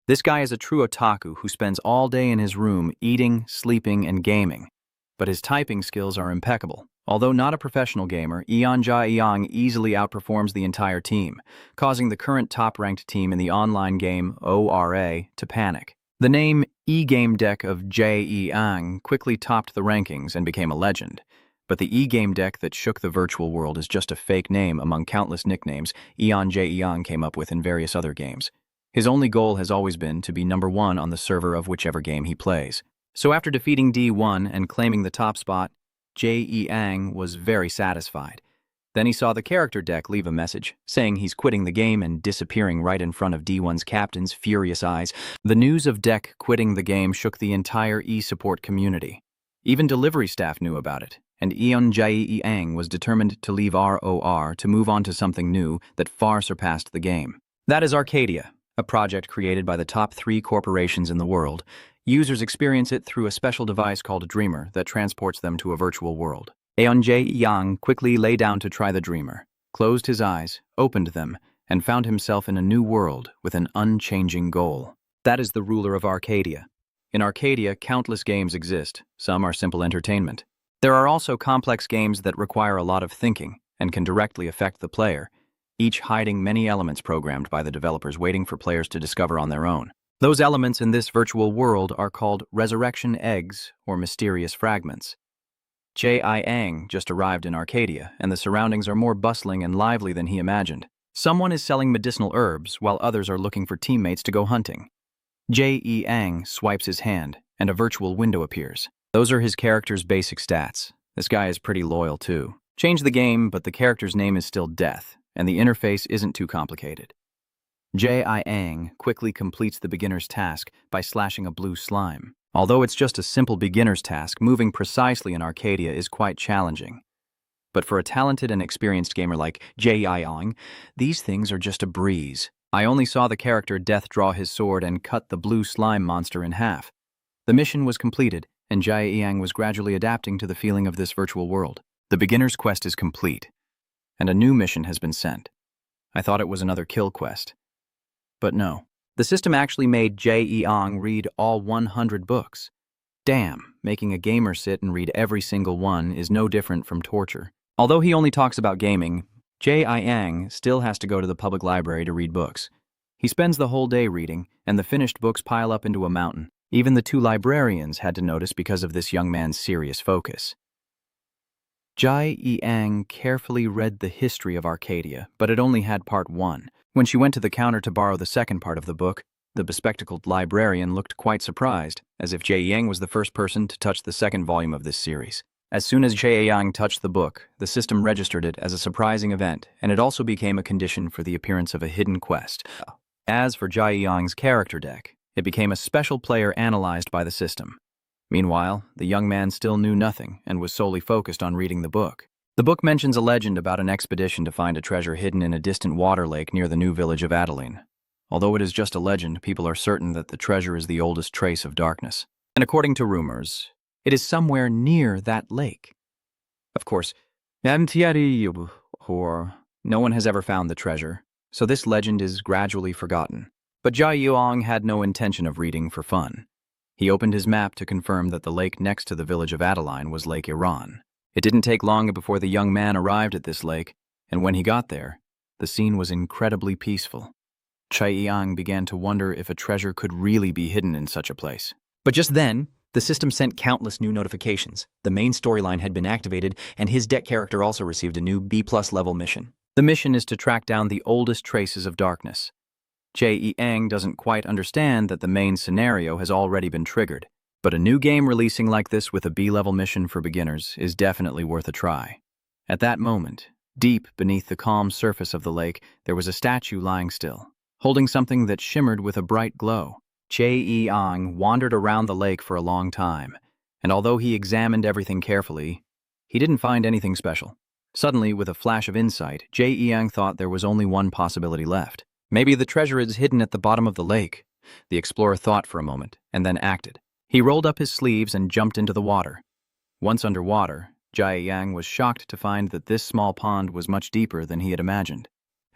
This guy is a true otaku who spends all day in his room eating, sleeping, and gaming. But his typing skills are impeccable. Although not a professional gamer, Eon Jae-young easily outperforms the entire team, causing the current top-ranked team in the online game ORA to panic. The name E-Game Deck of Jae-young quickly topped the rankings and became a legend. But the E-Game Deck that shook the virtual world is just a fake name among countless nicknames Eon Jae-young came up with in various other games. His only goal has always been to be number one on the server of whichever game he plays. So after defeating D1 and claiming the top spot, Jae-young was very satisfied. Then he saw the character deck leave a message, saying he's quitting the game and disappearing right in front of D1's captain's furious eyes. The news of Deck quitting the game shook the entire e-support community. Even delivery staff knew about it, and Eon Jae-young was determined to leave ROR to move on to something new that far surpassed the game. That is Arcadia, a project created by the top 3 corporations in the world. Users experience it through a special device called a Dreamer that transports them to a virtual world. Eon Jae-young quickly lay down to try the Dreamer, closed his eyes, opened them, and found himself in a new world with an unchanging goal. That is the ruler of Arcadia. In Arcadia, countless games exist. Some are simple entertainment. There are also complex games that require a lot of thinking and can directly affect the player, each hiding many elements programmed by the developers waiting for players to discover on their own. Those elements in this virtual world are called resurrection eggs or mysterious fragments. Jae-young just arrived in Arcadia, and the surroundings are more bustling and lively than he imagined. Someone is selling medicinal herbs, while others are looking for teammates to go hunting. Jae-young swipes his hand, and a virtual window appears. Those are his character's basic stats. This guy is pretty loyal, too. Change the game, but the character's name is still Death, and the interface isn't too complicated. Jae-young quickly completes the beginner's task by slashing a blue slime. Although it's just a simple beginner's task, moving precisely in Arcadia is quite challenging. But for a talented and experienced gamer like Jae-young, these things are just a breeze. I only saw the character Death draw his sword and cut the blue slime monster in half. The mission was completed, and Jae-young was gradually adapting to the feeling of this virtual world. The beginner's quest is complete, and a new mission has been sent. I thought it was another kill quest. But no. The system actually made Jae-young read all 100 books. Damn, making a gamer sit and read every single one is no different from torture. Although he only talks about gaming, Jae-young still has to go to the public library to read books. He spends the whole day reading, and the finished books pile up into a mountain. Even the 2 librarians had to notice because of this young man's serious focus. Jae-young carefully read the history of Arcadia, but it only had part 1. When she went to the counter to borrow the second part of the book, the bespectacled librarian looked quite surprised, as if Jae-young was the first person to touch the second volume of this series. As soon as Jae-young touched the book, the system registered it as a surprising event, and it also became a condition for the appearance of a hidden quest. As for Jae-young's character deck, it became a special player analyzed by the system. Meanwhile, the young man still knew nothing and was solely focused on reading the book. The book mentions a legend about an expedition to find a treasure hidden in a distant water lake near the new village of Adeline. Although it is just a legend, people are certain that the treasure is the oldest trace of darkness. And according to rumors, it is somewhere near that lake. Of course, no one has ever found the treasure, so this legend is gradually forgotten. But Jae-young had no intention of reading for fun. He opened his map to confirm that the lake next to the village of Adeline was Lake Iran. It didn't take long before the young man arrived at this lake, and when he got there, the scene was incredibly peaceful. Jae-young began to wonder if a treasure could really be hidden in such a place. But just then, the system sent countless new notifications. The main storyline had been activated, and his deck character also received a new B+ level mission. The mission is to track down the oldest traces of darkness. Jae-young doesn't quite understand that the main scenario has already been triggered. But a new game releasing like this with a B-level mission for beginners is definitely worth a try. At that moment, deep beneath the calm surface of the lake, there was a statue lying still, holding something that shimmered with a bright glow. Jae-young wandered around the lake for a long time, and although he examined everything carefully, he didn't find anything special. Suddenly, with a flash of insight, Jae-young thought there was only one possibility left. Maybe the treasure is hidden at the bottom of the lake. The explorer thought for a moment, and then acted. He rolled up his sleeves and jumped into the water. Once underwater, Jae-young was shocked to find that this small pond was much deeper than he had imagined.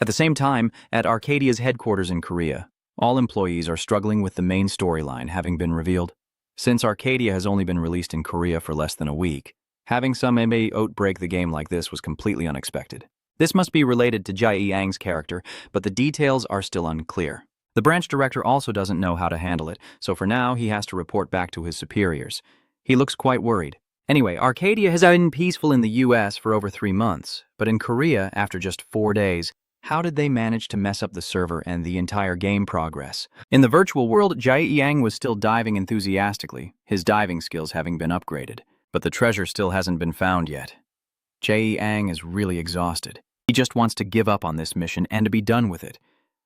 At the same time, at Arcadia's headquarters in Korea, All employees are struggling with the main storyline having been revealed. Since Arcadia has only been released in Korea for less than a week, having some MA outbreak the game like this was completely unexpected. This must be related to Jae Yang's character, but the details are still unclear. The branch director also doesn't know how to handle it, so for now he has to report back to his superiors. He looks quite worried. Anyway, Arcadia has been peaceful in the US for over 3 months, but in Korea, after just 4 days, how did they manage to mess up the server and the entire game progress? In the virtual world, Jae Yang was still diving enthusiastically, his diving skills having been upgraded, but the treasure still hasn't been found yet. Jae Yang is really exhausted. He just wants to give up on this mission and to be done with it.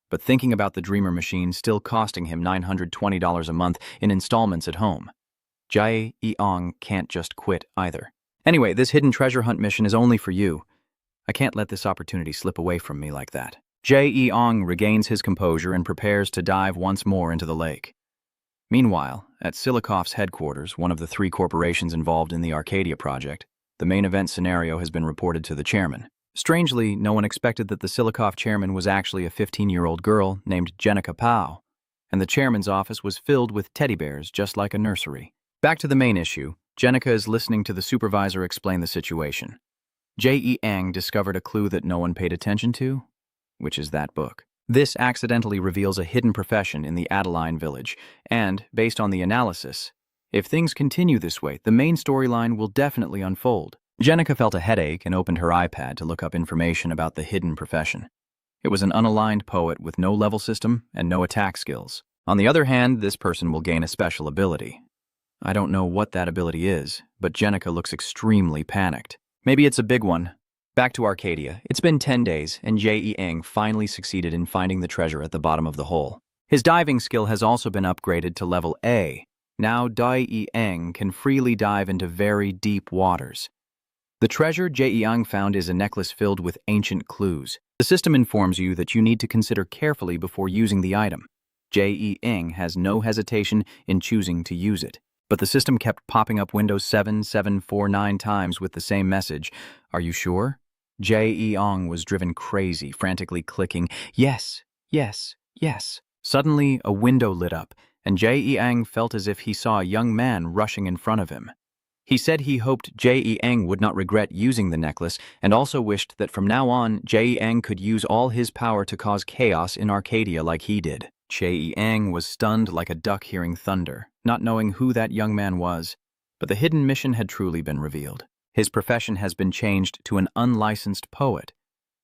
But thinking about the Dreamer machine still costing him $920 a month in installments at home, Jae Yang can't just quit either. Anyway, this hidden treasure hunt mission is only for you. I can't let this opportunity slip away from me like that. Jae Yang regains his composure and prepares to dive once more into the lake. Meanwhile, at Silikoff's headquarters, one of the 3 corporations involved in the Arcadia project, the main event scenario has been reported to the chairman. Strangely, no one expected that the Silikoff chairman was actually a 15-year-old girl named Jenica Pao, and the chairman's office was filled with teddy bears just like a nursery. Back to the main issue, Jenica is listening to the supervisor explain the situation. Jae Yang discovered a clue that no one paid attention to, which is that book. This accidentally reveals a hidden profession in the Adeline village, and, based on the analysis, if things continue this way, the main storyline will definitely unfold. Jenica felt a headache and opened her iPad to look up information about the hidden profession. It was an unaligned poet with no level system and no attack skills. On the other hand, this person will gain a special ability. I don't know what that ability is, but Jenica looks extremely panicked. Maybe it's a big one. Back to Arcadia. It's been 10 days, and Jae Yang finally succeeded in finding the treasure at the bottom of the hole. His diving skill has also been upgraded to level A. Now Jae Yang can freely dive into very deep waters. The treasure Jae Yang found is a necklace filled with ancient clues. The system informs you that you need to consider carefully before using the item. Jae Yang has no hesitation in choosing to use it. But the system kept popping up Windows 7,749 times with the same message. Are you sure? Jae Yang was driven crazy, frantically clicking, yes, yes, yes. Suddenly, a window lit up, and Jae Yang felt as if he saw a young man rushing in front of him. He said he hoped Jae Yang would not regret using the necklace, and also wished that from now on, Jae Yang could use all his power to cause chaos in Arcadia like he did. Jae Yang was stunned like a duck hearing thunder, not knowing who that young man was, but the hidden mission had truly been revealed. His profession has been changed to an unlicensed poet.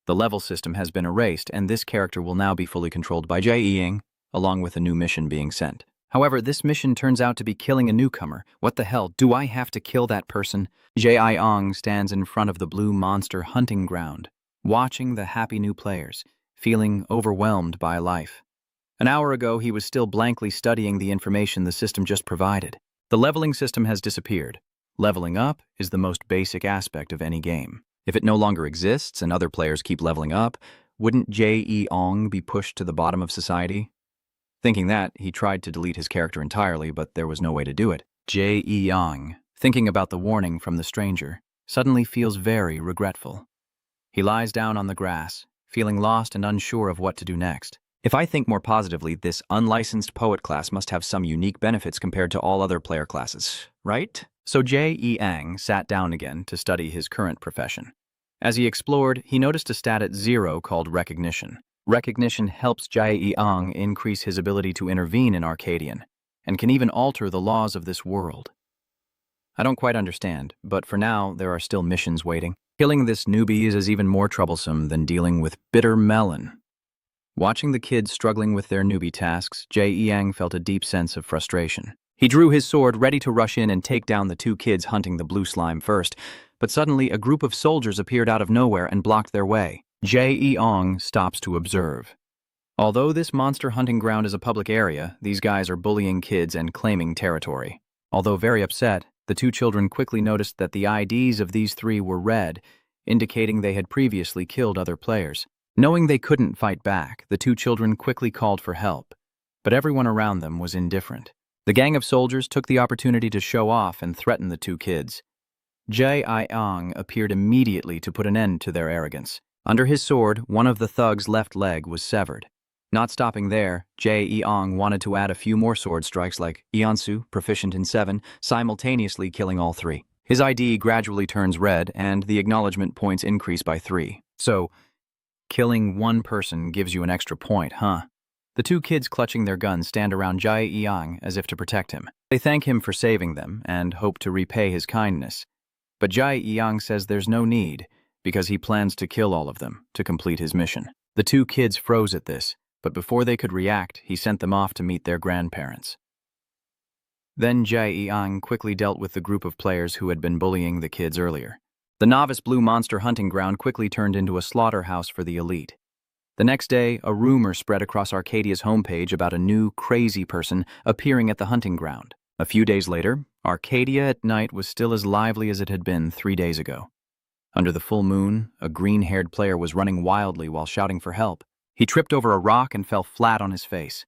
The level system has been erased, and this character will now be fully controlled by Jae Yang, along with a new mission being sent. However, this mission turns out to be killing a newcomer. What the hell, do I have to kill that person? Jae Yang stands in front of the blue monster hunting ground, watching the happy new players, feeling overwhelmed by life. An hour ago, he was still blankly studying the information the system just provided. The leveling system has disappeared. Leveling up is the most basic aspect of any game. If it no longer exists and other players keep leveling up, wouldn't Jae Yang be pushed to the bottom of society? Thinking that, he tried to delete his character entirely, but there was no way to do it. Jae Yang, thinking about the warning from the stranger, suddenly feels very regretful. He lies down on the grass, feeling lost and unsure of what to do next. If I think more positively, this unlicensed poet class must have some unique benefits compared to all other player classes, right? So Jae Yang sat down again to study his current profession. As he explored, he noticed a stat at 0 called recognition. Recognition helps Jae Yang increase his ability to intervene in Arcadian, and can even alter the laws of this world. I don't quite understand, but for now, there are still missions waiting. Killing this newbie is even more troublesome than dealing with bitter melon. Watching the kids struggling with their newbie tasks, Jae Yang felt a deep sense of frustration. He drew his sword, ready to rush in and take down the 2 kids hunting the blue slime first, but suddenly a group of soldiers appeared out of nowhere and blocked their way. Jae Yang stops to observe. Although this monster hunting ground is a public area, these guys are bullying kids and claiming territory. Although very upset, the 2 children quickly noticed that the IDs of these 3 were red, indicating they had previously killed other players. Knowing they couldn't fight back, the 2 children quickly called for help, but everyone around them was indifferent. The gang of soldiers took the opportunity to show off and threaten the 2 kids. Jae Yang appeared immediately to put an end to their arrogance. Under his sword, one of the thugs' left leg was severed. Not stopping there, Jae Eong wanted to add a few more sword strikes like Eonsu, proficient in 7, simultaneously killing all 3. His ID gradually turns red and the acknowledgement points increase by 3. So, killing one person gives you an extra point, huh? The 2 kids clutching their guns stand around Jae Eong as if to protect him. They thank him for saving them and hope to repay his kindness. But Jae Eong says there's no need, because he plans to kill all of them to complete his mission. The 2 kids froze at this, but before they could react, he sent them off to meet their grandparents. Then Jae Eong quickly dealt with the group of players who had been bullying the kids earlier. The novice blue monster hunting ground quickly turned into a slaughterhouse for the elite. The next day, a rumor spread across Arcadia's homepage about a new, crazy person appearing at the hunting ground. A few days later, Arcadia at night was still as lively as it had been 3 days ago. Under the full moon, a green-haired player was running wildly while shouting for help. He tripped over a rock and fell flat on his face.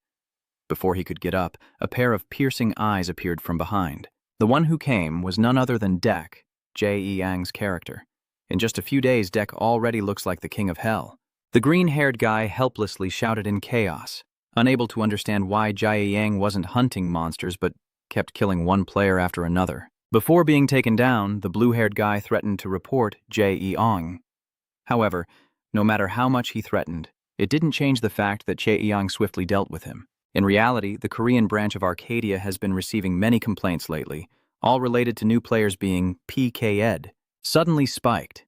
Before he could get up, a pair of piercing eyes appeared from behind. The one who came was none other than Dek, Jae Eong's character. In just a few days, Dek already looks like the king of hell. The green-haired guy helplessly shouted in chaos, unable to understand why Jae Eong wasn't hunting monsters but kept killing one player after another. Before being taken down, the blue-haired guy threatened to report Jae Eong. However, no matter how much he threatened, it didn't change the fact that Jae Eong swiftly dealt with him. In reality, the Korean branch of Arcadia has been receiving many complaints lately, all related to new players being PK'd, suddenly spiked.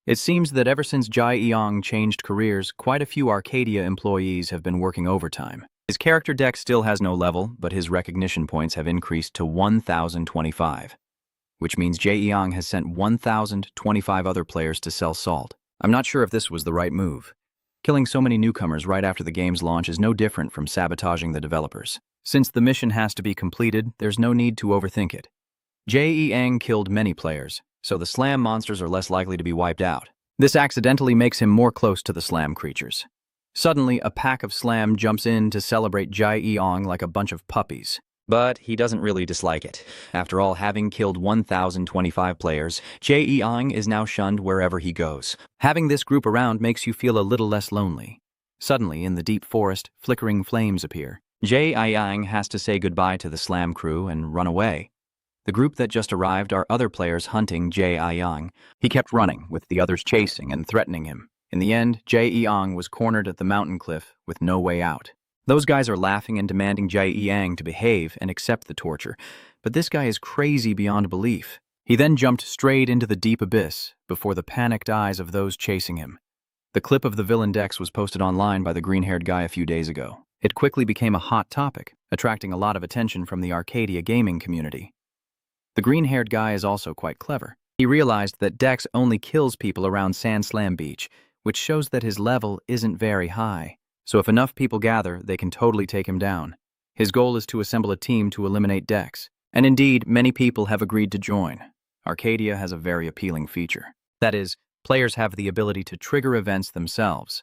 It seems that ever since Jae Eong changed careers, quite a few Arcadia employees have been working overtime. His character deck still has no level, but his recognition points have increased to 1,025, which means Jae Eong has sent 1,025 other players to sell salt. I'm not sure if this was the right move. Killing so many newcomers right after the game's launch is no different from sabotaging the developers. Since the mission has to be completed, there's no need to overthink it. Jae Eong killed many players, so the slam monsters are less likely to be wiped out. This accidentally makes him more close to the slam creatures. Suddenly, a pack of slam jumps in to celebrate Jae Eong like a bunch of puppies. But he doesn't really dislike it. After all, having killed 1,025 players, Jae Eong is now shunned wherever he goes. Having this group around makes you feel a little less lonely. Suddenly, in the deep forest, flickering flames appear. Jae Eong has to say goodbye to the slam crew and run away. The group that just arrived are other players hunting Jae Eong. He kept running, with the others chasing and threatening him. In the end, Jae Eong was cornered at the mountain cliff with no way out. Those guys are laughing and demanding Jae Eong to behave and accept the torture, but this guy is crazy beyond belief. He then jumped straight into the deep abyss before the panicked eyes of those chasing him. The clip of the villain Dex was posted online by the green-haired guy a few days ago. It quickly became a hot topic, attracting a lot of attention from the Arcadia gaming community. The green-haired guy is also quite clever. He realized that Dex only kills people around Sand Slam Beach, which shows that his level isn't very high. So if enough people gather, they can totally take him down. His goal is to assemble a team to eliminate Dex. And indeed, many people have agreed to join. Arcadia has a very appealing feature. That is, players have the ability to trigger events themselves.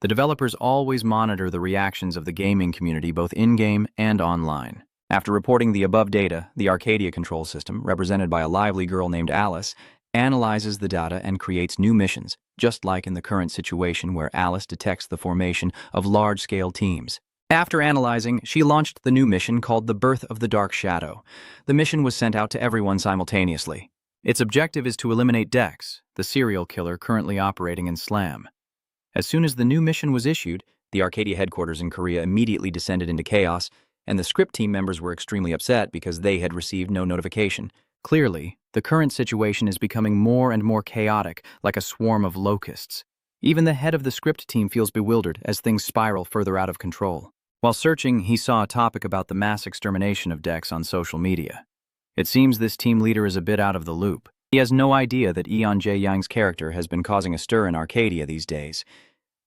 The developers always monitor the reactions of the gaming community both in-game and online. After reporting the above data, the Arcadia control system, represented by a lively girl named Alice, analyzes the data and creates new missions, just like in the current situation where Alice detects the formation of large-scale teams. After analyzing, she launched the new mission called The Birth of the Dark Shadow. The mission was sent out to everyone simultaneously. Its objective is to eliminate Dex, the serial killer currently operating in Slam. As soon as the new mission was issued, the Arcadia headquarters in Korea immediately descended into chaos, and the script team members were extremely upset because they had received no notification. Clearly, the current situation is becoming more and more chaotic, like a swarm of locusts. Even the head of the script team feels bewildered as things spiral further out of control. While searching, he saw a topic about the mass extermination of Dex on social media. It seems this team leader is a bit out of the loop. He has no idea that Eon Jae-young's character has been causing a stir in Arcadia these days.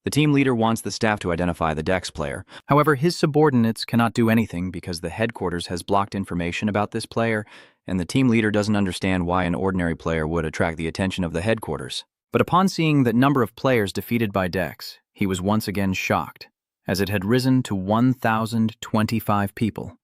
The team leader wants the staff to identify the Dex player. However, his subordinates cannot do anything because the headquarters has blocked information about this player, and the team leader doesn't understand why an ordinary player would attract the attention of the headquarters. But upon seeing the number of players defeated by Dex, he was once again shocked, as it had risen to 1,025 people.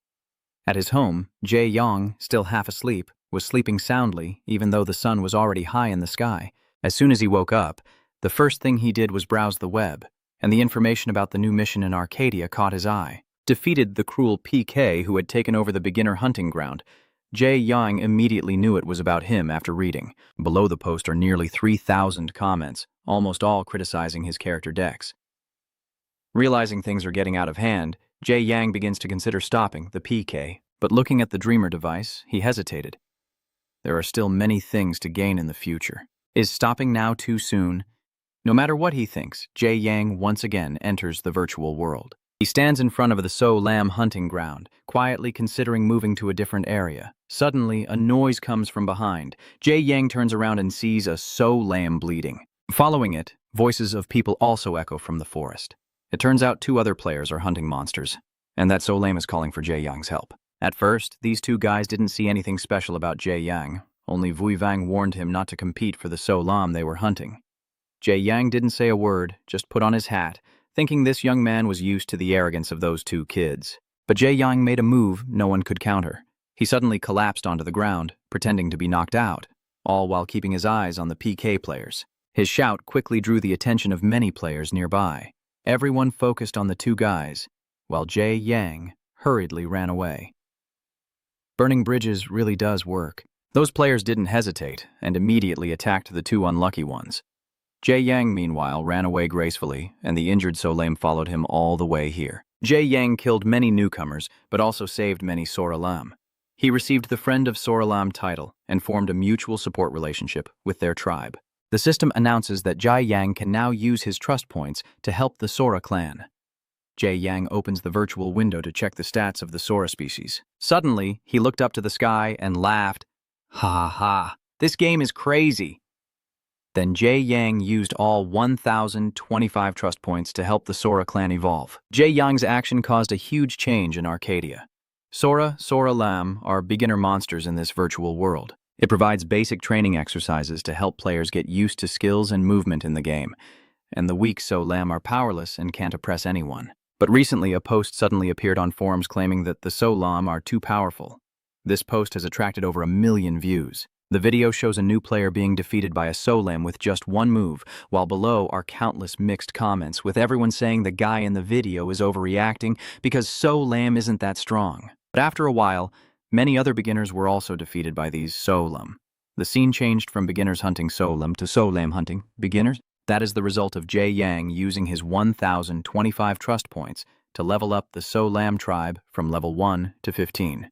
At his home, Jae-young, still half asleep, was sleeping soundly even though the sun was already high in the sky. As soon as he woke up, the first thing he did was browse the web. and the information about the new mission in Arcadia caught his eye. Defeated the cruel PK who had taken over the beginner hunting ground, Jae Yang immediately knew it was about him after reading. Below the post are nearly 3,000 comments, almost all criticizing his character decks. Realizing things are getting out of hand, Jae Yang begins to consider stopping the PK, but looking at the Dreamer device, he hesitated. There are still many things to gain in the future. Is stopping now too soon? No matter what he thinks, Jae Yang once again enters the virtual world. He stands in front of the So Lam hunting ground, quietly considering moving to a different area. Suddenly, a noise comes from behind. Jae Yang turns around and sees a So Lam bleeding. Following it, voices of people also echo from the forest. It turns out 2 other players are hunting monsters, and that So Lam is calling for Jae Yang's help. At first, these 2 guys didn't see anything special about Jae Yang. Only Vui Vang warned him not to compete for the So Lam they were hunting. Jae Yang didn't say a word, just put on his hat, thinking this young man was used to the arrogance of those 2 kids. But Jae Yang made a move no one could counter. He suddenly collapsed onto the ground, pretending to be knocked out, all while keeping his eyes on the PK players. His shout quickly drew the attention of many players nearby. Everyone focused on the 2 guys, while Jae Yang hurriedly ran away. Burning bridges really does work. Those players didn't hesitate and immediately attacked the 2 unlucky ones. Jae Yang, meanwhile, ran away gracefully, and the injured So Lam followed him all the way here. Jae Yang killed many newcomers, but also saved many Sora Lam. He received the Friend of Sora Lam title and formed a mutual support relationship with their tribe. The system announces that Jae Yang can now use his trust points to help the Sora clan. Jae Yang opens the virtual window to check the stats of the Sora species. Suddenly, he looked up to the sky and laughed. Ha ha ha, this game is crazy. Then Jae Yang used all 1,025 trust points to help the Sora clan evolve. Jae Yang's action caused a huge change in Arcadia. Sora Lam are beginner monsters in this virtual world. It provides basic training exercises to help players get used to skills and movement in the game, and the weak So Lam are powerless and can't oppress anyone. But recently a post suddenly appeared on forums claiming that the So Lam are too powerful. This post has attracted over 1 million views. The video shows a new player being defeated by a So Lam with just 1 move, while below are countless mixed comments, with everyone saying the guy in the video is overreacting because So Lam isn't that strong. But after a while, many other beginners were also defeated by these So Lam. The scene changed from beginners hunting So Lam to So Lam hunting beginners. That is the result of Jae Yang using his 1,025 trust points to level up the So Lam tribe from level 1 to 15.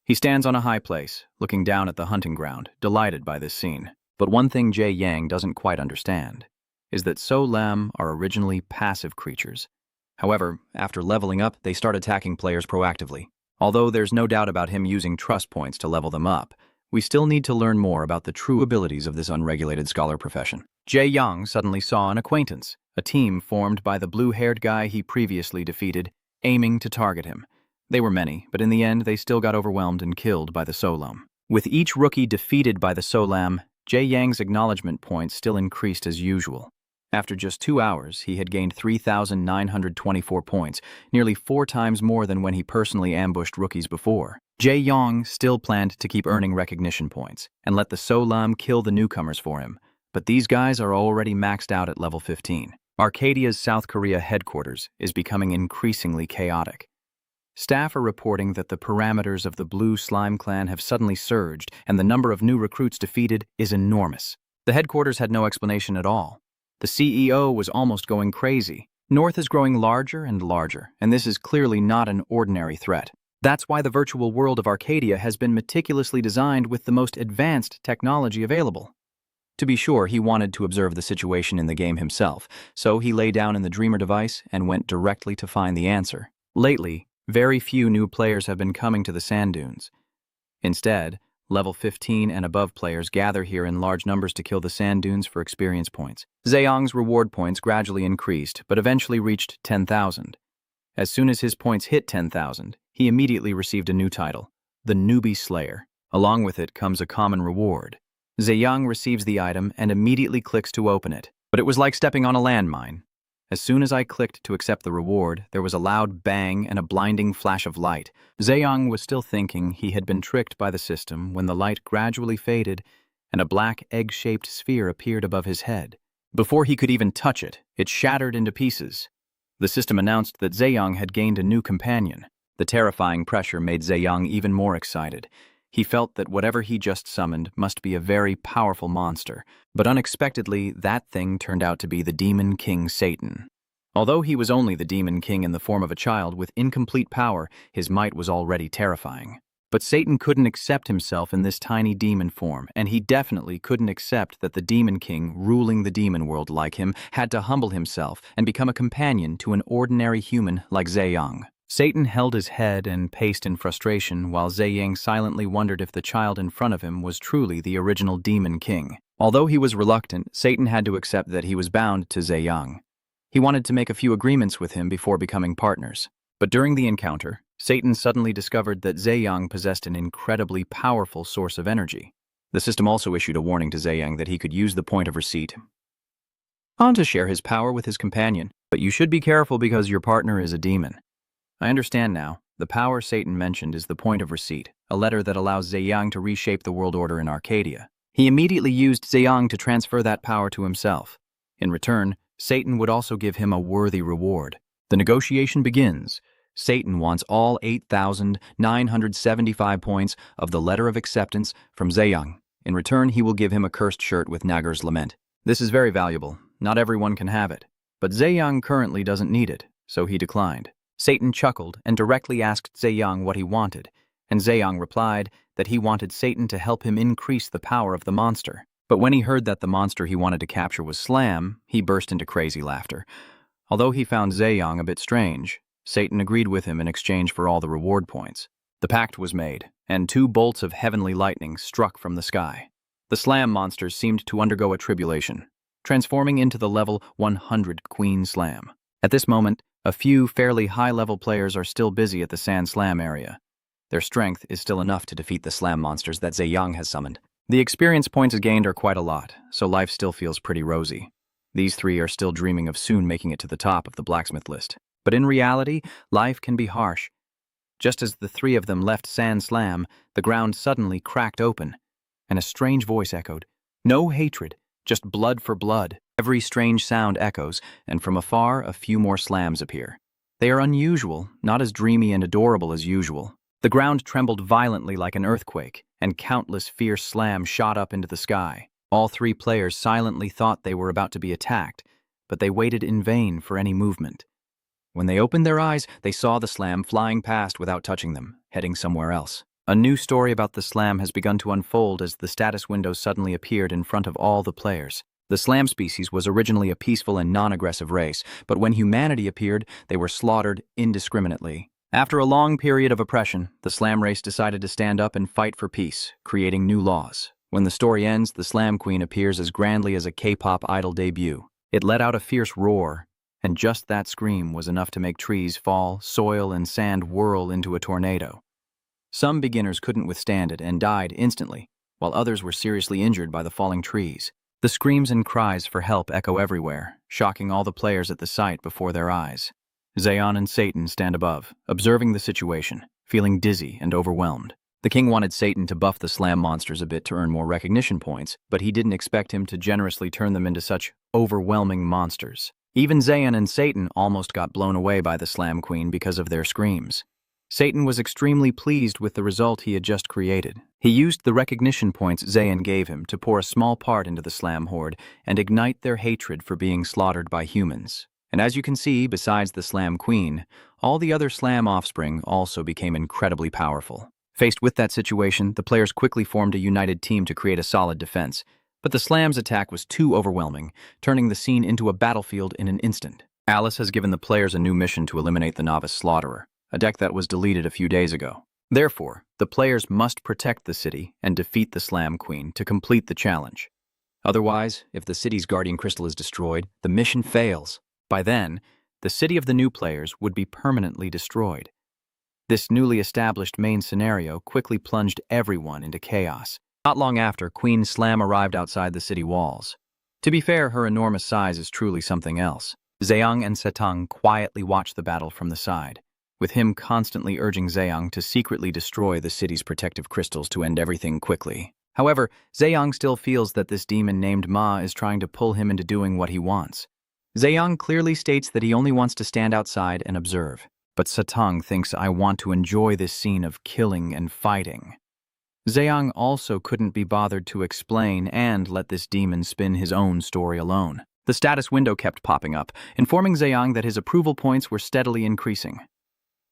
He stands on a high place, looking down at the hunting ground, delighted by this scene. But one thing Jae Yang doesn't quite understand is that So Lam are originally passive creatures. However, after leveling up, they start attacking players proactively. Although there's no doubt about him using trust points to level them up, we still need to learn more about the true abilities of this unregulated scholar profession. Jae Yang suddenly saw an acquaintance, a team formed by the blue-haired guy he previously defeated, aiming to target him. They were many, but in the end they still got overwhelmed and killed by the So Lam. With each rookie defeated by the So Lam, Jae Yang's acknowledgement points still increased as usual. After just 2 hours, he had gained 3,924 points, nearly 4 times more than when he personally ambushed rookies before. Jae Yang still planned to keep earning recognition points and let the So Lam kill the newcomers for him, but these guys are already maxed out at level 15. Arcadia's South Korea headquarters is becoming increasingly chaotic. Staff are reporting that the parameters of the Blue Slime Clan have suddenly surged, and the number of new recruits defeated is enormous. The headquarters had no explanation at all. The CEO was almost going crazy. North is growing larger and larger, and this is clearly not an ordinary threat. That's why the virtual world of Arcadia has been meticulously designed with the most advanced technology available. To be sure, he wanted to observe the situation in the game himself, so he lay down in the Dreamer device and went directly to find the answer. Lately, very few new players have been coming to the sand dunes. Instead, level 15 and above players gather here in large numbers to kill the sand dunes for experience points. Zayang's reward points gradually increased, but eventually reached 10,000. As soon as his points hit 10,000, he immediately received a new title, the Newbie Slayer. Along with it comes a common reward. Zayang receives the item and immediately clicks to open it, but it was like stepping on a landmine. As soon as I clicked to accept the reward, there was a loud bang and a blinding flash of light. Zayang was still thinking he had been tricked by the system when the light gradually faded and a black egg-shaped sphere appeared above his head. Before he could even touch it, it shattered into pieces. The system announced that Zeyang had gained a new companion. The terrifying pressure made Zeyang even more excited. He felt that whatever he just summoned must be a very powerful monster, but unexpectedly, that thing turned out to be the Demon King Satan. Although he was only the Demon King in the form of a child with incomplete power, his might was already terrifying. But Satan couldn't accept himself in this tiny demon form, and he definitely couldn't accept that the Demon King, ruling the demon world like him, had to humble himself and become a companion to an ordinary human like Zeyang. Satan held his head and paced in frustration while Zeyang silently wondered if the child in front of him was truly the original Demon King. Although he was reluctant, Satan had to accept that he was bound to Zeyang. He wanted to make a few agreements with him before becoming partners. But during the encounter, Satan suddenly discovered that Zeyang possessed an incredibly powerful source of energy. The system also issued a warning to Zeyang that he could use the point of receipt to share his power with his companion, but you should be careful because your partner is a demon. I understand now. The power Satan mentioned is the point of receipt, a letter that allows Zeyang to reshape the world order in Arcadia. He immediately used Zeyang to transfer that power to himself. In return, Satan would also give him a worthy reward. The negotiation begins. Satan wants all 8,975 points of the letter of acceptance from Zeyang. In return, he will give him a cursed shirt with Nagar's lament. This is very valuable. Not everyone can have it. But Zeyang currently doesn't need it, so he declined. Satan chuckled and directly asked Zeyang what he wanted, and Zeyang replied that he wanted Satan to help him increase the power of the monster. But when he heard that the monster he wanted to capture was Slam, he burst into crazy laughter. Although he found Zeyang a bit strange, Satan agreed with him in exchange for all the reward points. The pact was made, and 2 bolts of heavenly lightning struck from the sky. The Slam monsters seemed to undergo a tribulation, transforming into the level 100 Queen Slam. At this moment, a few fairly high-level players are still busy at the Sand Slam area. Their strength is still enough to defeat the Slam monsters that Zeyang has summoned. The experience points gained are quite a lot, so life still feels pretty rosy. These 3 are still dreaming of soon making it to the top of the blacksmith list. But in reality, life can be harsh. Just as the 3 of them left Sand Slam, the ground suddenly cracked open, and a strange voice echoed. No hatred, just blood for blood. Every strange sound echoes, and from afar a few more slams appear. They are unusual, not as dreamy and adorable as usual. The ground trembled violently like an earthquake, and countless fierce slams shot up into the sky. All 3 players silently thought they were about to be attacked, but they waited in vain for any movement. When they opened their eyes, they saw the slam flying past without touching them, heading somewhere else. A new story about the slam has begun to unfold as the status window suddenly appeared in front of all the players. The slam species was originally a peaceful and non-aggressive race, but when humanity appeared, they were slaughtered indiscriminately. After a long period of oppression, the slam race decided to stand up and fight for peace, creating new laws. When the story ends, the Slam Queen appears as grandly as a K-pop idol debut. It let out a fierce roar, and just that scream was enough to make trees fall, soil and sand whirl into a tornado. Some beginners couldn't withstand it and died instantly, while others were seriously injured by the falling trees. The screams and cries for help echo everywhere, shocking all the players at the sight before their eyes. Zeon and Satan stand above, observing the situation, feeling dizzy and overwhelmed. The king wanted Satan to buff the slam monsters a bit to earn more recognition points, but he didn't expect him to generously turn them into such overwhelming monsters. Even Zeon and Satan almost got blown away by the Slam Queen because of their screams. Satan was extremely pleased with the result he had just created. He used the recognition points Zeon gave him to pour a small part into the Slam horde and ignite their hatred for being slaughtered by humans. And as you can see, besides the Slam Queen, all the other Slam offspring also became incredibly powerful. Faced with that situation, the players quickly formed a united team to create a solid defense. But the Slam's attack was too overwhelming, turning the scene into a battlefield in an instant. Alice has given the players a new mission to eliminate the Novice Slaughterer, a deck that was deleted a few days ago. Therefore, the players must protect the city and defeat the Slam Queen to complete the challenge. Otherwise, if the city's guardian crystal is destroyed, the mission fails. By then, the city of the new players would be permanently destroyed. This newly established main scenario quickly plunged everyone into chaos. Not long after, Queen Slam arrived outside the city walls. To be fair, her enormous size is truly something else. Zeong and Setang quietly watched the battle from the side, with him constantly urging Zeong to secretly destroy the city's protective crystals to end everything quickly. However, Zeong still feels that this demon named Ma is trying to pull him into doing what he wants. Zheyang clearly states that he only wants to stand outside and observe, but Satang thinks I want to enjoy this scene of killing and fighting. Zheang also couldn't be bothered to explain and let this demon spin his own story alone. The status window kept popping up, informing Zheang that his approval points were steadily increasing.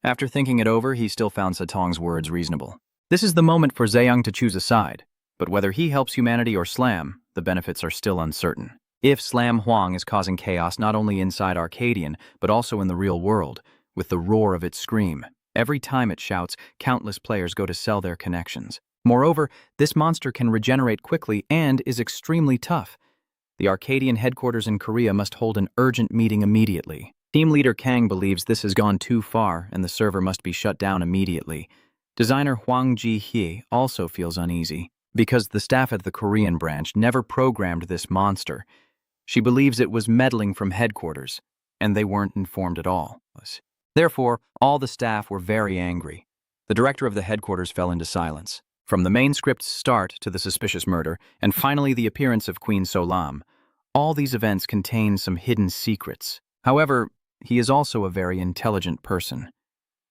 After thinking it over, he still found Satang's words reasonable. This is the moment for Zheang to choose a side, but whether he helps humanity or Slam, the benefits are still uncertain. If Slam Huang is causing chaos not only inside Arcadian, but also in the real world, with the roar of its scream, every time it shouts, countless players go to sell their connections. Moreover, this monster can regenerate quickly and is extremely tough. The Arcadian headquarters in Korea must hold an urgent meeting immediately. Team leader Kang believes this has gone too far and the server must be shut down immediately. Designer Hwang Ji-hye also feels uneasy, because the staff at the Korean branch never programmed this monster. She believes it was meddling from headquarters, and they weren't informed at all. Therefore, all the staff were very angry. The director of the headquarters fell into silence. From the main script's start to the suspicious murder, and finally the appearance of Queen Solam, all these events contain some hidden secrets. However, he is also a very intelligent person.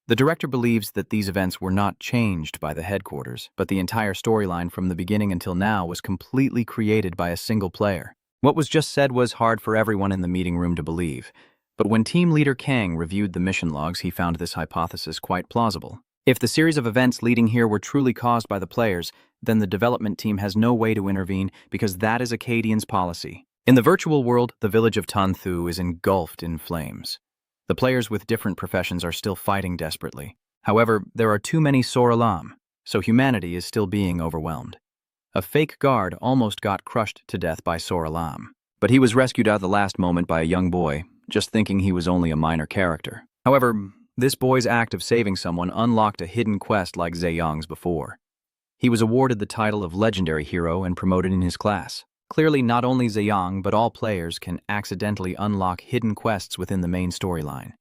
The director believes that these events were not changed by the headquarters, but the entire storyline from the beginning until now was completely created by a single player. What was just said was hard for everyone in the meeting room to believe, but when team leader Kang reviewed the mission logs, he found this hypothesis quite plausible. If the series of events leading here were truly caused by the players, then the development team has no way to intervene because that is Acadian's policy. In the virtual world, the village of Tanthu is engulfed in flames. The players with different professions are still fighting desperately. However, there are too many Soralam, so humanity is still being overwhelmed. A fake guard almost got crushed to death by Soralam, but he was rescued at the last moment by a young boy, just thinking he was only a minor character. However, this boy's act of saving someone unlocked a hidden quest like Zheang's before. He was awarded the title of legendary hero and promoted in his class. Clearly, not only Zheang, but all players can accidentally unlock hidden quests within the main storyline.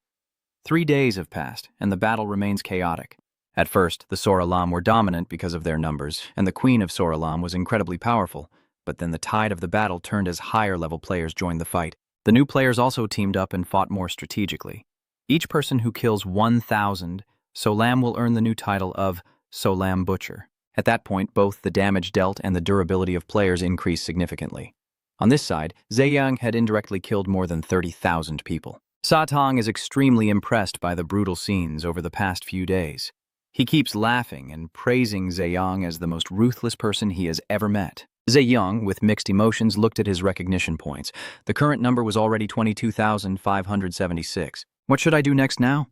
3 days have passed, and the battle remains chaotic. At first, the Soralam were dominant because of their numbers, and the Queen of Soralam was incredibly powerful, but then the tide of the battle turned as higher-level players joined the fight. The new players also teamed up and fought more strategically. Each person who kills 1,000 Solam will earn the new title of Solam Butcher. At that point, both the damage dealt and the durability of players increased significantly. On this side, Zheang had indirectly killed more than 30,000 people. Satang is extremely impressed by the brutal scenes over the past few days. He keeps laughing and praising Zheang as the most ruthless person he has ever met. Zheang, with mixed emotions, looked at his recognition points. The current number was already 22,576. What should I do next now?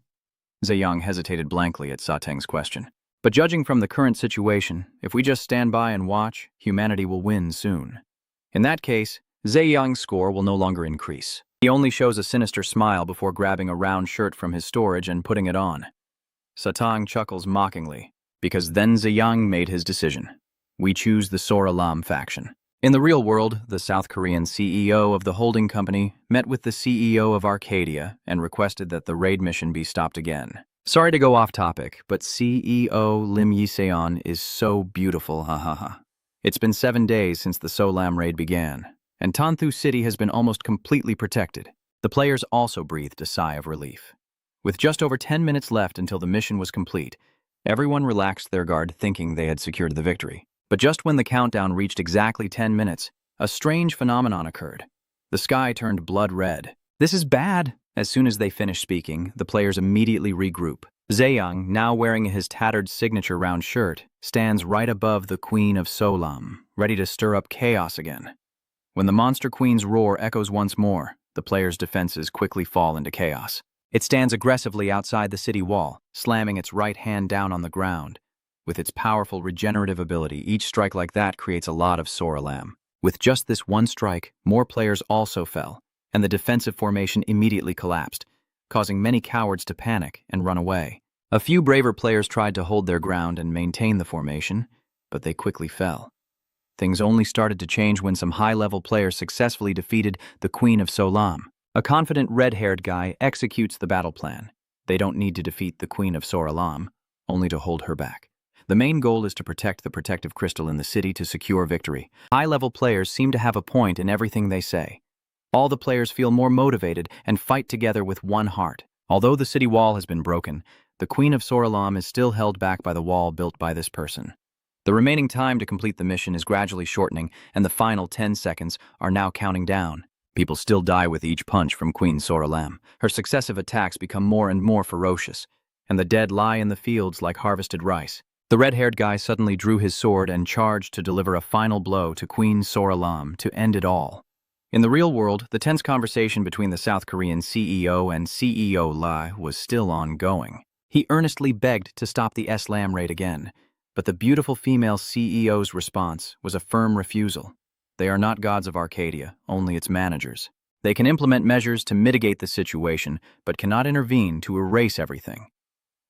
Zheang hesitated blankly at Satang's question. But judging from the current situation, if we just stand by and watch, humanity will win soon. In that case, Zheang's score will no longer increase. He only shows a sinister smile before grabbing a round shirt from his storage and putting it on. Satang chuckles mockingly, because then Zheang made his decision. We choose the Soralam faction. In the real world, the South Korean CEO of the holding company met with the CEO of Arcadia and requested that the raid mission be stopped again. Sorry to go off topic, but CEO Lim Yiseon is so beautiful, hahaha. It's been 7 days since the Solam raid began, and Tanthu City has been almost completely protected. The players also breathed a sigh of relief. With just over 10 minutes left until the mission was complete, everyone relaxed their guard thinking they had secured the victory. But just when the countdown reached exactly 10 minutes, a strange phenomenon occurred. The sky turned blood red. This is bad. As soon as they finish speaking, the players immediately regroup. Zheang, now wearing his tattered signature round shirt, stands right above the Queen of Solam, ready to stir up chaos again. When the Monster Queen's roar echoes once more, the players' defenses quickly fall into chaos. It stands aggressively outside the city wall, slamming its right hand down on the ground. With its powerful regenerative ability, each strike like that creates a lot of Soralam. With just this one strike, more players also fell, and the defensive formation immediately collapsed, causing many cowards to panic and run away. A few braver players tried to hold their ground and maintain the formation, but they quickly fell. Things only started to change when some high-level players successfully defeated the Queen of Solam. A confident red-haired guy executes the battle plan. They don't need to defeat the Queen of Soralam, only to hold her back. The main goal is to protect the protective crystal in the city to secure victory. High-level players seem to have a point in everything they say. All the players feel more motivated and fight together with one heart. Although the city wall has been broken, the Queen of Soralam is still held back by the wall built by this person. The remaining time to complete the mission is gradually shortening, and the final 10 seconds are now counting down. People still die with each punch from Queen Soralam. Her successive attacks become more and more ferocious, and the dead lie in the fields like harvested rice. The red-haired guy suddenly drew his sword and charged to deliver a final blow to Queen Soralam to end it all. In the real world, the tense conversation between the South Korean CEO and CEO Lee was still ongoing. He earnestly begged to stop the slam raid again, but the beautiful female CEO's response was a firm refusal. They are not gods of Arcadia, only its managers. They can implement measures to mitigate the situation, but cannot intervene to erase everything.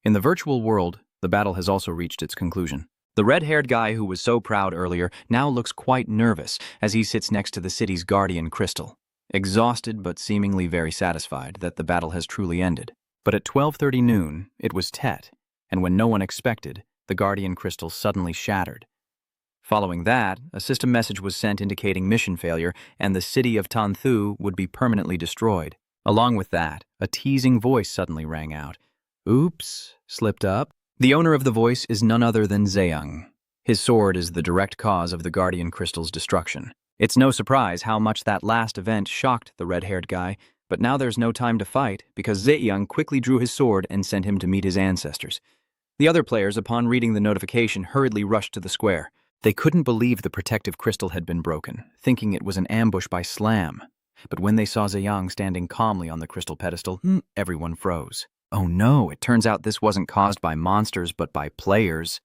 In the virtual world, the battle has also reached its conclusion. The red-haired guy who was so proud earlier now looks quite nervous as he sits next to the city's guardian crystal, exhausted but seemingly very satisfied that the battle has truly ended. But at 12:30 noon, it was Tet, and when no one expected, the guardian crystal suddenly shattered. Following that, a system message was sent indicating mission failure and the city of Tanthu would be permanently destroyed. Along with that, a teasing voice suddenly rang out. Oops, slipped up. The owner of the voice is none other than Zheyoung. His sword is the direct cause of the guardian crystal's destruction. It's no surprise how much that last event shocked the red-haired guy, but now there's no time to fight because Zheyoung quickly drew his sword and sent him to meet his ancestors. The other players, upon reading the notification, hurriedly rushed to the square. They couldn't believe the protective crystal had been broken, thinking it was an ambush by Slam. But when they saw Zheyoung standing calmly on the crystal pedestal, everyone froze. Oh no, it turns out this wasn't caused by monsters but by players.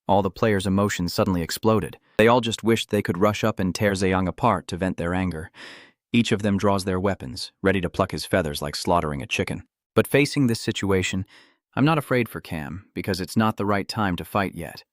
All the players' emotions suddenly exploded. They all just wished they could rush up and tear Zheyoung apart to vent their anger. Each of them draws their weapons, ready to pluck his feathers like slaughtering a chicken. But facing this situation, I'm not afraid for Cam, because it's not the right time to fight yet.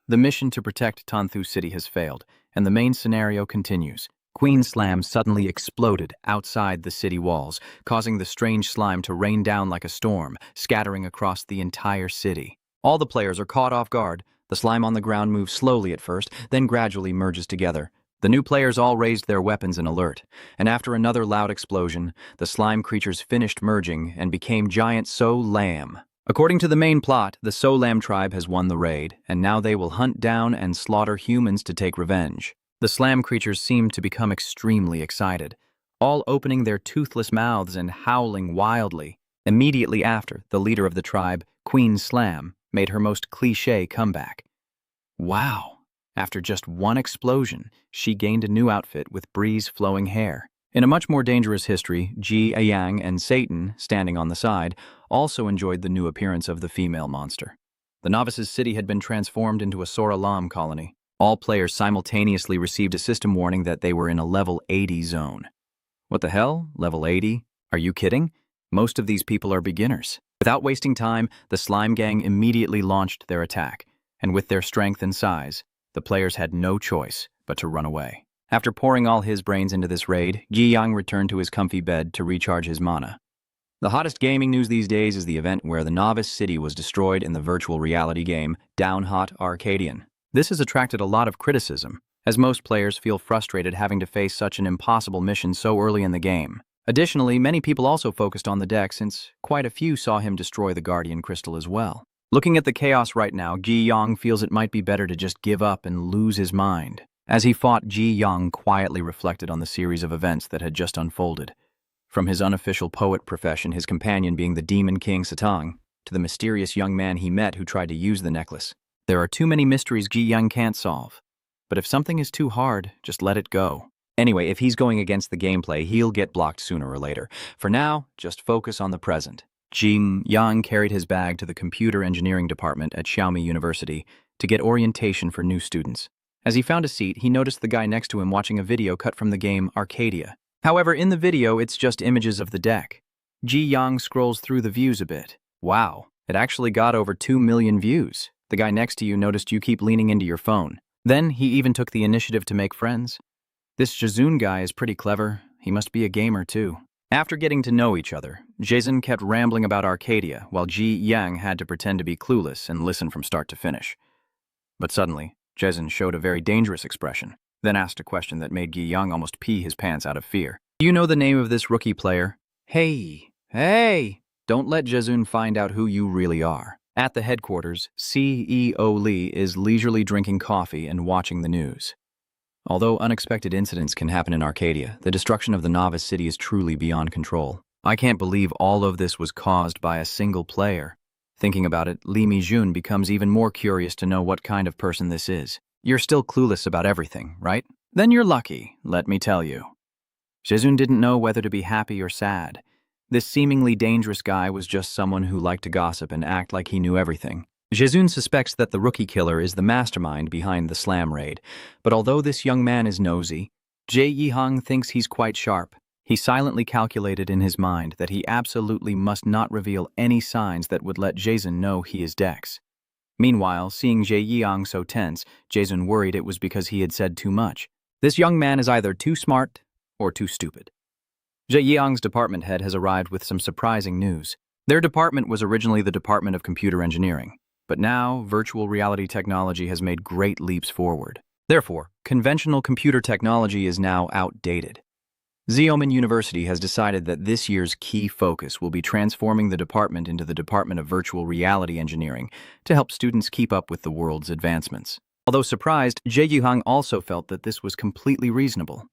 The mission to protect Tanthu City has failed, and the main scenario continues. Queen Slam suddenly exploded outside the city walls, causing the strange slime to rain down like a storm, scattering across the entire city. All the players are caught off guard. The slime on the ground moves slowly at first, then gradually merges together. The new players all raised their weapons in alert, and after another loud explosion, the slime creatures finished merging and became giant So-Lam. According to the main plot, the So-Lam tribe has won the raid, and now they will hunt down and slaughter humans to take revenge. The Slam creatures seem to become extremely excited, all opening their toothless mouths and howling wildly. Immediately after, the leader of the tribe, Queen Slam, made her most cliché comeback. Wow! After just one explosion, she gained a new outfit with breeze-flowing hair. In a much more dangerous history, Ji Yang and Satan, standing on the side, also enjoyed the new appearance of the female monster. The novices' city had been transformed into a Soralam colony. All players simultaneously received a system warning that they were in a level 80 zone. What the hell? Level 80? Are you kidding? Most of these people are beginners. Without wasting time, the slime gang immediately launched their attack, and with their strength and size, the players had no choice but to run away. After pouring all his brains into this raid, Ji Yang returned to his comfy bed to recharge his mana. The hottest gaming news these days is the event where the novice city was destroyed in the virtual reality game Down Hot Arcadian. This has attracted a lot of criticism, as most players feel frustrated having to face such an impossible mission so early in the game. Additionally, many people also focused on the deck since quite a few saw him destroy the Guardian Crystal as well. Looking at the chaos right now, Ji Yang feels it might be better to just give up and lose his mind. As he fought, Ji Yang quietly reflected on the series of events that had just unfolded. From his unofficial poet profession, his companion being the Demon King Satang, to the mysterious young man he met who tried to use the necklace. There are too many mysteries Ji Yang can't solve. But if something is too hard, just let it go. Anyway, if he's going against the gameplay, he'll get blocked sooner or later. For now, just focus on the present. Ji Yang carried his bag to the computer engineering department at Xiaomi University to get orientation for new students. As he found a seat, he noticed the guy next to him watching a video cut from the game Arcadia. However, in the video, it's just images of the deck. Ji Yang scrolls through the views a bit. Wow, it actually got over 2 million views. The guy next to you noticed you keep leaning into your phone. Then he even took the initiative to make friends. This Jaezoon guy is pretty clever. He must be a gamer too. After getting to know each other, Jaezoon kept rambling about Arcadia while Ji Yang had to pretend to be clueless and listen from start to finish. But suddenly, Jaezoon showed a very dangerous expression, then asked a question that made Ji Yang almost pee his pants out of fear. Do you know the name of this rookie player? Hey! Don't let Jezun find out who you really are. At the headquarters, CEO Lee is leisurely drinking coffee and watching the news. Although unexpected incidents can happen in Arcadia, the destruction of the novice city is truly beyond control. I can't believe all of this was caused by a single player. Thinking about it, Lee Mi-jun becomes even more curious to know what kind of person this is. You're still clueless about everything, right? Then you're lucky, let me tell you. Jezun didn't know whether to be happy or sad. This seemingly dangerous guy was just someone who liked to gossip and act like he knew everything. Jezun suspects that the rookie killer is the mastermind behind the slam raid, but although this young man is nosy, Jae Yi-hang thinks he's quite sharp. He silently calculated in his mind that he absolutely must not reveal any signs that would let Jezun know he is Dex. Meanwhile, seeing Jae Yi-hang so tense, Jezun worried it was because he had said too much. This young man is either too smart or too stupid. Jae Yi-hang's department head has arrived with some surprising news. Their department was originally the Department of Computer Engineering, but now virtual reality technology has made great leaps forward. Therefore, conventional computer technology is now outdated. Xiamen University has decided that this year's key focus will be transforming the department into the Department of Virtual Reality Engineering to help students keep up with the world's advancements. Although surprised, Jae Yi-hang also felt that this was completely reasonable.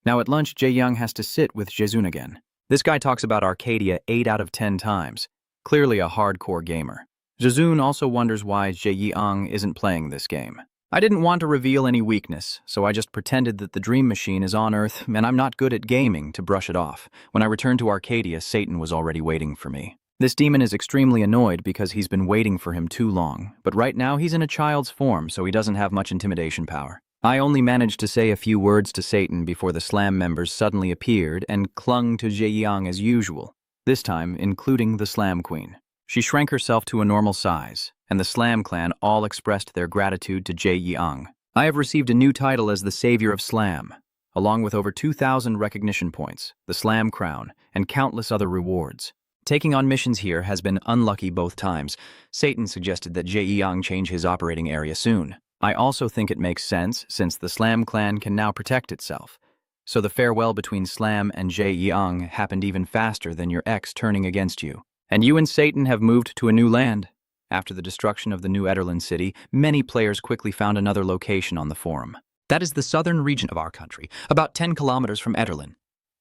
Now at lunch, Jae Young has to sit with Jezun again. This guy talks about Arcadia 8 out of 10 times. Clearly a hardcore gamer. Jezun also wonders why Jae Yi-hang isn't playing this game. I didn't want to reveal any weakness, so I just pretended that the dream machine is on Earth and I'm not good at gaming to brush it off. When I returned to Arcadia, Satan was already waiting for me. This demon is extremely annoyed because he's been waiting for him too long, but right now he's in a child's form, so he doesn't have much intimidation power. I only managed to say a few words to Satan before the Slam members suddenly appeared and clung to Jae Yang as usual, this time including the Slam Queen. She shrank herself to a normal size, and the Slam clan all expressed their gratitude to Jae Yang. I have received a new title as the Savior of Slam, along with over 2,000 recognition points, the Slam Crown, and countless other rewards. Taking on missions here has been unlucky both times. Satan suggested that Jae Yang change his operating area soon. I also think it makes sense since the Slam clan can now protect itself. So the farewell between Slam and Jae Yang happened even faster than your ex turning against you. And you and Satan have moved to a new land. After the destruction of the New Ederland city, many players quickly found another location on the forum. That is the southern region of our country, about 10 kilometers from Ederland.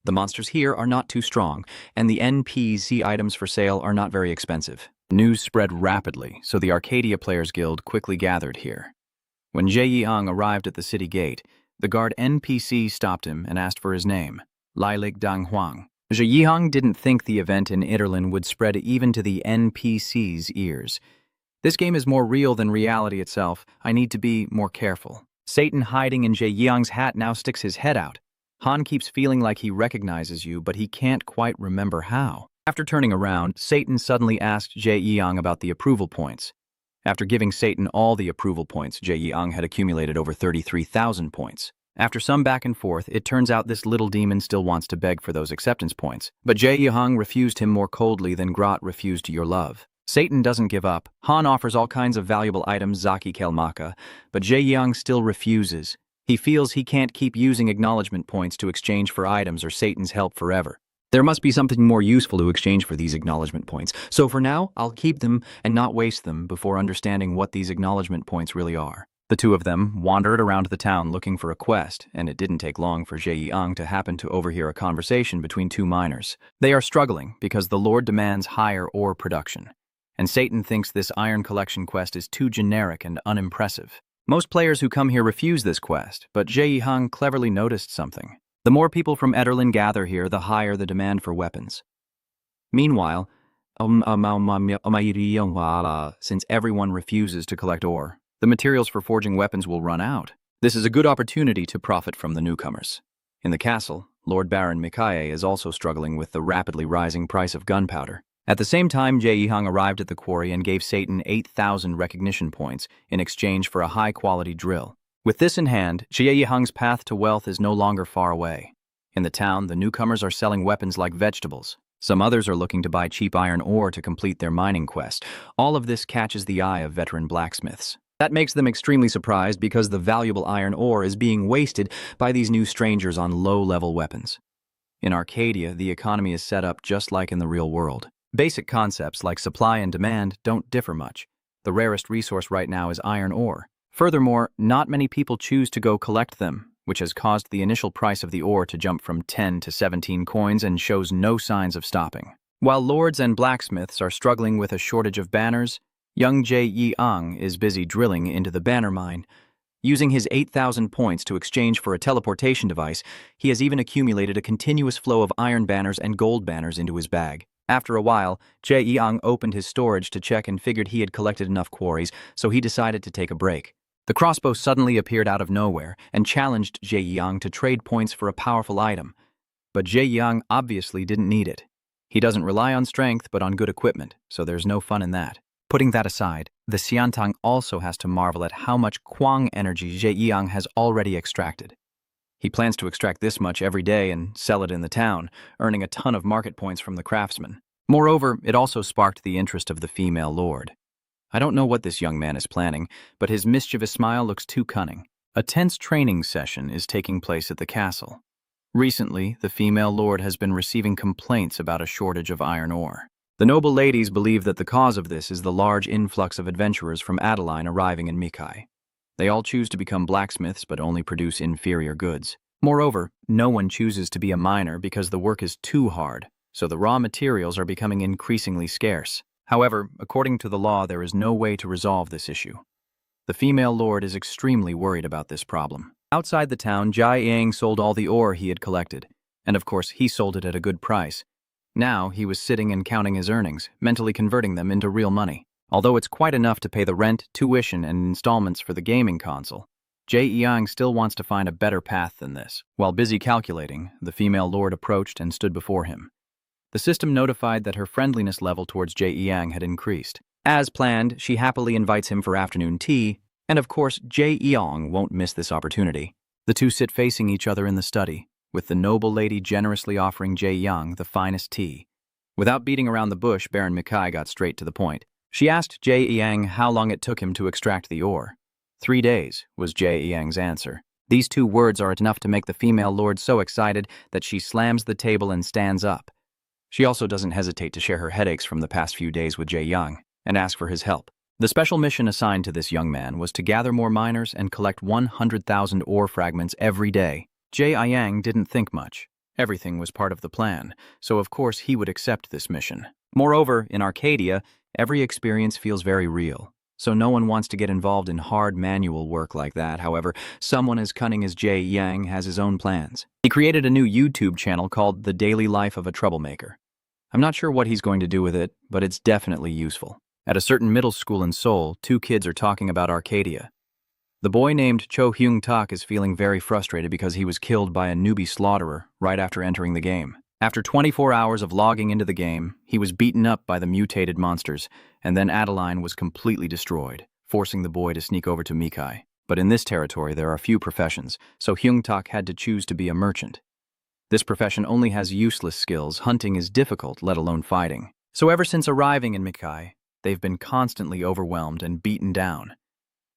The monsters here are not too strong, and the NPC items for sale are not very expensive. News spread rapidly, so the Arcadia Players Guild quickly gathered here. When Jae Yi-hang arrived at the city gate, the guard NPC stopped him and asked for his name, Lilig Dang Huang. Jae Yi-hang didn't think the event in Ederland would spread even to the NPC's ears. This game is more real than reality itself. I need to be more careful. Satan hiding in Jae Yi-hang's hat now sticks his head out. Han keeps feeling like he recognizes you, but he can't quite remember how. After turning around, Satan suddenly asked Jae Yi-hang about the approval points. After giving Satan all the approval points, Jae Yi-hang had accumulated over 33,000 points. After some back and forth, it turns out this little demon still wants to beg for those acceptance points. But Jae Yi-hang refused him more coldly than Grot refused your love. Satan doesn't give up. Han offers all kinds of valuable items Zaki Kelmaka, but Jae Yi-hang still refuses. He feels he can't keep using acknowledgement points to exchange for items or Satan's help forever. There must be something more useful to exchange for these acknowledgement points, so for now, I'll keep them and not waste them before understanding what these acknowledgement points really are. The two of them wandered around the town looking for a quest, and it didn't take long for Jae Yi-hang to happen to overhear a conversation between two miners. They are struggling because the Lord demands higher ore production, and Satan thinks this iron collection quest is too generic and unimpressive. Most players who come here refuse this quest, but Jae Yi-hang cleverly noticed something. The more people from Ederland gather here, the higher the demand for weapons. Meanwhile, since everyone refuses to collect ore, the materials for forging weapons will run out. This is a good opportunity to profit from the newcomers. In the castle, Lord Baron Mikaye is also struggling with the rapidly rising price of gunpowder. At the same time, Jae Yi-hang arrived at the quarry and gave Satan 8,000 recognition points in exchange for a high-quality drill. With this in hand, Jae Yi-hang's path to wealth is no longer far away. In the town, the newcomers are selling weapons like vegetables. Some others are looking to buy cheap iron ore to complete their mining quest. All of this catches the eye of veteran blacksmiths. That makes them extremely surprised because the valuable iron ore is being wasted by these new strangers on low-level weapons. In Arcadia, the economy is set up just like in the real world. Basic concepts like supply and demand don't differ much. The rarest resource right now is iron ore. Furthermore, not many people choose to go collect them, which has caused the initial price of the ore to jump from 10 to 17 coins and shows no signs of stopping. While lords and blacksmiths are struggling with a shortage of banners, young Yi is busy drilling into the banner mine. Using his 8,000 points to exchange for a teleportation device, he has even accumulated a continuous flow of iron banners and gold banners into his bag. After a while, Jae-young opened his storage to check and figured he had collected enough quarries, so he decided to take a break. The crossbow suddenly appeared out of nowhere and challenged Jae-young to trade points for a powerful item. But Jae-young obviously didn't need it. He doesn't rely on strength but on good equipment, so there's no fun in that. Putting that aside, the Xiantang also has to marvel at how much Kwang energy Jae-young has already extracted. He plans to extract this much every day and sell it in the town, earning a ton of market points from the craftsmen. Moreover, it also sparked the interest of the female lord. I don't know what this young man is planning, but his mischievous smile looks too cunning. A tense training session is taking place at the castle. Recently, the female lord has been receiving complaints about a shortage of iron ore. The noble ladies believe that the cause of this is the large influx of adventurers from Adeline arriving in Mikai. They all choose to become blacksmiths but only produce inferior goods. Moreover, no one chooses to be a miner because the work is too hard, so the raw materials are becoming increasingly scarce. However, according to the law, there is no way to resolve this issue. The female lord is extremely worried about this problem. Outside the town, Jae-yang sold all the ore he had collected, and of course he sold it at a good price. Now he was sitting and counting his earnings, mentally converting them into real money. Although it's quite enough to pay the rent, tuition, and installments for the gaming console, Jae-young still wants to find a better path than this. While busy calculating, the female lord approached and stood before him. The system notified that her friendliness level towards Jae-young had increased. As planned, she happily invites him for afternoon tea, and of course Jae-young won't miss this opportunity. The two sit facing each other in the study, with the noble lady generously offering Jae-young the finest tea. Without beating around the bush, Baron Mikai got straight to the point. She asked Jae-young how long it took him to extract the ore. 3 days, was Jae-young's answer. These 2 words are enough to make the female lord so excited that she slams the table and stands up. She also doesn't hesitate to share her headaches from the past few days with Jae-young and ask for his help. The special mission assigned to this young man was to gather more miners and collect 100,000 ore fragments every day. Jae-young didn't think much. Everything was part of the plan, so of course he would accept this mission. Moreover, in Arcadia, every experience feels very real, so no one wants to get involved in hard manual work like that. However, someone as cunning as Jae-young has his own plans. He created a new YouTube channel called The Daily Life of a Troublemaker. I'm not sure what he's going to do with it, but it's definitely useful. At a certain middle school in Seoul, 2 kids are talking about Arcadia. The boy named Cho Hyung-tak is feeling very frustrated because he was killed by a newbie slaughterer right after entering the game. After 24 hours of logging into the game, he was beaten up by the mutated monsters, and then Adeline was completely destroyed, forcing the boy to sneak over to Mikai. But in this territory there are few professions, so Hyung-tak had to choose to be a merchant. This profession only has useless skills. Hunting is difficult, let alone fighting. So ever since arriving in Mikai, they've been constantly overwhelmed and beaten down.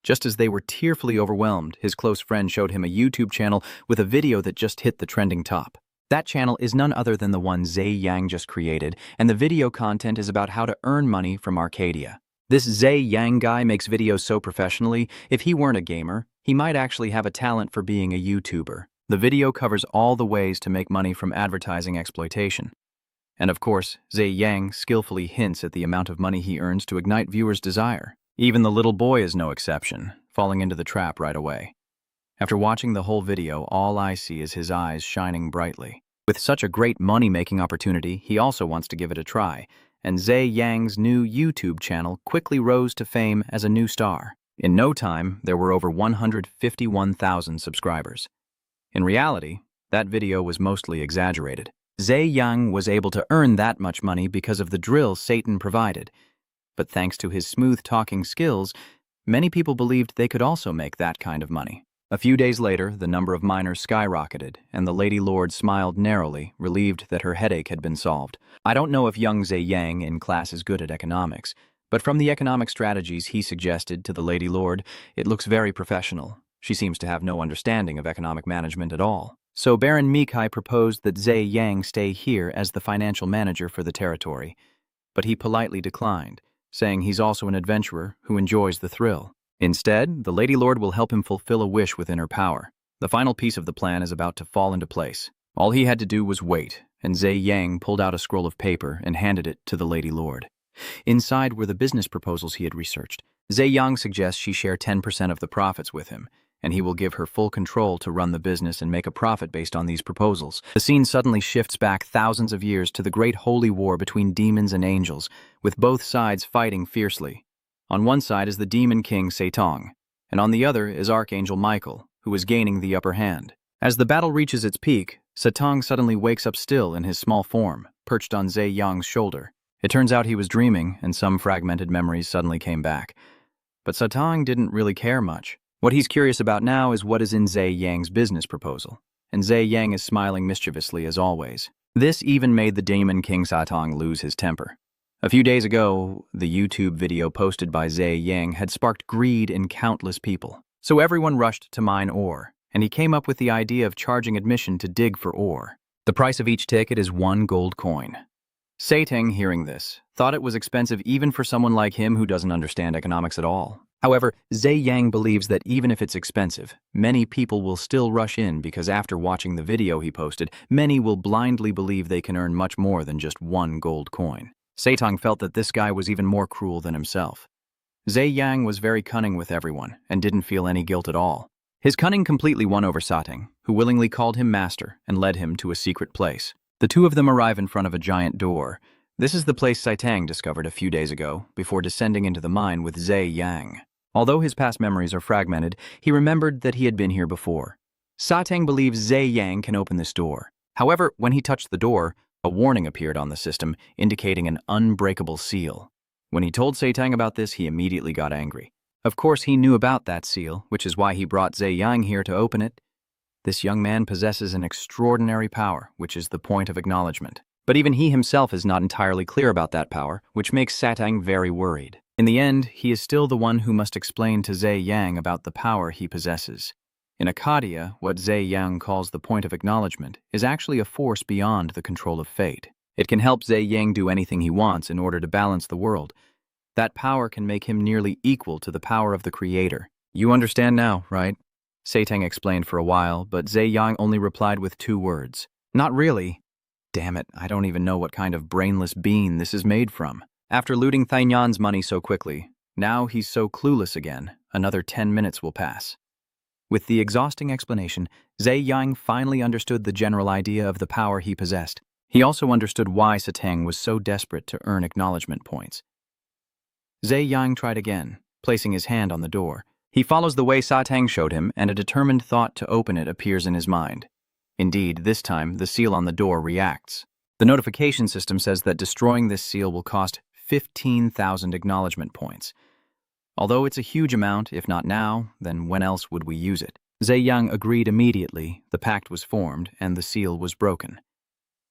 Just as they were tearfully overwhelmed, his close friend showed him a YouTube channel with a video that just hit the trending top. That channel is none other than the one Jae-young just created, and the video content is about how to earn money from Arcadia. This Jae-young guy makes videos so professionally, if he weren't a gamer, he might actually have a talent for being a YouTuber. The video covers all the ways to make money from advertising exploitation. And of course, Jae-young skillfully hints at the amount of money he earns to ignite viewers' desire. Even the little boy is no exception, falling into the trap right away. After watching the whole video, all I see is his eyes shining brightly. With such a great money-making opportunity, he also wants to give it a try, and Jae-young's new YouTube channel quickly rose to fame as a new star. In no time, there were over 151,000 subscribers. In reality, that video was mostly exaggerated. Jae-young was able to earn that much money because of the drill Satan provided. But thanks to his smooth-talking skills, many people believed they could also make that kind of money. A few days later, the number of miners skyrocketed, and the Lady Lord smiled narrowly, relieved that her headache had been solved. I don't know if young Jae-young in class is good at economics, but from the economic strategies he suggested to the Lady Lord, it looks very professional. She seems to have no understanding of economic management at all. So Baron Mikai proposed that Zhe Yang stay here as the financial manager for the territory, but he politely declined, saying he's also an adventurer who enjoys the thrill. Instead, the Lady Lord will help him fulfill a wish within her power. The final piece of the plan is about to fall into place. All he had to do was wait, and Zhe Yang pulled out a scroll of paper and handed it to the Lady Lord. Inside were the business proposals he had researched. Zhe Yang suggests she share 10% of the profits with him, and he will give her full control to run the business and make a profit based on these proposals. The scene suddenly shifts back thousands of years to the great holy war between demons and angels, with both sides fighting fiercely. On one side is the demon king Setong, and on the other is Archangel Michael, who is gaining the upper hand. As the battle reaches its peak, Setong suddenly wakes up still in his small form, perched on Zhe Yang's shoulder. It turns out he was dreaming, and some fragmented memories suddenly came back. But Setong didn't really care much. What he's curious about now is what is in Zhe Yang's business proposal, and Zhe Yang is smiling mischievously as always. This even made the demon king Setong lose his temper. A few days ago, the YouTube video posted by Zhe Yang had sparked greed in countless people. So everyone rushed to mine ore, and he came up with the idea of charging admission to dig for ore. The price of each ticket is 1 gold coin. Setong, hearing this, thought it was expensive even for someone like him who doesn't understand economics at all. However, Zhe Yang believes that even if it's expensive, many people will still rush in because after watching the video he posted, many will blindly believe they can earn much more than just 1 gold coin. Setong felt that this guy was even more cruel than himself. Zhe Yang was very cunning with everyone and didn't feel any guilt at all. His cunning completely won over Setong, who willingly called him master and led him to a secret place. The two of them arrive in front of a giant door. This is the place Setong discovered a few days ago before descending into the mine with Zhe Yang. Although his past memories are fragmented, he remembered that he had been here before. Setong believes Zhe Yang can open this door. However, when he touched the door, a warning appeared on the system, indicating an unbreakable seal. When he told Setong about this, he immediately got angry. Of course, he knew about that seal, which is why he brought Zhe Yang here to open it. This young man possesses an extraordinary power, which is the point of acknowledgement. But even he himself is not entirely clear about that power, which makes Setong very worried. In the end, he is still the one who must explain to Zhe Yang about the power he possesses. In Arcadia, what Zhe Yang calls the point of acknowledgement is actually a force beyond the control of fate. It can help Zhe Yang do anything he wants in order to balance the world. That power can make him nearly equal to the power of the Creator. You understand now, right? Setong explained for a while, but Zhe Yang only replied with 2 words. Not really. Damn it, I don't even know what kind of brainless bean this is made from. After looting Thainyan's money so quickly, now he's so clueless again, another 10 minutes will pass. With the exhausting explanation, Zhe Yang finally understood the general idea of the power he possessed. He also understood why Setong was so desperate to earn acknowledgement points. Zhe Yang tried again, placing his hand on the door. He follows the way Setong showed him, and a determined thought to open it appears in his mind. Indeed, this time, the seal on the door reacts. The notification system says that destroying this seal will cost 15,000 acknowledgement points. Although it's a huge amount, if not now, then when else would we use it? Zhe Yang agreed immediately, the pact was formed, and the seal was broken.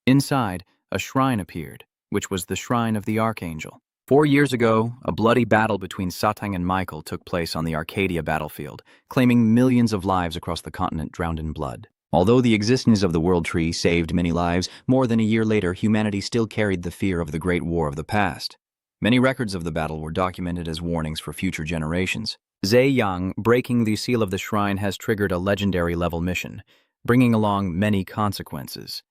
Inside, a shrine appeared, which was the shrine of the archangel. 4 years ago, a bloody battle between Setong and Michael took place on the Arcadia battlefield, claiming millions of lives across the continent drowned in blood. Although the existence of the World Tree saved many lives, more than a year later humanity still carried the fear of the Great War of the past. Many records of the battle were documented as warnings for future generations. Zhe Yang breaking the seal of the shrine has triggered a legendary-level mission, bringing along many consequences.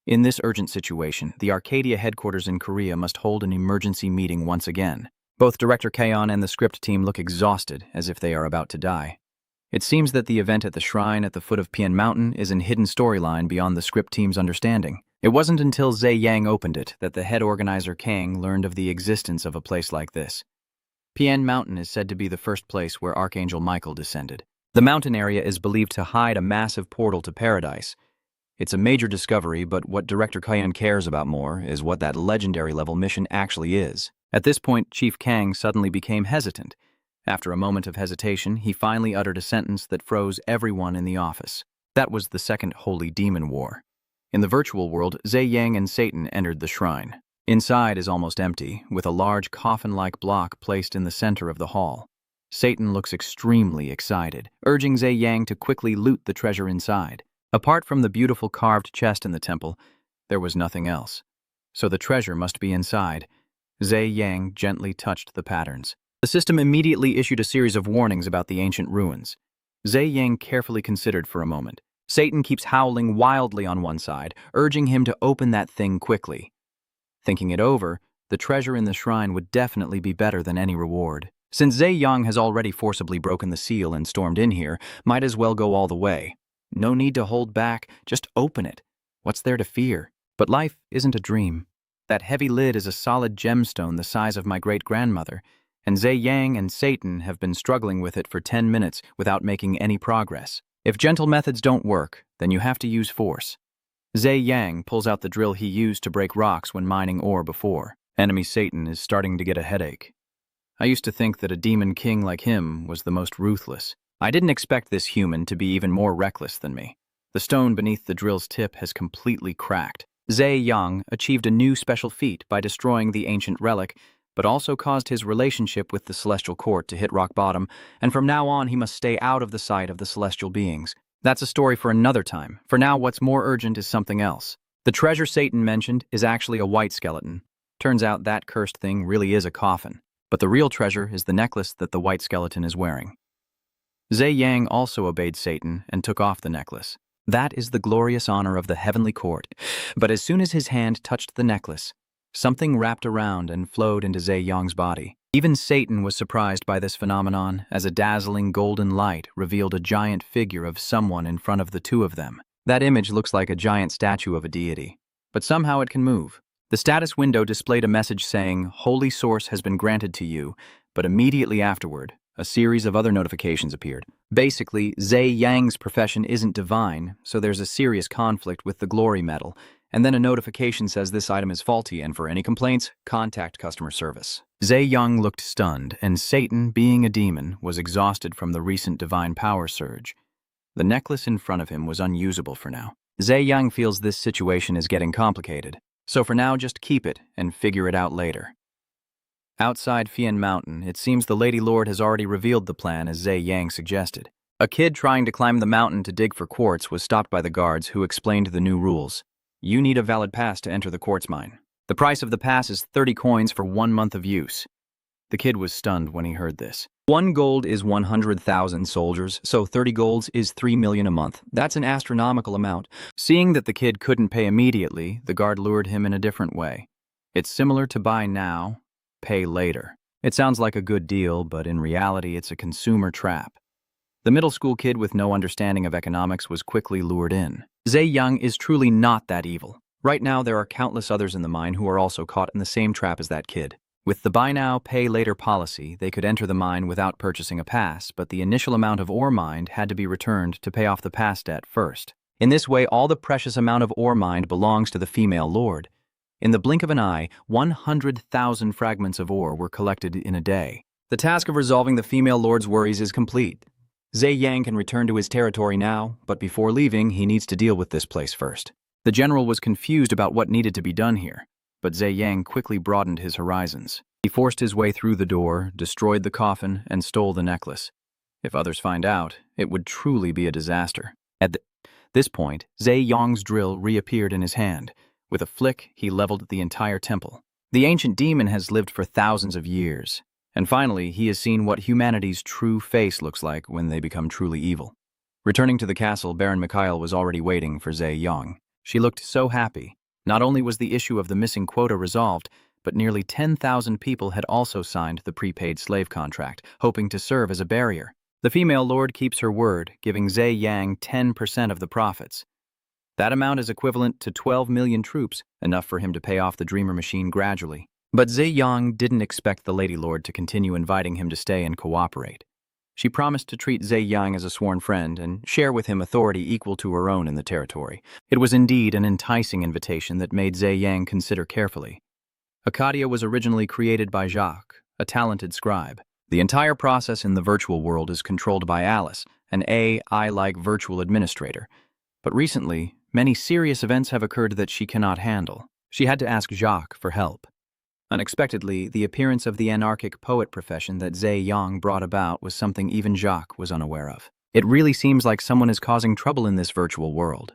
In this urgent situation, the Arcadia headquarters in Korea must hold an emergency meeting once again. Both Director Kaon and the script team look exhausted, as if they are about to die. It seems that the event at the shrine at the foot of Pian Mountain is an hidden storyline beyond the script team's understanding. It wasn't until Zhe Yang opened it that the head organizer Kang learned of the existence of a place like this. Pian Mountain is said to be the first place where Archangel Michael descended. The mountain area is believed to hide a massive portal to paradise. It's a major discovery, but what Director Kayan cares about more is what that legendary-level mission actually is. At this point, Chief Kang suddenly became hesitant. After a moment of hesitation, he finally uttered a sentence that froze everyone in the office. That was the Second Holy Demon War. In the virtual world, Zhe Yang and Satan entered the shrine. Inside is almost empty, with a large coffin-like block placed in the center of the hall. Satan looks extremely excited, urging Zhe Yang to quickly loot the treasure inside. Apart from the beautiful carved chest in the temple, there was nothing else. So the treasure must be inside. Zhe Yang gently touched the patterns. The system immediately issued a series of warnings about the ancient ruins. Zhe Yang carefully considered for a moment. Satan keeps howling wildly on one side, urging him to open that thing quickly. Thinking it over, the treasure in the shrine would definitely be better than any reward. Since Zhe Yang has already forcibly broken the seal and stormed in here, might as well go all the way. No need to hold back, just open it. What's there to fear? But life isn't a dream. That heavy lid is a solid gemstone the size of my great-grandmother, and Zhe Yang and Satan have been struggling with it for 10 minutes without making any progress. If gentle methods don't work, then you have to use force. Zhe Yang pulls out the drill he used to break rocks when mining ore before. Enemy Satan is starting to get a headache. I used to think that a demon king like him was the most ruthless. I didn't expect this human to be even more reckless than me. The stone beneath the drill's tip has completely cracked. Zhe Yang achieved a new special feat by destroying the ancient relic, but also caused his relationship with the celestial court to hit rock bottom, and from now on he must stay out of the sight of the celestial beings. That's a story for another time. For now, what's more urgent is something else. The treasure Satan mentioned is actually a white skeleton. Turns out that cursed thing really is a coffin. But the real treasure is the necklace that the white skeleton is wearing. Zhe Yang also obeyed Satan and took off the necklace. That is the glorious honor of the heavenly court. But as soon as his hand touched the necklace, something wrapped around and flowed into Zhe Yang's body. Even Satan was surprised by this phenomenon, as a dazzling golden light revealed a giant figure of someone in front of the two of them. That image looks like a giant statue of a deity, but somehow it can move. The status window displayed a message saying, "Holy Source has been granted to you," but immediately afterward, a series of other notifications appeared. Basically, Zhe Yang's profession isn't divine, so there's a serious conflict with the glory medal, and then a notification says this item is faulty and for any complaints, contact customer service. Zhe Yang looked stunned, and Satan, being a demon, was exhausted from the recent divine power surge. The necklace in front of him was unusable for now. Zhe Yang feels this situation is getting complicated, so for now just keep it and figure it out later. Outside Fian Mountain, it seems the Lady Lord has already revealed the plan as Zhe Yang suggested. A kid trying to climb the mountain to dig for quartz was stopped by the guards who explained the new rules. You need a valid pass to enter the quartz mine. The price of the pass is 30 coins for 1 month of use. The kid was stunned when he heard this. 1 gold is 100,000 soldiers, so 30 golds is 3 million a month. That's an astronomical amount. Seeing that the kid couldn't pay immediately, the guard lured him in a different way. It's similar to buy now, pay later. It sounds like a good deal, but in reality it's a consumer trap. The middle school kid with no understanding of economics was quickly lured in. Zhe Yang is truly not that evil. Right now there are countless others in the mine who are also caught in the same trap as that kid. With the buy now, pay later policy, they could enter the mine without purchasing a pass, but the initial amount of ore mined had to be returned to pay off the pass debt first. In this way, all the precious amount of ore mined belongs to the female lord. In the blink of an eye, 100,000 fragments of ore were collected in a day. The task of resolving the female lord's worries is complete. Zhe Yang can return to his territory now, but before leaving, he needs to deal with this place first. The general was confused about what needed to be done here, but Zhe Yang quickly broadened his horizons. He forced his way through the door, destroyed the coffin, and stole the necklace. If others find out, it would truly be a disaster. At this point, Zhe Yang's drill reappeared in his hand. With a flick, he leveled the entire temple. The ancient demon has lived for thousands of years, and finally he has seen what humanity's true face looks like when they become truly evil. Returning to the castle, Baron Mikhail was already waiting for Zhe Yang. She looked so happy. Not only was the issue of the missing quota resolved, but nearly 10,000 people had also signed the prepaid slave contract, hoping to serve as a barrier. The female lord keeps her word, giving Zhe Yang 10% of the profits. That amount is equivalent to 12 million troops, enough for him to pay off the Dreamer machine gradually. But Zhe Yang didn't expect the Lady Lord to continue inviting him to stay and cooperate. She promised to treat Zhe Yang as a sworn friend and share with him authority equal to her own in the territory. It was indeed an enticing invitation that made Zhe Yang consider carefully. Arcadia was originally created by Jacques, a talented scribe. The entire process in the virtual world is controlled by Alice, an AI-like virtual administrator. But recently, many serious events have occurred that she cannot handle. She had to ask Jacques for help. Unexpectedly, the appearance of the anarchic poet profession that Zhe Yang brought about was something even Jacques was unaware of. It really seems like someone is causing trouble in this virtual world.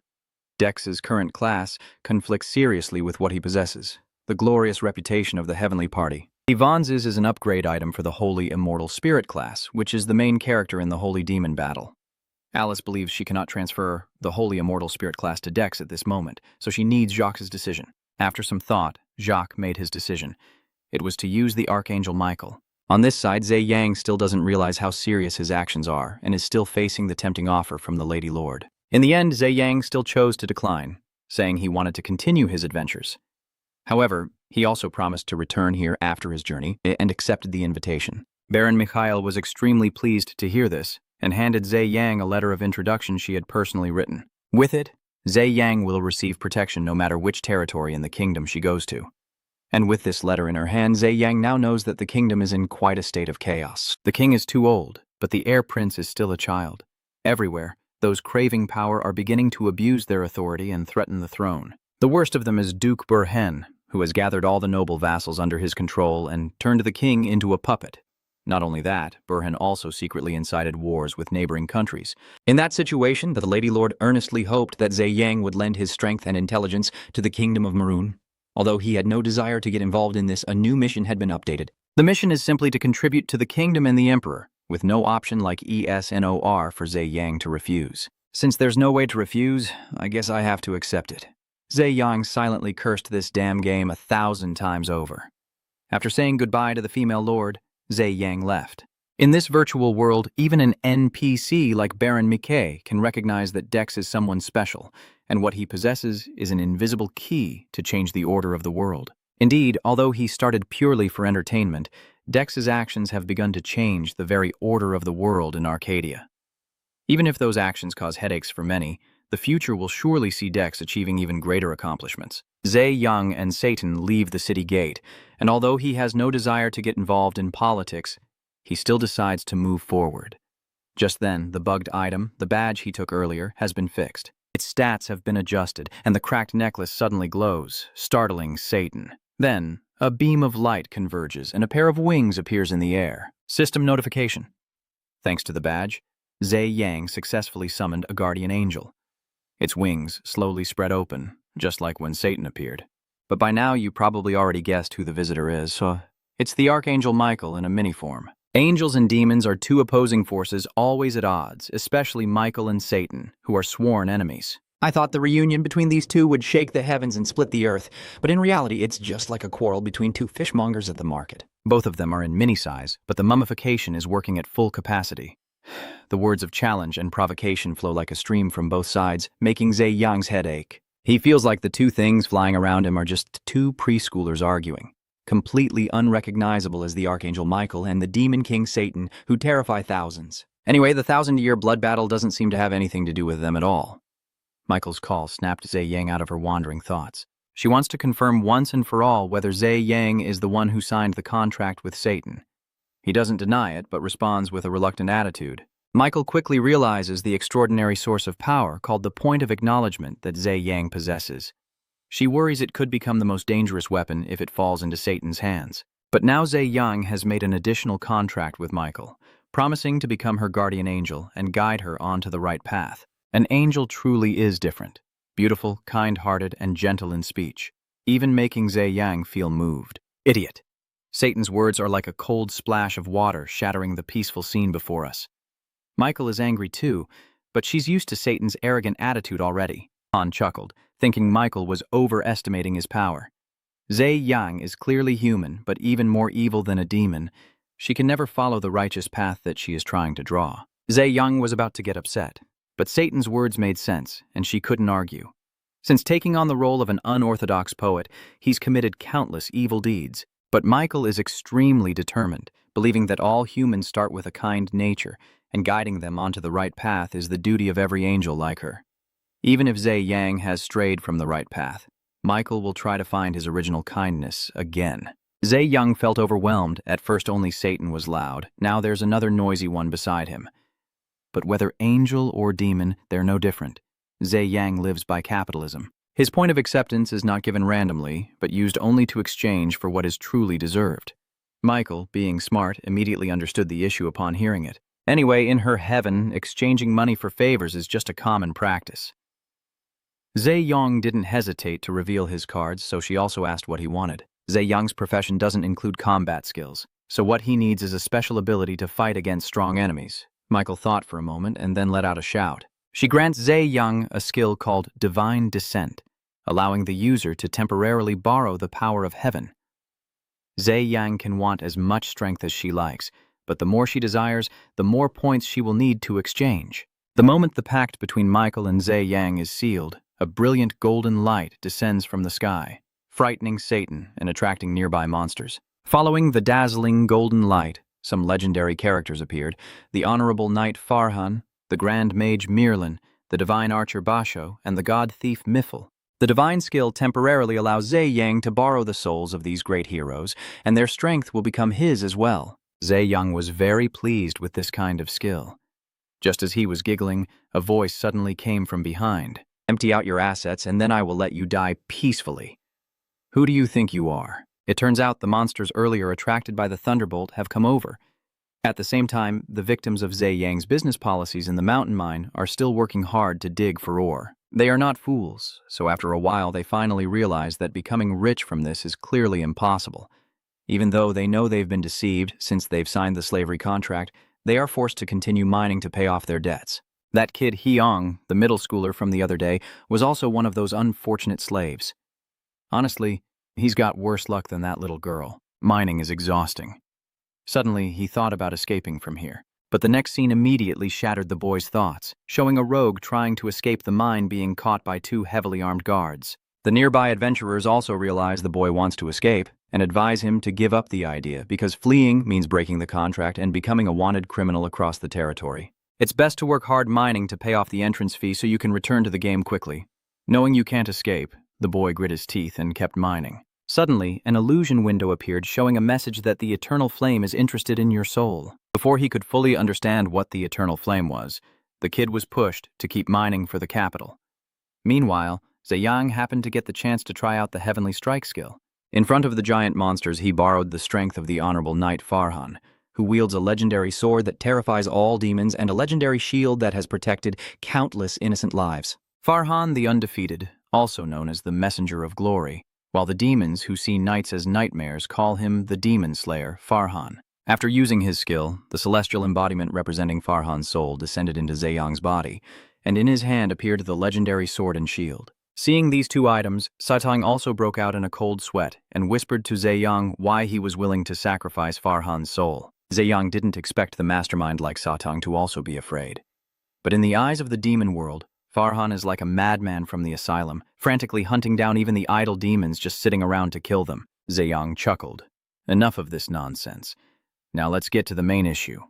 Dex's current class conflicts seriously with what he possesses, the glorious reputation of the Heavenly Party. Yvonne's is an upgrade item for the Holy Immortal Spirit class, which is the main character in the Holy Demon battle. Alice believes she cannot transfer the Holy Immortal Spirit class to Dex at this moment, so she needs Jacques' decision. After some thought, Jacques made his decision. It was to use the Archangel Michael. On this side, Zhe Yang still doesn't realize how serious his actions are and is still facing the tempting offer from the Lady Lord. In the end, Zhe Yang still chose to decline, saying he wanted to continue his adventures. However, he also promised to return here after his journey and accepted the invitation. Baron Mikhail was extremely pleased to hear this and handed Zhe Yang a letter of introduction she had personally written. With it, Zhe Yang will receive protection no matter which territory in the kingdom she goes to. And with this letter in her hand, Zhe Yang now knows that the kingdom is in quite a state of chaos. The king is too old, but the heir prince is still a child. Everywhere, those craving power are beginning to abuse their authority and threaten the throne. The worst of them is Duke Burhen, who has gathered all the noble vassals under his control and turned the king into a puppet. Not only that, Burhen also secretly incited wars with neighboring countries. In that situation, the Lady Lord earnestly hoped that Zhe Yang would lend his strength and intelligence to the Kingdom of Maroon. Although he had no desire to get involved in this, a new mission had been updated. The mission is simply to contribute to the kingdom and the emperor, with no option like ESNOR for Zhe Yang to refuse. Since there's no way to refuse, I guess I have to accept it. Zhe Yang silently cursed this damn game 1,000 times over. After saying goodbye to the female lord, Zhe Yang left. In this virtual world, even an NPC like Baron Mikhail can recognize that Dex is someone special, and what he possesses is an invisible key to change the order of the world. Indeed, although he started purely for entertainment, Dex's actions have begun to change the very order of the world in Arcadia. Even if those actions cause headaches for many, the future will surely see Dex achieving even greater accomplishments. Zhe Yang and Satan leave the city gate, and although he has no desire to get involved in politics, he still decides to move forward. Just then, the bugged item, the badge he took earlier, has been fixed. Its stats have been adjusted, and the cracked necklace suddenly glows, startling Satan. Then, a beam of light converges, and a pair of wings appears in the air. System notification. Thanks to the badge, Zhe Yang successfully summoned a guardian angel. Its wings slowly spread open, just like when Satan appeared. But by now you probably already guessed who the visitor is, so it's the Archangel Michael in a mini-form. Angels and demons are two opposing forces always at odds, especially Michael and Satan, who are sworn enemies. I thought the reunion between these two would shake the heavens and split the earth, but in reality it's just like a quarrel between two fishmongers at the market. Both of them are in mini-size, but the mummification is working at full capacity. The words of challenge and provocation flow like a stream from both sides, making Zhe Yang's head ache. He feels like the two things flying around him are just two preschoolers arguing, completely unrecognizable as the Archangel Michael and the Demon King Satan, who terrify thousands. Anyway, the 1,000-year blood battle doesn't seem to have anything to do with them at all. Michael's call snapped Zhe Yang out of her wandering thoughts. She wants to confirm once and for all whether Zhe Yang is the one who signed the contract with Satan. He doesn't deny it, but responds with a reluctant attitude. Michael quickly realizes the extraordinary source of power called the point of acknowledgement that Zhe Yang possesses. She worries it could become the most dangerous weapon if it falls into Satan's hands. But now Zhe Yang has made an additional contract with Michael, promising to become her guardian angel and guide her onto the right path. An angel truly is different, beautiful, kind-hearted, and gentle in speech, even making Zhe Yang feel moved. Idiot! Satan's words are like a cold splash of water shattering the peaceful scene before us. Michael is angry too, but she's used to Satan's arrogant attitude already. Han chuckled, thinking Michael was overestimating his power. Zhe Yang is clearly human, but even more evil than a demon. She can never follow the righteous path that she is trying to draw. Zhe Yang was about to get upset, but Satan's words made sense, and she couldn't argue. Since taking on the role of an unorthodox poet, he's committed countless evil deeds. But Michael is extremely determined, believing that all humans start with a kind nature, and guiding them onto the right path is the duty of every angel like her. Even if Zhe Yang has strayed from the right path, Michael will try to find his original kindness again. Zhe Yang felt overwhelmed. At first only Satan was loud, now there's another noisy one beside him. But whether angel or demon, they're no different. Zhe Yang lives by capitalism. His point of acceptance is not given randomly, but used only to exchange for what is truly deserved. Michael, being smart, immediately understood the issue upon hearing it. Anyway, in her heaven, exchanging money for favors is just a common practice. Zhe-Yang didn't hesitate to reveal his cards, so she also asked what he wanted. Zhe-Yang's profession doesn't include combat skills, so what he needs is a special ability to fight against strong enemies. Michael thought for a moment and then let out a shout. She grants Zhe-Yang a skill called Divine Descent, allowing the user to temporarily borrow the power of heaven. Zhe-Yang can want as much strength as she likes, but the more she desires, the more points she will need to exchange. The moment the pact between Michael and Zhe-Yang is sealed, a brilliant golden light descends from the sky, frightening Satan and attracting nearby monsters. Following the dazzling golden light, some legendary characters appeared: the honorable knight Farhan, the grand mage Mirlin, the divine archer Basho, and the god thief Miffle. The divine skill temporarily allows Zhe-Yang to borrow the souls of these great heroes, and their strength will become his as well. Zhe-Yang was very pleased with this kind of skill. Just as he was giggling, a voice suddenly came from behind. "Empty out your assets, and then I will let you die peacefully." "Who do you think you are?" It turns out the monsters earlier attracted by the thunderbolt have come over. At the same time, the victims of Zhe-Yang's business policies in the mountain mine are still working hard to dig for ore. They are not fools, so after a while they finally realize that becoming rich from this is clearly impossible. Even though they know they've been deceived since they've signed the slavery contract, they are forced to continue mining to pay off their debts. That kid Hyung, the middle schooler from the other day, was also one of those unfortunate slaves. Honestly, he's got worse luck than that little girl. Mining is exhausting. Suddenly, he thought about escaping from here. But the next scene immediately shattered the boy's thoughts, showing a rogue trying to escape the mine being caught by two heavily armed guards. The nearby adventurers also realize the boy wants to escape and advise him to give up the idea because fleeing means breaking the contract and becoming a wanted criminal across the territory. It's best to work hard mining to pay off the entrance fee so you can return to the game quickly. Knowing you can't escape, the boy grit his teeth and kept mining. Suddenly, an illusion window appeared showing a message that the eternal flame is interested in your soul. Before he could fully understand what the eternal flame was, the kid was pushed to keep mining for the capital. Meanwhile, Zhe-Yang happened to get the chance to try out the heavenly strike skill. In front of the giant monsters, he borrowed the strength of the honorable knight Farhan, who wields a legendary sword that terrifies all demons and a legendary shield that has protected countless innocent lives. Farhan the Undefeated, also known as the Messenger of Glory, while the demons who see knights as nightmares call him the Demon Slayer, Farhan. After using his skill, the celestial embodiment representing Farhan's soul descended into Zhe-Yang's body, and in his hand appeared the legendary sword and shield. Seeing these two items, Satang also broke out in a cold sweat and whispered to Zhe-Yang why he was willing to sacrifice Farhan's soul. Zhe-Yang didn't expect the mastermind like Satang to also be afraid. But in the eyes of the demon world, Farhan is like a madman from the asylum, frantically hunting down even the idle demons just sitting around to kill them. Zhe-Yang chuckled. Enough of this nonsense. Now let's get to the main issue.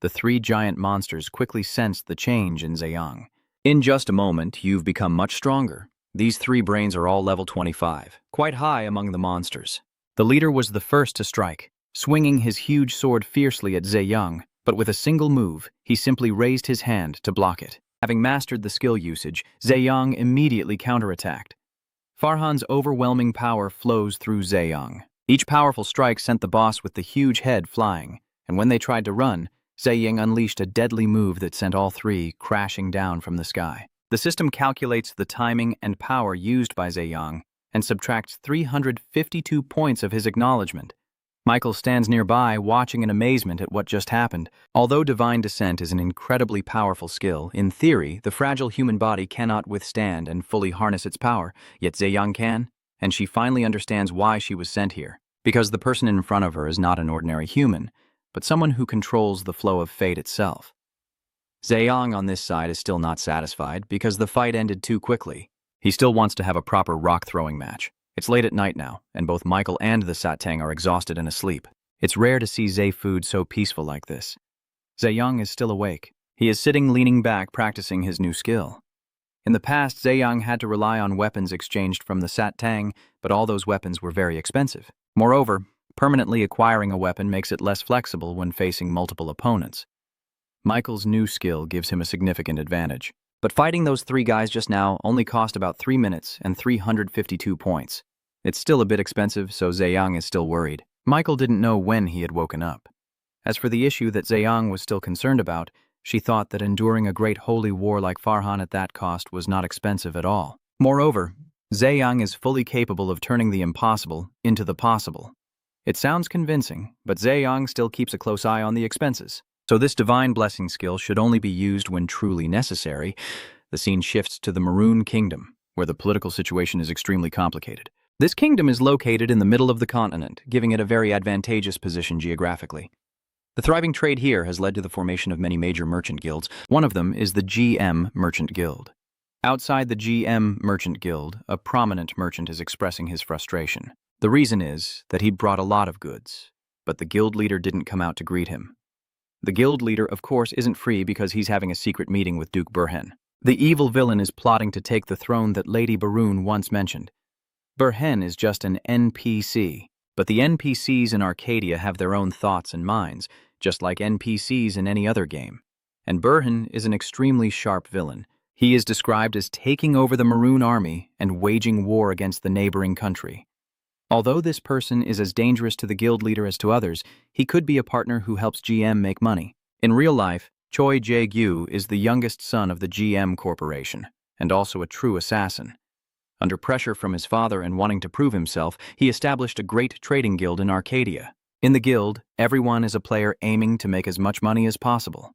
The three giant monsters quickly sensed the change in Zhe-Yang. In just a moment, you've become much stronger. These three brains are all level 25, quite high among the monsters. The leader was the first to strike, swinging his huge sword fiercely at Zhe-Yang, but with a single move, he simply raised his hand to block it. Having mastered the skill usage, Zhe-Yang immediately counterattacked. Farhan's overwhelming power flows through Zhe-Yang. Each powerful strike sent the boss with the huge head flying, and when they tried to run, Zhe-Yang unleashed a deadly move that sent all three crashing down from the sky. The system calculates the timing and power used by Zhe-Yang and subtracts 352 points of his acknowledgement. Michael stands nearby, watching in amazement at what just happened. Although Divine Descent is an incredibly powerful skill, in theory, the fragile human body cannot withstand and fully harness its power, yet Zhe-Yang can, and she finally understands why she was sent here. Because the person in front of her is not an ordinary human, but someone who controls the flow of fate itself. Zhe-Yang on this side is still not satisfied because the fight ended too quickly. He still wants to have a proper rock-throwing match. It's late at night now, and both Michael and the Satang are exhausted and asleep. It's rare to see Zhe-Food so peaceful like this. Zhe-Yang is still awake. He is sitting leaning back practicing his new skill. In the past, Zhe-Yang had to rely on weapons exchanged from the Satang, but all those weapons were very expensive. Moreover, permanently acquiring a weapon makes it less flexible when facing multiple opponents. Michael's new skill gives him a significant advantage. But fighting those three guys just now only cost about 3 minutes and 352 points. It's still a bit expensive, so Zhe-Yang is still worried. Michael didn't know when he had woken up. As for the issue that Zheang was still concerned about, she thought that enduring a great holy war like Farhan at that cost was not expensive at all. Moreover, Zheang is fully capable of turning the impossible into the possible. It sounds convincing, but Zheang still keeps a close eye on the expenses. So this divine blessing skill should only be used when truly necessary. The scene shifts to the Maroon Kingdom, where the political situation is extremely complicated. This kingdom is located in the middle of the continent, giving it a very advantageous position geographically. The thriving trade here has led to the formation of many major merchant guilds. One of them is the GM Merchant Guild. Outside the GM Merchant Guild, a prominent merchant is expressing his frustration. The reason is that he'd brought a lot of goods, but the guild leader didn't come out to greet him. The guild leader, of course, isn't free because he's having a secret meeting with Duke Burhan. The evil villain is plotting to take the throne that Lady Baroon once mentioned. Burhan is just an NPC, but the NPCs in Arcadia have their own thoughts and minds, just like NPCs in any other game. And Burhan is an extremely sharp villain. He is described as taking over the Maroon army and waging war against the neighboring country. Although this person is as dangerous to the guild leader as to others, he could be a partner who helps GM make money. In real life, Choi Jae-gyu is the youngest son of the GM Corporation, and also a true assassin. Under pressure from his father and wanting to prove himself, he established a great trading guild in Arcadia. In the guild, everyone is a player aiming to make as much money as possible.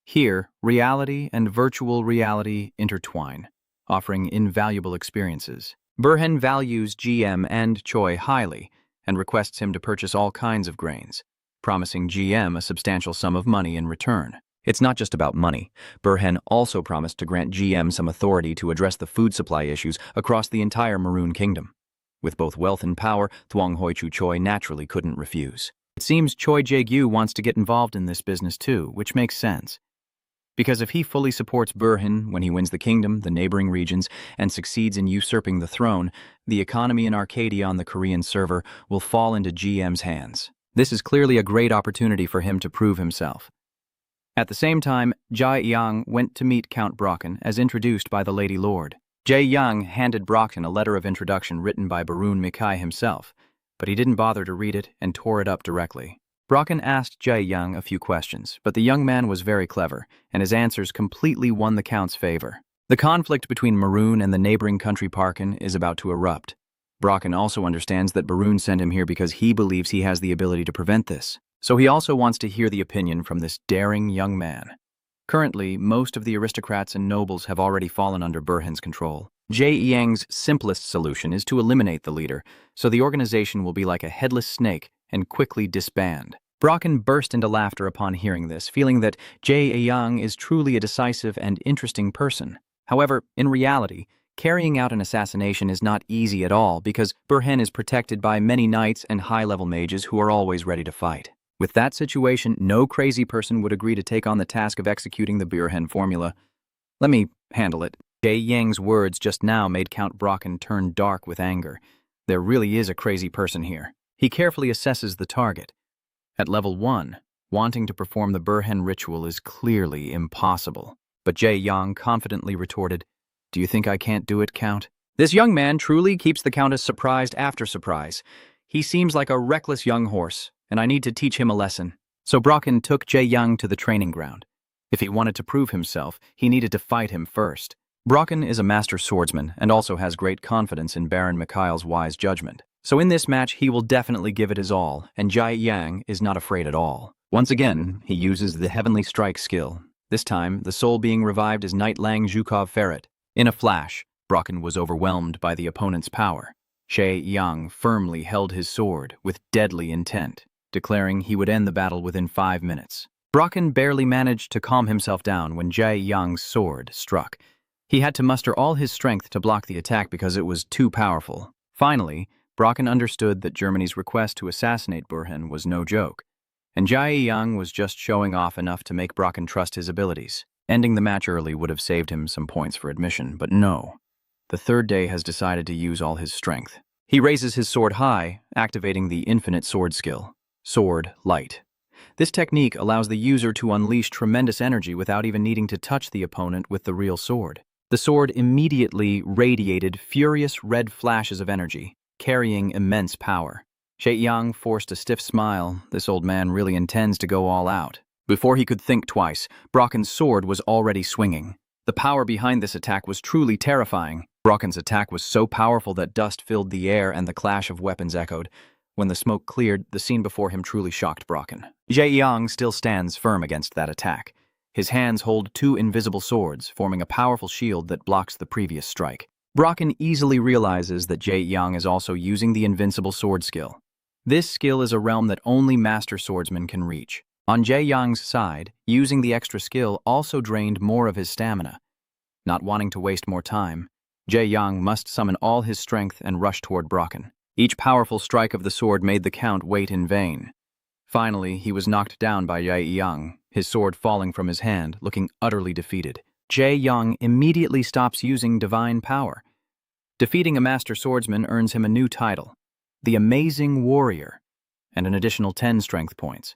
Here, reality and virtual reality intertwine, offering invaluable experiences. Burhan values GM and Choi highly and requests him to purchase all kinds of grains, promising GM a substantial sum of money in return. It's not just about money. Burhan also promised to grant GM some authority to address the food supply issues across the entire Maroon Kingdom. With both wealth and power, Thuong Hoi Chu Choi naturally couldn't refuse. It seems Choi Jae-gyu wants to get involved in this business too, which makes sense. Because if he fully supports Burhan when he wins the kingdom, the neighboring regions, and succeeds in usurping the throne, the economy in Arcadia on the Korean server will fall into GM's hands. This is clearly a great opportunity for him to prove himself. At the same time, Jae Yang went to meet Count Brocken as introduced by the Lady Lord. Jae Yang handed Brocken a letter of introduction written by Baroon Mikai himself, but he didn't bother to read it and tore it up directly. Brocken asked Jae Yang a few questions, but the young man was very clever, and his answers completely won the Count's favor. The conflict between Maroon and the neighboring country Parkin is about to erupt. Brocken also understands that Baroon sent him here because he believes he has the ability to prevent this. So he also wants to hear the opinion from this daring young man. Currently, most of the aristocrats and nobles have already fallen under Burhan's control. Jae Yang's simplest solution is to eliminate the leader, so the organization will be like a headless snake and quickly disband. Brocken burst into laughter upon hearing this, feeling that Jae Yang is truly a decisive and interesting person. However, in reality, carrying out an assassination is not easy at all because Burhan is protected by many knights and high-level mages who are always ready to fight. With that situation, no crazy person would agree to take on the task of executing the Burhan formula. Let me handle it. Jae Yang's words just now made Count Brocken turn dark with anger. There really is a crazy person here. He carefully assesses the target. At level 1, wanting to perform the Burhan ritual is clearly impossible. But Jae Yang confidently retorted, "Do you think I can't do it, Count?" This young man truly keeps the Countess surprised after surprise. He seems like a reckless young horse, and I need to teach him a lesson. So Brocken took Jae Yang to the training ground. If he wanted to prove himself, he needed to fight him first. Brocken is a master swordsman and also has great confidence in Baron Mikhail's wise judgment. So in this match, he will definitely give it his all, and Jae Yang is not afraid at all. Once again, he uses the Heavenly Strike skill. This time, the soul being revived is Knight Lang Zhukov Ferret. In a flash, Brocken was overwhelmed by the opponent's power. Jae Yang firmly held his sword with deadly intent, declaring he would end the battle within 5 minutes. Brocken barely managed to calm himself down when Jae Yang's sword struck. He had to muster all his strength to block the attack because it was too powerful. Finally, Brocken understood that Germany's request to assassinate Burhan was no joke, and Jae Yang was just showing off enough to make Brocken trust his abilities. Ending the match early would have saved him some points for admission, but no. The third day has decided to use all his strength. He raises his sword high, activating the infinite sword skill. Sword Light. This technique allows the user to unleash tremendous energy without even needing to touch the opponent with the real sword. The sword immediately radiated furious red flashes of energy, carrying immense power. Yang forced a stiff smile. This old man really intends to go all out. Before he could think twice, Brocken's sword was already swinging. The power behind this attack was truly terrifying. Brocken's attack was so powerful that dust filled the air and the clash of weapons echoed. When the smoke cleared, the scene before him truly shocked Brocken. Yang still stands firm against that attack. His hands hold two invisible swords, forming a powerful shield that blocks the previous strike. Brocken easily realizes that Yang is also using the invincible sword skill. This skill is a realm that only master swordsmen can reach. On Yang's side, using the extra skill also drained more of his stamina. Not wanting to waste more time, Yang must summon all his strength and rush toward Brocken. Each powerful strike of the sword made the count wait in vain. Finally, he was knocked down by Yang, his sword falling from his hand, looking utterly defeated. Yang immediately stops using divine power. Defeating a master swordsman earns him a new title, the Amazing Warrior, and an additional 10 strength points.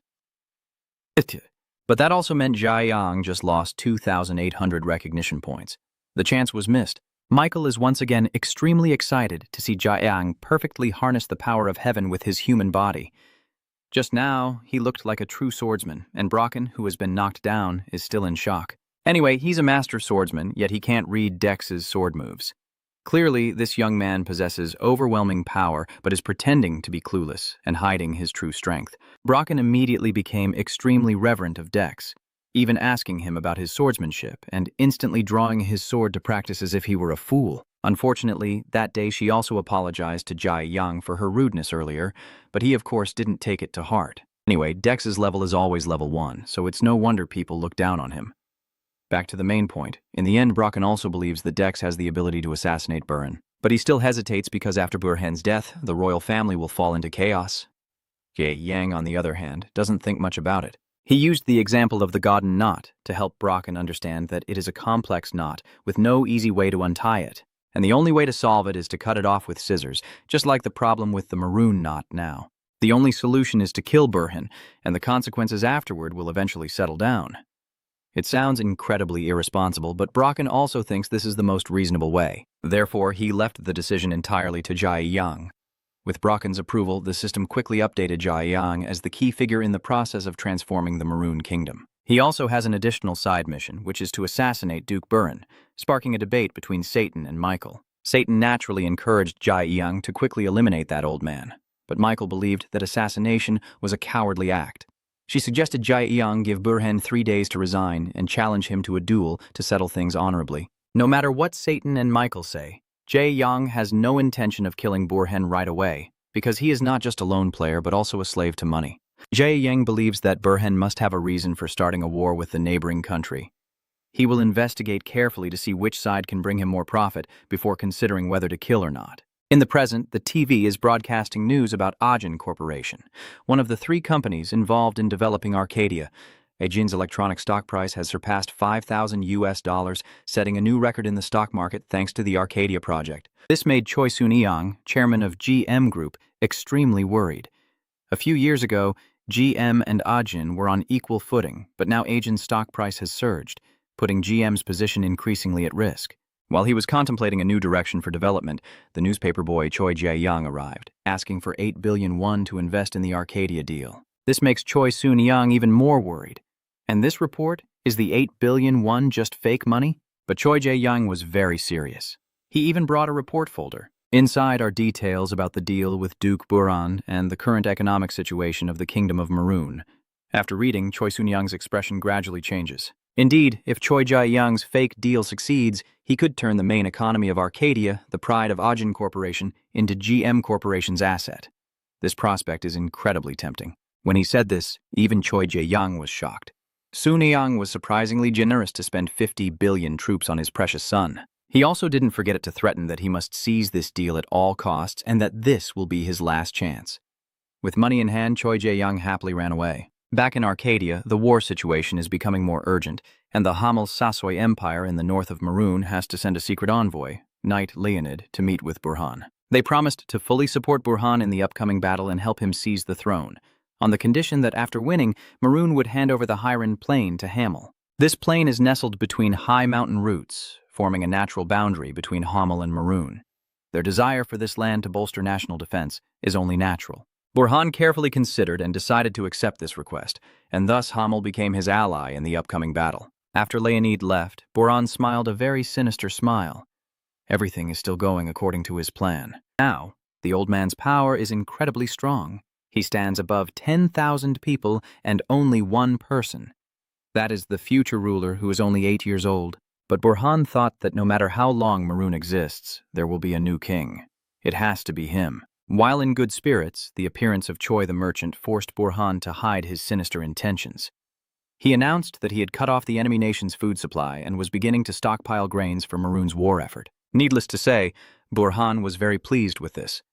But that also meant Yang just lost 2,800 recognition points. The chance was missed. Michael is once again extremely excited to see Yang perfectly harness the power of heaven with his human body. Just now, he looked like a true swordsman, and Brocken, who has been knocked down, is still in shock. Anyway, he's a master swordsman, yet he can't read Dex's sword moves. Clearly, this young man possesses overwhelming power, but is pretending to be clueless and hiding his true strength. Brocken immediately became extremely reverent of Dex, even asking him about his swordsmanship and instantly drawing his sword to practice as if he were a fool. Unfortunately, that day she also apologized to Yang for her rudeness earlier, but he of course didn't take it to heart. Anyway, Dex's level is always level 1, so it's no wonder people look down on him. Back to the main point. In the end, Brocken also believes that Dex has the ability to assassinate Burhan. But he still hesitates because after Burhan's death, the royal family will fall into chaos. Yang, on the other hand, doesn't think much about it. He used the example of the Godden knot to help Brocken understand that it is a complex knot with no easy way to untie it. And the only way to solve it is to cut it off with scissors, just like the problem with the maroon knot now. The only solution is to kill Burhan, and the consequences afterward will eventually settle down. It sounds incredibly irresponsible, but Brocken also thinks this is the most reasonable way. Therefore, he left the decision entirely to Yang. With Brocken's approval, the system quickly updated Yang as the key figure in the process of transforming the Maroon Kingdom. He also has an additional side mission, which is to assassinate Duke Burhan, sparking a debate between Satan and Michael. Satan naturally encouraged Yang to quickly eliminate that old man, but Michael believed that assassination was a cowardly act. She suggested Yang give Burhan 3 days to resign and challenge him to a duel to settle things honorably. No matter what Satan and Michael say, Yang has no intention of killing Burhan right away, because he is not just a lone player but also a slave to money. Yang believes that Burhan must have a reason for starting a war with the neighboring country. He will investigate carefully to see which side can bring him more profit before considering whether to kill or not. In the present, the TV is broadcasting news about Ajin Corporation, one of the 3 companies involved in developing Arcadia. Ajin's electronic stock price has surpassed $5,000, setting a new record in the stock market thanks to the Arcadia project. This made Choi Soon-young, chairman of GM Group, extremely worried. A few years ago, GM and Ajin were on equal footing, but now Ajin's stock price has surged, putting GM's position increasingly at risk. While he was contemplating a new direction for development, the newspaper boy Choi Jae-young arrived, asking for 8 billion won to invest in the Arcadia deal. This makes Choi Soon-young even more worried. And this report? Is the 8 billion won just fake money? But Choi Jae-young was very serious. He even brought a report folder. Inside are details about the deal with Duke Burhan and the current economic situation of the Kingdom of Maroon. After reading, Choi Soon-young's expression gradually changes. Indeed, if Choi Jae-young's fake deal succeeds, he could turn the main economy of Arcadia, the pride of Ajin Corporation, into GM Corporation's asset. This prospect is incredibly tempting. When he said this, even Choi Jae-young was shocked. Soon-young was surprisingly generous to spend 50 billion troops on his precious son. He also didn't forget it to threaten that he must seize this deal at all costs and that this will be his last chance. With money in hand, Choi Jae-young happily ran away. Back in Arcadia, the war situation is becoming more urgent, and the Hmon Empire in the north of Maroon has to send a secret envoy, Knight Leonid, to meet with Burhan. They promised to fully support Burhan in the upcoming battle and help him seize the throne, on the condition that after winning, Maroon would hand over the Hiran Plain to Hamel. This plain is nestled between high mountain roots, forming a natural boundary between Hamel and Maroon. Their desire for this land to bolster national defense is only natural. Burhan carefully considered and decided to accept this request, and thus Hmon became his ally in the upcoming battle. After Leonid left, Burhan smiled a very sinister smile. Everything is still going according to his plan. Now, the old man's power is incredibly strong. He stands above 10,000 people and only one person. That is the future ruler who is only 8 years old. But Burhan thought that no matter how long Maroon exists, there will be a new king. It has to be him. While in good spirits, the appearance of Choi the merchant forced Burhan to hide his sinister intentions. He announced that he had cut off the enemy nation's food supply and was beginning to stockpile grains for Maroon's war effort. Needless to say, Burhan was very pleased with this.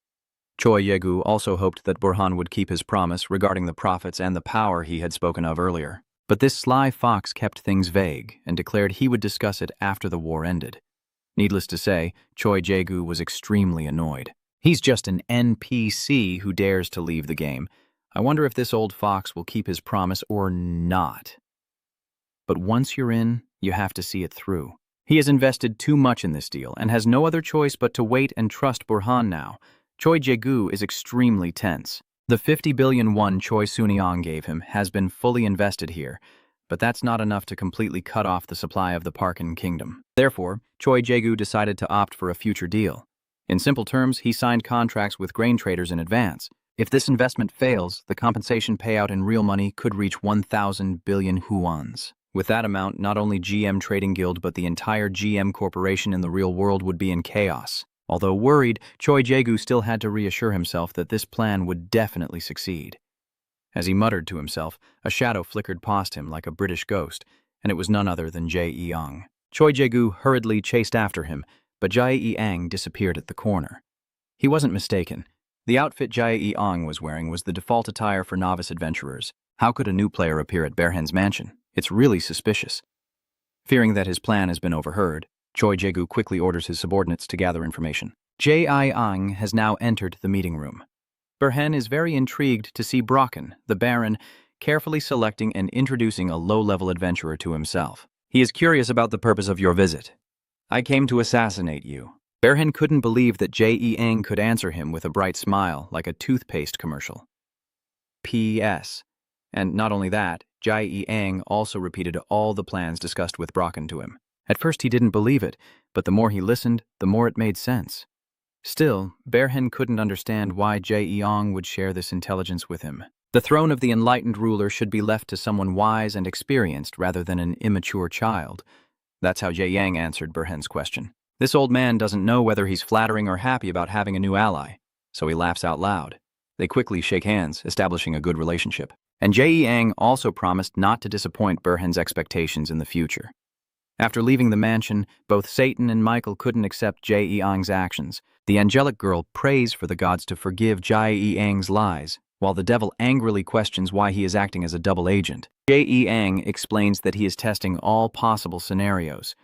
Choi Yegu also hoped that Burhan would keep his promise regarding the profits and the power he had spoken of earlier. But this sly fox kept things vague and declared he would discuss it after the war ended. Needless to say, Choi Jae-gu was extremely annoyed. He's just an NPC who dares to leave the game. I wonder if this old fox will keep his promise or not. But once you're in, you have to see it through. He has invested too much in this deal and has no other choice but to wait and trust Burhan now. Choi Jae-gu is extremely tense. The 50 billion won Choi Soon-young gave him has been fully invested here, but that's not enough to completely cut off the supply of the Parkin kingdom. Therefore, Choi Jae-gu decided to opt for a future deal. In simple terms, he signed contracts with grain traders in advance. If this investment fails, the compensation payout in real money could reach 1,000 billion huans. With that amount, not only GM Trading Guild but the entire GM Corporation in the real world would be in chaos. Although worried, Choi Jae-gu still had to reassure himself that this plan would definitely succeed. As he muttered to himself, a shadow flickered past him like a British ghost, and it was none other than Jae-young. Choi Jae-gu hurriedly chased after him, but Jae-young disappeared at the corner. He wasn't mistaken. The outfit Jae-young was wearing was the default attire for novice adventurers. How could a new player appear at Bearhen's mansion? It's really suspicious. Fearing that his plan has been overheard, Choi Jae-gu quickly orders his subordinates to gather information. Jae-young has now entered the meeting room. Bearhen is very intrigued to see Brocken, the Baron, carefully selecting and introducing a low-level adventurer to himself. He is curious about the purpose of your visit. I came to assassinate you. Bearhen couldn't believe that Jae-young could answer him with a bright smile like a toothpaste commercial. P.S. And not only that, Jae-young also repeated all the plans discussed with Brocken to him. At first he didn't believe it, but the more he listened, the more it made sense. Still, Bearhen couldn't understand why Jae-young would share this intelligence with him. The throne of the enlightened ruler should be left to someone wise and experienced rather than an immature child. That's how Jae-young answered Bearhen's question. This old man doesn't know whether he's flattering or happy about having a new ally, so he laughs out loud. They quickly shake hands, establishing a good relationship. And Jae-young also promised not to disappoint Bearhen's expectations in the future. After leaving the mansion, both Satan and Michael couldn't accept Jae-young's actions. The angelic girl prays for the gods to forgive Jae-young's lies, while the devil angrily questions why he is acting as a double agent. Jae-young explains that he is testing all possible scenarios.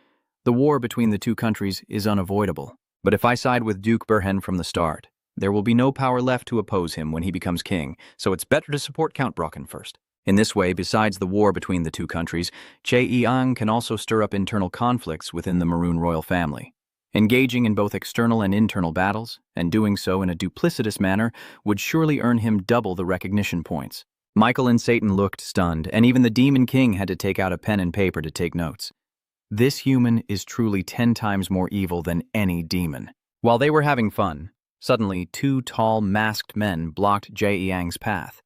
The war between the two countries is unavoidable, but if I side with Duke Bearhen from the start, there will be no power left to oppose him when he becomes king, so it's better to support Count Brocken first. In this way, besides the war between the two countries, Jae-young can also stir up internal conflicts within the Maroon royal family. Engaging in both external and internal battles, and doing so in a duplicitous manner, would surely earn him double the recognition points. Michael and Satan looked stunned, and even the Demon King had to take out a pen and paper to take notes. This human is truly 10 times more evil than any demon. While they were having fun, suddenly 2 tall, masked men blocked Jae-young's path.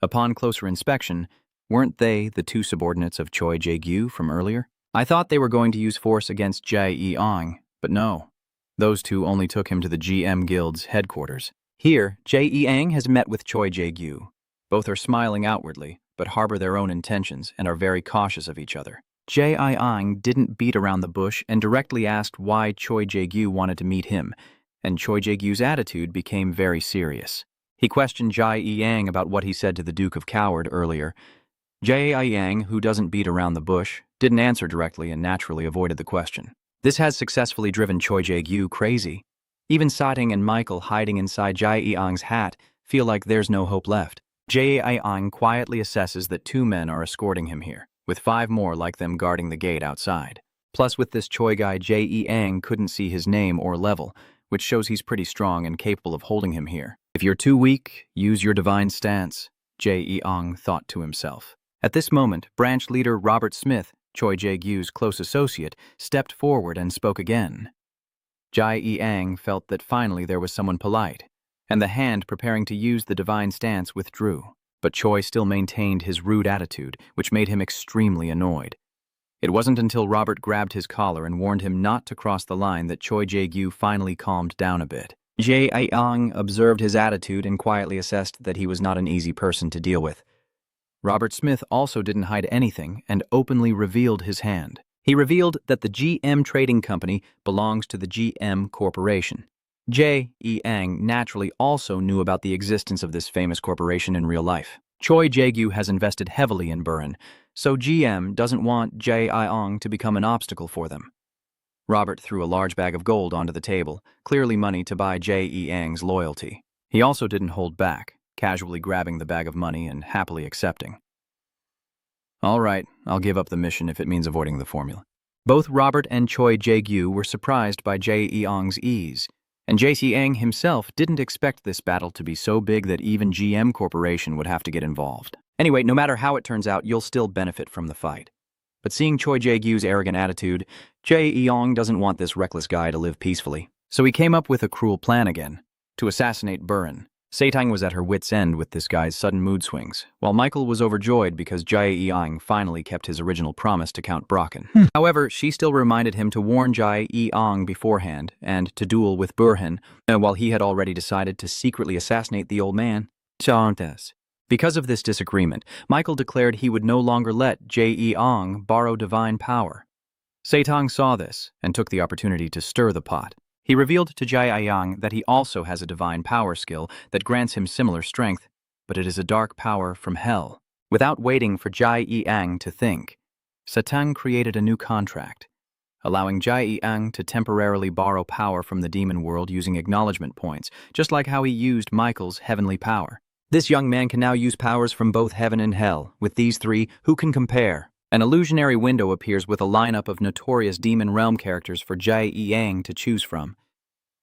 Upon closer inspection, weren't they the 2 subordinates of Choi Jae-gu from earlier? I thought they were going to use force against Jae-young, but no. Those 2 only took him to the GM Guild's headquarters. Here, Jae-young has met with Choi Jae-gu. Both are smiling outwardly, but harbor their own intentions and are very cautious of each other. Jae-young didn't beat around the bush and directly asked why Choi Jae-gu wanted to meet him, and Choi Jae-gu's attitude became very serious. He questioned Jae-young about what he said to the Duke of Coward earlier. Jae-young, who doesn't beat around the bush, didn't answer directly and naturally avoided the question. This has successfully driven Choi Jae-gu crazy. Even Sating and Michael hiding inside Jae-young's hat feel like there's no hope left. Jae-young quietly assesses that 2 men are escorting him here, with 5 more like them guarding the gate outside. Plus, with this Choi guy, Jae-young couldn't see his name or level, which shows he's pretty strong and capable of holding him here. If you're too weak, use your divine stance, Jae-ong thought to himself. At this moment, branch leader Robert Smith, Choi Jae-gyu's close associate, stepped forward and spoke again. Jae-ong felt that finally there was someone polite, and the hand preparing to use the divine stance withdrew. But Choi still maintained his rude attitude, which made him extremely annoyed. It wasn't until Robert grabbed his collar and warned him not to cross the line that Choi Jae-gyu finally calmed down a bit. Jae-ong observed his attitude and quietly assessed that he was not an easy person to deal with. Robert Smith also didn't hide anything and openly revealed his hand. He revealed that the GM Trading Company belongs to the GM Corporation. Jae-ong naturally also knew about the existence of this famous corporation in real life. Choi Jae-gyu has invested heavily in Burin, so GM doesn't want Jae-ong to become an obstacle for them. Robert threw a large bag of gold onto the table, clearly money to buy Jae-ong's loyalty. He also didn't hold back, casually grabbing the bag of money and happily accepting. All right, I'll give up the mission if it means avoiding the formula. Both Robert and Choi Jae-gyu were surprised by Jae-ong's ease, and Jae-ong himself didn't expect this battle to be so big that even GM Corporation would have to get involved. Anyway, no matter how it turns out, you'll still benefit from the fight. But seeing Choi Jae-gyu's arrogant attitude, Jae-ong doesn't want this reckless guy to live peacefully. So he came up with a cruel plan again, to assassinate Burin. Saetang was at her wit's end with this guy's sudden mood swings, while Michael was overjoyed because Jae-ong finally kept his original promise to Count Brocken. However, she still reminded him to warn Jae-ong beforehand and to duel with Burin, while he had already decided to secretly assassinate the old man. Because of this disagreement, Michael declared he would no longer let Jae-ong borrow divine power. Saetang saw this and took the opportunity to stir the pot. He revealed to Jae-ong that he also has a divine power skill that grants him similar strength, but it is a dark power from hell. Without waiting for Jae-ong to think, Saetang created a new contract, allowing Jae-ong to temporarily borrow power from the demon world using acknowledgement points, just like how he used Michael's heavenly power. This young man can now use powers from both heaven and hell. With these three, who can compare? An illusionary window appears with a lineup of notorious Demon Realm characters for Jae-ong to choose from.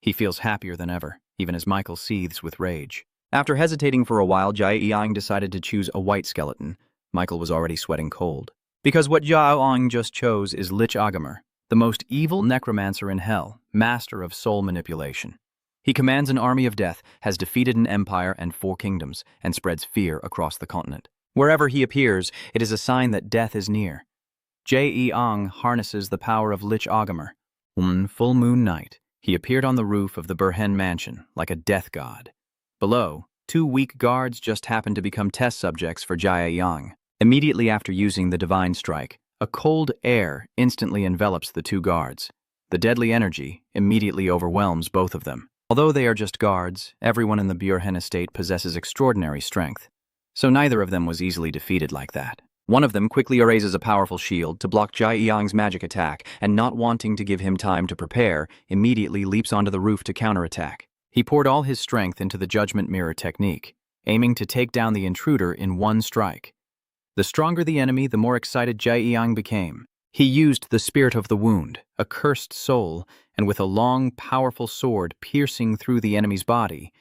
He feels happier than ever, even as Michael seethes with rage. After hesitating for a while, Jae-ong decided to choose a white skeleton. Michael was already sweating cold. Because what Jae-ong just chose is Lich Agamer, the most evil necromancer in hell, master of soul manipulation. He commands an army of death, has defeated an empire and 4 kingdoms, and spreads fear across the continent. Wherever he appears, it is a sign that death is near. Jae-ong harnesses the power of Lich Agamer. One full moon night, he appeared on the roof of the Burin mansion, like a death god. Below, 2 weak guards just happened to become test subjects for Jae-ong. Immediately after using the divine strike, a cold air instantly envelops the 2 guards. The deadly energy immediately overwhelms both of them. Although they are just guards, everyone in the Burin estate possesses extraordinary strength, so neither of them was easily defeated like that. One of them quickly raises a powerful shield to block Jae-ong's magic attack, and not wanting to give him time to prepare, immediately leaps onto the roof to counterattack. He poured all his strength into the Judgment Mirror technique, aiming to take down the intruder in one strike. The stronger the enemy, the more excited Jae-ong became. He used the Spirit of the Wound, a cursed soul, and with a long, powerful sword piercing through the enemy's body,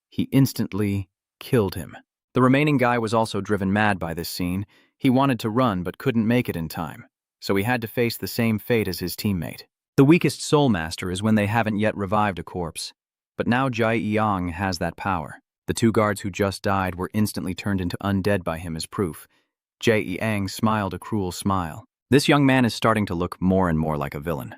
he instantly killed him. The remaining guy was also driven mad by this scene. He wanted to run but couldn't make it in time, so he had to face the same fate as his teammate. The weakest soul master is when they haven't yet revived a corpse, but now Jae-ong has that power. The 2 guards who just died were instantly turned into undead by him as proof. Jae-ong smiled a cruel smile. This young man is starting to look more and more like a villain.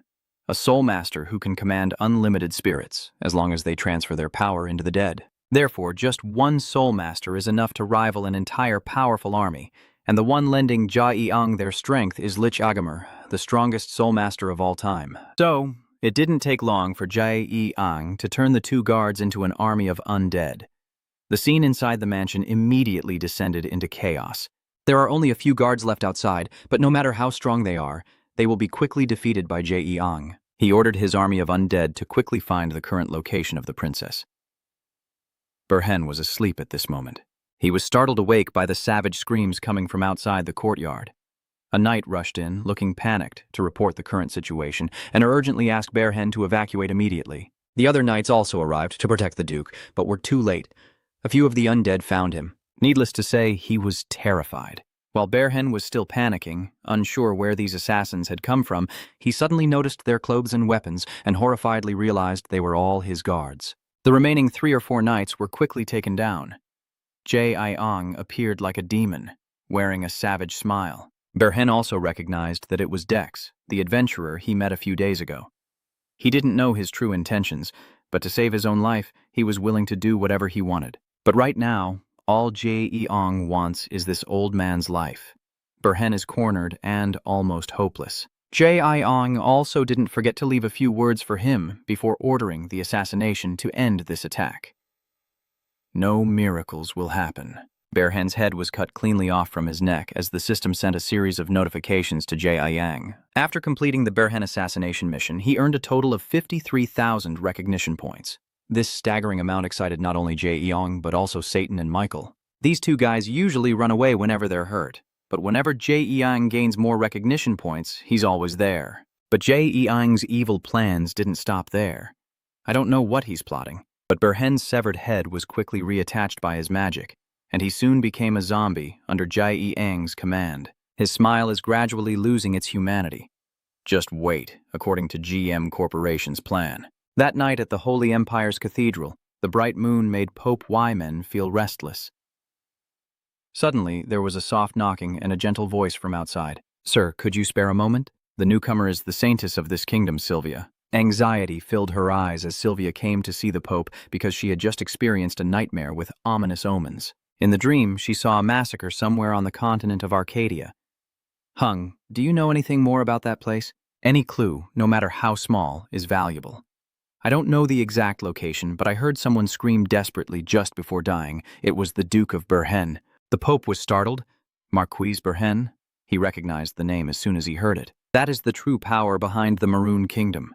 A soul master who can command unlimited spirits, as long as they transfer their power into the dead. Therefore, just one soul master is enough to rival an entire powerful army, and the one lending Jae-ong their strength is Lich Agamer, the strongest soul master of all time. So, it didn't take long for Jae-ong to turn the 2 guards into an army of undead. The scene inside the mansion immediately descended into chaos. There are only a few guards left outside, but no matter how strong they are, they will be quickly defeated by Jae-ong. He ordered his army of undead to quickly find the current location of the princess. Burin was asleep at this moment. He was startled awake by the savage screams coming from outside the courtyard. A knight rushed in, looking panicked, to report the current situation and urgently asked Burin to evacuate immediately. The other knights also arrived to protect the Duke, but were too late. A few of the undead found him. Needless to say, he was terrified. While Bearhen was still panicking, unsure where these assassins had come from, he suddenly noticed their clothes and weapons and horrifiedly realized they were all his guards. The remaining 3 or 4 knights were quickly taken down. Jae-Iong appeared like a demon, wearing a savage smile. Bearhen also recognized that it was Dex, the adventurer he met a few days ago. He didn't know his true intentions, but to save his own life, he was willing to do whatever he wanted. But right now, all Jae-Iong wants is this old man's life. Bearhen is cornered and almost hopeless. Jae-Iong also didn't forget to leave a few words for him before ordering the assassination to end this attack. No miracles will happen. Bearhen's head was cut cleanly off from his neck as the system sent a series of notifications to Jae-Iong. After completing the Bearhen assassination mission, he earned a total of 53,000 recognition points. This staggering amount excited not only Jae-Iong but also Satan and Michael. These two guys usually run away whenever they're hurt, but whenever Jae-Iong gains more recognition points, he's always there. But Jae-Iong's evil plans didn't stop there. I don't know what he's plotting, but Bearhen's severed head was quickly reattached by his magic, and he soon became a zombie under Jae-Iong's command. His smile is gradually losing its humanity. Just wait, according to GM Corporation's plan. That night at the Holy Empire's cathedral, the bright moon made Pope Wyman feel restless. Suddenly, there was a soft knocking and a gentle voice from outside. "Sir, could you spare a moment? The newcomer is the saintess of this kingdom, Sylvia." Anxiety filled her eyes as Sylvia came to see the Pope because she had just experienced a nightmare with ominous omens. In the dream, she saw a massacre somewhere on the continent of Arcadia. "Hung, do you know anything more about that place? Any clue, no matter how small, is valuable. I don't know the exact location, but I heard someone scream desperately just before dying. It was the Duke of Bearhen." The Pope was startled. Marquis Bearhen? He recognized the name as soon as he heard it. That is the true power behind the Maroon Kingdom.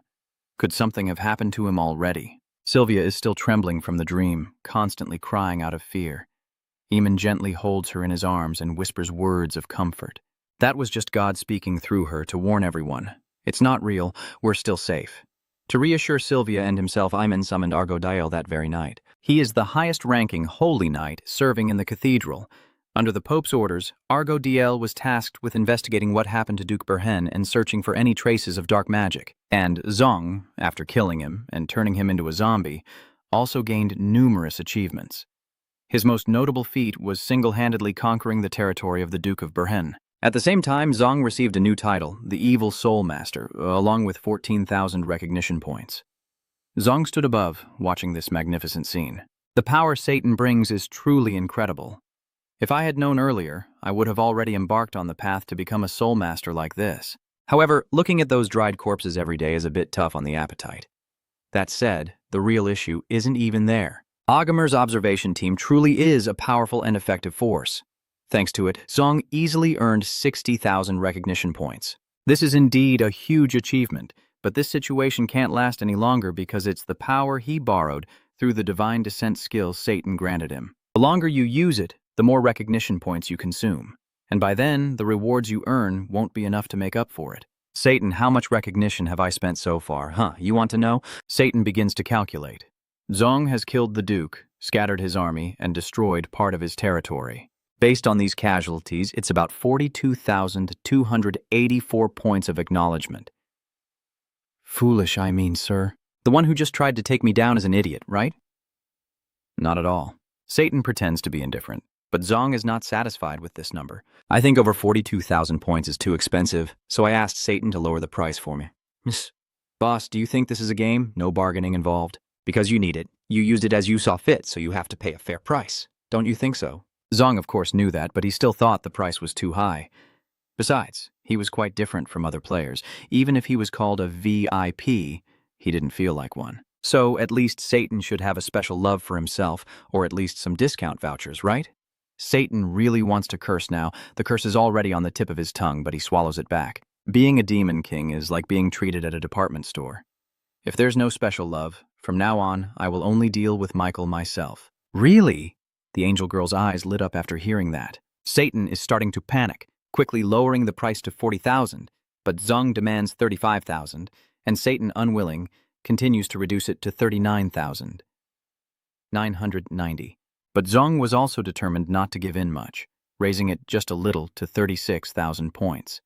Could something have happened to him already? Sylvia is still trembling from the dream, constantly crying out of fear. Eamon gently holds her in his arms and whispers words of comfort. That was just God speaking through her to warn everyone. It's not real, we're still safe. To reassure Sylvia and himself, Eamon summoned Arcadia that very night. He is the highest-ranking holy knight serving in the cathedral. Under the Pope's orders, Arcadia was tasked with investigating what happened to Duke Bearhen and searching for any traces of dark magic. And Zong, after killing him and turning him into a zombie, also gained numerous achievements. His most notable feat was single-handedly conquering the territory of the Duke of Bearhen. At the same time, Zong received a new title, the Evil Soul Master, along with 14,000 recognition points. Zong stood above, watching this magnificent scene. The power Satan brings is truly incredible. If I had known earlier, I would have already embarked on the path to become a soul master like this. However, looking at those dried corpses every day is a bit tough on the appetite. That said, the real issue isn't even there. Agamer's observation team truly is a powerful and effective force. Thanks to it, Zong easily earned 60,000 recognition points. This is indeed a huge achievement, but this situation can't last any longer because it's the power he borrowed through the divine descent skill Satan granted him. The longer you use it, the more recognition points you consume. And by then, the rewards you earn won't be enough to make up for it. "Satan, how much recognition have I spent so far? You want to know?" Satan begins to calculate. Zong has killed the Duke, scattered his army, and destroyed part of his territory. Based on these casualties, it's about 42,284 points of acknowledgement. Foolish, I mean, sir. The one who just tried to take me down is an idiot, right? Not at all. Satan pretends to be indifferent, but Zong is not satisfied with this number. I think over 42,000 points is too expensive, so I asked Satan to lower the price for me. "Miss, boss, do you think this is a game? No bargaining involved. Because you need it. You used it as you saw fit, so you have to pay a fair price. Don't you think so?" Zong, of course, knew that, but he still thought the price was too high. Besides, he was quite different from other players. Even if he was called a VIP, he didn't feel like one. So at least Satan should have a special love for himself, or at least some discount vouchers, right? Satan really wants to curse now. The curse is already on the tip of his tongue, but he swallows it back. Being a demon king is like being treated at a department store. If there's no special love, from now on, I will only deal with Michael myself. Really? The angel girl's eyes lit up after hearing that. Satan is starting to panic, quickly lowering the price to 40,000, but Zong demands 35,000, and Satan, unwilling, continues to reduce it to 39,990. But Zong was also determined not to give in much, raising it just a little to 36,000 points.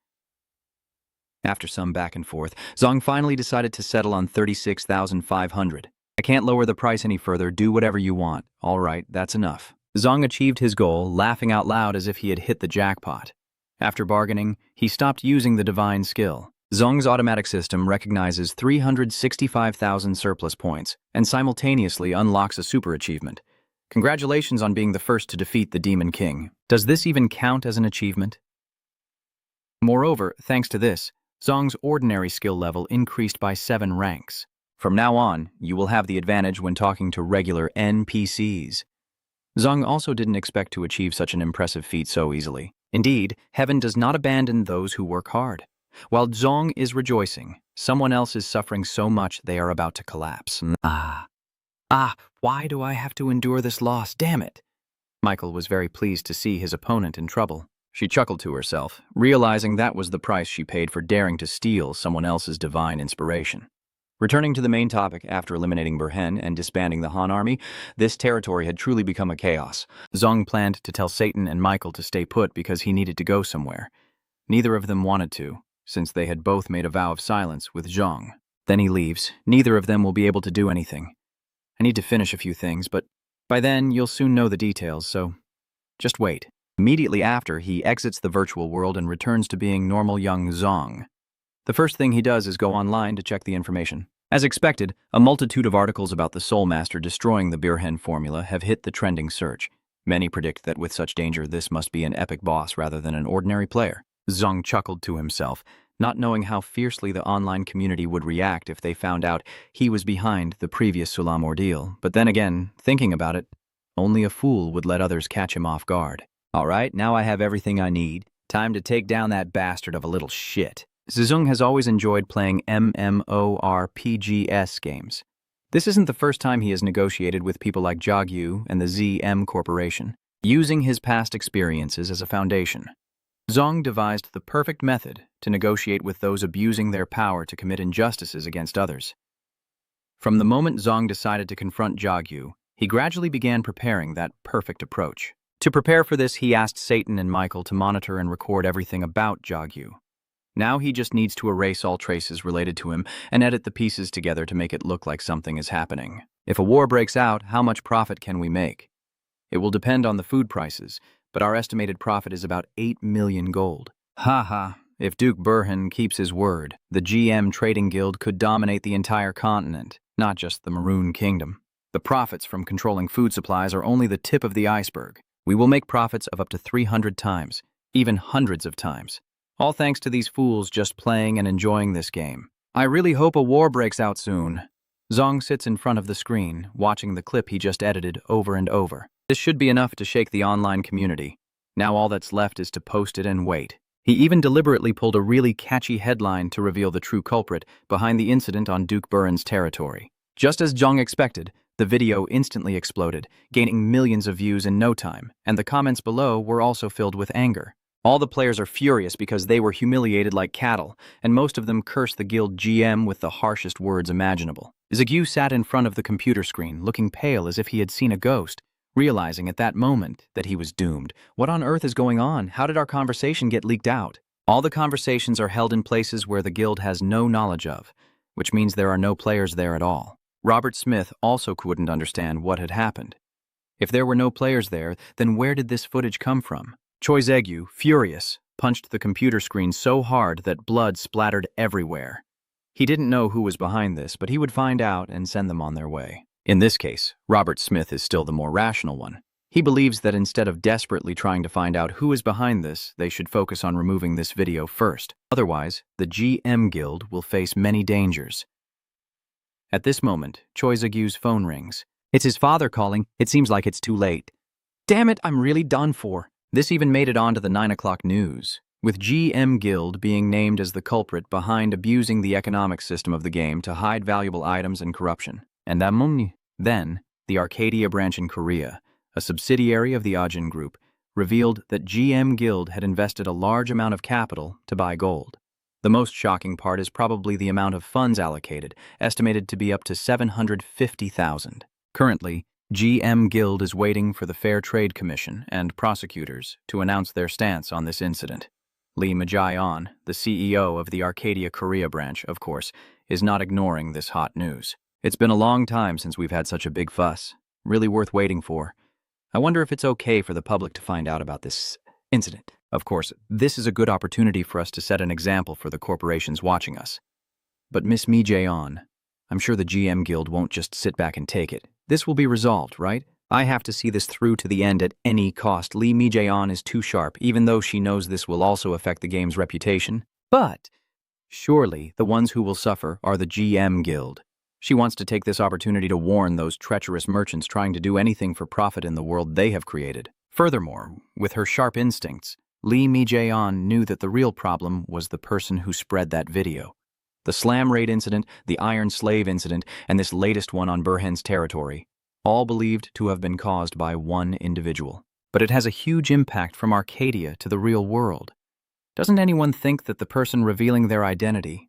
After some back and forth, Zong finally decided to settle on 36,500. I can't lower the price any further, do whatever you want. All right, that's enough. Zong achieved his goal, laughing out loud as if he had hit the jackpot. After bargaining, he stopped using the divine skill. Zong's automatic system recognizes 365,000 surplus points and simultaneously unlocks a super achievement. Congratulations on being the first to defeat the Demon King. Does this even count as an achievement? Moreover, thanks to this, Zong's ordinary skill level increased by 7 ranks. From now on, you will have the advantage when talking to regular NPCs. Zong also didn't expect to achieve such an impressive feat so easily. Indeed, heaven does not abandon those who work hard. While Zong is rejoicing, someone else is suffering so much they are about to collapse. Why do I have to endure this loss? Damn it! Michael was very pleased to see his opponent in trouble. She chuckled to herself, realizing that was the price she paid for daring to steal someone else's divine inspiration. Returning to the main topic after eliminating Burhen and disbanding the Han army, this territory had truly become a chaos. Zong planned to tell Satan and Michael to stay put because he needed to go somewhere. Neither of them wanted to, since they had both made a vow of silence with Zhang. Then he leaves. Neither of them will be able to do anything. I need to finish a few things, but by then you'll soon know the details, so just wait. Immediately after, he exits the virtual world and returns to being normal young Zong. The first thing he does is go online to check the information. As expected, a multitude of articles about the Soul Master destroying the Burhen formula have hit the trending search. Many predict that with such danger, this must be an epic boss rather than an ordinary player. Zong chuckled to himself, not knowing how fiercely the online community would react if they found out he was behind the previous Sulam ordeal. But then again, thinking about it, only a fool would let others catch him off guard. All right, now I have everything I need. Time to take down that bastard of a little shit. Zizung has always enjoyed playing MMORPGs games. This isn't the first time he has negotiated with people like Jagyu and the ZM Corporation, using his past experiences as a foundation. Zong devised the perfect method to negotiate with those abusing their power to commit injustices against others. From the moment Zong decided to confront Jagyu, he gradually began preparing that perfect approach. To prepare for this, he asked Satan and Michael to monitor and record everything about Jagyu. Now he just needs to erase all traces related to him and edit the pieces together to make it look like something is happening. If a war breaks out, how much profit can we make? It will depend on the food prices, but our estimated profit is about 8 million gold. If Duke Burhen keeps his word, the GM Trading Guild could dominate the entire continent, not just the Maroon Kingdom. The profits from controlling food supplies are only the tip of the iceberg. We will make profits of up to 300 times, even hundreds of times. All thanks to these fools just playing and enjoying this game. I really hope a war breaks out soon. Zong sits in front of the screen, watching the clip he just edited over and over. This should be enough to shake the online community. Now all that's left is to post it and wait. He even deliberately pulled a really catchy headline to reveal the true culprit behind the incident on Duke Burhen's territory. Just as Zong expected, the video instantly exploded, gaining millions of views in no time, and the comments below were also filled with anger. All the players are furious because they were humiliated like cattle, and most of them cursed the guild GM with the harshest words imaginable. Zagyu sat in front of the computer screen, looking pale as if he had seen a ghost, realizing at that moment that he was doomed. What on earth is going on? How did our conversation get leaked out? All the conversations are held in places where the guild has no knowledge of, which means there are no players there at all. Robert Smith also couldn't understand what had happened. If there were no players there, then where did this footage come from? Choi Zegyu, furious, punched the computer screen so hard that blood splattered everywhere. He didn't know who was behind this, but he would find out and send them on their way. In this case, Robert Smith is still the more rational one. He believes that instead of desperately trying to find out who is behind this, they should focus on removing this video first. Otherwise, the GM Guild will face many dangers. At this moment, Choi Zegyu's phone rings. It's his father calling. It seems like it's too late. Damn it, I'm really done for. This even made it onto the 9 o'clock news, with GM Guild being named as the culprit behind abusing the economic system of the game to hide valuable items and corruption. And then, the Arcadia branch in Korea, a subsidiary of the Ajin Group, revealed that GM Guild had invested a large amount of capital to buy gold. The most shocking part is probably the amount of funds allocated, estimated to be up to 750,000. Currently, GM Guild is waiting for the Fair Trade Commission and prosecutors to announce their stance on this incident. Lee Majayon, the CEO of the Arcadia Korea branch, of course, is not ignoring this hot news. It's been a long time since we've had such a big fuss. Really worth waiting for. I wonder if it's okay for the public to find out about this incident. Of course, this is a good opportunity for us to set an example for the corporations watching us. But Miss Majayon, I'm sure the GM Guild won't just sit back and take it. This will be resolved, right? I have to see this through to the end at any cost. Lee Majayon is too sharp, even though she knows this will also affect the game's reputation. But surely the ones who will suffer are the GM Guild. She wants to take this opportunity to warn those treacherous merchants trying to do anything for profit in the world they have created. Furthermore, with her sharp instincts, Lee Majayon knew that the real problem was the person who spread that video. The Slam Raid incident, the Iron Slave incident, and this latest one on Burhan's territory, all believed to have been caused by one individual. But it has a huge impact from Arcadia to the real world. Doesn't anyone think that the person revealing their identity,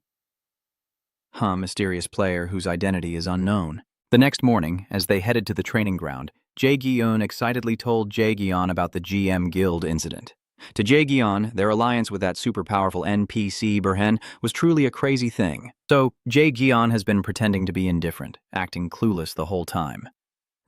mysterious player whose identity is unknown? The next morning, as they headed to the training ground, Jae-gyeon excitedly told Jae-gyeon about the GM Guild incident. To Jae-gyeon, their alliance with that super-powerful NPC Burhan was truly a crazy thing. So, Jae-gyeon has been pretending to be indifferent, acting clueless the whole time.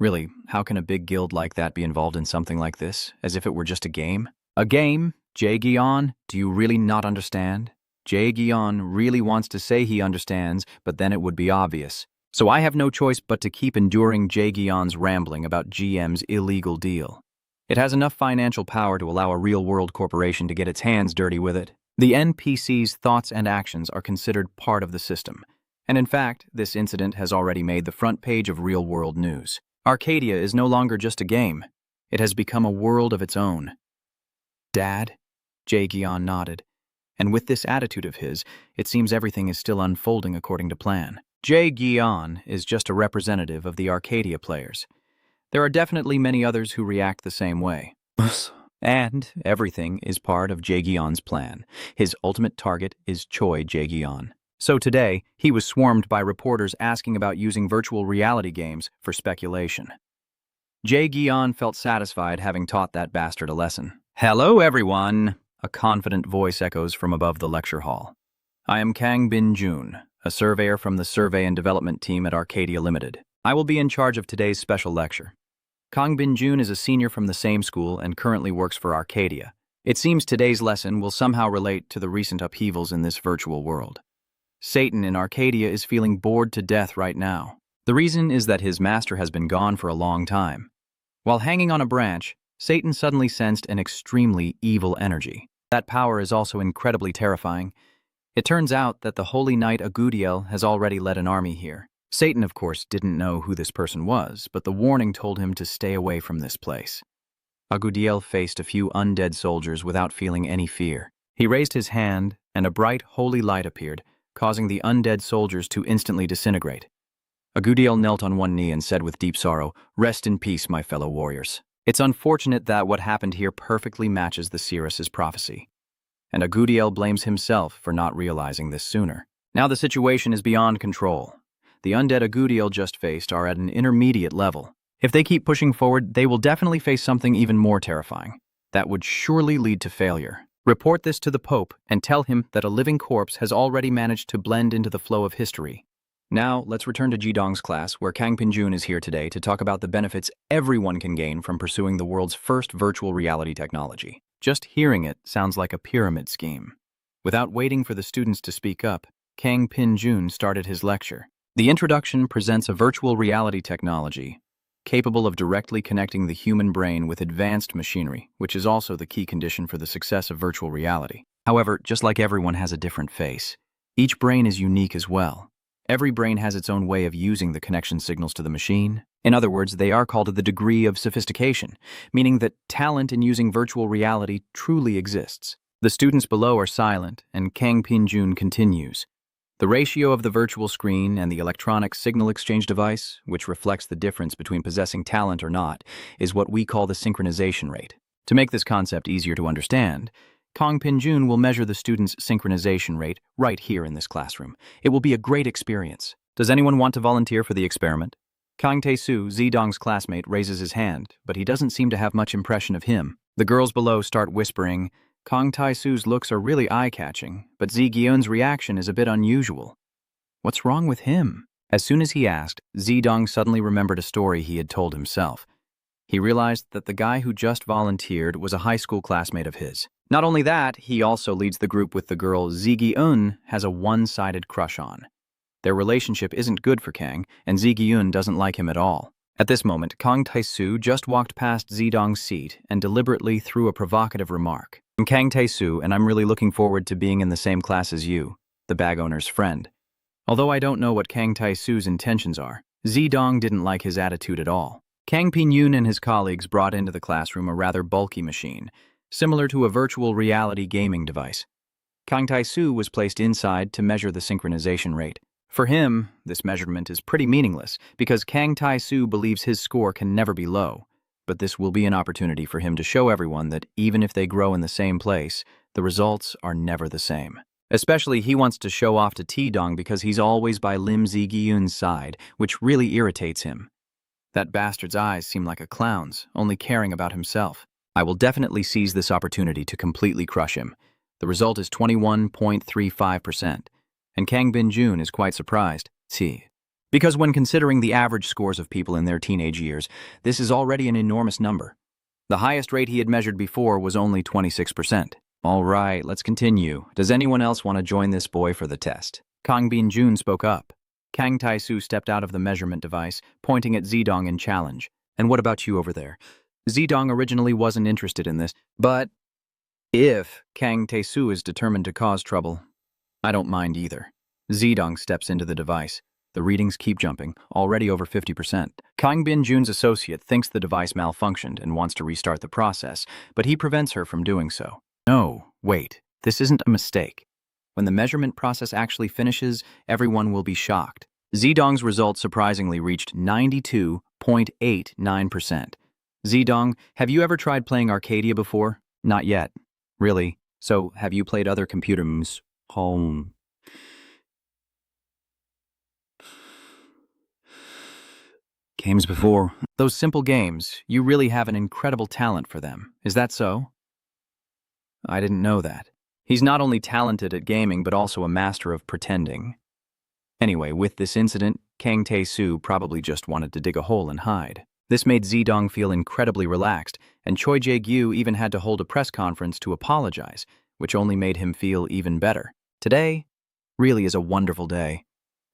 Really, how can a big guild like that be involved in something like this, as if it were just a game? A game? Jae-gyeon, do you really not understand? Jae-gyeon really wants to say he understands, but then it would be obvious. So I have no choice but to keep enduring Jae-gyeon's rambling about GM's illegal deal. It has enough financial power to allow a real-world corporation to get its hands dirty with it. The NPC's thoughts and actions are considered part of the system. And in fact, this incident has already made the front page of real-world news. Arcadia is no longer just a game. It has become a world of its own. Dad? Jae-gyeon nodded. And with this attitude of his, it seems everything is still unfolding according to plan. Jae-gyeon is just a representative of the Arcadia players. There are definitely many others who react the same way. And everything is part of Jae-gyeon's plan. His ultimate target is Choi Jae-gyeon. So today, he was swarmed by reporters asking about using virtual reality games for speculation. Jae-gyeon felt satisfied having taught that bastard a lesson. Hello, everyone, a confident voice echoes from above the lecture hall. I am Kang Bin-jun, a surveyor from the Survey and Development team at Arcadia Limited. I will be in charge of today's special lecture. Kang Bin-jun is a senior from the same school and currently works for Arcadia. It seems today's lesson will somehow relate to the recent upheavals in this virtual world. Satan in Arcadia is feeling bored to death right now. The reason is that his master has been gone for a long time. While hanging on a branch, Satan suddenly sensed an extremely evil energy. That power is also incredibly terrifying. It turns out that the Holy Knight Agudiel has already led an army here. Satan, of course, didn't know who this person was, but the warning told him to stay away from this place. Agudiel faced a few undead soldiers without feeling any fear. He raised his hand, and a bright, holy light appeared, causing the undead soldiers to instantly disintegrate. Agudiel knelt on one knee and said with deep sorrow, "Rest in peace, my fellow warriors." It's unfortunate that what happened here perfectly matches the seeress's prophecy. And Agudiel blames himself for not realizing this sooner. Now the situation is beyond control. The undead Agudiel just faced are at an intermediate level. If they keep pushing forward, they will definitely face something even more terrifying. That would surely lead to failure. Report this to the Pope and tell him that a living corpse has already managed to blend into the flow of history. Now, let's return to Jidong's class, where Kang Bin-jun is here today to talk about the benefits everyone can gain from pursuing the world's first virtual reality technology. Just hearing it sounds like a pyramid scheme. Without waiting for the students to speak up, Kang Bin-jun started his lecture. The introduction presents a virtual reality technology capable of directly connecting the human brain with advanced machinery, which is also the key condition for the success of virtual reality. However, just like everyone has a different face, each brain is unique as well. Every brain has its own way of using the connection signals to the machine. In other words, they are called the degree of sophistication, meaning that talent in using virtual reality truly exists. The students below are silent, and Kang Bin-jun continues. The ratio of the virtual screen and the electronic signal exchange device, which reflects the difference between possessing talent or not, is what we call the synchronization rate. To make this concept easier to understand, Kong Pinjun will measure the student's synchronization rate right here in this classroom. It will be a great experience. Does anyone want to volunteer for the experiment? Kang Tae-soo, Zedong's classmate, raises his hand, but he doesn't seem to have much impression of him. The girls below start whispering. Kang Tae-soo's looks are really eye-catching, but Zi-gyun's reaction is a bit unusual. What's wrong with him? As soon as he asked, Zedong suddenly remembered a story he had told himself. He realized that the guy who just volunteered was a high school classmate of his. Not only that, he also leads the group with the girl Zi-gyun has a one-sided crush on. Their relationship isn't good for Kang, and Zi-gyun doesn't like him at all. At this moment, Kang Tae-soo just walked past Zedong's seat and deliberately threw a provocative remark. I'm Kang Tae-soo, and I'm really looking forward to being in the same class as you, the bag owner's friend. Although I don't know what Kang Tae-soo's intentions are, Zedong didn't like his attitude at all. Kang Pinjun and his colleagues brought into the classroom a rather bulky machine, similar to a virtual reality gaming device. Kang Tae-soo was placed inside to measure the synchronization rate. For him, this measurement is pretty meaningless because Kang Tae-soo believes his score can never be low. But this will be an opportunity for him to show everyone that even if they grow in the same place, the results are never the same. Especially he wants to show off to Taedong because he's always by Lim Zi-gyun's side, which really irritates him. That bastard's eyes seem like a clown's, only caring about himself. I will definitely seize this opportunity to completely crush him. The result is 21.35%, and Kang Pinjun is quite surprised. See, because when considering the average scores of people in their teenage years, this is already an enormous number. The highest rate he had measured before was only 26%. All right, let's continue. Does anyone else want to join this boy for the test? Kang Pinjun spoke up. Kang Tae-soo stepped out of the measurement device, pointing at Zedong in challenge. And what about you over there? Zedong originally wasn't interested in this, but if Kang Tae-soo is determined to cause trouble, I don't mind either. Zedong steps into the device. The readings keep jumping, already over 50%. Kang Pinjun's associate thinks the device malfunctioned and wants to restart the process, but he prevents her from doing so. No, wait, this isn't a mistake. When the measurement process actually finishes, everyone will be shocked. Zedong's result surprisingly reached 92.89%. Zedong, have you ever tried playing Arcadia before? Not yet. Really? So, have you played other computer games? Games before? Those simple games, you really have an incredible talent for them. Is that so? I didn't know that. He's not only talented at gaming, but also a master of pretending. Anyway, with this incident, Kang Tae-soo probably just wanted to dig a hole and hide. This made Zedong feel incredibly relaxed, and Choi Jae-gyu even had to hold a press conference to apologize, which only made him feel even better. Today really is a wonderful day.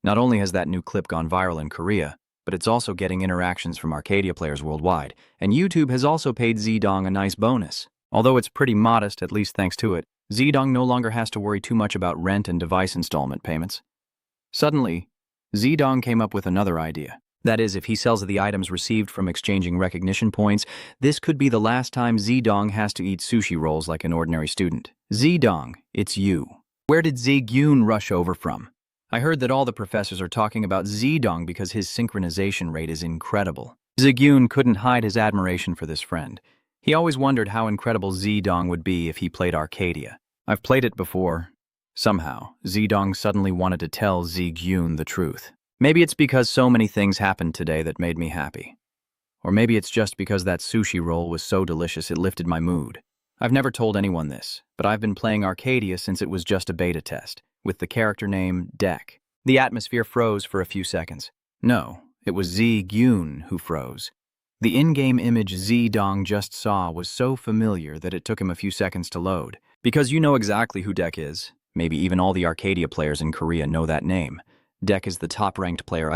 Not only has that new clip gone viral in Korea, but it's also getting interactions from Arcadia players worldwide, and YouTube has also paid Zedong a nice bonus. Although it's pretty modest, at least thanks to it, Zedong no longer has to worry too much about rent and device installment payments. Suddenly, Zedong came up with another idea. That is, if he sells the items received from exchanging recognition points, this could be the last time Zedong has to eat sushi rolls like an ordinary student. Zedong, it's you. Where did Zi-gyun rush over from? I heard that all the professors are talking about Zedong because his synchronization rate is incredible. Zi-gyun couldn't hide his admiration for this friend. He always wondered how incredible Zedong would be if he played Arcadia. I've played it before. Somehow, Zedong suddenly wanted to tell Zi-gyun the truth. Maybe it's because so many things happened today that made me happy. Or maybe it's just because that sushi roll was so delicious it lifted my mood. I've never told anyone this, but I've been playing Arcadia since it was just a beta test, with the character name Deck. The atmosphere froze for a few seconds. No, it was Zi-gyun who froze. The in-game image Zedong just saw was so familiar that it took him a few seconds to load. Because you know exactly who Deck is. Maybe even all the Arcadia players in Korea know that name. Deck is the top-ranked player.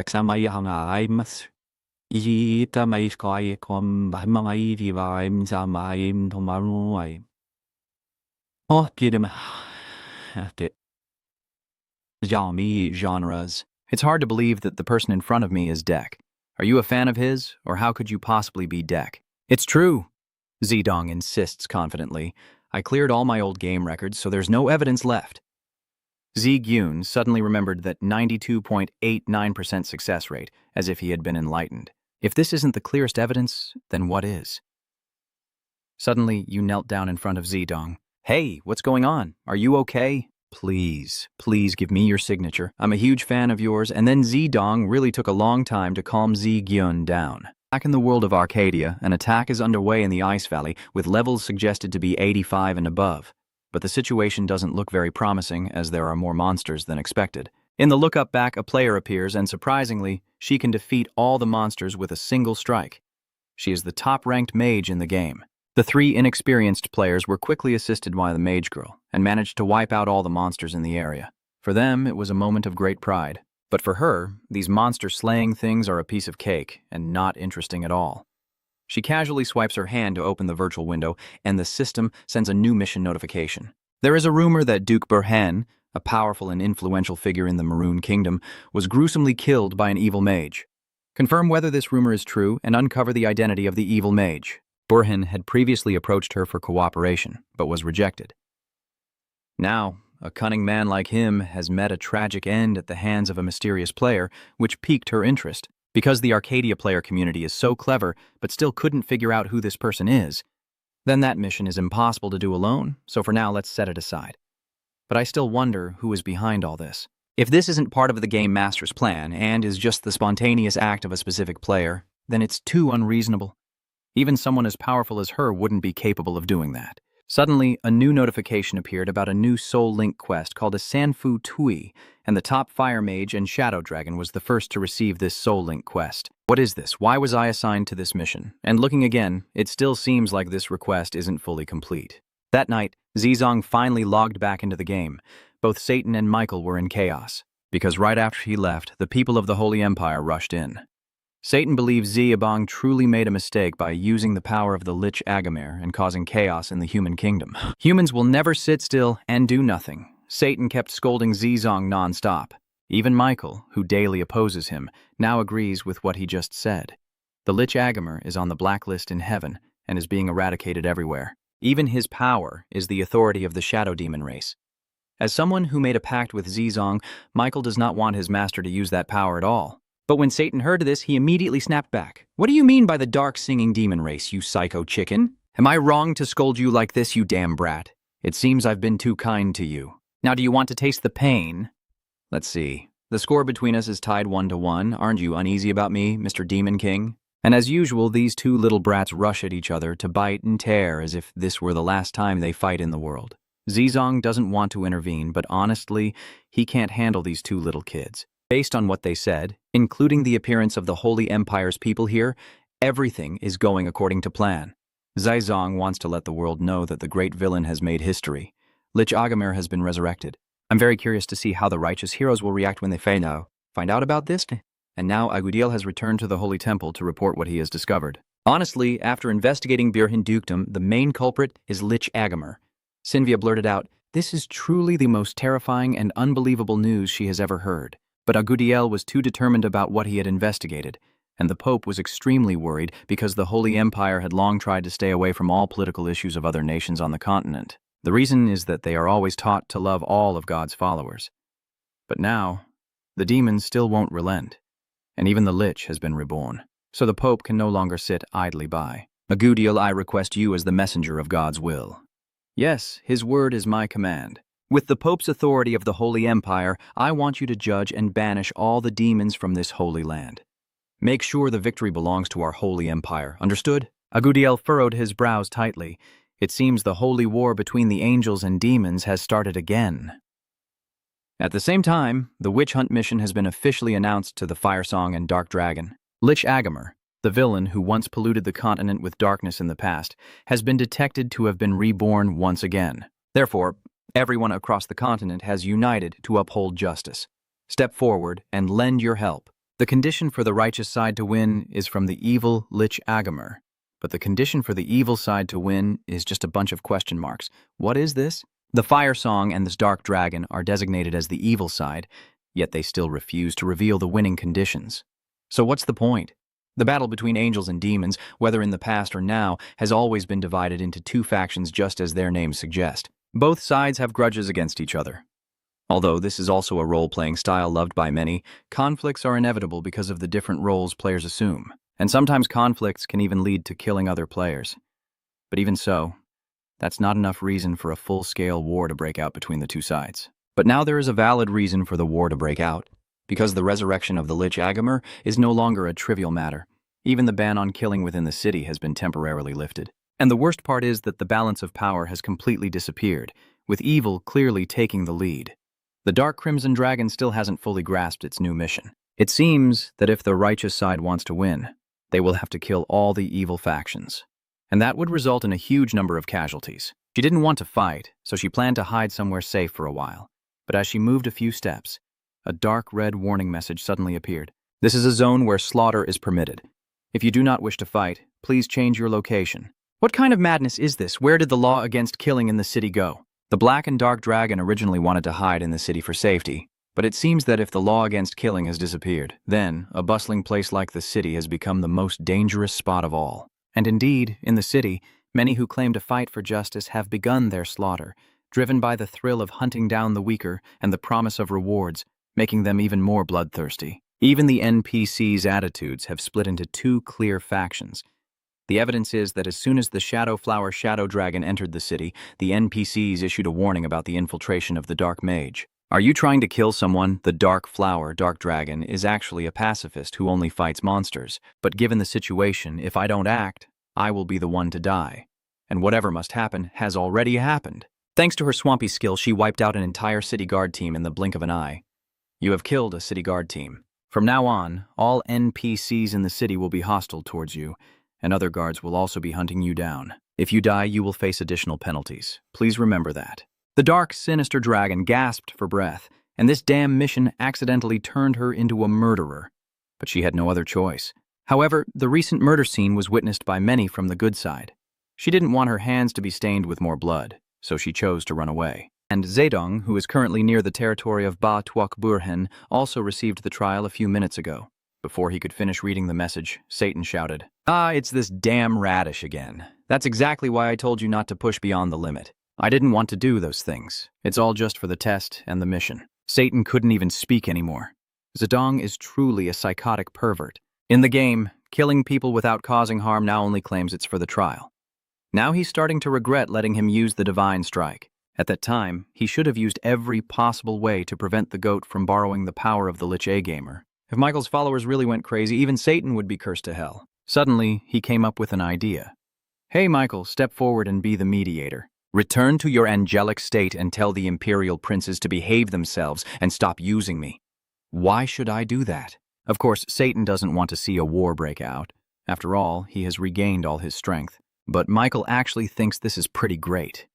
Genres. It's hard to believe that the person in front of me is Deck. Are you a fan of his, or how could you possibly be Deck? It's true, Zedong insists confidently. I cleared all my old game records, so there's no evidence left. Zi-gyun suddenly remembered that 92.89% success rate, as if he had been enlightened. If this isn't the clearest evidence, then what is? Suddenly, you knelt down in front of Zedong. Hey, what's going on? Are you okay? Please give me your signature. I'm a huge fan of yours, and then Zedong really took a long time to calm Gyun down. Back in the world of Arcadia, an attack is underway in the Ice Valley, with levels suggested to be 85 and above. But the situation doesn't look very promising, as there are more monsters than expected. In the look-up back, a player appears, and surprisingly, she can defeat all the monsters with a single strike. She is the top-ranked mage in the game. The three inexperienced players were quickly assisted by the mage girl, and managed to wipe out all the monsters in the area. For them, it was a moment of great pride. But for her, these monster-slaying things are a piece of cake, and not interesting at all. She casually swipes her hand to open the virtual window, and the system sends a new mission notification. There is a rumor that Duke Burhan, a powerful and influential figure in the Maroon Kingdom, was gruesomely killed by an evil mage. Confirm whether this rumor is true and uncover the identity of the evil mage. Burhan had previously approached her for cooperation, but was rejected. Now, a cunning man like him has met a tragic end at the hands of a mysterious player, which piqued her interest. Because the Arcadia player community is so clever, but still couldn't figure out who this person is, then that mission is impossible to do alone, so for now let's set it aside. But I still wonder who is behind all this. If this isn't part of the game master's plan, and is just the spontaneous act of a specific player, then it's too unreasonable. Even someone as powerful as her wouldn't be capable of doing that. Suddenly, a new notification appeared about a new Soul Link quest called a Sanfu Tui, and the top Fire Mage and Shadow Dragon was the first to receive this Soul Link quest. What is this? Why was I assigned to this mission? And looking again, it still seems like this request isn't fully complete. That night, Zizong finally logged back into the game. Both Satan and Michael were in chaos, because right after he left, the people of the Holy Empire rushed in. Satan believes Ziyabong truly made a mistake by using the power of the Lich Agamir and causing chaos in the human kingdom. Humans will never sit still and do nothing. Satan kept scolding Zizong non-stop. Even Michael, who daily opposes him, now agrees with what he just said. The Lich Agamir is on the blacklist in heaven and is being eradicated everywhere. Even his power is the authority of the Shadow Demon race. As someone who made a pact with Zizong, Michael does not want his master to use that power at all. But when Satan heard this, he immediately snapped back. "What do you mean by the dark singing demon race, you psycho chicken? Am I wrong to scold you like this, you damn brat? It seems I've been too kind to you. Now do you want to taste the pain?" Let's see. The score between us is tied 1-1. Aren't you uneasy about me, Mr. Demon King? And as usual, these two little brats rush at each other to bite and tear as if this were the last time they fight in the world. Zizong doesn't want to intervene, but honestly, he can't handle these two little kids. Based on what they said, including the appearance of the Holy Empire's people here, everything is going according to plan. Zizong wants to let the world know that the great villain has made history. Lich Agamir has been resurrected. I'm very curious to see how the righteous heroes will react when they find out about this. And now Agudiel has returned to the Holy Temple to report what he has discovered. Honestly, after investigating Birhin Dukedom, the main culprit is Lich Agamir. Sinvia blurted out, "This is truly the most terrifying and unbelievable news she has ever heard." But Agudiel was too determined about what he had investigated, and the Pope was extremely worried because the Holy Empire had long tried to stay away from all political issues of other nations on the continent. The reason is that they are always taught to love all of God's followers. But now, the demons still won't relent, and even the Lich has been reborn, so the Pope can no longer sit idly by. Agudiel, I request you as the messenger of God's will. Yes, his word is my command. With the Pope's authority of the Holy Empire, I want you to judge and banish all the demons from this holy land. Make sure the victory belongs to our Holy Empire, understood? Agudiel furrowed his brows tightly. It seems the holy war between the angels and demons has started again. At the same time, the witch hunt mission has been officially announced to the Firesong and Dark Dragon. Lich Agamir, the villain who once polluted the continent with darkness in the past, has been detected to have been reborn once again. Therefore, everyone across the continent has united to uphold justice. Step forward and lend your help. The condition for the righteous side to win is from the evil Lich Agamir, but the condition for the evil side to win is just a bunch of question marks. What is this? The Firesong and this Dark Dragon are designated as the evil side, yet they still refuse to reveal the winning conditions. So what's the point? The battle between angels and demons, whether in the past or now, has always been divided into two factions just as their names suggest. Both sides have grudges against each other. Although this is also a role-playing style loved by many, conflicts are inevitable because of the different roles players assume, and sometimes conflicts can even lead to killing other players. But even so, That's not enough reason for a full-scale war to break out between the two sides. But now there is a valid reason for the war to break out, because the resurrection of the Lich Agamer is no longer a trivial matter. Even the ban on killing within the city has been temporarily lifted. And the worst part is that the balance of power has completely disappeared, with evil clearly taking the lead. The Dark Crimson Dragon still hasn't fully grasped its new mission. It seems that if the righteous side wants to win, they will have to kill all the evil factions. And that would result in a huge number of casualties. She didn't want to fight, so she planned to hide somewhere safe for a while. But as she moved a few steps, a dark red warning message suddenly appeared. This is a zone where slaughter is permitted. If you do not wish to fight, please change your location. What kind of madness is this? Where did the law against killing in the city go? The Black and Dark Dragon originally wanted to hide in the city for safety, but it seems that if the law against killing has disappeared, then a bustling place like the city has become the most dangerous spot of all. And indeed, in the city, many who claim to fight for justice have begun their slaughter, driven by the thrill of hunting down the weaker and the promise of rewards, making them even more bloodthirsty. Even the NPCs' attitudes have split into two clear factions. The evidence is that as soon as the Shadowflower Shadow Dragon entered the city, the NPCs issued a warning about the infiltration of the Dark Mage. Are you trying to kill someone? The Dark Flower Dark Dragon is actually a pacifist who only fights monsters. But given the situation, if I don't act, I will be the one to die. And whatever must happen has already happened. Thanks to her swampy skill, she wiped out an entire city guard team in the blink of an eye. You have killed a city guard team. From now on, all NPCs in the city will be hostile towards you, and other guards will also be hunting you down. If you die, you will face additional penalties. Please remember that. The dark, sinister dragon gasped for breath, and this damn mission accidentally turned her into a murderer. But she had no other choice. However, the recent murder scene was witnessed by many from the good side. She didn't want her hands to be stained with more blood, so she chose to run away. And Zedong, who is currently near the territory of Ba Tuok Burhen, also received the trial a few minutes ago. Before he could finish reading the message, Satan shouted, "Ah, it's this damn radish again. That's exactly why I told you not to push beyond the limit. I didn't want to do those things. It's all just for the test and the mission." Satan couldn't even speak anymore. Zedong is truly a psychotic pervert. In the game, killing people without causing harm now only claims it's for the trial. Now he's starting to regret letting him use the Divine Strike. At that time, he should have used every possible way to prevent the goat from borrowing the power of the Lich Agamer. If Michael's followers really went crazy, even Satan would be cursed to hell. Suddenly, he came up with an idea. "Hey, Michael, step forward and be the mediator. Return to your angelic state and tell the Imperial Princes to behave themselves and stop using me." Why should I do that? Of course, Satan doesn't want to see a war break out. After all, he has regained all his strength. But Michael actually thinks this is pretty great.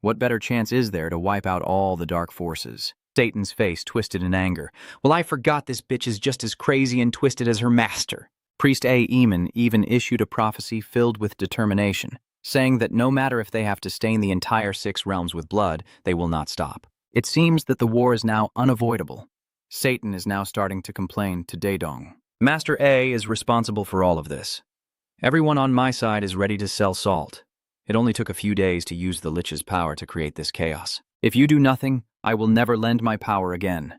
What better chance is there to wipe out all the dark forces? Satan's face twisted in anger. "Well, I forgot this bitch is just as crazy and twisted as her master." Priest Aemon even issued a prophecy filled with determination, saying that no matter if they have to stain the entire 6 realms with blood, they will not stop. It seems that the war is now unavoidable. Satan is now starting to complain to Daedong. Master A is responsible for all of this. Everyone on my side is ready to sell salt. It only took a few days to use the Lich's power to create this chaos. If you do nothing, I will never lend my power again.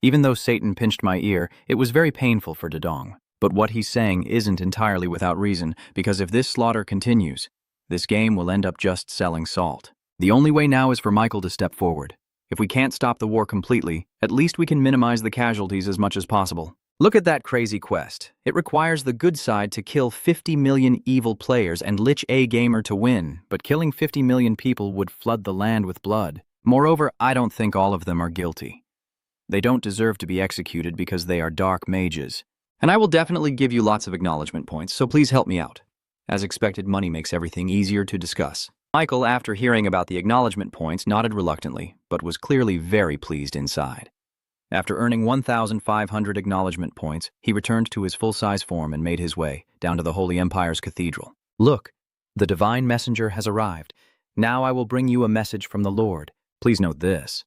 Even though Satan pinched my ear, it was very painful for Daedong. But what he's saying isn't entirely without reason, because if this slaughter continues, this game will end up just selling salt. The only way now is for Michael to step forward. If we can't stop the war completely, at least we can minimize the casualties as much as possible. Look at that crazy quest. It requires the good side to kill 50 million evil players and Lich Agamer to win, but killing 50 million people would flood the land with blood. Moreover, I don't think all of them are guilty. They don't deserve to be executed because they are dark mages. And I will definitely give you lots of acknowledgement points, so please help me out. As expected, money makes everything easier to discuss. Michael, after hearing about the acknowledgement points, nodded reluctantly, but was clearly very pleased inside. After earning 1,500 acknowledgement points, he returned to his full-size form and made his way down to the Holy Empire's cathedral. "Look, the divine messenger has arrived. Now I will bring you a message from the Lord. Please note this."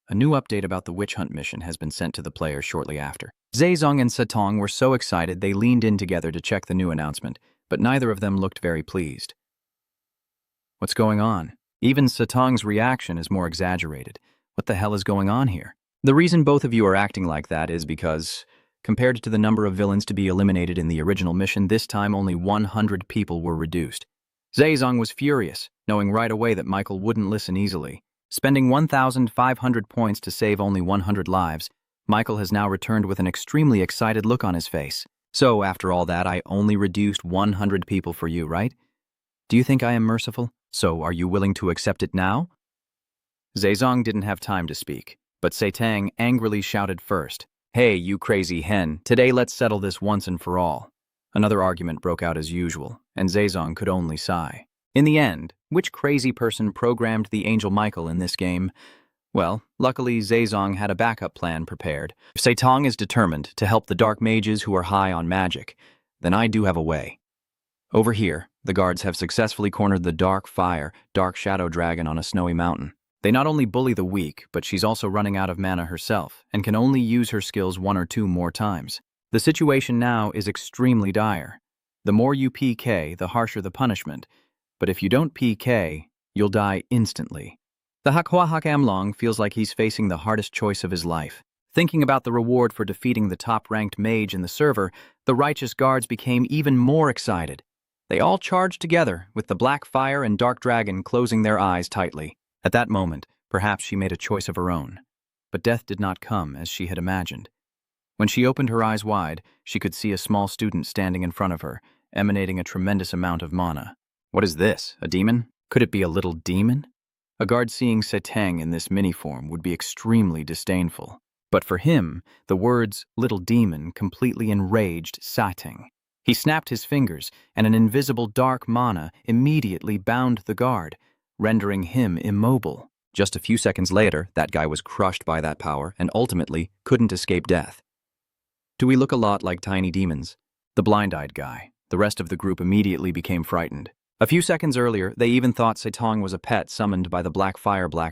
A new update about the witch hunt mission has been sent to the players shortly after. Zedong and Satong were so excited they leaned in together to check the new announcement, but neither of them looked very pleased. What's going on? Even Satong's reaction is more exaggerated. What the hell is going on here? The reason both of you are acting like that is because, compared to the number of villains to be eliminated in the original mission, this time only 100 people were reduced. Zezong was furious, knowing right away that Michael wouldn't listen easily. Spending 1,500 points to save only 100 lives, Michael has now returned with an extremely excited look on his face. So, after all that, I only reduced 100 people for you, right? Do you think I am merciful? So, are you willing to accept it now? Zezong didn't have time to speak, but Setang angrily shouted first, "Hey, you crazy hen, today let's settle this once and for all." Another argument broke out as usual, and Zezong could only sigh. In the end, which crazy person programmed the Angel Michael in this game? Well, luckily Zezong had a backup plan prepared. If Setang is determined to help the dark mages who are high on magic, then I do have a way. Over here, the guards have successfully cornered the dark shadow dragon on a snowy mountain. They not only bully the weak, but she's also running out of mana herself, and can only use her skills 1 or 2 more times. The situation now is extremely dire. The more you PK, the harsher the punishment, but if you don't PK, you'll die instantly. The Hakwahak Amlong feels like he's facing the hardest choice of his life. Thinking about the reward for defeating the top-ranked mage in the server, the righteous guards became even more excited. They all charged together, with the black fire and dark dragon closing their eyes tightly. At that moment, perhaps she made a choice of her own. But death did not come as she had imagined. When she opened her eyes wide, she could see a small student standing in front of her, emanating a tremendous amount of mana. What is this, a demon? Could it be a little demon? A guard seeing Setang in this mini-form would be extremely disdainful. But for him, the words little demon completely enraged Setang. He snapped his fingers, and an invisible dark mana immediately bound the guard, rendering him immobile. Just a few seconds later, that guy was crushed by that power and ultimately couldn't escape death. Do we look a lot like tiny demons? The blind-eyed guy. The rest of the group immediately became frightened. A few seconds earlier, they even thought Setang was a pet summoned by the black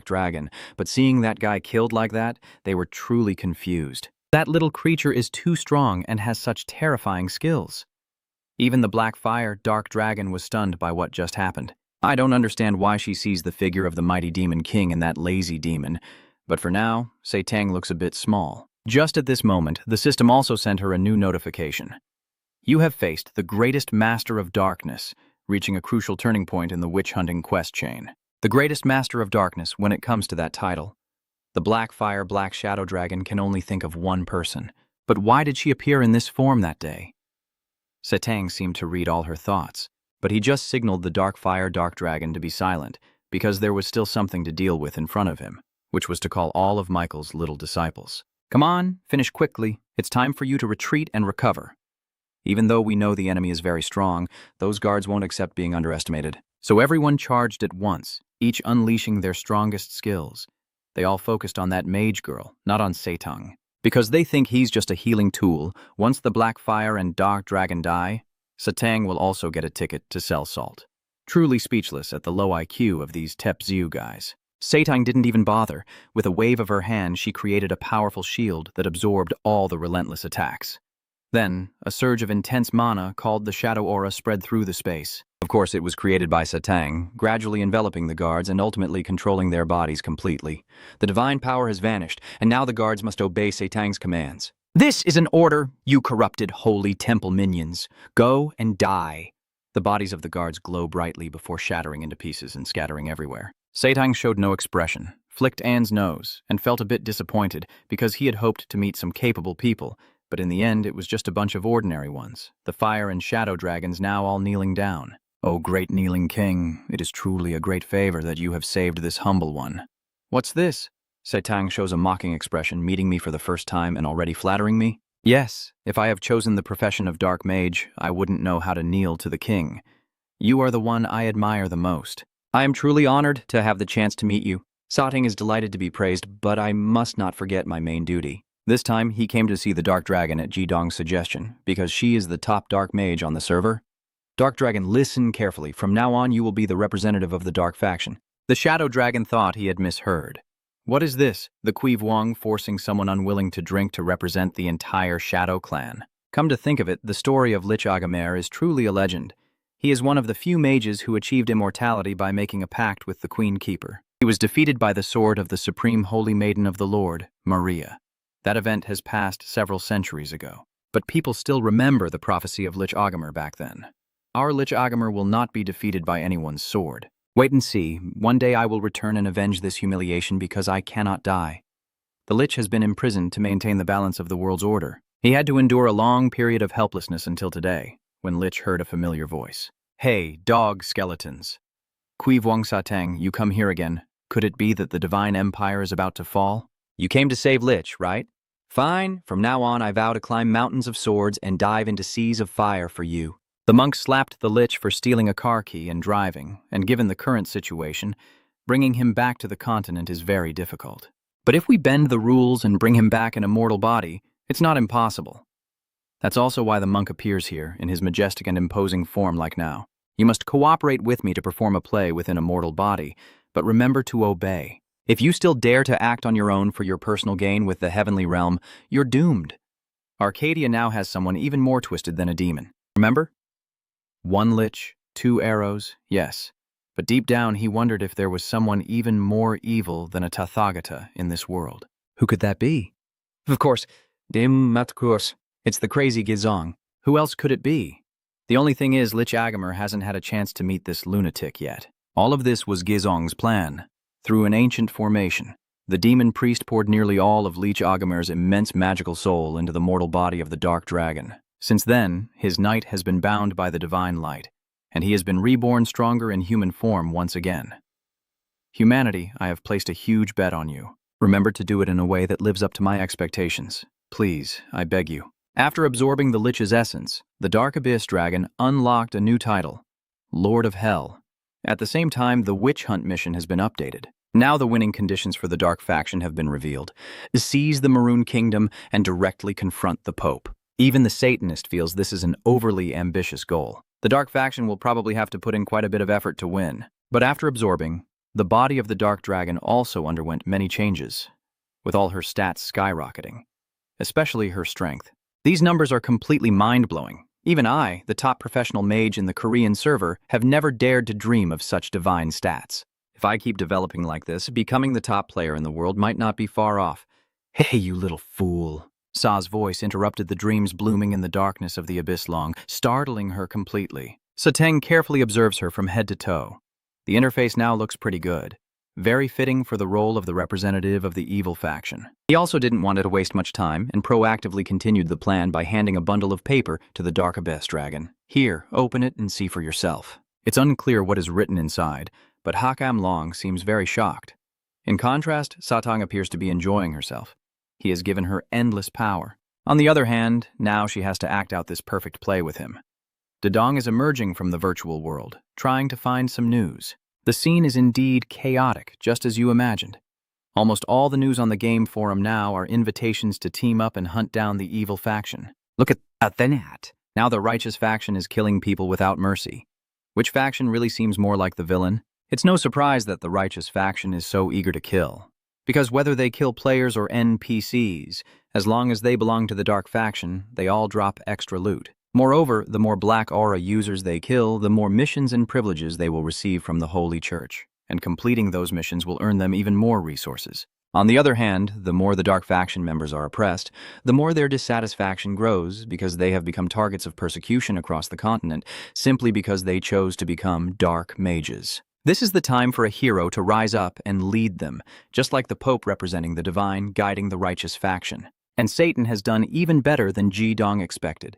dragon, but seeing that guy killed like that, they were truly confused. That little creature is too strong and has such terrifying skills. Even the black dark dragon was stunned by what just happened. I don't understand why she sees the figure of the mighty demon king in that lazy demon, but for now, Setang looks a bit small. Just at this moment, the system also sent her a new notification. You have faced the greatest master of darkness, reaching a crucial turning point in the witch-hunting quest chain. The greatest master of darkness when it comes to that title. The black shadow dragon can only think of one person. But why did she appear in this form that day? Setang seemed to read all her thoughts, but he just signaled the dark dragon to be silent, because there was still something to deal with in front of him, which was to call all of Michael's little disciples. Come on, finish quickly. It's time for you to retreat and recover. Even though we know the enemy is very strong, those guards won't accept being underestimated. So everyone charged at once, each unleashing their strongest skills. They all focused on that mage girl, not on Setang. Because they think he's just a healing tool, once the black fire and dark dragon die, Setang will also get a ticket to sell salt. Truly speechless at the low IQ of these Tepziu guys. Setang didn't even bother. With a wave of her hand, she created a powerful shield that absorbed all the relentless attacks. Then, a surge of intense mana called the shadow aura spread through the space. Of course, it was created by Setang, gradually enveloping the guards and ultimately controlling their bodies completely. The divine power has vanished, and now the guards must obey Setang's commands. This is an order, you corrupted holy temple minions. Go and die. The bodies of the guards glow brightly before shattering into pieces and scattering everywhere. Setang showed no expression, flicked Anne's nose, and felt a bit disappointed because he had hoped to meet some capable people, but in the end, it was just a bunch of ordinary ones, the fire and shadow dragons now all kneeling down. O great kneeling king, it is truly a great favor that you have saved this humble one. What's this? Setang shows a mocking expression, meeting me for the first time and already flattering me. Yes, if I have chosen the profession of dark mage, I wouldn't know how to kneel to the king. You are the one I admire the most. I am truly honored to have the chance to meet you. Setang is delighted to be praised, but I must not forget my main duty. This time, he came to see the Dark Dragon at Jidong's suggestion, because she is the top dark mage on the server. Dark Dragon, listen carefully. From now on, you will be the representative of the Dark faction. The Shadow Dragon thought he had misheard. What is this? The Kui Vuong forcing someone unwilling to drink to represent the entire Shadow clan. Come to think of it, the story of Lich Agamer is truly a legend. He is one of the few mages who achieved immortality by making a pact with the Queen Keeper. He was defeated by the sword of the Supreme Holy Maiden of the Lord, Maria. That event has passed several centuries ago, but people still remember the prophecy of Lich Agamer back then. Our Lich Agamer will not be defeated by anyone's sword. Wait and see. One day I will return and avenge this humiliation because I cannot die. The Lich has been imprisoned to maintain the balance of the world's order. He had to endure a long period of helplessness until today, when Lich heard a familiar voice. Hey, dog skeletons. Kui Vuong Satang, you come here again. Could it be that the Divine Empire is about to fall? You came to save Lich, right? Fine, from now on I vow to climb mountains of swords and dive into seas of fire for you. The monk slapped the Lich for stealing a car key and driving, and given the current situation, bringing him back to the continent is very difficult. But if we bend the rules and bring him back in a mortal body, it's not impossible. That's also why the monk appears here, in his majestic and imposing form like now. You must cooperate with me to perform a play within a mortal body, but remember to obey. If you still dare to act on your own for your personal gain with the heavenly realm, you're doomed. Arcadia now has someone even more twisted than a demon. Remember? One Lich, 2 arrows, yes. But deep down he wondered if there was someone even more evil than a Tathagata in this world. Who could that be? Of course, it's the crazy Gizong. Who else could it be? The only thing is Lich Agamer hasn't had a chance to meet this lunatic yet. All of this was Gizong's plan. Through an ancient formation, the demon priest poured nearly all of Lich Agamer's immense magical soul into the mortal body of the dark dragon. Since then, his knight has been bound by the divine light, and he has been reborn stronger in human form once again. Humanity, I have placed a huge bet on you. Remember to do it in a way that lives up to my expectations. Please, I beg you. After absorbing the Lich's essence, the Dark Abyss Dragon unlocked a new title, Lord of Hell. At the same time, the Witch Hunt mission has been updated. Now the winning conditions for the Dark Faction have been revealed. Seize the Maroon Kingdom and directly confront the Pope. Even the Satanist feels this is an overly ambitious goal. The Dark Faction will probably have to put in quite a bit of effort to win. But after absorbing, the body of the Dark Dragon also underwent many changes, with all her stats skyrocketing, especially her strength. These numbers are completely mind-blowing. Even I, the top professional mage in the Korean server, have never dared to dream of such divine stats. If I keep developing like this, becoming the top player in the world might not be far off. Hey, you little fool. Sa's voice interrupted the dreams blooming in the darkness of the abyss long, startling her completely. Sateng carefully observes her from head to toe. The interface now looks pretty good. Very fitting for the role of the representative of the evil faction. He also didn't want to waste much time and proactively continued the plan by handing a bundle of paper to the Dark Abyss Dragon. Here, open it and see for yourself. It's unclear what is written inside, but Hakam Long seems very shocked. In contrast, Satang appears to be enjoying herself. He has given her endless power. On the other hand, now she has to act out this perfect play with him. Dedong is emerging from the virtual world, trying to find some news. The scene is indeed chaotic, just as you imagined. Almost all the news on the game forum now are invitations to team up and hunt down the evil faction. Look at that. Now the righteous faction is killing people without mercy. Which faction really seems more like the villain? It's no surprise that the righteous faction is so eager to kill. Because whether they kill players or NPCs, as long as they belong to the dark faction, they all drop extra loot. Moreover, the more Black Aura users they kill, the more missions and privileges they will receive from the Holy Church, and completing those missions will earn them even more resources. On the other hand, the more the Dark Faction members are oppressed, the more their dissatisfaction grows because they have become targets of persecution across the continent simply because they chose to become Dark Mages. This is the time for a hero to rise up and lead them, just like the Pope representing the divine, guiding the righteous faction. And Satan has done even better than Ji Dong expected.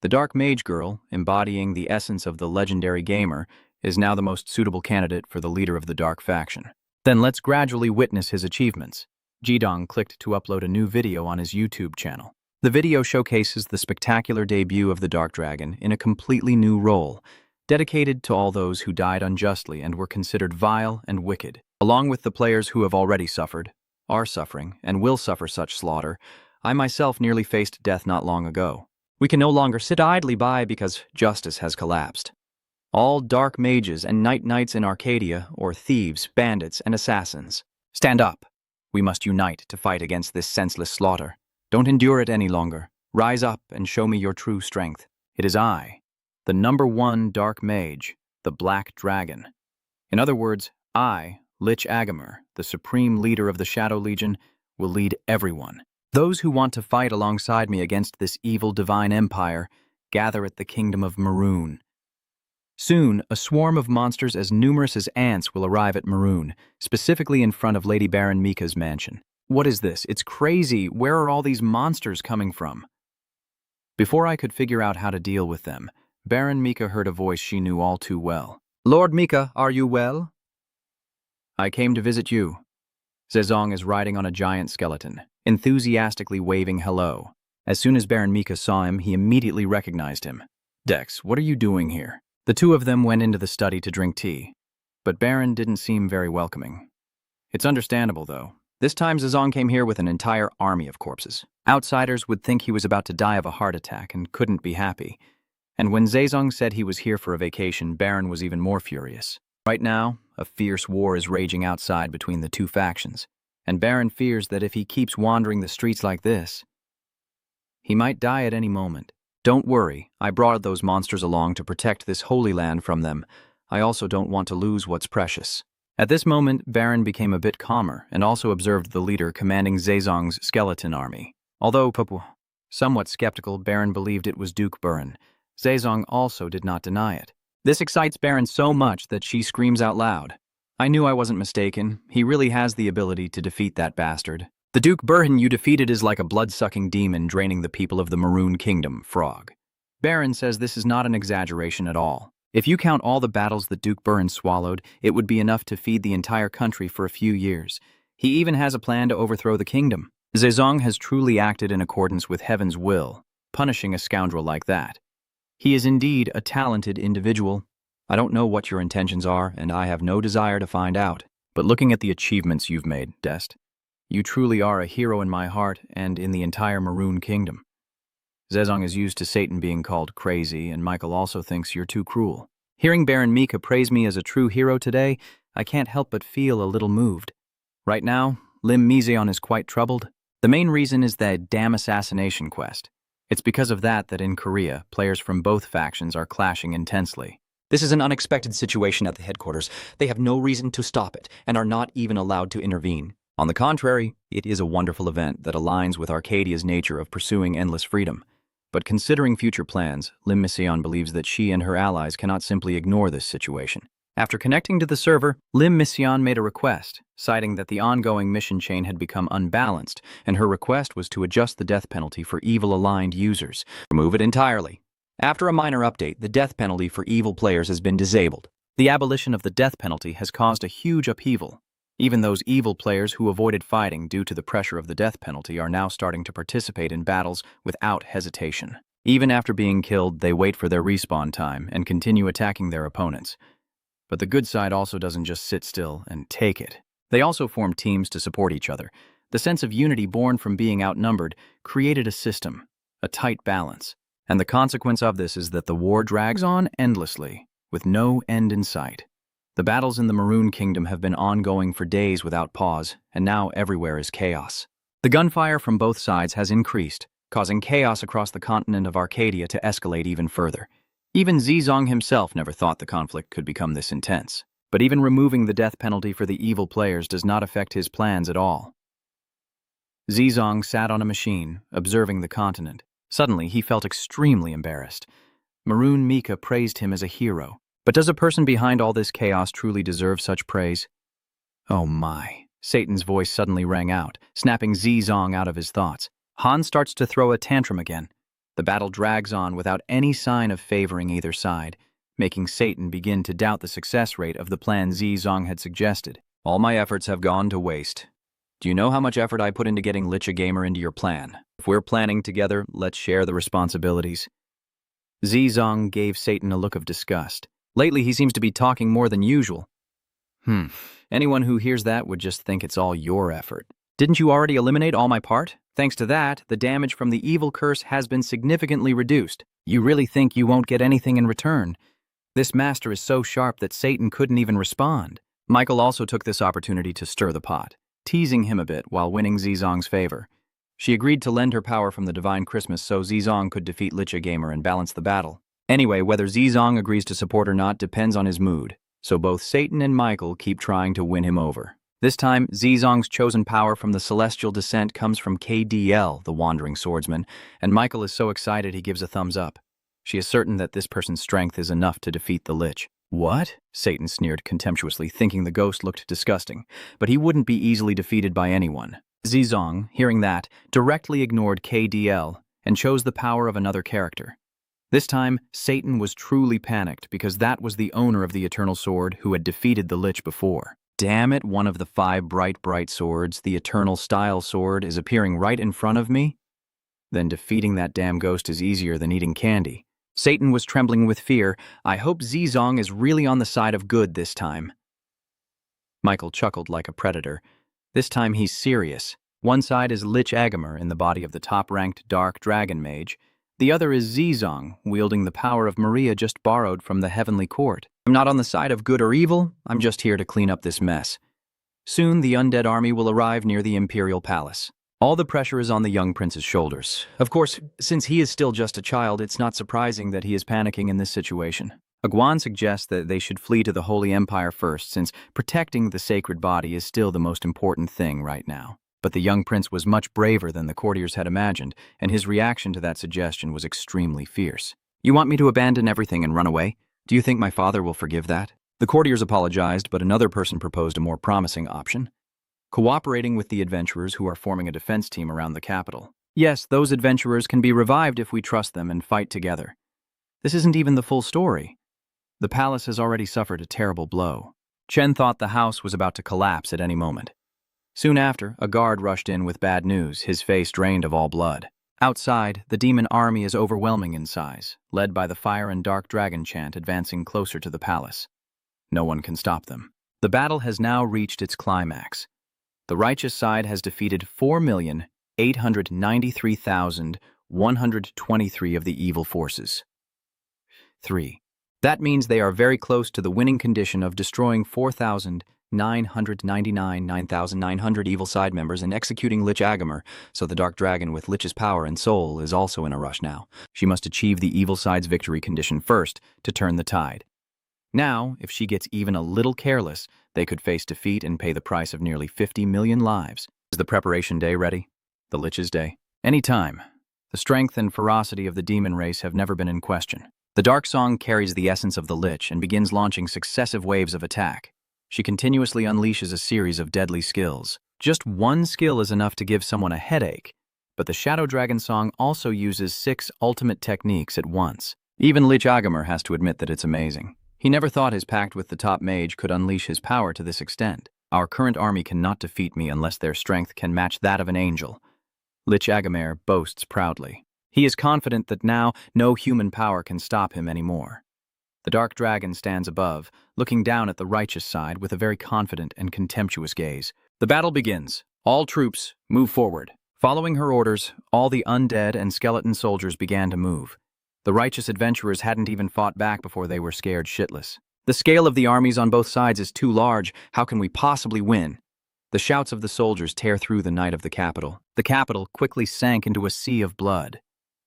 The Dark Mage Girl, embodying the essence of the legendary gamer, is now the most suitable candidate for the leader of the Dark Faction. Then let's gradually witness his achievements. Jidong clicked to upload a new video on his YouTube channel. The video showcases the spectacular debut of the Dark Dragon in a completely new role, dedicated to all those who died unjustly and were considered vile and wicked. Along with the players who have already suffered, are suffering, and will suffer such slaughter, I myself nearly faced death not long ago. We can no longer sit idly by because justice has collapsed. All dark mages and night knights in Arcadia, or thieves, bandits, and assassins, stand up. We must unite to fight against this senseless slaughter. Don't endure it any longer. Rise up and show me your true strength. It is I, the #1 dark mage, the Black Dragon. In other words, I, Lich Agamer, the supreme leader of the Shadow Legion, will lead everyone. Those who want to fight alongside me against this evil divine empire gather at the Kingdom of Maroon. Soon, a swarm of monsters as numerous as ants will arrive at Maroon, specifically in front of Lady Baron Mika's mansion. What is this? It's crazy. Where are all these monsters coming from? Before I could figure out how to deal with them, Baron Mika heard a voice she knew all too well. Lord Mika, are you well? I came to visit you. Zezong is riding on a giant skeleton, enthusiastically waving hello. As soon as Baron Mika saw him, he immediately recognized him. Dex, what are you doing here? The two of them went into the study to drink tea, but Baron didn't seem very welcoming. It's understandable, though. This time Zezong came here with an entire army of corpses. Outsiders would think he was about to die of a heart attack and couldn't be happy. And when Zezong said he was here for a vacation, Baron was even more furious. Right now, a fierce war is raging outside between the two factions, and Baron fears that if he keeps wandering the streets like this, he might die at any moment. Don't worry, I brought those monsters along to protect this holy land from them. I also don't want to lose what's precious. At this moment, Baron became a bit calmer and also observed the leader commanding Zezong's skeleton army. Although somewhat skeptical, Baron believed it was Duke Burin. Zezong also did not deny it. This excites Baron so much that she screams out loud. I knew I wasn't mistaken. He really has the ability to defeat that bastard. The Duke Burin you defeated is like a blood-sucking demon draining the people of the Maroon Kingdom, Frog. Baron says this is not an exaggeration at all. If you count all the battles that Duke Burin swallowed, it would be enough to feed the entire country for a few years. He even has a plan to overthrow the kingdom. Zezong has truly acted in accordance with heaven's will, punishing a scoundrel like that. He is indeed a talented individual. I don't know what your intentions are, and I have no desire to find out. But looking at the achievements you've made, Dest, you truly are a hero in my heart and in the entire Maroon Kingdom. Zezong is used to Satan being called crazy, and Michael also thinks you're too cruel. Hearing Baron Mika praise me as a true hero today, I can't help but feel a little moved. Right now, Lim Miseon is quite troubled. The main reason is that damn assassination quest. It's because of that in Korea, players from both factions are clashing intensely. This is an unexpected situation at the headquarters. They have no reason to stop it, and are not even allowed to intervene. On the contrary, it is a wonderful event that aligns with Arcadia's nature of pursuing endless freedom. But considering future plans, Lim Miseon believes that she and her allies cannot simply ignore this situation. After connecting to the server, Lim Miseon made a request, citing that the ongoing mission chain had become unbalanced, and her request was to adjust the death penalty for evil-aligned users. Remove it entirely. After a minor update, the death penalty for evil players has been disabled. The abolition of the death penalty has caused a huge upheaval. Even those evil players who avoided fighting due to the pressure of the death penalty are now starting to participate in battles without hesitation. Even after being killed, they wait for their respawn time and continue attacking their opponents. But the good side also doesn't just sit still and take it. They also form teams to support each other. The sense of unity born from being outnumbered created a system, a tight balance. And the consequence of this is that the war drags on endlessly, with no end in sight. The battles in the Maroon Kingdom have been ongoing for days without pause, and now everywhere is chaos. The gunfire from both sides has increased, causing chaos across the continent of Arcadia to escalate even further. Even Zezong himself never thought the conflict could become this intense. But even removing the death penalty for the evil players does not affect his plans at all. Zezong sat on a machine, observing the continent. Suddenly, he felt extremely embarrassed. Maroon Mika praised him as a hero. But does a person behind all this chaos truly deserve such praise? Oh my. Satan's voice suddenly rang out, snapping Zezong out of his thoughts. Han starts to throw a tantrum again. The battle drags on without any sign of favoring either side, making Satan begin to doubt the success rate of the plan Zezong had suggested. All my efforts have gone to waste. Do you know how much effort I put into getting Licha Gamer into your plan? If we're planning together, let's share the responsibilities. Zezong gave Satan a look of disgust. Lately, he seems to be talking more than usual. Anyone who hears that would just think it's all your effort. Didn't you already eliminate all my part? Thanks to that, the damage from the evil curse has been significantly reduced. You really think you won't get anything in return? This master is so sharp that Satan couldn't even respond. Michael also took this opportunity to stir the pot, teasing him a bit while winning Zezong's favor. She agreed to lend her power from the Divine Christmas so Zezong could defeat Licha Gamer and balance the battle. Anyway, whether Zezong agrees to support or not depends on his mood, so both Satan and Michael keep trying to win him over. This time, Zezong's chosen power from the celestial descent comes from KDL, the Wandering Swordsman, and Michael is so excited he gives a thumbs up. She is certain that this person's strength is enough to defeat the Lich. What? Satan sneered contemptuously, thinking the ghost looked disgusting, but he wouldn't be easily defeated by anyone. Zizong, hearing that, directly ignored KDL and chose the power of another character. This time, Satan was truly panicked because that was the owner of the Eternal Sword who had defeated the Lich before. Damn it, one of the 5 bright swords, the Eternal Style Sword, is appearing right in front of me? Then defeating that damn ghost is easier than eating candy. Satan was trembling with fear. I hope Zizong is really on the side of good this time. Michael chuckled like a predator. This time he's serious. One side is Lich Agamor in the body of the top-ranked Dark Dragon Mage. The other is Zizong, wielding the power of Maria just borrowed from the Heavenly Court. I'm not on the side of good or evil, I'm just here to clean up this mess. Soon the undead army will arrive near the Imperial Palace. All the pressure is on the young prince's shoulders. Of course, since he is still just a child, it's not surprising that he is panicking in this situation. Aguan suggests that they should flee to the Holy Empire first, since protecting the sacred body is still the most important thing right now. But the young prince was much braver than the courtiers had imagined, and his reaction to that suggestion was extremely fierce. You want me to abandon everything and run away? Do you think my father will forgive that? The courtiers apologized, but another person proposed a more promising option. Cooperating with the adventurers who are forming a defense team around the capital. Yes, those adventurers can be revived if we trust them and fight together. This isn't even the full story. The palace has already suffered a terrible blow. Chen thought the house was about to collapse at any moment. Soon after, a guard rushed in with bad news, his face drained of all blood. Outside, the demon army is overwhelming in size, led by the fire and dark dragon chant advancing closer to the palace. No one can stop them. The battle has now reached its climax. The righteous side has defeated 4,893,123 of the evil forces. 3. That means they are very close to the winning condition of destroying 9,900 evil side members and executing Lich Agamor, so the Dark Dragon with Lich's power and soul is also in a rush now. She must achieve the evil side's victory condition first to turn the tide. Now, if she gets even a little careless, they could face defeat and pay the price of nearly 50 million lives. Is the preparation day ready? The Lich's day? Any time. The strength and ferocity of the demon race have never been in question. The Dark Song carries the essence of the Lich and begins launching successive waves of attack. She continuously unleashes a series of deadly skills. Just one skill is enough to give someone a headache, but the Shadow Dragon Song also uses 6 ultimate techniques at once. Even Lich Agamor has to admit that it's amazing. He never thought his pact with the top mage could unleash his power to this extent. Our current army cannot defeat me unless their strength can match that of an angel. Lich Agamor boasts proudly. He is confident that now no human power can stop him anymore. The dark dragon stands above, looking down at the righteous side with a very confident and contemptuous gaze. The battle begins. All troops, move forward. Following her orders, all the undead and skeleton soldiers began to move. The righteous adventurers hadn't even fought back before they were scared shitless. The scale of the armies on both sides is too large. How can we possibly win? The shouts of the soldiers tear through the night of the capital. The capital quickly sank into a sea of blood.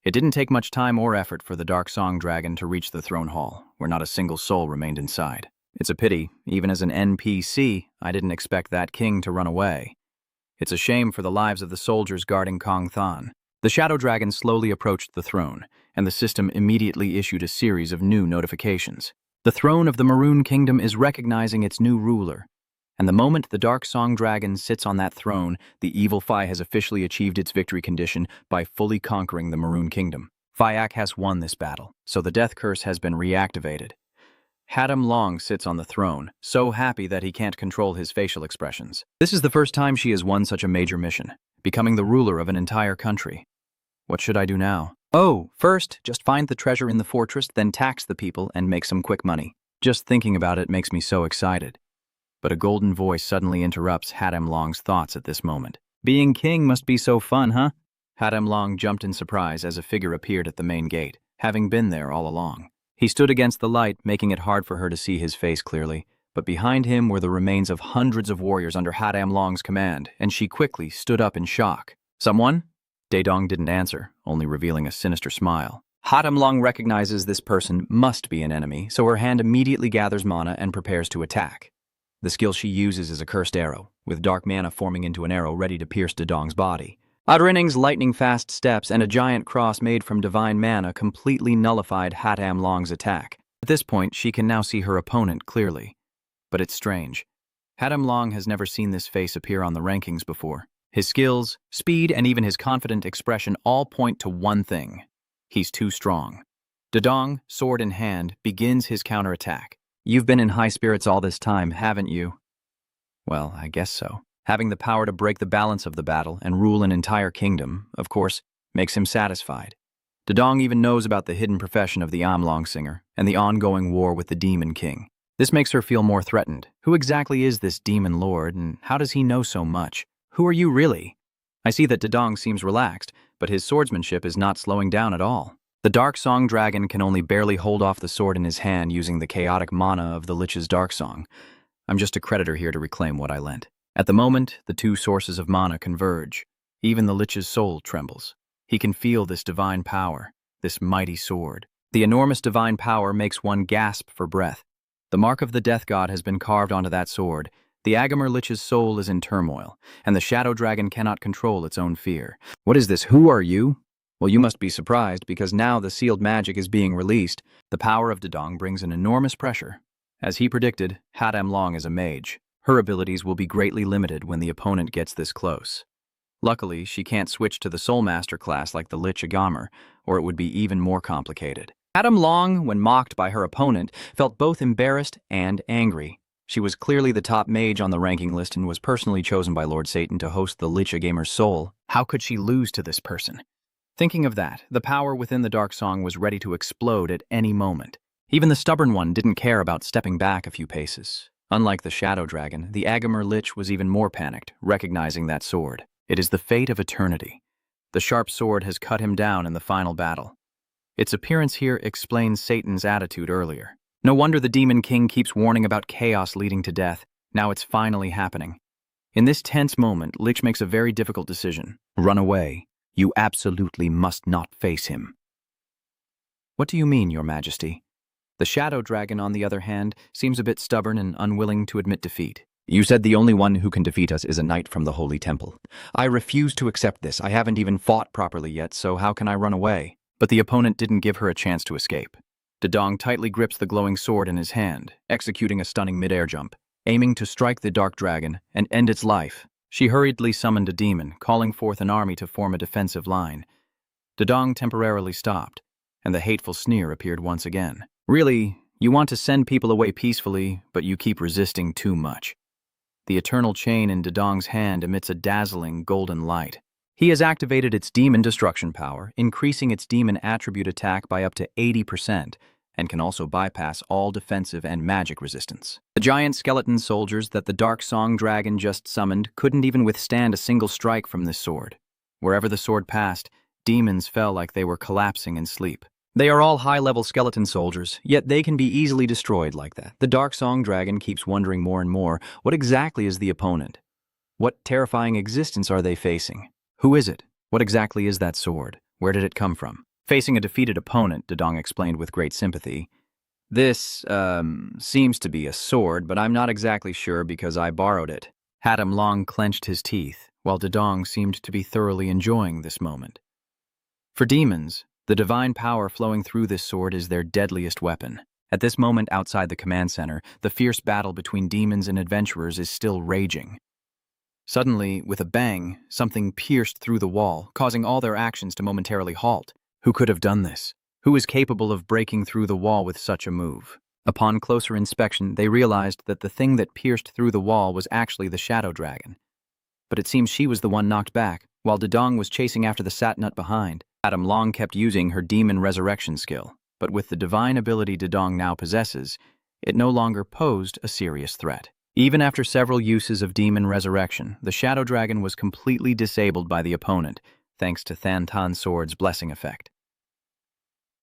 It didn't take much time or effort for the Dark Song Dragon to reach the throne hall, where not a single soul remained inside. It's a pity, even as an NPC, I didn't expect that king to run away. It's a shame for the lives of the soldiers guarding Kong Than. The Shadow Dragon slowly approached the throne, and the system immediately issued a series of new notifications. The throne of the Maroon Kingdom is recognizing its new ruler, and the moment the Dark Song Dragon sits on that throne, the evil Phi has officially achieved its victory condition by fully conquering the Maroon Kingdom. Phyak has won this battle, so the death curse has been reactivated. Hadam Long sits on the throne, so happy that he can't control his facial expressions. This is the first time she has won such a major mission, becoming the ruler of an entire country. What should I do now? Oh, first, just find the treasure in the fortress, then tax the people and make some quick money. Just thinking about it makes me so excited. But a golden voice suddenly interrupts Hadam Long's thoughts at this moment. Being king must be so fun, huh? Hadam Long jumped in surprise as a figure appeared at the main gate, having been there all along. He stood against the light, making it hard for her to see his face clearly, but behind him were the remains of hundreds of warriors under Hadam Long's command, and she quickly stood up in shock. Someone? Daedong didn't answer, only revealing a sinister smile. Hadam Long recognizes this person must be an enemy, so her hand immediately gathers mana and prepares to attack. The skill she uses is a cursed arrow, with dark mana forming into an arrow ready to pierce Daedong's body. Adrining's lightning-fast steps and a giant cross made from divine mana completely nullified Hatam Long's attack. At this point, she can now see her opponent clearly. But it's strange. Hatam Long has never seen this face appear on the rankings before. His skills, speed, and even his confident expression all point to one thing. He's too strong. Dedong, sword in hand, begins his counterattack. You've been in high spirits all this time, haven't you? Well, I guess so. Having the power to break the balance of the battle and rule an entire kingdom, of course, makes him satisfied. Dedong even knows about the hidden profession of the Amlong singer and the ongoing war with the Demon King. This makes her feel more threatened. Who exactly is this demon lord, and how does he know so much? Who are you really? I see that Dedong seems relaxed, but his swordsmanship is not slowing down at all. The Dark Song Dragon can only barely hold off the sword in his hand using the chaotic mana of the Lich's Dark Song. I'm just a creditor here to reclaim what I lent. At the moment, the two sources of mana converge. Even the Lich's soul trembles. He can feel this divine power, this mighty sword. The enormous divine power makes one gasp for breath. The mark of the Death God has been carved onto that sword. The Agamor Lich's soul is in turmoil, and the Shadow Dragon cannot control its own fear. What is this? Who are you? Well, you must be surprised, because now the sealed magic is being released. The power of Dedong brings an enormous pressure. As he predicted, Hatam Long is a mage. Her abilities will be greatly limited when the opponent gets this close. Luckily, she can't switch to the Soul Master class like the Lich Agamor, or it would be even more complicated. Hatam Long, when mocked by her opponent, felt both embarrassed and angry. She was clearly the top mage on the ranking list and was personally chosen by Lord Satan to host the Lich Agamer's soul. How could she lose to this person? Thinking of that, the power within the Dark Song was ready to explode at any moment. Even the stubborn one didn't care about stepping back a few paces. Unlike the Shadow Dragon, the Agamor Lich was even more panicked, recognizing that sword. It is the fate of eternity. The sharp sword has cut him down in the final battle. Its appearance here explains Satan's attitude earlier. No wonder the Demon King keeps warning about chaos leading to death. Now it's finally happening. In this tense moment, Lich makes a very difficult decision. Run away. You absolutely must not face him. What do you mean, Your Majesty? The Shadow Dragon, on the other hand, seems a bit stubborn and unwilling to admit defeat. You said the only one who can defeat us is a knight from the Holy Temple. I refuse to accept this. I haven't even fought properly yet, so how can I run away? But the opponent didn't give her a chance to escape. Dedong tightly grips the glowing sword in his hand, executing a stunning mid-air jump, aiming to strike the Dark Dragon and end its life. She hurriedly summoned a demon, calling forth an army to form a defensive line. Dedong temporarily stopped, and the hateful sneer appeared once again. Really, you want to send people away peacefully, but you keep resisting too much. The eternal chain in Dedong's hand emits a dazzling golden light. He has activated its demon destruction power, increasing its demon attribute attack by up to 80%, and can also bypass all defensive and magic resistance. The giant skeleton soldiers that the Dark Song Dragon just summoned couldn't even withstand a single strike from this sword. Wherever the sword passed, demons fell like they were collapsing in sleep. They are all high-level skeleton soldiers, yet they can be easily destroyed like that. The Dark Song Dragon keeps wondering more and more, what exactly is the opponent? What terrifying existence are they facing? Who is it? What exactly is that sword? Where did it come from? Facing a defeated opponent, Dedong explained with great sympathy. This, seems to be a sword, but I'm not exactly sure because I borrowed it. Hatam Long clenched his teeth, while Dedong seemed to be thoroughly enjoying this moment. For demons, the divine power flowing through this sword is their deadliest weapon. At this moment outside the command center, the fierce battle between demons and adventurers is still raging. Suddenly, with a bang, something pierced through the wall, causing all their actions to momentarily halt. Who could have done this? Who is capable of breaking through the wall with such a move? Upon closer inspection, they realized that the thing that pierced through the wall was actually the Shadow Dragon. But it seems she was the one knocked back, while Dedong was chasing after the Satnut behind. Hatam Long kept using her demon resurrection skill, but with the divine ability Dedong now possesses, it no longer posed a serious threat. Even after several uses of demon resurrection, the Shadow Dragon was completely disabled by the opponent, thanks to Tanthu's sword's blessing effect.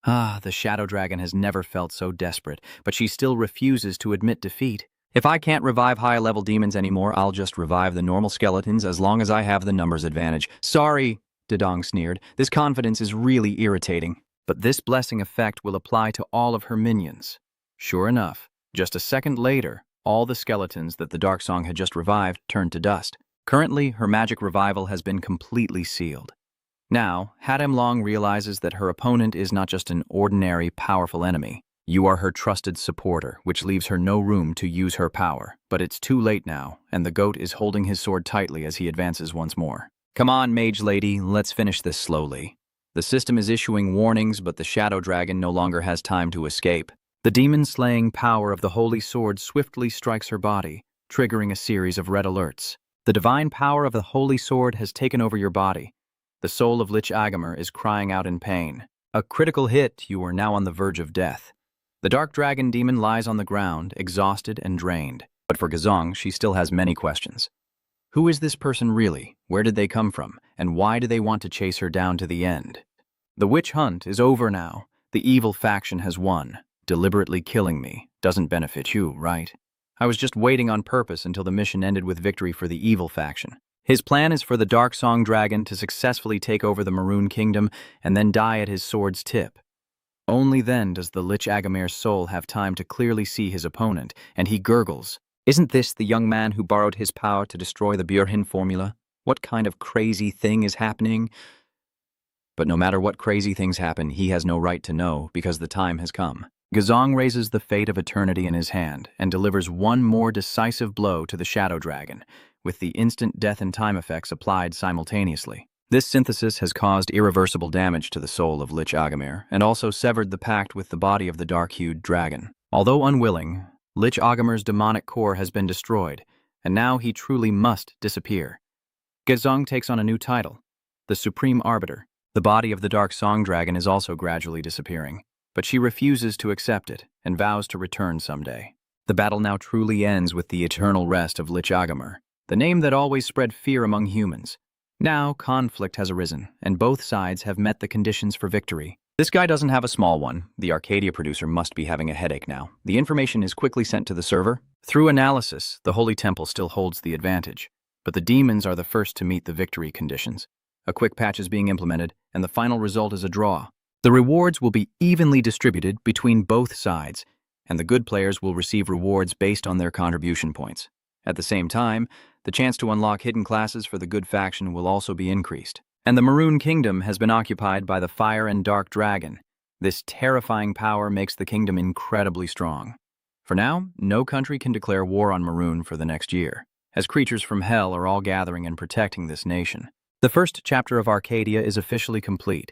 The Shadow Dragon has never felt so desperate, but she still refuses to admit defeat. If I can't revive high-level demons anymore, I'll just revive the normal skeletons as long as I have the numbers advantage. Sorry, Dedong sneered. This confidence is really irritating. But this blessing effect will apply to all of her minions. Sure enough, just a second later, all the skeletons that the Dark Song had just revived turned to dust. Currently, her magic revival has been completely sealed. Now, Hadamlong realizes that her opponent is not just an ordinary, powerful enemy. You are her trusted supporter, which leaves her no room to use her power. But it's too late now, and the goat is holding his sword tightly as he advances once more. Come on, mage lady, let's finish this slowly. The system is issuing warnings, but the shadow dragon no longer has time to escape. The demon-slaying power of the holy sword swiftly strikes her body, triggering a series of red alerts. The divine power of the holy sword has taken over your body. The soul of Lich Agamor is crying out in pain. A critical hit, you are now on the verge of death. The dark dragon demon lies on the ground, exhausted and drained. But for Gazong, she still has many questions. Who is this person really? Where did they come from? And why do they want to chase her down to the end? The witch hunt is over now. The evil faction has won. Deliberately killing me doesn't benefit you, right? I was just waiting on purpose until the mission ended with victory for the evil faction. His plan is for the Dark Song Dragon to successfully take over the Maroon Kingdom and then die at his sword's tip. Only then does the Lich Agamir's soul have time to clearly see his opponent, and he gurgles. Isn't this the young man who borrowed his power to destroy the Björhin formula? What kind of crazy thing is happening? But no matter what crazy things happen, he has no right to know because the time has come. Gazong raises the fate of eternity in his hand and delivers one more decisive blow to the Shadow Dragon, with the instant death and time effects applied simultaneously. This synthesis has caused irreversible damage to the soul of Lich Agamir and also severed the pact with the body of the dark-hued dragon. Although unwilling, Lich Agamir's demonic core has been destroyed, and now he truly must disappear. Gazong takes on a new title, the Supreme Arbiter. The body of the Dark Song Dragon is also gradually disappearing, but she refuses to accept it and vows to return someday. The battle now truly ends with the eternal rest of Lich Agamir, the name that always spread fear among humans. Now, conflict has arisen, and both sides have met the conditions for victory. This guy doesn't have a small one. The Arcadia producer must be having a headache now. The information is quickly sent to the server. Through analysis, the Holy Temple still holds the advantage, but the demons are the first to meet the victory conditions. A quick patch is being implemented, and the final result is a draw. The rewards will be evenly distributed between both sides, and the good players will receive rewards based on their contribution points. At the same time, the chance to unlock hidden classes for the good faction will also be increased. And the Maroon Kingdom has been occupied by the Fire and Dark Dragon. This terrifying power makes the kingdom incredibly strong. For now, no country can declare war on Maroon for the next year, as creatures from Hell are all gathering and protecting this nation. The first chapter of Arcadia is officially complete.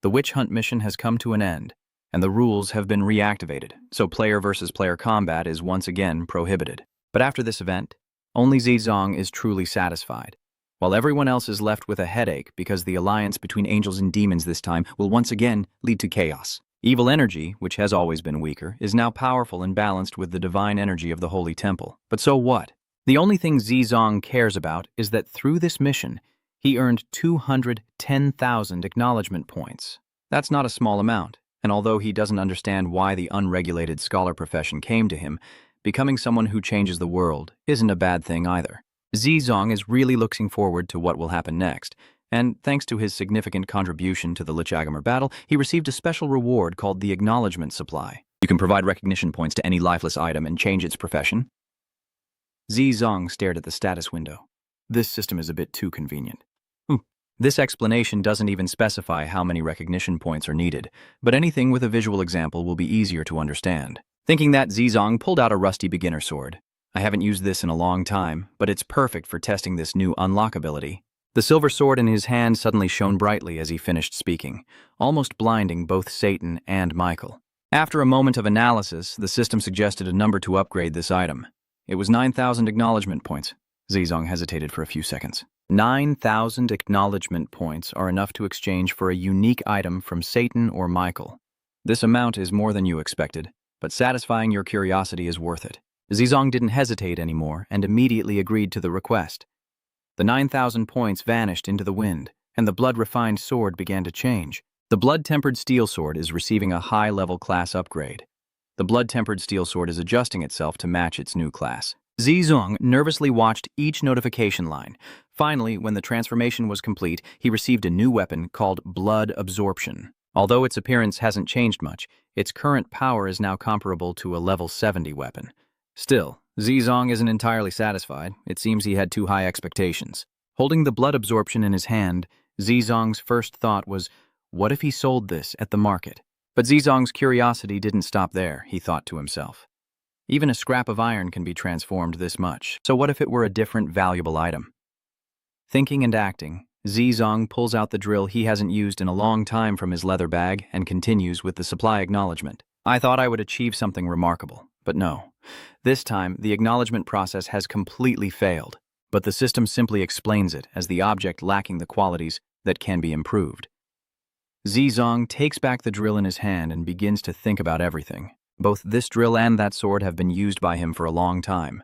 The witch hunt mission has come to an end, and the rules have been reactivated, so player versus player combat is once again prohibited. But after this event, only Zizong is truly satisfied, while everyone else is left with a headache because the alliance between angels and demons this time will once again lead to chaos. Evil energy, which has always been weaker, is now powerful and balanced with the divine energy of the Holy Temple. But so what? The only thing Zizong cares about is that through this mission, he earned 210,000 acknowledgement points. That's not a small amount, and although he doesn't understand why the unregulated scholar profession came to him, becoming someone who changes the world isn't a bad thing either. Zizong is really looking forward to what will happen next, and thanks to his significant contribution to the Lich Agamir battle, he received a special reward called the Acknowledgement Supply. You can provide recognition points to any lifeless item and change its profession. Zizong stared at the status window. This system is a bit too convenient. This explanation doesn't even specify how many recognition points are needed, but anything with a visual example will be easier to understand. Thinking that, Zizong pulled out a rusty beginner sword. I haven't used this in a long time, but it's perfect for testing this new unlock ability. The silver sword in his hand suddenly shone brightly as he finished speaking, almost blinding both Satan and Michael. After a moment of analysis, the system suggested a number to upgrade this item. It was 9,000 acknowledgement points. Zizong hesitated for a few seconds. 9,000 acknowledgement points are enough to exchange for a unique item from Satan or Michael. This amount is more than you expected, but satisfying your curiosity is worth it. Zizong didn't hesitate anymore and immediately agreed to the request. The 9,000 points vanished into the wind, and the blood-refined sword began to change. The blood-tempered steel sword is receiving a high-level class upgrade. The blood-tempered steel sword is adjusting itself to match its new class. Zizong nervously watched each notification line. Finally, when the transformation was complete, he received a new weapon called Blood Absorption. Although its appearance hasn't changed much, its current power is now comparable to a level 70 weapon. Still, Zizong isn't entirely satisfied. It seems he had too high expectations. Holding the blood absorption in his hand, Zizong's first thought was, what if he sold this at the market? But Zizong's curiosity didn't stop there, he thought to himself. Even a scrap of iron can be transformed this much, so what if it were a different valuable item? Thinking and acting, Zizong pulls out the drill he hasn't used in a long time from his leather bag and continues with the supply acknowledgement. I thought I would achieve something remarkable, but no. This time, the acknowledgement process has completely failed, but the system simply explains it as the object lacking the qualities that can be improved. Zizong takes back the drill in his hand and begins to think about everything. Both this drill and that sword have been used by him for a long time.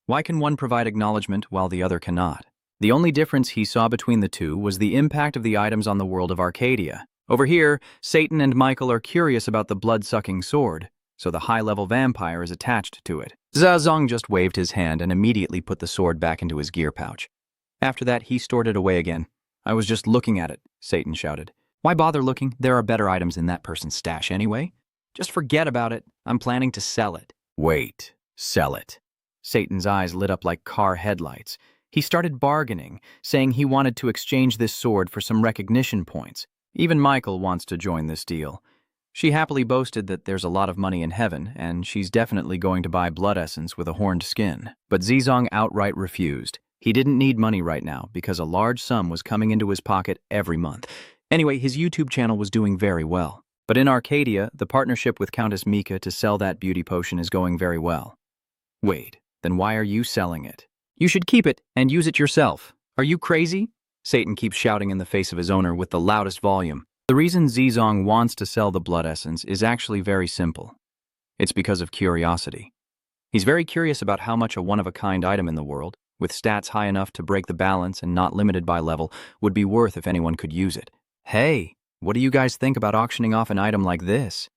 Why can one provide acknowledgement while the other cannot? The only difference he saw between the two was the impact of the items on the world of Arcadia. Over here, Satan and Michael are curious about the blood-sucking sword, so the high-level vampire is attached to it. Zizong just waved his hand and immediately put the sword back into his gear pouch. After that, he stored it away again. I was just looking at it, Satan shouted. Why bother looking? There are better items in that person's stash anyway. Just forget about it. I'm planning to sell it. Wait, sell it. Satan's eyes lit up like car headlights. He started bargaining, saying he wanted to exchange this sword for some recognition points. Even Michael wants to join this deal. She happily boasted that there's a lot of money in heaven, and she's definitely going to buy blood essence with a horned skin. But Zizong outright refused. He didn't need money right now because a large sum was coming into his pocket every month. Anyway, his YouTube channel was doing very well. But in Arcadia, the partnership with Countess Mika to sell that beauty potion is going very well. Wait, then why are you selling it? You should keep it and use it yourself. Are you crazy? Satan keeps shouting in the face of his owner with the loudest volume. The reason Zizong wants to sell the blood essence is actually very simple. It's because of curiosity. He's very curious about how much a one-of-a-kind item in the world, with stats high enough to break the balance and not limited by level, would be worth if anyone could use it. Hey, what do you guys think about auctioning off an item like this?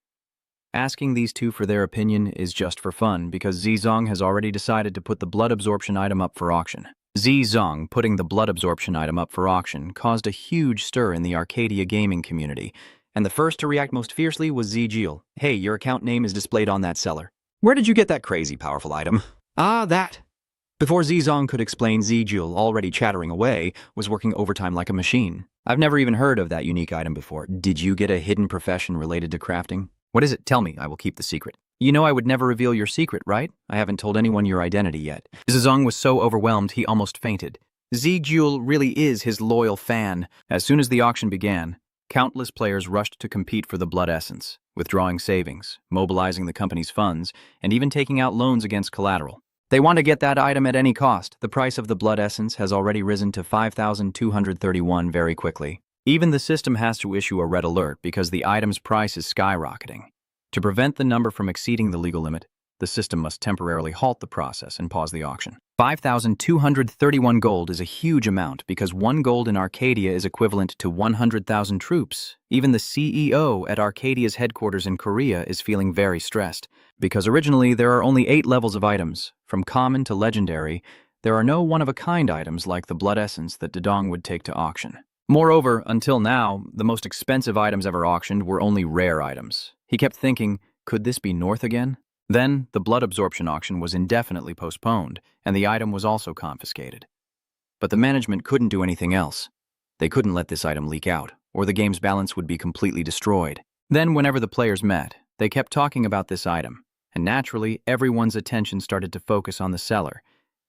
Asking these two for their opinion is just for fun because Zizong has already decided to put the blood absorption item up for auction. Zizong putting the blood absorption item up for auction caused a huge stir in the Arcadia gaming community, and the first to react most fiercely was Zigil. Hey, your account name is displayed on that seller. Where did you get that crazy powerful item? Ah, that. Before Zizong could explain, Zigil, already chattering away, was working overtime like a machine. I've never even heard of that unique item before. Did you get a hidden profession related to crafting? What is it? Tell me, I will keep the secret. You know I would never reveal your secret, right? I haven't told anyone your identity yet. Zizong was so overwhelmed he almost fainted. Zigil really is his loyal fan. As soon as the auction began, countless players rushed to compete for the blood essence, withdrawing savings, mobilizing the company's funds, and even taking out loans against collateral. They want to get that item at any cost. The price of the blood essence has already risen to 5,231 very quickly. Even the system has to issue a red alert because the item's price is skyrocketing. To prevent the number from exceeding the legal limit, the system must temporarily halt the process and pause the auction. 5,231 gold is a huge amount because 1 gold in Arcadia is equivalent to 100,000 troops. Even the CEO at Arcadia's headquarters in Korea is feeling very stressed because originally there are only 8 levels of items. From common to legendary, there are no one-of-a-kind items like the blood essence that Dedong would take to auction. Moreover, until now, the most expensive items ever auctioned were only rare items. He kept thinking, could this be North again? Then, the blood absorption auction was indefinitely postponed, and the item was also confiscated. But the management couldn't do anything else. They couldn't let this item leak out, or the game's balance would be completely destroyed. Then, whenever the players met, they kept talking about this item, and naturally, everyone's attention started to focus on the seller.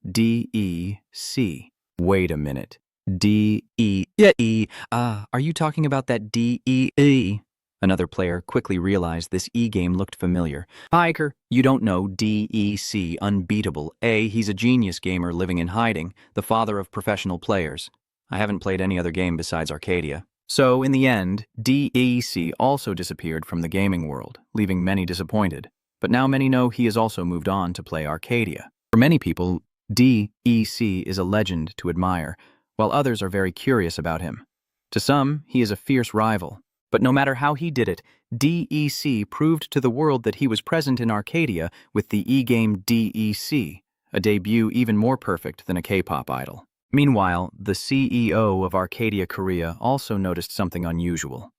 D-E-C. Wait a minute. D-E-E. Are you talking about that D-E-E? Another player quickly realized this E-game looked familiar. Hiker, you don't know D-E-C, unbeatable. He's a genius gamer living in hiding, the father of professional players. I haven't played any other game besides Arcadia. So, in the end, D-E-C also disappeared from the gaming world, leaving many disappointed. But now many know he has also moved on to play Arcadia. For many people, D-E-C is a legend to admire, while others are very curious about him. To some, he is a fierce rival. But no matter how he did it, DEC proved to the world that he was present in Arcadia with the e-game DEC, a debut even more perfect than a K-pop idol. Meanwhile, the CEO of Arcadia Korea also noticed something unusual.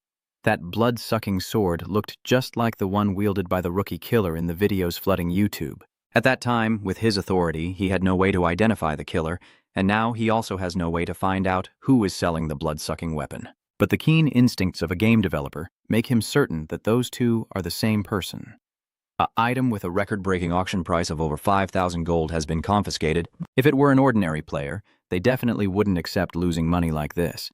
That blood-sucking sword looked just like the one wielded by the rookie killer in the videos flooding YouTube. At that time, with his authority, he had no way to identify the killer, and now he also has no way to find out who is selling the blood-sucking weapon. But the keen instincts of a game developer make him certain that those two are the same person. An item with a record-breaking auction price of over 5,000 gold has been confiscated. If it were an ordinary player, they definitely wouldn't accept losing money like this.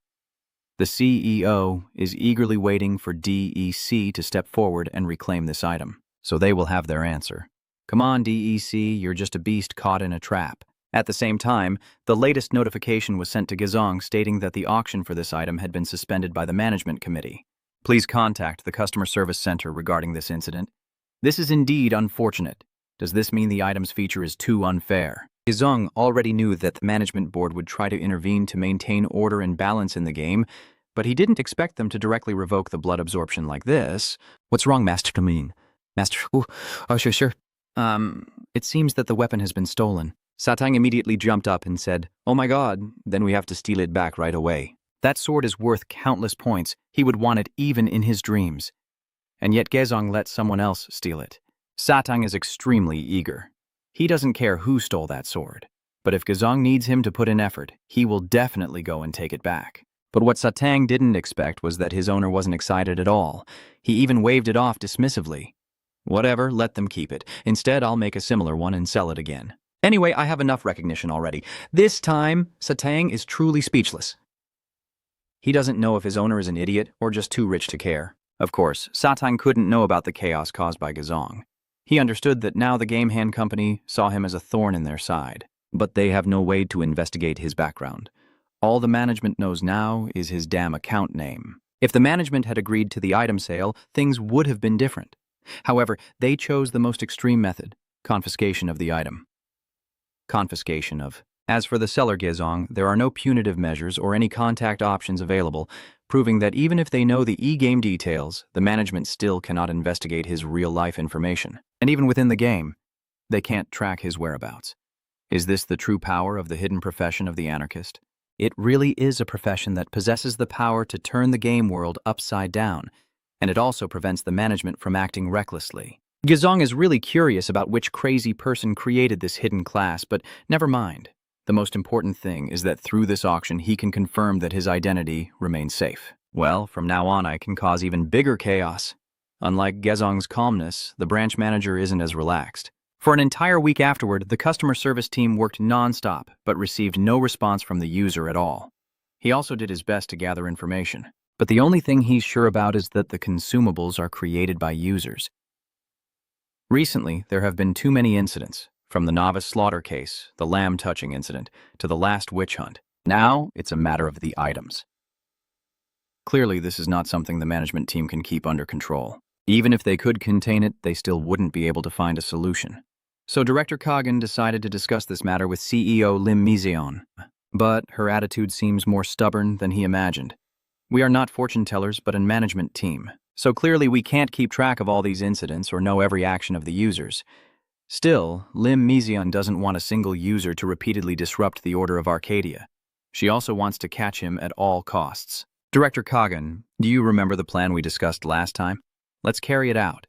The CEO is eagerly waiting for DEC to step forward and reclaim this item, so they will have their answer. Come on, DEC, you're just a beast caught in a trap. At the same time, the latest notification was sent to Gazong stating that the auction for this item had been suspended by the management committee. Please contact the customer service center regarding this incident. This is indeed unfortunate. Does this mean the item's feature is too unfair? Gazong already knew that the management board would try to intervene to maintain order and balance in the game, but he didn't expect them to directly revoke the blood absorption like this. What's wrong, Master Kamin? Master, sure. It seems that the weapon has been stolen. Satang immediately jumped up and said, "Oh my god, then we have to steal it back right away." That sword is worth countless points. He would want it even in his dreams. And yet Gezong let someone else steal it. Satang is extremely eager. He doesn't care who stole that sword. But if Gezong needs him to put in effort, he will definitely go and take it back. But what Satang didn't expect was that his owner wasn't excited at all. He even waved it off dismissively. Whatever, let them keep it. Instead, I'll make a similar one and sell it again. Anyway, I have enough recognition already. This time, Satang is truly speechless. He doesn't know if his owner is an idiot or just too rich to care. Of course, Satang couldn't know about the chaos caused by Gazong. He understood that now the game hand company saw him as a thorn in their side. But they have no way to investigate his background. All the management knows now is his damn account name. If the management had agreed to the item sale, things would have been different. However, they chose the most extreme method, confiscation of the item. Confiscation of. As for the seller Gezong, there are no punitive measures or any contact options available, proving that even if they know the e-game details, the management still cannot investigate his real-life information. And even within the game, they can't track his whereabouts. Is this the true power of the hidden profession of the anarchist? It really is a profession that possesses the power to turn the game world upside down, and it also prevents the management from acting recklessly. Gezong is really curious about which crazy person created this hidden class, but never mind. The most important thing is that through this auction he can confirm that his identity remains safe. Well, from now on I can cause even bigger chaos. Unlike Gezong's calmness, the branch manager isn't as relaxed. For an entire week afterward, the customer service team worked non-stop, but received no response from the user at all. He also did his best to gather information. But the only thing he's sure about is that the consumables are created by users. Recently, there have been too many incidents, from the novice slaughter case, the lamb-touching incident, to the last witch hunt. Now, it's a matter of the items. Clearly, this is not something the management team can keep under control. Even if they could contain it, they still wouldn't be able to find a solution. So Director Kagan decided to discuss this matter with CEO Lim Mizeon. But her attitude seems more stubborn than he imagined. We are not fortune tellers, but a management team. So clearly we can't keep track of all these incidents or know every action of the users. Still, Lim Mizeon doesn't want a single user to repeatedly disrupt the order of Arcadia. She also wants to catch him at all costs. Director Kagan, do you remember the plan we discussed last time? Let's carry it out.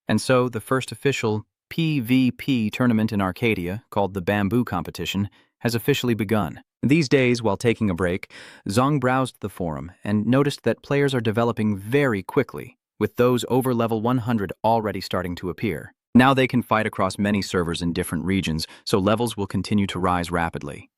And so the first official PvP tournament in Arcadia, called the Bamboo Competition, has officially begun. These days, while taking a break, Zong browsed the forum and noticed that players are developing very quickly, with those over level 100 already starting to appear. Now they can fight across many servers in different regions, so levels will continue to rise rapidly.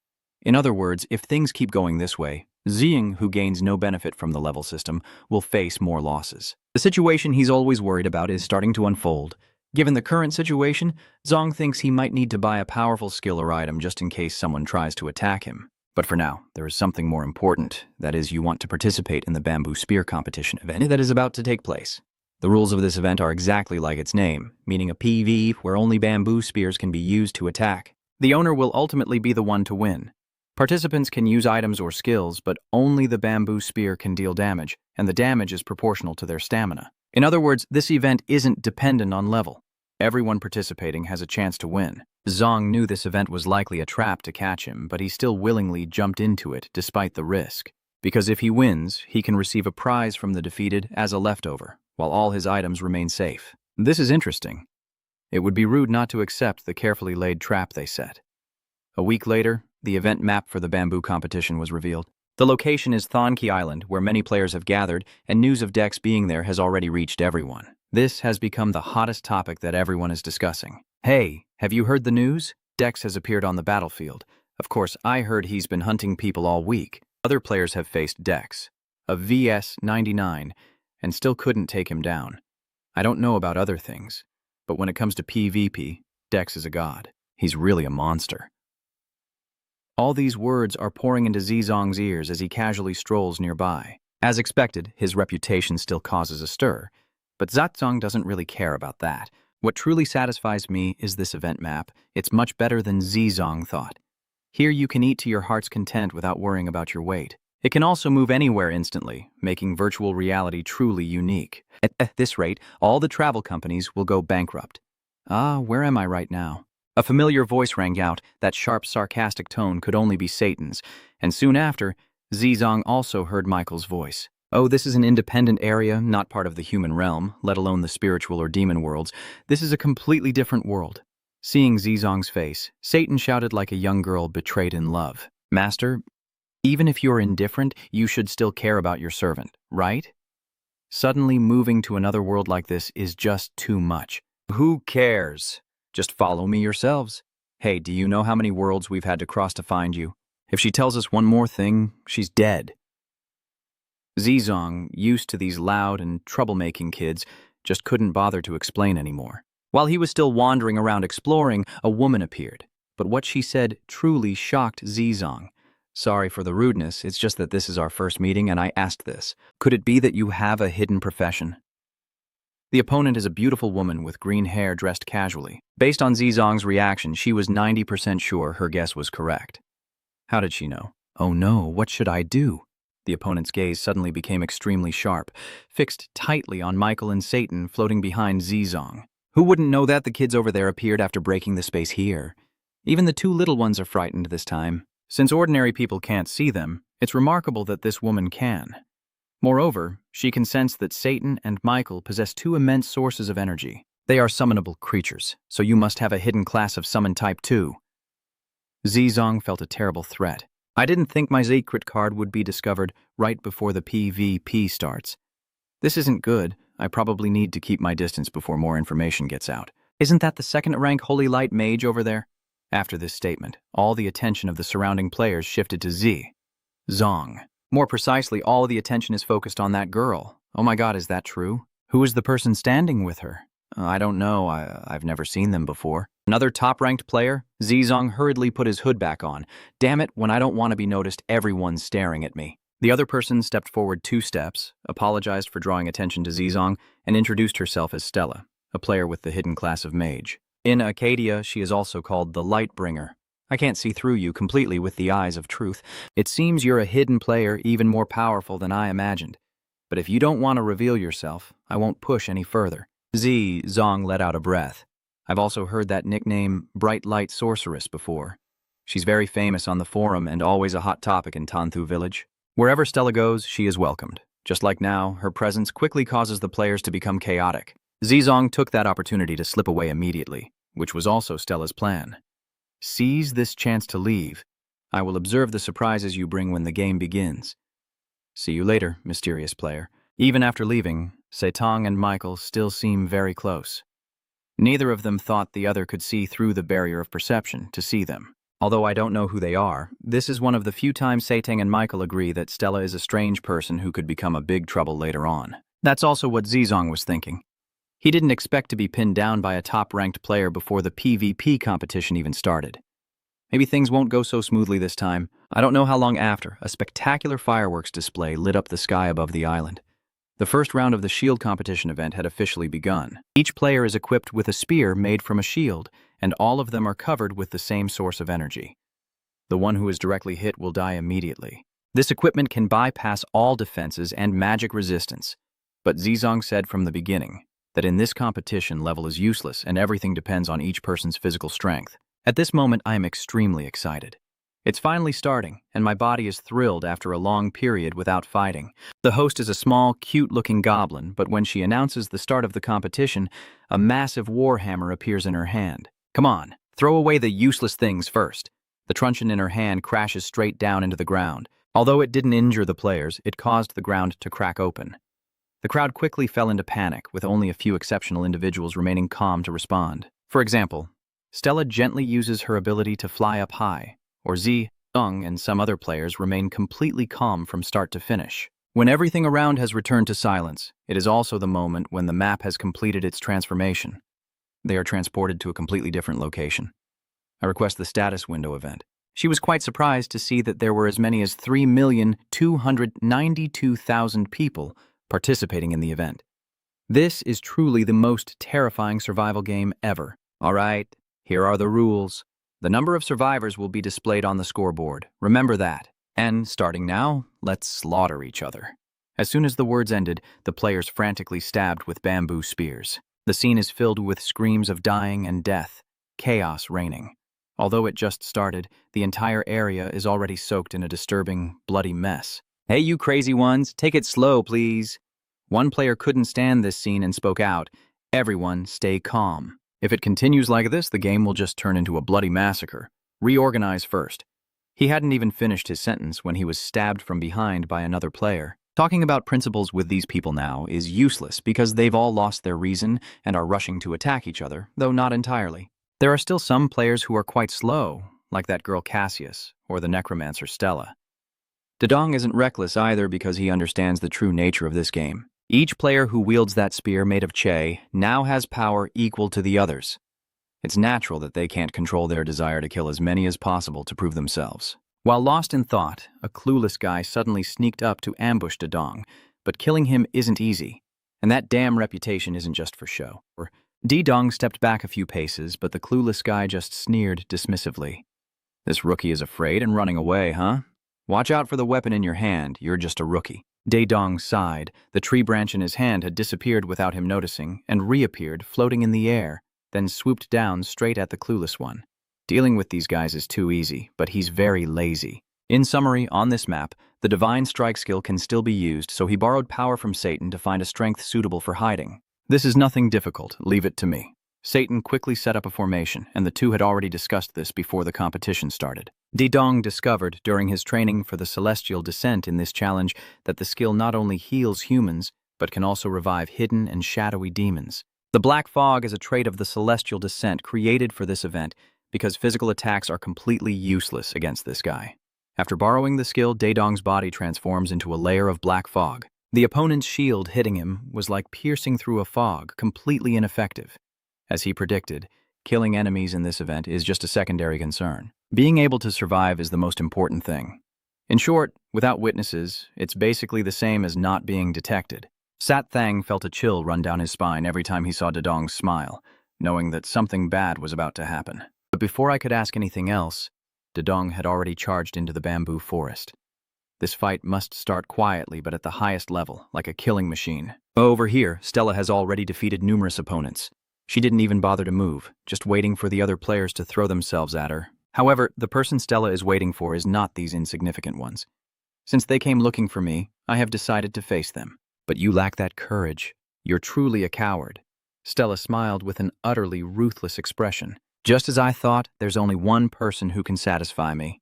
In other words, if things keep going this way, Ziying, who gains no benefit from the level system, will face more losses. The situation he's always worried about is starting to unfold. Given the current situation, Zong thinks he might need to buy a powerful skill or item just in case someone tries to attack him. But for now, there is something more important. That is, you want to participate in the Bamboo Spear Competition event that is about to take place. The rules of this event are exactly like its name, meaning a PvP where only bamboo spears can be used to attack. The owner will ultimately be the one to win. Participants can use items or skills, but only the bamboo spear can deal damage, and the damage is proportional to their stamina. In other words, this event isn't dependent on level. Everyone participating has a chance to win. Zong knew this event was likely a trap to catch him, but he still willingly jumped into it despite the risk. Because if he wins, he can receive a prize from the defeated as a leftover, while all his items remain safe. This is interesting. It would be rude not to accept the carefully laid trap they set. A week later, the event map for the bamboo competition was revealed. The location is Thonki Island, where many players have gathered, and news of decks being there has already reached everyone. This has become the hottest topic that everyone is discussing. Hey, have you heard the news? Dex has appeared on the battlefield. Of course, I heard he's been hunting people all week. Other players have faced Dex, a VS-99, and still couldn't take him down. I don't know about other things, but when it comes to PvP, Dex is a god. He's really a monster. All these words are pouring into Zizong's ears as he casually strolls nearby. As expected, his reputation still causes a stir, but Zizong doesn't really care about that. What truly satisfies me is this event map. It's much better than Zizong thought. Here you can eat to your heart's content without worrying about your weight. It can also move anywhere instantly, making virtual reality truly unique. At this rate, all the travel companies will go bankrupt. Where am I right now? A familiar voice rang out. That sharp, sarcastic tone could only be Satan's, and soon after, Zizong also heard Michael's voice. Oh, this is an independent area, not part of the human realm, let alone the spiritual or demon worlds. This is a completely different world. Seeing Zizong's face, Satan shouted like a young girl betrayed in love. Master, even if you're indifferent, you should still care about your servant, right? Suddenly moving to another world like this is just too much. Who cares? Just follow me yourselves. Hey, do you know how many worlds we've had to cross to find you? If she tells us one more thing, she's dead. Zizong, used to these loud and troublemaking kids, just couldn't bother to explain anymore. While he was still wandering around exploring, a woman appeared. But what she said truly shocked Zizong. Sorry for the rudeness, it's just that this is our first meeting and I asked this. Could it be that you have a hidden profession? The opponent is a beautiful woman with green hair dressed casually. Based on Zizong's reaction, she was 90% sure her guess was correct. How did she know? Oh no, what should I do? The opponent's gaze suddenly became extremely sharp, fixed tightly on Michael and Satan floating behind Zizong. Who wouldn't know that the kids over there appeared after breaking the space here? Even the two little ones are frightened this time. Since ordinary people can't see them, it's remarkable that this woman can. Moreover, she can sense that Satan and Michael possess two immense sources of energy. They are summonable creatures, so you must have a hidden class of summon type too. Zizong felt a terrible threat. I didn't think my secret card would be discovered right before the PvP starts. This isn't good. I probably need to keep my distance before more information gets out. Isn't that the second-rank Holy Light mage over there? After this statement, all the attention of the surrounding players shifted to Zong. More precisely, all the attention is focused on that girl. Oh my god, is that true? Who is the person standing with her? I don't know. I've never seen them before. Another top-ranked player? Zizong hurriedly put his hood back on. Damn it, when I don't want to be noticed, everyone's staring at me. The other person stepped forward 2 steps, apologized for drawing attention to Zizong, and introduced herself as Stella, a player with the hidden class of mage. In Arcadia, she is also called the Lightbringer. I can't see through you completely with the eyes of truth. It seems you're a hidden player even more powerful than I imagined. But if you don't want to reveal yourself, I won't push any further. Zong let out a breath. I've also heard that nickname, Bright Light Sorceress, before. She's very famous on the forum and always a hot topic in Tanthu village. Wherever Stella goes, she is welcomed. Just like now, her presence quickly causes the players to become chaotic. Zizong took that opportunity to slip away immediately, which was also Stella's plan. Seize this chance to leave. I will observe the surprises you bring when the game begins. See you later, mysterious player. Even after leaving, Setong and Michael still seem very close. Neither of them thought the other could see through the barrier of perception to see them. Although I don't know who they are, this is one of the few times Setong and Michael agree that Stella is a strange person who could become a big trouble later on. That's also what Zizong was thinking. He didn't expect to be pinned down by a top-ranked player before the PvP competition even started. Maybe things won't go so smoothly this time. I don't know how long after, a spectacular fireworks display lit up the sky above the island. The first round of the shield competition event had officially begun. Each player is equipped with a spear made from a shield, and all of them are covered with the same source of energy. The one who is directly hit will die immediately. This equipment can bypass all defenses and magic resistance, but Zizong said from the beginning that in this competition level is useless and everything depends on each person's physical strength. At this moment, I am extremely excited. It's finally starting, and my body is thrilled after a long period without fighting. The host is a small, cute-looking goblin, but when she announces the start of the competition, a massive warhammer appears in her hand. Come on, throw away the useless things first. The truncheon in her hand crashes straight down into the ground. Although it didn't injure the players, it caused the ground to crack open. The crowd quickly fell into panic, with only a few exceptional individuals remaining calm to respond. For example, Stella gently uses her ability to fly up high, or Zhong and some other players remain completely calm from start to finish. When everything around has returned to silence, it is also the moment when the map has completed its transformation. They are transported to a completely different location. I request the status window event. She was quite surprised to see that there were as many as 3,292,000 people participating in the event. This is truly the most terrifying survival game ever. All right, here are the rules. The number of survivors will be displayed on the scoreboard. Remember that. And starting now, let's slaughter each other. As soon as the words ended, the players frantically stabbed with bamboo spears. The scene is filled with screams of dying and death, chaos reigning. Although it just started, the entire area is already soaked in a disturbing, bloody mess. Hey, you crazy ones, take it slow, please. One player couldn't stand this scene and spoke out, "Everyone, stay calm. If it continues like this, the game will just turn into a bloody massacre. Reorganize first." He hadn't even finished his sentence when he was stabbed from behind by another player. Talking about principles with these people now is useless because they've all lost their reason and are rushing to attack each other, though not entirely. There are still some players who are quite slow, like that girl Cassius or the necromancer Stella. Dedong isn't reckless either because he understands the true nature of this game. Each player who wields that spear made of Che now has power equal to the others. It's natural that they can't control their desire to kill as many as possible to prove themselves. While lost in thought, a clueless guy suddenly sneaked up to ambush Dedong, but killing him isn't easy, and that damn reputation isn't just for show. Dedong stepped back a few paces, but the clueless guy just sneered dismissively. "This rookie is afraid and running away, huh? Watch out for the weapon in your hand, you're just a rookie." Dedong sighed. The tree branch in his hand had disappeared without him noticing and reappeared, floating in the air, then swooped down straight at the clueless one. Dealing with these guys is too easy, but he's very lazy. In summary, on this map, the Divine Strike skill can still be used, so he borrowed power from Satan to find a strength suitable for hiding. This is nothing difficult, leave it to me. Satan quickly set up a formation, and the two had already discussed this before the competition started. Dedong discovered during his training for the Celestial Descent in this challenge that the skill not only heals humans, but can also revive hidden and shadowy demons. The Black Fog is a trait of the Celestial Descent created for this event because physical attacks are completely useless against this guy. After borrowing the skill, Dedong's body transforms into a layer of black fog. The opponent's shield hitting him was like piercing through a fog, completely ineffective. As he predicted, killing enemies in this event is just a secondary concern. Being able to survive is the most important thing. In short, without witnesses, it's basically the same as not being detected. Sat Thang felt a chill run down his spine every time he saw Dedong's smile, knowing that something bad was about to happen. But before I could ask anything else, Dedong had already charged into the bamboo forest. This fight must start quietly but at the highest level, like a killing machine. Over here, Stella has already defeated numerous opponents. She didn't even bother to move, just waiting for the other players to throw themselves at her. However, the person Stella is waiting for is not these insignificant ones. Since they came looking for me, I have decided to face them. But you lack that courage. You're truly a coward. Stella smiled with an utterly ruthless expression. Just as I thought, there's only one person who can satisfy me.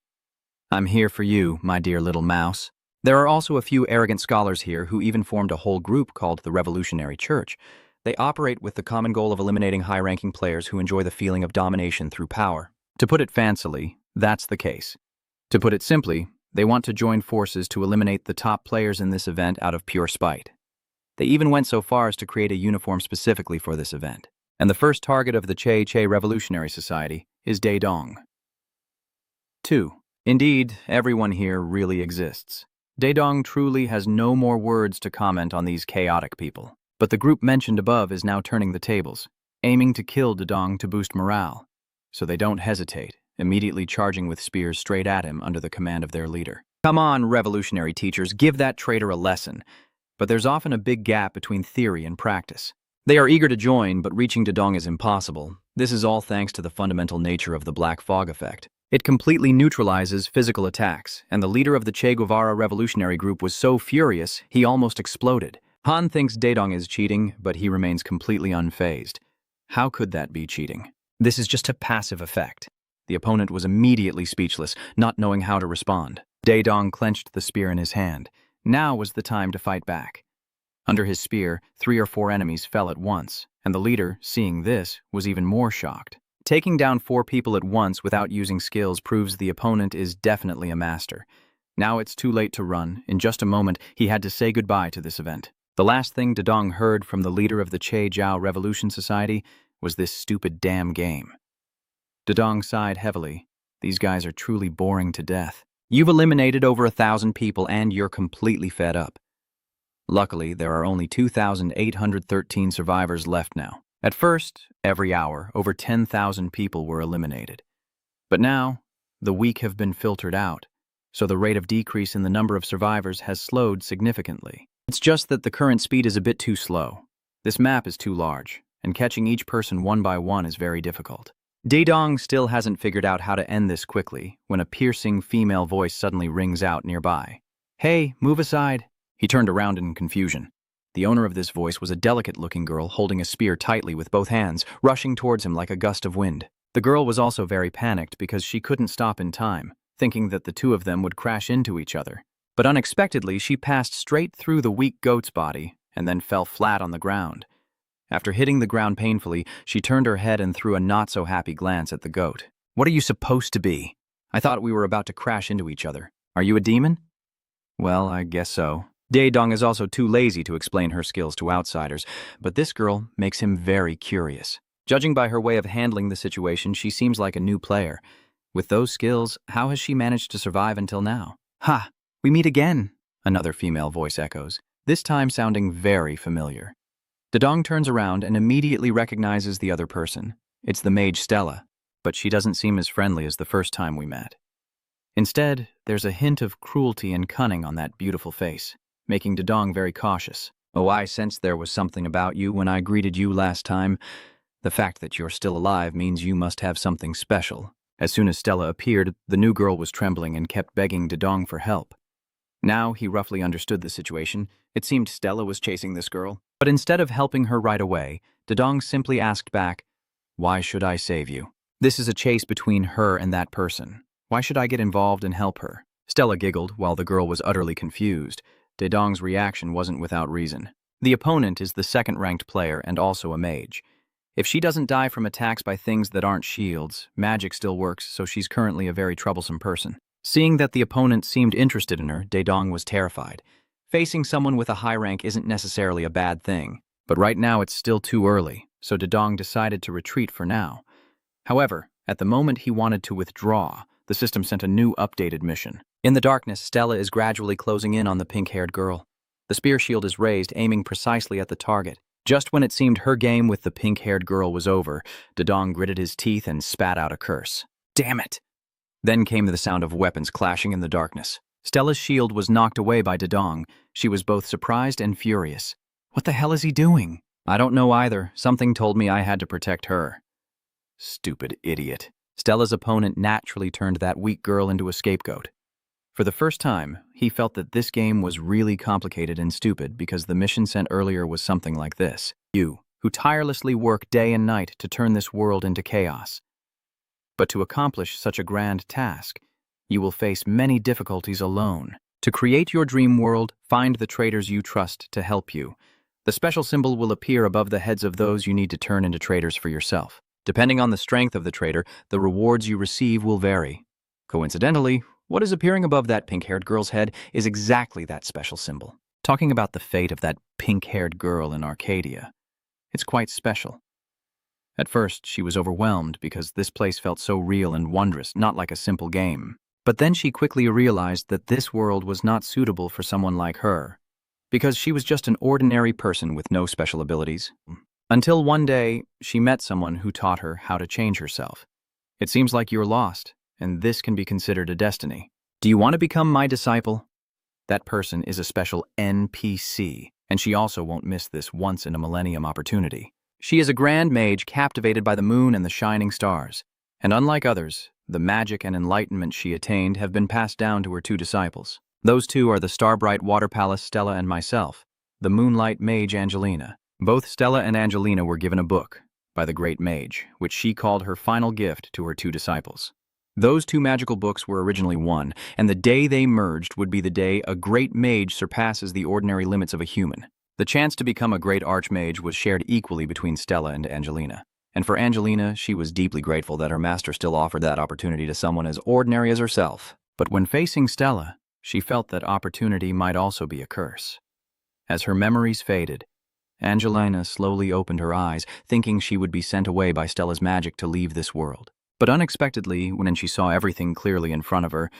I'm here for you, my dear little mouse. There are also a few arrogant scholars here who even formed a whole group called the Revolutionary Church. They operate with the common goal of eliminating high-ranking players who enjoy the feeling of domination through power. To put it fancily, that's the case. To put it simply, they want to join forces to eliminate the top players in this event out of pure spite. They even went so far as to create a uniform specifically for this event. And the first target of the Che Revolutionary Society is Dedong. 2. Indeed, everyone here really exists. Dedong truly has no more words to comment on these chaotic people. But the group mentioned above is now turning the tables, aiming to kill Dedong to boost morale. So they don't hesitate, immediately charging with spears straight at him under the command of their leader. Come on, revolutionary teachers, give that traitor a lesson. But there's often a big gap between theory and practice. They are eager to join, but reaching Dedong is impossible. This is all thanks to the fundamental nature of the black fog effect. It completely neutralizes physical attacks, and the leader of the Che Guevara revolutionary group was so furious he almost exploded. Han thinks Daedong is cheating, but he remains completely unfazed. How could that be cheating? This is just a passive effect. The opponent was immediately speechless, not knowing how to respond. Daedong clenched the spear in his hand. Now was the time to fight back. Under his spear, 3 or 4 enemies fell at once, and the leader, seeing this, was even more shocked. Taking down 4 people at once without using skills proves the opponent is definitely a master. Now it's too late to run. In just a moment, he had to say goodbye to this event. The last thing Daedong heard from the leader of the Che Jiao Revolution Society was this stupid damn game. Daedong sighed heavily. These guys are truly boring to death. You've eliminated over 1,000 people and you're completely fed up. Luckily, there are only 2,813 survivors left now. At first, every hour, over 10,000 people were eliminated. But now, the weak have been filtered out, so the rate of decrease in the number of survivors has slowed significantly. It's just that the current speed is a bit too slow. This map is too large, and catching each person one by one is very difficult. Daedong still hasn't figured out how to end this quickly when a piercing female voice suddenly rings out nearby. "Hey, move aside." He turned around in confusion. The owner of this voice was a delicate-looking girl holding a spear tightly with both hands, rushing towards him like a gust of wind. The girl was also very panicked because she couldn't stop in time, thinking that the two of them would crash into each other. But unexpectedly, she passed straight through the weak goat's body and then fell flat on the ground. After hitting the ground painfully, she turned her head and threw a not-so-happy glance at the goat. "What are you supposed to be? I thought we were about to crash into each other. Are you a demon?" "Well, I guess so." Daedong is also too lazy to explain her skills to outsiders, but this girl makes him very curious. Judging by her way of handling the situation, she seems like a new player. With those skills, how has she managed to survive until now? "Ha! We meet again," another female voice echoes, this time sounding very familiar. Daedong turns around and immediately recognizes the other person. It's the mage Stella, but she doesn't seem as friendly as the first time we met. Instead, there's a hint of cruelty and cunning on that beautiful face, making Daedong very cautious. "Oh, I sensed there was something about you when I greeted you last time. The fact that you're still alive means you must have something special." As soon as Stella appeared, the new girl was trembling and kept begging Daedong for help. Now he roughly understood the situation. It seemed Stella was chasing this girl. But instead of helping her right away, Daedong simply asked back, "Why should I save you? This is a chase between her and that person. Why should I get involved and help her?" Stella giggled while the girl was utterly confused. Daedong's reaction wasn't without reason. The opponent is the second-ranked player and also a mage. If she doesn't die from attacks by things that aren't shields, magic still works, so she's currently a very troublesome person. Seeing that the opponent seemed interested in her, Daedong was terrified. Facing someone with a high rank isn't necessarily a bad thing, but right now it's still too early, so Daedong decided to retreat for now. However, at the moment he wanted to withdraw, the system sent a new updated mission. In the darkness, Stella is gradually closing in on the pink-haired girl. The spear shield is raised, aiming precisely at the target. Just when it seemed her game with the pink-haired girl was over, Daedong gritted his teeth and spat out a curse. "Damn it!" Then came the sound of weapons clashing in the darkness. Stella's shield was knocked away by Daedong. She was both surprised and furious. "What the hell is he doing?" "I don't know either. Something told me I had to protect her." Stupid idiot. Stella's opponent naturally turned that weak girl into a scapegoat. For the first time, he felt that this game was really complicated and stupid because the mission sent earlier was something like this. "You, who tirelessly work day and night to turn this world into chaos. But to accomplish such a grand task, you will face many difficulties alone. To create your dream world, find the traitors you trust to help you. The special symbol will appear above the heads of those you need to turn into traitors for yourself. Depending on the strength of the traitor, the rewards you receive will vary. Coincidentally, what is appearing above that pink-haired girl's head is exactly that special symbol." Talking about the fate of that pink-haired girl in Arcadia, it's quite special. At first, she was overwhelmed because this place felt so real and wondrous, not like a simple game. But then she quickly realized that this world was not suitable for someone like her, because she was just an ordinary person with no special abilities. Until one day, she met someone who taught her how to change herself. It seems like you're lost, and this can be considered a destiny. Do you want to become my disciple? That person is a special NPC, and she also won't miss this once-in-a-millennium opportunity. She is a grand mage captivated by the moon and the shining stars, and unlike others, The magic and enlightenment she attained have been passed down to her two disciples. Those two are the Starbright Water Palace Stella and myself, the Moonlight Mage Angelina. Both Stella and Angelina were given a book by the Great Mage, which she called her final gift to her two disciples. Those two magical books were originally one, and the day they merged would be the day a great mage surpasses the ordinary limits of a human. The chance to become a great archmage was shared equally between Stella and Angelina. And for Angelina, she was deeply grateful that her master still offered that opportunity to someone as ordinary as herself. But when facing Stella, she felt that opportunity might also be a curse. As her memories faded, Angelina slowly opened her eyes, thinking she would be sent away by Stella's magic to leave this world. But unexpectedly, when she saw everything clearly in front of her,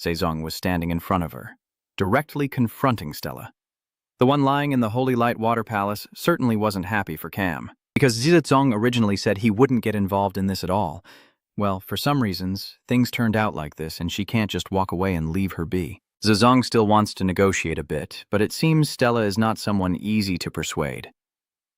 Zezong was standing in front of her, directly confronting Stella. The one lying in the Holy Light Water Palace certainly wasn't happy for Cam, because Zezong originally said he wouldn't get involved in this at all. Well, for some reasons, things turned out like this and she can't just walk away and leave her be. Zezong still wants to negotiate a bit, but it seems Stella is not someone easy to persuade.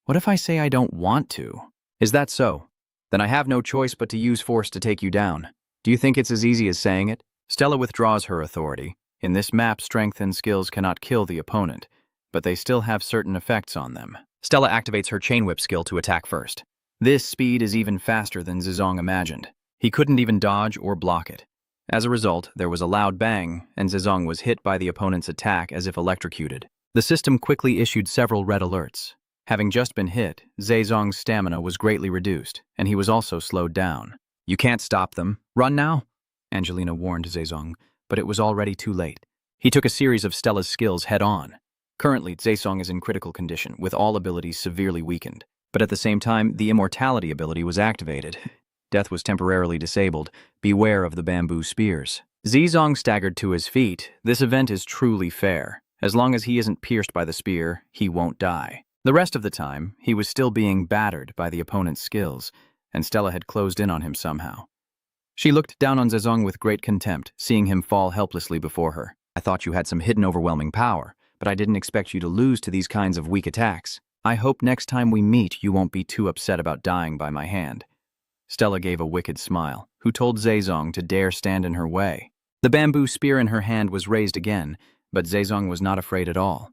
What if I say I don't want to? Is that so? Then I have no choice but to use force to take you down. Do you think it's as easy as saying it? Stella withdraws her authority. In this map, strength and skills cannot kill the opponent, but they still have certain effects on them. Stella activates her chain whip skill to attack first. This speed is even faster than Zezong imagined. He couldn't even dodge or block it. As a result, there was a loud bang, and Zezong was hit by the opponent's attack as if electrocuted. The system quickly issued several red alerts. Having just been hit, Zezong's stamina was greatly reduced, and he was also slowed down. You can't stop them. Run now? Angelina warned Zezong, but it was already too late. He took a series of Stella's skills head-on. Currently, Zezong is in critical condition, with all abilities severely weakened. But at the same time, the immortality ability was activated. Death was temporarily disabled. Beware of the bamboo spears. Zezong staggered to his feet. This event is truly fair. As long as he isn't pierced by the spear, he won't die. The rest of the time, he was still being battered by the opponent's skills, and Stella had closed in on him somehow. She looked down on Zezong with great contempt, seeing him fall helplessly before her. I thought you had some hidden overwhelming power, but I didn't expect you to lose to these kinds of weak attacks. I hope next time we meet you won't be too upset about dying by my hand. Stella gave a wicked smile, who told Zezong to dare stand in her way. The bamboo spear in her hand was raised again, but Zezong was not afraid at all.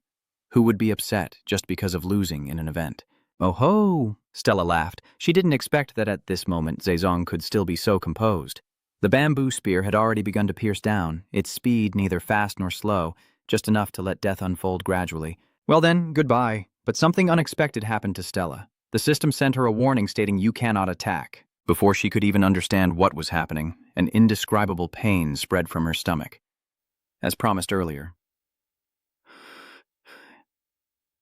Who would be upset just because of losing in an event? Oh ho! Stella laughed. She didn't expect that at this moment Zezong could still be so composed. The bamboo spear had already begun to pierce down, its speed neither fast nor slow, just enough to let death unfold gradually. Well then, goodbye. But something unexpected happened to Stella. The system sent her a warning stating you cannot attack. Before she could even understand what was happening, an indescribable pain spread from her stomach. As promised earlier,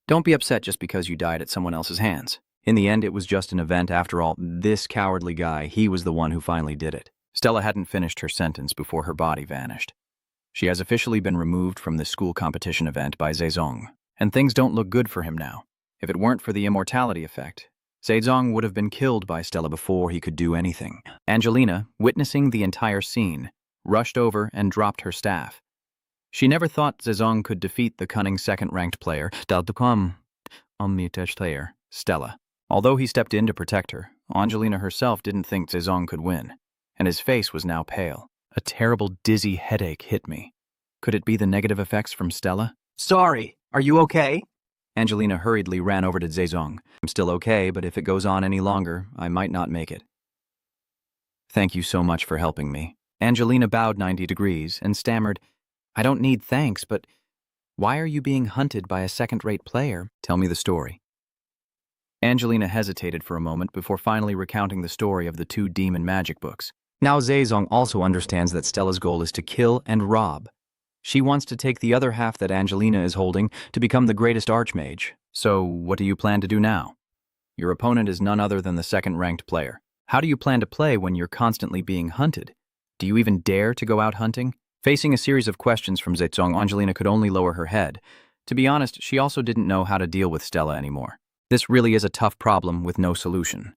don't be upset just because you died at someone else's hands. In the end, it was just an event after all. This cowardly guy, he was the one who finally did it. Stella hadn't finished her sentence before her body vanished. She has officially been removed from the school competition event by Zezong, and things don't look good for him now. If it weren't for the immortality effect, Zezong would have been killed by Stella before he could do anything. Angelina, witnessing the entire scene, rushed over and dropped her staff. She never thought Zezong could defeat the cunning second-ranked player, Stella. Although he stepped in to protect her, Angelina herself didn't think Zezong could win, and his face was now pale. A terrible dizzy headache hit me. Could it be the negative effects from Stella? Sorry, are you okay? Angelina hurriedly ran over to Zezong. I'm still okay, but if it goes on any longer, I might not make it. Thank you so much for helping me. Angelina bowed 90 degrees and stammered, I don't need thanks, but why are you being hunted by a second-rate player? Tell me the story. Angelina hesitated for a moment before finally recounting the story of the two demon magic books. Now Zezong also understands that Stella's goal is to kill and rob. She wants to take the other half that Angelina is holding to become the greatest archmage. So, what do you plan to do now? Your opponent is none other than the second-ranked player. How do you plan to play when you're constantly being hunted? Do you even dare to go out hunting? Facing a series of questions from Zezong, Angelina could only lower her head. To be honest, she also didn't know how to deal with Stella anymore. This really is a tough problem with no solution.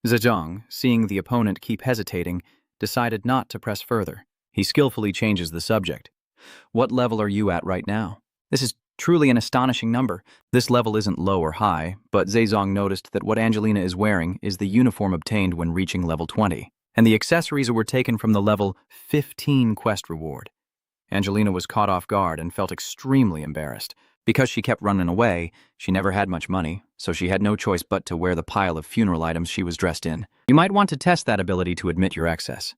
Zezong, seeing the opponent keep hesitating, decided not to press further. He skillfully changes the subject. What level are you at right now? This is truly an astonishing number. This level isn't low or high, but Zezong noticed that what Angelina is wearing is the uniform obtained when reaching level 20. and the accessories were taken from the level 15 quest reward. Angelina was caught off guard and felt extremely embarrassed. Because she kept running away, she never had much money, so she had no choice but to wear the pile of funeral items she was dressed in. You might want to test that ability to admit your excess.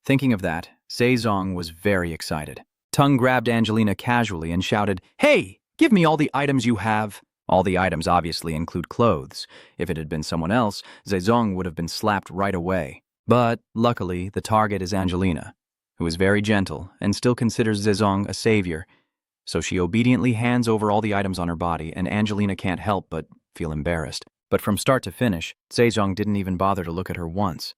Thinking of that, Zezong was very excited. Tung grabbed Angelina casually and shouted, "Hey, give me all the items you have." All the items obviously include clothes. If it had been someone else, Zezong would have been slapped right away. But, luckily, the target is Angelina, who is very gentle and still considers Zezong a savior. So she obediently hands over all the items on her body, and Angelina can't help but feel embarrassed. But from start to finish, Zezong didn't even bother to look at her once.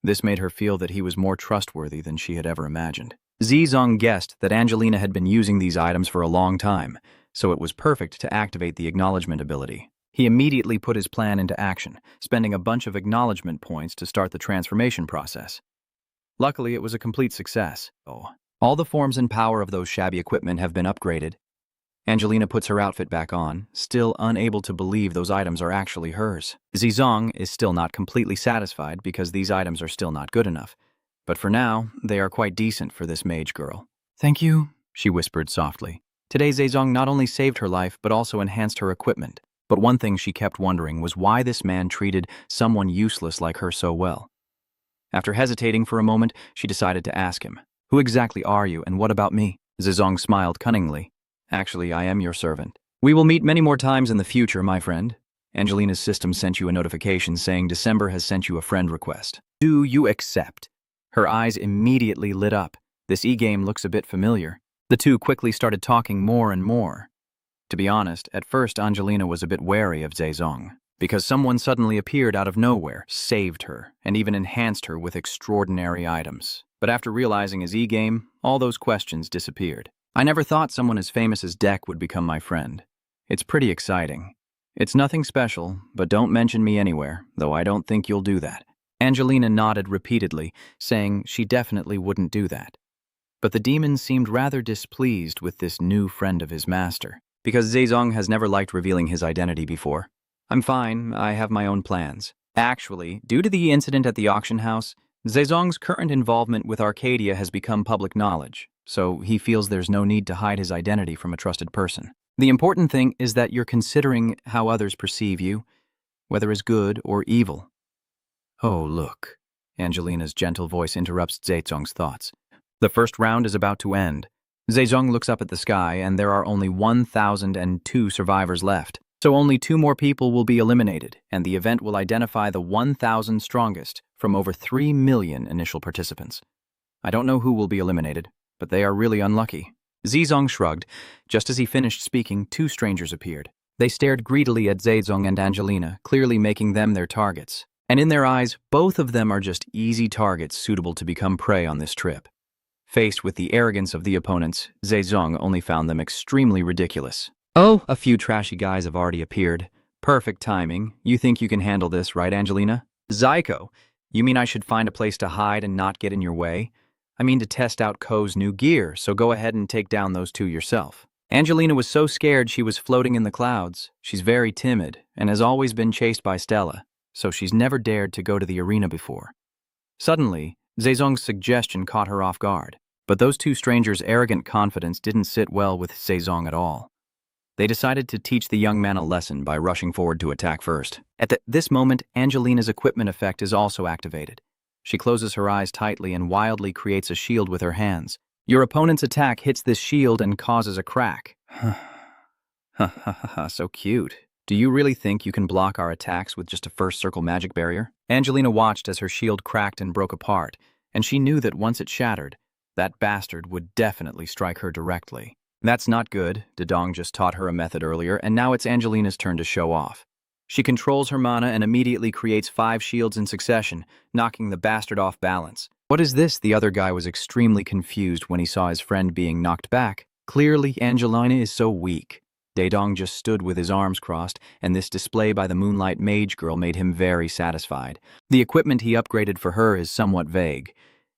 This made her feel that he was more trustworthy than she had ever imagined. Zezong guessed that Angelina had been using these items for a long time, so it was perfect to activate the acknowledgement ability. He immediately put his plan into action, spending a bunch of acknowledgement points to start the transformation process. Luckily, it was a complete success. All the forms and power of those shabby equipment have been upgraded. Angelina puts her outfit back on, still unable to believe those items are actually hers. Zezong is still not completely satisfied because these items are still not good enough. But for now, they are quite decent for this mage girl. "Thank you," she whispered softly. Today, Zezong not only saved her life, but also enhanced her equipment. But one thing she kept wondering was why this man treated someone useless like her so well. After hesitating for a moment, she decided to ask him, "Who exactly are you, and what about me?" Zezong smiled cunningly. "Actually, I am your servant. We will meet many more times in the future, my friend. Angelina's system sent you a notification saying December has sent you a friend request. Do you accept?" Her eyes immediately lit up. This e-game looks a bit familiar. The two quickly started talking more and more. To be honest, at first Angelina was a bit wary of Zezong, because someone suddenly appeared out of nowhere, saved her, and even enhanced her with extraordinary items. But after realizing his e-game, all those questions disappeared. "I never thought someone as famous as Deck would become my friend. It's pretty exciting. It's nothing special, but don't mention me anywhere, though I don't think you'll do that." Angelina nodded repeatedly, saying she definitely wouldn't do that. But the demon seemed rather displeased with this new friend of his master. "Because Zezong has never liked revealing his identity before. I'm fine, I have my own plans. Actually, due to the incident at the auction house, Zezong's current involvement with Arcadia has become public knowledge, so he feels there's no need to hide his identity from a trusted person. The important thing is that you're considering how others perceive you, whether as good or evil." "Oh, look." Angelina's gentle voice interrupts Zezong's thoughts. The first round is about to end. Zezong looks up at the sky, and there are only 1,002 survivors left. So only 2 more people will be eliminated, and the event will identify the 1,000 strongest from over 3 million initial participants. I don't know who will be eliminated, but they are really unlucky. Zezong shrugged. Just as he finished speaking, 2 strangers appeared. They stared greedily at Zezong and Angelina, clearly making them their targets. And in their eyes, both of them are just easy targets suitable to become prey on this trip. Faced with the arrogance of the opponents, Zezong only found them extremely ridiculous. "Oh, a few trashy guys have already appeared. Perfect timing. You think you can handle this, right, Angelina?" "Zyko, you mean I should find a place to hide and not get in your way? I mean to test out Ko's new gear, so go ahead and take down those 2 yourself." Angelina was so scared she was floating in the clouds. She's very timid and has always been chased by Stella, so she's never dared to go to the arena before. Suddenly, Zezong's suggestion caught her off guard, but those 2 strangers' arrogant confidence didn't sit well with Zezong at all. They decided to teach the young man a lesson by rushing forward to attack first. At this moment, Angelina's equipment effect is also activated. She closes her eyes tightly and wildly creates a shield with her hands. Your opponent's attack hits this shield and causes a crack. So cute. Do you really think you can block our attacks with just a first circle magic barrier? Angelina watched as her shield cracked and broke apart, and she knew that once it shattered, that bastard would definitely strike her directly. That's not good. Dedong just taught her a method earlier, and now it's Angelina's turn to show off. She controls her mana and immediately creates 5 shields in succession, knocking the bastard off balance. "What is this?" The other guy was extremely confused when he saw his friend being knocked back. Clearly, Angelina is so weak. Dedong just stood with his arms crossed, and this display by the Moonlight Mage girl made him very satisfied. The equipment he upgraded for her is somewhat vague.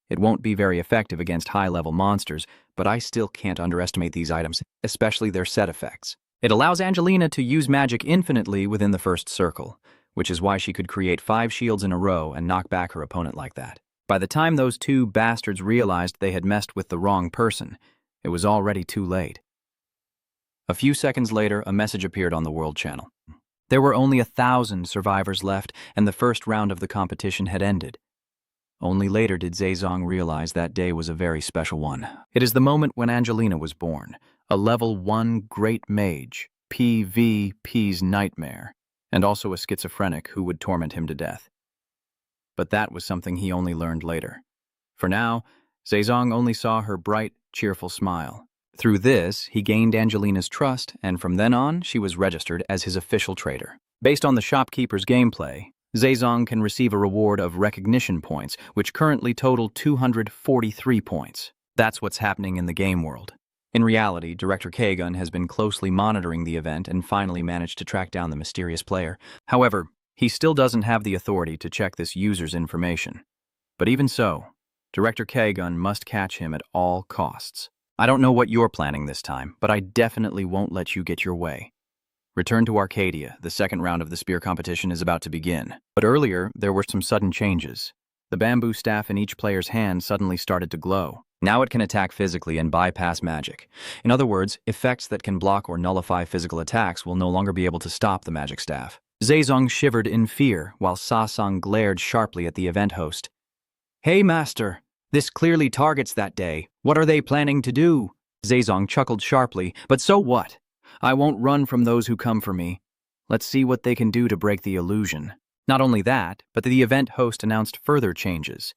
It won't be very effective against high-level monsters, but I still can't underestimate these items, especially their set effects. It allows Angelina to use magic infinitely within the first circle, which is why she could create 5 shields in a row and knock back her opponent like that. By the time those two bastards realized they had messed with the wrong person, it was already too late. A few seconds later, a message appeared on the World Channel. There were only 1,000 survivors left, and the first round of the competition had ended. Only later did Zezong realize that day was a very special one. It is the moment when Angelina was born, a level 1 great mage, PvP's nightmare, and also a schizophrenic who would torment him to death. But that was something he only learned later. For now, Zezong only saw her bright, cheerful smile. Through this, he gained Angelina's trust, and from then on, she was registered as his official trader. Based on the shopkeeper's gameplay, Zezong can receive a reward of recognition points, which currently total 243 points. That's what's happening in the game world. In reality, Director Kagun has been closely monitoring the event and finally managed to track down the mysterious player. However, he still doesn't have the authority to check this user's information. But even so, Director Kagun must catch him at all costs. I don't know what you're planning this time, but I definitely won't let you get your way. Return to Arcadia. The second round of the spear competition is about to begin. But earlier, there were some sudden changes. The bamboo staff in each player's hand suddenly started to glow. Now it can attack physically and bypass magic. In other words, effects that can block or nullify physical attacks will no longer be able to stop the magic staff. Zezong shivered in fear, while Sasang glared sharply at the event host. "Hey, Master! This clearly targets that day. What are they planning to do?" Zezong chuckled sharply, "But so what? I won't run from those who come for me. Let's see what they can do to break the illusion." Not only that, but the event host announced further changes.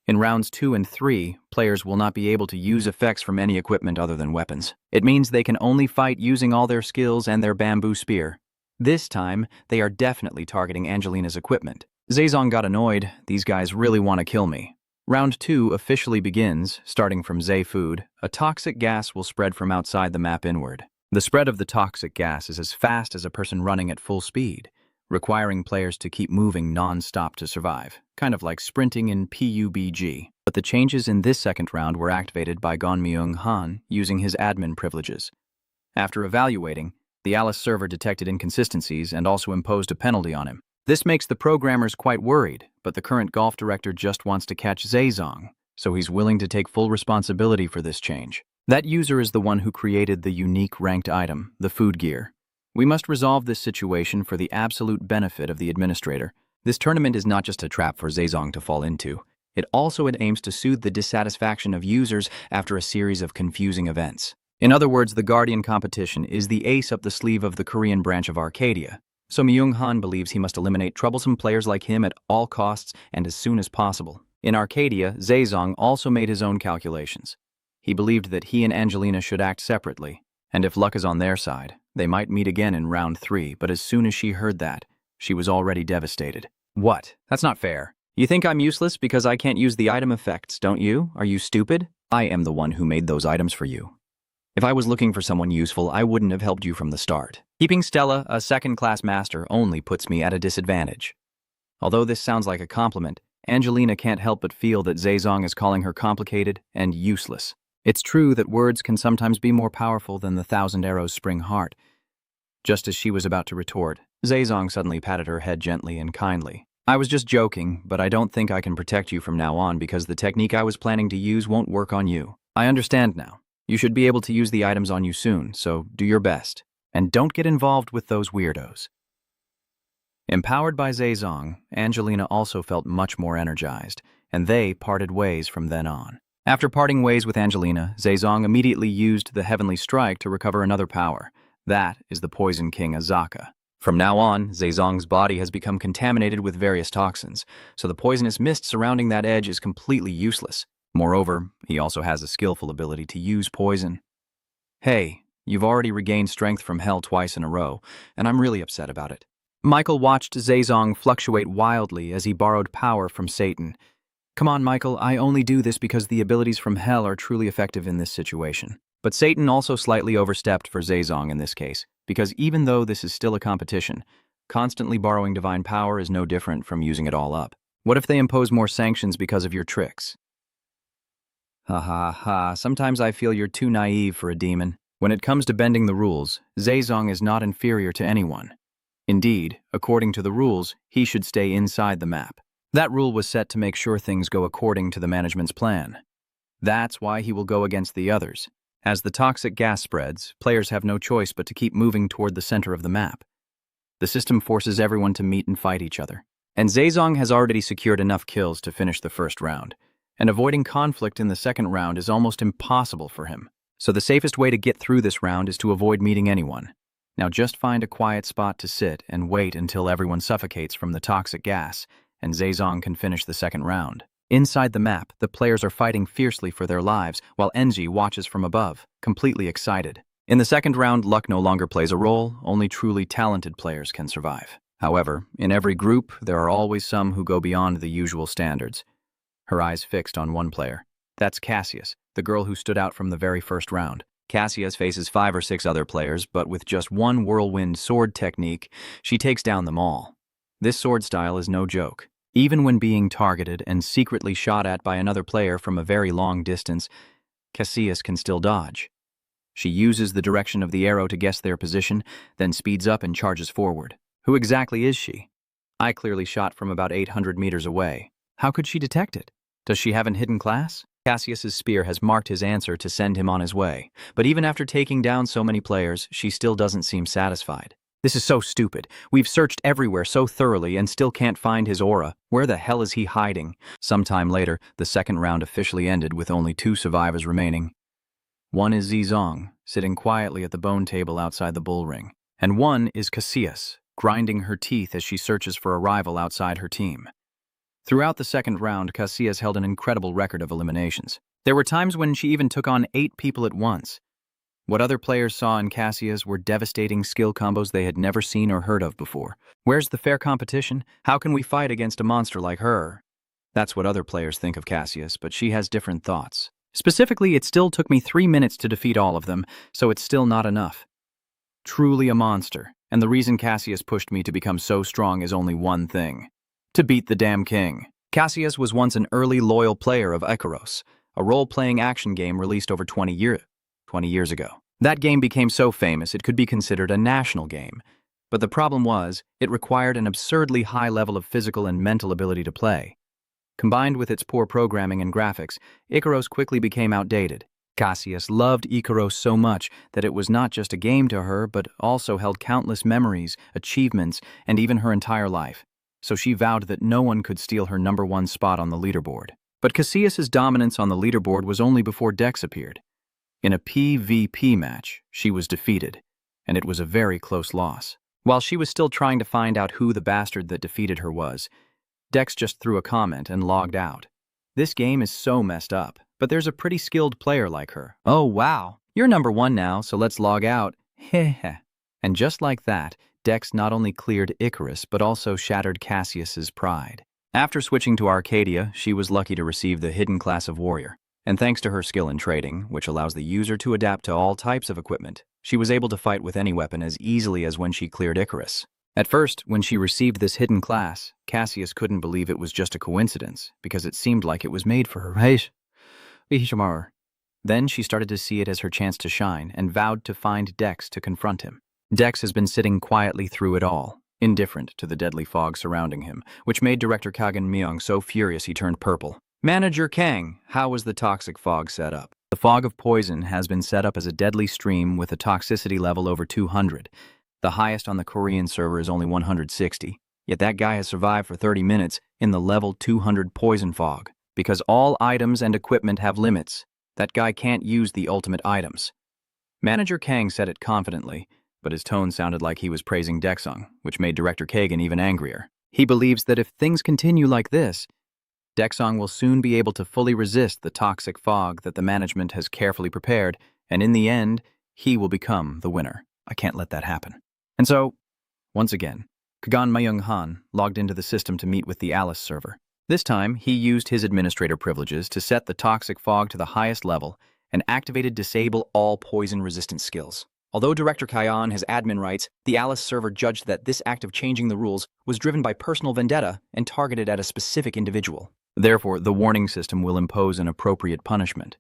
In rounds 2 and 3, players will not be able to use effects from any equipment other than weapons. It means they can only fight using all their skills and their bamboo spear. This time, they are definitely targeting Angelina's equipment. Zezong got annoyed. These guys really want to kill me. Round 2 officially begins, starting from Zay Food. A toxic gas will spread from outside the map inward. The spread of the toxic gas is as fast as a person running at full speed, requiring players to keep moving non-stop to survive, kind of like sprinting in PUBG. But the changes in this second round were activated by Gonmyung Han using his admin privileges. After evaluating, the Alice server detected inconsistencies and also imposed a penalty on him. This makes the programmers quite worried, but the current golf director just wants to catch Zezong, so he's willing to take full responsibility for this change. That user is the one who created the unique ranked item, the food gear. We must resolve this situation for the absolute benefit of the administrator. This tournament is not just a trap for Zezong to fall into. It also aims to soothe the dissatisfaction of users after a series of confusing events. In other words, the Guardian competition is the ace up the sleeve of the Korean branch of Arcadia. So Myung-han believes he must eliminate troublesome players like him at all costs and as soon as possible. In Arcadia, Zezong also made his own calculations. He believed that he and Angelina should act separately, and if luck is on their side, they might meet again in round 3, but as soon as she heard that, she was already devastated. What? That's not fair. You think I'm useless because I can't use the item effects, don't you? Are you stupid? I am the one who made those items for you. If I was looking for someone useful, I wouldn't have helped you from the start. Keeping Stella, a second-class master, only puts me at a disadvantage. Although this sounds like a compliment, Angelina can't help but feel that Zezong is calling her complicated and useless. It's true that words can sometimes be more powerful than the 1,000 arrows spring heart. Just as she was about to retort, Zezong suddenly patted her head gently and kindly. I was just joking, but I don't think I can protect you from now on because the technique I was planning to use won't work on you. I understand now. You should be able to use the items on you soon, so do your best. And don't get involved with those weirdos. Empowered by Zezong, Angelina also felt much more energized, and they parted ways from then on. After parting ways with Angelina, Zezong immediately used the Heavenly Strike to recover another power. That is the Poison King Azaka. From now on, Zezong's body has become contaminated with various toxins, so the poisonous mist surrounding that edge is completely useless. Moreover, he also has a skillful ability to use poison. Hey, you've already regained strength from hell twice in a row, and I'm really upset about it. Michael watched Zezong fluctuate wildly as he borrowed power from Satan. Come on, Michael, I only do this because the abilities from hell are truly effective in this situation. But Satan also slightly overstepped for Zezong in this case, because even though this is still a competition, constantly borrowing divine power is no different from using it all up. What if they impose more sanctions because of your tricks? Ha ha ha, sometimes I feel you're too naive for a demon. When it comes to bending the rules, Zezong is not inferior to anyone. Indeed, according to the rules, he should stay inside the map. That rule was set to make sure things go according to the management's plan. That's why he will go against the others. As the toxic gas spreads, players have no choice but to keep moving toward the center of the map. The system forces everyone to meet and fight each other. And Zezong has already secured enough kills to finish the first round, and avoiding conflict in the second round is almost impossible for him. So the safest way to get through this round is to avoid meeting anyone. Now just find a quiet spot to sit and wait until everyone suffocates from the toxic gas, and Zezong can finish the second round. Inside the map, the players are fighting fiercely for their lives, while Enji watches from above, completely excited. In the second round, luck no longer plays a role, only truly talented players can survive. However, in every group, there are always some who go beyond the usual standards. Her eyes fixed on one player. That's Cassius, the girl who stood out from the very first round. Cassius faces 5 or 6 other players, but with just one whirlwind sword technique, she takes down them all. This sword style is no joke. Even when being targeted and secretly shot at by another player from a very long distance, Cassius can still dodge. She uses the direction of the arrow to guess their position, then speeds up and charges forward. Who exactly is she? I clearly shot from about 800 meters away. How could she detect it? Does she have an hidden class? Cassius's spear has marked his answer to send him on his way, but even after taking down so many players, she still doesn't seem satisfied. This is so stupid. We've searched everywhere so thoroughly and still can't find his aura. Where the hell is he hiding? Sometime later, the second round officially ended with only 2 survivors remaining. One is Zezong, sitting quietly at the bone table outside the bull ring, and one is Cassius, grinding her teeth as she searches for a rival outside her team. Throughout the second round, Cassius held an incredible record of eliminations. There were times when she even took on 8 people at once. What other players saw in Cassius were devastating skill combos they had never seen or heard of before. Where's the fair competition? How can we fight against a monster like her? That's what other players think of Cassius, but she has different thoughts. Specifically, it still took me 3 minutes to defeat all of them, so it's still not enough. Truly a monster, and the reason Cassius pushed me to become so strong is only one thing: to beat the damn king. Cassius was once an early loyal player of Icaros, a role-playing action game released over 20 years ago. That game became so famous it could be considered a national game, but the problem was, it required an absurdly high level of physical and mental ability to play. Combined with its poor programming and graphics, Icaros quickly became outdated. Cassius loved Icaros so much that it was not just a game to her, but also held countless memories, achievements, and even her entire life. So she vowed that no one could steal her #1 spot on the leaderboard. But Cassius's dominance on the leaderboard was only before Dex appeared. In a PvP match, she was defeated, and it was a very close loss. While she was still trying to find out who the bastard that defeated her was, Dex just threw a comment and logged out. This game is so messed up, but there's a pretty skilled player like her. Oh wow, you're #1 now, so let's log out. Heh. And just like that, Dex not only cleared Icarus, but also shattered Cassius's pride. After switching to Arcadia, she was lucky to receive the hidden class of warrior. And thanks to her skill in trading, which allows the user to adapt to all types of equipment, she was able to fight with any weapon as easily as when she cleared Icarus. At first, when she received this hidden class, Cassius couldn't believe it was just a coincidence, because it seemed like it was made for her. Then she started to see it as her chance to shine and vowed to find Dex to confront him. Dex has been sitting quietly through it all, indifferent to the deadly fog surrounding him, which made Director Kagan Myung so furious he turned purple. Manager Kang, how was the toxic fog set up? The fog of poison has been set up as a deadly stream with a toxicity level over 200. The highest on the Korean server is only 160, yet that guy has survived for 30 minutes in the level 200 poison fog. Because all items and equipment have limits, that guy can't use the ultimate items. Manager Kang said it confidently, but his tone sounded like he was praising Dexung, which made Director Kagan even angrier. He believes that if things continue like this, Dexung will soon be able to fully resist the toxic fog that the management has carefully prepared, and in the end, he will become the winner. I can't let that happen. And so, once again, Kagan Mayung Han logged into the system to meet with the Alice server. This time, he used his administrator privileges to set the toxic fog to the highest level and activated disable all poison-resistant skills. Although Director Kyan has admin rights, the Alice server judged that this act of changing the rules was driven by personal vendetta and targeted at a specific individual. Therefore, the warning system will impose an appropriate punishment.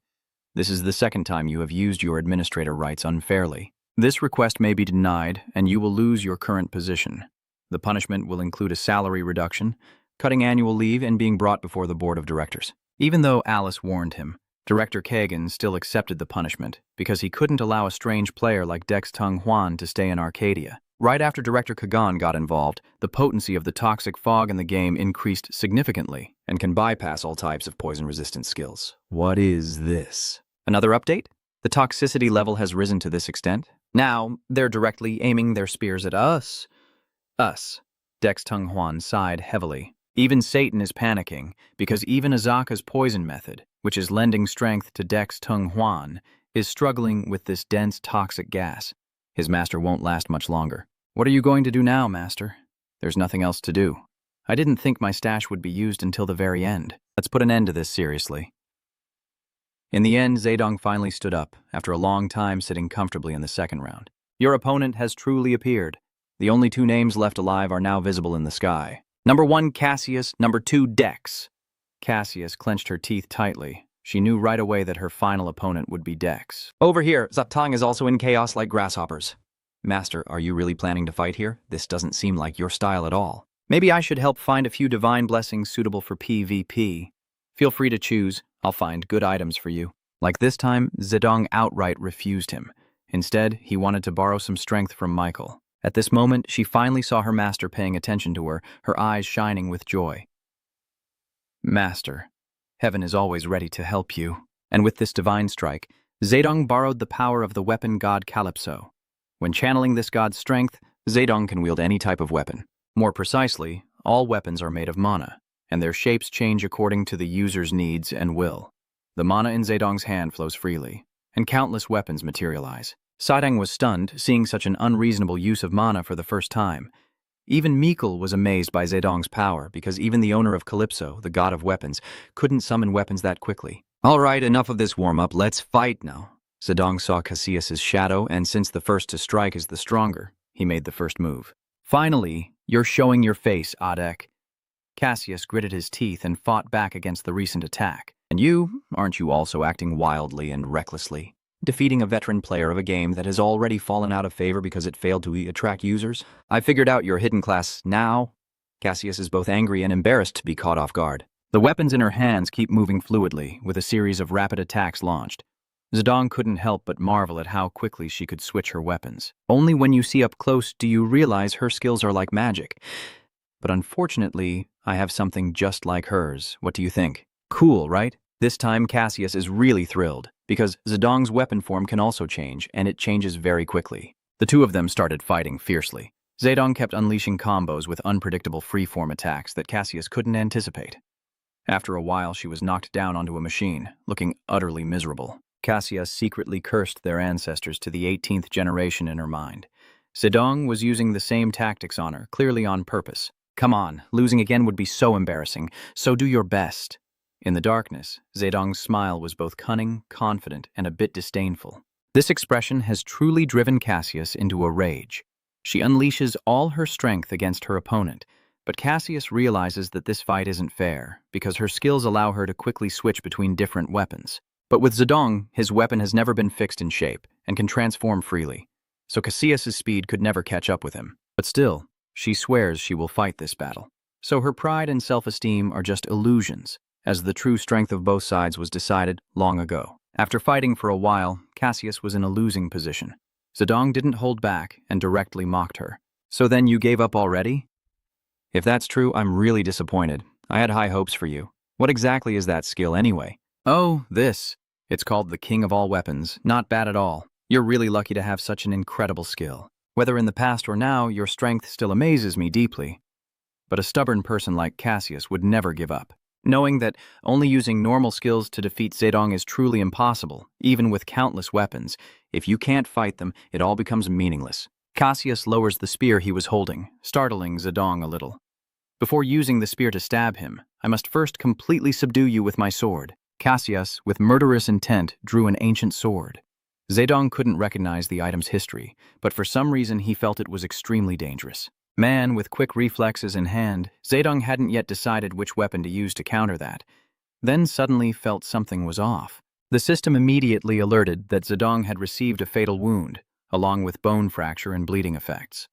This is the second time you have used your administrator rights unfairly. This request may be denied, and you will lose your current position. The punishment will include a salary reduction, cutting annual leave, and being brought before the board of directors. Even though Alice warned him, Director Kagan still accepted the punishment because he couldn't allow a strange player like Dex Tung Huan to stay in Arcadia. Right after Director Kagan got involved, the potency of the toxic fog in the game increased significantly and can bypass all types of poison-resistant skills. What is this? Another update? The toxicity level has risen to this extent. Now, they're directly aiming their spears at us. Us. Dex Tung Huan sighed heavily. Even Satan is panicking because even Azaka's poison method, which is lending strength to Dex Tung Huan, is struggling with this dense toxic gas. His master won't last much longer. What are you going to do now, master? There's nothing else to do. I didn't think my stash would be used until the very end. Let's put an end to this seriously. In the end, Zedong finally stood up after a long time sitting comfortably in the second round. Your opponent has truly appeared. The only two names left alive are now visible in the sky. Number 1, Cassius. Number 2, Dex. Cassius clenched her teeth tightly. She knew right away that her final opponent would be Dex. Over here, Zaptang is also in chaos like grasshoppers. Master, are you really planning to fight here? This doesn't seem like your style at all. Maybe I should help find a few divine blessings suitable for PvP. Feel free to choose. I'll find good items for you. Like this time, Zedong outright refused him. Instead, he wanted to borrow some strength from Michael. At this moment, she finally saw her master paying attention to her eyes shining with joy. Master, heaven is always ready to help you. And with this divine strike, Zedong borrowed the power of the weapon god Calypso. When channeling this god's strength, Zedong can wield any type of weapon. More precisely, all weapons are made of mana, and their shapes change according to the user's needs and will. The mana in Zedong's hand flows freely, and countless weapons materialize. Saidang was stunned, seeing such an unreasonable use of mana for the first time. Even Mythical was amazed by Zedong's power, because even the owner of Calypso, the god of weapons, couldn't summon weapons that quickly. All right, enough of this warm-up, let's fight now. Zedong saw Cassius's shadow, and since the first to strike is the stronger, he made the first move. Finally, you're showing your face, Adek. Cassius gritted his teeth and fought back against the recent attack. And you, aren't you also acting wildly and recklessly? Defeating a veteran player of a game that has already fallen out of favor because it failed to attract users? I figured out your hidden class now. Cassius is both angry and embarrassed to be caught off guard. The weapons in her hands keep moving fluidly, with a series of rapid attacks launched. Zedong couldn't help but marvel at how quickly she could switch her weapons. Only when you see up close do you realize her skills are like magic. But unfortunately, I have something just like hers. What do you think? Cool, right? This time Cassius is really thrilled, because Zedong's weapon form can also change, and it changes very quickly. The two of them started fighting fiercely. Zedong kept unleashing combos with unpredictable freeform attacks that Cassius couldn't anticipate. After a while, she was knocked down onto a machine, looking utterly miserable. Cassius secretly cursed their ancestors to the 18th generation in her mind. Zedong was using the same tactics on her, clearly on purpose. Come on, losing again would be so embarrassing, so do your best. In the darkness, Zedong's smile was both cunning, confident, and a bit disdainful. This expression has truly driven Cassius into a rage. She unleashes all her strength against her opponent, but Cassius realizes that this fight isn't fair, because her skills allow her to quickly switch between different weapons. But with Zedong, his weapon has never been fixed in shape, and can transform freely, so Cassius's speed could never catch up with him. But still, she swears she will fight this battle. So her pride and self-esteem are just illusions, as the true strength of both sides was decided long ago. After fighting for a while, Cassius was in a losing position. Zedong didn't hold back and directly mocked her. So then you gave up already? If that's true, I'm really disappointed. I had high hopes for you. What exactly is that skill anyway? Oh, this. It's called the King of All Weapons. Not bad at all. You're really lucky to have such an incredible skill. Whether in the past or now, your strength still amazes me deeply. But a stubborn person like Cassius would never give up. Knowing that only using normal skills to defeat Zedong is truly impossible, even with countless weapons. If you can't fight them, it all becomes meaningless. Cassius lowers the spear he was holding, startling Zedong a little. Before using the spear to stab him, I must first completely subdue you with my sword. Cassius, with murderous intent, drew an ancient sword. Zedong couldn't recognize the item's history, but for some reason he felt it was extremely dangerous. Man with quick reflexes in hand, Zedong hadn't yet decided which weapon to use to counter that. Then suddenly felt something was off. The system immediately alerted that Zedong had received a fatal wound, along with bone fracture and bleeding effects.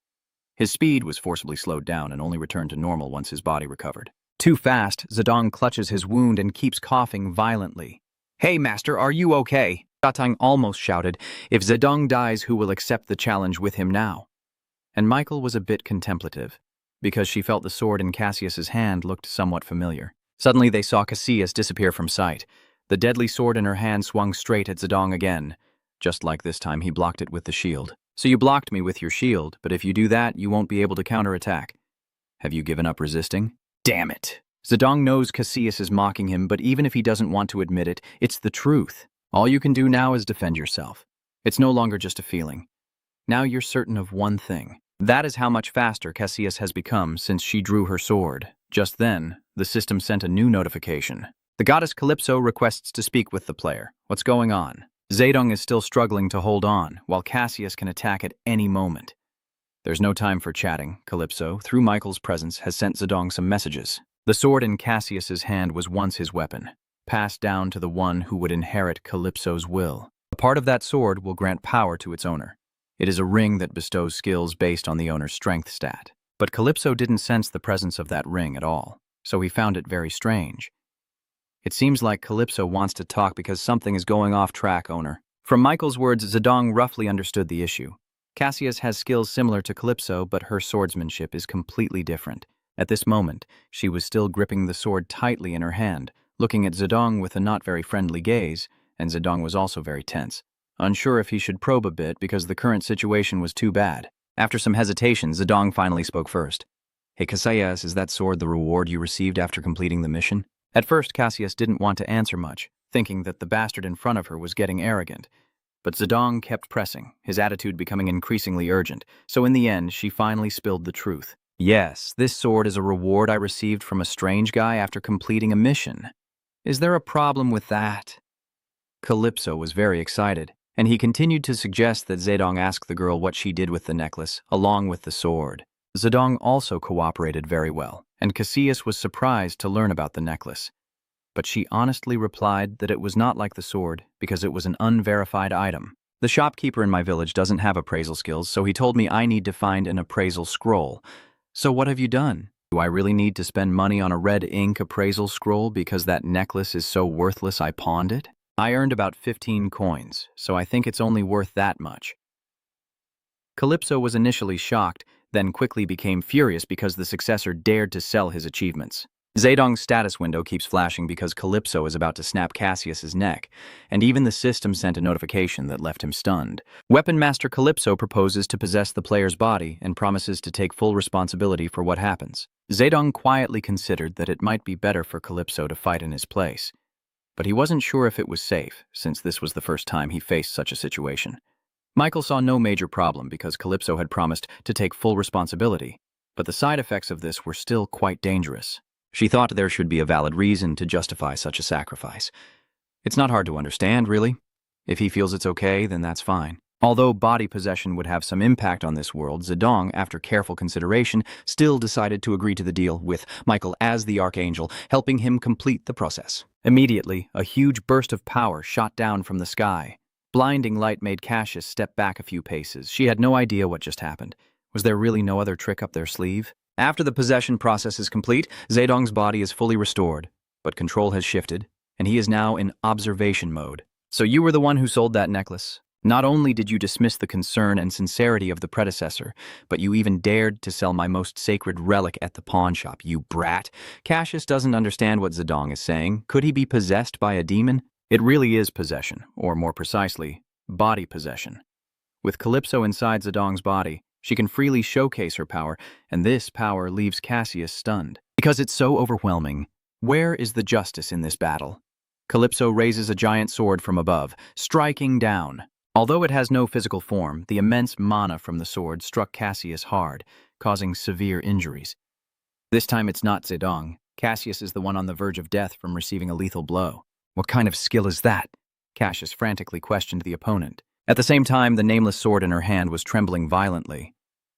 His speed was forcibly slowed down and only returned to normal once his body recovered. Too fast, Zedong clutches his wound and keeps coughing violently. "Hey, master, are you okay?" Shatang almost shouted. If Zedong dies, who will accept the challenge with him now? And Michael was a bit contemplative, because she felt the sword in Cassius's hand looked somewhat familiar. Suddenly they saw Cassius disappear from sight. The deadly sword in her hand swung straight at Zedong again. Just like this time, he blocked it with the shield. "So you blocked me with your shield, but if you do that, you won't be able to counterattack. Have you given up resisting?" Damn it. Zedong knows Cassius is mocking him, but even if he doesn't want to admit it, it's the truth. All you can do now is defend yourself. It's no longer just a feeling. Now you're certain of one thing. That is how much faster Cassius has become since she drew her sword. Just then, the system sent a new notification. The goddess Calypso requests to speak with the player. What's going on? Zedong is still struggling to hold on, while Cassius can attack at any moment. There's no time for chatting. Calypso, through Michael's presence, has sent Zedong some messages. The sword in Cassius's hand was once his weapon, passed down to the one who would inherit Calypso's will. A part of that sword will grant power to its owner. It is a ring that bestows skills based on the owner's strength stat. But Calypso didn't sense the presence of that ring at all, so he found it very strange. It seems like Calypso wants to talk because something is going off track, owner. From Michael's words, Zedong roughly understood the issue. Cassius has skills similar to Calypso, but her swordsmanship is completely different. At this moment, she was still gripping the sword tightly in her hand, looking at Zedong with a not very friendly gaze, and Zedong was also very tense, unsure if he should probe a bit because the current situation was too bad. After some hesitation, Zedong finally spoke first. "Hey Cassius, is that sword the reward you received after completing the mission?" At first, Cassius didn't want to answer much, thinking that the bastard in front of her was getting arrogant. But Zedong kept pressing, his attitude becoming increasingly urgent, so in the end, she finally spilled the truth. "Yes, this sword is a reward I received from a strange guy after completing a mission. Is there a problem with that?" Calypso was very excited, and he continued to suggest that Zedong ask the girl what she did with the necklace, along with the sword. Zedong also cooperated very well, and Cassius was surprised to learn about the necklace. But she honestly replied that it was not like the sword because it was an unverified item. "The shopkeeper in my village doesn't have appraisal skills, so he told me I need to find an appraisal scroll. So what have you done? Do I really need to spend money on a red ink appraisal scroll because that necklace is so worthless I pawned it? I earned about 15 coins, so I think it's only worth that much." Calypso was initially shocked, then quickly became furious because the successor dared to sell his achievements. Zedong's status window keeps flashing because Calypso is about to snap Cassius's neck, and even the system sent a notification that left him stunned. Weapon Master Calypso proposes to possess the player's body and promises to take full responsibility for what happens. Zedong quietly considered that it might be better for Calypso to fight in his place, but he wasn't sure if it was safe, since this was the first time he faced such a situation. Michael saw no major problem because Calypso had promised to take full responsibility, but the side effects of this were still quite dangerous. She thought there should be a valid reason to justify such a sacrifice. It's not hard to understand, really. If he feels it's okay, then that's fine. Although body possession would have some impact on this world, Zedong, after careful consideration, still decided to agree to the deal, with Michael as the archangel, helping him complete the process. Immediately, a huge burst of power shot down from the sky. Blinding light made Cassius step back a few paces. She had no idea what just happened. Was there really no other trick up their sleeve? After the possession process is complete, Zedong's body is fully restored, but control has shifted, and he is now in observation mode. "So you were the one who sold that necklace? Not only did you dismiss the concern and sincerity of the predecessor, but you even dared to sell my most sacred relic at the pawn shop, you brat." Cassius doesn't understand what Zedong is saying. Could he be possessed by a demon? It really is possession, or more precisely, body possession. With Calypso inside Zedong's body, she can freely showcase her power, and this power leaves Cassius stunned. Because it's so overwhelming, where is the justice in this battle? Calypso raises a giant sword from above, striking down. Although it has no physical form, the immense mana from the sword struck Cassius hard, causing severe injuries. This time it's not Zedong. Cassius is the one on the verge of death from receiving a lethal blow. What kind of skill is that? Cassius frantically questioned the opponent. At the same time, the nameless sword in her hand was trembling violently.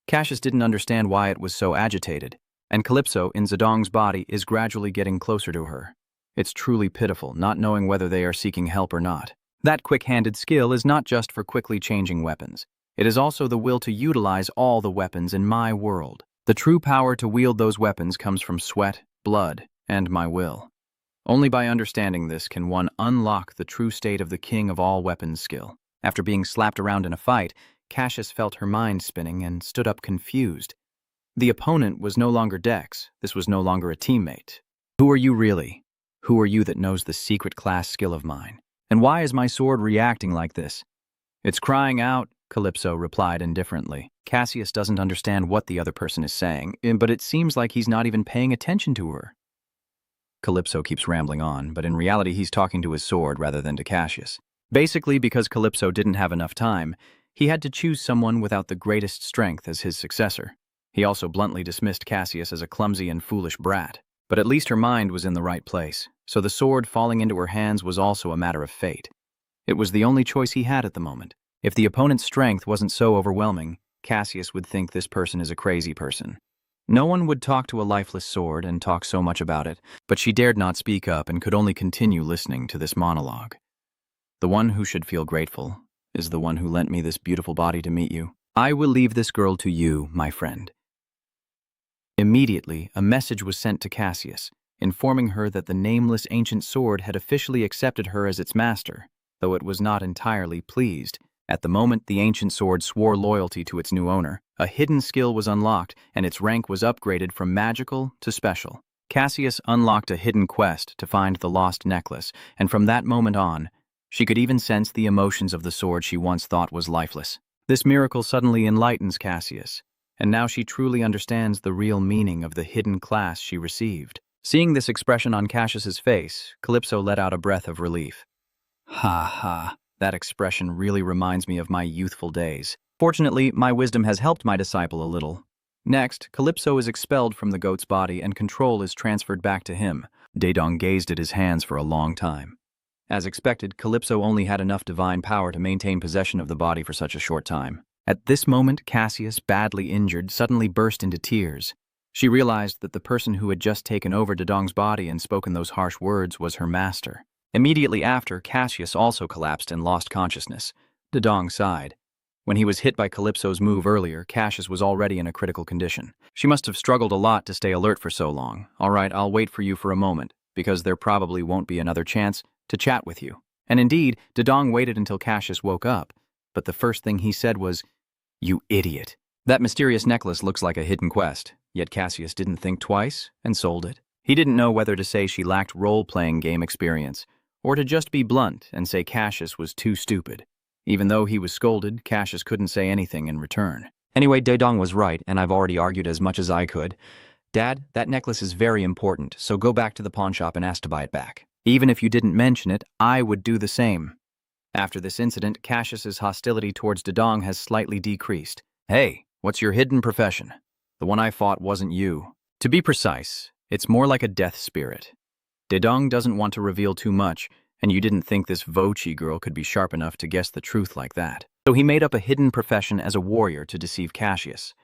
Cassius didn't understand why it was so agitated, and Calypso, in Zedong's body, is gradually getting closer to her. It's truly pitiful, not knowing whether they are seeking help or not. That quick-handed skill is not just for quickly changing weapons. It is also the will to utilize all the weapons in my world. The true power to wield those weapons comes from sweat, blood, and my will. Only by understanding this can one unlock the true state of the king of all weapons skill. After being slapped around in a fight, Cassius felt her mind spinning and stood up confused. The opponent was no longer Dex. This was no longer a teammate. Who are you really? Who are you that knows the secret class skill of mine? And why is my sword reacting like this? It's crying out, Calypso replied indifferently. Cassius doesn't understand what the other person is saying, but it seems like he's not even paying attention to her. Calypso keeps rambling on, but in reality he's talking to his sword rather than to Cassius. Basically, because Calypso didn't have enough time, he had to choose someone without the greatest strength as his successor. He also bluntly dismissed Cassius as a clumsy and foolish brat. But at least her mind was in the right place, so the sword falling into her hands was also a matter of fate. It was the only choice he had at the moment. If the opponent's strength wasn't so overwhelming, Cassius would think this person is a crazy person. No one would talk to a lifeless sword and talk so much about it, but she dared not speak up and could only continue listening to this monologue. The one who should feel grateful is the one who lent me this beautiful body to meet you. I will leave this girl to you, my friend. Immediately, a message was sent to Cassius, informing her that the nameless ancient sword had officially accepted her as its master, though it was not entirely pleased. At the moment the ancient sword swore loyalty to its new owner, a hidden skill was unlocked and its rank was upgraded from magical to special. Cassius unlocked a hidden quest to find the lost necklace, and from that moment on, she could even sense the emotions of the sword she once thought was lifeless. This miracle suddenly enlightens Cassius, and now she truly understands the real meaning of the hidden class she received. Seeing this expression on Cassius's face, Calypso let out a breath of relief. Ha ha. That expression really reminds me of my youthful days. Fortunately, my wisdom has helped my disciple a little. Next, Calypso is expelled from the goat's body and control is transferred back to him. Daedong gazed at his hands for a long time. As expected, Calypso only had enough divine power to maintain possession of the body for such a short time. At this moment, Cassius, badly injured, suddenly burst into tears. She realized that the person who had just taken over Daedong's body and spoken those harsh words was her master. Immediately after, Cassius also collapsed and lost consciousness. Daedong sighed. When he was hit by Calypso's move earlier, Cassius was already in a critical condition. She must have struggled a lot to stay alert for so long. All right, I'll wait for you for a moment, because there probably won't be another chance to chat with you. And indeed, Daedong waited until Cassius woke up, but the first thing he said was, "You idiot." That mysterious necklace looks like a hidden quest, yet Cassius didn't think twice and sold it. He didn't know whether to say she lacked role-playing game experience, or to just be blunt and say Cassius was too stupid. Even though he was scolded, Cassius couldn't say anything in return. Anyway, Daedong was right, and I've already argued as much as I could. Dad, that necklace is very important, so go back to the pawn shop and ask to buy it back. Even if you didn't mention it, I would do the same. After this incident, Cassius's hostility towards Daedong has slightly decreased. Hey, what's your hidden profession? The one I fought wasn't you. To be precise, it's more like a death spirit. Daedong doesn't want to reveal too much, and you didn't think this Vochi girl could be sharp enough to guess the truth like that. So he made up a hidden profession as a warrior to deceive Cassius.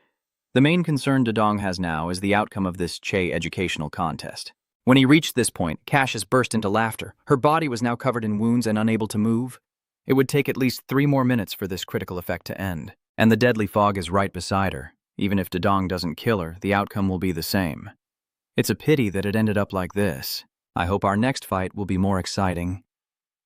The main concern Daedong has now is the outcome of this Che educational contest. When he reached this point, Cassius burst into laughter. Her body was now covered in wounds and unable to move. It would take at least 3 more minutes for this critical effect to end. And the deadly fog is right beside her. Even if Daedong doesn't kill her, the outcome will be the same. It's a pity that it ended up like this. I hope our next fight will be more exciting.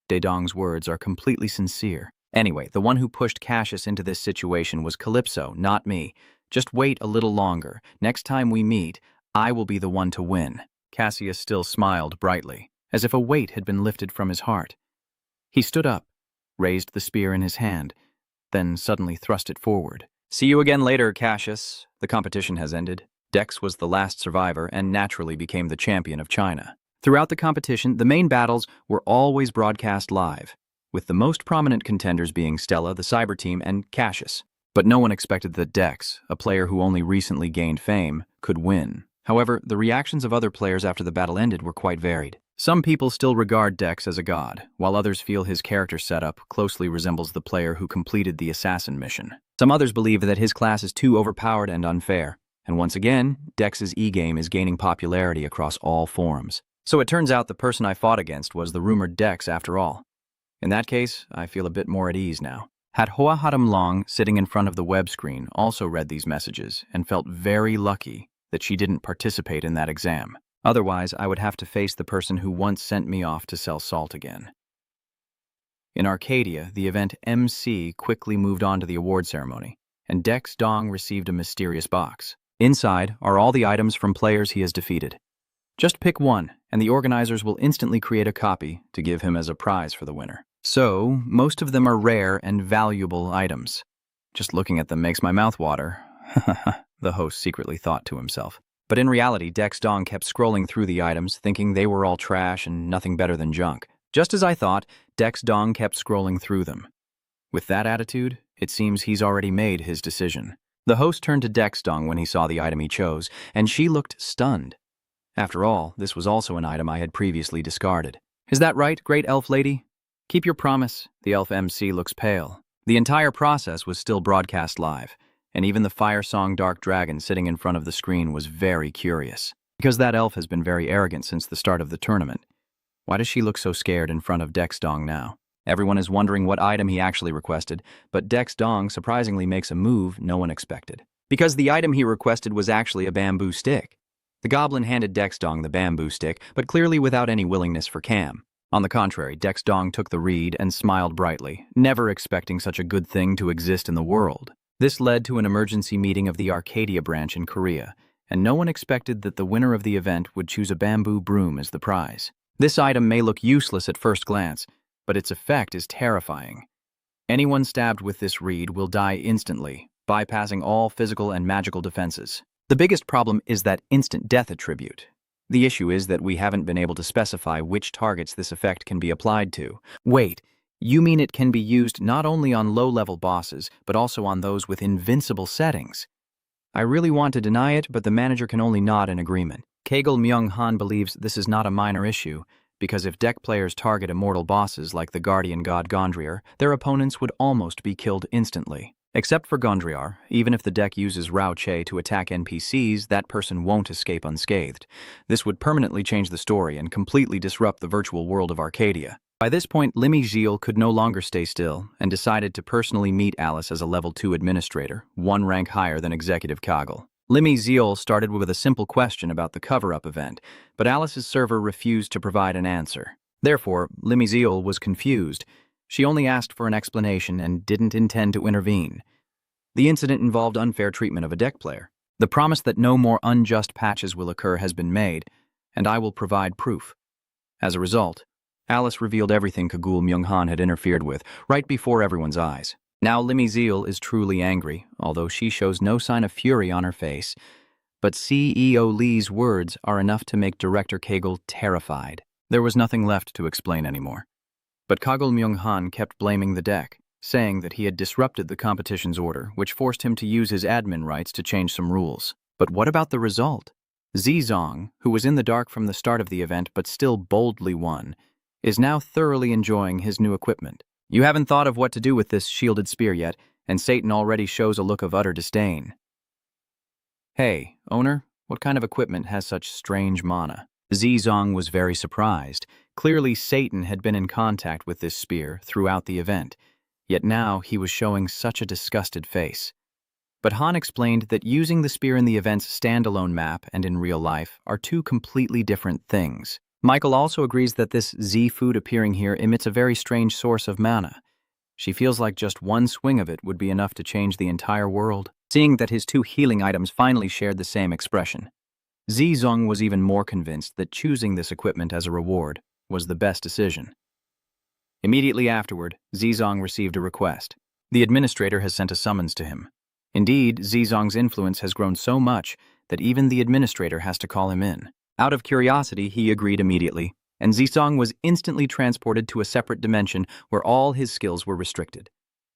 Daedong's words are completely sincere. Anyway, the one who pushed Cassius into this situation was Calypso, not me. Just wait a little longer. Next time we meet, I will be the one to win. Cassius still smiled brightly, as if a weight had been lifted from his heart. He stood up, raised the spear in his hand, then suddenly thrust it forward. See you again later, Cassius. The competition has ended. Dex was the last survivor and naturally became the champion of China. Throughout the competition, the main battles were always broadcast live, with the most prominent contenders being Stella, the cyber team, and Cassius. But no one expected that Dex, a player who only recently gained fame, could win. However, the reactions of other players after the battle ended were quite varied. Some people still regard Dex as a god, while others feel his character setup closely resembles the player who completed the assassin mission. Some others believe that his class is too overpowered and unfair. And once again, Dex's e-game is gaining popularity across all forums. So it turns out the person I fought against was the rumored Dex after all. In that case, I feel a bit more at ease now. Had Hoa Hadam Long, sitting in front of the web screen, also read these messages and felt very lucky that she didn't participate in that exam. Otherwise, I would have to face the person who once sent me off to sell salt again. In Arcadia, the event MC quickly moved on to the award ceremony, and Dex Dong received a mysterious box. Inside are all the items from players he has defeated. Just pick one, and the organizers will instantly create a copy to give him as a prize for the winner. So, most of them are rare and valuable items. Just looking at them makes my mouth water, the host secretly thought to himself. But in reality, Dex Dong kept scrolling through the items, thinking they were all trash and nothing better than junk. Just as I thought, Dex Dong kept scrolling through them. With that attitude, it seems he's already made his decision. The host turned to Dex Dong when he saw the item he chose, and she looked stunned. After all, this was also an item I had previously discarded. Is that right, great elf lady? Keep your promise. The elf MC looks pale. The entire process was still broadcast live, and even the fire song Dark Dragon sitting in front of the screen was very curious. Because that elf has been very arrogant since the start of the tournament. Why does she look so scared in front of Dex Dong now? Everyone is wondering what item he actually requested, but Dex Dong surprisingly makes a move no one expected. Because the item he requested was actually a bamboo stick. The goblin handed Dex Dong the bamboo stick, but clearly without any willingness for Cam. On the contrary, Dex Dong took the reed and smiled brightly, never expecting such a good thing to exist in the world. This led to an emergency meeting of the Arcadia branch in Korea, and no one expected that the winner of the event would choose a bamboo broom as the prize. This item may look useless at first glance, but its effect is terrifying. Anyone stabbed with this reed will die instantly, bypassing all physical and magical defenses. The biggest problem is that instant death attribute. The issue is that we haven't been able to specify which targets this effect can be applied to. Wait, you mean it can be used not only on low-level bosses, but also on those with invincible settings? I really want to deny it, but the manager can only nod in agreement. Kagel Myung-han believes this is not a minor issue, because if deck players target immortal bosses like the guardian god Gondriar, their opponents would almost be killed instantly. Except for Gondriar, even if the deck uses Rao Che to attack NPCs, that person won't escape unscathed. This would permanently change the story and completely disrupt the virtual world of Arcadia. By this point, Limmy Gilles could no longer stay still and decided to personally meet Alice as a level 2 administrator, one rank higher than Executive Kagel. Limmy Gilles started with a simple question about the cover-up event, but Alice's server refused to provide an answer. Therefore, Limmy Gilles was confused. She only asked for an explanation and didn't intend to intervene. The incident involved unfair treatment of a deck player. The promise that no more unjust patches will occur has been made, and I will provide proof. As a result, Alice revealed everything Kagul Myung-han had interfered with, right before everyone's eyes. Now Limmy Gilles is truly angry, although she shows no sign of fury on her face. But CEO Lee's words are enough to make Director Kagel terrified. There was nothing left to explain anymore. But Kagul Myung-han kept blaming the deck, saying that he had disrupted the competition's order, which forced him to use his admin rights to change some rules. But what about the result? Zizong, who was in the dark from the start of the event but still boldly won, is now thoroughly enjoying his new equipment. You haven't thought of what to do with this shielded spear yet, and Satan already shows a look of utter disdain. Hey, owner, what kind of equipment has such strange mana? Zizong was very surprised. Clearly, Satan had been in contact with this spear throughout the event, yet now he was showing such a disgusted face. But Han explained that using the spear in the event's standalone map and in real life are two completely different things. Michael also agrees that this Z food appearing here emits a very strange source of mana. She feels like just one swing of it would be enough to change the entire world. Seeing that his two healing items finally shared the same expression, Zizong was even more convinced that choosing this equipment as a reward was the best decision. Immediately afterward, Zizong received a request. The administrator has sent a summons to him. Indeed, Zizong's influence has grown so much that even the administrator has to call him in. Out of curiosity, he agreed immediately, and Zizong was instantly transported to a separate dimension where all his skills were restricted.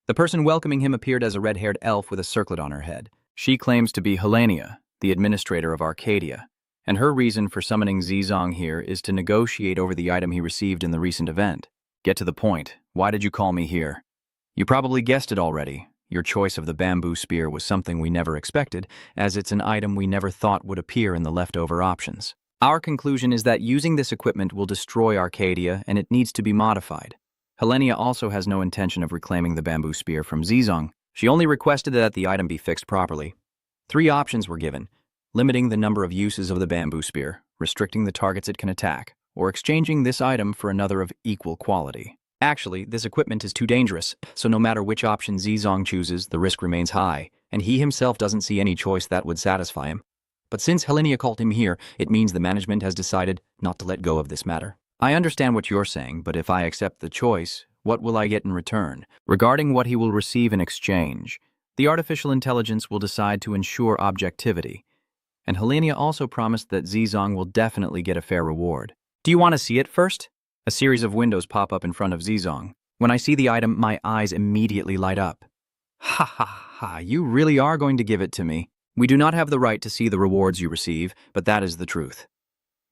The person welcoming him appeared as a red-haired elf with a circlet on her head. She claims to be Helenia, the administrator of Arcadia, and her reason for summoning Zizong here is to negotiate over the item he received in the recent event. Get to the point. Why did you call me here? You probably guessed it already. Your choice of the bamboo spear was something we never expected, as it's an item we never thought would appear in the leftover options. Our conclusion is that using this equipment will destroy Arcadia and it needs to be modified. Helenia also has no intention of reclaiming the bamboo spear from Zizong. She only requested that the item be fixed properly. 3 options were given: limiting the number of uses of the bamboo spear, restricting the targets it can attack, or exchanging this item for another of equal quality. Actually, this equipment is too dangerous, so no matter which option Zizong chooses, the risk remains high, and he himself doesn't see any choice that would satisfy him. But since Helenia called him here, it means the management has decided not to let go of this matter. I understand what you're saying, but if I accept the choice, what will I get in return? Regarding what he will receive in exchange, the artificial intelligence will decide to ensure objectivity, and Helenia also promised that Zizong will definitely get a fair reward. Do you want to see it first? A series of windows pop up in front of Zizong. When I see the item, my eyes immediately light up. Ha ha ha, you really are going to give it to me. We do not have the right to see the rewards you receive, but that is the truth.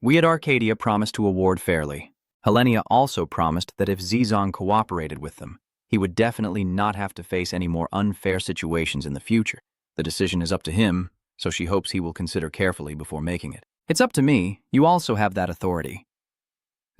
We at Arcadia promised to award fairly. Helenia also promised that if Zizong cooperated with them, he would definitely not have to face any more unfair situations in the future. The decision is up to him, so she hopes he will consider carefully before making it. It's up to me, you also have that authority.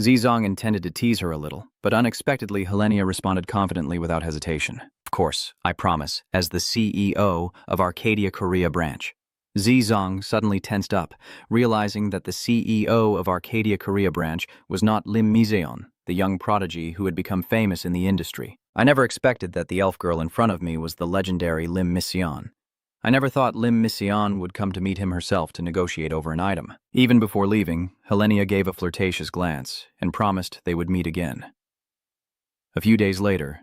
Zizong intended to tease her a little, but unexpectedly Helenia responded confidently without hesitation. Of course, I promise, as the CEO of Arcadia Korea branch. Zizong suddenly tensed up, realizing that the CEO of Arcadia Korea branch was not Lim Miseon, the young prodigy who had become famous in the industry. I never expected that the elf girl in front of me was the legendary Lim Miseon. I never thought Lim Miseon would come to meet him herself to negotiate over an item. Even before leaving, Helenia gave a flirtatious glance and promised they would meet again. A few days later,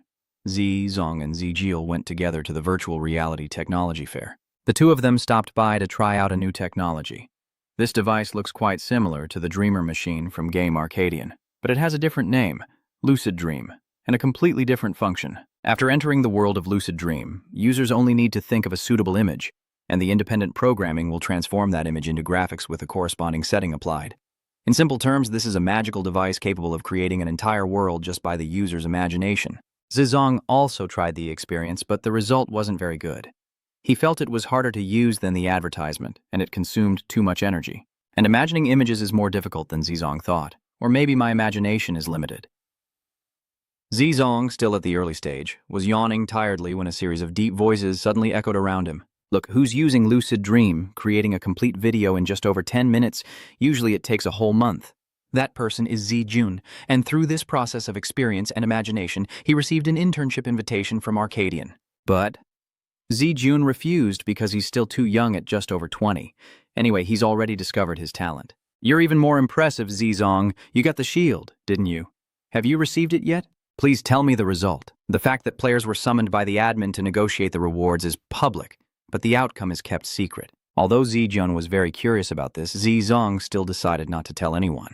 Zizong and Zijil went together to the virtual reality technology fair. The two of them stopped by to try out a new technology. This device looks quite similar to the Dreamer machine from game Arcadian, but it has a different name, Lucid Dream, and a completely different function. After entering the world of Lucid Dream, users only need to think of a suitable image, and the independent programming will transform that image into graphics with a corresponding setting applied. In simple terms, this is a magical device capable of creating an entire world just by the user's imagination. Zizong also tried the experience, but the result wasn't very good. He felt it was harder to use than the advertisement, and it consumed too much energy. And imagining images is more difficult than Zizong thought, or maybe my imagination is limited. Zizong, still at the early stage, was yawning tiredly when a series of deep voices suddenly echoed around him. Look, who's using Lucid Dream, creating a complete video in just over 10 minutes? Usually it takes a whole month. That person is Zijun, and through this process of experience and imagination, he received an internship invitation from Arcadian. But Zijun refused because he's still too young at just over 20. Anyway, he's already discovered his talent. You're even more impressive, Zizong. You got the shield, didn't you? Have you received it yet? Please tell me the result. The fact that players were summoned by the admin to negotiate the rewards is public, but the outcome is kept secret. Although Zijun was very curious about this, Zizong still decided not to tell anyone.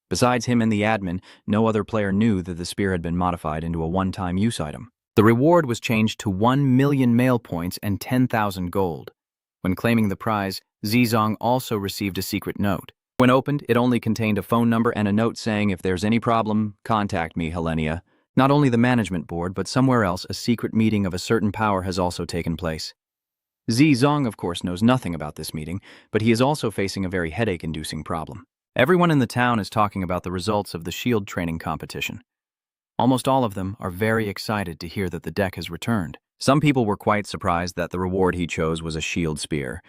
Besides him and the admin, no other player knew that the spear had been modified into a one-time use item. The reward was changed to 1 million mail points and 10,000 gold. When claiming the prize, Zizong also received a secret note. When opened, it only contained a phone number and a note saying, "If there's any problem, contact me, Helenia." Not only the management board, but somewhere else, a secret meeting of a certain power has also taken place. Zizong, of course, knows nothing about this meeting, but he is also facing a very headache-inducing problem. Everyone in the town is talking about the results of the shield training competition. Almost all of them are very excited to hear that the deck has returned. Some people were quite surprised that the reward he chose was a shield spear.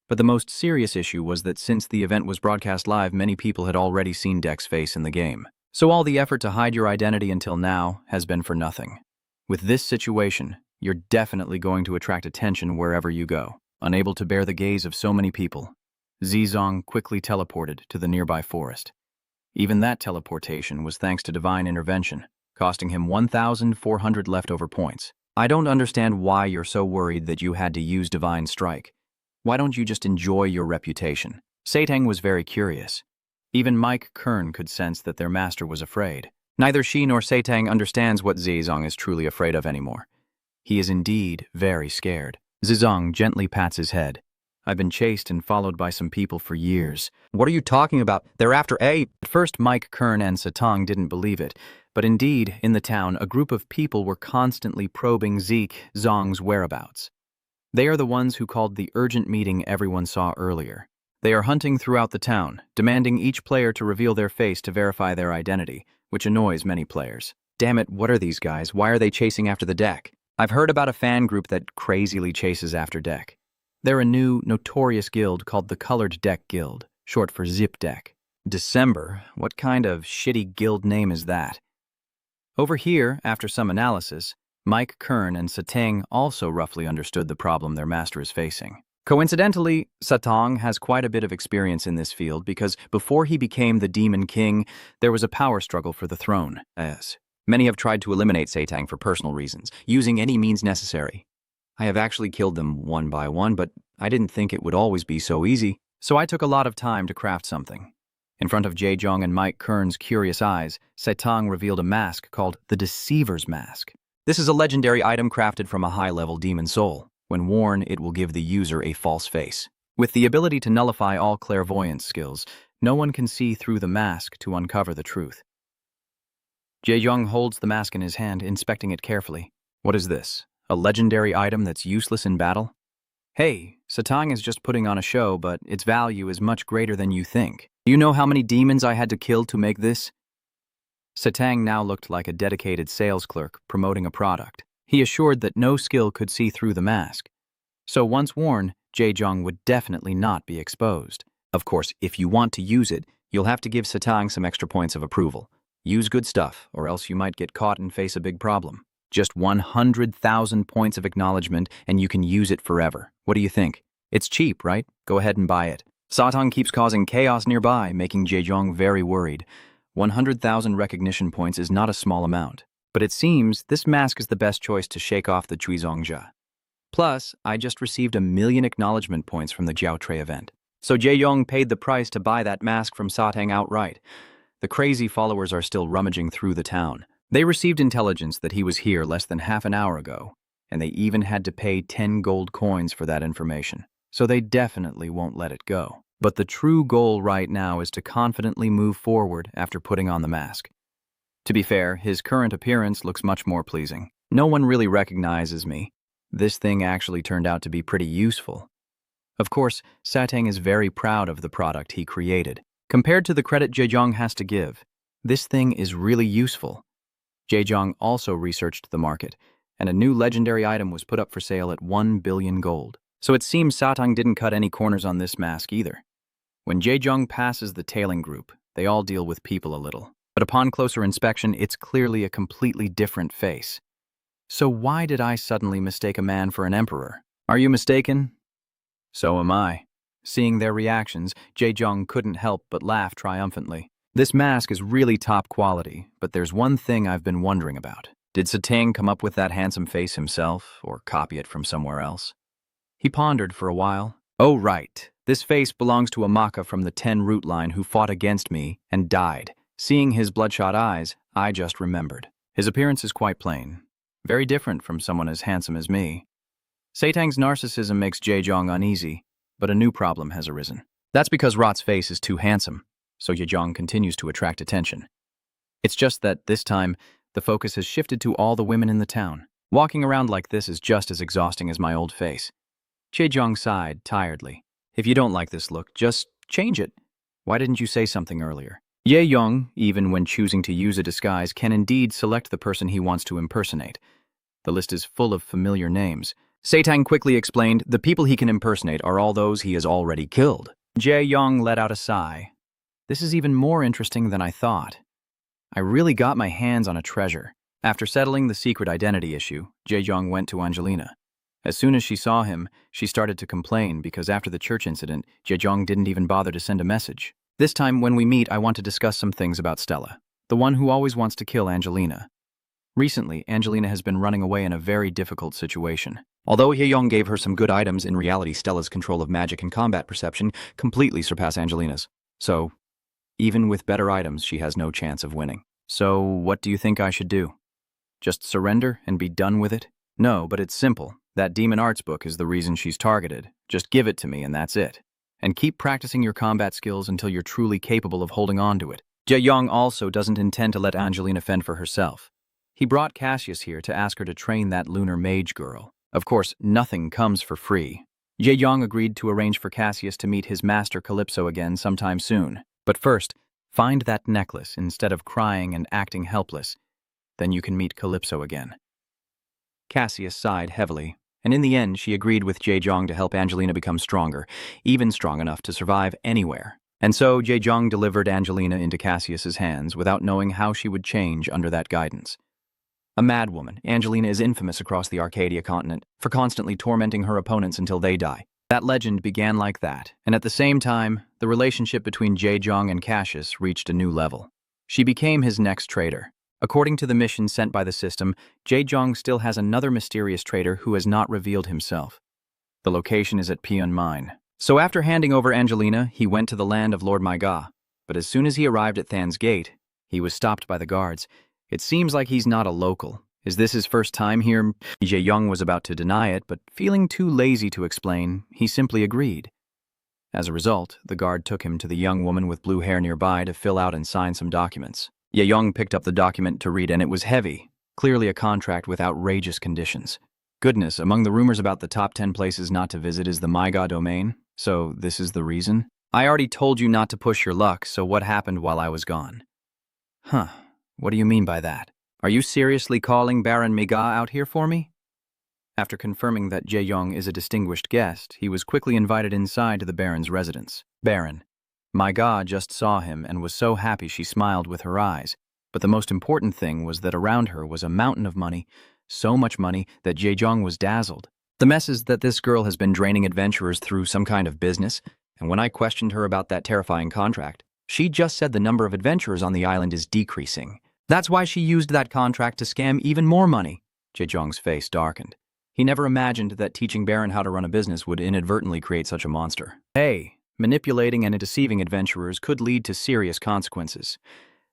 But the most serious issue was that since the event was broadcast live, many people had already seen Deck's face in the game. So all the effort to hide your identity until now has been for nothing. With this situation, you're definitely going to attract attention wherever you go. Unable to bear the gaze of so many people, Zizong quickly teleported to the nearby forest. Even that teleportation was thanks to divine intervention, costing him 1,400 leftover points. I don't understand why you're so worried that you had to use Divine Strike. Why don't you just enjoy your reputation? Satang was very curious. Even Mike Kern could sense that their master was afraid. Neither she nor Satang understands what Zizong is truly afraid of anymore. He is indeed very scared. Zizong gently pats his head. I've been chased and followed by some people for years. What are you talking about? They're after A. At first, Mike Kern and Satang didn't believe it, but indeed, in the town, a group of people were constantly probing Zong's whereabouts. They are the ones who called the urgent meeting everyone saw earlier. They are hunting throughout the town, demanding each player to reveal their face to verify their identity, which annoys many players. Damn it, what are these guys? Why are they chasing after the deck? I've heard about a fan group that crazily chases after deck. They're a new, notorious guild called the Colored Deck Guild, short for Zip Deck. December? What kind of shitty guild name is that? Over here, after some analysis, Mike Kern and Satang also roughly understood the problem their master is facing. Coincidentally, Satang has quite a bit of experience in this field because before he became the Demon King, there was a power struggle for the throne. As many have tried to eliminate Satang for personal reasons, using any means necessary. I have actually killed them one by one, but I didn't think it would always be so easy. So I took a lot of time to craft something. In front of Jae-jong and Mike Kern's curious eyes, Satang revealed a mask called the Deceiver's Mask. This is a legendary item crafted from a high-level demon soul. When worn, it will give the user a false face. With the ability to nullify all clairvoyance skills, no one can see through the mask to uncover the truth. Jae-jong holds the mask in his hand, inspecting it carefully. What is this? A legendary item that's useless in battle? Hey, Satang is just putting on a show, but its value is much greater than you think. Do you know how many demons I had to kill to make this? Satang now looked like a dedicated sales clerk promoting a product. He assured that no skill could see through the mask. So once worn, Jae-jong would definitely not be exposed. Of course, if you want to use it, you'll have to give Satang some extra points of approval. Use good stuff, or else you might get caught and face a big problem. Just 100,000 points of acknowledgement, and you can use it forever. What do you think? It's cheap, right? Go ahead and buy it. Satang keeps causing chaos nearby, making Jae-jong very worried. 100,000 recognition points is not a small amount. But it seems this mask is the best choice to shake off the Chuizongjia. Plus, I just received 1,000,000 acknowledgement points from the Jiaotrei event. So Jae-jong paid the price to buy that mask from Satang outright. The crazy followers are still rummaging through the town. They received intelligence that he was here less than half an hour ago, and they even had to pay 10 gold coins for that information. So they definitely won't let it go. But the true goal right now is to confidently move forward after putting on the mask. To be fair, his current appearance looks much more pleasing. No one really recognizes me. This thing actually turned out to be pretty useful. Of course, Satang is very proud of the product he created. Compared to the credit Jae-jong has to give, this thing is really useful. Jae-jong also researched the market, and a new legendary item was put up for sale at 1 billion gold. So it seems Satang didn't cut any corners on this mask either. When Jae-jong passes the tailing group, they all deal with people a little. But upon closer inspection, it's clearly a completely different face. So why did I suddenly mistake a man for an emperor? Are you mistaken? So am I. Seeing their reactions, Jae-jong couldn't help but laugh triumphantly. This mask is really top quality, but there's one thing I've been wondering about. Did Satang come up with that handsome face himself, or copy it from somewhere else? He pondered for a while. Oh right, this face belongs to a Maka from the 10 root line who fought against me and died. Seeing his bloodshot eyes, I just remembered. His appearance is quite plain. Very different from someone as handsome as me. Satang's narcissism makes Jae-jong uneasy, but a new problem has arisen. That's because Rot's face is too handsome, so Jae-jong continues to attract attention. It's just that, this time, the focus has shifted to all the women in the town. Walking around like this is just as exhausting as my old face. Jae-jong sighed tiredly. If you don't like this look, just change it. Why didn't you say something earlier? Jae-jong, even when choosing to use a disguise, can indeed select the person he wants to impersonate. The list is full of familiar names. Satang quickly explained the people he can impersonate are all those he has already killed. Jae-jong let out a sigh. This is even more interesting than I thought. I really got my hands on a treasure. After settling the secret identity issue, Jae-jong went to Angelina. As soon as she saw him, she started to complain because after the church incident, Jae-jong didn't even bother to send a message. This time, when we meet, I want to discuss some things about Stella, the one who always wants to kill Angelina. Recently, Angelina has been running away in a very difficult situation. Although Jae-jong gave her some good items, in reality Stella's control of magic and combat perception completely surpass Angelina's. So, even with better items, she has no chance of winning. So, what do you think I should do? Just surrender and be done with it? No, but it's simple. That demon arts book is the reason she's targeted. Just give it to me and that's it. And keep practicing your combat skills until you're truly capable of holding on to it. Jae-jong also doesn't intend to let Angelina fend for herself. He brought Cassius here to ask her to train that lunar mage girl. Of course, nothing comes for free. Jae-jong agreed to arrange for Cassius to meet his master Calypso again sometime soon. But first, find that necklace instead of crying and acting helpless. then you can meet Calypso again." Cassius sighed heavily, and in the end she agreed with Jae-jong to help Angelina become stronger, even strong enough to survive anywhere. And so Jae-jong delivered Angelina into Cassius's hands without knowing how she would change under that guidance. A madwoman, Angelina is infamous across the Arcadia continent for constantly tormenting her opponents until they die. That legend began like that, and at the same time, the relationship between Jae-jong and Cassius reached a new level. She became his next traitor. According to the mission sent by the system, Jae-jong still has another mysterious traitor who has not revealed himself. The location is at Hmon Mine. So after handing over Angelina, he went to the land of Lord Manga. But as soon as he arrived at Than's gate, he was stopped by the guards. It seems like he's not a local. Is this his first time here? Jae-jong was about to deny it, but feeling too lazy to explain, he simply agreed. As a result, the guard took him to the young woman with blue hair nearby to fill out and sign some documents. Jae-jong picked up the document to read, and it was heavy, clearly a contract with outrageous conditions. Goodness, among the rumors about the top 10 places not to visit is the Manga domain, so this is the reason? I already told you not to push your luck, so what happened while I was gone? Huh, what do you mean by that? Are you seriously calling Baron Manga out here for me? After confirming that Jae-jong is a distinguished guest, he was quickly invited inside to the Baron's residence. Baron. Manga just saw him and was so happy she smiled with her eyes, but the most important thing was that around her was a mountain of money, so much money that Jae-jong was dazzled. The mess is that this girl has been draining adventurers through some kind of business, and when I questioned her about that terrifying contract, she just said the number of adventurers on the island is decreasing. That's why she used that contract to scam even more money. Jae-jong's face darkened. He never imagined that teaching Baron how to run a business would inadvertently create such a monster. Hey, manipulating and deceiving adventurers could lead to serious consequences.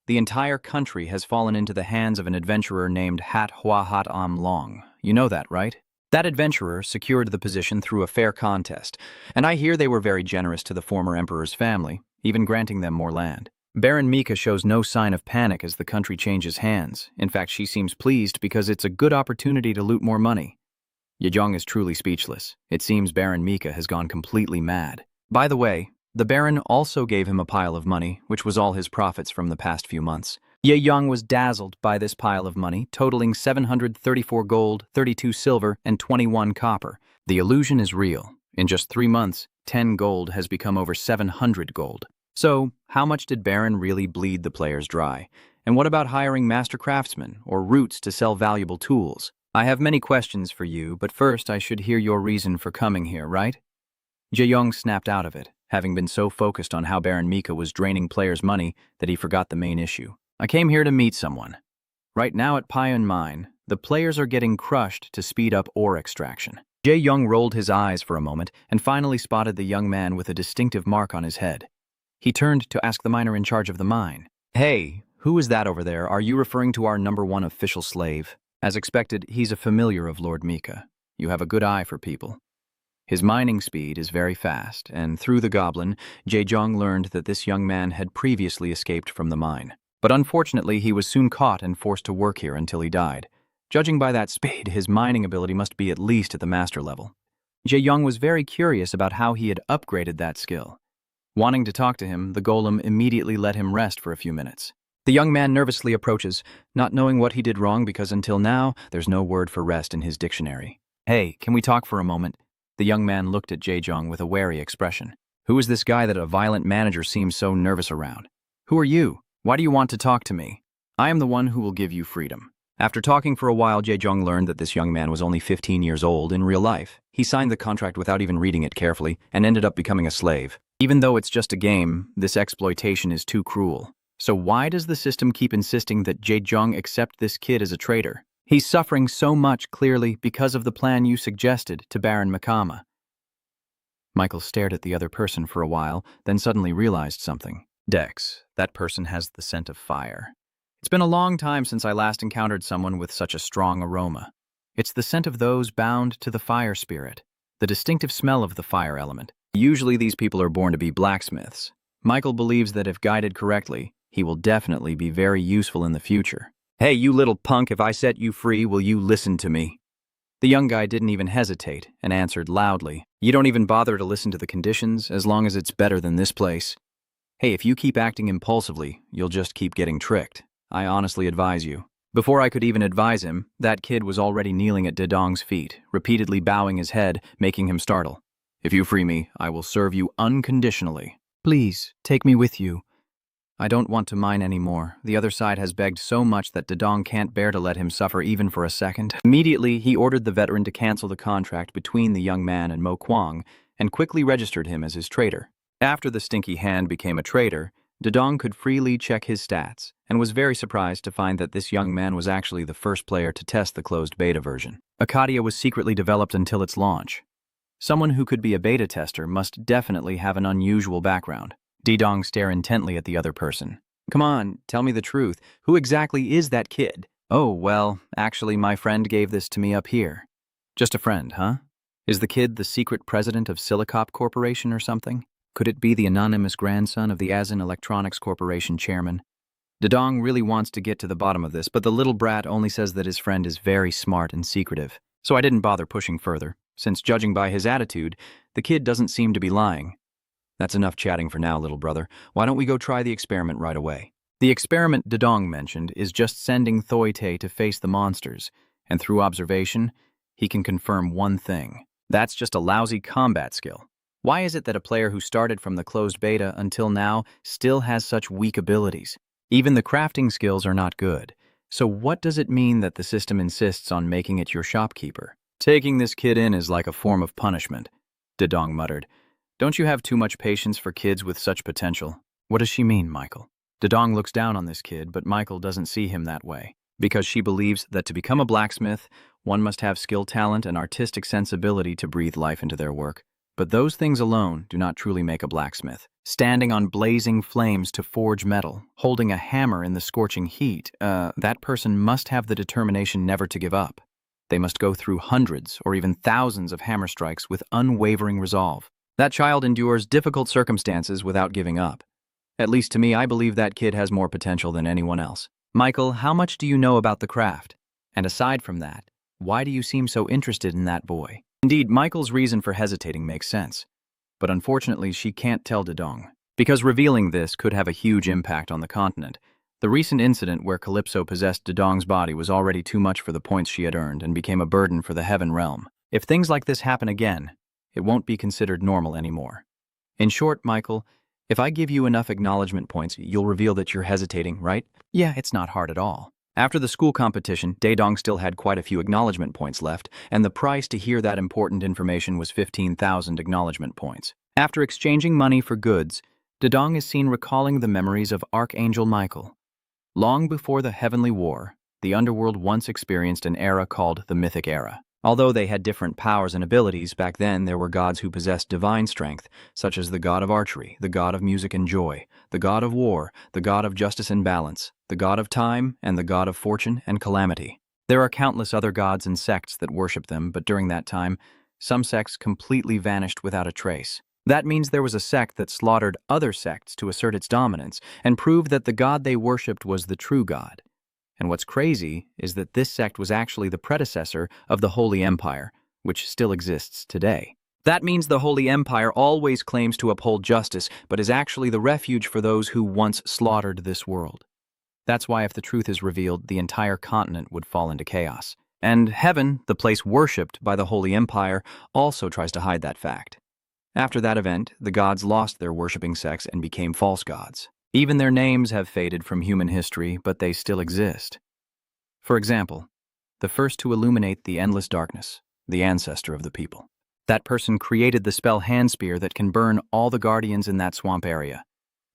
The entire country has fallen into the hands of an adventurer named Hat Hua Hat Am Long. You know that, right? That adventurer secured the position through a fair contest, and I hear they were very generous to the former emperor's family, even granting them more land. Baron Mika shows no sign of panic as the country changes hands. In fact, she seems pleased because it's a good opportunity to loot more money. Jae-jong is truly speechless. It seems Baron Mika has gone completely mad. By the way, the Baron also gave him a pile of money, which was all his profits from the past few months. Jae-jong was dazzled by this pile of money, totaling 734 gold, 32 silver, and 21 copper. The illusion is real. In just 3 months, 10 gold has become over 700 gold. So, how much did Baron really bleed the players dry? And what about hiring master craftsmen or roots to sell valuable tools? I have many questions for you, but first I should hear your reason for coming here, right? Jae-jong snapped out of it, having been so focused on how Baron Mika was draining players' money that he forgot the main issue. I came here to meet someone. Right now at Hmon Mine, the players are getting crushed to speed up ore extraction. Jae-jong rolled his eyes for a moment and finally spotted the young man with a distinctive mark on his head. He turned to ask the miner in charge of the mine. Hey, who is that over there? Are you referring to our #1 official slave? As expected, he's a familiar of Lord Mika. You have a good eye for people. His mining speed is very fast, and through the goblin, Jae-jong learned that this young man had previously escaped from the mine. But unfortunately, he was soon caught and forced to work here until he died. Judging by that speed, his mining ability must be at least at the master level. Jae-jong was very curious about how he had upgraded that skill. Wanting to talk to him, the golem immediately let him rest for a few minutes. The young man nervously approaches, not knowing what he did wrong because until now, there's no word for rest in his dictionary. Hey, can we talk for a moment? The young man looked at Jae-jong with a wary expression. Who is this guy that a violent manager seems so nervous around? Who are you? Why do you want to talk to me? I am the one who will give you freedom. After talking for a while, Jae-jong learned that this young man was only 15 years old in real life. He signed the contract without even reading it carefully and ended up becoming a slave. Even though it's just a game, this exploitation is too cruel. So why does the system keep insisting that Jae-jong accept this kid as a traitor? He's suffering so much, clearly, because of the plan you suggested to Baron Makama. Michael stared at the other person for a while, then suddenly realized something. Dex, that person has the scent of fire. It's been a long time since I last encountered someone with such a strong aroma. It's the scent of those bound to the fire spirit, the distinctive smell of the fire element. Usually these people are born to be blacksmiths. Michael believes that if guided correctly, he will definitely be very useful in the future. Hey, you little punk, if I set you free, will you listen to me? The young guy didn't even hesitate and answered loudly. You don't even bother to listen to the conditions as long as it's better than this place. Hey, if you keep acting impulsively, you'll just keep getting tricked. I honestly advise you. Before I could even advise him, that kid was already kneeling at Dedong's feet, repeatedly bowing his head, making him startle. "If you free me, I will serve you unconditionally." "Please, take me with you. I don't want to mine anymore. The other side has begged so much that Dedong can't bear to let him suffer even for a second." Immediately, he ordered the veteran to cancel the contract between the young man and Mo Kwang, and quickly registered him as his traitor. After the stinky hand became a traitor, Dedong could freely check his stats, and was very surprised to find that this young man was actually the first player to test the closed beta version. Arcadia was secretly developed until its launch. Someone who could be a beta tester must definitely have an unusual background. Dedong stared intently at the other person. "Come on, tell me the truth. Who exactly is that kid?" "Oh, well, actually my friend gave this to me up here." "Just a friend, huh? Is the kid the secret president of Silicop Corporation or something? Could it be the anonymous grandson of the Azin Electronics Corporation chairman?" Dedong really wants to get to the bottom of this, but the little brat only says that his friend is very smart and secretive. So I didn't bother pushing further, since judging by his attitude, the kid doesn't seem to be lying. "That's enough chatting for now, little brother. Why don't we go try the experiment right away?" The experiment Dedong mentioned is just sending Thoite to face the monsters, and through observation, he can confirm one thing. That's just a lousy combat skill. Why is it that a player who started from the closed beta until now still has such weak abilities? Even the crafting skills are not good. So what does it mean that the system insists on making it your shopkeeper? "Taking this kid in is like a form of punishment," Dedong muttered. "Don't you have too much patience for kids with such potential?" "What does she mean, Michael?" Dedong looks down on this kid, but Michael doesn't see him that way, because she believes that to become a blacksmith, one must have skill, talent, and artistic sensibility to breathe life into their work. But those things alone do not truly make a blacksmith. Standing on blazing flames to forge metal, holding a hammer in the scorching heat, that person must have the determination never to give up. They must go through hundreds or even thousands of hammer strikes with unwavering resolve. That child endures difficult circumstances without giving up. At least to me, I believe that kid has more potential than anyone else. "Michael, how much do you know about the craft? And aside from that, why do you seem so interested in that boy?" Indeed, Michael's reason for hesitating makes sense. But unfortunately, she can't tell Dedong, because revealing this could have a huge impact on the continent. The recent incident where Calypso possessed Dedong's body was already too much for the points she had earned and became a burden for the Heaven Realm. If things like this happen again, it won't be considered normal anymore. In short, Michael, if I give you enough acknowledgement points, you'll reveal that you're hesitating, right? Yeah, it's not hard at all. After the school competition, Dedong still had quite a few acknowledgement points left, and the price to hear that important information was 15,000 acknowledgement points. After exchanging money for goods, Dedong is seen recalling the memories of Archangel Michael. Long before the Heavenly War, the underworld once experienced an era called the Mythic Era. Although they had different powers and abilities, back then there were gods who possessed divine strength, such as the god of archery, the god of music and joy, the god of war, the god of justice and balance, the god of time, and the god of fortune and calamity. There are countless other gods and sects that worship them, but during that time, some sects completely vanished without a trace. That means there was a sect that slaughtered other sects to assert its dominance and prove that the god they worshipped was the true god. And what's crazy is that this sect was actually the predecessor of the Holy Empire, which still exists today. That means the Holy Empire always claims to uphold justice, but is actually the refuge for those who once slaughtered this world. That's why if the truth is revealed, the entire continent would fall into chaos. And heaven, the place worshipped by the Holy Empire, also tries to hide that fact. After that event, the gods lost their worshipping sects and became false gods. Even their names have faded from human history, but they still exist. For example, the first to illuminate the endless darkness, the ancestor of the people. That person created the spell Handspear that can burn all the guardians in that swamp area.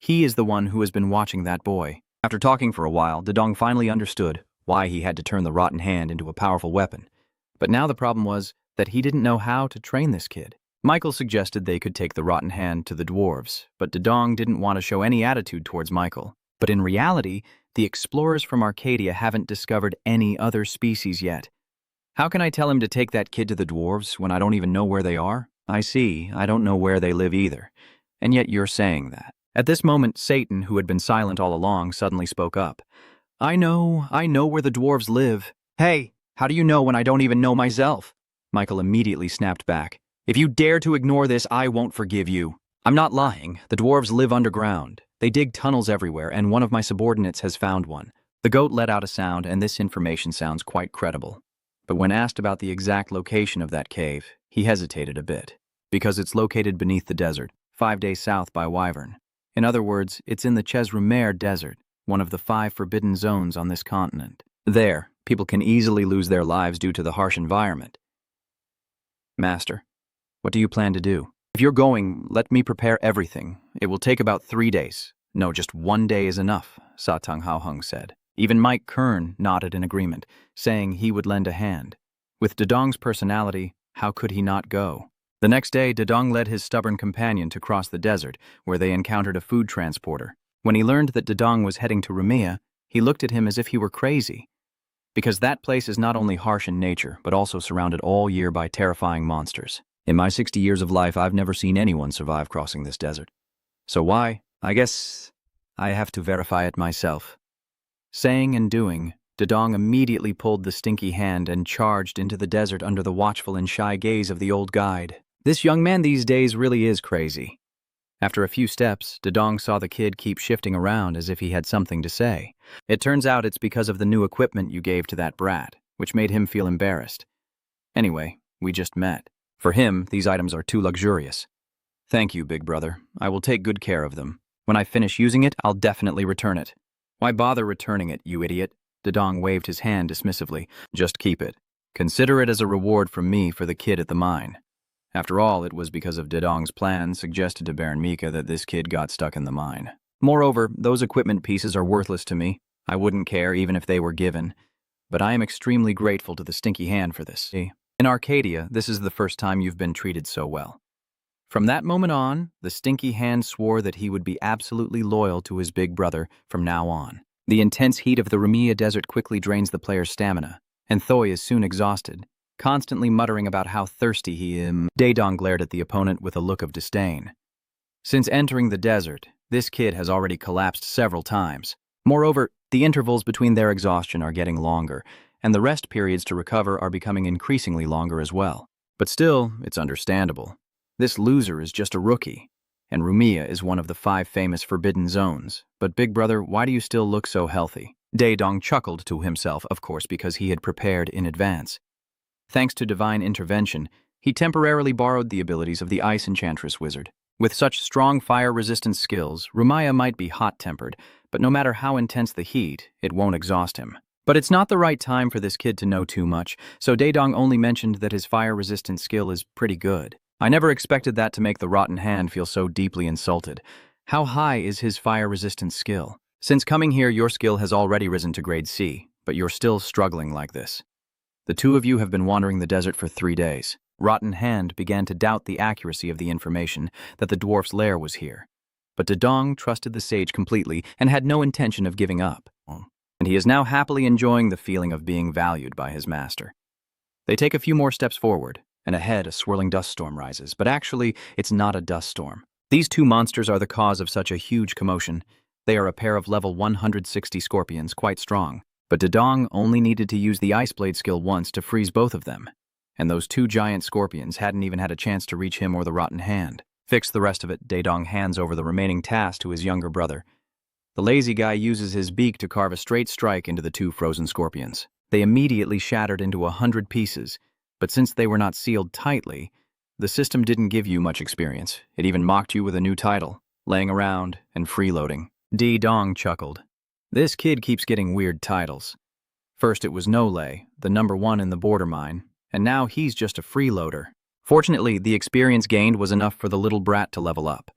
He is the one who has been watching that boy. After talking for a while, Dedong finally understood why he had to turn the rotten hand into a powerful weapon. But now the problem was that he didn't know how to train this kid. Michael suggested they could take the rotten hand to the dwarves, but Dedong didn't want to show any attitude towards Michael. But in reality, the explorers from Arcadia haven't discovered any other species yet. How can I tell him to take that kid to the dwarves when I don't even know where they are? I see, I don't know where they live either. And yet you're saying that. At this moment, Satan, who had been silent all along, suddenly spoke up. I know where the dwarves live. Hey, how do you know when I don't even know myself? Michael immediately snapped back. If you dare to ignore this, I won't forgive you. I'm not lying. The dwarves live underground. They dig tunnels everywhere, and one of my subordinates has found one. The The goat let out a sound, and this information sounds quite credible. But when asked about the exact location of that cave, he hesitated a bit. Because it's located beneath the desert, 5 days south by Wyvern. In other words, it's in the Chesrumer Desert, one of the 5 forbidden zones on this continent. There, people can easily lose their lives due to the harsh environment. Master, what do you plan to do? If you're going, let me prepare everything. It will take about 3 days. No, just 1 day is enough, Satang Haoheng said. Even Mike Kern nodded in agreement, saying he would lend a hand. With Dedong's personality, how could he not go? The next day, Dedong led his stubborn companion to cross the desert, where they encountered a food transporter. When he learned that Dedong was heading to Rumia, he looked at him as if he were crazy. Because that place is not only harsh in nature, but also surrounded all year by terrifying monsters. In my 60 years of life, I've never seen anyone survive crossing this desert. So why? I guess I have to verify it myself. Saying and doing, Dedong immediately pulled the stinky hand and charged into the desert under the watchful and shy gaze of the old guide. This young man these days really is crazy. After a few steps, Dedong saw the kid keep shifting around as if he had something to say. It turns out it's because of the new equipment you gave to that brat, which made him feel embarrassed. Anyway, we just met. For him, these items are too luxurious. Thank you, big brother. I will take good care of them. When I finish using it, I'll definitely return it. Why bother returning it, you idiot? Dedong waved his hand dismissively. Just keep it. Consider it as a reward from me for the kid at the mine. After all, it was because of Dedong's plan suggested to Baron Mika that this kid got stuck in the mine. Moreover, those equipment pieces are worthless to me. I wouldn't care even if they were given. But I am extremely grateful to the Stinky Hand for this. In Arcadia, this is the first time you've been treated so well. From that moment on, the Stinky Hand swore that he would be absolutely loyal to his big brother from now on. The intense heat of the Rumia Desert quickly drains the player's stamina, and Thoy is soon exhausted, constantly muttering about how thirsty he is. Dedong glared at the opponent with a look of disdain. Since entering the desert, this kid has already collapsed several times. Moreover, the intervals between their exhaustion are getting longer, and the rest periods to recover are becoming increasingly longer as well. But still, it's understandable. This loser is just a rookie, and Rumia is one of the 5 famous forbidden zones. But big brother, why do you still look so healthy? Dedong chuckled to himself, of course, because he had prepared in advance. Thanks to divine intervention, he temporarily borrowed the abilities of the Ice Enchantress Wizard. With such strong fire-resistant skills, Rumia might be hot-tempered, but no matter how intense the heat, it won't exhaust him. But it's not the right time for this kid to know too much, so Dedong only mentioned that his fire-resistant skill is pretty good. I never expected that to make the Rotten Hand feel so deeply insulted. How high is his fire-resistant skill? Since coming here, your skill has already risen to grade C, but you're still struggling like this. The two of you have been wandering the desert for 3 days. Rotten Hand began to doubt the accuracy of the information that the dwarf's lair was here. But Dedong trusted the sage completely and had no intention of giving up. And he is now happily enjoying the feeling of being valued by his master. They take a few more steps forward, and ahead a swirling dust storm rises. But actually, it's not a dust storm. These 2 monsters are the cause of such a huge commotion. They are a pair of level 160 scorpions, quite strong. But Dedong only needed to use the Ice Blade skill once to freeze both of them. And those 2 giant scorpions hadn't even had a chance to reach him or the Rotten Hand. Fix the rest of it, Dedong hands over the remaining task to his younger brother. The lazy guy uses his beak to carve a straight strike into the 2 frozen scorpions. They immediately shattered into 100 pieces, but since they were not sealed tightly, the system didn't give you much experience. It even mocked you with a new title, laying around and freeloading. Dedong chuckled. This kid keeps getting weird titles. First it was No-Lay, the #1 in the border mine, and now he's just a freeloader. Fortunately, the experience gained was enough for the little brat to level up.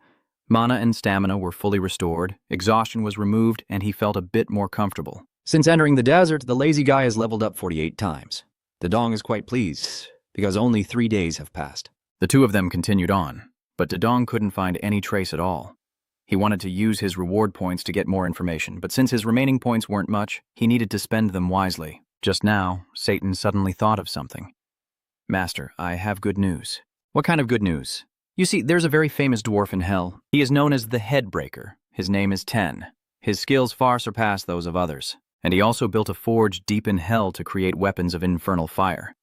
Mana and stamina were fully restored, exhaustion was removed, and he felt a bit more comfortable. Since entering the desert, the lazy guy has leveled up 48 times. Dedong is quite pleased, because only 3 days have passed. The 2 of them continued on, but Dedong couldn't find any trace at all. He wanted to use his reward points to get more information, but since his remaining points weren't much, he needed to spend them wisely. Just now, Satan suddenly thought of something. Master, I have good news. What kind of good news? You see, there's a very famous dwarf in hell. He is known as the Headbreaker. His name is Ten. His skills far surpass those of others, and he also built a forge deep in hell to create weapons of infernal fire.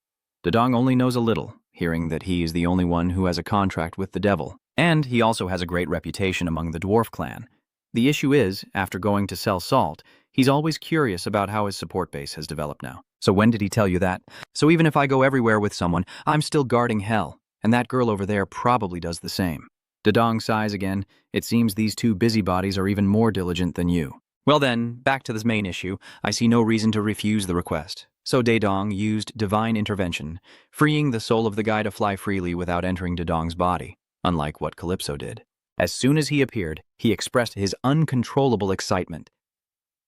Dedong only knows a little, hearing that he is the only one who has a contract with the devil. And he also has a great reputation among the dwarf clan. The issue is, after going to sell salt, He's always curious about how his support base has developed now. So when did he tell you that? So even if I go everywhere with someone, I'm still guarding hell, and that girl over there probably does the same. Dedong sighs again. It seems these two busybodies are even more diligent than you. Well then, back to this main issue. I see no reason to refuse the request. So Dedong used divine intervention, freeing the soul of the guy to fly freely without entering Dedong's body, unlike what Calypso did. As soon as he appeared, he expressed his uncontrollable excitement.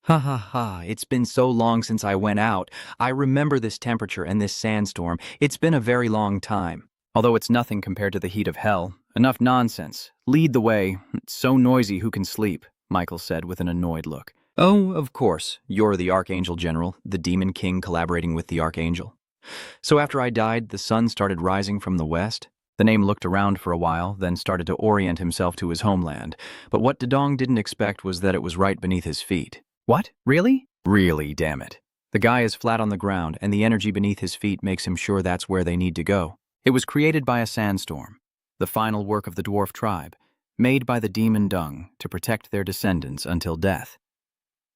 Ha ha ha, it's been so long since I went out. I remember this temperature and this sandstorm. It's been a very long time. Although it's nothing compared to the heat of hell. Enough nonsense. Lead the way. It's so noisy, who can sleep? Michael said with an annoyed look. Oh, of course. You're the Archangel General, the Demon King collaborating with the Archangel. So after I died, the sun started rising from the west? The name looked around for a while, then started to orient himself to his homeland. But what Dedong didn't expect was that it was right beneath his feet. What? Really? Really, damn it. The guy is flat on the ground, and the energy beneath his feet makes him sure that's where they need to go. It was created by a sandstorm, the final work of the dwarf tribe, made by the demon Dung to protect their descendants until death.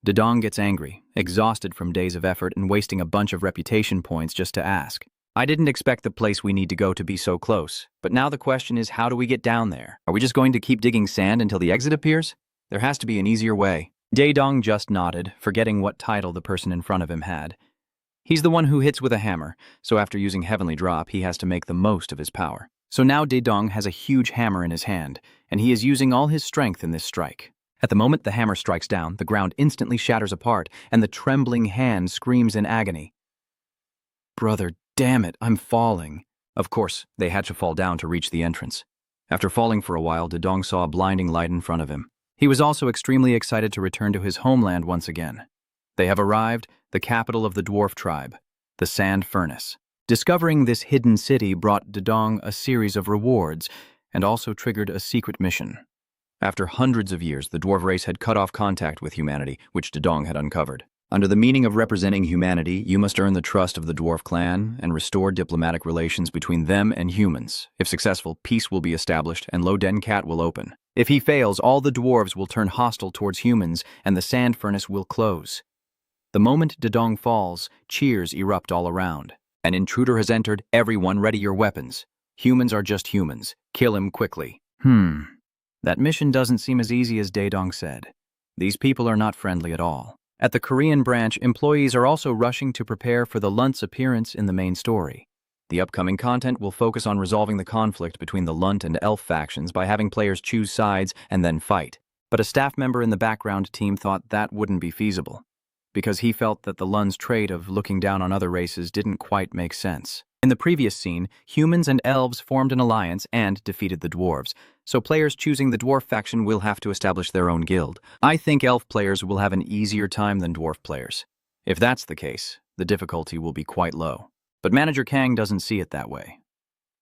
Dedong gets angry, exhausted from days of effort and wasting a bunch of reputation points just to ask. I didn't expect the place we need to go to be so close, but now the question is, how do we get down there? Are we just going to keep digging sand until the exit appears? There has to be an easier way. Dedong just nodded, forgetting what title the person in front of him had. He's the one who hits with a hammer, so after using Heavenly Drop, he has to make the most of his power. So now Dedong has a huge hammer in his hand, and he is using all his strength in this strike. At the moment the hammer strikes down, the ground instantly shatters apart, and the trembling hand screams in agony. Brother, damn it, I'm falling. Of course, they had to fall down to reach the entrance. After falling for a while, Dedong saw a blinding light in front of him. He was also extremely excited to return to his homeland once again. They have arrived, the capital of the dwarf tribe, the Sand Furnace. Discovering this hidden city brought Dedong a series of rewards and also triggered a secret mission. After hundreds of years, the dwarf race had cut off contact with humanity, which Dedong had uncovered. Under the meaning of representing humanity, you must earn the trust of the dwarf clan and restore diplomatic relations between them and humans. If successful, peace will be established and Loden Cat will open. If he fails, all the dwarves will turn hostile towards humans and the sand furnace will close. The moment Dedong falls, cheers erupt all around. An intruder has entered, everyone ready your weapons. Humans are just humans. Kill him quickly. That mission doesn't seem as easy as Dedong said. These people are not friendly at all. At the Korean branch, employees are also rushing to prepare for the Lunt's appearance in the main story. The upcoming content will focus on resolving the conflict between the Lunt and Elf factions by having players choose sides and then fight. But a staff member in the background team thought that wouldn't be feasible, because he felt that the Lun's trait of looking down on other races didn't quite make sense. In the previous scene, humans and elves formed an alliance and defeated the dwarves, so players choosing the dwarf faction will have to establish their own guild. I think elf players will have an easier time than dwarf players. If that's the case, the difficulty will be quite low. But Manager Kang doesn't see it that way.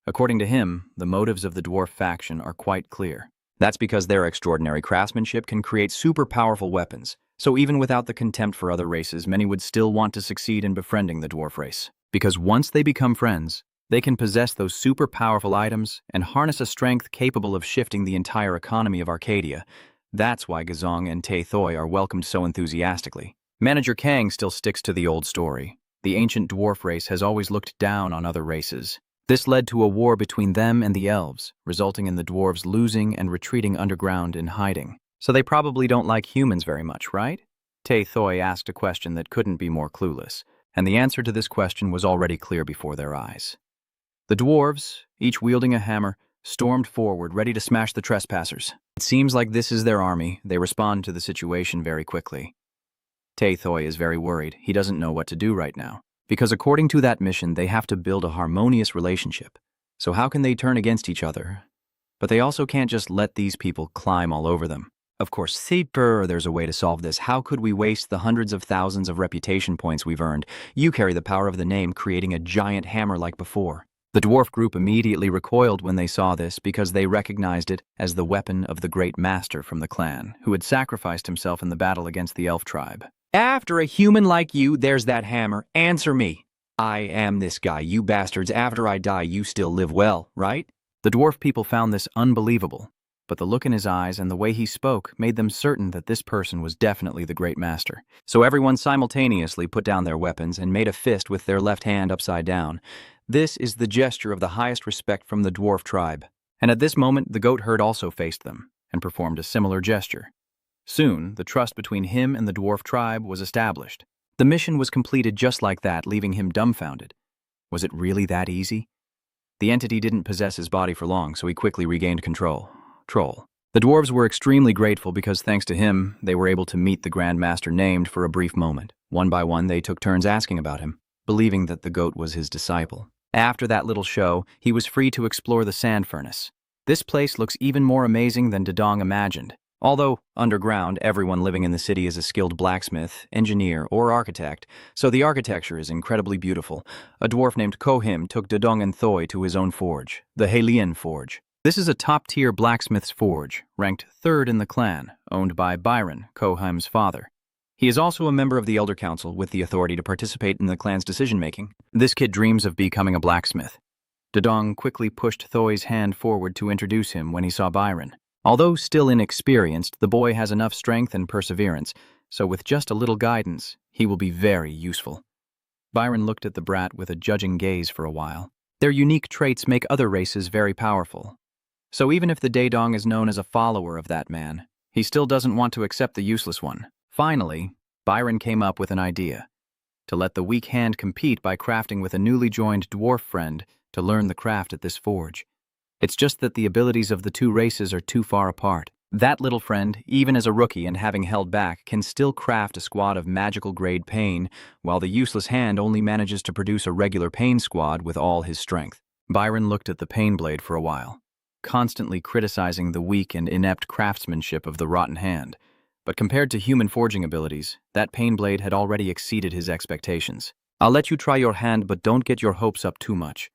According to him, the motives of the dwarf faction are quite clear. That's because their extraordinary craftsmanship can create super powerful weapons. So even without the contempt for other races, many would still want to succeed in befriending the dwarf race. Because once they become friends, they can possess those super powerful items and harness a strength capable of shifting the entire economy of Arcadia. That's why Gazong and Taethoi are welcomed so enthusiastically. Manager Kang still sticks to the old story. The ancient dwarf race has always looked down on other races. This led to a war between them and the elves, resulting in the dwarves losing and retreating underground in hiding. So they probably don't like humans very much, right? Taethoi asked a question that couldn't be more clueless, and the answer to this question was already clear before their eyes. The dwarves, each wielding a hammer, stormed forward, ready to smash the trespassers. It seems like this is their army. They respond to the situation very quickly. Taethoi is very worried. He doesn't know what to do right now, because according to that mission, they have to build a harmonious relationship. So how can they turn against each other? But they also can't just let these people climb all over them. Of course, there's a way to solve this. How could we waste the hundreds of thousands of reputation points we've earned? You carry the power of the name, creating a giant hammer like before. The dwarf group immediately recoiled when they saw this because they recognized it as the weapon of the great master from the clan, who had sacrificed himself in the battle against the elf tribe. After a human like you, there's that hammer. Answer me. I am this guy. You bastards, after I die, you still live well, right? The dwarf people found this unbelievable. but the look in his eyes and the way he spoke made them certain that this person was definitely the great master. So everyone simultaneously put down their weapons and made a fist with their left hand upside down. This is the gesture of the highest respect from the dwarf tribe. And at this moment, the goat herd also faced them and performed a similar gesture. Soon, the trust between him and the dwarf tribe was established. The mission was completed just like that, leaving him dumbfounded. Was it really that easy? The entity didn't possess his body for long, so he quickly regained control. The dwarves were extremely grateful because thanks to him, they were able to meet the Grand Master named for a brief moment. One by one, they took turns asking about him, believing that the goat was his disciple. After that little show, he was free to explore the sand furnace. This place looks even more amazing than Dedong imagined. Although, underground, everyone living in the city is a skilled blacksmith, engineer, or architect, so the architecture is incredibly beautiful. A dwarf named Kohim took Dedong and Thoi to his own forge, the Halian Forge. This is a top-tier blacksmith's forge, ranked 3rd in the clan, owned by Byron, Kohim's father. He is also a member of the Elder Council with the authority to participate in the clan's decision-making. This kid dreams of becoming a blacksmith. Dedong quickly pushed Thoi's hand forward to introduce him when he saw Byron. Although still inexperienced, the boy has enough strength and perseverance, so with just a little guidance, he will be very useful. Byron looked at the brat with a judging gaze for a while. Their unique traits make other races very powerful. So even if the Dedong is known as a follower of that man, he still doesn't want to accept the useless one. Finally, Byron came up with an idea: to let the weak hand compete by crafting with a newly joined dwarf friend to learn the craft at this forge. It's just that the abilities of the two races are too far apart. That little friend, even as a rookie and having held back, can still craft a squad of magical-grade pain, while the useless hand only manages to produce a regular pain squad with all his strength. Byron looked at the pain blade for a while, constantly criticizing the weak and inept craftsmanship of the rotten hand. But compared to human forging abilities, that pain blade had already exceeded his expectations. "I'll let you try your hand, but don't get your hopes up too much."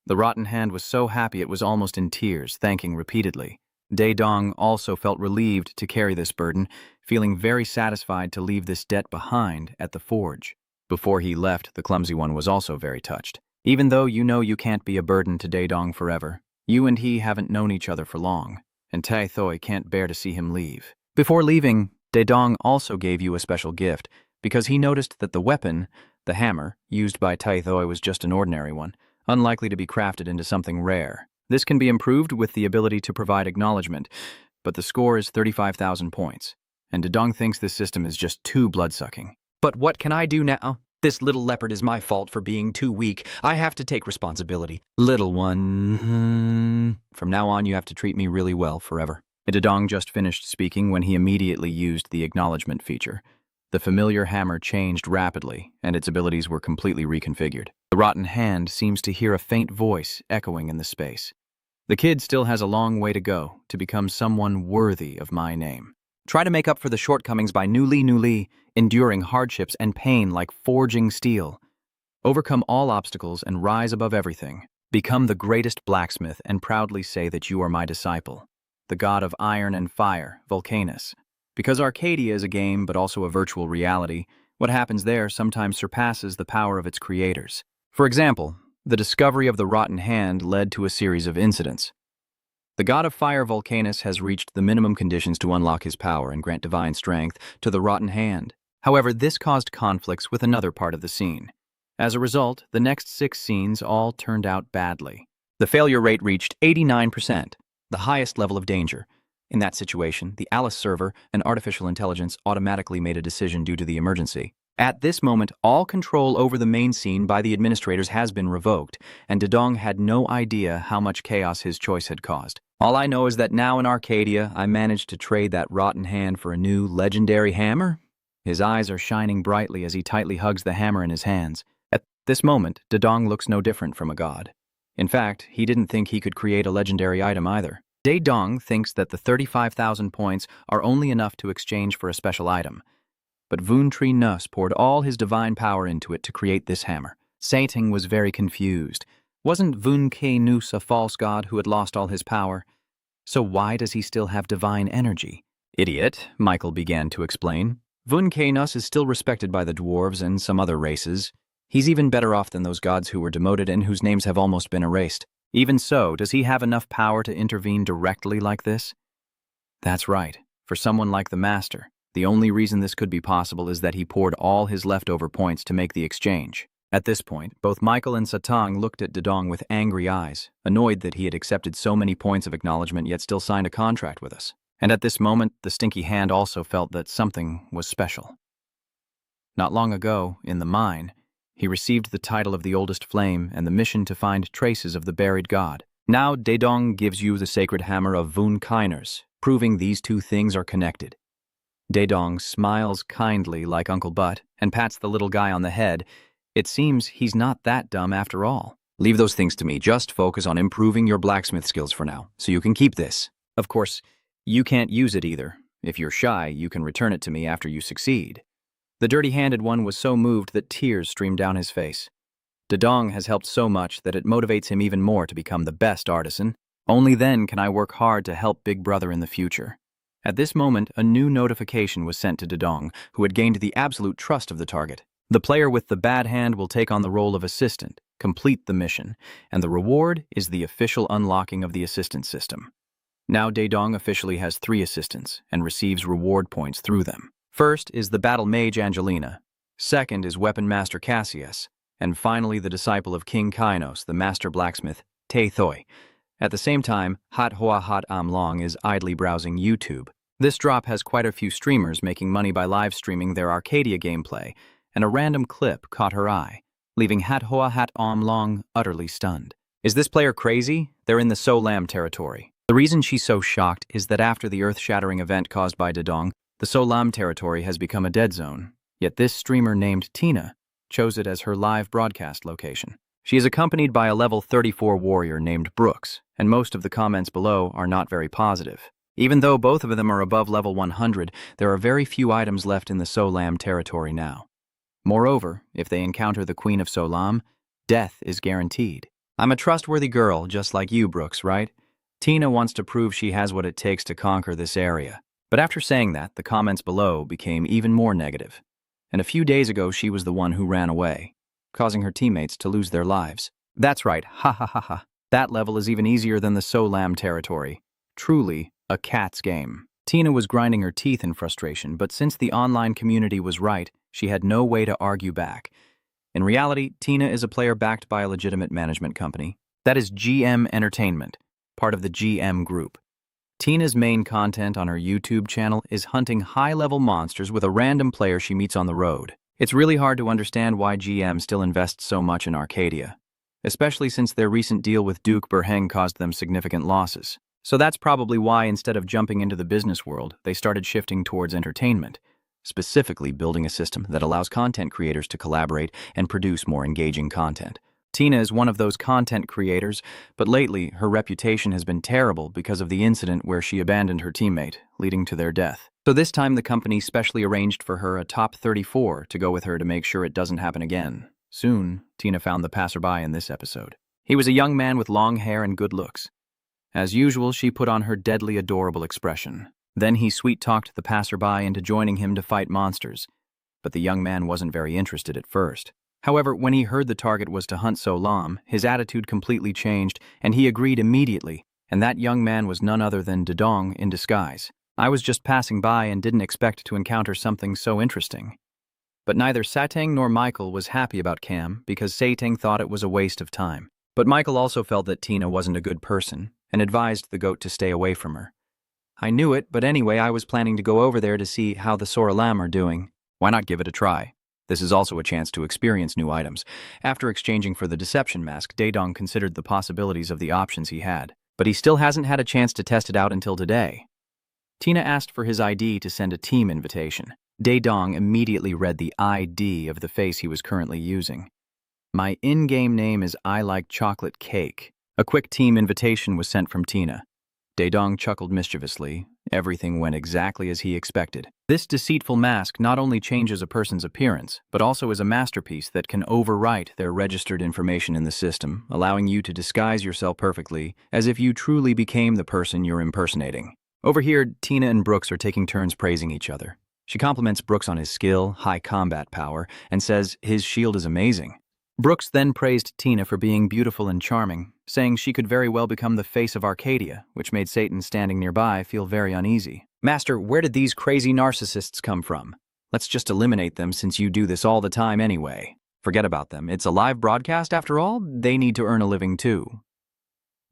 The rotten hand was so happy it was almost in tears, thanking repeatedly. Dedong also felt relieved to carry this burden, feeling very satisfied to leave this debt behind at the forge. Before he left, the clumsy one was also very touched. "Even though you know you can't be a burden to Dedong forever, you and he haven't known each other for long, and Tai Thoi can't bear to see him leave." Before leaving, Dedong also gave you a special gift, because he noticed that the weapon, the hammer, used by Tai Thoi was just an ordinary one, unlikely to be crafted into something rare. This can be improved with the ability to provide acknowledgement, but the score is 35,000 points, and Dedong thinks this system is just too blood-sucking. "But what can I do now? This little leopard is my fault for being too weak. I have to take responsibility. Little one, from now on you have to treat me really well forever." Dedong just finished speaking when he immediately used the acknowledgement feature. The familiar hammer changed rapidly, and its abilities were completely reconfigured. The rotten hand seems to hear a faint voice echoing in the space. "The kid still has a long way to go to become someone worthy of my name. Try to make up for the shortcomings by newly enduring hardships and pain like forging steel. Overcome all obstacles and rise above everything. Become the greatest blacksmith and proudly say that you are my disciple, the god of iron and fire, Vulcanus. Because Arcadia is a game but also a virtual reality, what happens there sometimes surpasses the power of its creators. For example, the discovery of the rotten hand led to a series of incidents. The god of fire Vulcanus has reached the minimum conditions to unlock his power and grant divine strength to the rotten hand. However, this caused conflicts with another part of the scene. As a result, the next 6 scenes all turned out badly. The failure rate reached 89%, the highest level of danger. In that situation, the Alice server and artificial intelligence automatically made a decision due to the emergency. At this moment, all control over the main scene by the administrators has been revoked, and Dedong had no idea how much chaos his choice had caused. All I know is that now in Arcadia, I managed to trade that rotten hand for a new legendary hammer. His eyes are shining brightly as he tightly hugs the hammer in his hands. At this moment, Dedong looks no different from a god. In fact, he didn't think he could create a legendary item either. Dedong thinks that the 35,000 points are only enough to exchange for a special item. But Voontree Nuss poured all his divine power into it to create this hammer. Sating was very confused. Wasn't Voonke Nuss a false god who had lost all his power? So why does he still have divine energy? "Idiot," Michael began to explain. "Voonke Nuss is still respected by the dwarves and some other races. He's even better off than those gods who were demoted and whose names have almost been erased. Even so, does he have enough power to intervene directly like this? That's right. For someone like the Master, the only reason this could be possible is that he poured all his leftover points to make the exchange. At this point, both Michael and Satang looked at Dedong with angry eyes, annoyed that he had accepted so many points of acknowledgement yet still signed a contract with us. And at this moment, the Stinky Hand also felt that something was special. Not long ago, in the mine, he received the title of the Oldest Flame and the mission to find traces of the buried god. Now Dedong gives you the sacred hammer of Vun Kainers, proving these two things are connected. Dedong smiles kindly like Uncle Butt and pats the little guy on the head. It seems he's not that dumb after all. Leave those things to me. Just focus on improving your blacksmith skills for now, so you can keep this. Of course, you can't use it either. If you're shy, you can return it to me after you succeed. The dirty-handed one was so moved that tears streamed down his face. Dedong has helped so much that it motivates him even more to become the best artisan. Only then can I work hard to help Big Brother in the future. At this moment, a new notification was sent to Dedong, who had gained the absolute trust of the target. The player with the bad hand will take on the role of assistant, complete the mission, and the reward is the official unlocking of the assistant system. Now Dedong officially has 3 assistants and receives reward points through them. First is the battle mage Angelina, second is weapon master Cassius, and finally the disciple of King Kainos, the master blacksmith, Tae Thoi. At the same time, Hat Hoa Hat Am Long is idly browsing YouTube. This drop has quite a few streamers making money by live streaming their Arcadia gameplay, and a random clip caught her eye, leaving Hat Hoa Hat Am Long utterly stunned. Is this player crazy? They're in the So Lam territory. The reason she's so shocked is that after the earth-shattering event caused by Dedong, the So Lam territory has become a dead zone, yet this streamer named Tina chose it as her live broadcast location. She is accompanied by a level 34 warrior named Brooks, and most of the comments below are not very positive. Even though both of them are above level 100, there are very few items left in the So Lam territory now. Moreover, if they encounter the Queen of So Lam, death is guaranteed. I'm a trustworthy girl, just like you, Brooks, right? Tina wants to prove she has what it takes to conquer this area. But after saying that, the comments below became even more negative. And a few days ago, she was the one who ran away, causing her teammates to lose their lives. That's right, ha ha ha ha. That level is even easier than the So Lam territory. Truly, a cat's game. Tina was grinding her teeth in frustration, but since the online community was right, she had no way to argue back. In reality, Tina is a player backed by a legitimate management company. That is GM Entertainment, part of the GM Group. Tina's main content on her YouTube channel is hunting high-level monsters with a random player she meets on the road. It's really hard to understand why GM still invests so much in Arcadia, especially since their recent deal with Duke Burheng caused them significant losses. So that's probably why instead of jumping into the business world, they started shifting towards entertainment, specifically building a system that allows content creators to collaborate and produce more engaging content. Tina is one of those content creators, but lately her reputation has been terrible because of the incident where she abandoned her teammate, leading to their death. So this time the company specially arranged for her a top 34 to go with her to make sure it doesn't happen again. Soon, Tina found the passerby in this episode. He was a young man with long hair and good looks. As usual, she put on her deadly adorable expression. Then he sweet-talked the passerby into joining him to fight monsters, but the young man wasn't very interested at first. However, when he heard the target was to hunt So Lam, his attitude completely changed, and he agreed immediately, and that young man was none other than Dedong in disguise. I was just passing by and didn't expect to encounter something so interesting. But neither Satang nor Michael was happy about Cam because Satang thought it was a waste of time. But Michael also felt that Tina wasn't a good person and advised the goat to stay away from her. I knew it, but anyway, I was planning to go over there to see how the So Lam are doing. Why not give it a try? This is also a chance to experience new items. After exchanging for the deception mask, Dedong considered the possibilities of the options he had, but he still hasn't had a chance to test it out until today. Tina asked for his ID to send a team invitation. Dedong immediately read the ID of the face he was currently using. My in-game name is I Like Chocolate Cake. A quick team invitation was sent from Tina. Dedong chuckled mischievously. Everything went exactly as he expected. This deceitful mask not only changes a person's appearance, but also is a masterpiece that can overwrite their registered information in the system, allowing you to disguise yourself perfectly, as if you truly became the person you're impersonating. Over here, Tina and Brooks are taking turns praising each other. She compliments Brooks on his skill, high combat power, and says his shield is amazing. Brooks then praised Tina for being beautiful and charming, saying she could very well become the face of Arcadia, which made Satan standing nearby feel very uneasy. Master, where did these crazy narcissists come from? Let's just eliminate them since you do this all the time anyway. Forget about them. It's a live broadcast after all. They need to earn a living too.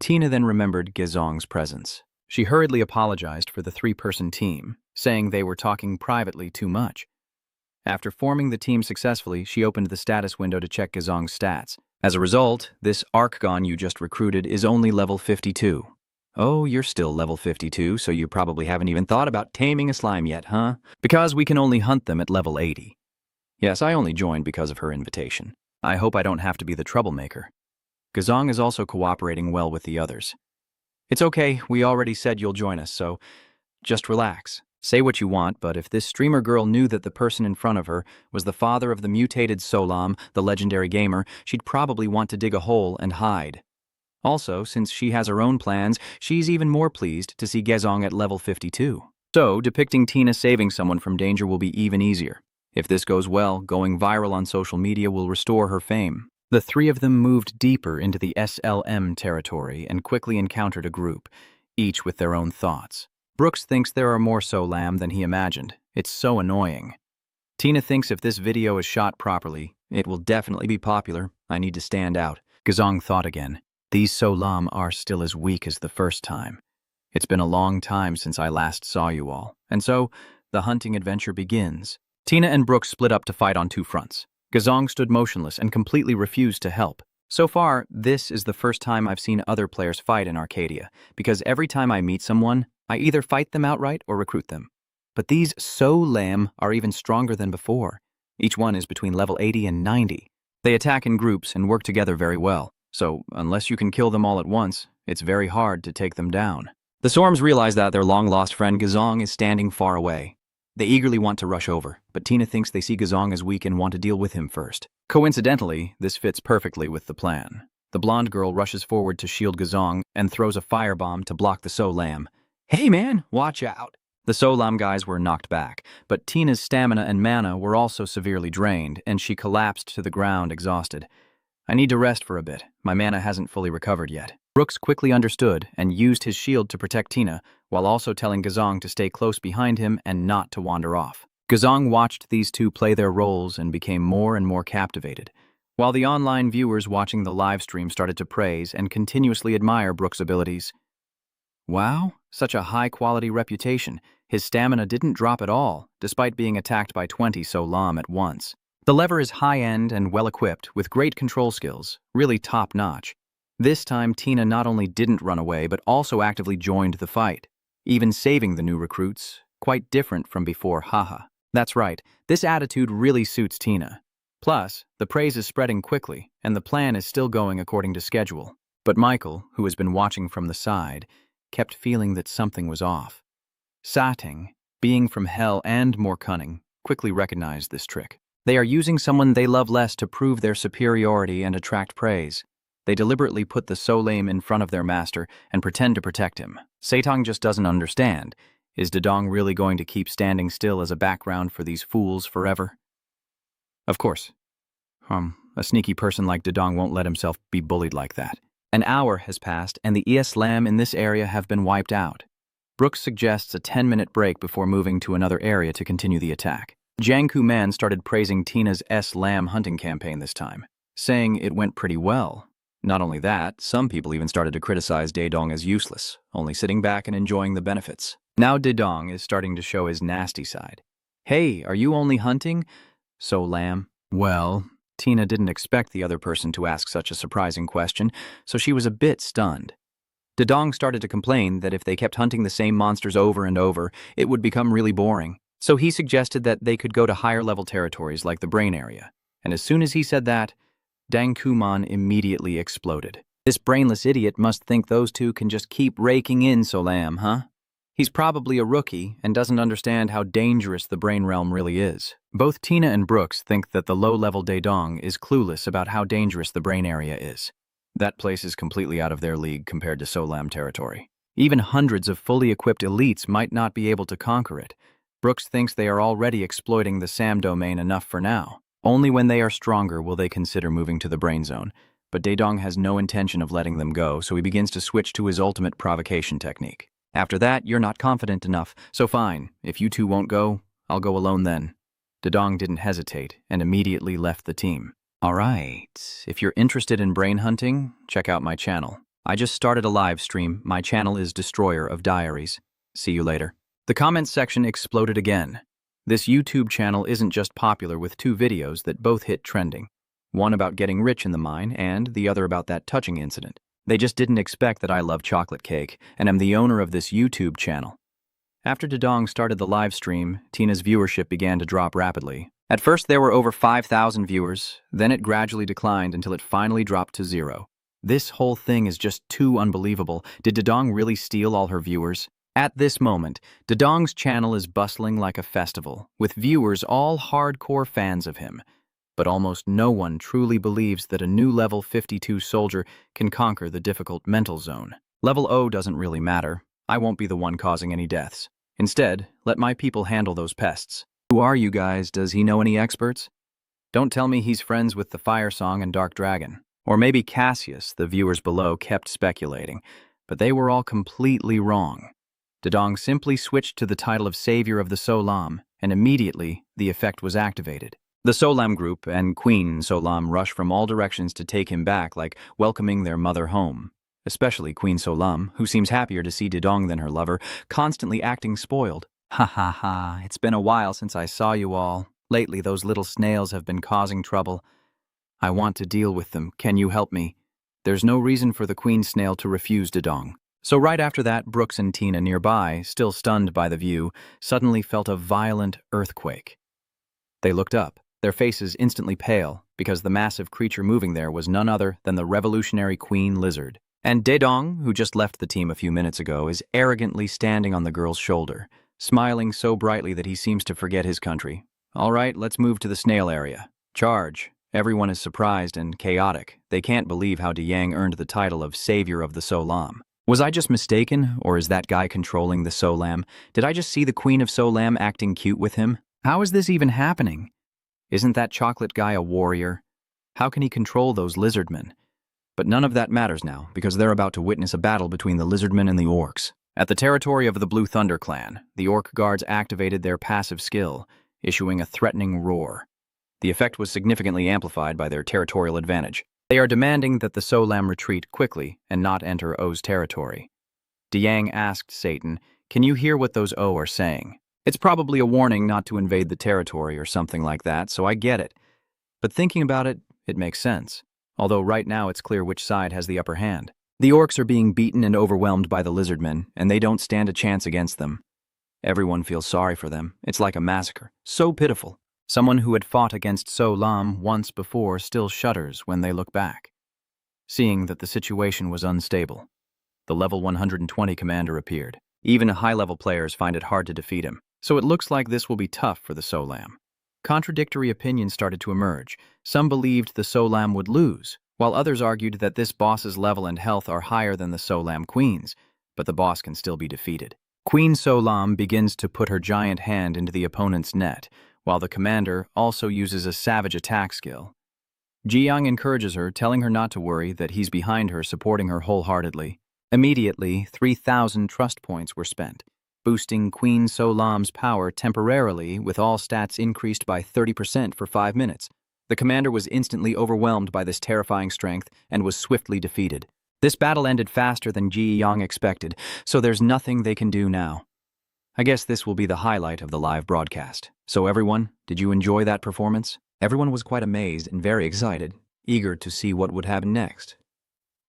Tina then remembered Gezong's presence. She hurriedly apologized for the 3-person team, saying they were talking privately too much. After forming the team successfully, she opened the status window to check Gezong's stats. As a result, this Archon you just recruited is only level 52. Oh, you're still level 52, so you probably haven't even thought about taming a slime yet, huh? Because we can only hunt them at level 80. Yes, I only joined because of her invitation. I hope I don't have to be the troublemaker. Gezong is also cooperating well with the others. It's okay, we already said you'll join us, so just relax. Say what you want, but if this streamer girl knew that the person in front of her was the father of the mutated Solam, the legendary gamer, she'd probably want to dig a hole and hide. Also, since she has her own plans, she's even more pleased to see Gezong at level 52. So, depicting Tina saving someone from danger will be even easier. If this goes well, going viral on social media will restore her fame. The 3 of them moved deeper into the SLM territory and quickly encountered a group, each with their own thoughts. Brooks thinks there are more Solam than he imagined. It's so annoying. Tina thinks if this video is shot properly, it will definitely be popular. I need to stand out. Gezong thought again. These Solam are still as weak as the first time. It's been a long time since I last saw you all, and so the hunting adventure begins. Tina and Brooks split up to fight on 2 fronts. Gezong stood motionless and completely refused to help. So far, this is the first time I've seen other players fight in Arcadia, because every time I meet someone, I either fight them outright or recruit them. But these Solam are even stronger than before. Each one is between level 80 and 90. They attack in groups and work together very well. So, unless you can kill them all at once, it's very hard to take them down. The Sorms realize that their long-lost friend Gezong is standing far away. They eagerly want to rush over, but Tina thinks they see Gezong as weak and want to deal with him first. Coincidentally, this fits perfectly with the plan. The blonde girl rushes forward to shield Gezong and throws a firebomb to block the Solam. Hey man, watch out! The Solam guys were knocked back, but Tina's stamina and mana were also severely drained, and she collapsed to the ground exhausted. I need to rest for a bit. My mana hasn't fully recovered yet. Brooks quickly understood and used his shield to protect Tina, while also telling Gezong to stay close behind him and not to wander off. Gezong watched these 2 play their roles and became more and more captivated, while the online viewers watching the live stream started to praise and continuously admire Brooks' abilities. Wow, such a high-quality reputation. His stamina didn't drop at all, despite being attacked by 20 Solam at once. The lever is high-end and well-equipped, with great control skills, really top-notch. This time, Tina not only didn't run away, but also actively joined the fight, even saving the new recruits, quite different from before, haha. That's right, this attitude really suits Tina. Plus, the praise is spreading quickly, and the plan is still going according to schedule. But Michael, who has been watching from the side, kept feeling that something was off. Sating, being from hell and more cunning, quickly recognized this trick. They are using someone they love less to prove their superiority and attract praise. They deliberately put the Solam in front of their master and pretend to protect him. Satang just doesn't understand. Is Dedong really going to keep standing still as a background for these fools forever? Of course. A sneaky person like Dedong won't let himself be bullied like that. An hour has passed and the ESLAM in this area have been wiped out. Brooks suggests a 10-minute break before moving to another area to continue the attack. Jiangku Man started praising Tina's S-Lam hunting campaign this time, saying it went pretty well. Not only that, some people even started to criticize Dedong as useless, only sitting back and enjoying the benefits. Now Dedong is starting to show his nasty side. Hey, are you only hunting? So Lam. Well, Tina didn't expect the other person to ask such a surprising question, so she was a bit stunned. Dedong started to complain that if they kept hunting the same monsters over and over, it would become really boring. So he suggested that they could go to higher-level territories like the brain area. And as soon as he said that, Dang Kuman immediately exploded. This brainless idiot must think those 2 can just keep raking in Solam, huh? He's probably a rookie and doesn't understand how dangerous the brain realm really is. Both Tina and Brooks think that the low-level Dedong is clueless about how dangerous the brain area is. That place is completely out of their league compared to Solam territory. Even hundreds of fully equipped elites might not be able to conquer it. Brooks thinks they are already exploiting the SAM domain enough for now. Only when they are stronger will they consider moving to the brain zone. but Daedong has no intention of letting them go, so he begins to switch to his ultimate provocation technique. After that, you're not confident enough, so fine, if you two won't go, I'll go alone then. Daedong didn't hesitate and immediately left the team. Alright, if you're interested in brain hunting, check out my channel. I just started a live stream. My channel is Destroyer of Diaries. See you later. The comments section exploded again. This YouTube channel isn't just popular with two videos that both hit trending. One about getting rich in the mine and the other about that touching incident. They just didn't expect that I love chocolate cake and am the owner of this YouTube channel. After Daedong started the live stream, Tina's viewership began to drop rapidly. At first there were over 5,000 viewers, then it gradually declined until it finally dropped to 0. This whole thing is just too unbelievable. Did Daedong really steal all her viewers? At this moment, Daedong's channel is bustling like a festival, with viewers all hardcore fans of him. But almost no one truly believes that a new level 52 soldier can conquer the difficult mental zone. Level O doesn't really matter. I won't be the one causing any deaths. Instead, let my people handle those pests. Who are you guys? Does he know any experts? Don't tell me he's friends with the Fire Song and Dark Dragon. Or maybe Cassius, the viewers below kept speculating. But they were all completely wrong. Daedong simply switched to the title of Savior of the Solam, and immediately the effect was activated. The Solam group and Queen Solam rush from all directions to take him back, like welcoming their mother home. Especially Queen Solam, who seems happier to see Daedong than her lover, constantly acting spoiled. Ha ha ha, it's been a while since I saw you all. Lately those little snails have been causing trouble. I want to deal with them. Can you help me? There's no reason for the queen snail to refuse Daedong. So right after that, Brooks and Tina nearby, still stunned by the view, suddenly felt a violent earthquake. They looked up, their faces instantly pale, because the massive creature moving there was none other than the revolutionary queen lizard. And Daedong, who just left the team a few minutes ago, is arrogantly standing on the girl's shoulder, smiling so brightly that he seems to forget his country. All right, let's move to the snail area. Charge. Everyone is surprised and chaotic. They can't believe how Yang earned the title of Savior of the Solam. Was I just mistaken, or is that guy controlling the Solam? Did I just see the Queen of Solam acting cute with him? How is this even happening? Isn't that chocolate guy a warrior? How can he control those lizardmen? But none of that matters now, because they're about to witness a battle between the lizardmen and the orcs. At the territory of the Blue Thunder clan, the orc guards activated their passive skill, issuing a threatening roar. The effect was significantly amplified by their territorial advantage. They are demanding that the Solam retreat quickly and not enter O's territory. Yang asked Satan, "Can you hear what those O are saying?" It's probably a warning not to invade the territory or something like that, so I get it. But thinking about it, it makes sense. Although right now it's clear which side has the upper hand. The orcs are being beaten and overwhelmed by the lizardmen, and they don't stand a chance against them. Everyone feels sorry for them. It's like a massacre. So pitiful. Someone who had fought against Solam once before still shudders when they look back, seeing that the situation was unstable. The level 120 commander appeared. Even high-level players find it hard to defeat him, so it looks like this will be tough for the Solam. Contradictory opinions started to emerge. Some believed the Solam would lose, while others argued that this boss's level and health are higher than the Solam queen's, but the boss can still be defeated. Queen Solam begins to put her giant hand into the opponent's net, while the commander also uses a savage attack skill. Jiang encourages her, telling her not to worry, that he's behind her, supporting her wholeheartedly. Immediately, 3,000 trust points were spent, boosting Queen Solam's power temporarily, with all stats increased by 30% for 5 minutes. The commander was instantly overwhelmed by this terrifying strength and was swiftly defeated. This battle ended faster than Ji Yang expected, so there's nothing they can do now. I guess this will be the highlight of the live broadcast. So everyone, did you enjoy that performance? Everyone was quite amazed and very excited, eager to see what would happen next.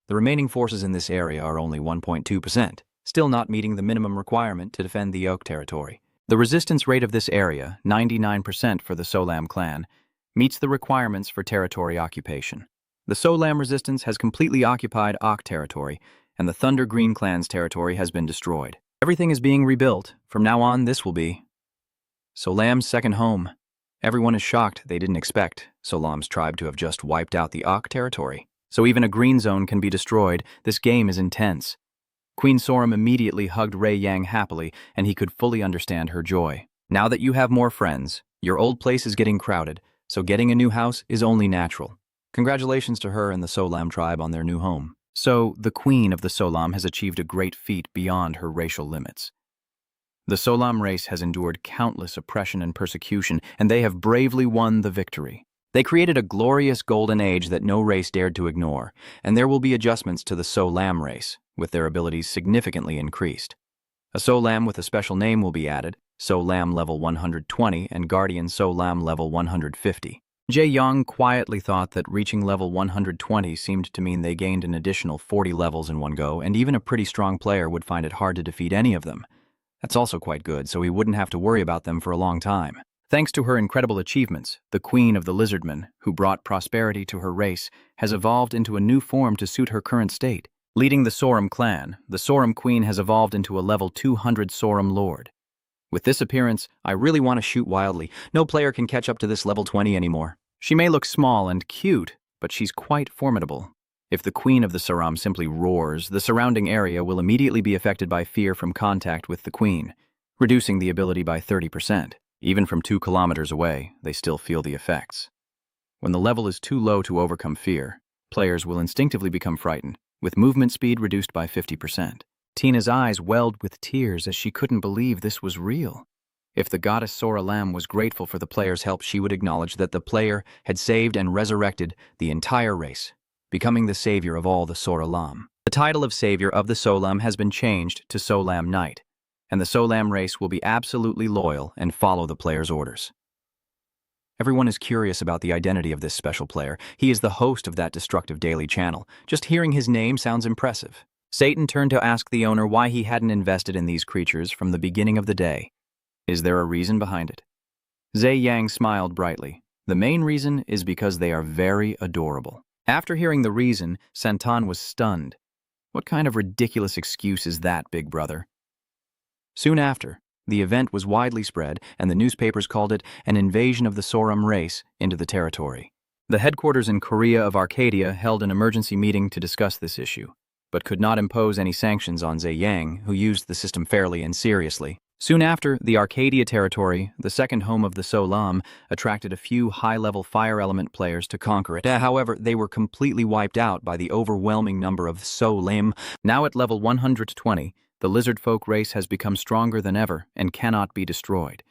The remaining forces in this area are only 1.2%, still not meeting the minimum requirement to defend the Oak territory. The resistance rate of this area, 99% for the Solam clan, meets the requirements for territory occupation. The Solam resistance has completely occupied Ock territory, and the Thunder Green clan's territory has been destroyed. Everything is being rebuilt. From now on, this will be Solam's second home. Everyone is shocked. They didn't expect Solam's tribe to have just wiped out the Ock territory. So even a green zone can be destroyed. This game is intense. Queen Soram immediately hugged Ray Yang happily, and he could fully understand her joy. Now that you have more friends, your old place is getting crowded, so getting a new house is only natural. Congratulations to her and the Solam tribe on their new home. So, the queen of the Solam has achieved a great feat beyond her racial limits. The Solam race has endured countless oppression and persecution, and they have bravely won the victory. They created a glorious golden age that no race dared to ignore, and there will be adjustments to the Solam race, with their abilities significantly increased. A Solam with a special name will be added, Solam level 120 and Guardian Solam level 150. Jae Young quietly thought that reaching level 120 seemed to mean they gained an additional 40 levels in one go, and even a pretty strong player would find it hard to defeat any of them. That's also quite good, so he wouldn't have to worry about them for a long time. Thanks to her incredible achievements, the Queen of the Lizardmen, who brought prosperity to her race, has evolved into a new form to suit her current state. Leading the Sorum clan, the Sorum Queen has evolved into a level 200 Sorum Lord. With this appearance, I really want to shoot wildly. No player can catch up to this level 20 anymore. She may look small and cute, but she's quite formidable. If the Queen of the Sorum simply roars, the surrounding area will immediately be affected by fear from contact with the Queen, reducing the ability by 30%. Even from 2 kilometers away, they still feel the effects. When the level is too low to overcome fear, players will instinctively become frightened, with movement speed reduced by 50%. Tina's eyes welled with tears as she couldn't believe this was real. If the goddess Sora Lam was grateful for the player's help, she would acknowledge that the player had saved and resurrected the entire race, becoming the savior of all the Sora Lam. The title of savior of the Solam has been changed to Solam Knight, and the Solam race will be absolutely loyal and follow the player's orders. Everyone is curious about the identity of this special player. He is the host of that destructive daily channel. Just hearing his name sounds impressive. Satan turned to ask the owner why he hadn't invested in these creatures from the beginning of the day. Is there a reason behind it? Zhe Yang smiled brightly. The main reason is because they are very adorable. After hearing the reason, Santan was stunned. What kind of ridiculous excuse is that, big brother? Soon after, the event was widely spread, and the newspapers called it an invasion of the Sorum race into the territory. The headquarters in Korea of Arcadia held an emergency meeting to discuss this issue, but could not impose any sanctions on Zhe Yang, who used the system fairly and seriously. Soon after, the Arcadia territory, the second home of the Solam, attracted a few high-level fire element players to conquer it. However, they were completely wiped out by the overwhelming number of Solam. Now at level 120, the lizard folk race has become stronger than ever and cannot be destroyed.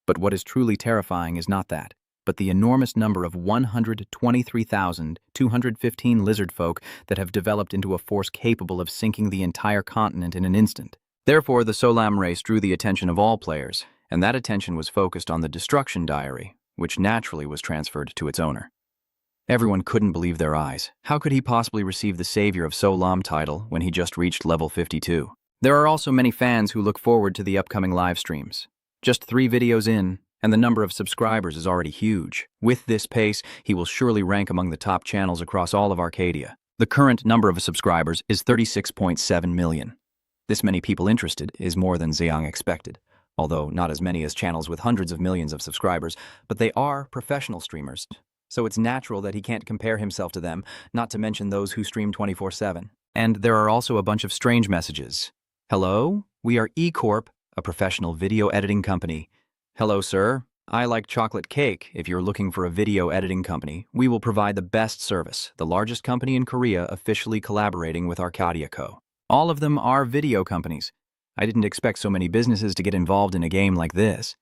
But what is truly terrifying is not that, but the enormous number of 123,215 lizard folk that have developed into a force capable of sinking the entire continent in an instant. Therefore, the Solam race drew the attention of all players, and that attention was focused on the Destruction Diary, which naturally was transferred to its owner. Everyone couldn't believe their eyes. How could he possibly receive the Savior of Solam title when he just reached level 52? There are also many fans who look forward to the upcoming live streams. Just 3 videos in, and the number of subscribers is already huge. With this pace, he will surely rank among the top channels across all of Arcadia. The current number of subscribers is 36.7 million. This many people interested is more than Zheang expected, although not as many as channels with hundreds of millions of subscribers, but they are professional streamers, so it's natural that he can't compare himself to them, not to mention those who stream 24/7. And there are also a bunch of strange messages. Hello, we are E-Corp, a professional video editing company. Hello, sir. I like chocolate cake. If you're looking for a video editing company, we will provide the best service, the largest company in Korea officially collaborating with Arcadia Co. All of them are video companies. I didn't expect so many businesses to get involved in a game like this.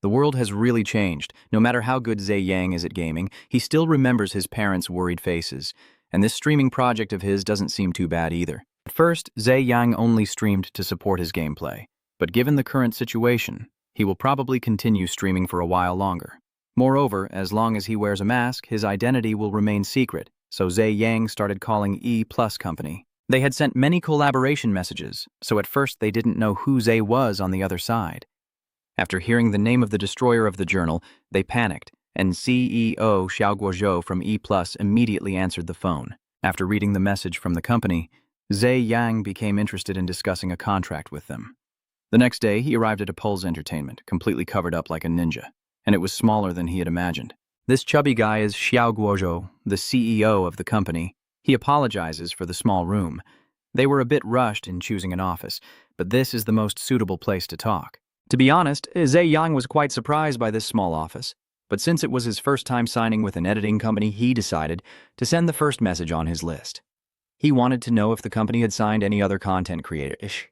The world has really changed. No matter how good Zhe Yang is at gaming, he still remembers his parents' worried faces, and this streaming project of his doesn't seem too bad either. At first, Zhe Yang only streamed to support his gameplay, but given the current situation, he will probably continue streaming for a while longer. Moreover, as long as he wears a mask, his identity will remain secret, so Zhe Yang started calling E+ Company. They had sent many collaboration messages, so at first they didn't know who Zhe was on the other side. After hearing the name of the destroyer of the journal, they panicked, and CEO Xiao Guozhou from E+ immediately answered the phone. After reading the message from the company, Zhe Yang became interested in discussing a contract with them. The next day, he arrived at a Pulse Entertainment, completely covered up like a ninja, and it was smaller than he had imagined. This chubby guy is Xiao Guozhou, the CEO of the company. He apologizes for the small room. They were a bit rushed in choosing an office, but this is the most suitable place to talk. To be honest, Zhe Yang was quite surprised by this small office. But since it was his first time signing with an editing company, he decided to send the first message on his list. He wanted to know if the company had signed any other content creators.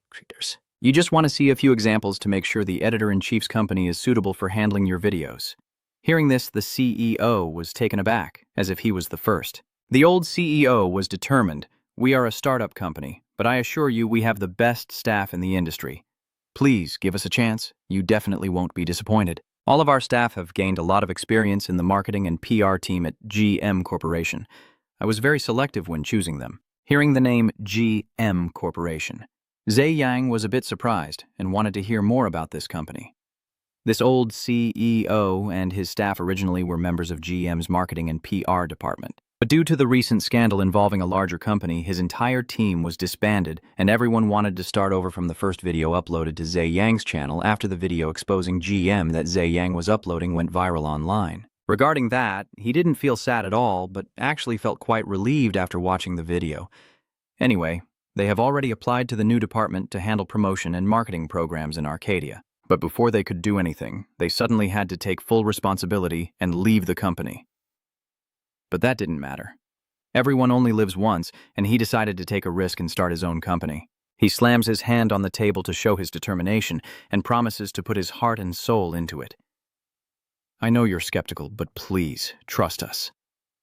You just want to see a few examples to make sure the editor-in-chief's company is suitable for handling your videos. Hearing this, the CEO was taken aback, as if he was the first. The old CEO was determined. We are a startup company, but I assure you we have the best staff in the industry. Please give us a chance. You definitely won't be disappointed. All of our staff have gained a lot of experience in the marketing and PR team at GM Corporation. I was very selective when choosing them. Hearing the name GM Corporation, Zhe Yang was a bit surprised and wanted to hear more about this company. This old CEO and his staff originally were members of GM's marketing and PR department. But due to the recent scandal involving a larger company, his entire team was disbanded and everyone wanted to start over from the first video uploaded to Zhe Yang's channel after the video exposing GM that Zhe Yang was uploading went viral online. Regarding that, he didn't feel sad at all, but actually felt quite relieved after watching the video. Anyway, they have already applied to the new department to handle promotion and marketing programs in Arcadia. But before they could do anything, they suddenly had to take full responsibility and leave the company. But that didn't matter. Everyone only lives once, and he decided to take a risk and start his own company. He slams his hand on the table to show his determination and promises to put his heart and soul into it. I know you're skeptical, but please, trust us.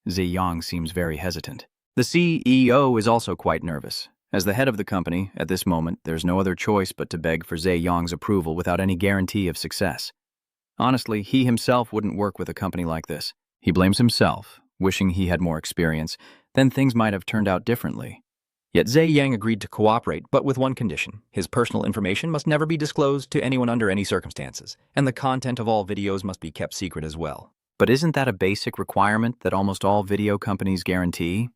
Zhe Yang seems very hesitant. The CEO is also quite nervous. As the head of the company, at this moment, there's no other choice but to beg for Zhe Yang's approval without any guarantee of success. Honestly, he himself wouldn't work with a company like this. He blames himself, wishing he had more experience, then things might have turned out differently. Yet Zhe Yang agreed to cooperate, but with one condition. His personal information must never be disclosed to anyone under any circumstances, and the content of all videos must be kept secret as well. But isn't that a basic requirement that almost all video companies guarantee?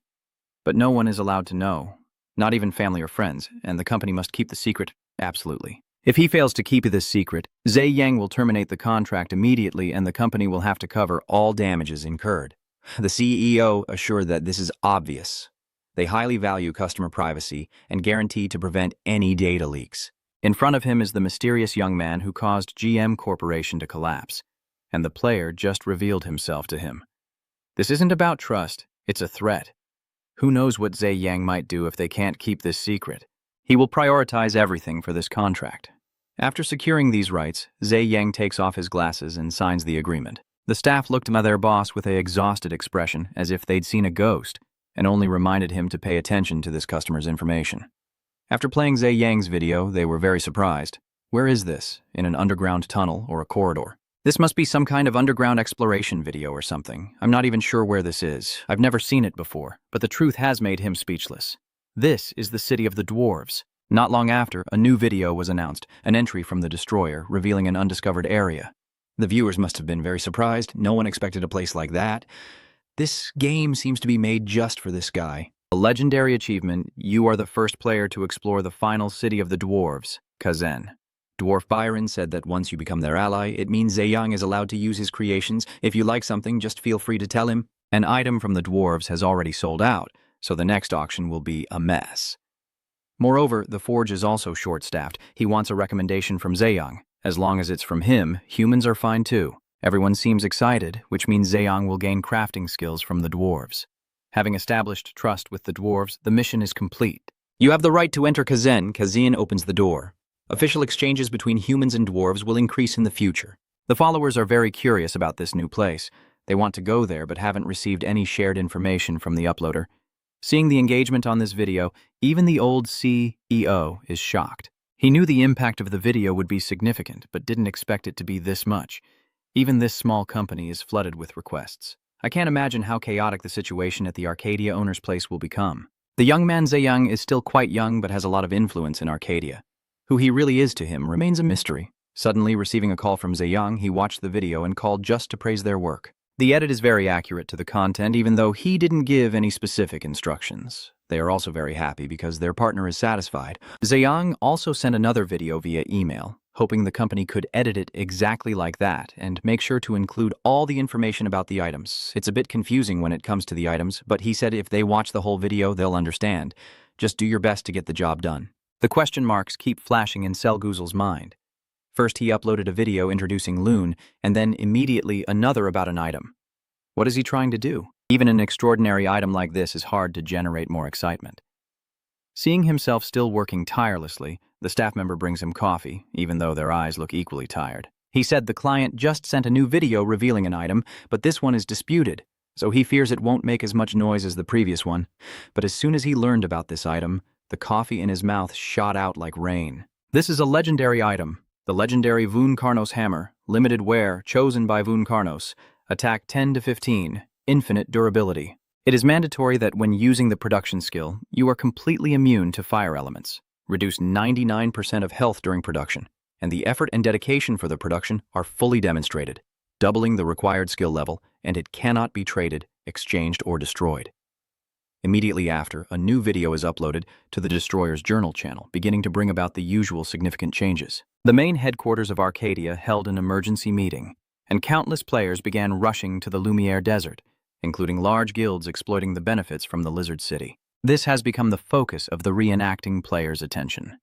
But no one is allowed to know, not even family or friends, and the company must keep the secret, absolutely. If he fails to keep this secret, Zhe Yang will terminate the contract immediately and the company will have to cover all damages incurred. The CEO assured that this is obvious. They highly value customer privacy and guarantee to prevent any data leaks. In front of him is the mysterious young man who caused GM Corporation to collapse, and the player just revealed himself to him. This isn't about trust, it's a threat. Who knows what Zhe Yang might do if they can't keep this secret? He will prioritize everything for this contract. After securing these rights, Zhe Yang takes off his glasses and signs the agreement. The staff looked at their boss with an exhausted expression, as if they'd seen a ghost, and only reminded him to pay attention to this customer's information. After playing Zhe Yang's video, they were very surprised. Where is this? In an underground tunnel or a corridor? This must be some kind of underground exploration video or something. I'm not even sure where this is. I've never seen it before, but the truth has made him speechless. This is the city of the dwarves. Not long after, a new video was announced, an entry from the destroyer revealing an undiscovered area. The viewers must have been very surprised. No one expected a place like that. This game seems to be made just for this guy. A legendary achievement, you are the first player to explore the final city of the dwarves, Kazan. Dwarf Byron said that once you become their ally, it means Zhe Yang is allowed to use his creations. If you like something, just feel free to tell him. An item from the dwarves has already sold out, so the next auction will be a mess. Moreover, the forge is also short-staffed. He wants a recommendation from Zhe Yang. As long as it's from him, humans are fine too. Everyone seems excited, which means Zhe Yang will gain crafting skills from the dwarves. Having established trust with the dwarves, the mission is complete. You have the right to enter Kazan. Kazan opens the door. Official exchanges between humans and dwarves will increase in the future. The followers are very curious about this new place. They want to go there but haven't received any shared information from the uploader. Seeing the engagement on this video, even the old CEO is shocked. He knew the impact of the video would be significant, but didn't expect it to be this much. Even this small company is flooded with requests. I can't imagine how chaotic the situation at the Arcadia owner's place will become. The young man Zhe Yang is still quite young but has a lot of influence in Arcadia. Who he really is to him remains a mystery. Suddenly, receiving a call from Zhe Yang, he watched the video and called just to praise their work. The edit is very accurate to the content, even though he didn't give any specific instructions. They are also very happy because their partner is satisfied. Zhe Yang also sent another video via email, hoping the company could edit it exactly like that and make sure to include all the information about the items. It's a bit confusing when it comes to the items, but he said if they watch the whole video, they'll understand. Just do your best to get the job done. The question marks keep flashing in Selguzel's mind. First, he uploaded a video introducing Loon, and then immediately another about an item. What is he trying to do? Even an extraordinary item like this is hard to generate more excitement. Seeing himself still working tirelessly, the staff member brings him coffee, even though their eyes look equally tired. He said the client just sent a new video revealing an item, but this one is disputed, so he fears it won't make as much noise as the previous one. But as soon as he learned about this item, the coffee in his mouth shot out like rain. This is a legendary item, the legendary Vun Karnos hammer, limited wear, chosen by Vun Karnos, attack 10 to 15, infinite durability. It is mandatory that when using the production skill, you are completely immune to fire elements, reduce 99% of health during production, and the effort and dedication for the production are fully demonstrated, doubling the required skill level, and it cannot be traded, exchanged, or destroyed. Immediately after, a new video is uploaded to the Destroyer's Journal channel, beginning to bring about the usual significant changes. The main headquarters of Arcadia held an emergency meeting, and countless players began rushing to the Lumiere Desert, including large guilds exploiting the benefits from the Lizard City. This has become the focus of the reenacting players' attention.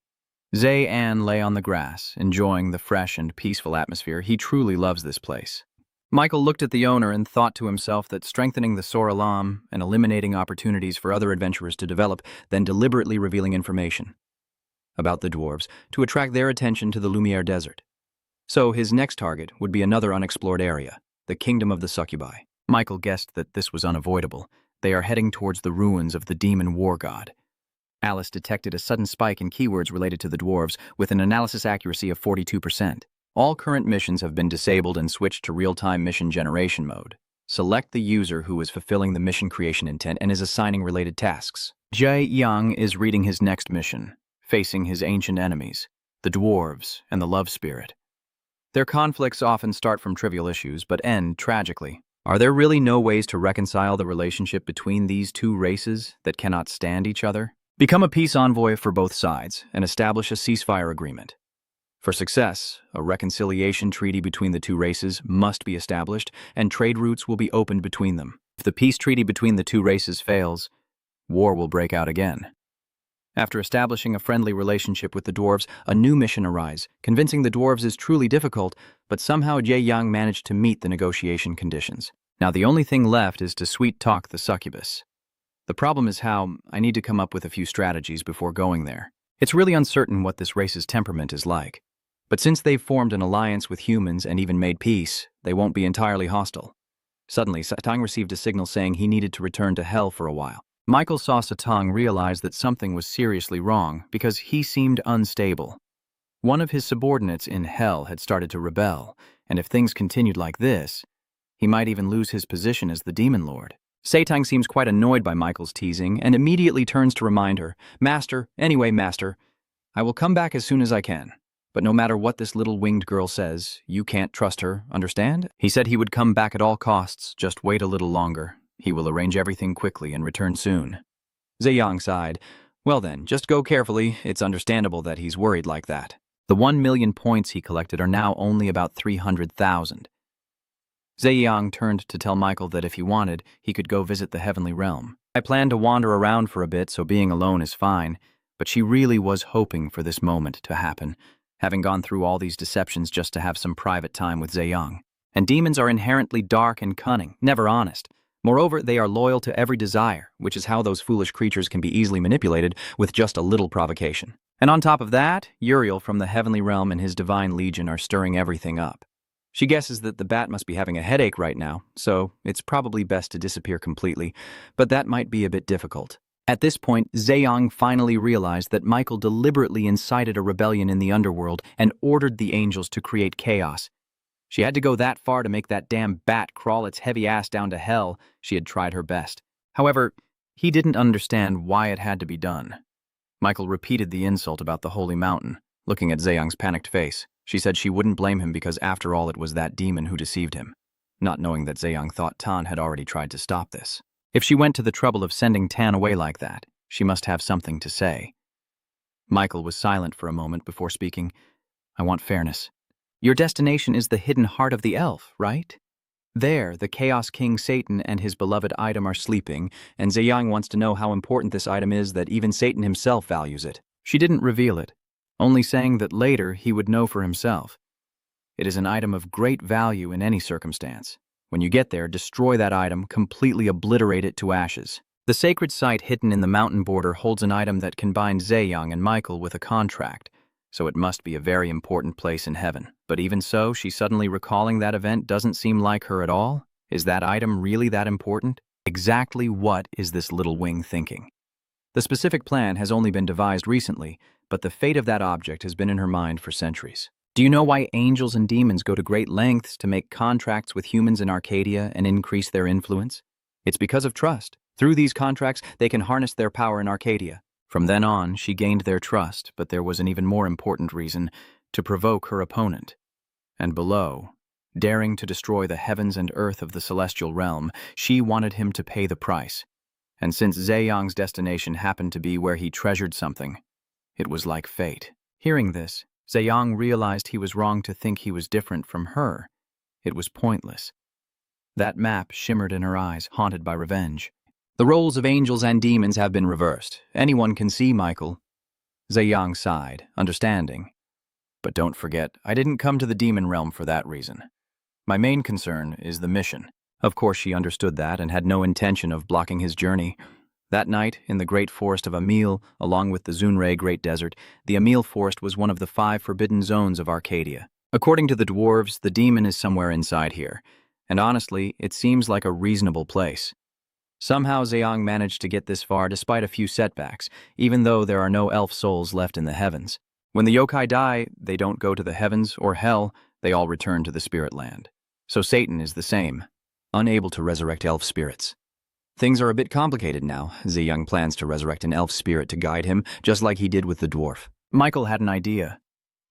Zayan lay on the grass, enjoying the fresh and peaceful atmosphere. He truly loves this place. Michael looked at the owner and thought to himself that strengthening the Sor Alam and eliminating opportunities for other adventurers to develop, then deliberately revealing information about the dwarves to attract their attention to the Lumiere Desert. So his next target would be another unexplored area, the Kingdom of the Succubi. Michael guessed that this was unavoidable. They are heading towards the ruins of the demon war god. Alice detected a sudden spike in keywords related to the dwarves with an analysis accuracy of 42%. All current missions have been disabled and switched to real-time mission generation mode. Select the user who is fulfilling the mission creation intent and is assigning related tasks. Jae Yang is reading his next mission, facing his ancient enemies, the dwarves and the love spirit. Their conflicts often start from trivial issues but end tragically. Are there really no ways to reconcile the relationship between these two races that cannot stand each other? Become a peace envoy for both sides and establish a ceasefire agreement. For success, a reconciliation treaty between the two races must be established and trade routes will be opened between them. If the peace treaty between the two races fails, war will break out again. After establishing a friendly relationship with the dwarves, a new mission arises. Convincing the dwarves is truly difficult, but somehow Jae Yang managed to meet the negotiation conditions. Now the only thing left is to sweet-talk the succubus. The problem is how I need to come up with a few strategies before going there. It's really uncertain what this race's temperament is like. But since they've formed an alliance with humans and even made peace, they won't be entirely hostile. Suddenly, Satang received a signal saying he needed to return to Hell for a while. Michael saw Satang realize that something was seriously wrong because he seemed unstable. One of his subordinates in Hell had started to rebel, and if things continued like this, he might even lose his position as the Demon Lord. Satang seems quite annoyed by Michael's teasing and immediately turns to remind her, Master, I will come back as soon as I can. But no matter what this little winged girl says, you can't trust her, understand? He said he would come back at all costs, just wait a little longer. He will arrange everything quickly and return soon. Ziyang sighed. Well then, just go carefully. It's understandable that he's worried like that. The 1 million points he collected are now only about 300,000. Ziyang turned to tell Michael that if he wanted, he could go visit the Heavenly Realm. I planned to wander around for a bit, so being alone is fine, but she really was hoping for this moment to happen, having gone through all these deceptions just to have some private time with Ziyang. And demons are inherently dark and cunning, never honest. Moreover, they are loyal to every desire, which is how those foolish creatures can be easily manipulated with just a little provocation. And on top of that, Uriel from the Heavenly Realm and his Divine Legion are stirring everything up. She guesses that the bat must be having a headache right now, so it's probably best to disappear completely, but that might be a bit difficult. At this point, Ziyang finally realized that Michael deliberately incited a rebellion in the underworld and ordered the angels to create chaos. She had to go that far to make that damn bat crawl its heavy ass down to hell. She had tried her best. However, he didn't understand why it had to be done. Michael repeated the insult about the holy mountain, looking at Ziyang's panicked face. She said she wouldn't blame him because after all it was that demon who deceived him, not knowing that Ziyang thought Tan had already tried to stop this. If she went to the trouble of sending Tan away like that, she must have something to say. Michael was silent for a moment before speaking. I want fairness. Your destination is the hidden heart of the elf, right? There, the Chaos King Satan and his beloved item are sleeping, and Ziyang wants to know how important this item is that even Satan himself values it. She didn't reveal it, only saying that later he would know for himself. It is an item of great value in any circumstance. When you get there, destroy that item, completely obliterate it to ashes. The sacred site hidden in the mountain border holds an item that can bind Zhejiang and Michael with a contract, so it must be a very important place in heaven. But even so, she suddenly recalling that event doesn't seem like her at all. Is that item really that important? Exactly what is this little wing thinking? The specific plan has only been devised recently, but the fate of that object has been in her mind for centuries. Do you know why angels and demons go to great lengths to make contracts with humans in Arcadia and increase their influence? It's because of trust. Through these contracts, they can harness their power in Arcadia. From then on, she gained their trust, but there was an even more important reason: to provoke her opponent. And below, daring to destroy the heavens and earth of the celestial realm, she wanted him to pay the price. And since Zhejiang's destination happened to be where he treasured something, it was like fate. Hearing this, Zhejiang realized he was wrong to think he was different from her. It was pointless. That map shimmered in her eyes, haunted by revenge. The roles of angels and demons have been reversed. Anyone can see Michael. Zhejiang sighed, understanding. But don't forget, I didn't come to the demon realm for that reason. My main concern is the mission. Of course she understood that and had no intention of blocking his journey. That night, in the great forest of Amil, along with the Zunrei Great Desert, the Amil Forest was one of the 5 forbidden zones of Arcadia. According to the dwarves, the demon is somewhere inside here, and honestly, it seems like a reasonable place. Somehow Zhejiang managed to get this far despite a few setbacks, even though there are no elf souls left in the heavens. When the yokai die, they don't go to the heavens or hell, they all return to the spirit land. So Satan is the same, unable to resurrect elf spirits. Things are a bit complicated now. Zhejiang plans to resurrect an elf spirit to guide him, just like he did with the dwarf. Michael had an idea.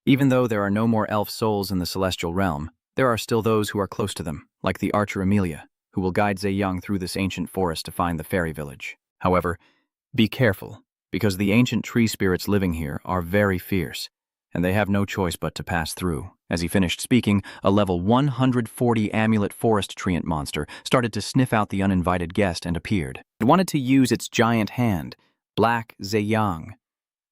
Even though there are no more elf souls in the celestial realm, there are still those who are close to them, like the archer Amelia, who will guide Zhejiang through this ancient forest to find the fairy village. However, be careful, because the ancient tree spirits living here are very fierce, and they have no choice but to pass through. As he finished speaking, a level 140 amulet forest treant monster started to sniff out the uninvited guest and appeared. It wanted to use its giant hand, Black Zhejiang.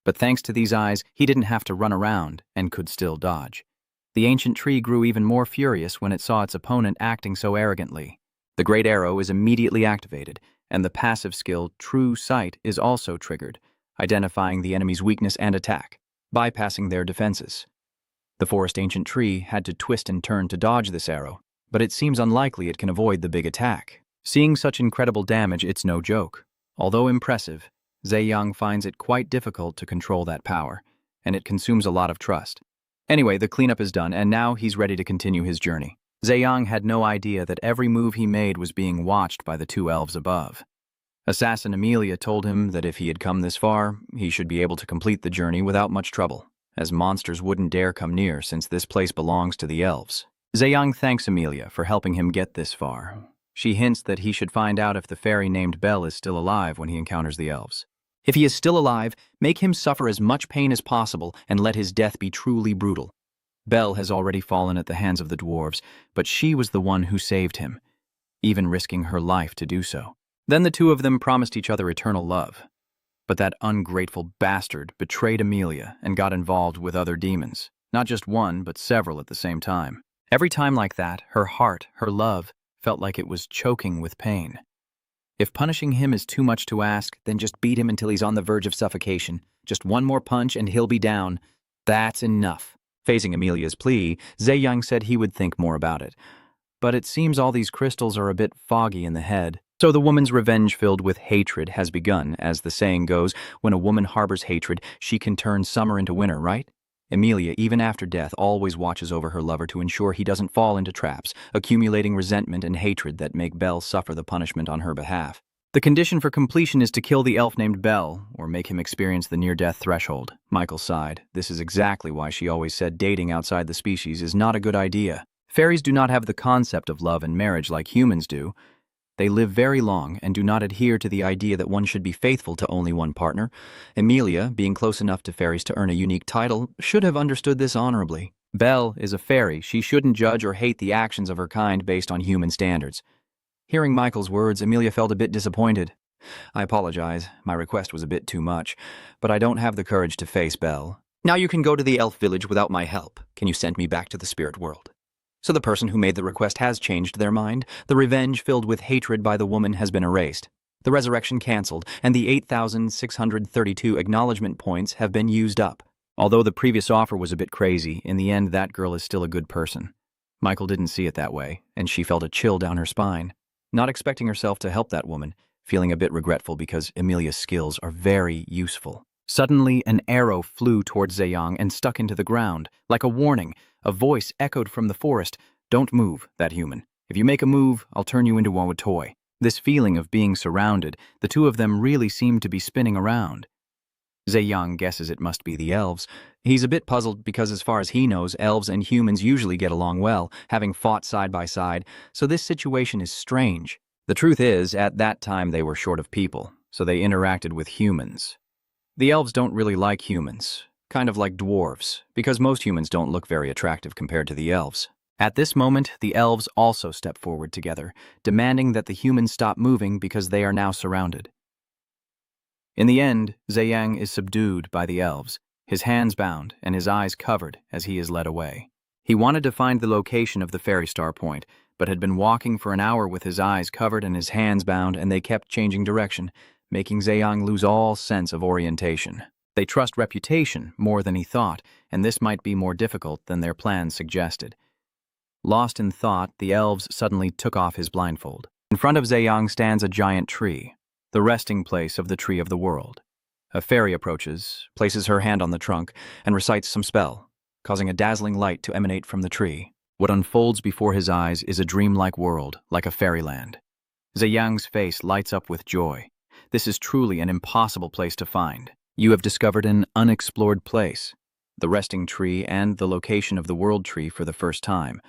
But thanks to these eyes, he didn't have to run around and could still dodge. The ancient tree grew even more furious when it saw its opponent acting so arrogantly. The great arrow is immediately activated, and the passive skill True Sight is also triggered, identifying the enemy's weakness and attack, bypassing their defenses. The forest ancient tree had to twist and turn to dodge this arrow, but it seems unlikely it can avoid the big attack. Seeing such incredible damage, it's no joke. Although impressive, Zhejiang finds it quite difficult to control that power, and it consumes a lot of trust. Anyway, the cleanup is done, and now he's ready to continue his journey. Zhejiang had no idea that every move he made was being watched by the 2 elves above. Assassin Amelia told him that if he had come this far, he should be able to complete the journey without much trouble, as monsters wouldn't dare come near since this place belongs to the elves. Zhejiang thanks Amelia for helping him get this far. She hints that he should find out if the fairy named Belle is still alive when he encounters the elves. If he is still alive, make him suffer as much pain as possible and let his death be truly brutal. Belle has already fallen at the hands of the dwarves, but she was the one who saved him, even risking her life to do so. Then the 2 of them promised each other eternal love. But that ungrateful bastard betrayed Amelia and got involved with other demons, not just one, but several at the same time. Every time like that, her heart, her love, felt like it was choking with pain. If punishing him is too much to ask, then just beat him until he's on the verge of suffocation. Just one more punch and he'll be down. That's enough. Facing Amelia's plea, Zhejiang said he would think more about it. But it seems all these crystals are a bit foggy in the head. So the woman's revenge filled with hatred has begun. As the saying goes, when a woman harbors hatred, she can turn summer into winter, right? Amelia, even after death, always watches over her lover to ensure he doesn't fall into traps, accumulating resentment and hatred that make Belle suffer the punishment on her behalf. The condition for completion is to kill the elf named Belle, or make him experience the near-death threshold. Michael sighed. This is exactly why she always said dating outside the species is not a good idea. Fairies do not have the concept of love and marriage like humans do. They live very long and do not adhere to the idea that one should be faithful to only one partner. Amelia, being close enough to fairies to earn a unique title, should have understood this honorably. Belle is a fairy. She shouldn't judge or hate the actions of her kind based on human standards. Hearing Michael's words, Amelia felt a bit disappointed. I apologize. My request was a bit too much, but I don't have the courage to face Belle. Now you can go to the elf village without my help. Can you send me back to the spirit world? So the person who made the request has changed their mind. The revenge filled with hatred by the woman has been erased. The resurrection cancelled, and the 8,632 acknowledgement points have been used up. Although the previous offer was a bit crazy, in the end that girl is still a good person. Michael didn't see it that way, and she felt a chill down her spine. Not expecting herself to help that woman, feeling a bit regretful because Emilia's skills are very useful. Suddenly, an arrow flew towards Zhejiang and stuck into the ground. Like a warning, a voice echoed from the forest. "Don't move, that human. If you make a move, I'll turn you into a toy." This feeling of being surrounded, the two of them really seemed to be spinning around. Zhejiang guesses it must be the elves. He's a bit puzzled because as far as he knows, elves and humans usually get along well, having fought side by side, so this situation is strange. The truth is, at that time they were short of people, so they interacted with humans. The elves don't really like humans, kind of like dwarves, because most humans don't look very attractive compared to the elves. At this moment, the elves also step forward together, demanding that the humans stop moving because they are now surrounded. In the end, Zhejiang is subdued by the elves, his hands bound and his eyes covered as he is led away. He wanted to find the location of the fairy star point, but had been walking for an hour with his eyes covered and his hands bound, and they kept changing direction, making Zhejiang lose all sense of orientation. They trust reputation more than he thought, and this might be more difficult than their plans suggested. Lost in thought, the elves suddenly took off his blindfold. In front of Zhejiang stands a giant tree, the resting place of the tree of the world. A fairy approaches, places her hand on the trunk, and recites some spell, causing a dazzling light to emanate from the tree. What unfolds before his eyes is a dreamlike world, like a fairyland. Zhejiang's face lights up with joy. This is truly an impossible place to find. You have discovered an unexplored place, the resting tree and the location of the world tree for the first time.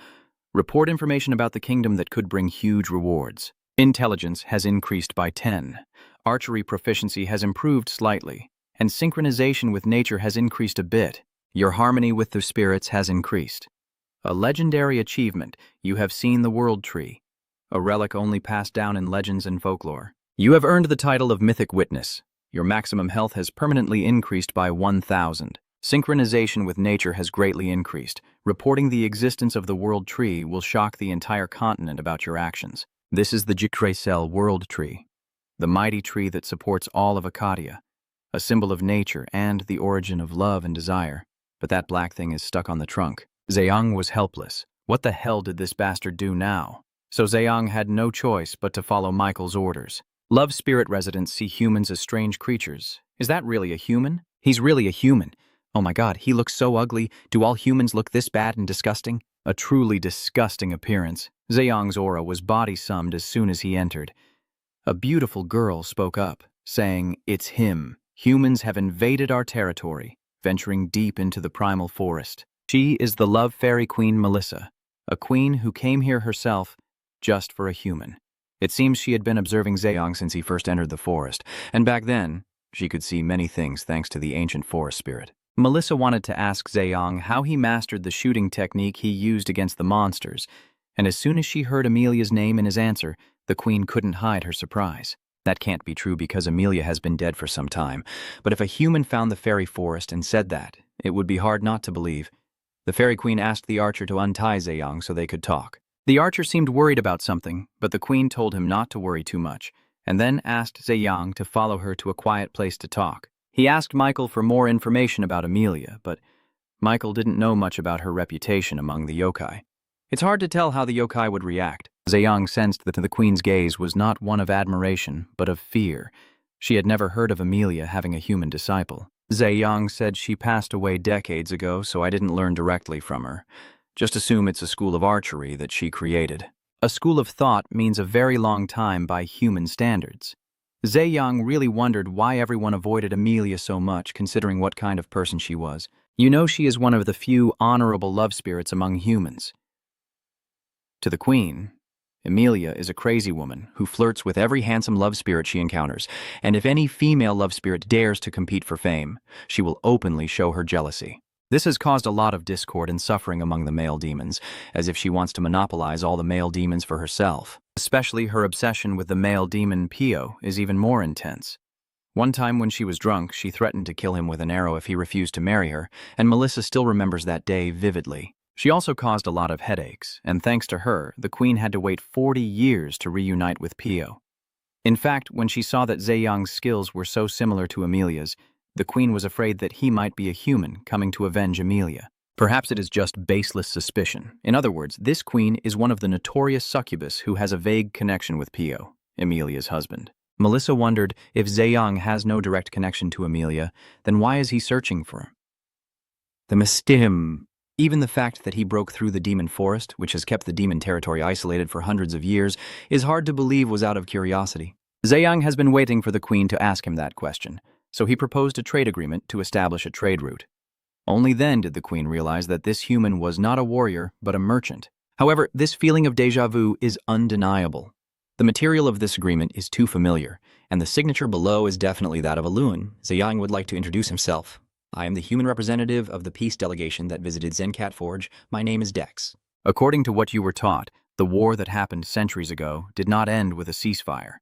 Report information about the kingdom that could bring huge rewards. Intelligence has increased by 10. Archery proficiency has improved slightly, and synchronization with nature has increased a bit. Your harmony with the spirits has increased. A legendary achievement, you have seen the world tree, a relic only passed down in legends and folklore. You have earned the title of Mythic Witness. Your maximum health has permanently increased by 1,000. Synchronization with nature has greatly increased. Reporting the existence of the world tree will shock the entire continent about your actions. This is the Jikresel world tree, the mighty tree that supports all of Arcadia, a symbol of nature and the origin of love and desire. But that black thing is stuck on the trunk. Zhejiang was helpless. What the hell did this bastard do now? So Zhejiang had no choice but to follow Michael's orders. Love spirit residents see humans as strange creatures. Is that really a human? He's really a human. Oh my god, he looks so ugly. Do all humans look this bad and disgusting? A truly disgusting appearance. Zhejiang's aura was body-summed as soon as he entered. A beautiful girl spoke up, saying, "It's him. Humans have invaded our territory, venturing deep into the primal forest. She is the love fairy queen Melissa, a queen who came here herself just for a human." It seems she had been observing Zhejiang since he first entered the forest, and back then, she could see many things thanks to the ancient forest spirit. Melissa wanted to ask Zhejiang how he mastered the shooting technique he used against the monsters, and as soon as she heard Emilia's name in his answer, the queen couldn't hide her surprise. That can't be true because Emilia has been dead for some time, but if a human found the fairy forest and said that, it would be hard not to believe. The fairy queen asked the archer to untie Zhejiang so they could talk. The archer seemed worried about something, but the queen told him not to worry too much, and then asked Zhejiang to follow her to a quiet place to talk. He asked Michael for more information about Emilia, but Michael didn't know much about her reputation among the yokai. It's hard to tell how the yokai would react. Zhejiang sensed that the queen's gaze was not one of admiration, but of fear. She had never heard of Emilia having a human disciple. Zhejiang said she passed away decades ago, so I didn't learn directly from her. Just assume it's a school of archery that she created. A school of thought means a very long time by human standards. Zhejiang really wondered why everyone avoided Emilia so much, considering what kind of person she was. You know, she is one of the few honorable love spirits among humans. To the queen, Emilia is a crazy woman who flirts with every handsome love spirit she encounters, and if any female love spirit dares to compete for fame, she will openly show her jealousy. This has caused a lot of discord and suffering among the male demons, as if she wants to monopolize all the male demons for herself. Especially her obsession with the male demon Pio is even more intense. One time when she was drunk, she threatened to kill him with an arrow if he refused to marry her, and Melissa still remembers that day vividly. She also caused a lot of headaches, and thanks to her, the queen had to wait 40 years to reunite with Pio. In fact, when she saw that Zhejiang's skills were so similar to Emilia's, the queen was afraid that he might be a human coming to avenge Emilia. Perhaps it is just baseless suspicion. In other words, this queen is one of the notorious succubus who has a vague connection with Pio, Emilia's husband. Melissa wondered, if Zhejiang has no direct connection to Emilia, then why is he searching for him? The mystim. Even the fact that he broke through the demon forest, which has kept the demon territory isolated for hundreds of years, is hard to believe was out of curiosity. Zhejiang has been waiting for the queen to ask him that question, so he proposed a trade agreement to establish a trade route. Only then did the queen realize that this human was not a warrior, but a merchant. However, this feeling of déjà vu is undeniable. The material of this agreement is too familiar, and the signature below is definitely that of a Luan. Zhejiang would like to introduce himself. I am the human representative of the peace delegation that visited Zencat Forge. My name is Dex. According to what you were taught, the war that happened centuries ago did not end with a ceasefire.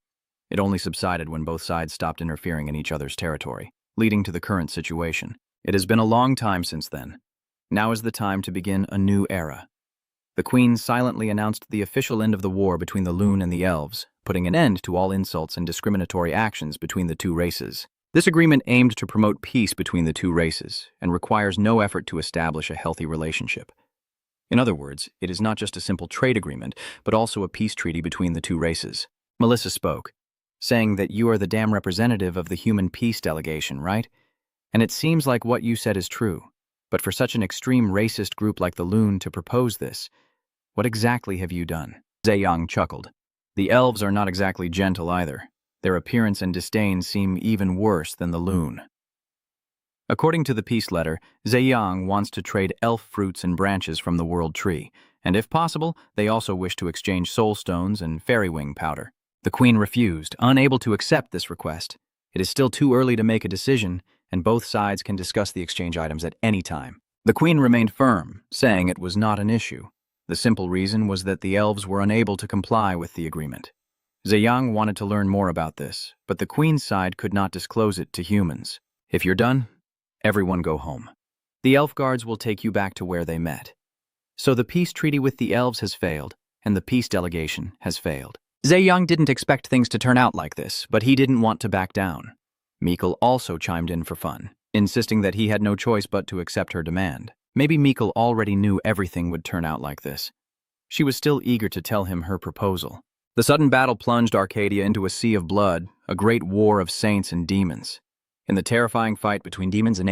It only subsided when both sides stopped interfering in each other's territory, leading to the current situation. It has been a long time since then. Now is the time to begin a new era. The queen silently announced the official end of the war between the Loon and the Elves, putting an end to all insults and discriminatory actions between the two races. This agreement aimed to promote peace between the two races and requires no effort to establish a healthy relationship. In other words, it is not just a simple trade agreement, but also a peace treaty between the two races. Melissa spoke, saying that you are the damn representative of the human peace delegation, right? And it seems like what you said is true. But for such an extreme racist group like the Loon to propose this, what exactly have you done? Zhejiang chuckled. The Elves are not exactly gentle either. Their appearance and disdain seem even worse than the Loon. According to the peace letter, Zhejiang wants to trade elf fruits and branches from the world tree, and if possible, they also wish to exchange soul stones and fairy wing powder. The queen refused, unable to accept this request. It is still too early to make a decision, and both sides can discuss the exchange items at any time. The queen remained firm, saying it was not an issue. The simple reason was that the elves were unable to comply with the agreement. Zhejiang wanted to learn more about this, but the queen's side could not disclose it to humans. If you're done, everyone go home. The elf guards will take you back to where they met. So the peace treaty with the elves has failed, and the peace delegation has failed. Zhejiang didn't expect things to turn out like this, but he didn't want to back down. Mythical also chimed in for fun, insisting that he had no choice but to accept her demand. Maybe Mythical already knew everything would turn out like this. She was still eager to tell him her proposal. The sudden battle plunged Arcadia into a sea of blood, a great war of saints and demons. In the terrifying fight between demons and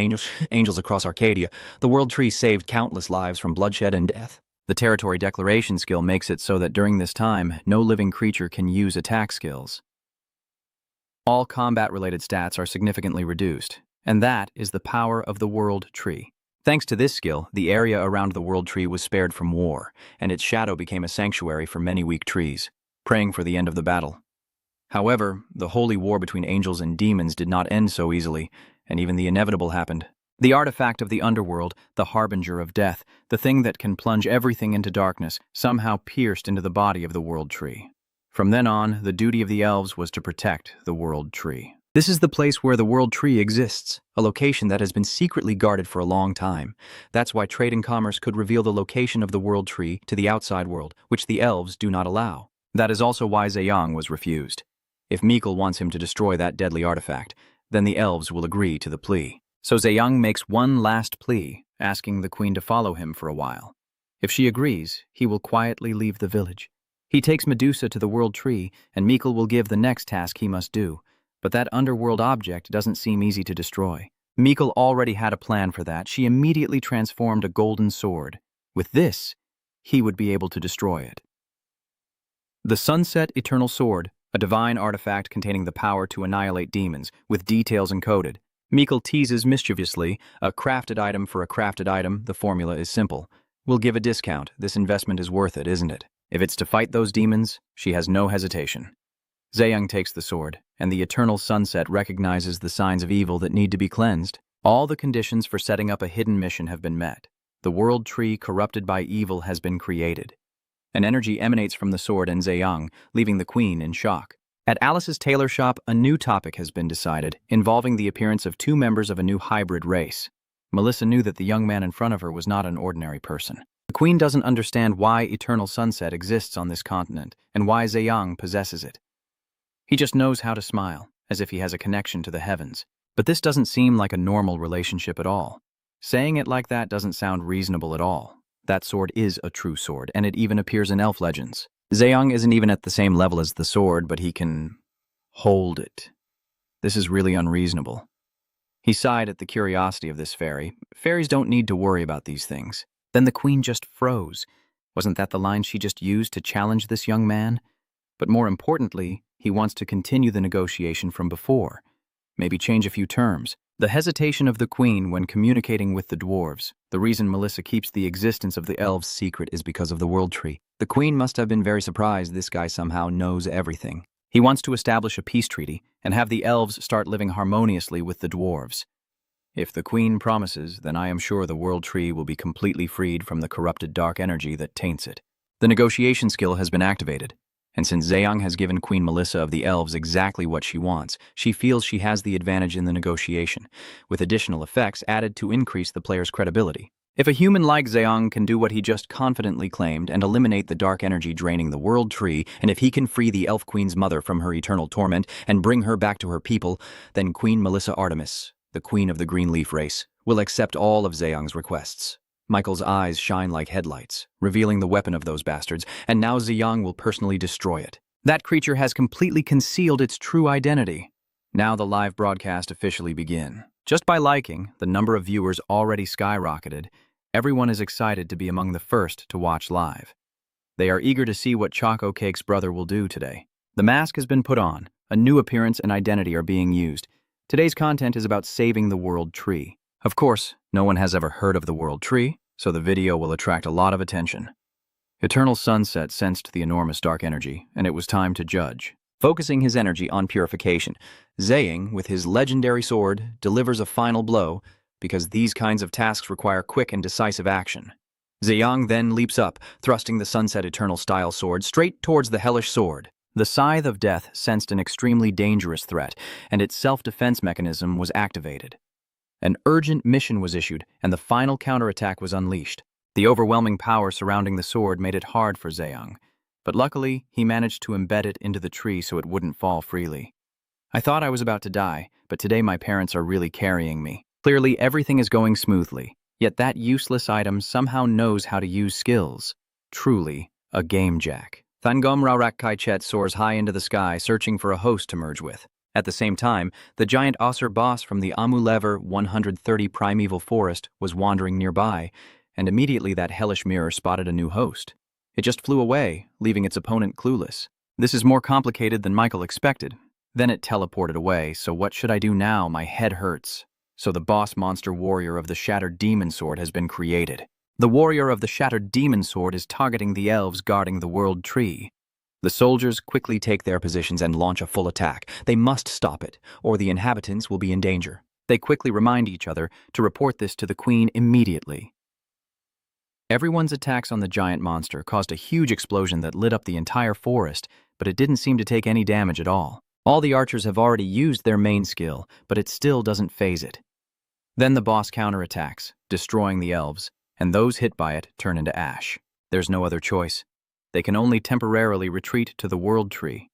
angels across Arcadia, the World Tree saved countless lives from bloodshed and death. The territory declaration skill makes it so that during this time, no living creature can use attack skills. All combat-related stats are significantly reduced, and that is the power of the World Tree. Thanks to this skill, the area around the World Tree was spared from war, and its shadow became a sanctuary for many weak trees, praying for the end of the battle. However, the holy war between angels and demons did not end so easily, and even the inevitable happened. The artifact of the underworld, the harbinger of death, the thing that can plunge everything into darkness, somehow pierced into the body of the World Tree. From then on, the duty of the elves was to protect the World Tree. This is the place where the World Tree exists, a location that has been secretly guarded for a long time. That's why trade and commerce could reveal the location of the World Tree to the outside world, which the elves do not allow. That is also why Zhejiang was refused. If Mythical wants him to destroy that deadly artifact, then the elves will agree to the plea. So Zhejiang makes one last plea, asking the queen to follow him for a while. If she agrees, he will quietly leave the village. He takes Medusa to the World Tree, and Mythical will give the next task he must do. But that underworld object doesn't seem easy to destroy. Mythical already had a plan for that. She immediately transformed a golden sword. With this, he would be able to destroy it. The Sunset Eternal Sword, a divine artifact containing the power to annihilate demons, with details encoded. Mythical teases mischievously, a crafted item for a crafted item, the formula is simple. We'll give a discount. This investment is worth it, isn't it? If it's to fight those demons, she has no hesitation. Zhejiang takes the sword, and the eternal sunset recognizes the signs of evil that need to be cleansed. All the conditions for setting up a hidden mission have been met. The World Tree corrupted by evil has been created. An energy emanates from the sword and Zhejiang, leaving the queen in shock. At Alice's tailor shop, a new topic has been decided, involving the appearance of two members of a new hybrid race. Melissa knew that the young man in front of her was not an ordinary person. The queen doesn't understand why eternal sunset exists on this continent and why Zhejiang possesses it. He just knows how to smile, as if he has a connection to the heavens. But this doesn't seem like a normal relationship at all. Saying it like that doesn't sound reasonable at all. That sword is a true sword, and it even appears in elf legends. Zhejiang isn't even at the same level as the sword, but he can hold it. This is really unreasonable. He sighed at the curiosity of this fairy. Fairies don't need to worry about these things. Then the queen just froze. Wasn't that the line she just used to challenge this young man? But more importantly, he wants to continue the negotiation from before. Maybe change a few terms. The hesitation of the queen when communicating with the dwarves. The reason Melissa keeps the existence of the elves secret is because of the world tree. The queen must have been very surprised this guy somehow knows everything. He wants to establish a peace treaty and have the elves start living harmoniously with the dwarves. If the queen promises, then I am sure the world tree will be completely freed from the corrupted dark energy that taints it. The negotiation skill has been activated, and since Zhejiang has given Queen Melissa of the elves exactly what she wants, she feels she has the advantage in the negotiation, with additional effects added to increase the player's credibility. If a human like Zhejiang can do what he just confidently claimed and eliminate the dark energy draining the world tree, and if he can free the elf queen's mother from her eternal torment and bring her back to her people, then Queen Melissa Artemis, the queen of the green leaf race, will accept all of Zhejiang's requests. Michael's eyes shine like headlights, revealing the weapon of those bastards, and now Zhejiang will personally destroy it. That creature has completely concealed its true identity. Now the live broadcast officially begin. Just by liking, the number of viewers already skyrocketed. Everyone is excited to be among the first to watch live. They are eager to see what Choco Cake's brother will do today. The mask has been put on. A new appearance and identity are being used. Today's content is about saving the world tree. Of course, no one has ever heard of the world tree, so the video will attract a lot of attention. Eternal Sunset sensed the enormous dark energy, and it was time to judge. Focusing his energy on purification, Zhejiang, with his legendary sword, delivers a final blow, because these kinds of tasks require quick and decisive action. Zhejiang then leaps up, thrusting the Sunset Eternal-style sword straight towards the hellish sword. The Scythe of Death sensed an extremely dangerous threat, and its self-defense mechanism was activated. An urgent mission was issued, and the final counterattack was unleashed. The overwhelming power surrounding the sword made it hard for Zhejiang, but luckily he managed to embed it into the tree so it wouldn't fall freely. I thought I was about to die, but today my parents are really carrying me. Clearly everything is going smoothly, yet that useless item somehow knows how to use skills. Truly, a game jack. Thangom Raurak Kaichet soars high into the sky, searching for a host to merge with. At the same time, the giant Ossur boss from the Amulever 130 primeval forest was wandering nearby, and immediately that hellish mirror spotted a new host. It just flew away, leaving its opponent clueless. This is more complicated than Michael expected. Then it teleported away, so what should I do now? My head hurts. So the boss monster warrior of the Shattered Demon Sword has been created. The warrior of the Shattered Demon Sword is targeting the elves guarding the world tree. The soldiers quickly take their positions and launch a full attack. They must stop it, or the inhabitants will be in danger. They quickly remind each other to report this to the queen immediately. Everyone's attacks on the giant monster caused a huge explosion that lit up the entire forest, but it didn't seem to take any damage at all. All the archers have already used their main skill, but it still doesn't faze it. Then the boss counterattacks, destroying the elves, and those hit by it turn into ash. There's no other choice. They can only temporarily retreat to the world tree.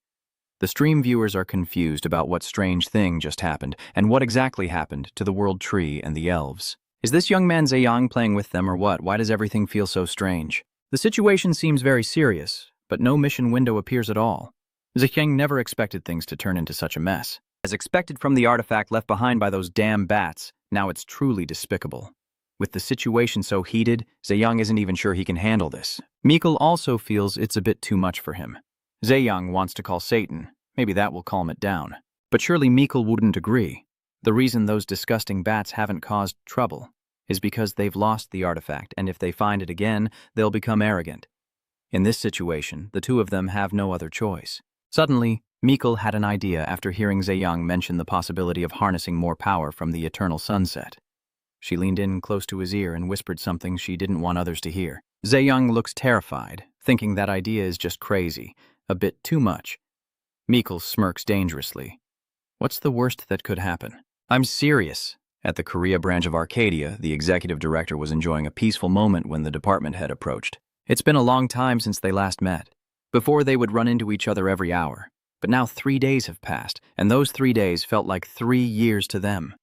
The stream viewers are confused about what strange thing just happened and what exactly happened to the world tree and the elves. Is this young man Zhejiang playing with them or what? Why does everything feel so strange? The situation seems very serious, but no mission window appears at all. Zhejiang never expected things to turn into such a mess. As expected from the artifact left behind by those damn bats, now it's truly despicable. With the situation so heated, Zhejiang isn't even sure he can handle this. Mikkel also feels it's a bit too much for him. Zhejiang wants to call Satan. Maybe that will calm it down. But surely Mikkel wouldn't agree. The reason those disgusting bats haven't caused trouble is because they've lost the artifact, and if they find it again, they'll become arrogant. In this situation, the two of them have no other choice. Suddenly, Mikkel had an idea after hearing Zhejiang mention the possibility of harnessing more power from the eternal sunset. She leaned in close to his ear and whispered something she didn't want others to hear. Zhejiang looks terrified, thinking that idea is just crazy, a bit too much. Mikkel smirks dangerously. What's the worst that could happen? I'm serious. At the Korea branch of Arcadia, the executive director was enjoying a peaceful moment when the department head approached. It's been a long time since they last met. Before they would run into each other every hour. But now 3 days have passed, and those 3 days felt like 3 years to them.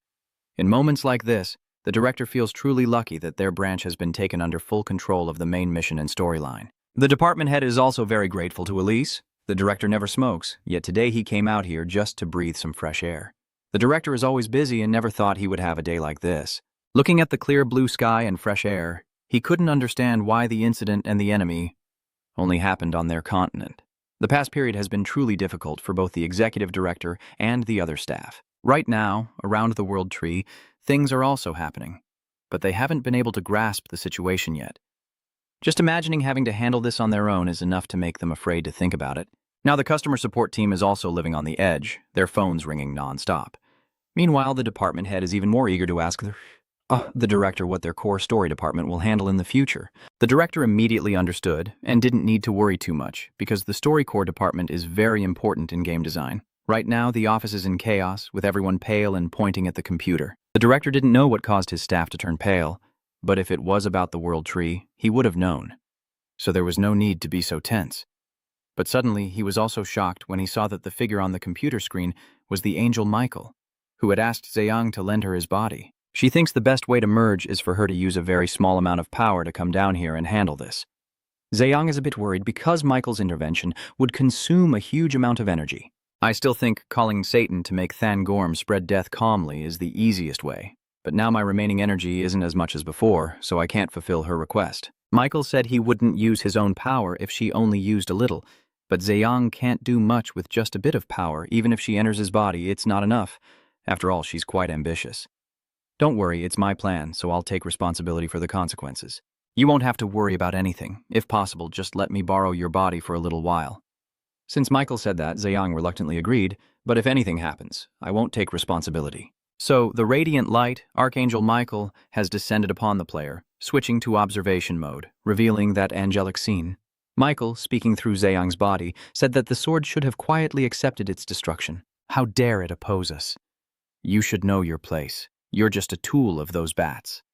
In moments like this, the director feels truly lucky that their branch has been taken under full control of the main mission and storyline. The department head is also very grateful to Elise. The director never smokes, yet today he came out here just to breathe some fresh air. The director is always busy and never thought he would have a day like this. Looking at the clear blue sky and fresh air, he couldn't understand why the incident and the enemy only happened on their continent. The past period has been truly difficult for both the executive director and the other staff. Right now, around the world tree, things are also happening, but they haven't been able to grasp the situation yet. Just imagining having to handle this on their own is enough to make them afraid to think about it. Now the customer support team is also living on the edge, their phones ringing non-stop. Meanwhile, the department head is even more eager to ask the director what their core story department will handle in the future. The director immediately understood and didn't need to worry too much because the story core department is very important in game design. Right now, the office is in chaos, with everyone pale and pointing at the computer. The director didn't know what caused his staff to turn pale, but if it was about the world tree, he would have known. So there was no need to be so tense. But suddenly, he was also shocked when he saw that the figure on the computer screen was the angel Michael, who had asked Zeyang to lend her his body. She thinks the best way to merge is for her to use a very small amount of power to come down here and handle this. Zeyang is a bit worried because Michael's intervention would consume a huge amount of energy. I still think calling Satan to make Thangorm spread death calmly is the easiest way, but now my remaining energy isn't as much as before, so I can't fulfill her request. Michael said he wouldn't use his own power if she only used a little, but Zeyang can't do much with just a bit of power. Even if she enters his body, it's not enough. After all, she's quite ambitious. Don't worry, it's my plan, so I'll take responsibility for the consequences. You won't have to worry about anything. If possible, just let me borrow your body for a little while. Since Michael said that, Zeyang reluctantly agreed, but if anything happens, I won't take responsibility. So, the radiant light, Archangel Michael, has descended upon the player, switching to observation mode, revealing that angelic scene. Michael, speaking through Zeyang's body, said that the sword should have quietly accepted its destruction. How dare it oppose us? You should know your place. You're just a tool of those bats.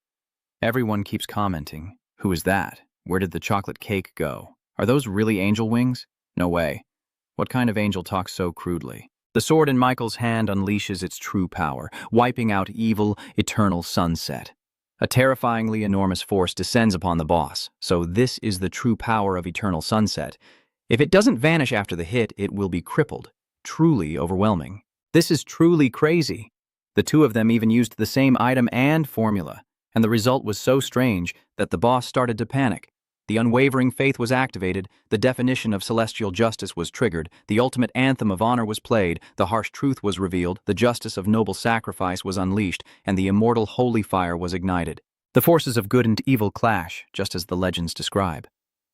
Everyone keeps commenting. Who is that? Where did the chocolate cake go? Are those really angel wings? No way. What kind of angel talks so crudely? The sword in Michael's hand unleashes its true power, wiping out evil, eternal sunset. A terrifyingly enormous force descends upon the boss, so this is the true power of eternal sunset. If it doesn't vanish after the hit, it will be crippled. Truly overwhelming. This is truly crazy. The two of them even used the same item and formula, and the result was so strange that the boss started to panic. The unwavering faith was activated, the definition of celestial justice was triggered, the ultimate anthem of honor was played, the harsh truth was revealed, the justice of noble sacrifice was unleashed, and the immortal holy fire was ignited. The forces of good and evil clash, just as the legends describe.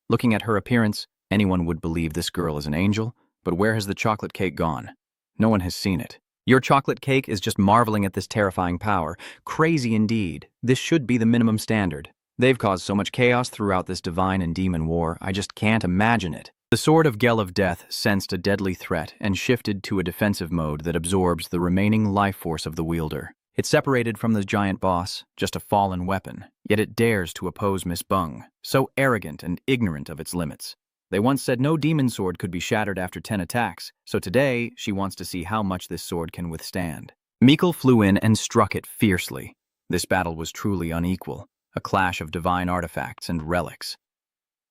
Looking at her appearance, anyone would believe this girl is an angel, but where has the chocolate cake gone? No one has seen it. Your chocolate cake is just marveling at this terrifying power. Crazy indeed. This should be the minimum standard. They've caused so much chaos throughout this divine and demon war, I just can't imagine it. The sword of Gel of Death sensed a deadly threat and shifted to a defensive mode that absorbs the remaining life force of the wielder. It separated from the giant boss, just a fallen weapon, yet it dares to oppose Miss Bung, so arrogant and ignorant of its limits. They once said no demon sword could be shattered after 10 attacks, so today she wants to see how much this sword can withstand. Mikkel flew in and struck it fiercely. This battle was truly unequal. A clash of divine artifacts and relics.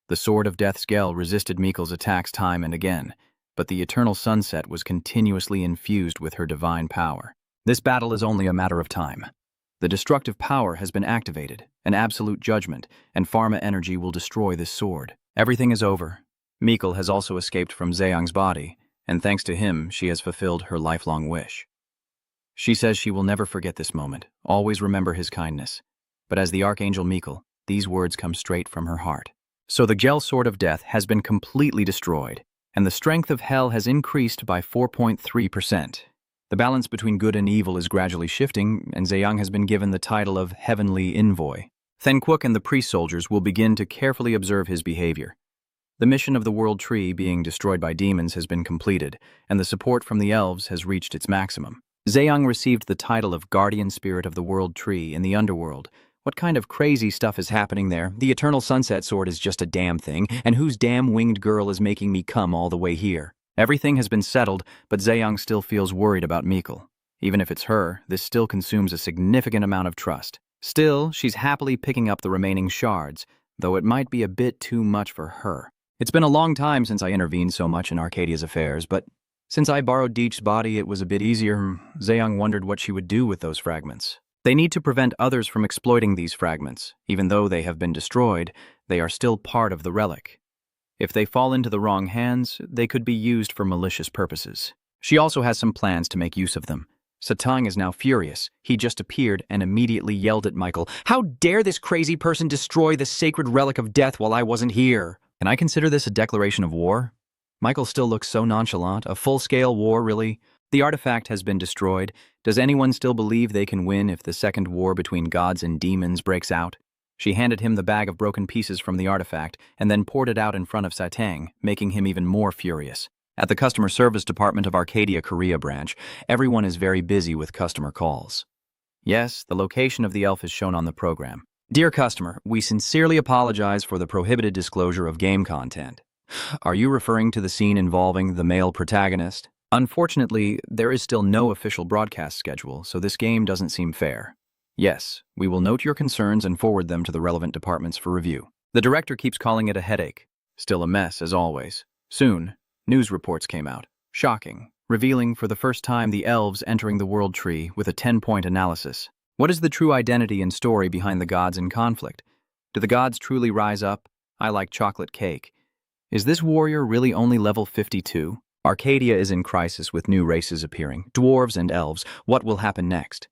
The Sword of Death's Gel resisted Mikkel's attacks time and again, but the eternal sunset was continuously infused with her divine power. This battle is only a matter of time. The destructive power has been activated, an absolute judgment, and pharma energy will destroy this sword. Everything is over. Mikkel has also escaped from Zeyang's body, and thanks to him, she has fulfilled her lifelong wish. She says she will never forget this moment, always remember his kindness. But as the Archangel Mikkel, these words come straight from her heart. So the Gel Sword of Death has been completely destroyed, and the strength of hell has increased by 4.3%. The balance between good and evil is gradually shifting, and Zeyang has been given the title of Heavenly Envoy. Thankwuk and the priest soldiers will begin to carefully observe his behavior. The mission of the World Tree being destroyed by demons has been completed, and the support from the elves has reached its maximum. Zheong received the title of Guardian Spirit of the World Tree in the underworld. What kind of crazy stuff is happening there? The Eternal Sunset Sword is just a damn thing, and whose damn winged girl is making me come all the way here? Everything has been settled, but Zheong still feels worried about Mythical. Even if it's her, this still consumes a significant amount of trust. Still, she's happily picking up the remaining shards, though it might be a bit too much for her. It's been a long time since I intervened so much in Arcadia's affairs, but since I borrowed Deech's body, it was a bit easier. Zheong wondered what she would do with those fragments. They need to prevent others from exploiting these fragments. Even though they have been destroyed, they are still part of the relic. If they fall into the wrong hands, they could be used for malicious purposes. She also has some plans to make use of them. Satang is now furious. He just appeared and immediately yelled at Michael, "How dare this crazy person destroy the sacred relic of death while I wasn't here?" Can I consider this a declaration of war? Michael still looks so nonchalant. A full-scale war, really? The artifact has been destroyed. Does anyone still believe they can win if the second war between gods and demons breaks out? She handed him the bag of broken pieces from the artifact and then poured it out in front of Satang, making him even more furious. At the customer service department of Arcadia Korea branch, everyone is very busy with customer calls. Yes, the location of the elf is shown on the program. Dear customer, we sincerely apologize for the prohibited disclosure of game content. Are you referring to the scene involving the male protagonist? Unfortunately, there is still no official broadcast schedule, so this game doesn't seem fair. Yes, we will note your concerns and forward them to the relevant departments for review. The director keeps calling it a headache. Still a mess, as always. Soon, news reports came out. Shocking, revealing for the first time the elves entering the World Tree with a 10-point analysis. What is the true identity and story behind the gods in conflict? Do the gods truly rise up? I like chocolate cake. Is this warrior really only level 52? Arcadia is in crisis with new races appearing, dwarves and elves. What will happen next?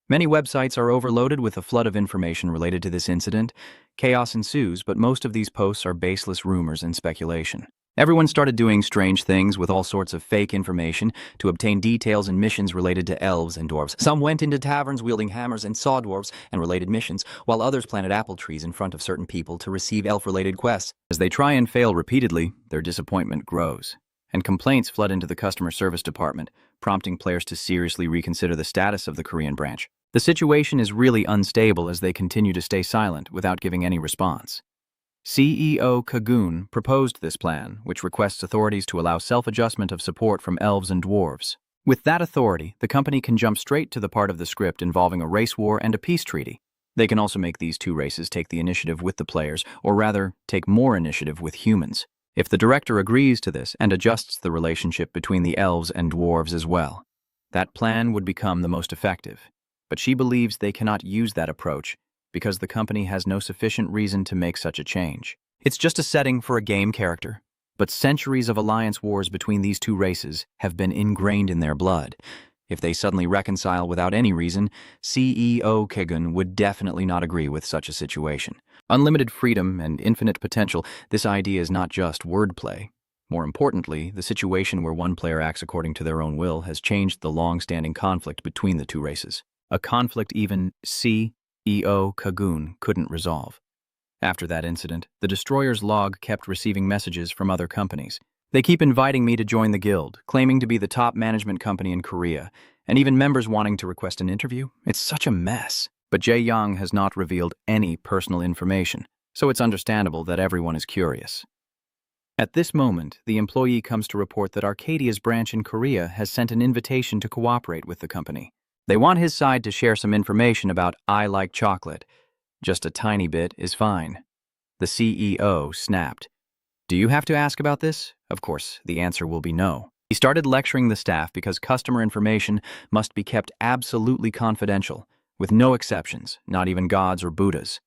Many websites are overloaded with a flood of information related to this incident. Chaos ensues, but most of these posts are baseless rumors and speculation. Everyone started doing strange things with all sorts of fake information to obtain details and missions related to elves and dwarves. Some went into taverns wielding hammers and saw dwarves and related missions, while others planted apple trees in front of certain people to receive elf-related quests. As they try and fail repeatedly, their disappointment grows, and complaints flood into the customer service department, prompting players to seriously reconsider the status of the Korean branch. The situation is really unstable as they continue to stay silent without giving any response. CEO Kagoon proposed this plan, which requests authorities to allow self-adjustment of support from elves and dwarves. With that authority, the company can jump straight to the part of the script involving a race war and a peace treaty. They can also make these two races take the initiative with the players, or rather, take more initiative with humans. If the director agrees to this and adjusts the relationship between the elves and dwarves as well, that plan would become the most effective. But she believes they cannot use that approach because the company has no sufficient reason to make such a change. It's just a setting for a game character, but centuries of alliance wars between these two races have been ingrained in their blood. If they suddenly reconcile without any reason, CEO Kagoon would definitely not agree with such a situation. Unlimited freedom and infinite potential, this idea is not just wordplay. More importantly, the situation where one player acts according to their own will has changed the long-standing conflict between the two races. A conflict even CEO Kagoon couldn't resolve. After that incident, the Destroyer's log kept receiving messages from other companies. They keep inviting me to join the guild, claiming to be the top management company in Korea, and even members wanting to request an interview. It's such a mess. But Jae-young has not revealed any personal information, so it's understandable that everyone is curious. At this moment, the employee comes to report that Arcadia's branch in Korea has sent an invitation to cooperate with the company. They want his side to share some information about I like chocolate. Just a tiny bit is fine. The CEO snapped. Do you have to ask about this? Of course, the answer will be no. He started lecturing the staff because customer information must be kept absolutely confidential, with no exceptions, not even gods or Buddhas.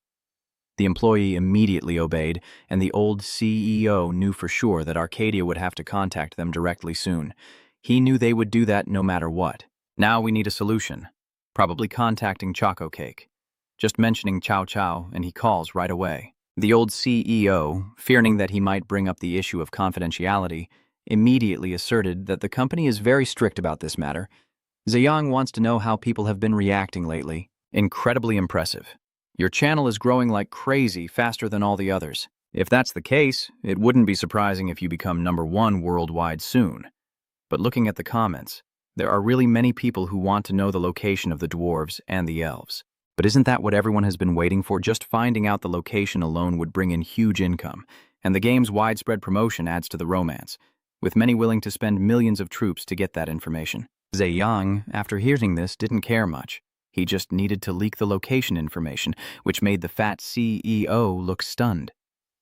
The employee immediately obeyed, and the old CEO knew for sure that Arcadia would have to contact them directly soon. He knew they would do that no matter what. Now we need a solution. Probably contacting Choco Cake. Just mentioning Chow Chow, and he calls right away. The old CEO, fearing that he might bring up the issue of confidentiality, immediately asserted that the company is very strict about this matter. Zheong wants to know how people have been reacting lately. Incredibly impressive. Your channel is growing like crazy, faster than all the others. If that's the case, it wouldn't be surprising if you become #1 worldwide soon. But looking at the comments, there are really many people who want to know the location of the dwarves and the elves. But isn't that what everyone has been waiting for? Just finding out the location alone would bring in huge income, and the game's widespread promotion adds to the romance, with many willing to spend millions of troops to get that information. Zhejiang, after hearing this, didn't care much. He just needed to leak the location information, which made the fat CEO look stunned.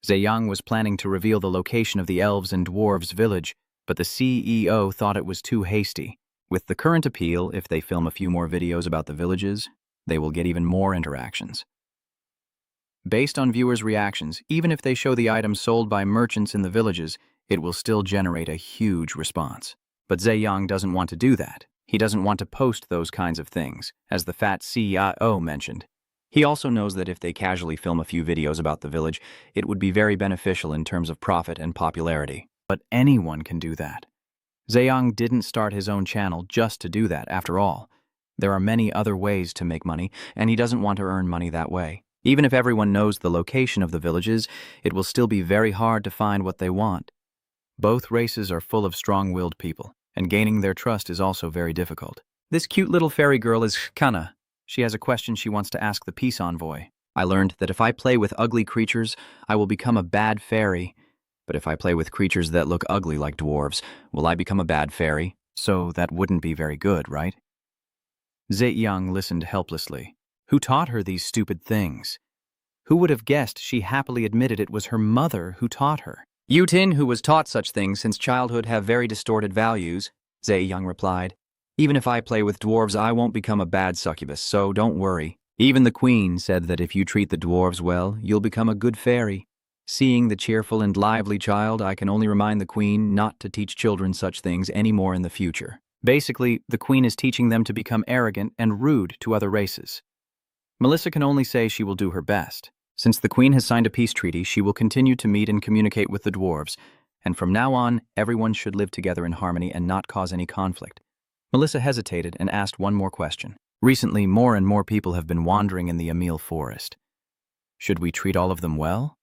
Zhejiang was planning to reveal the location of the elves and dwarves' village, but the CEO thought it was too hasty. With the current appeal, if they film a few more videos about the villages, they will get even more interactions. Based on viewers' reactions, even if they show the items sold by merchants in the villages, it will still generate a huge response. But Zhejiang doesn't want to do that. He doesn't want to post those kinds of things, as the fat CEO mentioned. He also knows that if they casually film a few videos about the village, it would be very beneficial in terms of profit and popularity. But anyone can do that. Zhejiang didn't start his own channel just to do that, after all. There are many other ways to make money, and he doesn't want to earn money that way. Even if everyone knows the location of the villages, it will still be very hard to find what they want. Both races are full of strong-willed people, and gaining their trust is also very difficult. This cute little fairy girl is Kana. She has a question she wants to ask the peace envoy. I learned that if I play with ugly creatures, I will become a bad fairy. But if I play with creatures that look ugly like dwarves, will I become a bad fairy? So that wouldn't be very good, right? Zhejiang listened helplessly. Who taught her these stupid things? Who would have guessed she happily admitted it was her mother who taught her? Yutin, who was taught such things since childhood, have very distorted values, Zhejiang replied. Even if I play with dwarves, I won't become a bad succubus, so don't worry. Even the queen said that if you treat the dwarves well, you'll become a good fairy. Seeing the cheerful and lively child, I can only remind the queen not to teach children such things anymore in the future. Basically, the queen is teaching them to become arrogant and rude to other races. Melissa can only say she will do her best. Since the queen has signed a peace treaty, she will continue to meet and communicate with the dwarves, and from now on, everyone should live together in harmony and not cause any conflict. Melissa hesitated and asked one more question. Recently, more and more people have been wandering in the Emil forest. Should we treat all of them well?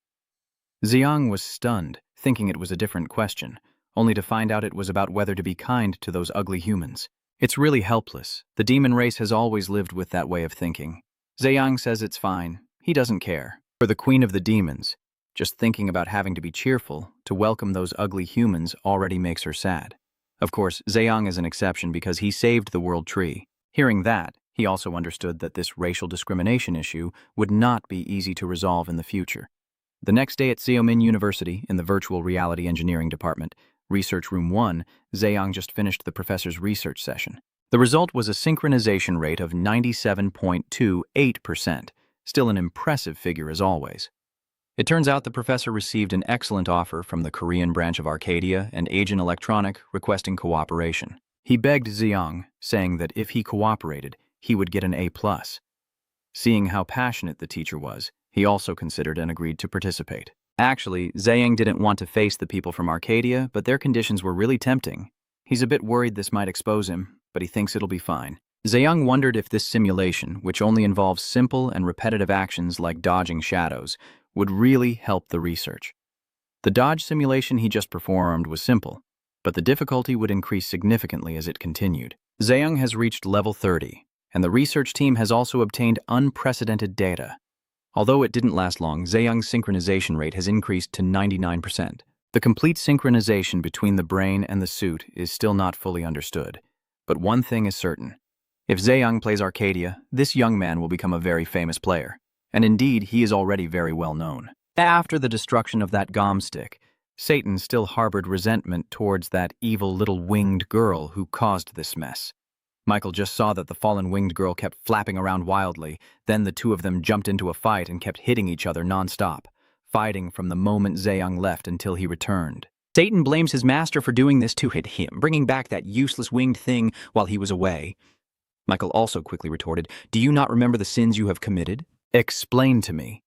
Zhejiang was stunned, thinking it was a different question, only to find out it was about whether to be kind to those ugly humans. It's really helpless. The demon race has always lived with that way of thinking. Zhejiang says it's fine. He doesn't care. For the queen of the demons, just thinking about having to be cheerful, to welcome those ugly humans already makes her sad. Of course, Zhejiang is an exception because he saved the world tree. Hearing that, he also understood that this racial discrimination issue would not be easy to resolve in the future. The next day at Xiaomin University, in the Virtual Reality Engineering Department, Research Room 1, Zhejiang just finished the professor's research session. The result was a synchronization rate of 97.28%, still an impressive figure as always. It turns out the professor received an excellent offer from the Korean branch of Arcadia and Agent Electronic requesting cooperation. He begged Zhejiang, saying that if he cooperated, he would get an A+. Seeing how passionate the teacher was, he also considered and agreed to participate. Actually, Zhejiang didn't want to face the people from Arcadia, but their conditions were really tempting. He's a bit worried this might expose him, but he thinks it'll be fine. Zhejiang wondered if this simulation, which only involves simple and repetitive actions like dodging shadows, would really help the research. The dodge simulation he just performed was simple, but the difficulty would increase significantly as it continued. Zhejiang has reached level 30, and the research team has also obtained unprecedented data. Although it didn't last long, Zhejiang's synchronization rate has increased to 99%. The complete synchronization between the brain and the suit is still not fully understood, but one thing is certain. If Zhejiang plays Arcadia, this young man will become a very famous player. And indeed, he is already very well known. After the destruction of that gom stick, Satan still harbored resentment towards that evil little winged girl who caused this mess. Michael just saw that the fallen winged girl kept flapping around wildly, then the two of them jumped into a fight and kept hitting each other non-stop, fighting from the moment Zhejiang left until he returned. Satan blames his master for doing this to hit him, bringing back that useless winged thing while he was away. Michael also quickly retorted, "Do you not remember the sins you have committed?" Explain to me.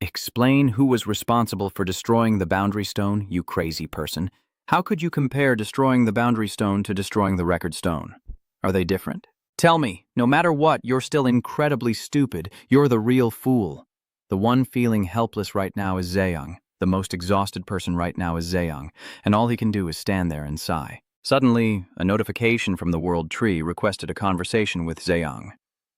Explain who was responsible for destroying the boundary stone, you crazy person. How could you compare destroying the boundary stone to destroying the record stone? Are they different? Tell me, no matter what, you're still incredibly stupid. You're the real fool. The one feeling helpless right now is Zhejiang. The most exhausted person right now is Zeyang, and all he can do is stand there and sigh. Suddenly, a notification from the World Tree requested a conversation with Zeyang.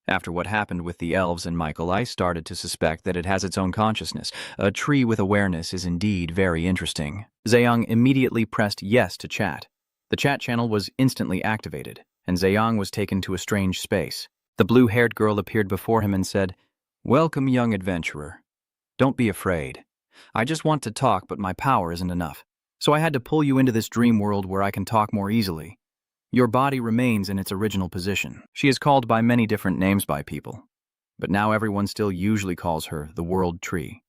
After what happened with the elves and Michael, I started to suspect that it has its own consciousness. A tree with awareness is indeed very interesting. Zeyang immediately pressed yes to chat. The chat channel was instantly activated, and Zeyang was taken to a strange space. The blue-haired girl appeared before him and said, "Welcome, young adventurer. Don't be afraid. I just want to talk, but my power isn't enough. So I had to pull you into this dream world where I can talk more easily. Your body remains in its original position." She is called by many different names by people, but now everyone still usually calls her the World Tree.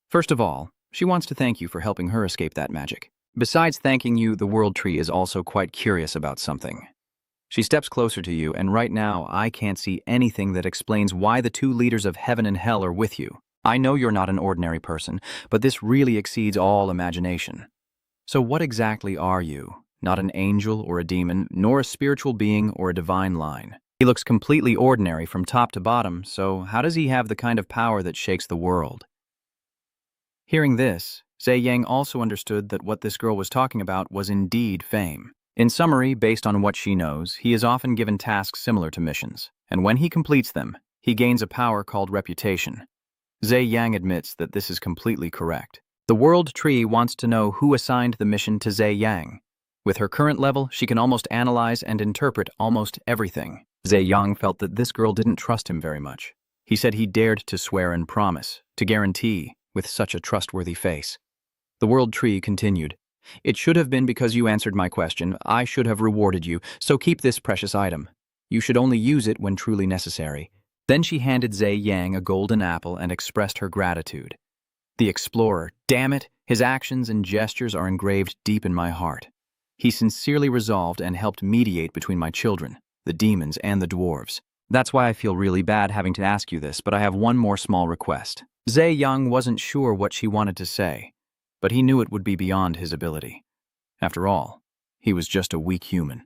First of all, she wants to thank you for helping her escape that magic. Besides thanking you, the World Tree is also quite curious about something. She steps closer to you, and right now I can't see anything that explains why the two leaders of heaven and hell are with you. I know you're not an ordinary person, but this really exceeds all imagination. So what exactly are you? Not an angel or a demon, nor a spiritual being or a divine line. He looks completely ordinary from top to bottom, so how does he have the kind of power that shakes the world? Hearing this, Zeyang also understood that what this girl was talking about was indeed fame. In summary, based on what she knows, he is often given tasks similar to missions, and when he completes them, he gains a power called reputation. Zeyang admits that this is completely correct. The World Tree wants to know who assigned the mission to Zeyang. With her current level, she can almost analyze and interpret almost everything. Zeyang felt that this girl didn't trust him very much. He said he dared to swear and promise, to guarantee, with such a trustworthy face. The World Tree continued, "It should have been because you answered my question. I should have rewarded you, so keep this precious item. You should only use it when truly necessary." Then she handed Zeyang a golden apple and expressed her gratitude. The explorer, damn it, his actions and gestures are engraved deep in my heart. He sincerely resolved and helped mediate between my children, the demons and the dwarves. That's why I feel really bad having to ask you this, but I have one more small request. Zeyang wasn't sure what she wanted to say, but he knew it would be beyond his ability. After all, he was just a weak human.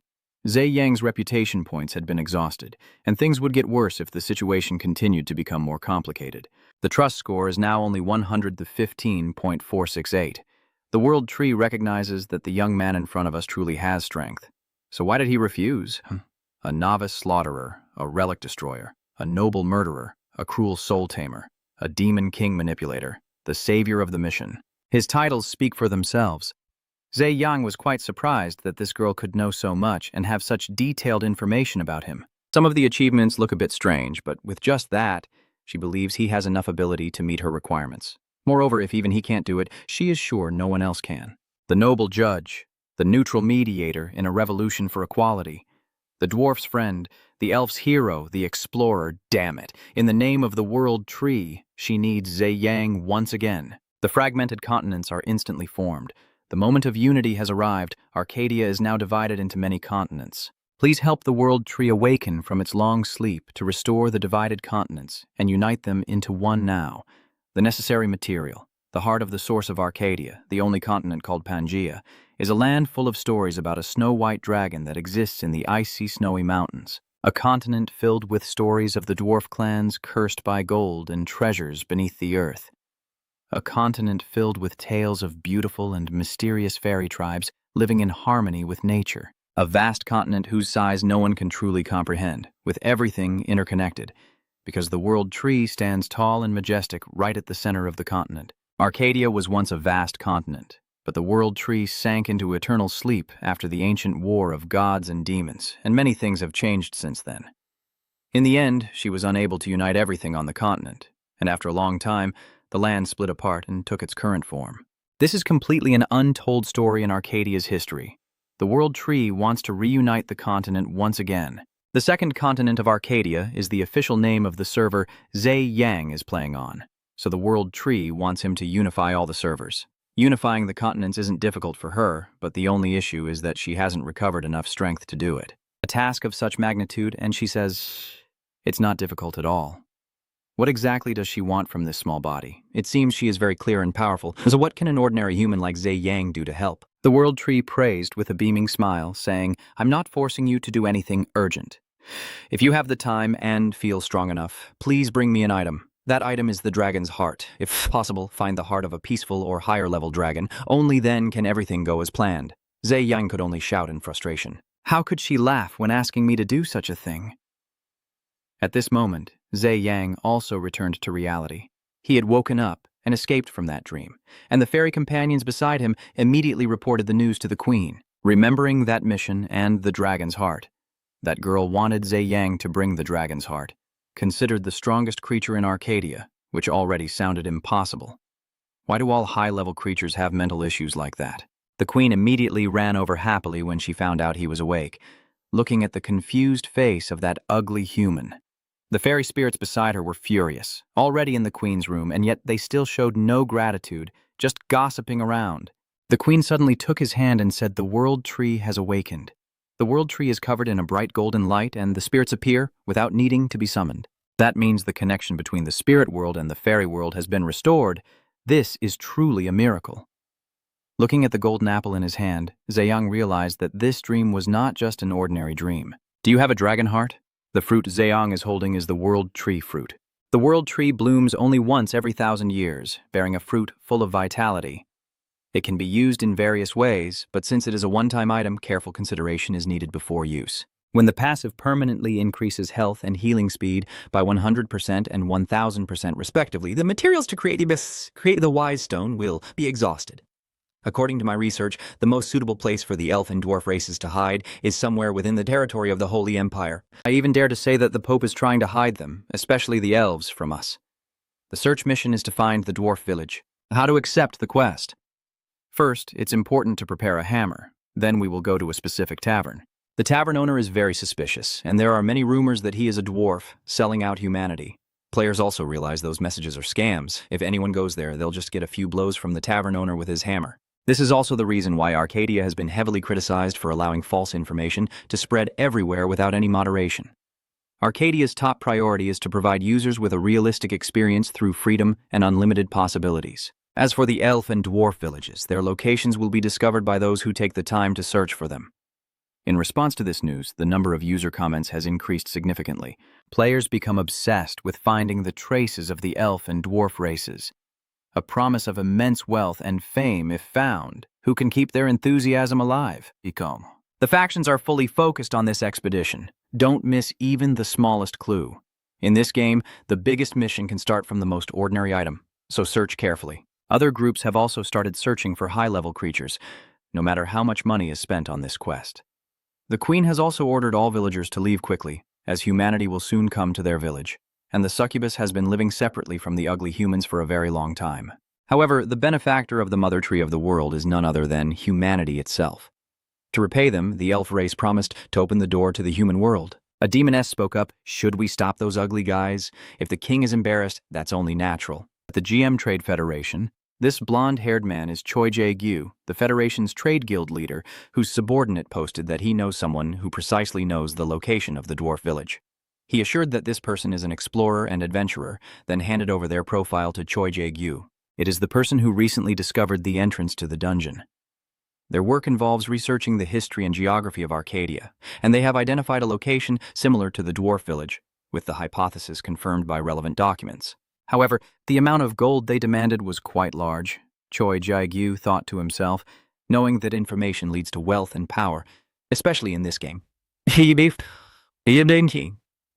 Zeyang's reputation points had been exhausted, and things would get worse if the situation continued to become more complicated. The trust score is now only 115.468. The World Tree recognizes that the young man in front of us truly has strength. So why did he refuse? A novice slaughterer, a relic destroyer, a noble murderer, a cruel soul tamer, a demon king manipulator, the savior of the mission. His titles speak for themselves. Zeyang was quite surprised that this girl could know so much and have such detailed information about him. Some of the achievements look a bit strange, but with just that, she believes he has enough ability to meet her requirements. Moreover, if even he can't do it, she is sure no one else can. The noble judge, the neutral mediator in a revolution for equality, the dwarf's friend, the elf's hero, the explorer, damn it. In the name of the World Tree, she needs Zeyang once again. The fragmented continents are instantly formed. The moment of unity has arrived. Arcadia is now divided into many continents. Please help the World Tree awaken from its long sleep to restore the divided continents and unite them into one now. The necessary material, the heart of the source of Arcadia, the only continent called Pangia, is a land full of stories about a snow-white dragon that exists in the icy, snowy mountains. A continent filled with stories of the dwarf clans cursed by gold and treasures beneath the earth. A continent filled with tales of beautiful and mysterious fairy tribes living in harmony with nature. A vast continent whose size no one can truly comprehend, with everything interconnected, because the World Tree stands tall and majestic right at the center of the continent. Arcadia was once a vast continent, but the World Tree sank into eternal sleep after the ancient war of gods and demons, and many things have changed since then. In the end, she was unable to unite everything on the continent, and after a long time, the land split apart and took its current form. This is completely an untold story in Arcadia's history. The World Tree wants to reunite the continent once again. The second continent of Arcadia is the official name of the server Zeyang is playing on, so the World Tree wants him to unify all the servers. Unifying the continents isn't difficult for her, but the only issue is that she hasn't recovered enough strength to do it. A task of such magnitude, and she says, it's not difficult at all. What exactly does she want from this small body? It seems she is very clear and powerful, so what can an ordinary human like Zeyang do to help? The World Tree praised with a beaming smile, saying, I'm not forcing you to do anything urgent. If you have the time and feel strong enough, please bring me an item. That item is the dragon's heart. If possible, find the heart of a peaceful or higher-level dragon. Only then can everything go as planned. Zhe Yang could only shout in frustration. How could she laugh when asking me to do such a thing? At this moment, Zhe Yang also returned to reality. He had woken up and escaped from that dream, and the fairy companions beside him immediately reported the news to the queen, remembering that mission and the dragon's heart. That girl wanted Zhe Yang to bring the dragon's heart, considered the strongest creature in Arcadia, which already sounded impossible. Why do all high-level creatures have mental issues like that? The queen immediately ran over happily when she found out he was awake, looking at the confused face of that ugly human. The fairy spirits beside her were furious, already in the queen's room, and yet they still showed no gratitude, just gossiping around. The queen suddenly took his hand and said, "The world tree has awakened." The world tree is covered in a bright golden light, and the spirits appear without needing to be summoned. That means the connection between the spirit world and the fairy world has been restored. This is truly a miracle. Looking at the golden apple in his hand, Zhejiang realized that this dream was not just an ordinary dream. Do you have a dragon heart? The fruit Zhejiang is holding is the world tree fruit. The world tree blooms only once every 1,000 years, bearing a fruit full of vitality. It can be used in various ways, but since it is a one-time item, careful consideration is needed before use. When the passive permanently increases health and healing speed by 100% and 1,000% respectively, the materials to create the wise stone will be exhausted. According to my research, the most suitable place for the elf and dwarf races to hide is somewhere within the territory of the Holy Empire. I even dare to say that the Pope is trying to hide them, especially the elves, from us. The search mission is to find the dwarf village. How to accept the quest? First, it's important to prepare a hammer. Then we will go to a specific tavern. The tavern owner is very suspicious, and there are many rumors that he is a dwarf, selling out humanity. Players also realize those messages are scams. If anyone goes there, they'll just get a few blows from the tavern owner with his hammer. This is also the reason why Arcadia has been heavily criticized for allowing false information to spread everywhere without any moderation. Arcadia's top priority is to provide users with a realistic experience through freedom and unlimited possibilities. As for the elf and dwarf villages, their locations will be discovered by those who take the time to search for them. In response to this news, the number of user comments has increased significantly. Players become obsessed with finding the traces of the elf and dwarf races. A promise of immense wealth and fame if found. Who can keep their enthusiasm alive? The factions are fully focused on this expedition. Don't miss even the smallest clue. In this game, the biggest mission can start from the most ordinary item, so search carefully. Other groups have also started searching for high-level creatures, no matter how much money is spent on this quest. The queen has also ordered all villagers to leave quickly, as humanity will soon come to their village, and the succubus has been living separately from the ugly humans for a very long time. However, the benefactor of the mother tree of the world is none other than humanity itself. To repay them, the elf race promised to open the door to the human world. A demoness spoke up, "Should we stop those ugly guys? If the king is embarrassed, that's only natural." At the GM Trade Federation, this blonde-haired man is Choi Jae-gyu, the Federation's trade guild leader, whose subordinate posted that he knows someone who precisely knows the location of the dwarf village. He assured that this person is an explorer and adventurer, then handed over their profile to Choi Jae-gyu. It is the person who recently discovered the entrance to the dungeon. Their work involves researching the history and geography of Arcadia, and they have identified a location similar to the dwarf village, with the hypothesis confirmed by relevant documents. However, the amount of gold they demanded was quite large. Choi Jae-gyu thought to himself, knowing that information leads to wealth and power, especially in this game.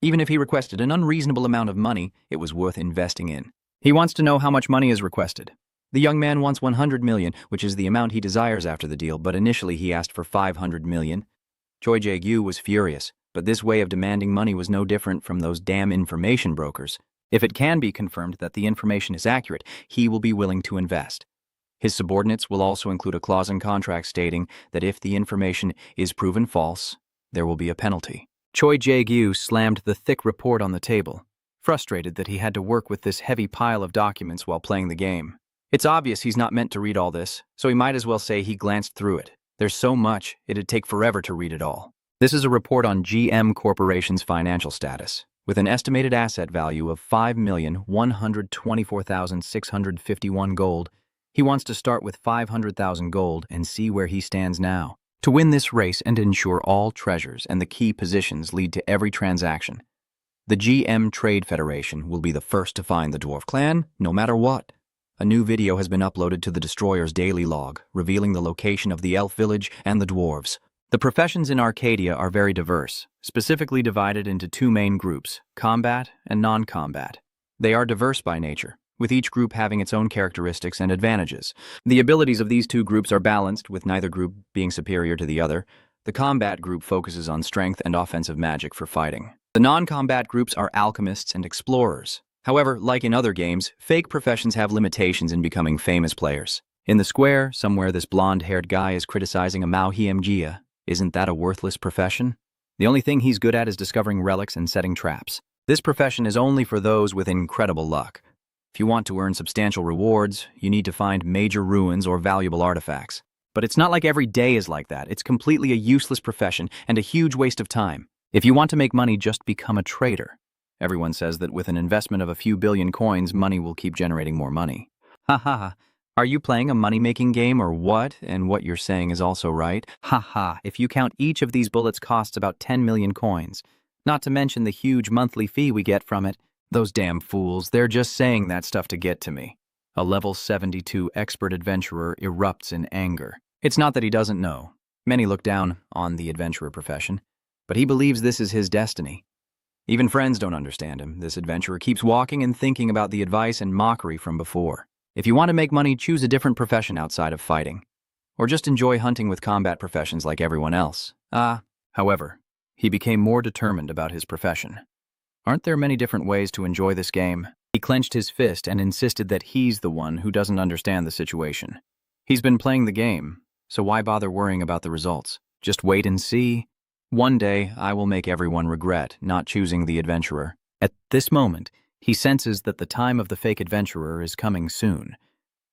Even if he requested an unreasonable amount of money, it was worth investing in. He wants to know how much money is requested. The young man wants 100 million, which is the amount he desires after the deal, but initially he asked for 500 million. Choi Jae-gyu was furious, but this way of demanding money was no different from those damn information brokers. If it can be confirmed that the information is accurate, he will be willing to invest. His subordinates will also include a clause in contract stating that if the information is proven false, there will be a penalty. Choi Jae-gyu slammed the thick report on the table, frustrated that he had to work with this heavy pile of documents while playing the game. It's obvious he's not meant to read all this, so he might as well say he glanced through it. There's so much, it'd take forever to read it all. This is a report on GM Corporation's financial status. With an estimated asset value of 5,124,651 gold, he wants to start with 500,000 gold and see where he stands now. To win this race and ensure all treasures and the key positions lead to every transaction, The GM Trade Federation will be the first to find the dwarf clan, no matter what. A new video has been uploaded to the Destroyer's daily log, revealing the location of the elf village and the dwarves. The professions in Arcadia are very diverse, specifically divided into two main groups, combat and non-combat. They are diverse by nature, with each group having its own characteristics and advantages. The abilities of these two groups are balanced, with neither group being superior to the other. The combat group focuses on strength and offensive magic for fighting. The non-combat groups are alchemists and explorers. However, like in other games, fake professions have limitations in becoming famous players. In the square, somewhere this blonde-haired guy is criticizing a Manhwa. Isn't that a worthless profession? The only thing he's good at is discovering relics and setting traps. This profession is only for those with incredible luck. If you want to earn substantial rewards, you need to find major ruins or valuable artifacts. But it's not like every day is like that. It's completely a useless profession and a huge waste of time. If you want to make money, just become a trader. Everyone says that with an investment of a few billion coins, money will keep generating more money. Ha ha ha. Are you playing a money-making game or what? And what you're saying is also right. Ha ha. If you count each of these bullets costs about 10 million coins. Not to mention the huge monthly fee we get from it. Those damn fools, they're just saying that stuff to get to me. A level 72 expert adventurer erupts in anger. It's not that he doesn't know. Many look down on the adventurer profession, but he believes this is his destiny. Even friends don't understand him. This adventurer keeps walking and thinking about the advice and mockery from before. If you want to make money, choose a different profession outside of fighting. Or just enjoy hunting with combat professions like everyone else. However, he became more determined about his profession. Aren't there many different ways to enjoy this game? He clenched his fist and insisted that he's the one who doesn't understand the situation. He's been playing the game, so why bother worrying about the results? Just wait and see. One day, I will make everyone regret not choosing the adventurer. At this moment, he senses that the time of the fake adventurer is coming soon.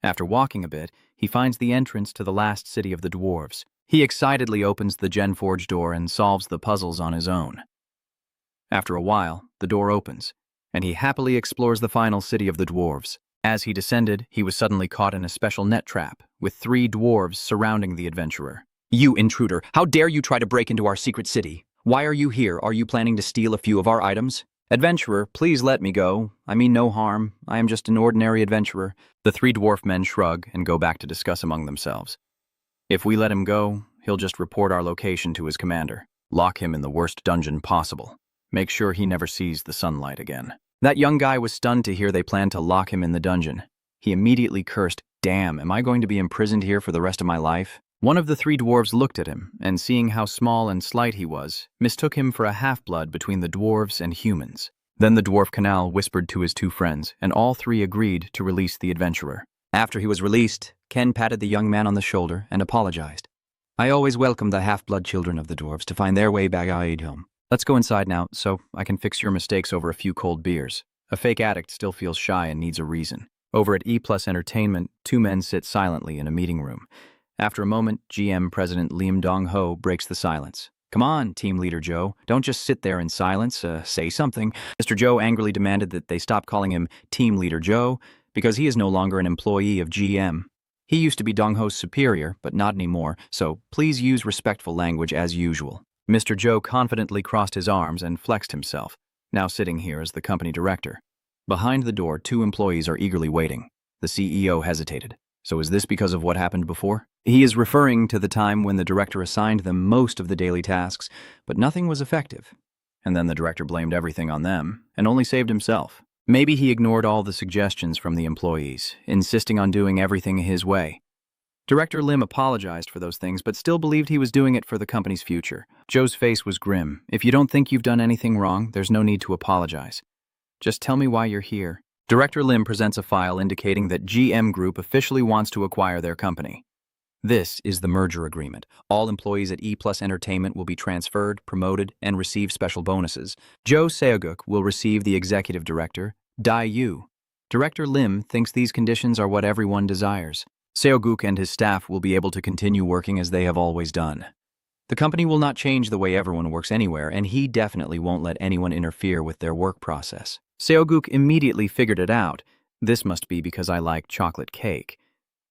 After walking a bit, he finds the entrance to the last city of the dwarves. He excitedly opens the Genforge door and solves the puzzles on his own. After a while, the door opens, and he happily explores the final city of the dwarves. As he descended, he was suddenly caught in a special net trap, with 3 dwarves surrounding the adventurer. You intruder, how dare you try to break into our secret city? Why are you here? Are you planning to steal a few of our items? Adventurer, please let me go. I mean no harm. I am just an ordinary adventurer. The 3 dwarf men shrug and go back to discuss among themselves. If we let him go, he'll just report our location to his commander. Lock him in the worst dungeon possible. Make sure he never sees the sunlight again. That young guy was stunned to hear they planned to lock him in the dungeon. He immediately cursed, "Damn, am I going to be imprisoned here for the rest of my life?" One of the 3 dwarves looked at him, and seeing how small and slight he was, mistook him for a half-blood between the dwarves and humans. Then the dwarf canal whispered to his 2 friends, and all 3 agreed to release the adventurer. After he was released, Ken patted the young man on the shoulder and apologized. I always welcome the half-blood children of the dwarves to find their way back home. Let's go inside now, so I can fix your mistakes over a few cold beers. A fake addict still feels shy and needs a reason. Over at E+ Entertainment, 2 men sit silently in a meeting room. After a moment, GM President Lim Dong-ho breaks the silence. Come on, Team Leader Joe. Don't just sit there in silence. Say something. Mr. Joe angrily demanded that they stop calling him Team Leader Joe because he is no longer an employee of GM. He used to be Dong-ho's superior, but not anymore, so please use respectful language as usual. Mr. Joe confidently crossed his arms and flexed himself, now sitting here as the company director. Behind the door, 2 employees are eagerly waiting. The CEO hesitated. So is this because of what happened before? He is referring to the time when the director assigned them most of the daily tasks, but nothing was effective. And then the director blamed everything on them, and only saved himself. Maybe he ignored all the suggestions from the employees, insisting on doing everything his way. Director Lim apologized for those things, but still believed he was doing it for the company's future. Joe's face was grim. If you don't think you've done anything wrong, there's no need to apologize. Just tell me why you're here. Director Lim presents a file indicating that GM Group officially wants to acquire their company. This is the merger agreement. All employees at E+ Entertainment will be transferred, promoted, and receive special bonuses. Joe Seoguk will receive the executive director, Dai Yu. Director Lim thinks these conditions are what everyone desires. Seoguk and his staff will be able to continue working as they have always done. The company will not change the way everyone works anywhere, and he definitely won't let anyone interfere with their work process. Seoguk immediately figured it out. This must be because I like chocolate cake.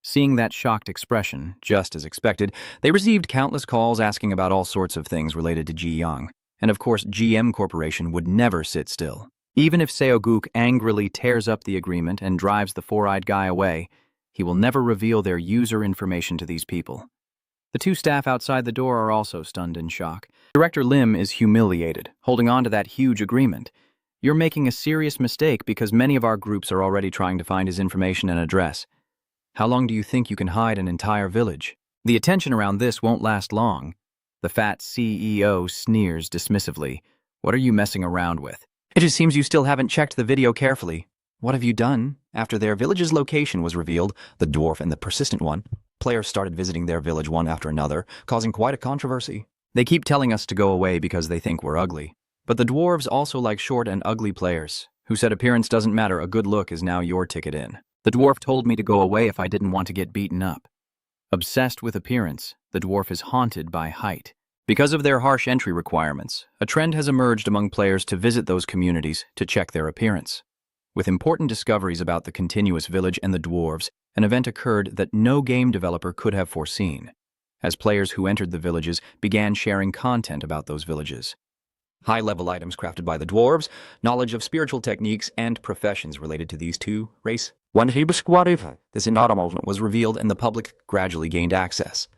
Seeing that shocked expression, just as expected, they received countless calls asking about all sorts of things related to Ji Young. And of course, GM Corporation would never sit still. Even if Seoguk angrily tears up the agreement and drives the four-eyed guy away, he will never reveal their user information to these people. The two staff outside the door are also stunned in shock. Director Lim is humiliated, holding on to that huge agreement. You're making a serious mistake because many of our groups are already trying to find his information and address. How long do you think you can hide an entire village? The attention around this won't last long. The fat CEO sneers dismissively. What are you messing around with? It just seems you still haven't checked the video carefully. What have you done? After their village's location was revealed, the dwarf and the persistent one, players started visiting their village one after another, causing quite a controversy. They keep telling us to go away because they think we're ugly. But the dwarves also like short and ugly players, who said appearance doesn't matter, a good look is now your ticket in. The dwarf told me to go away if I didn't want to get beaten up. Obsessed with appearance, the dwarf is haunted by height. Because of their harsh entry requirements, a trend has emerged among players to visit those communities to check their appearance. With important discoveries about the continuous village and the dwarves, an event occurred that no game developer could have foreseen, as players who entered the villages began sharing content about those villages. High-level items crafted by the dwarves, knowledge of spiritual techniques, and professions related to these two races. This enrollment was revealed and the public gradually gained access.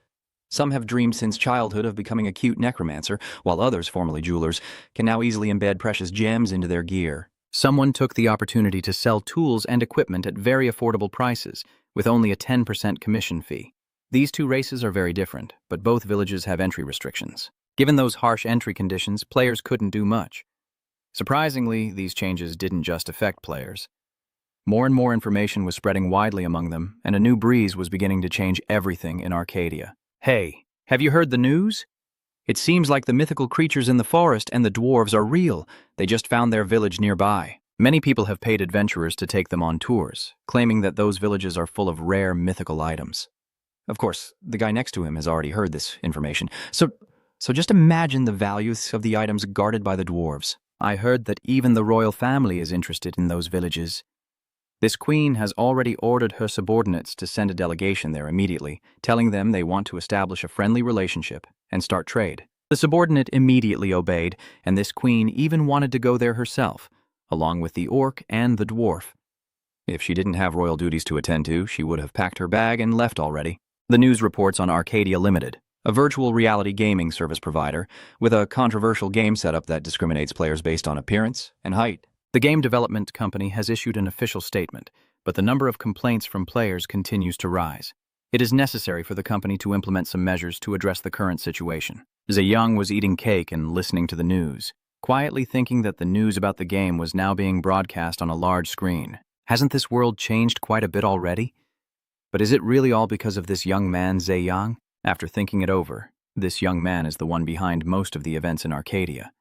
Some have dreamed since childhood of becoming a cute necromancer, while others, formerly jewelers, can now easily embed precious gems into their gear. Someone took the opportunity to sell tools and equipment at very affordable prices, with only a 10% commission fee. These two races are very different, but both villages have entry restrictions. Given those harsh entry conditions, players couldn't do much. Surprisingly, these changes didn't just affect players. More and more information was spreading widely among them, and a new breeze was beginning to change everything in Arcadia. Hey, have you heard the news? It seems like the mythical creatures in the forest and the dwarves are real. They just found their village nearby. Many people have paid adventurers to take them on tours, claiming that those villages are full of rare mythical items. Of course, the guy next to him has already heard this information, so just imagine the values of the items guarded by the dwarves. I heard that even the royal family is interested in those villages. This queen has already ordered her subordinates to send a delegation there immediately, telling them they want to establish a friendly relationship and start trade. The subordinate immediately obeyed, and this queen even wanted to go there herself, along with the orc and the dwarf. If she didn't have royal duties to attend to, she would have packed her bag and left already. The news reports on Arcadia Limited, a virtual reality gaming service provider with a controversial game setup that discriminates players based on appearance and height. The game development company has issued an official statement, but the number of complaints from players continues to rise. It is necessary for the company to implement some measures to address the current situation. Zayang was eating cake and listening to the news, quietly thinking that the news about the game was now being broadcast on a large screen. Hasn't this world changed quite a bit already? But is it really all because of this young man, Zayang? After thinking it over, this young man is the one behind most of the events in Arcadia.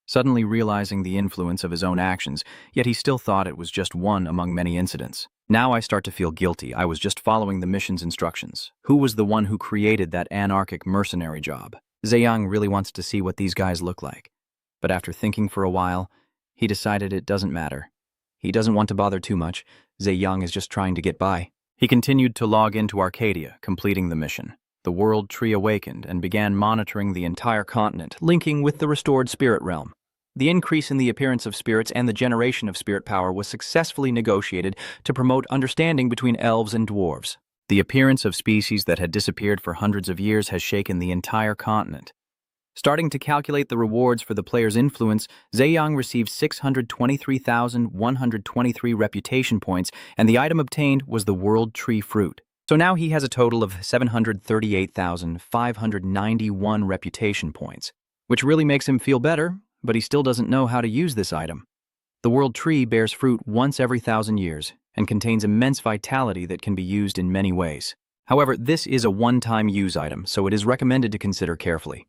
Suddenly realizing the influence of his own actions, yet he still thought it was just one among many incidents. Now I start to feel guilty. I was just following the mission's instructions. Who was the one who created that anarchic mercenary job? Zayang really wants to see what these guys look like. But after thinking for a while, he decided it doesn't matter. He doesn't want to bother too much. Zayang is just trying to get by. He continued to log into Arcadia, completing the mission. The world tree awakened and began monitoring the entire continent, linking with the restored spirit realm. The increase in the appearance of spirits and the generation of spirit power was successfully negotiated to promote understanding between elves and dwarves. The appearance of species that had disappeared for hundreds of years has shaken the entire continent. Starting to calculate the rewards for the player's influence, Zayang received 623,123 reputation points, and the item obtained was the World Tree Fruit. So now he has a total of 738,591 reputation points, which really makes him feel better, but he still doesn't know how to use this item. The World Tree bears fruit once every 1,000 years and contains immense vitality that can be used in many ways. However, this is a one-time use item, so it is recommended to consider carefully.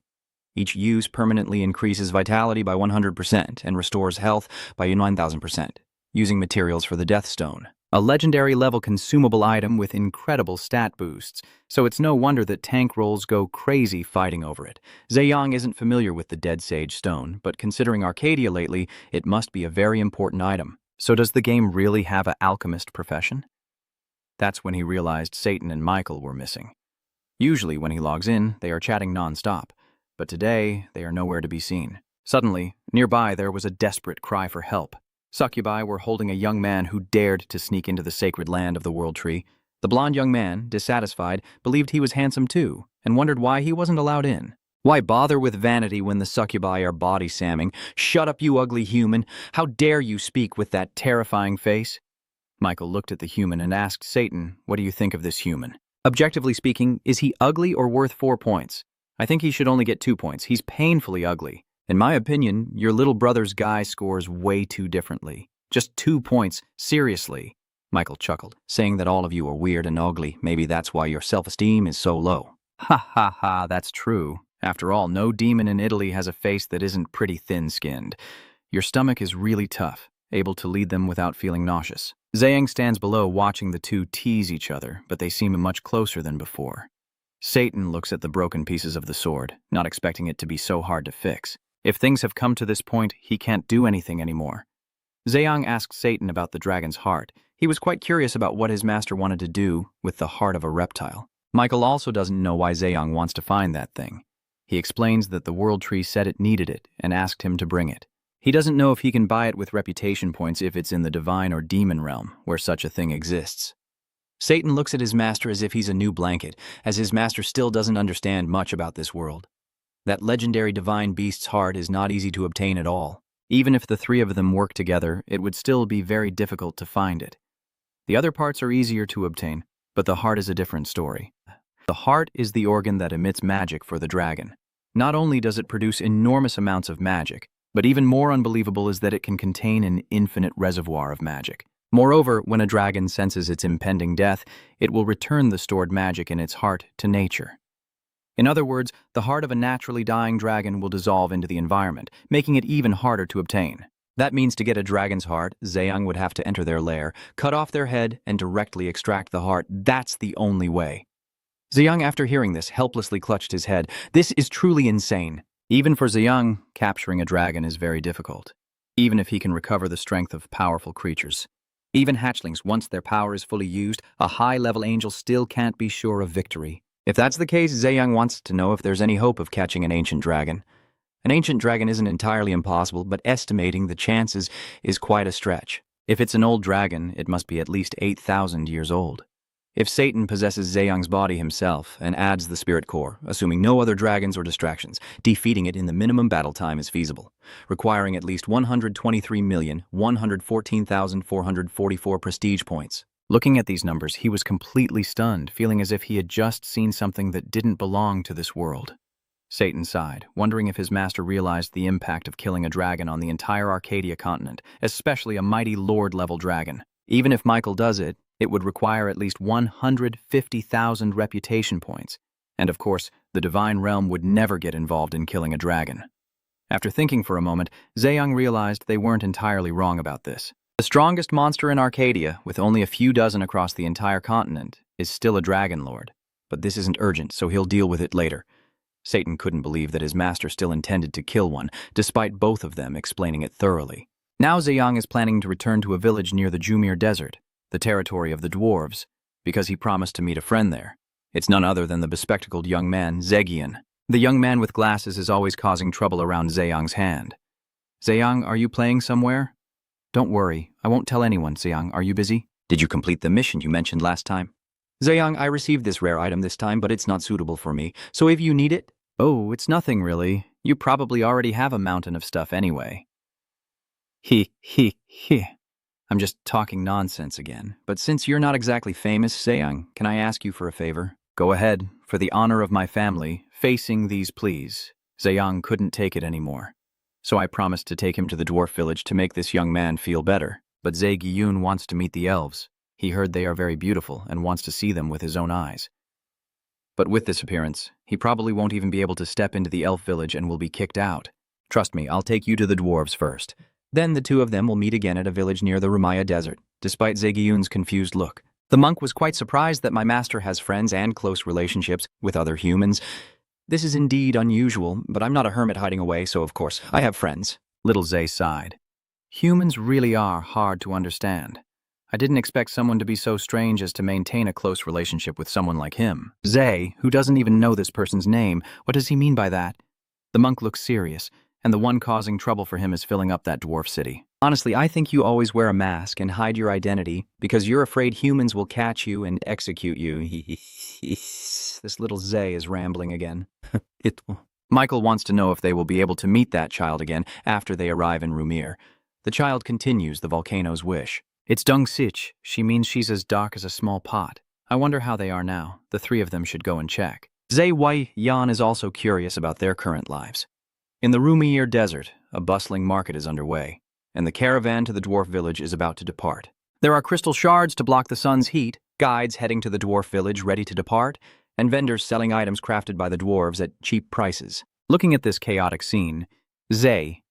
Each use permanently increases vitality by 100% and restores health by 9,000%, using materials for the Death Stone. A legendary level consumable item with incredible stat boosts, so it's no wonder that tank rolls go crazy fighting over it. Zayang isn't familiar with the Dead Sage Stone, but considering Arcadia lately, it must be a very important item. So does the game really have an alchemist profession? That's when he realized Satan and Michael were missing. Usually when he logs in, they are chatting non-stop, but today they are nowhere to be seen. Suddenly, nearby there was a desperate cry for help. Succubi were holding a young man who dared to sneak into the sacred land of the World Tree. The blond young man, dissatisfied, believed he was handsome too, and wondered why he wasn't allowed in. Why bother with vanity when the succubi are body-samming? Shut up, you ugly human! How dare you speak with that terrifying face? Michael looked at the human and asked Satan, what do you think of this human? Objectively speaking, is he ugly or worth 4 points? I think he should only get 2 points. He's painfully ugly. In my opinion, your little brother's guy scores way too differently. Just 2 points, seriously. Michael chuckled, saying that all of you are weird and ugly. Maybe that's why your self-esteem is so low. Ha ha ha, that's true. After all, no demon in Italy has a face that isn't pretty thin-skinned. Your stomach is really tough, able to lead them without feeling nauseous. Zhang stands below watching the two tease each other, but they seem much closer than before. Satan looks at the broken pieces of the sword, not expecting it to be so hard to fix. If things have come to this point, he can't do anything anymore. Zhang asked Satan about the dragon's heart. He was quite curious about what his master wanted to do with the heart of a reptile. Michael also doesn't know why Zhang wants to find that thing. He explains that the World Tree said it needed it and asked him to bring it. He doesn't know if he can buy it with reputation points if it's in the divine or demon realm, where such a thing exists. Satan looks at his master as if he's a new blanket, as his master still doesn't understand much about this world. That legendary divine beast's heart is not easy to obtain at all. Even if the three of them work together, it would still be very difficult to find it. The other parts are easier to obtain, but the heart is a different story. The heart is the organ that emits magic for the dragon. Not only does it produce enormous amounts of magic, but even more unbelievable is that it can contain an infinite reservoir of magic. Moreover, when a dragon senses its impending death, it will return the stored magic in its heart to nature. In other words, the heart of a naturally dying dragon will dissolve into the environment, making it even harder to obtain. That means to get a dragon's heart, Zhang would have to enter their lair, cut off their head, and directly extract the heart. That's the only way. Zhang, after hearing this, helplessly clutched his head. This is truly insane. Even for Zhang, capturing a dragon is very difficult, even if he can recover the strength of powerful creatures. Even hatchlings, once their power is fully used, a high-level angel still can't be sure of victory. If that's the case, Zhang wants to know if there's any hope of catching an ancient dragon. An ancient dragon isn't entirely impossible, but estimating the chances is quite a stretch. If it's an old dragon, it must be at least 8,000 years old. If Satan possesses Zhang's body himself and adds the spirit core, assuming no other dragons or distractions, defeating it in the minimum battle time is feasible, requiring at least 123,114,444 prestige points. Looking at these numbers, he was completely stunned, feeling as if he had just seen something that didn't belong to this world. Satan sighed, wondering if his master realized the impact of killing a dragon on the entire Arcadia continent, especially a mighty lord-level dragon. Even if Michael does it, it would require at least 150,000 reputation points, and of course, the divine realm would never get involved in killing a dragon. After thinking for a moment, Zhang realized they weren't entirely wrong about this. The strongest monster in Arcadia, with only a few dozen across the entire continent, is still a dragon lord. But this isn't urgent, so he'll deal with it later. Satan couldn't believe that his master still intended to kill one, despite both of them explaining it thoroughly. Now Zhang is planning to return to a village near the Jumir Desert, the territory of the dwarves, because he promised to meet a friend there. It's none other than the bespectacled young man, Zegian. The young man with glasses is always causing trouble around Zhang's hand. Zhang, are you playing somewhere? Don't worry, I won't tell anyone, Zhang. Are you busy? Did you complete the mission you mentioned last time? Zhang, I received this rare item this time, but it's not suitable for me, so if you need it... Oh, it's nothing really. You probably already have a mountain of stuff anyway. He. I'm just talking nonsense again. But since you're not exactly famous, Zhang, can I ask you for a favor? Go ahead. For the honor of my family, facing these pleas. Zhang couldn't take it anymore. So I promised to take him to the dwarf village to make this young man feel better. But Zhe Giyun wants to meet the elves. He heard they are very beautiful and wants to see them with his own eyes. But with this appearance, he probably won't even be able to step into the elf village and will be kicked out. Trust me, I'll take you to the dwarves first. Then the two of them will meet again at a village near the Rumaya Desert, despite Zhe Giyun's confused look. The monk was quite surprised that my master has friends and close relationships with other humans. This is indeed unusual, but I'm not a hermit hiding away, so of course, I have friends. Little Zhe sighed. Humans really are hard to understand. I didn't expect someone to be so strange as to maintain a close relationship with someone like him. Zhe, who doesn't even know this person's name, what does he mean by that? The monk looks serious, and the one causing trouble for him is filling up that dwarf city. Honestly, I think you always wear a mask and hide your identity because you're afraid humans will catch you and execute you. This little Zay is rambling again. Michael wants to know if they will be able to meet that child again after they arrive in Rumir. The child continues the volcano's wish. It's Dung Sich. She means she's as dark as a small pot. I wonder how they are now. The three of them should go and check. Zay Wai Yan is also curious about their current lives. In the Rumir desert, a bustling market is underway, and the caravan to the dwarf village is about to depart. There are crystal shards to block the sun's heat, Guides heading to the dwarf village ready to depart, and vendors selling items crafted by the dwarves at cheap prices. Looking at this chaotic scene, Zay,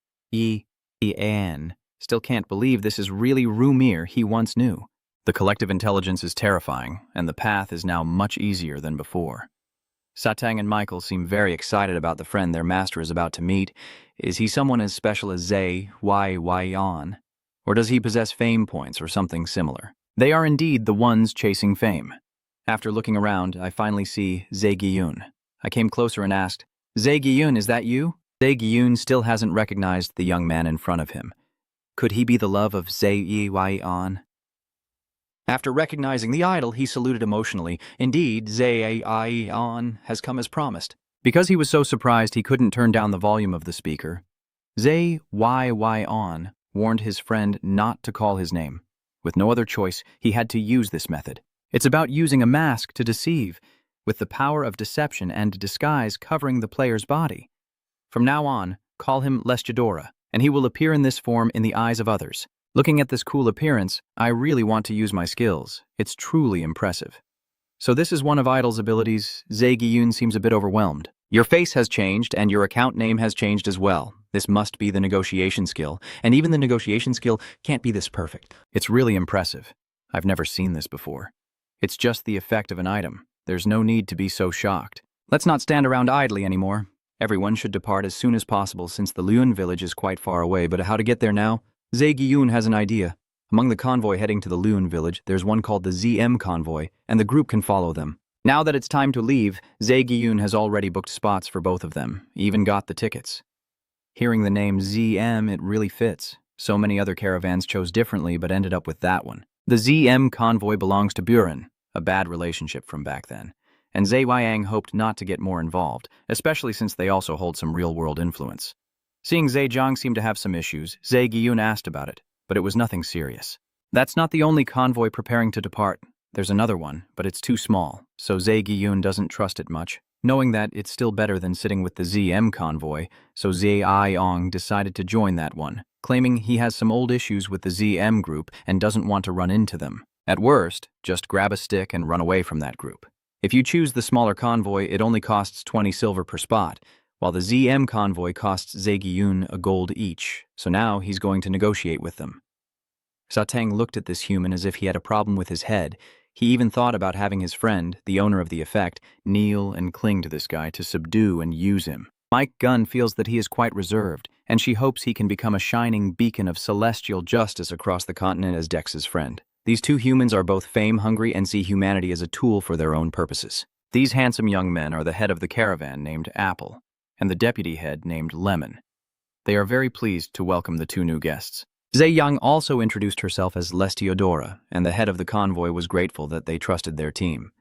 An, still can't believe this is really Rumir he once knew. The collective intelligence is terrifying, and the path is now much easier than before. Satang and Michael seem very excited about the friend their master is about to meet. Is he someone as special as Zay Yan? Or does he possess fame points or something similar? They are indeed the ones chasing fame. After looking around, I finally see Zay Giyun. I came closer and asked, Zay Giyun, is that you? Zay Giyun still hasn't recognized the young man in front of him. Could he be the love of Zay Yan? After recognizing the idol, he saluted emotionally. Indeed, Zay Yan has come as promised. Because he was so surprised he couldn't turn down the volume of the speaker, Zay Yan warned his friend not to call his name. With no other choice, he had to use this method. It's about using a mask to deceive, with the power of deception and disguise covering the player's body. From now on, call him Lesjadora, and he will appear in this form in the eyes of others. Looking at this cool appearance, I really want to use my skills. It's truly impressive. So this is one of Idol's abilities. Zay Giyun seems a bit overwhelmed. Your face has changed, and your account name has changed as well. This must be the negotiation skill, and even the negotiation skill can't be this perfect. It's really impressive. I've never seen this before. It's just the effect of an item. There's no need to be so shocked. Let's not stand around idly anymore. Everyone should depart as soon as possible since the Luyun village is quite far away, but how to get there now? Zay Giyun has an idea. Among the convoy heading to the Luyun village, there's one called the ZM convoy, and the group can follow them. Now that it's time to leave, Zay Giyun has already booked spots for both of them, even got the tickets. Hearing the name ZM, it really fits. So many other caravans chose differently but ended up with that one. The ZM convoy belongs to Buren, a bad relationship from back then, and Zay Yang hoped not to get more involved, especially since they also hold some real-world influence. Seeing Zay Zhang seem to have some issues, Zay Giyun asked about it, but it was nothing serious. That's not the only convoy preparing to depart. There's another one, but it's too small, so Zay Giyun doesn't trust it much. Knowing that it's still better than sitting with the ZM convoy, so Zay Yong decided to join that one, claiming he has some old issues with the ZM group and doesn't want to run into them. At worst, just grab a stick and run away from that group. If you choose the smaller convoy, it only costs 20 silver per spot, while the ZM convoy costs Zay Giyun a gold each, so now he's going to negotiate with them. Satang looked at this human as if he had a problem with his head. He even thought about having his friend, the owner of the effect, kneel and cling to this guy to subdue and use him. Mike Gunn feels that he is quite reserved, and she hopes he can become a shining beacon of celestial justice across the continent as Dex's friend. These two humans are both fame-hungry and see humanity as a tool for their own purposes. These handsome young men are the head of the caravan named Apple, and the deputy head named Lemon. They are very pleased to welcome the two new guests. Zay Yang also introduced herself as Lestiodora, and the head of the convoy was grateful that they trusted their team.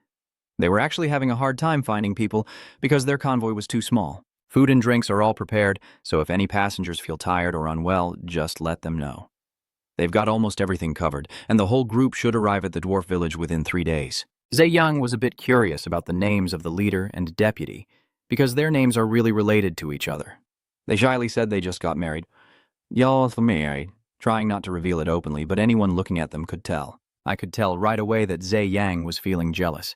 They were actually having a hard time finding people because their convoy was too small. Food and drinks are all prepared, so if any passengers feel tired or unwell, just let them know. They've got almost everything covered, and the whole group should arrive at the dwarf village within 3 days. Zay Yang was a bit curious about the names of the leader and deputy, because their names are really related to each other. They shyly said they just got married. Y'all married, trying not to reveal it openly, but anyone looking at them could tell. I could tell right away that Zay Yang was feeling jealous.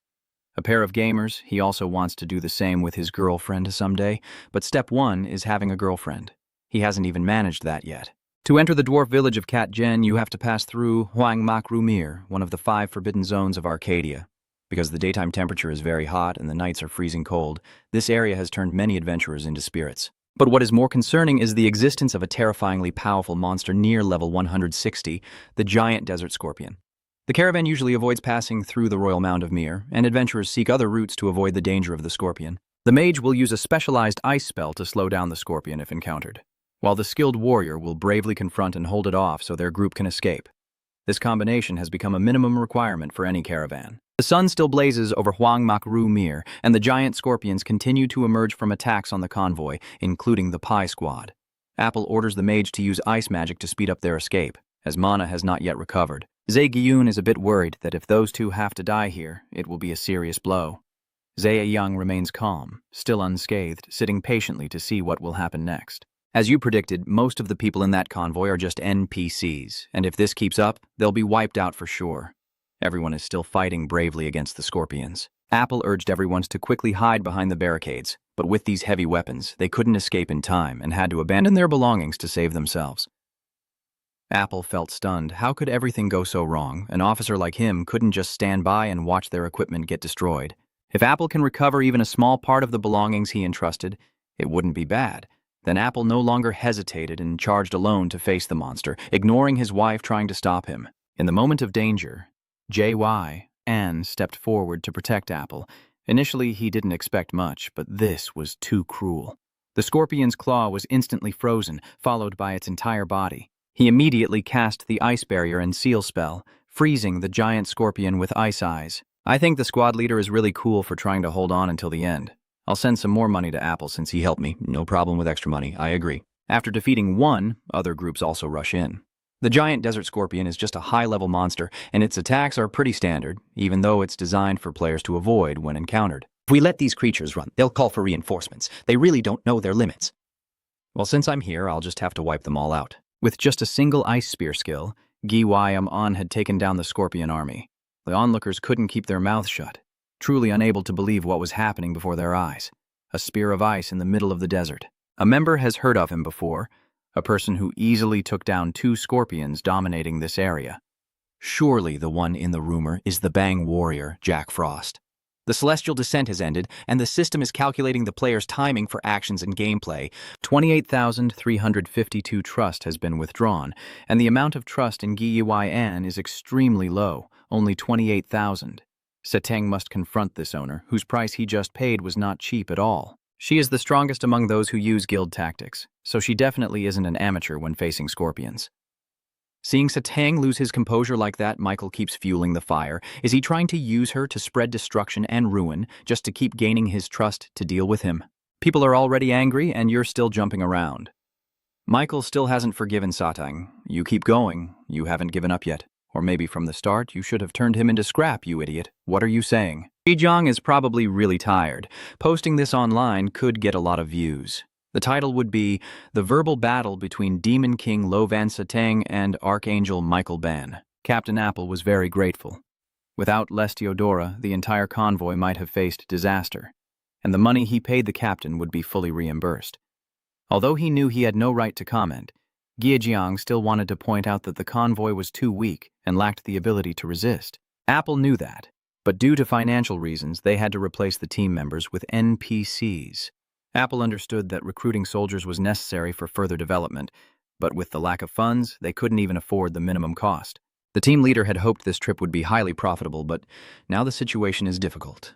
A pair of gamers, he also wants to do the same with his girlfriend someday, but step 1 is having a girlfriend. He hasn't even managed that yet. To enter the dwarf village of Kat Jen, you have to pass through Huang Mak Rumir, one of the 5 forbidden zones of Arcadia. Because the daytime temperature is very hot and the nights are freezing cold, this area has turned many adventurers into spirits. But what is more concerning is the existence of a terrifyingly powerful monster near level 160, the giant desert scorpion. The caravan usually avoids passing through the Royal Mound of Mir, and adventurers seek other routes to avoid the danger of the scorpion. The mage will use a specialized ice spell to slow down the scorpion if encountered. while the skilled warrior will bravely confront and hold it off so their group can escape. This combination has become a minimum requirement for any caravan. The sun still blazes over Huang Makru Mir, and the giant scorpions continue to emerge from attacks on the convoy, including the Pie Squad. Apple orders the mage to use ice magic to speed up their escape, as Mana has not yet recovered. Zhe Gyun is a bit worried that if those two have to die here, it will be a serious blow. Zhe Yang remains calm, still unscathed, sitting patiently to see what will happen next. As you predicted, most of the people in that convoy are just NPCs, and if this keeps up, they'll be wiped out for sure. Everyone is still fighting bravely against the scorpions. Apple urged everyone to quickly hide behind the barricades, but with these heavy weapons, they couldn't escape in time and had to abandon their belongings to save themselves. Apple felt stunned. How could everything go so wrong? An officer like him couldn't just stand by and watch their equipment get destroyed. If Apple can recover even a small part of the belongings he entrusted, it wouldn't be bad. Then Apple no longer hesitated and charged alone to face the monster, ignoring his wife trying to stop him. In the moment of danger, J.Y. Anne stepped forward to protect Apple. Initially, he didn't expect much, but this was too cruel. The scorpion's claw was instantly frozen, followed by its entire body. He immediately cast the ice barrier and seal spell, freezing the giant scorpion with ice eyes. I think the squad leader is really cool for trying to hold on until the end. I'll send some more money to Apple since he helped me. No problem with extra money, I agree. After defeating one, other groups also rush in. The giant desert scorpion is just a high-level monster, and its attacks are pretty standard, even though it's designed for players to avoid when encountered. If we let these creatures run, they'll call for reinforcements. They really don't know their limits. Well, since I'm here, I'll just have to wipe them all out. With just a single ice spear skill, Gi-Yam-On had taken down the scorpion army. The onlookers couldn't keep their mouths shut, truly unable to believe what was happening before their eyes. A spear of ice in the middle of the desert. A member has heard of him before, a person who easily took down 2 scorpions dominating this area. Surely the one in the rumor is the Bang warrior, Jack Frost. The celestial descent has ended, and the system is calculating the player's timing for actions and gameplay. 28,352 trust has been withdrawn, and the amount of trust in Gi-Yam is extremely low, only 28,000. Seteng must confront this owner, whose price he just paid was not cheap at all. She is the strongest among those who use guild tactics, so she definitely isn't an amateur when facing scorpions. Seeing Seteng lose his composure like that, Michael keeps fueling the fire. Is he trying to use her to spread destruction and ruin, just to keep gaining his trust to deal with him? People are already angry, and you're still jumping around. Michael still hasn't forgiven Seteng. You keep going. You haven't given up yet. Or maybe from the start, you should have turned him into scrap, you idiot. What are you saying? Zhejiang is probably really tired. Posting this online could get a lot of views. The title would be The Verbal Battle Between Demon King Lo Van Seteng and Archangel Michael Ban. Captain Apple was very grateful. Without Lestiodora, the entire convoy might have faced disaster, and the money he paid the captain would be fully reimbursed. Although he knew he had no right to comment, Zhejiang still wanted to point out that the convoy was too weak and lacked the ability to resist. Apple knew that, but due to financial reasons, they had to replace the team members with NPCs. Apple understood that recruiting soldiers was necessary for further development, but with the lack of funds, they couldn't even afford the minimum cost. The team leader had hoped this trip would be highly profitable, but now the situation is difficult.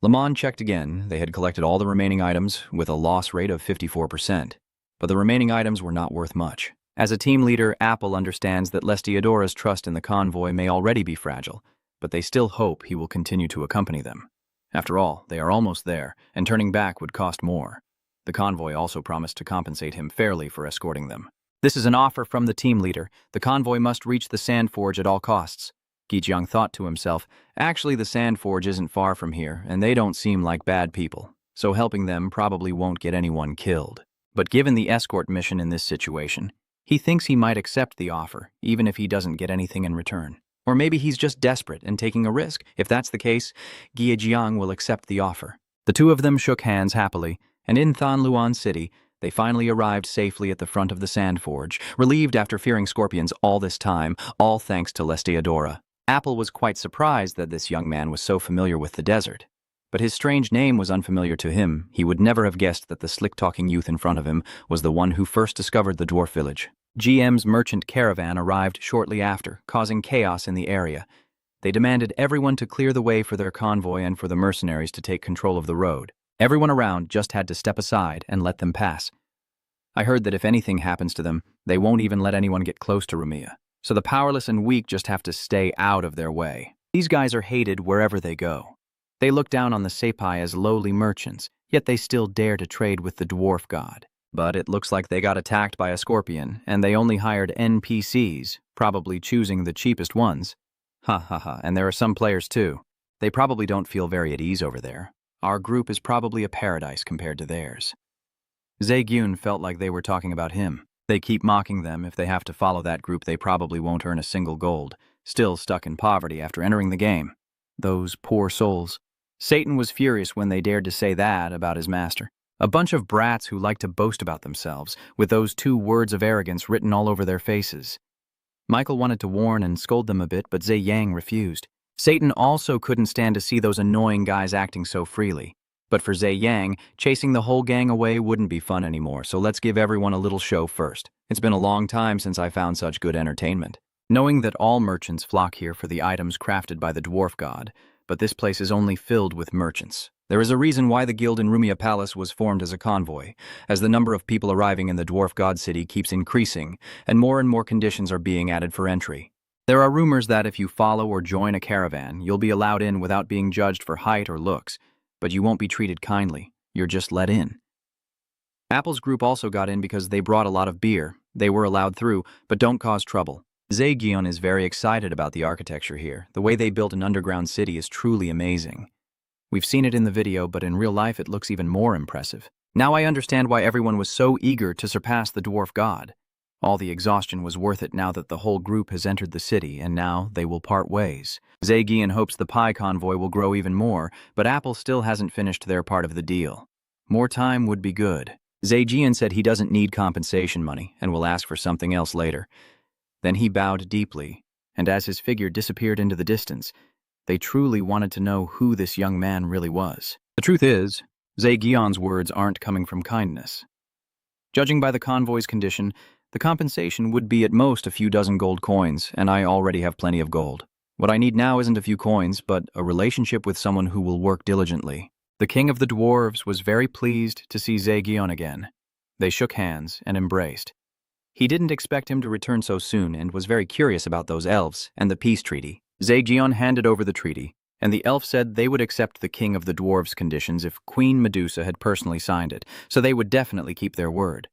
Lemon checked again. They had collected all the remaining items with a loss rate of 54%. But the remaining items were not worth much. As a team leader, Apple understands that Lestiodora's trust in the convoy may already be fragile, but they still hope he will continue to accompany them. After all, they are almost there, and turning back would cost more. The convoy also promised to compensate him fairly for escorting them. This is an offer from the team leader. The convoy must reach the Sand Forge at all costs. Gijiang thought to himself, actually the Sand Forge isn't far from here, and they don't seem like bad people, so helping them probably won't get anyone killed. But given the escort mission in this situation, he thinks he might accept the offer, even if he doesn't get anything in return. Or maybe he's just desperate and taking a risk. If that's the case, Gijiang will accept the offer. The two of them shook hands happily, and in Thanluan City, they finally arrived safely at the front of the Sand Forge, relieved after fearing scorpions all this time, all thanks to Lestiodora. Apple was quite surprised that this young man was so familiar with the desert. But his strange name was unfamiliar to him. He would never have guessed that the slick-talking youth in front of him was the one who first discovered the dwarf village. GM's merchant caravan arrived shortly after, causing chaos in the area. They demanded everyone to clear the way for their convoy and for the mercenaries to take control of the road. Everyone around just had to step aside and let them pass. I heard that if anything happens to them, they won't even let anyone get close to Rumia. So the powerless and weak just have to stay out of their way. These guys are hated wherever they go. They look down on the Sepai as lowly merchants, yet they still dare to trade with the dwarf god. But it looks like they got attacked by a scorpion, and they only hired NPCs, probably choosing the cheapest ones. Ha ha ha, and there are some players too. They probably don't feel very at ease over there. Our group is probably a paradise compared to theirs. Zaegyun felt like they were talking about him. They keep mocking them. If they have to follow that group, they probably won't earn a single gold, still stuck in poverty after entering the game. Those poor souls. Satan was furious when they dared to say that about his master. A bunch of brats who like to boast about themselves, with those 2 words of arrogance written all over their faces. Michael wanted to warn and scold them a bit, but Zhe Yang refused. Satan also couldn't stand to see those annoying guys acting so freely. But for Zhe Yang, chasing the whole gang away wouldn't be fun anymore, so let's give everyone a little show first. It's been a long time since I found such good entertainment. Knowing that all merchants flock here for the items crafted by the dwarf god, but this place is only filled with merchants. There is a reason why the guild in Rumia Palace was formed as a convoy, as the number of people arriving in the dwarf god city keeps increasing, and more conditions are being added for entry. There are rumors that if you follow or join a caravan, you'll be allowed in without being judged for height or looks, but you won't be treated kindly. You're just let in. Apple's group also got in because they brought a lot of beer. They were allowed through, but don't cause trouble. Zaegyun is very excited about the architecture here. The way they built an underground city is truly amazing. We've seen it in the video, but in real life it looks even more impressive. Now I understand why everyone was so eager to surpass the dwarf god. All the exhaustion was worth it now that the whole group has entered the city, and now they will part ways. Zaegyun hopes the pie convoy will grow even more, but Apple still hasn't finished their part of the deal. More time would be good. Zaegyun said he doesn't need compensation money and will ask for something else later. Then he bowed deeply, and as his figure disappeared into the distance, they truly wanted to know who this young man really was. The truth is, Zaegyun's words aren't coming from kindness. Judging by the convoy's condition, the compensation would be at most a few dozen gold coins, and I already have plenty of gold. What I need now isn't a few coins, but a relationship with someone who will work diligently. The king of the dwarves was very pleased to see Zaegyun again. They shook hands and embraced. He didn't expect him to return so soon and was very curious about those elves and the peace treaty. Zaegyun handed over the treaty, and the elf said they would accept the king of the dwarves' conditions if Queen Medusa had personally signed it, so they would definitely keep their word.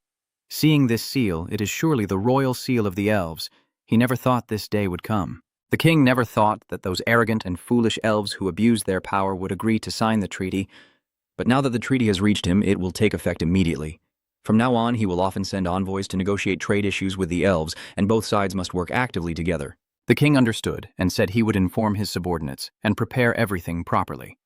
Seeing this seal, it is surely the royal seal of the elves. He never thought this day would come. The king never thought that those arrogant and foolish elves who abused their power would agree to sign the treaty, but now that the treaty has reached him, it will take effect immediately. From now on, he will often send envoys to negotiate trade issues with the elves, and both sides must work actively together. The king understood and said he would inform his subordinates and prepare everything properly.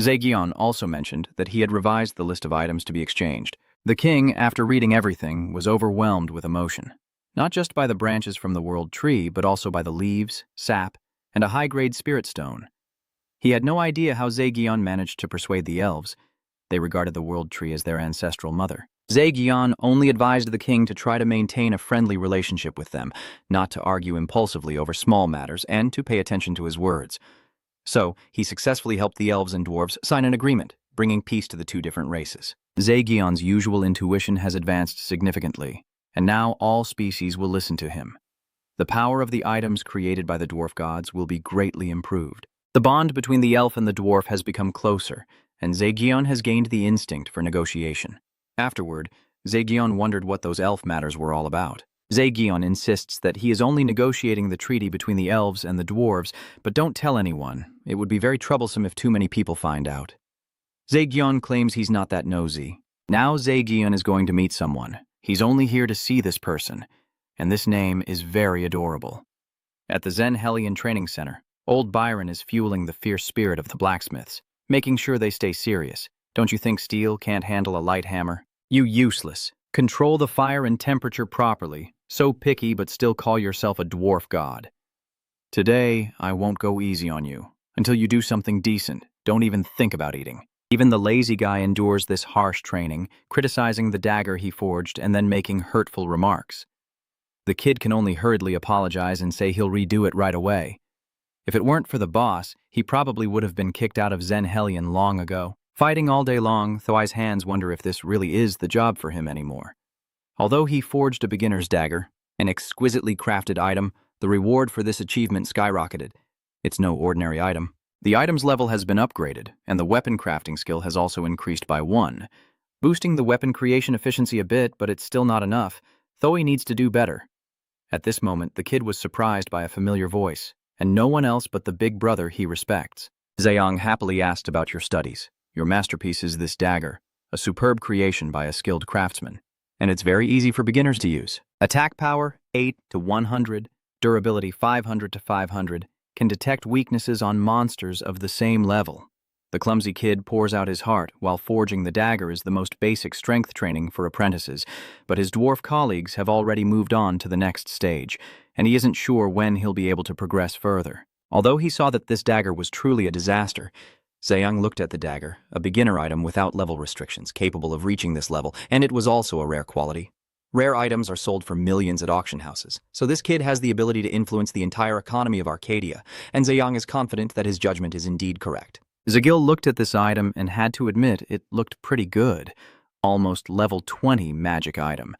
Zaegyun also mentioned that he had revised the list of items to be exchanged. The king, after reading everything, was overwhelmed with emotion, not just by the branches from the world tree, but also by the leaves, sap, and a high-grade spirit stone. He had no idea how Zaegyun managed to persuade the elves. They regarded the world tree as their ancestral mother. Zaegyun only advised the king to try to maintain a friendly relationship with them, not to argue impulsively over small matters, and to pay attention to his words. So, he successfully helped the elves and dwarves sign an agreement, bringing peace to the 2 different races. Zaegyun's usual intuition has advanced significantly, and now all species will listen to him. The power of the items created by the dwarf gods will be greatly improved. The bond between the elf and the dwarf has become closer, and Zaegyun has gained the instinct for negotiation. Afterward, Zaegyun wondered what those elf matters were all about. Zaegyun insists that he is only negotiating the treaty between the elves and the dwarves, but don't tell anyone. It would be very troublesome if too many people find out. Zaegyun claims he's not that nosy. Now Zaegyun is going to meet someone. He's only here to see this person, and this name is very adorable. At the Zen Hellion Training Center, old Byron is fueling the fierce spirit of the blacksmiths, making sure they stay serious. Don't you think steel can't handle a light hammer? You useless. Control the fire and temperature properly. So picky, but still call yourself a dwarf god. Today, I won't go easy on you. Until you do something decent, don't even think about eating. Even the lazy guy endures this harsh training, criticizing the dagger he forged and then making hurtful remarks. The kid can only hurriedly apologize and say he'll redo it right away. If it weren't for the boss, he probably would have been kicked out of Zen Hellion long ago. Fighting all day long, Thoai's hands wonder if this really is the job for him anymore. Although he forged a beginner's dagger, an exquisitely crafted item, the reward for this achievement skyrocketed. It's no ordinary item. The item's level has been upgraded, and the weapon crafting skill has also increased by 1, boosting the weapon creation efficiency a bit, but it's still not enough. Though needs to do better. At this moment, the kid was surprised by a familiar voice, and no one else but the big brother he respects. Zheong happily asked about your studies. Your masterpiece is this dagger, a superb creation by a skilled craftsman, and it's very easy for beginners to use. Attack power 8 to 100, durability 500 to 500, can detect weaknesses on monsters of the same level. The clumsy kid pours out his heart, while forging the dagger is the most basic strength training for apprentices, but his dwarf colleagues have already moved on to the next stage, and he isn't sure when he'll be able to progress further. Although he saw that this dagger was truly a disaster, Zheong looked at the dagger, a beginner item without level restrictions, capable of reaching this level, and it was also a rare quality. Rare items are sold for millions at auction houses, so this kid has the ability to influence the entire economy of Arcadia, and Zheong is confident that his judgment is indeed correct. Zagil looked at this item and had to admit it looked pretty good, almost level 20 magic item,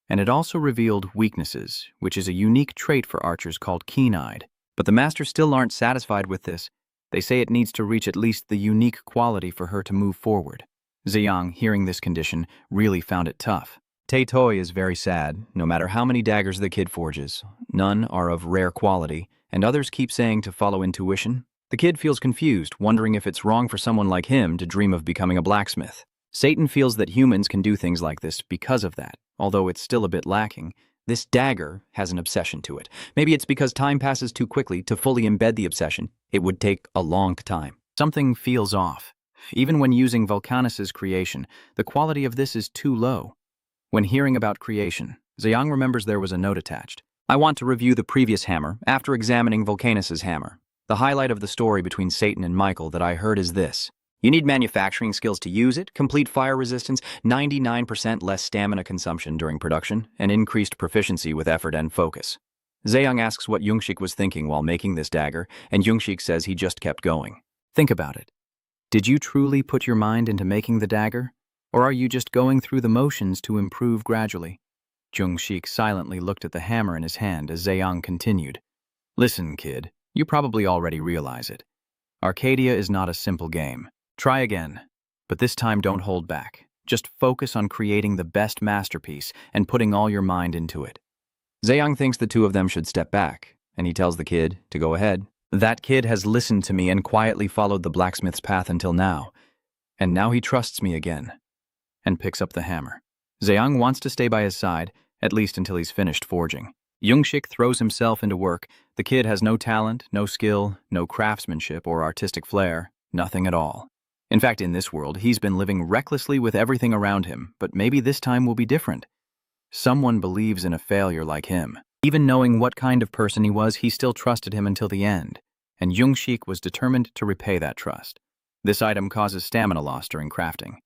and it also revealed weaknesses, which is a unique trait for archers called keen-eyed. But the masters still aren't satisfied with this. They say it needs to reach at least the unique quality for her to move forward. Zheong, hearing this condition, really found it tough. Tae-toi is very sad. No matter how many daggers the kid forges, none are of rare quality, and others keep saying to follow intuition. The kid feels confused, wondering if it's wrong for someone like him to dream of becoming a blacksmith. Satan feels that humans can do things like this because of that, although it's still a bit lacking. This dagger has an obsession to it. Maybe it's because time passes too quickly to fully embed the obsession. It would take a long time. Something feels off. Even when using Vulcanus's creation, the quality of this is too low. When hearing about creation, Zheong remembers there was a note attached. I want to review the previous hammer after examining Vulcanus's hammer. The highlight of the story between Satan and Michael that I heard is this. You need manufacturing skills to use it, complete fire resistance, 99% less stamina consumption during production, and increased proficiency with effort and focus. Zheong asks what Youngshik was thinking while making this dagger, and Youngshik says he just kept going. Think about it. Did you truly put your mind into making the dagger? Or are you just going through the motions to improve gradually? Youngshik silently looked at the hammer in his hand as Zheong continued. Listen, kid, you probably already realize it. Arcadia is not a simple game. Try again, but this time don't hold back. Just focus on creating the best masterpiece and putting all your mind into it. Zheong thinks the two of them should step back, and he tells the kid to go ahead. That kid has listened to me and quietly followed the blacksmith's path until now, and now he trusts me again, and picks up the hammer. Zheong wants to stay by his side, at least until he's finished forging. Youngshik throws himself into work. The kid has no talent, no skill, no craftsmanship or artistic flair, nothing at all. In fact, in this world, he's been living recklessly with everything around him, but maybe this time will be different. Someone believes in a failure like him. Even knowing what kind of person he was, he still trusted him until the end, and Youngshik was determined to repay that trust. This item causes stamina loss during crafting.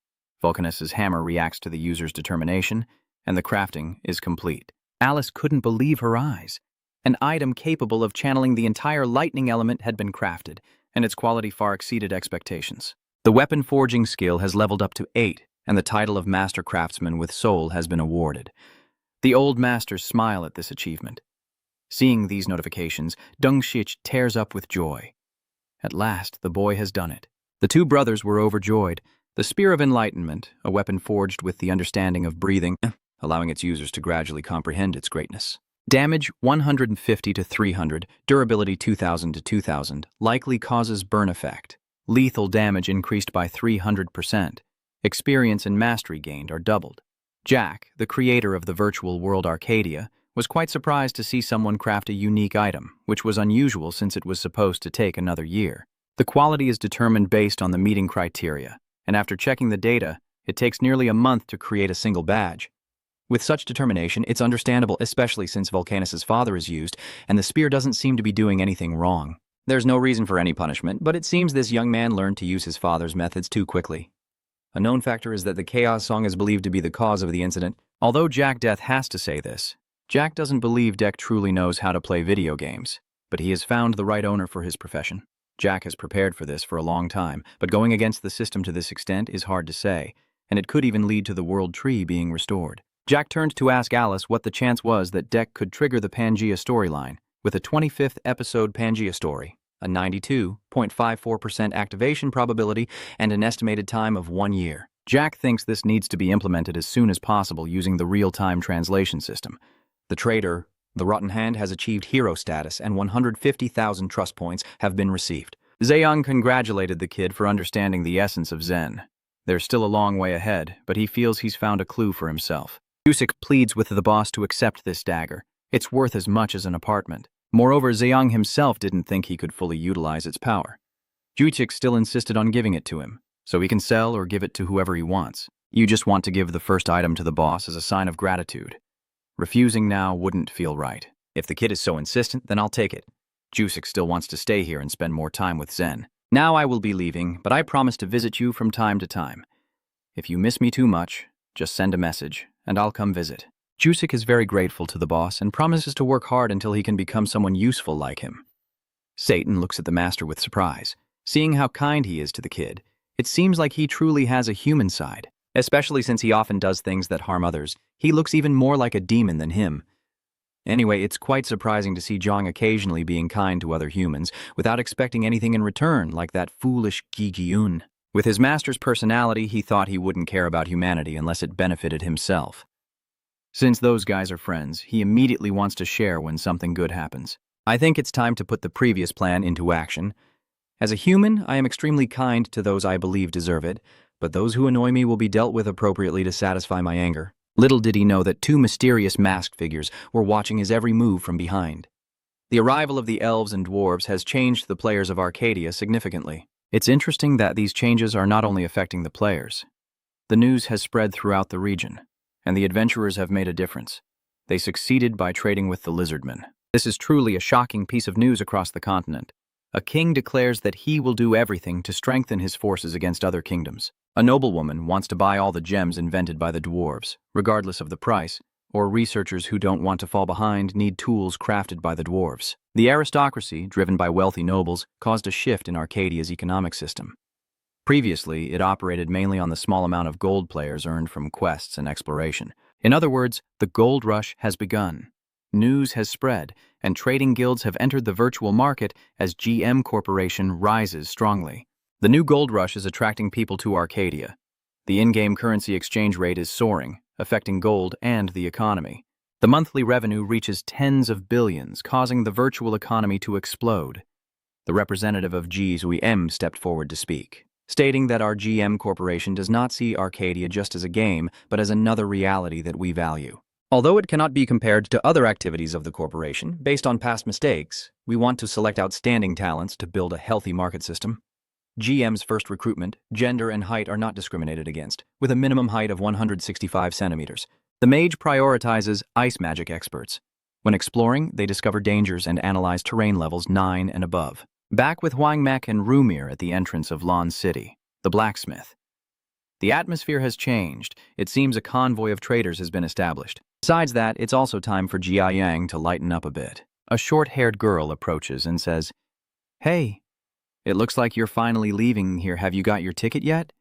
Vulcanus's hammer reacts to the user's determination, and the crafting is complete. Alice couldn't believe her eyes. An item capable of channeling the entire lightning element had been crafted, and its quality far exceeded expectations. The weapon forging skill has leveled up to 8, and the title of Master Craftsman with Soul has been awarded. The old masters smile at this achievement. Seeing these notifications, Dungshich tears up with joy. At last, the boy has done it. The two brothers were overjoyed. The Spear of Enlightenment, a weapon forged with the understanding of breathing, allowing its users to gradually comprehend its greatness. Damage 150 to 300, durability 2000 to 2000, likely causes burn effect. Lethal damage increased by 300%. Experience and mastery gained are doubled. Jack, the creator of the virtual world Arcadia, was quite surprised to see someone craft a unique item, which was unusual since it was supposed to take another year. The quality is determined based on the meeting criteria, and after checking the data, it takes nearly a month to create a single badge. With such determination, it's understandable, especially since Vulcanus's father is used, and the spear doesn't seem to be doing anything wrong. There's no reason for any punishment, but it seems this young man learned to use his father's methods too quickly. A known factor is that the Chaos Song is believed to be the cause of the incident. Although Jack Death has to say this, Jack doesn't believe Deck truly knows how to play video games, but he has found the right owner for his profession. Jack has prepared for this for a long time, but going against the system to this extent is hard to say, and it could even lead to the world tree being restored. Jack turned to ask Alice what the chance was that Deck could trigger the Pangia storyline, with a 25th episode Pangia story, a 92.54% activation probability, and an estimated time of 1 year. Jack thinks this needs to be implemented as soon as possible using the real-time translation system. The traitor, the Rotten Hand, has achieved hero status and 150,000 trust points have been received. Zayang congratulated the kid for understanding the essence of Zen. There's still a long way ahead, but he feels he's found a clue for himself. Jusik pleads with the boss to accept this dagger. It's worth as much as an apartment. Moreover, Zayang himself didn't think he could fully utilize its power. Jusik still insisted on giving it to him, so he can sell or give it to whoever he wants. You just want to give the first item to the boss as a sign of gratitude. Refusing now wouldn't feel right. If the kid is so insistent, then I'll take it. Jusik still wants to stay here and spend more time with Zen. Now I will be leaving, but I promise to visit you from time to time. If you miss me too much, just send a message, and I'll come visit. Jusik is very grateful to the boss and promises to work hard until he can become someone useful like him. Satan looks at the master with surprise. Seeing how kind he is to the kid, it seems like he truly has a human side. Especially since he often does things that harm others, he looks even more like a demon than him. Anyway, it's quite surprising to see Zhang occasionally being kind to other humans without expecting anything in return, like that foolish Gi-Gi-un. With his master's personality, he thought he wouldn't care about humanity unless it benefited himself. Since those guys are friends, he immediately wants to share when something good happens. I think it's time to put the previous plan into action. As a human, I am extremely kind to those I believe deserve it, but those who annoy me will be dealt with appropriately to satisfy my anger. Little did he know that two mysterious masked figures were watching his every move from behind. The arrival of the elves and dwarves has changed the players of Arcadia significantly. It's interesting that these changes are not only affecting the players. The news has spread throughout the region, and the adventurers have made a difference. They succeeded by trading with the lizardmen. This is truly a shocking piece of news across the continent. A king declares that he will do everything to strengthen his forces against other kingdoms. A noblewoman wants to buy all the gems invented by the dwarves, regardless of the price, or researchers who don't want to fall behind need tools crafted by the dwarves. The aristocracy, driven by wealthy nobles, caused a shift in Arcadia's economic system. Previously, it operated mainly on the small amount of gold players earned from quests and exploration. In other words, the gold rush has begun. News has spread, and trading guilds have entered the virtual market as GM Corporation rises strongly. The new gold rush is attracting people to Arcadia. The in-game currency exchange rate is soaring, affecting gold and the economy. The monthly revenue reaches tens of billions, causing the virtual economy to explode. The representative of GM stepped forward to speak, stating that our GM Corporation does not see Arcadia just as a game, but as another reality that we value. Although it cannot be compared to other activities of the corporation, based on past mistakes, we want to select outstanding talents to build a healthy market system. GM's first recruitment, gender and height are not discriminated against, with a minimum height of 165 centimeters. The mage prioritizes ice magic experts. When exploring, they discover dangers and analyze terrain levels 9 and above. Back with Huang Mek and Rumir at the entrance of Lan City, the blacksmith. The atmosphere has changed. It seems a convoy of traders has been established. Besides that, it's also time for Jia Yang to lighten up a bit. A short-haired girl approaches and says, "Hey, it looks like you're finally leaving here. Have you got your ticket yet?"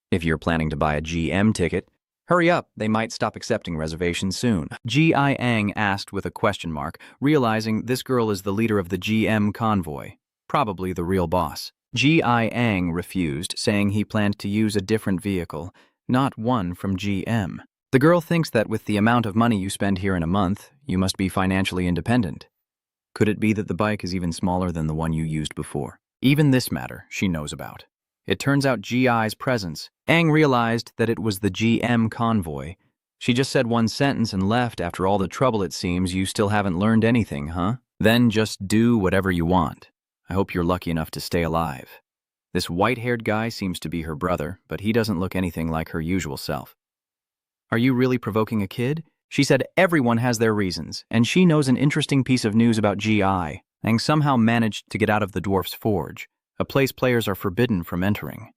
If you're planning to buy a GM ticket, hurry up, they might stop accepting reservations soon. Jia Yang asked with a question mark, realizing this girl is the leader of the GM convoy, probably the real boss. Jia Yang refused, saying he planned to use a different vehicle, not one from GM. The girl thinks that with the amount of money you spend here in a month, you must be financially independent. Could it be that the bike is even smaller than the one you used before? Even this matter she knows about. It turns out GI's presence. Aang realized that it was the GM convoy. She just said one sentence and left. After all the trouble, it seems you still haven't learned anything, huh? Then just do whatever you want. I hope you're lucky enough to stay alive. This white-haired guy seems to be her brother, but he doesn't look anything like her usual self. Are you really provoking a kid? She said everyone has their reasons, and she knows an interesting piece of news about GI. Aang somehow managed to get out of the dwarf's forge, a place players are forbidden from entering.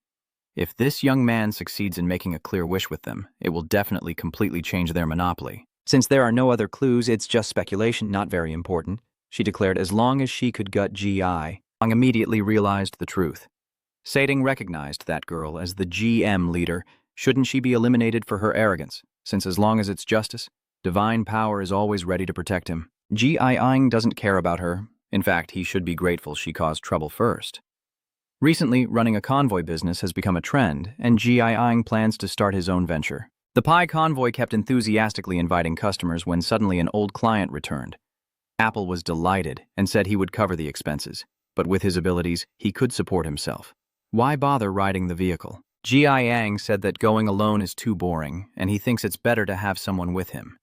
If this young man succeeds in making a clear wish with them, it will definitely completely change their monopoly. Since there are no other clues, it's just speculation, not very important, she declared, as long as she could gut GI. Aang immediately realized the truth. Sading recognized that girl as the GM leader. Shouldn't she be eliminated for her arrogance? since as long as it's justice, divine power is always ready to protect him. Ji-Ing doesn't care about her. In fact, he should be grateful she caused trouble first. Recently, running a convoy business has become a trend, and Ji-Ing plans to start his own venture. The pie convoy kept enthusiastically inviting customers when suddenly an old client returned. Apple was delighted and said he would cover the expenses, but with his abilities, he could support himself. Why bother riding the vehicle? Ji-Ing said that going alone is too boring, and he thinks it's better to have someone with him.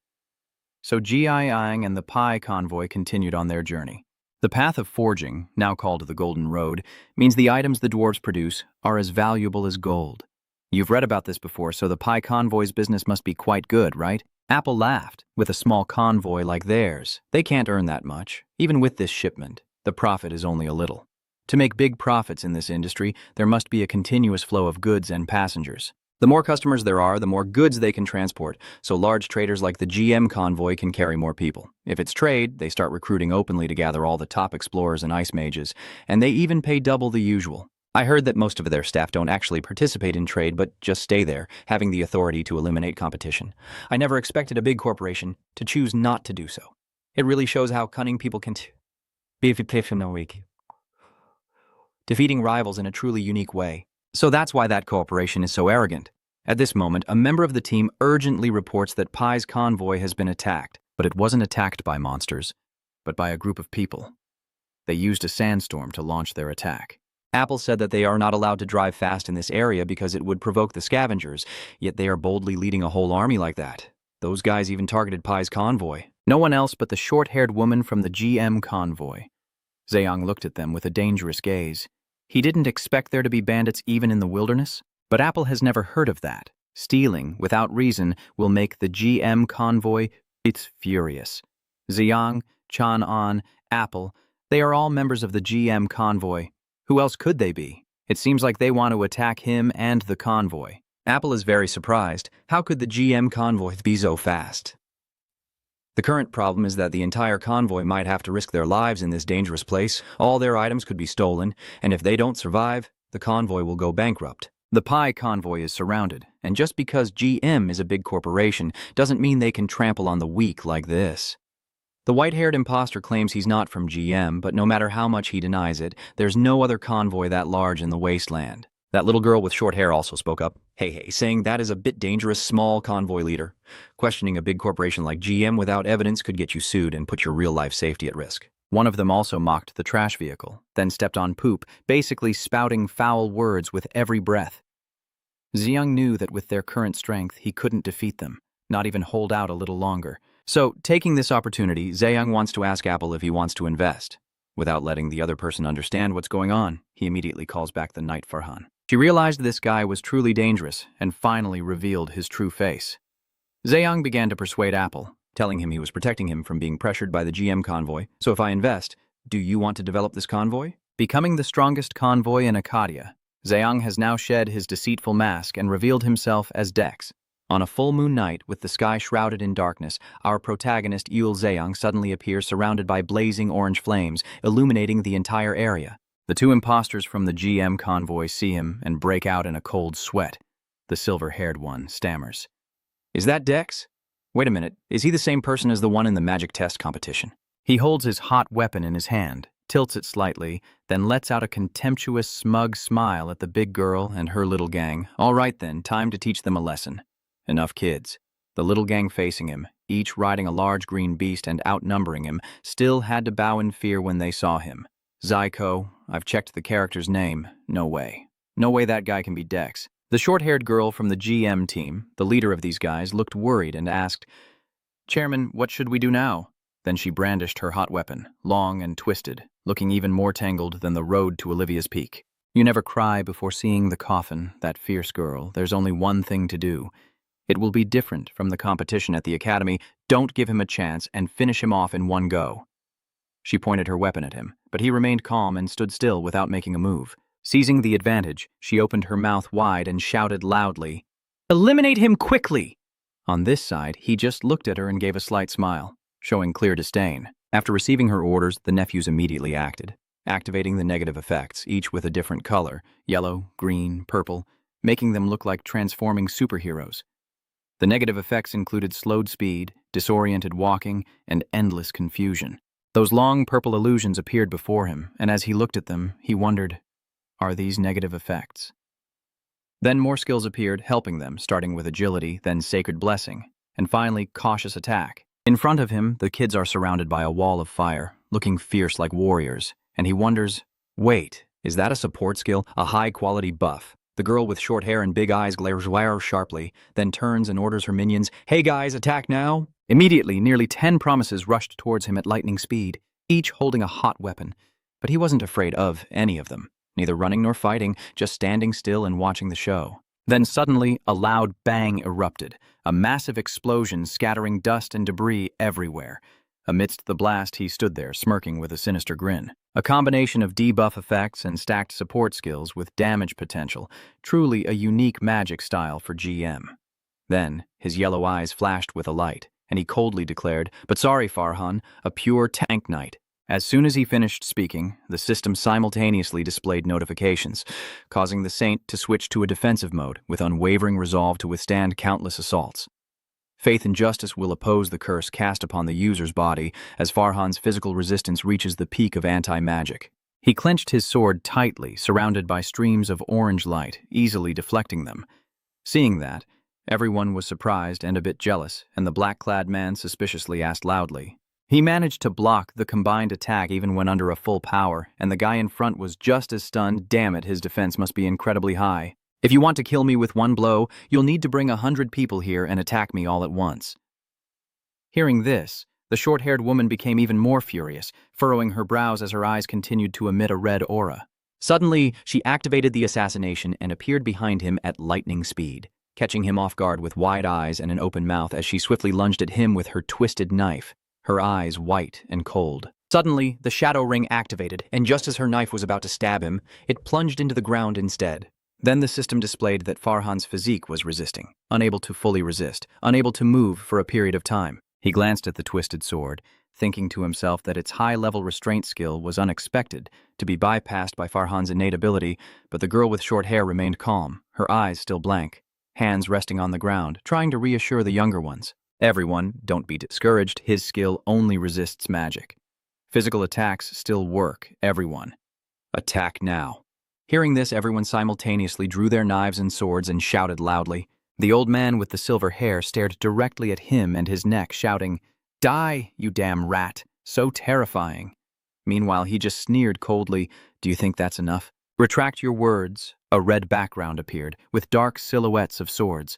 So Ji-Ing and the pie convoy continued on their journey. The path of forging, now called the Golden Road, means the items the dwarves produce are as valuable as gold. You've read about this before, so the pie convoy's business must be quite good, right? Apple laughed. With a small convoy like theirs, they can't earn that much. Even with this shipment, the profit is only a little. To make big profits in this industry, there must be a continuous flow of goods and passengers. The more customers there are, the more goods they can transport, so large traders like the GM convoy can carry more people. If it's trade, they start recruiting openly to gather all the top explorers and ice mages, and they even pay double the usual. I heard that most of their staff don't actually participate in trade, but just stay there, having the authority to eliminate competition. I never expected a big corporation to choose not to do so. It really shows how cunning people can be defeating rivals in a truly unique way. So that's why that corporation is so arrogant. At this moment, a member of the team urgently reports that Pie's convoy has been attacked, but it wasn't attacked by monsters, but by a group of people. They used a sandstorm to launch their attack. Apple said that they are not allowed to drive fast in this area because it would provoke the scavengers, yet they are boldly leading a whole army like that. Those guys even targeted Pie's convoy. No one else but the short-haired woman from the GM convoy. Zheang looked at them with a dangerous gaze. He didn't expect there to be bandits even in the wilderness, but Apple has never heard of that. Stealing, without reason, will make the GM convoy furious. Zheang, Chan-An, Apple, they are all members of the GM convoy. Who else could they be? It seems like they want to attack him and the convoy. Apple is very surprised. How could the GM convoy be so fast? The current problem is that the entire convoy might have to risk their lives in this dangerous place. All their items could be stolen, and if they don't survive, the convoy will go bankrupt. The pie convoy is surrounded, and just because GM is a big corporation doesn't mean they can trample on the weak like this. The white-haired imposter claims he's not from GM, but no matter how much he denies it, there's no other convoy that large in the wasteland. That little girl with short hair also spoke up, hey, saying that is a bit dangerous, small convoy leader. Questioning a big corporation like GM without evidence could get you sued and put your real-life safety at risk. One of them also mocked the trash vehicle, then stepped on poop, basically spouting foul words with every breath. Zheang knew that with their current strength, he couldn't defeat them, not even hold out a little longer. So, taking this opportunity, Zheang wants to ask Apple if he wants to invest. Without letting the other person understand what's going on, he immediately calls back the Knight Farhan. She realized this guy was truly dangerous and finally revealed his true face. Zheang began to persuade Apple, telling him he was protecting him from being pressured by the GM convoy. So if I invest, do you want to develop this convoy? Becoming the strongest convoy in Arcadia, Zheang has now shed his deceitful mask and revealed himself as Dex. On a full moon night, with the sky shrouded in darkness, our protagonist Yul Zheang suddenly appears surrounded by blazing orange flames, illuminating the entire area. The two imposters from the GM convoy see him and break out in a cold sweat. The silver-haired one stammers. Is that Dex? Wait a minute, is he the same person as the one in the magic test competition? He holds his hot weapon in his hand, tilts it slightly, then lets out a contemptuous, smug smile at the big girl and her little gang. All right then, time to teach them a lesson. Enough kids. The little gang facing him, each riding a large green beast and outnumbering him, still had to bow in fear when they saw him. Zyko, I've checked the character's name. No way. No way that guy can be Dex. The short-haired girl from the GM team, the leader of these guys, looked worried and asked, Chairman, what should we do now? Then she brandished her hot weapon, long and twisted, looking even more tangled than the road to Olivia's Peak. You never cry before seeing the coffin, that fierce girl. There's only one thing to do. It will be different from the competition at the academy. Don't give him a chance and finish him off in one go. She pointed her weapon at him, but he remained calm and stood still without making a move. Seizing the advantage, she opened her mouth wide and shouted loudly, Eliminate him quickly! On this side, he just looked at her and gave a slight smile, showing clear disdain. After receiving her orders, the nephews immediately acted, activating the negative effects, each with a different color, yellow, green, purple, making them look like transforming superheroes. The negative effects included slowed speed, disoriented walking, and endless confusion. Those long purple illusions appeared before him, and as he looked at them, he wondered, are these negative effects? Then more skills appeared, helping them, starting with agility, then sacred blessing, and finally cautious attack. In front of him, the kids are surrounded by a wall of fire, looking fierce like warriors, and he wonders, wait, is that a support skill, a high-quality buff? The girl with short hair and big eyes glares sharply, then turns and orders her minions, hey guys, attack now! Immediately, nearly 10 promises rushed towards him at lightning speed, each holding a hot weapon, but he wasn't afraid of any of them. Neither running nor fighting, just standing still and watching the show. Then suddenly, a loud bang erupted, a massive explosion scattering dust and debris everywhere. Amidst the blast, he stood there, smirking with a sinister grin. A combination of debuff effects and stacked support skills with damage potential, truly a unique magic style for GM. Then, his yellow eyes flashed with a light, and he coldly declared, but sorry, Farhan, a pure tank knight. As soon as he finished speaking, the system simultaneously displayed notifications, causing the saint to switch to a defensive mode with unwavering resolve to withstand countless assaults. Faith and justice will oppose the curse cast upon the user's body as Farhan's physical resistance reaches the peak of anti-magic. He clenched his sword tightly, surrounded by streams of orange light, easily deflecting them. Seeing that, everyone was surprised and a bit jealous, and the black-clad man suspiciously asked loudly. He managed to block the combined attack even when under a full power, and the guy in front was just as stunned. Damn it, his defense must be incredibly high. If you want to kill me with one blow, you'll need to bring 100 people here and attack me all at once. Hearing this, the short-haired woman became even more furious, furrowing her brows as her eyes continued to emit a red aura. Suddenly, she activated the assassination and appeared behind him at lightning speed, catching him off guard with wide eyes and an open mouth as she swiftly lunged at him with her twisted knife, her eyes white and cold. Suddenly, the shadow ring activated, and just as her knife was about to stab him, it plunged into the ground instead. Then the system displayed that Farhan's physique was resisting, unable to fully resist, unable to move for a period of time. He glanced at the twisted sword, thinking to himself that its high-level restraint skill was unexpected to be bypassed by Farhan's innate ability, but the girl with short hair remained calm, her eyes still blank, hands resting on the ground, trying to reassure the younger ones. Everyone, don't be discouraged, his skill only resists magic. Physical attacks still work, everyone. Attack now. Hearing this, everyone simultaneously drew their knives and swords and shouted loudly. The old man with the silver hair stared directly at him and his neck, shouting, "Die, you damn rat! So terrifying." Meanwhile, he just sneered coldly, "Do you think that's enough?" "Retract your words." A red background appeared, with dark silhouettes of swords.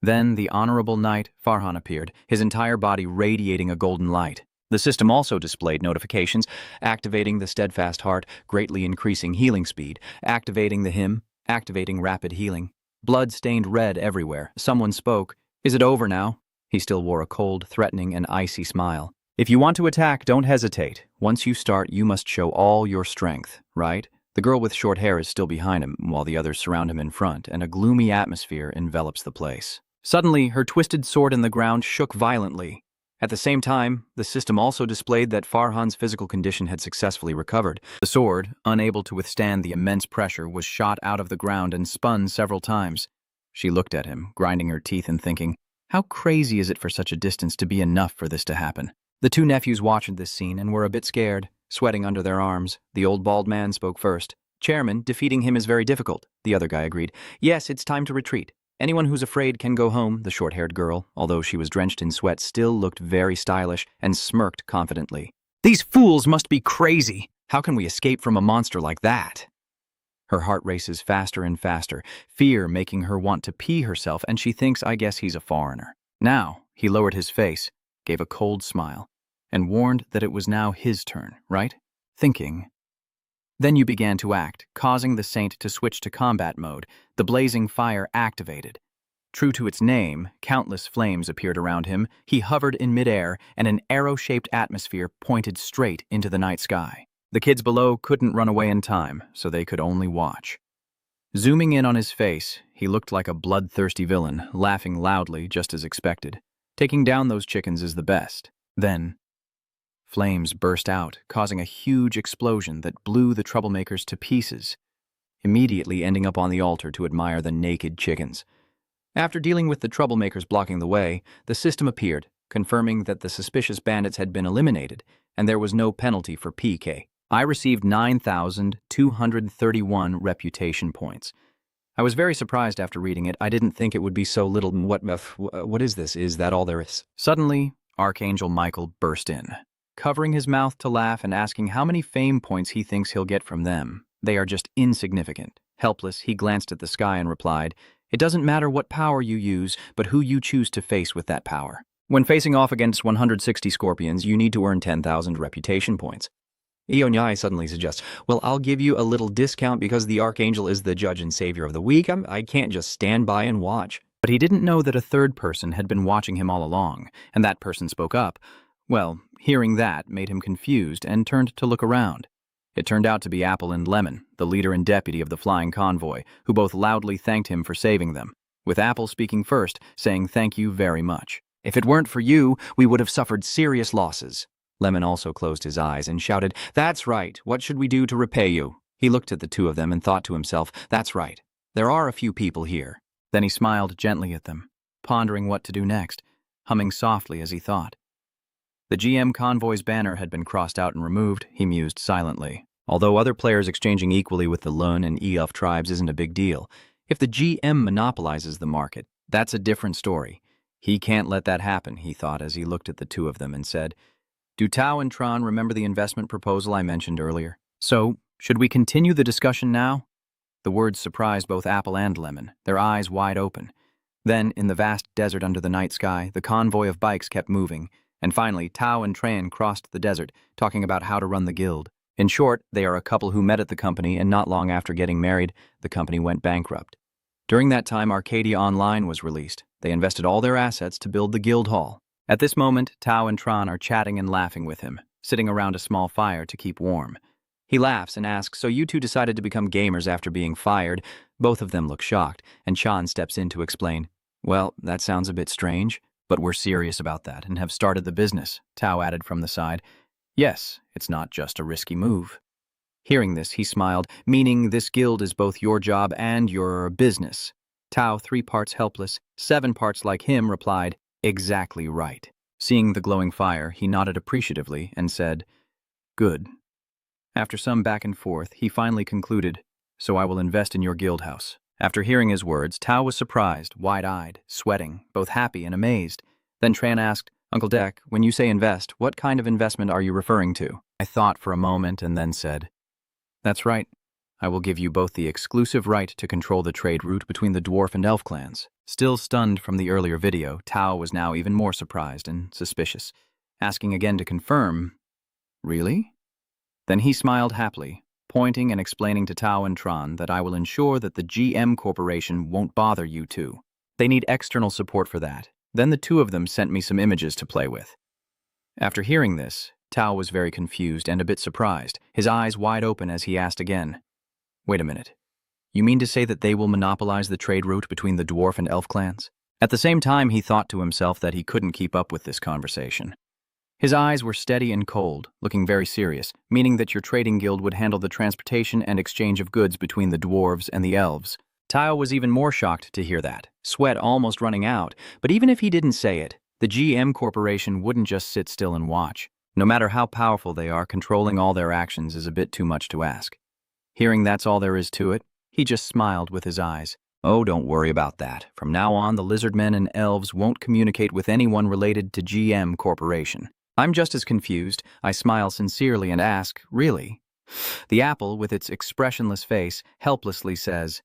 Then the honorable knight, Farhan, appeared, his entire body radiating a golden light. The system also displayed notifications, activating the steadfast heart, greatly increasing healing speed, activating the hymn, activating rapid healing. Blood stained red everywhere. Someone spoke. "Is it over now?" He still wore a cold, threatening, and icy smile. "If you want to attack, don't hesitate. Once you start, you must show all your strength, right?" The girl with short hair is still behind him, while the others surround him in front, and a gloomy atmosphere envelops the place. Suddenly, her twisted sword in the ground shook violently. At the same time, the system also displayed that Farhan's physical condition had successfully recovered. The sword, unable to withstand the immense pressure, was shot out of the ground and spun several times. She looked at him, grinding her teeth and thinking, how crazy is it for such a distance to be enough for this to happen? The two nephews watched this scene and were a bit scared, sweating under their arms. The old bald man spoke first. "Chairman, defeating him is very difficult," the other guy agreed. "Yes, it's time to retreat. Anyone who's afraid can go home." The short-haired girl, although she was drenched in sweat, still looked very stylish and smirked confidently. "These fools must be crazy. How can we escape from a monster like that?" Her heart races faster and faster, fear making her want to pee herself, and she thinks, I guess he's a foreigner. Now, he lowered his face, gave a cold smile, and warned that it was now his turn, right? Thinking. Then you began to act, causing the saint to switch to combat mode. The blazing fire activated. True to its name, countless flames appeared around him. He hovered in midair, and an arrow-shaped atmosphere pointed straight into the night sky. The kids below couldn't run away in time, so they could only watch. Zooming in on his face, he looked like a bloodthirsty villain, laughing loudly just as expected. Taking down those chickens is the best. Then, flames burst out, causing a huge explosion that blew the troublemakers to pieces, immediately ending up on the altar to admire the naked chickens. After dealing with the troublemakers blocking the way, the system appeared, confirming that the suspicious bandits had been eliminated, and there was no penalty for PK. I received 9,231 reputation points. I was very surprised after reading it. I didn't think it would be so little. What is this? Is that all there is? Suddenly, Archangel Michael burst in, covering his mouth to laugh and asking how many fame points he thinks he'll get from them. They are just insignificant. Helpless, he glanced at the sky and replied, "It doesn't matter what power you use, but who you choose to face with that power. When facing off against 160 scorpions, you need to earn 10,000 reputation points." Eonyai suddenly suggests, "Well, I'll give you a little discount because the Archangel is the judge and savior of the week. I can't just stand by and watch." But he didn't know that a third person had been watching him all along, and that person spoke up. Well, hearing that made him confused and turned to look around. It turned out to be Apple and Lemon, the leader and deputy of the flying convoy, who both loudly thanked him for saving them, with Apple speaking first, saying thank you very much. "If it weren't for you, we would have suffered serious losses." Lemon also closed his eyes and shouted, "That's right. What should we do to repay you?" He looked at the two of them and thought to himself, "That's right. There are a few people here." Then he smiled gently at them, pondering what to do next, humming softly as he thought. The GM convoy's banner had been crossed out and removed, he mused silently. Although other players exchanging equally with the Lun and Eof tribes isn't a big deal, if the GM monopolizes the market, that's a different story. He can't let that happen, he thought as he looked at the two of them and said, "Do Tao and Tron remember the investment proposal I mentioned earlier? So, should we continue the discussion now?" The words surprised both Apple and Lemon, their eyes wide open. Then, in the vast desert under the night sky, the convoy of bikes kept moving, and finally Tao and Tran crossed the desert, talking about how to run the guild. In short, they are a couple who met at the company, and not long after getting married, the company went bankrupt. During that time, Arcadia Online was released. They invested all their assets to build the guild hall. At this moment, Tao and Tron are chatting and laughing with him, sitting around a small fire to keep warm. He laughs and asks, "So you two decided to become gamers after being fired?" Both of them look shocked, and Chan steps in to explain, "Well, that sounds a bit strange, but we're serious about that and have started the business," Tao added from the side. "Yes, it's not just a risky move." Hearing this, he smiled, "Meaning this guild is both your job and your business." Tao, 3 parts helpless, 7 parts like him, replied, "Exactly right." Seeing the glowing fire, he nodded appreciatively and said, "Good." After some back and forth, he finally concluded, "So I will invest in your guild house." After hearing his words, Tao was surprised, wide-eyed, sweating, both happy and amazed. Then Tran asked, "Uncle Deck, when you say invest, what kind of investment are you referring to?" I thought for a moment and then said, "That's right. I will give you both the exclusive right to control the trade route between the dwarf and elf clans." Still stunned from the earlier video, Tao was now even more surprised and suspicious, asking again to confirm, "Really?" Then he smiled happily, pointing and explaining to Tao and Tron that I will ensure that the GM Corporation won't bother you two. They need external support for that. Then the two of them sent me some images to play with. After hearing this, Tao was very confused and a bit surprised, his eyes wide open as he asked again, "Wait a minute. You mean to say that they will monopolize the trade route between the dwarf and elf clans?" At the same time, he thought to himself that he couldn't keep up with this conversation. His eyes were steady and cold, looking very serious, meaning that your trading guild would handle the transportation and exchange of goods between the dwarves and the elves. Tao was even more shocked to hear that, sweat almost running out, but even if he didn't say it, the GM Corporation wouldn't just sit still and watch. No matter how powerful they are, controlling all their actions is a bit too much to ask. Hearing that's all there is to it, he just smiled with his eyes. "Oh, don't worry about that. From now on, the lizardmen and elves won't communicate with anyone related to GM Corporation." I'm just as confused. I smile sincerely and ask, "Really?" The apple, with its expressionless face, helplessly says,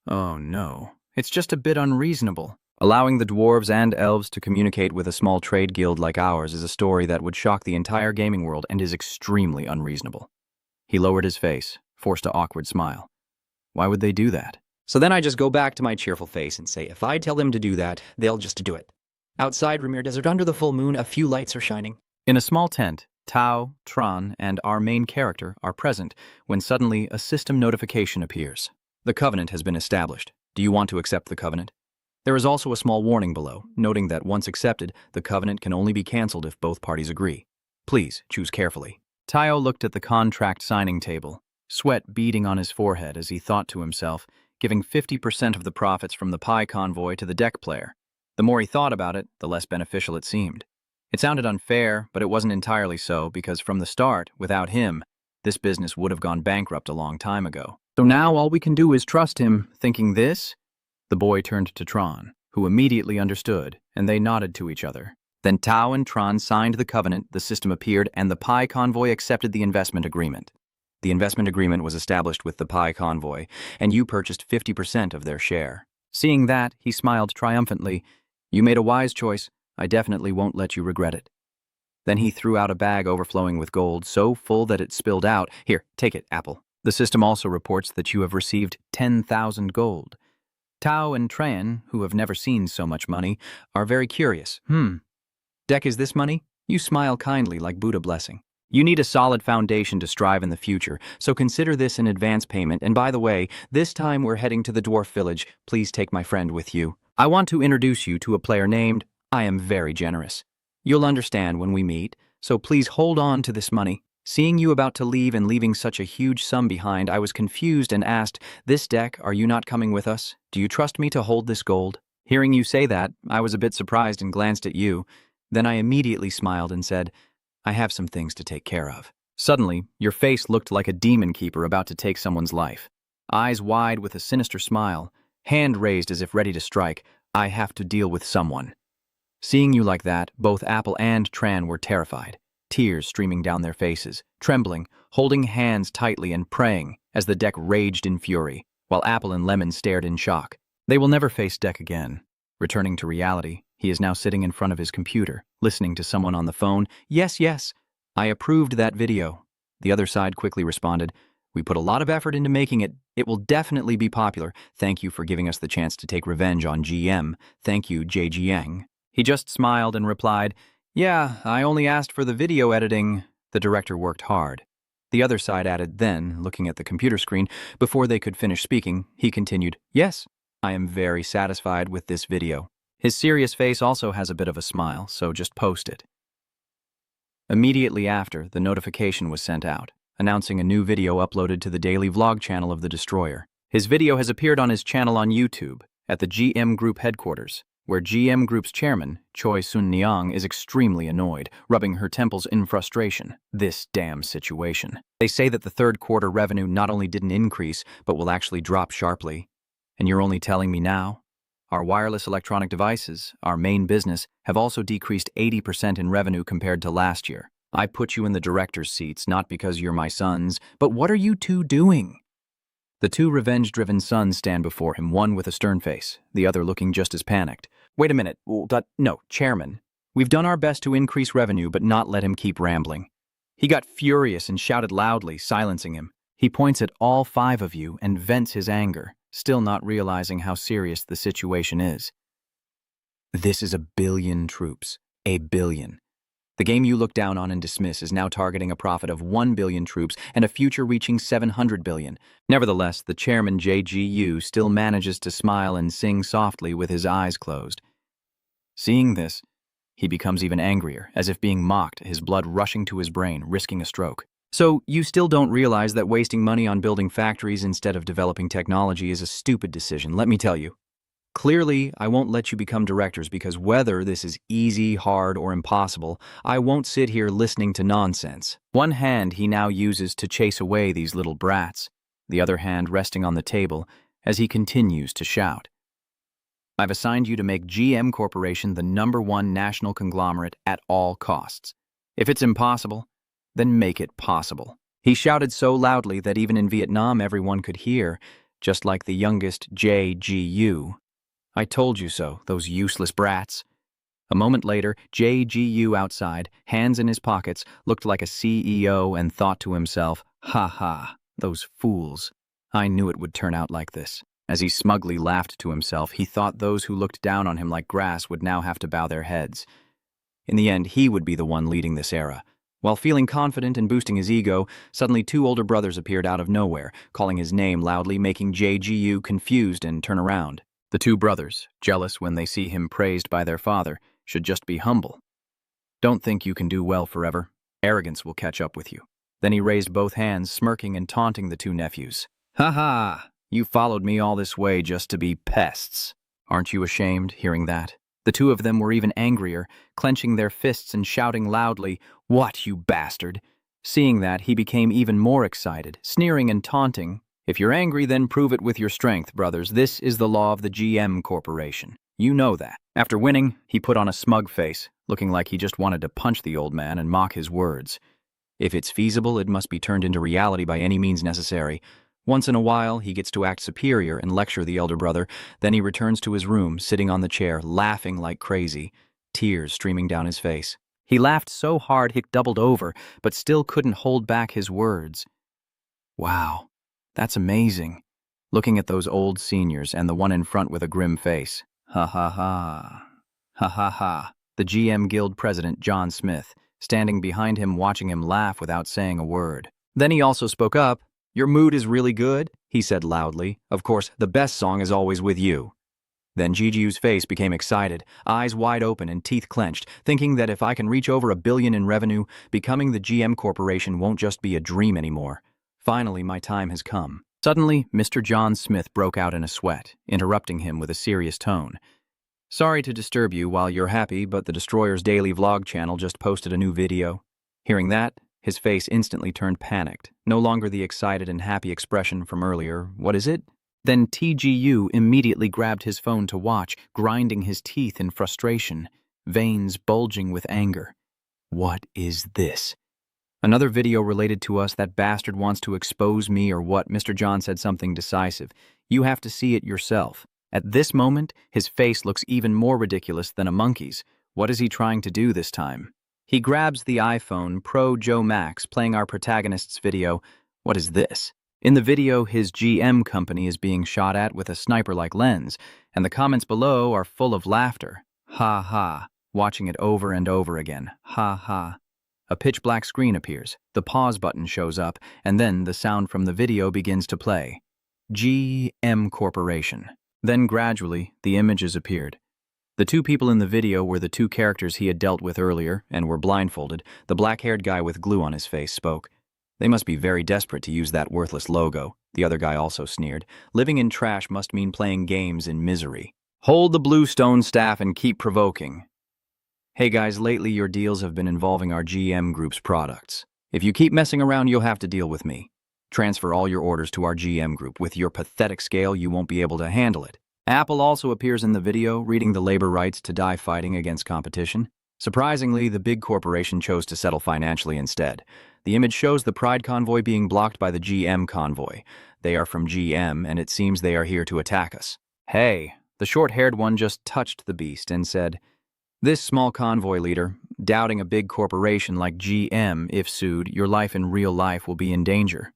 "Oh no, it's just a bit unreasonable. Allowing the dwarves and elves to communicate with a small trade guild like ours is a story that would shock the entire gaming world and is extremely unreasonable." He lowered his face, forced an awkward smile. "Why would they do that?" So then I just go back to my cheerful face and say, if I tell them to do that, they'll just do it. Outside Ramir Desert, under the full moon, a few lights are shining. In a small tent, Tao, Tron, and our main character are present when suddenly a system notification appears. The covenant has been established. Do you want to accept the covenant? There is also a small warning below, noting that once accepted, the covenant can only be cancelled if both parties agree. Please choose carefully. Tao looked at the contract signing table, sweat beading on his forehead as he thought to himself, giving 50% of the profits from the pie convoy to the deck player. The more he thought about it, the less beneficial it seemed. It sounded unfair, but it wasn't entirely so because from the start, without him, this business would have gone bankrupt a long time ago. So now all we can do is trust him, thinking this? The boy turned to Tron, who immediately understood, and they nodded to each other. Then Tao and Tron signed the covenant, the system appeared, and the pie convoy accepted the investment agreement. The investment agreement was established with the pie convoy, and you purchased 50% of their share. Seeing that, he smiled triumphantly. You made a wise choice. I definitely won't let you regret it. Then he threw out a bag overflowing with gold, so full that it spilled out. Here, take it, Apple. The system also reports that you have received 10,000 gold. Tao and Tran, who have never seen so much money, are very curious. Deck, is this money? You smile kindly like Buddha blessing. You need a solid foundation to strive in the future, so consider this an advance payment. And by the way, this time we're heading to the dwarf village. Please take my friend with you. I want to introduce you to a player named... I am very generous. You'll understand when we meet, so please hold on to this money. Seeing you about to leave and leaving such a huge sum behind, I was confused and asked, this deck, are you not coming with us? Do you trust me to hold this gold? Hearing you say that, I was a bit surprised and glanced at you. Then I immediately smiled and said, I have some things to take care of. Suddenly, your face looked like a demon keeper about to take someone's life. Eyes wide with a sinister smile, hand raised as if ready to strike. I have to deal with someone. Seeing you like that, both Apple and Tran were terrified, tears streaming down their faces, trembling, holding hands tightly and praying as the deck raged in fury, while Apple and Lemon stared in shock. They will never face Deck again. Returning to reality, he is now sitting in front of his computer, listening to someone on the phone. Yes, I approved that video. The other side quickly responded, we put a lot of effort into making it. It will definitely be popular. Thank you for giving us the chance to take revenge on GM. Thank you, JGyang. He just smiled and replied, yeah, I only asked for the video editing. The director worked hard. The other side added, then, looking at the computer screen, before they could finish speaking, he continued, yes, I am very satisfied with this video. His serious face also has a bit of a smile, so just post it. Immediately after, the notification was sent out, announcing a new video uploaded to the daily vlog channel of the Destroyer. His video has appeared on his channel on YouTube, at the GM Group headquarters, where GM Group's chairman, Choi Sun-Niang, is extremely annoyed, rubbing her temples in frustration. This damn situation. They say that the third quarter revenue not only didn't increase, but will actually drop sharply. And you're only telling me now? Our wireless electronic devices, our main business, have also decreased 80% in revenue compared to last year. I put you in the director's seats not because you're my sons, but what are you two doing? The two revenge-driven sons stand before him, one with a stern face, the other looking just as panicked. Wait a minute. No, Chairman. We've done our best to increase revenue, but not let him keep rambling. He got furious and shouted loudly, silencing him. He points at all five of you and vents his anger, still not realizing how serious the situation is. This is 1 billion troops. 1 billion. The game you look down on and dismiss is now targeting a profit of 1 billion troops and a future reaching 700 billion. Nevertheless, the chairman JGU still manages to smile and sing softly with his eyes closed. Seeing this, he becomes even angrier, as if being mocked, his blood rushing to his brain, risking a stroke. So, you still don't realize that wasting money on building factories instead of developing technology is a stupid decision, let me tell you. Clearly, I won't let you become directors because whether this is easy, hard, or impossible, I won't sit here listening to nonsense. One hand he now uses to chase away these little brats, the other hand resting on the table as he continues to shout. I've assigned you to make GM Corporation the #1 national conglomerate at all costs. If it's impossible, then make it possible. He shouted so loudly that even in Vietnam everyone could hear, just like the youngest JGU. I told you so, those useless brats. A moment later, JGU outside, hands in his pockets, looked like a CEO and thought to himself, ha ha, those fools. I knew it would turn out like this. As he smugly laughed to himself, he thought those who looked down on him like grass would now have to bow their heads. In the end, he would be the one leading this era. While feeling confident and boosting his ego, suddenly 2 older brothers appeared out of nowhere, calling his name loudly, making JGU confused and turn around. The 2 brothers, jealous when they see him praised by their father, should just be humble. Don't think you can do well forever. Arrogance will catch up with you. Then he raised both hands, smirking and taunting the 2 nephews. Ha ha! You followed me all this way just to be pests. Aren't you ashamed, hearing that? The two of them were even angrier, clenching their fists and shouting loudly, "What, you bastard!" Seeing that, he became even more excited, sneering and taunting. "If you're angry, then prove it with your strength, brothers. This is the law of the GM Corporation. You know that." After winning, he put on a smug face, looking like he just wanted to punch the old man and mock his words. If it's feasible, it must be turned into reality by any means necessary. Once in a while, he gets to act superior and lecture the elder brother. Then he returns to his room, sitting on the chair, laughing like crazy, tears streaming down his face. He laughed so hard he doubled over, but still couldn't hold back his words. "Wow, that's amazing." Looking at those old seniors and the one in front with a grim face. "Ha ha ha. Ha ha ha." The GM Guild president, John Smith, standing behind him watching him laugh without saying a word. Then he also spoke up. "Your mood is really good," he said loudly. "Of course, the best song is always with you." Then Gigiu's face became excited, eyes wide open and teeth clenched, thinking that if I can reach over $1 billion in revenue, becoming the GM Corporation won't just be a dream anymore. Finally, my time has come. Suddenly, Mr. John Smith broke out in a sweat, interrupting him with a serious tone. "Sorry to disturb you while you're happy, but the Destroyer's Daily Vlog channel just posted a new video." Hearing that, his face instantly turned panicked, no longer the excited and happy expression from earlier. "What is it?" Then TGU immediately grabbed his phone to watch, grinding his teeth in frustration, veins bulging with anger. "What is this? Another video related to us? That bastard wants to expose me or what?" Mr. John said something decisive. "You have to see it yourself." At this moment, his face looks even more ridiculous than a monkey's. What is he trying to do this time? He grabs the iPhone Pro Joe Max, playing our protagonist's video. What is this? In the video, his GM company is being shot at with a sniper-like lens, and the comments below are full of laughter. "Ha ha," watching it over and over again. "Ha ha." A pitch-black screen appears, the pause button shows up, and then the sound from the video begins to play. GM Corporation. Then gradually, the images appeared. The two people in the video were the two characters he had dealt with earlier and were blindfolded. The black-haired guy with glue on his face spoke. "They must be very desperate to use that worthless logo." The other guy also sneered. "Living in trash must mean playing games in misery. Hold the bluestone staff and keep provoking." "Hey guys, lately your deals have been involving our GM group's products. If you keep messing around, you'll have to deal with me. Transfer all your orders to our GM group. With your pathetic scale, you won't be able to handle it." Apple also appears in the video, reading the labor rights to die fighting against competition. Surprisingly, the big corporation chose to settle financially instead. The image shows the Pride convoy being blocked by the GM convoy. They are from GM, and it seems they are here to attack us. Hey, the short-haired one just touched the beast and said, "This small convoy leader, doubting a big corporation like GM, if sued, your life in real life will be in danger."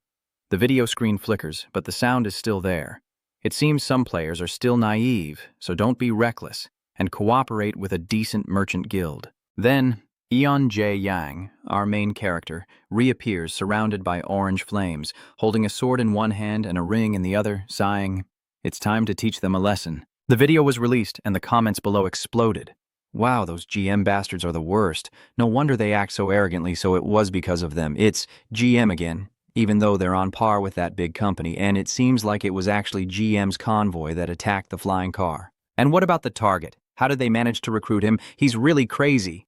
The video screen flickers, but the sound is still there. It seems some players are still naive, so don't be reckless, and cooperate with a decent merchant guild. Then, Eon J. Yang, our main character, reappears surrounded by orange flames, holding a sword in one hand and a ring in the other, sighing, "It's time to teach them a lesson." The video was released, and the comments below exploded. "Wow, those GM bastards are the worst. No wonder they act so arrogantly, so it was because of them. It's GM again, even though they're on par with that big company, and it seems like it was actually GM's convoy that attacked the flying car. And what about the target? How did they manage to recruit him? He's really crazy."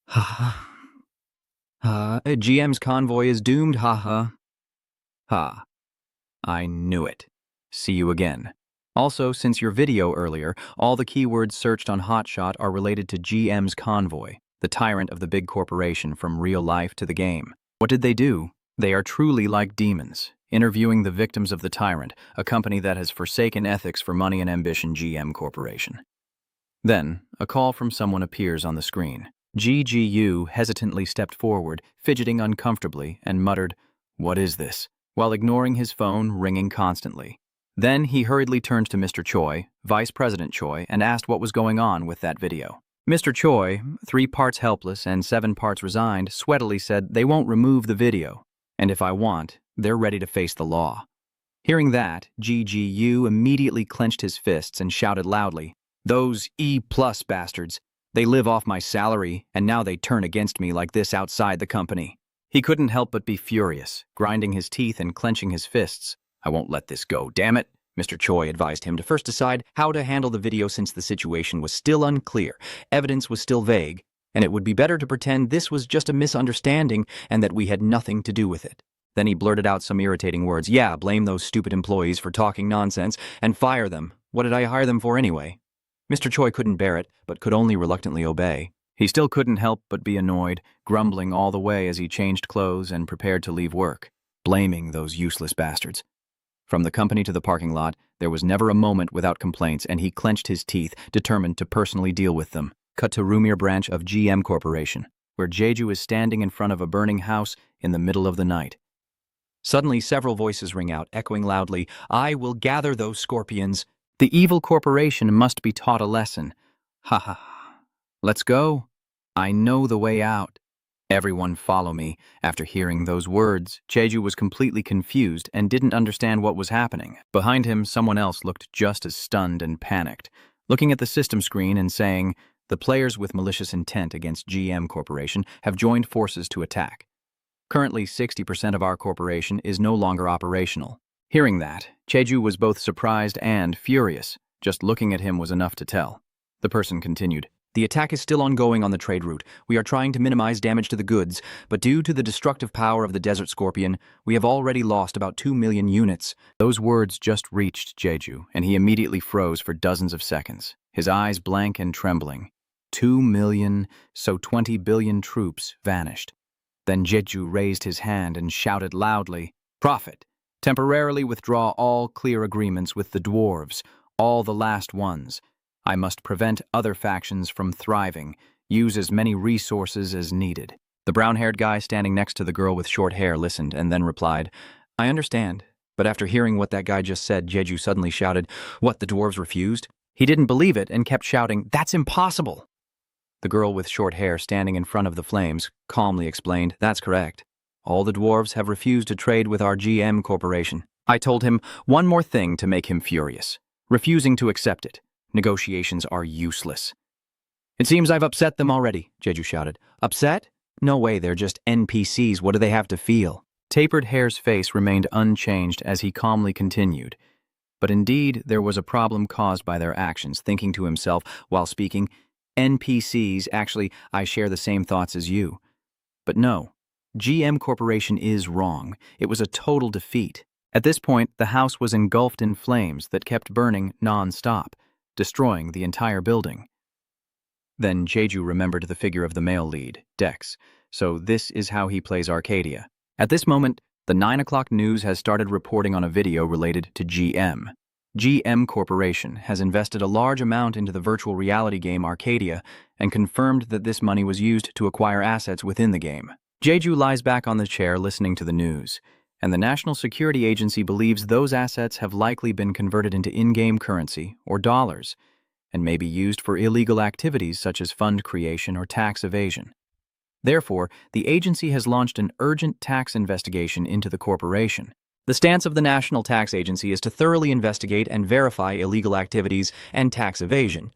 "Ha ha. GM's convoy is doomed, ha ha. Ha. I knew it. See you again." Also, since your video earlier, all the keywords searched on Hotshot are related to GM's convoy, the tyrant of the big corporation from real life to the game. What did they do? They are truly like demons, interviewing the victims of the tyrant, a company that has forsaken ethics for money and ambition. GM Corporation. Then, a call from someone appears on the screen. GGU hesitantly stepped forward, fidgeting uncomfortably, and muttered, "What is this?" while ignoring his phone ringing constantly. Then he hurriedly turned to Mr. Choi, Vice President Choi, and asked what was going on with that video. Mr. Choi, 3 parts helpless and 7 parts resigned, sweatily said they won't remove the video, and if I want, they're ready to face the law. Hearing that, GGU immediately clenched his fists and shouted loudly, "Those E+ bastards! They live off my salary, and now they turn against me like this outside the company." He couldn't help but be furious, grinding his teeth and clenching his fists. "I won't let this go, damn it." Mr. Choi advised him to first decide how to handle the video since the situation was still unclear, evidence was still vague, and it would be better to pretend this was just a misunderstanding and that we had nothing to do with it. Then he blurted out some irritating words. Yeah, blame those stupid employees for talking nonsense and fire them. What did I hire them for anyway? Mr. Choi couldn't bear it, but could only reluctantly obey. He still couldn't help but be annoyed, grumbling all the way as he changed clothes and prepared to leave work, blaming those useless bastards. From the company to the parking lot, there was never a moment without complaints, and he clenched his teeth, determined to personally deal with them. Cut to Rumir branch of GM Corporation, where Jeju is standing in front of a burning house in the middle of the night. Suddenly, several voices ring out, echoing loudly, "I will gather those scorpions." The evil corporation must be taught a lesson. Ha ha ha. Let's go. I know the way out. Everyone follow me. After hearing those words, Jeju was completely confused and didn't understand what was happening. Behind him, someone else looked just as stunned and panicked, looking at the system screen and saying, "The players with malicious intent against GM Corporation have joined forces to attack. Currently, 60% of our corporation is no longer operational." Hearing that, Jeju was both surprised and furious. Just looking at him was enough to tell. The person continued. "The attack is still ongoing on the trade route. We are trying to minimize damage to the goods, but due to the destructive power of the desert scorpion, we have already lost about 2 million units. Those words just reached Jeju, and he immediately froze for dozens of seconds, his eyes blank and trembling. 2 million, so 20 billion troops vanished. Then Jeju raised his hand and shouted loudly, "Prophet, temporarily withdraw all clear agreements with the dwarves, all the last ones. I must prevent other factions from thriving, use as many resources as needed." The brown-haired guy standing next to the girl with short hair listened and then replied, "I understand." But after hearing what that guy just said, Jeju suddenly shouted, "What, the dwarves refused?" He didn't believe it and kept shouting, "That's impossible." The girl with short hair standing in front of the flames calmly explained, "That's correct. All the dwarves have refused to trade with our GM Corporation." I told him one more thing to make him furious, refusing to accept it. Negotiations are useless. "It seems I've upset them already," Jeju shouted. "Upset? No way, they're just NPCs. What do they have to feel?" Tapered Hair's face remained unchanged as he calmly continued. But indeed, there was a problem caused by their actions, thinking to himself while speaking, "NPCs, actually, I share the same thoughts as you." But no, GM Corporation is wrong. It was a total defeat. At this point, the house was engulfed in flames that kept burning non-stop, destroying the entire building. Then Jeju remembered the figure of the male lead, Dex, so this is how he plays Arcadia. At this moment, the 9 o'clock news has started reporting on a video related to GM. GM Corporation has invested a large amount into the virtual reality game Arcadia and confirmed that this money was used to acquire assets within the game. Jeju lies back on the chair listening to the news, and the National Security Agency believes those assets have likely been converted into in-game currency, or dollars, and may be used for illegal activities such as fund creation or tax evasion. Therefore, the agency has launched an urgent tax investigation into the corporation. The stance of the National Tax Agency is to thoroughly investigate and verify illegal activities and tax evasion.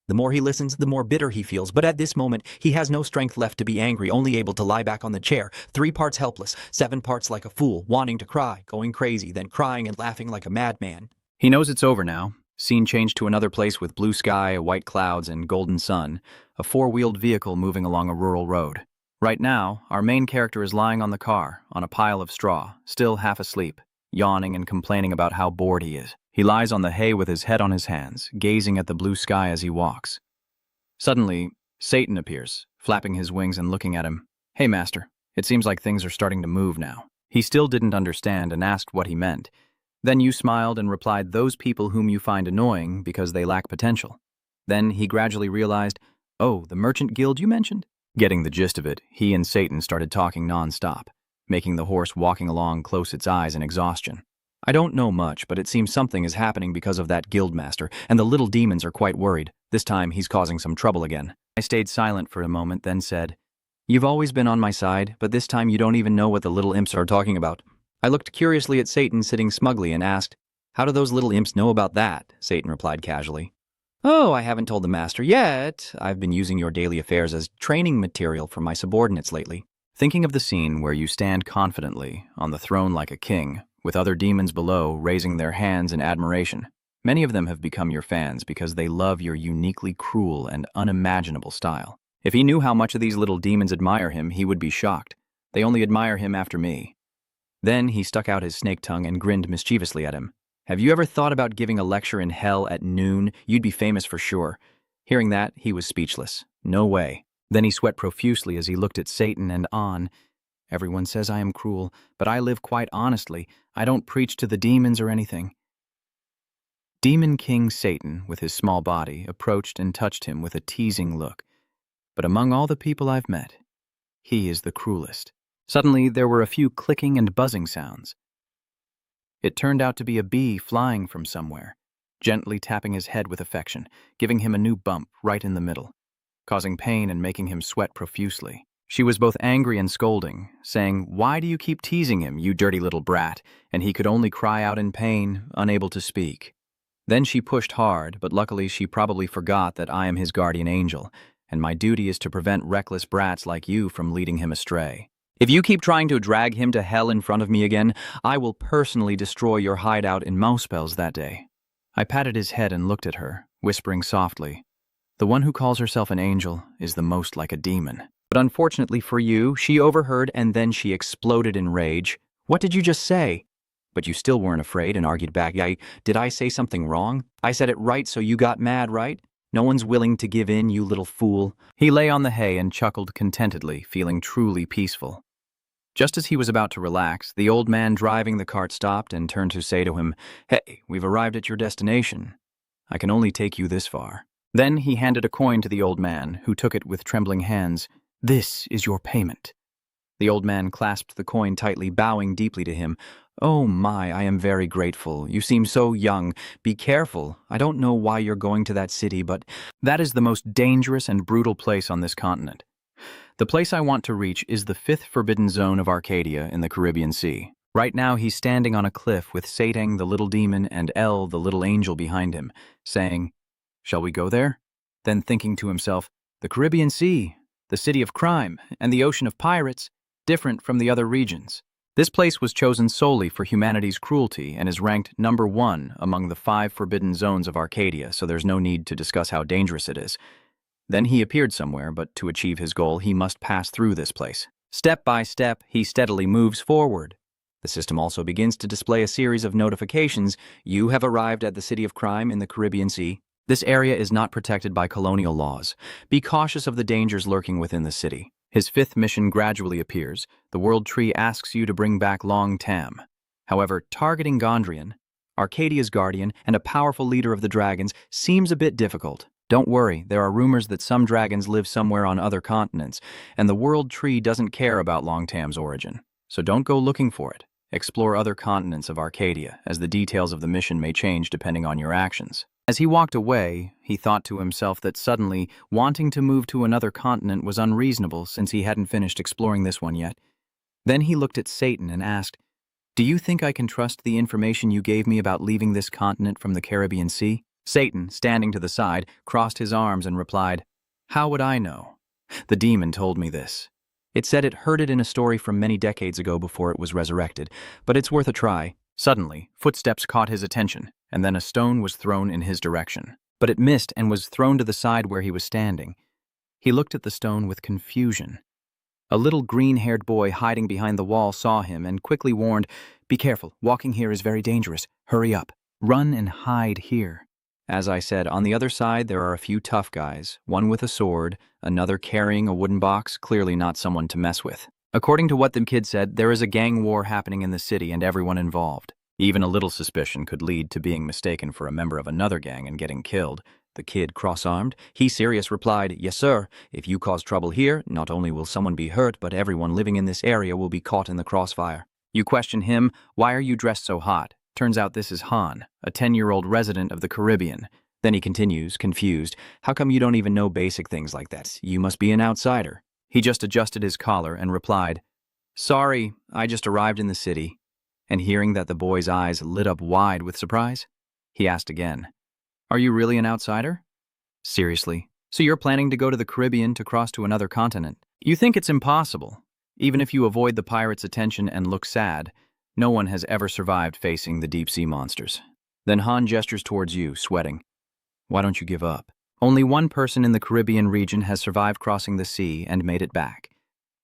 The more he listens, the more bitter he feels, but at this moment, he has no strength left to be angry, only able to lie back on the chair, 3 parts helpless, 7 parts like a fool, wanting to cry, going crazy, then crying and laughing like a madman. He knows it's over now. Scene changed to another place with blue sky, white clouds, and golden sun, a 4-wheeled vehicle moving along a rural road. Right now, our main character is lying on the car, on a pile of straw, still half asleep, yawning and complaining about how bored he is. He lies on the hay with his head on his hands, gazing at the blue sky as he walks. Suddenly, Satan appears, flapping his wings and looking at him. "Hey, master, it seems like things are starting to move now." He still didn't understand and asked what he meant. Then you smiled and replied, "Those people whom you find annoying because they lack potential." Then he gradually realized, "Oh, the merchant guild you mentioned?" Getting the gist of it, he and Satan started talking non-stop, making the horse walking along close its eyes in exhaustion. "I don't know much, but it seems something is happening because of that guildmaster, and the little demons are quite worried. This time, he's causing some trouble again." I stayed silent for a moment, then said, "You've always been on my side, but this time you don't even know what the little imps are talking about." I looked curiously at Satan sitting smugly and asked, "How do those little imps know about that?" Satan replied casually, "Oh, I haven't told the master yet. I've been using your daily affairs as training material for my subordinates lately." Thinking of the scene where you stand confidently on the throne like a king, with other demons below raising their hands in admiration. Many of them have become your fans because they love your uniquely cruel and unimaginable style. If he knew how much of these little demons admire him, he would be shocked. They only admire him after me. Then he stuck out his snake tongue and grinned mischievously at him. Have you ever thought about giving a lecture in hell at noon? You'd be famous for sure. Hearing that, he was speechless. No way. Then he sweat profusely as he looked at Satan and An. Everyone says I am cruel, but I live quite honestly. I don't preach to the demons or anything. Demon King Satan, with his small body, approached and touched him with a teasing look. But among all the people I've met, he is the cruelest. Suddenly, there were a few clicking and buzzing sounds. It turned out to be a bee flying from somewhere, gently tapping his head with affection, giving him a new bump right in the middle, causing pain and making him sweat profusely. She was both angry and scolding, saying, "Why do you keep teasing him, you dirty little brat?" And he could only cry out in pain, unable to speak. Then she pushed hard, but luckily she probably forgot that I am his guardian angel, and my duty is to prevent reckless brats like you from leading him astray. If you keep trying to drag him to hell in front of me again, I will personally destroy your hideout in Mauspels that day. I patted his head and looked at her, whispering softly, "The one who calls herself an angel is the most like a demon." But unfortunately for you, she overheard and then she exploded in rage. "What did you just say?" But you still weren't afraid and argued back. Did I say something wrong? I said it right, so you got mad, right? No one's willing to give in, you little fool. He lay on the hay and chuckled contentedly, feeling truly peaceful. Just as he was about to relax, the old man driving the cart stopped and turned to say to him, "Hey, we've arrived at your destination. I can only take you this far." Then he handed a coin to the old man, who took it with trembling hands. "This is your payment." The old man clasped the coin tightly, bowing deeply to him. "Oh my, I am very grateful. You seem so young. Be careful. I don't know why you're going to that city, but that is the most dangerous and brutal place on this continent. The place I want to reach is the 5th forbidden zone of Arcadia in the Caribbean Sea. Right now he's standing on a cliff with Satang the little demon and El the little angel behind him, saying, "Shall we go there?" Then thinking to himself, "The Caribbean Sea, the city of crime, and the ocean of pirates, different from the other regions. This place was chosen solely for humanity's cruelty and is ranked number 1 among the 5 forbidden zones of Arcadia, so there's no need to discuss how dangerous it is." Then he appeared somewhere, but to achieve his goal, he must pass through this place. Step by step, he steadily moves forward. The system also begins to display a series of notifications. You have arrived at the city of crime in the Caribbean Sea. This area is not protected by colonial laws. Be cautious of the dangers lurking within the city. His 5th mission gradually appears. The World Tree asks you to bring back Long Tam. However, targeting Gondrian, Arcadia's guardian and a powerful leader of the dragons, seems a bit difficult. Don't worry, there are rumors that some dragons live somewhere on other continents, and the World Tree doesn't care about Long Tam's origin. So don't go looking for it. Explore other continents of Arcadia, as the details of the mission may change depending on your actions. As he walked away, he thought to himself that suddenly, wanting to move to another continent was unreasonable since he hadn't finished exploring this one yet. Then he looked at Satan and asked, "Do you think I can trust the information you gave me about leaving this continent from the Caribbean Sea?" Satan, standing to the side, crossed his arms and replied, "How would I know? The demon told me this. It said it heard it in a story from many decades ago before it was resurrected, but it's worth a try." Suddenly, footsteps caught his attention, and then a stone was thrown in his direction. But it missed and was thrown to the side where he was standing. He looked at the stone with confusion. A little green-haired boy hiding behind the wall saw him and quickly warned, "Be careful, walking here is very dangerous. Hurry up. Run and hide here." As I said, on the other side there are a few tough guys, one with a sword, another carrying a wooden box, clearly not someone to mess with. According to what the kid said, there is a gang war happening in the city and everyone involved. Even a little suspicion could lead to being mistaken for a member of another gang and getting killed. The kid, cross-armed, he serious, replied, "Yes, sir. If you cause trouble here, not only will someone be hurt, but everyone living in this area will be caught in the crossfire." You question him, "Why are you dressed so hot?" Turns out this is Han, a 10-year-old resident of the Caribbean. Then he continues, confused, "How come you don't even know basic things like that? You must be an outsider." He just adjusted his collar and replied, "Sorry, I just arrived in the city." And hearing that the boy's eyes lit up wide with surprise, he asked again, "Are you really an outsider? Seriously? So you're planning to go to the Caribbean to cross to another continent? You think it's impossible. Even if you avoid the pirates' attention and look sad, No one has ever survived facing the deep-sea monsters. Then Han gestures towards you, sweating. Why don't you give up? Only one person in the Caribbean region has survived crossing the sea and made it back.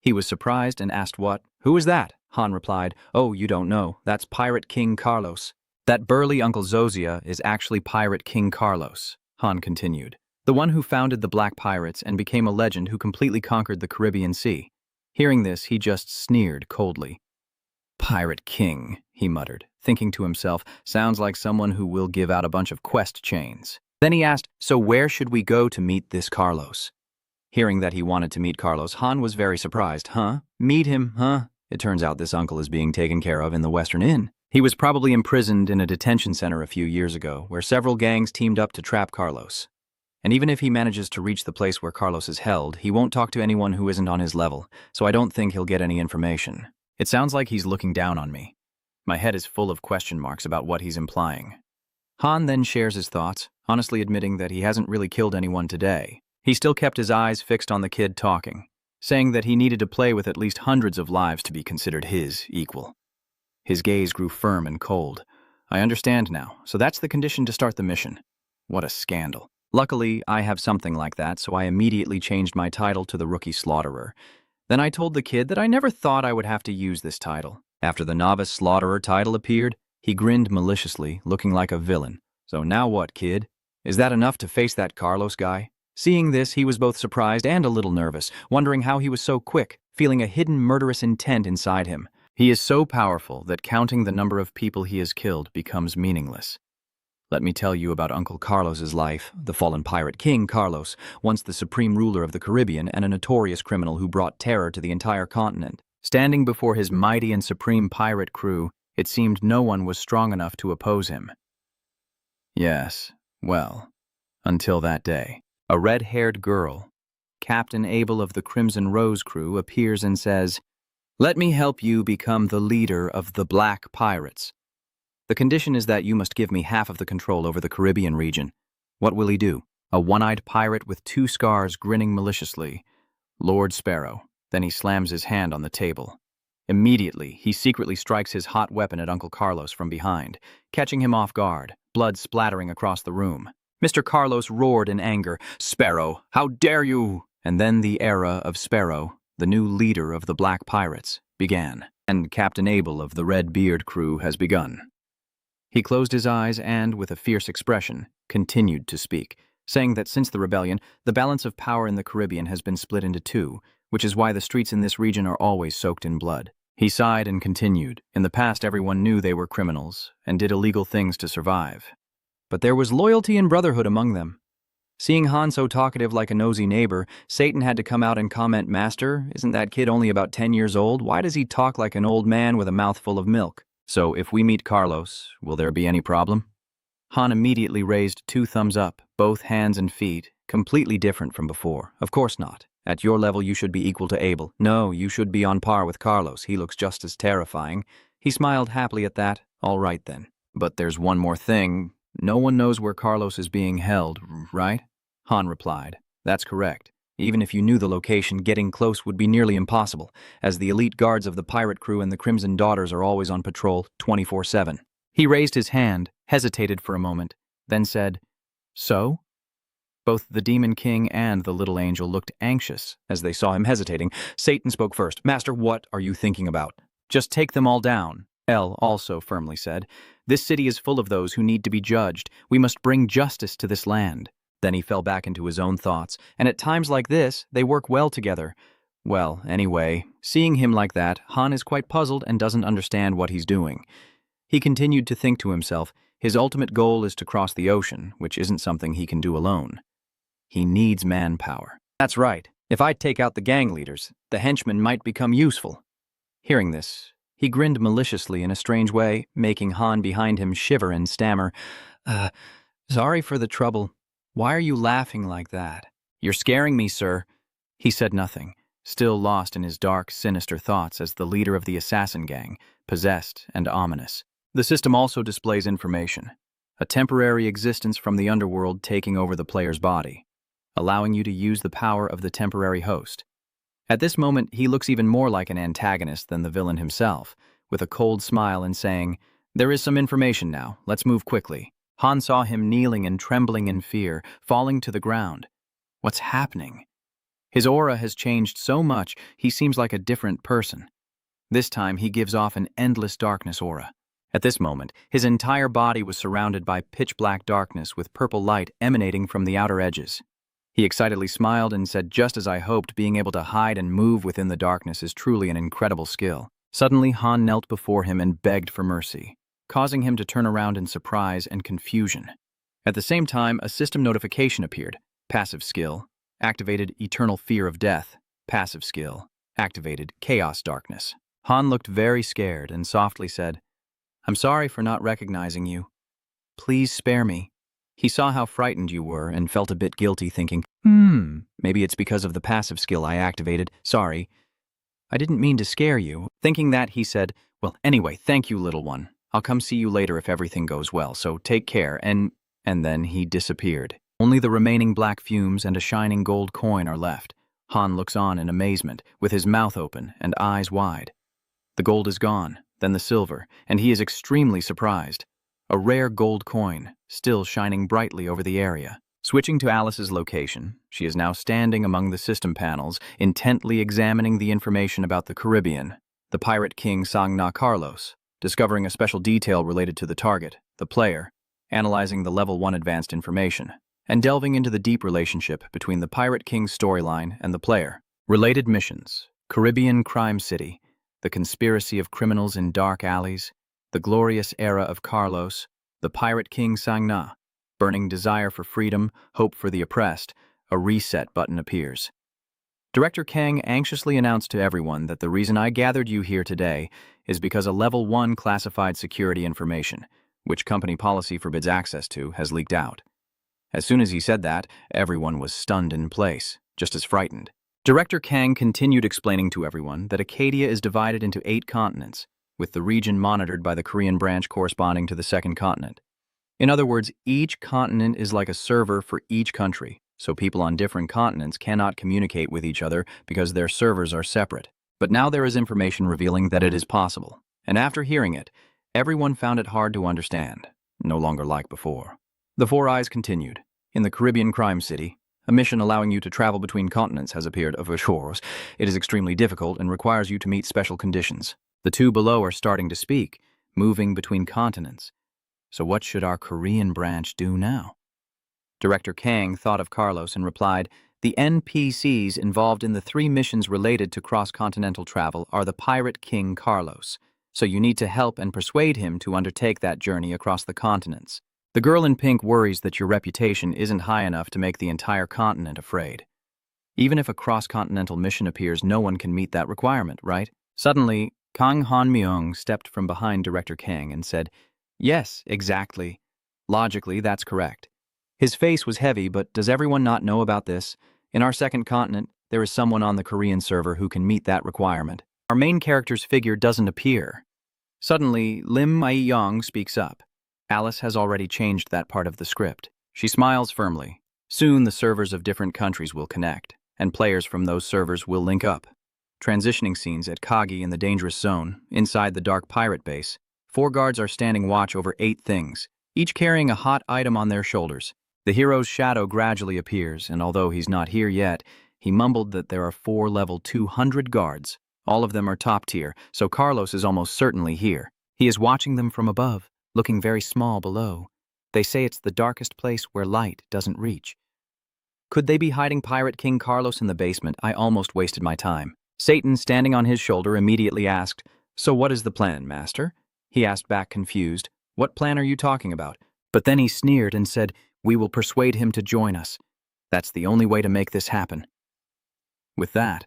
He was surprised and asked what? Who is that? Han replied, oh, you don't know. That's Pirate King Carlos. That burly Uncle Zozia is actually Pirate King Carlos, Han continued. The one who founded the Black Pirates and became a legend who completely conquered the Caribbean Sea. Hearing this, he just sneered coldly. Pirate King, he muttered, thinking to himself, sounds like someone who will give out a bunch of quest chains. Then he asked, so where should we go to meet this Carlos? Hearing that he wanted to meet Carlos, Han was very surprised. Huh? Meet him, huh? It turns out this uncle is being taken care of in the Western Inn. He was probably imprisoned in a detention center a few years ago, where several gangs teamed up to trap Carlos. And even if he manages to reach the place where Carlos is held, he won't talk to anyone who isn't on his level, so I don't think he'll get any information. It sounds like he's looking down on me. My head is full of question marks about what he's implying. Han then shares his thoughts, honestly admitting that he hasn't really killed anyone today. He still kept his eyes fixed on the kid talking, saying that he needed to play with at least hundreds of lives to be considered his equal. His gaze grew firm and cold. I understand now, so that's the condition to start the mission. What a scandal. Luckily, I have something like that, so I immediately changed my title to the Rookie Slaughterer. Then I told the kid that I never thought I would have to use this title. After the Novice Slaughterer title appeared, he grinned maliciously, looking like a villain. So now what, kid? Is that enough to face that Carlos guy? Seeing this, he was both surprised and a little nervous, wondering how he was so quick, feeling a hidden murderous intent inside him. He is so powerful that counting the number of people he has killed becomes meaningless. Let me tell you about Uncle Carlos's life, the fallen pirate king Carlos, once the supreme ruler of the Caribbean and a notorious criminal who brought terror to the entire continent. Standing before his mighty and supreme pirate crew, it seemed no one was strong enough to oppose him. Yes, well, until that day. A red-haired girl, Captain Abel of the Crimson Rose crew, appears and says, "Let me help you become the leader of the Black Pirates. The condition is that you must give me half of the control over the Caribbean region." What will he do? A one-eyed pirate with two scars grinning maliciously. Lord Sparrow. Then he slams his hand on the table. Immediately, he secretly strikes his hot weapon at Uncle Carlos from behind, catching him off guard, blood splattering across the room. Mr. Carlos roared in anger, "Sparrow, how dare you!" And then the era of Sparrow, the new leader of the Black Pirates, began, and Captain Abel of the Red Beard crew has begun. He closed his eyes and, with a fierce expression, continued to speak, saying that since the rebellion, the balance of power in the Caribbean has been split into two, which is why the streets in this region are always soaked in blood. He sighed and continued. In the past, everyone knew they were criminals and did illegal things to survive. But there was loyalty and brotherhood among them. Seeing Han so talkative like a nosy neighbor, Satan had to come out and comment, "Master, isn't that kid only about 10 years old? Why does he talk like an old man with a mouthful of milk?" So if we meet Carlos, will there be any problem? Han immediately raised 2 thumbs up, both hands and feet, completely different from before. Of course not. At your level, you should be equal to Abel. No, you should be on par with Carlos. He looks just as terrifying. He smiled happily at that. All right then. But there's one more thing. No one knows where Carlos is being held, right? Han replied. That's correct. Even if you knew the location, getting close would be nearly impossible, as the elite guards of the pirate crew and the Crimson Daughters are always on patrol 24/7. He raised his hand, hesitated for a moment, then said, "So?" Both the Demon King and the little angel looked anxious as they saw him hesitating. Satan spoke first. "Master, what are you thinking about?" "Just take them all down," El also firmly said. "This city is full of those who need to be judged. We must bring justice to this land." Then he fell back into his own thoughts, and at times like this, they work well together. Well, anyway, seeing him like that, Han is quite puzzled and doesn't understand what he's doing. He continued to think to himself, his ultimate goal is to cross the ocean, which isn't something he can do alone. He needs manpower. That's right. If I take out the gang leaders, the henchmen might become useful. Hearing this, he grinned maliciously in a strange way, making Han behind him shiver and stammer, "Sorry for the trouble. Why are you laughing like that?" "You're scaring me, sir." He said nothing, still lost in his dark, sinister thoughts as the leader of the assassin gang, possessed and ominous. The system also displays information, a temporary existence from the underworld taking over the player's body, allowing you to use the power of the temporary host. At this moment, he looks even more like an antagonist than the villain himself, with a cold smile and saying, "There is some information now, let's move quickly." Han saw him kneeling and trembling in fear, falling to the ground. What's happening? His aura has changed so much, he seems like a different person. This time, he gives off an endless darkness aura. At this moment, his entire body was surrounded by pitch-black darkness with purple light emanating from the outer edges. He excitedly smiled and said, "Just as I hoped, being able to hide and move within the darkness is truly an incredible skill." Suddenly, Han knelt before him and begged for mercy, causing him to turn around in surprise and confusion. At the same time, a system notification appeared. Passive skill, activated eternal fear of death. Passive skill, activated chaos darkness. Han looked very scared and softly said, "I'm sorry for not recognizing you. Please spare me." He saw how frightened you were and felt a bit guilty, thinking, maybe it's because of the passive skill I activated. Sorry. I didn't mean to scare you. Thinking that, he said, "Well, anyway, thank you, little one. I'll come see you later if everything goes well, so take care," and then he disappeared. Only the remaining black fumes and a shining gold coin are left. Han looks on in amazement, with his mouth open and eyes wide. The gold is gone, then the silver, and he is extremely surprised. A rare gold coin, still shining brightly over the area. Switching to Alice's location, she is now standing among the system panels, intently examining the information about the Caribbean, the pirate king Sangna Carlos, discovering a special detail related to the target, the player, analyzing the level 1 advanced information, and delving into the deep relationship between the pirate king's storyline and the player. Related missions: Caribbean crime city, the conspiracy of criminals in dark alleys, the glorious era of Carlos, the pirate king Sangna, burning desire for freedom, hope for the oppressed. A reset button appears. Director Kang anxiously announced to everyone that the reason I gathered you here today is because a level 1 classified security information, which company policy forbids access to, has leaked out. As soon as he said that, everyone was stunned in place, just as frightened. Director Kang continued explaining to everyone that Arcadia is divided into 8 continents, with the region monitored by the Korean branch corresponding to the second continent. In other words, each continent is like a server for each country, so people on different continents cannot communicate with each other because their servers are separate. But now there is information revealing that it is possible, and after hearing it, everyone found it hard to understand, no longer like before. The Four Eyes continued. In the Caribbean crime city, a mission allowing you to travel between continents has appeared. Of course, it is extremely difficult and requires you to meet special conditions. The two below are starting to speak, moving between continents. So what should our Korean branch do now? Director Kang thought of Carlos and replied, "The NPCs involved in the 3 missions related to cross-continental travel are the pirate king Carlos, so you need to help and persuade him to undertake that journey across the continents. The girl in pink worries that your reputation isn't high enough to make the entire continent afraid. Even if a cross-continental mission appears, no one can meet that requirement, right?" Suddenly, Kang Han-myung stepped from behind Director Kang and said, "Yes, exactly. Logically, that's correct." His face was heavy, but does everyone not know about this? In our second continent, there is someone on the Korean server who can meet that requirement. Our main character's figure doesn't appear. Suddenly, Lim Mai-young speaks up. Alice has already changed that part of the script. She smiles firmly. Soon the servers of different countries will connect, and players from those servers will link up. Transitioning scenes at Kagi in the dangerous zone, inside the dark pirate base. 4 guards are standing watch over 8 things, each carrying a hot item on their shoulders. The hero's shadow gradually appears, and although he's not here yet, he mumbled that there are 4 level 200 guards. All of them are top tier, so Carlos is almost certainly here. He is watching them from above, looking very small below. They say it's the darkest place where light doesn't reach. Could they be hiding Pirate King Carlos in the basement? I almost wasted my time. Satan, standing on his shoulder, immediately asked, "So what is the plan, Master?" He asked back, confused, "What plan are you talking about?" But then he sneered and said, "We will persuade him to join us. That's the only way to make this happen." With that,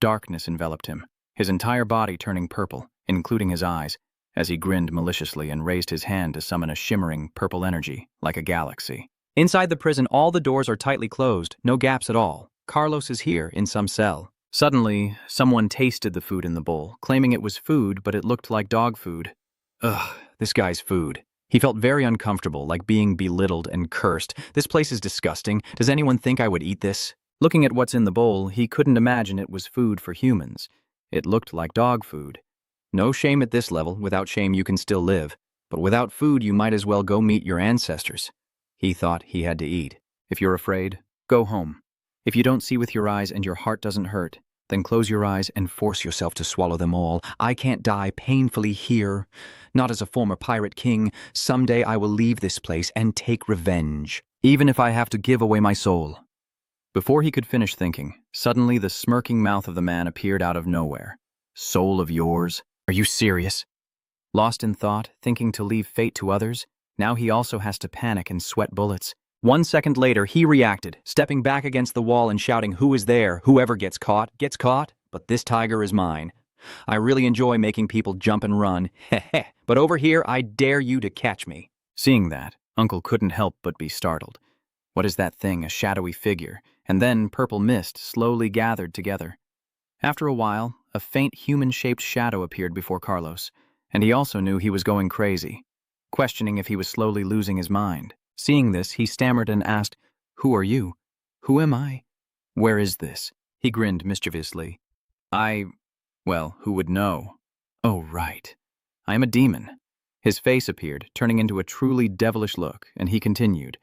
darkness enveloped him, his entire body turning purple, including his eyes, as he grinned maliciously and raised his hand to summon a shimmering purple energy, like a galaxy. Inside the prison, all the doors are tightly closed, no gaps at all. Carlos is here, in some cell. Suddenly, someone tasted the food in the bowl, claiming it was food, but it looked like dog food. Ugh, this guy's food. He felt very uncomfortable, like being belittled and cursed. This place is disgusting. Does anyone think I would eat this? Looking at what's in the bowl, he couldn't imagine it was food for humans. It looked like dog food. No shame at this level. Without shame you can still live. But without food you might as well go meet your ancestors. He thought he had to eat. If you're afraid, go home. If you don't see with your eyes and your heart doesn't hurt, then close your eyes and Force yourself to swallow them all. I can't die painfully here. Not as a former pirate king. Someday I will leave this place and take revenge. even if I have to give away my soul. Before he could finish thinking, suddenly the smirking mouth of the man appeared out of nowhere. Soul of yours? Are you serious? Lost in thought, thinking to leave fate to others, now he also has to panic and sweat bullets. 1 second later, he reacted, stepping back against the wall and shouting, "Who is there? Whoever gets caught, but this tiger is mine. I really enjoy making people jump and run, heh, but over here I dare you to catch me." Seeing that, Uncle couldn't help but be startled. What is that thing, a shadowy figure? And then purple mist slowly gathered together. After a while, a faint human-shaped shadow appeared before Carlos, and he also knew he was going crazy, questioning if he was slowly losing his mind. Seeing this, he stammered and asked, "Who are you? Who am I? Where is this?" He grinned mischievously. Well, who would know? Oh, right. I am a demon. His face appeared, turning into a truly devilish look, and he continued,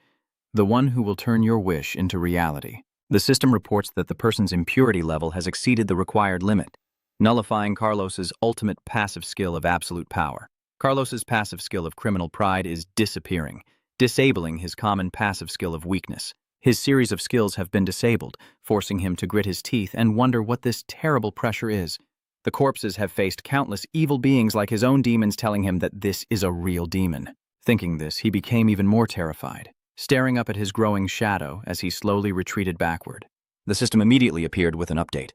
"The one who will turn your wish into reality." The system reports that the person's impurity level has exceeded the required limit, nullifying Carlos's ultimate passive skill of absolute power. Carlos's passive skill of criminal pride is disappearing, disabling his common passive skill of weakness. His series of skills have been disabled, forcing him to grit his teeth and wonder what this terrible pressure is. The corpses have faced countless evil beings like his own demons telling him that this is a real demon. Thinking this, he became even more terrified, staring up at his growing shadow as he slowly retreated backward. The system immediately appeared with an update.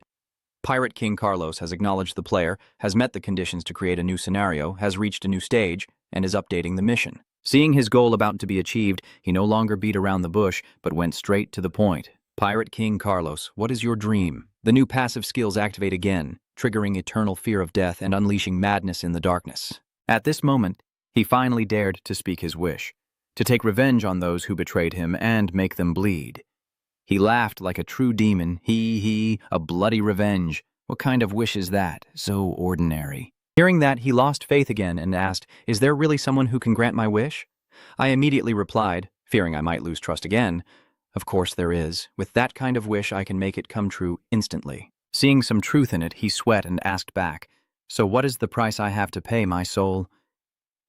Pirate King Carlos has acknowledged the player, has met the conditions to create a new scenario, has reached a new stage, and is updating the mission. Seeing his goal about to be achieved, he no longer beat around the bush, but went straight to the point. Pirate King Carlos, what is your dream? The new passive skills activate again, triggering eternal fear of death and unleashing madness in the darkness. At this moment, he finally dared to speak his wish, to take revenge on those who betrayed him and make them bleed. He laughed like a true demon. A bloody revenge. What kind of wish is that? So ordinary. Hearing that, he lost faith again and asked, "Is there really someone who can grant my wish?" I immediately replied, fearing I might lose trust again, "Of course there is. With that kind of wish, I can make it come true instantly." Seeing some truth in it, he sweat and asked back, "So what is the price I have to pay, my soul?"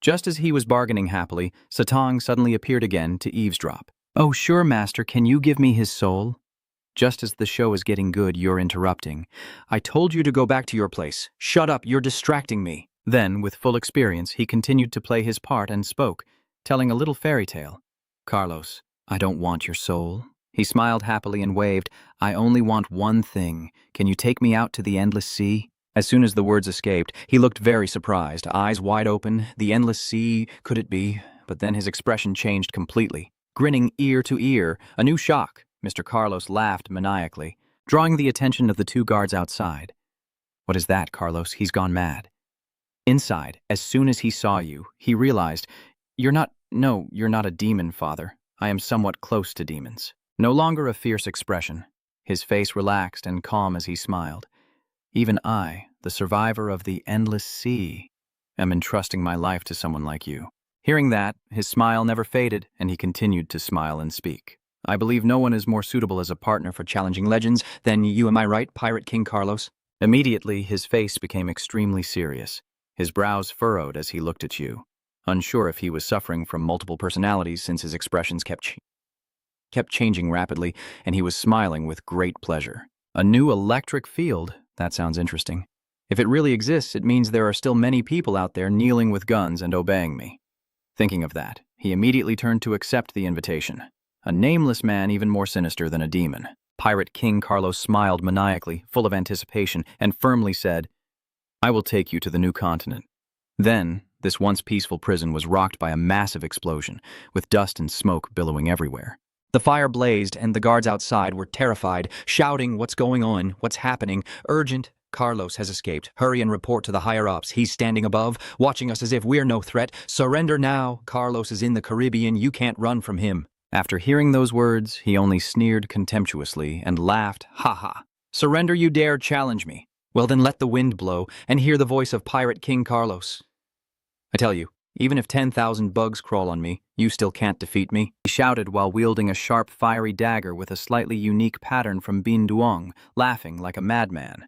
Just as he was bargaining happily, Satang suddenly appeared again to eavesdrop. "Oh, sure, master, can you give me his soul?" Just as the show is getting good, you're interrupting. "I told you to go back to your place. Shut up, you're distracting me." Then, with full experience, he continued to play his part and spoke, telling a little fairy tale. "Carlos, I don't want your soul." He smiled happily and waved. "I only want one thing. Can you take me out to the endless sea?" As soon as the words escaped, he looked very surprised, eyes wide open. The endless sea, could it be? But then his expression changed completely. Grinning ear to ear, a new shock, Mr. Carlos laughed maniacally, drawing the attention of the two guards outside. "What is that, Carlos? He's gone mad." Inside, as soon as he saw you, he realized, you're not a demon, father. I am somewhat close to demons." No longer a fierce expression. His face relaxed and calm as he smiled. "Even I, the survivor of the endless sea, am entrusting my life to someone like you." Hearing that, his smile never faded, and he continued to smile and speak. "I believe no one is more suitable as a partner for challenging legends than you, am I right, Pirate King Carlos?" Immediately, his face became extremely serious. His brows furrowed as he looked at you, unsure if he was suffering from multiple personalities since his expressions kept changing rapidly, and he was smiling with great pleasure. "A new electric field? That sounds interesting. If it really exists, it means there are still many people out there kneeling with guns and obeying me." Thinking of that, he immediately turned to accept the invitation. A nameless man even more sinister than a demon. Pirate King Carlos smiled maniacally, full of anticipation, and firmly said, "I will take you to the new continent." Then, this once peaceful prison was rocked by a massive explosion, with dust and smoke billowing everywhere. The fire blazed, and the guards outside were terrified, shouting, "What's going on? What's happening? Urgent! Carlos has escaped. Hurry and report to the higher-ups. He's standing above, watching us as if we're no threat. Surrender now. Carlos is in the Caribbean. You can't run from him." After hearing those words, he only sneered contemptuously and laughed, "Ha ha. Surrender, you dare challenge me. Well then let the wind blow and hear the voice of Pirate King Carlos. I tell you, even if 10,000 bugs crawl on me, you still can't defeat me. He shouted while wielding a sharp, fiery dagger with a slightly unique pattern from Bin Duong, laughing like a madman.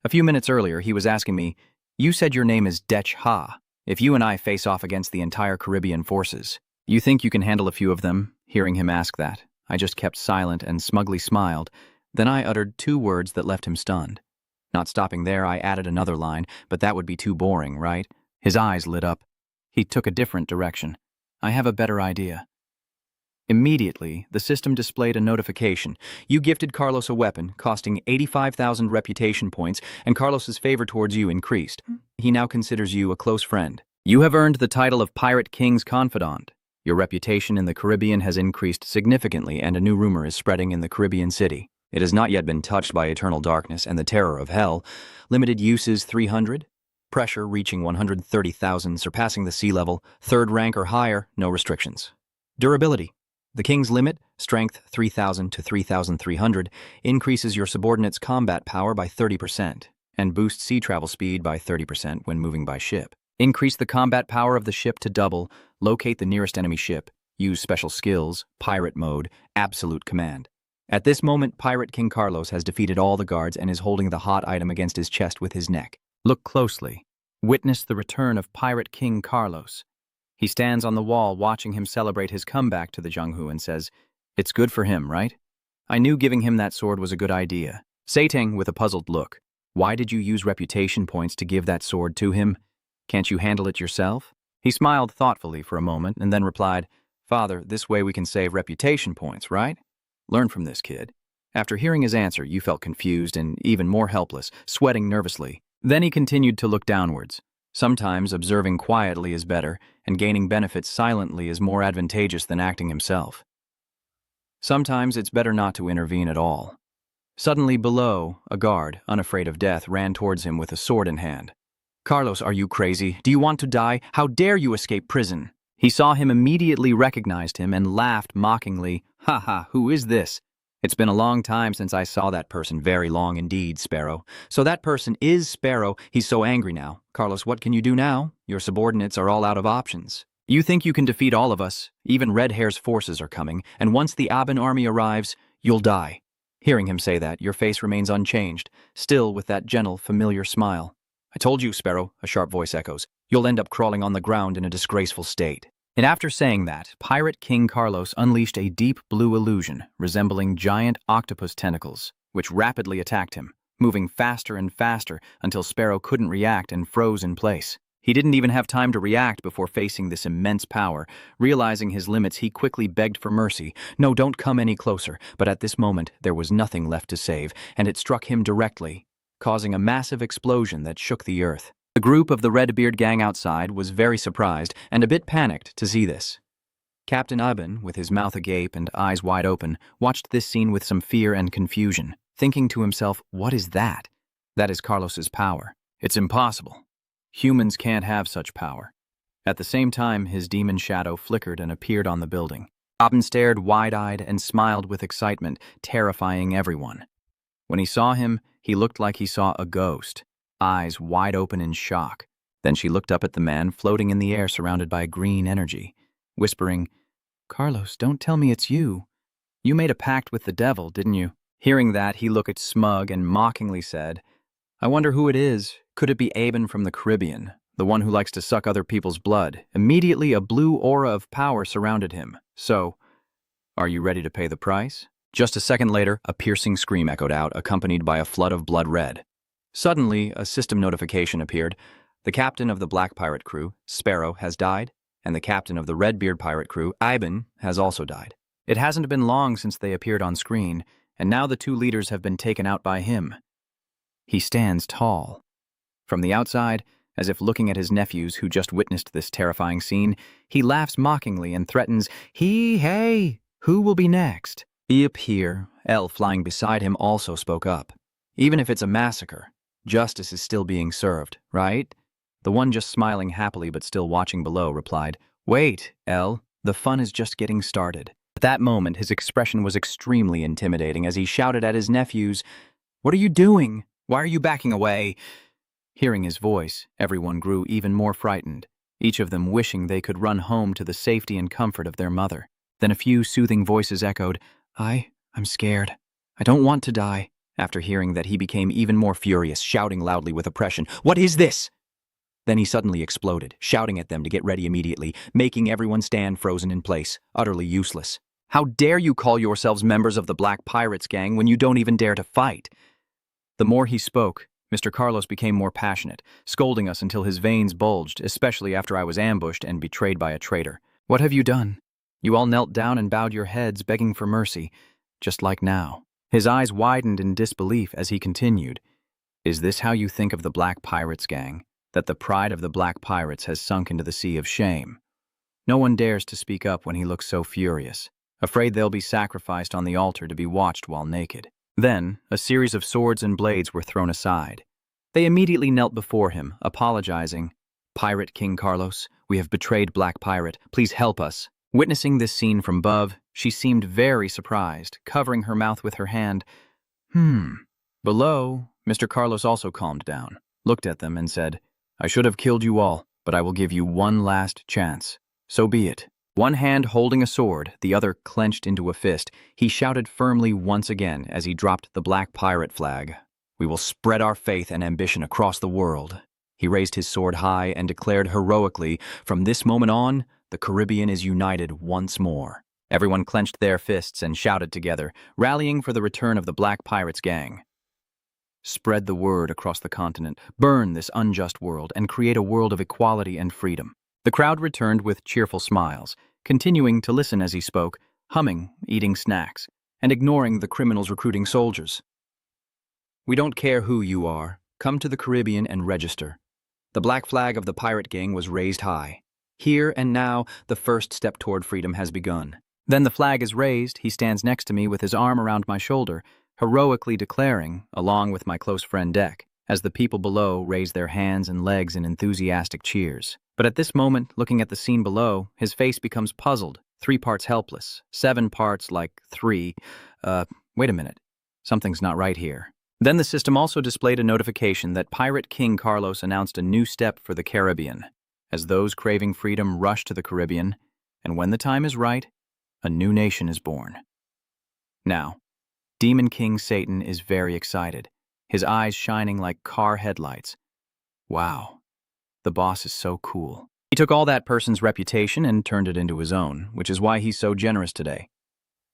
A few minutes earlier, he was asking me, "You said your name is Dech Ha. If you and I face off against the entire Caribbean forces, you think you can handle a few of them?" Hearing him ask that, I just kept silent and smugly smiled. Then I uttered 2 words that left him stunned. Not stopping there, I added another line, but that would be too boring, right? His eyes lit up. He took a different direction. "I have a better idea." Immediately, the system displayed a notification. You gifted Carlos a weapon, costing 85,000 reputation points, and Carlos's favor towards you increased. He now considers you a close friend. You have earned the title of Pirate King's Confidant. Your reputation in the Caribbean has increased significantly, and a new rumor is spreading in the Caribbean city. It has not yet been touched by eternal darkness and the terror of hell. Limited uses 300. Pressure reaching 130,000, surpassing the sea level. 3rd rank or higher, no restrictions. Durability. The King's limit, strength 3,000 to 3,300, increases your subordinate's combat power by 30% and boosts sea travel speed by 30% when moving by ship. Increase the combat power of the ship to double, locate the nearest enemy ship, use special skills, pirate mode, absolute command. At this moment, Pirate King Carlos has defeated all the guards and is holding the hot item against his chest with his neck. Look closely. Witness the return of Pirate King Carlos. He stands on the wall watching him celebrate his comeback to the Zhenghu and says, "It's good for him, right? I knew giving him that sword was a good idea." Sating with a puzzled look, "Why did you use reputation points to give that sword to him? Can't you handle it yourself?" He smiled thoughtfully for a moment and then replied, "Father, this way we can save reputation points, right? Learn from this kid." After hearing his answer, you felt confused and even more helpless, sweating nervously. Then he continued to look downwards. Sometimes observing quietly is better, and gaining benefits silently is more advantageous than acting himself. Sometimes it's better not to intervene at all. Suddenly below, a guard, unafraid of death, ran towards him with a sword in hand. "Carlos, are you crazy? Do you want to die? How dare you escape prison?" He saw him, immediately recognized him, and laughed mockingly. "Ha ha, who is this? It's been a long time since I saw that person, very long indeed, Sparrow. So that person is Sparrow. He's so angry now. Carlos, what can you do now? Your subordinates are all out of options. You think you can defeat all of us? Even Red Hair's forces are coming, and once the Aben army arrives, you'll die." Hearing him say that, your face remains unchanged, still with that gentle, familiar smile. "I told you, Sparrow," a sharp voice echoes. "You'll end up crawling on the ground in a disgraceful state." And after saying that, Pirate King Carlos unleashed a deep blue illusion resembling giant octopus tentacles, which rapidly attacked him, moving faster and faster until Sparrow couldn't react and froze in place. He didn't even have time to react before facing this immense power. Realizing his limits, he quickly begged for mercy. "No, don't come any closer." But at this moment, there was nothing left to save, and it struck him directly, causing a massive explosion that shook the earth. The group of the Redbeard gang outside was very surprised and a bit panicked to see this. Captain Aben, with his mouth agape and eyes wide open, watched this scene with some fear and confusion, thinking to himself, "What is that?" "That is Carlos's power. It's impossible. Humans can't have such power." At the same time, his demon shadow flickered and appeared on the building. Aben stared wide-eyed and smiled with excitement, terrifying everyone. When he saw him, he looked like he saw a ghost, eyes wide open in shock. Then she looked up at the man floating in the air surrounded by green energy, whispering, "Carlos, don't tell me it's you. You made a pact with the devil, didn't you?" Hearing that, he looked smug and mockingly said, "I wonder who it is. Could it be Aben from the Caribbean, the one who likes to suck other people's blood?" Immediately, a blue aura of power surrounded him. "So, are you ready to pay the price?" Just a second later, a piercing scream echoed out, accompanied by a flood of blood red. Suddenly, a system notification appeared. The captain of the Black Pirate crew, Sparrow, has died, and the captain of the Redbeard Pirate crew, Aben, has also died. It hasn't been long since they appeared on screen, and now the 2 leaders have been taken out by him. He stands tall. From the outside, as if looking at his nephews who just witnessed this terrifying scene, he laughs mockingly and threatens, Hey, who will be next?" Yep, here. Elle, flying beside him, also spoke up. "Even if it's a massacre, justice is still being served, right?" The one just smiling happily but still watching below replied, "Wait, Elle, the fun is just getting started." At that moment, his expression was extremely intimidating as he shouted at his nephews, "What are you doing? Why are you backing away? Hearing his voice, everyone grew even more frightened, each of them wishing they could run home to the safety and comfort of their mother. Then a few soothing voices echoed, I'm scared. I don't want to die. After hearing that, he became even more furious, shouting loudly with oppression, "What is this?" Then he suddenly exploded, shouting at them to get ready immediately, making everyone stand frozen in place, utterly useless. How dare you call yourselves members of the Black Pirates gang when you don't even dare to fight? The more he spoke, Mr. Carlos became more passionate, scolding us until his veins bulged, especially after I was ambushed and betrayed by a traitor. What have you done? You all knelt down and bowed your heads, begging for mercy, just like now. His eyes widened in disbelief as he continued. Is this how you think of the Black Pirates gang? That the pride of the Black Pirates has sunk into the sea of shame? No one dares to speak up when he looks so furious, afraid they'll be sacrificed on the altar to be watched while naked. Then, a series of swords and blades were thrown aside. They immediately knelt before him, apologizing. Pirate King Carlos, we have betrayed Black Pirate. Please help us. Witnessing this scene from above, she seemed very surprised, covering her mouth with her hand. Below, Mr. Carlos also calmed down, looked at them and said, I should have killed you all, but I will give you one last chance. So be it. One hand holding a sword, the other clenched into a fist, he shouted firmly once again as he dropped the Black Pirate flag. We will spread our faith and ambition across the world. He raised his sword high and declared heroically, from this moment on, the Caribbean is united once more. Everyone clenched their fists and shouted together, rallying for the return of the Black Pirates gang. Spread the word across the continent, burn this unjust world, and create a world of equality and freedom. The crowd returned with cheerful smiles, continuing to listen as he spoke, humming, eating snacks, and ignoring the criminals recruiting soldiers. We don't care who you are. Come to the Caribbean and register. The black flag of the pirate gang was raised high. Here and now, the first step toward freedom has begun. Then the flag is raised, he stands next to me with his arm around my shoulder, heroically declaring, along with my close friend Deck, as the people below raise their hands and legs in enthusiastic cheers. But at this moment, looking at the scene below, his face becomes puzzled, 3 parts helpless, 7 parts like 3. Wait a minute. Something's not right here. Then the system also displayed a notification that Pirate King Carlos announced a new step for the Caribbean, as those craving freedom rush to the Caribbean, and when the time is right, a new nation is born. Now, Demon King Satan is very excited, his eyes shining like car headlights. Wow, the boss is so cool. He took all that person's reputation and turned it into his own, which is why he's so generous today.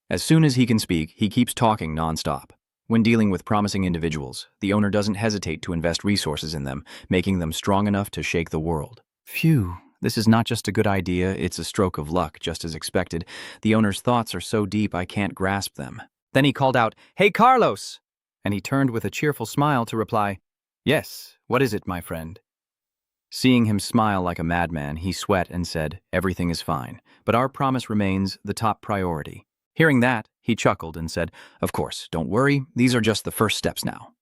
As soon as he can speak, he keeps talking nonstop. When dealing with promising individuals, the owner doesn't hesitate to invest resources in them, making them strong enough to shake the world. Phew, this is not just a good idea, it's a stroke of luck, just as expected. The owner's thoughts are so deep I can't grasp them. Then he called out, "Hey, Carlos!" And he turned with a cheerful smile to reply, "Yes, what is it, my friend?" Seeing him smile like a madman, he sweat and said, "Everything is fine, but our promise remains the top priority." Hearing that, he chuckled and said, "Of course, don't worry, these are just the first steps now.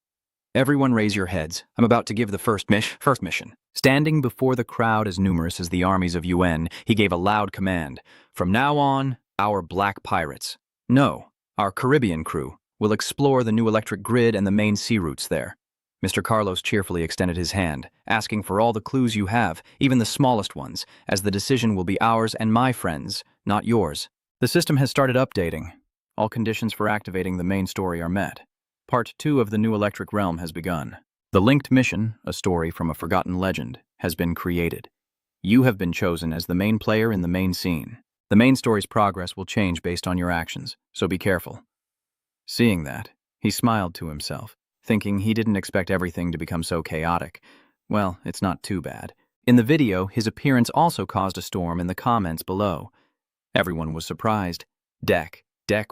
Everyone raise your heads. I'm about to give the first mission. Standing before the crowd as numerous as the armies of UN, he gave a loud command. From now on, our black pirates, no, our Caribbean crew, will explore the new electric grid and the main sea routes there. Mr. Carlos cheerfully extended his hand, asking for all the clues you have, even the smallest ones, as the decision will be ours and my friends, not yours. The system has started updating. All conditions for activating the main story are met. Part 2 of the new electric realm has begun. The linked mission, a story from a forgotten legend, has been created. You have been chosen as the main player in the main scene. The main story's progress will change based on your actions, so be careful. Seeing that, he smiled to himself, thinking he didn't expect everything to become so chaotic. Well, it's not too bad. In the video, his appearance also caused a storm in the comments below. Everyone was surprised. Deck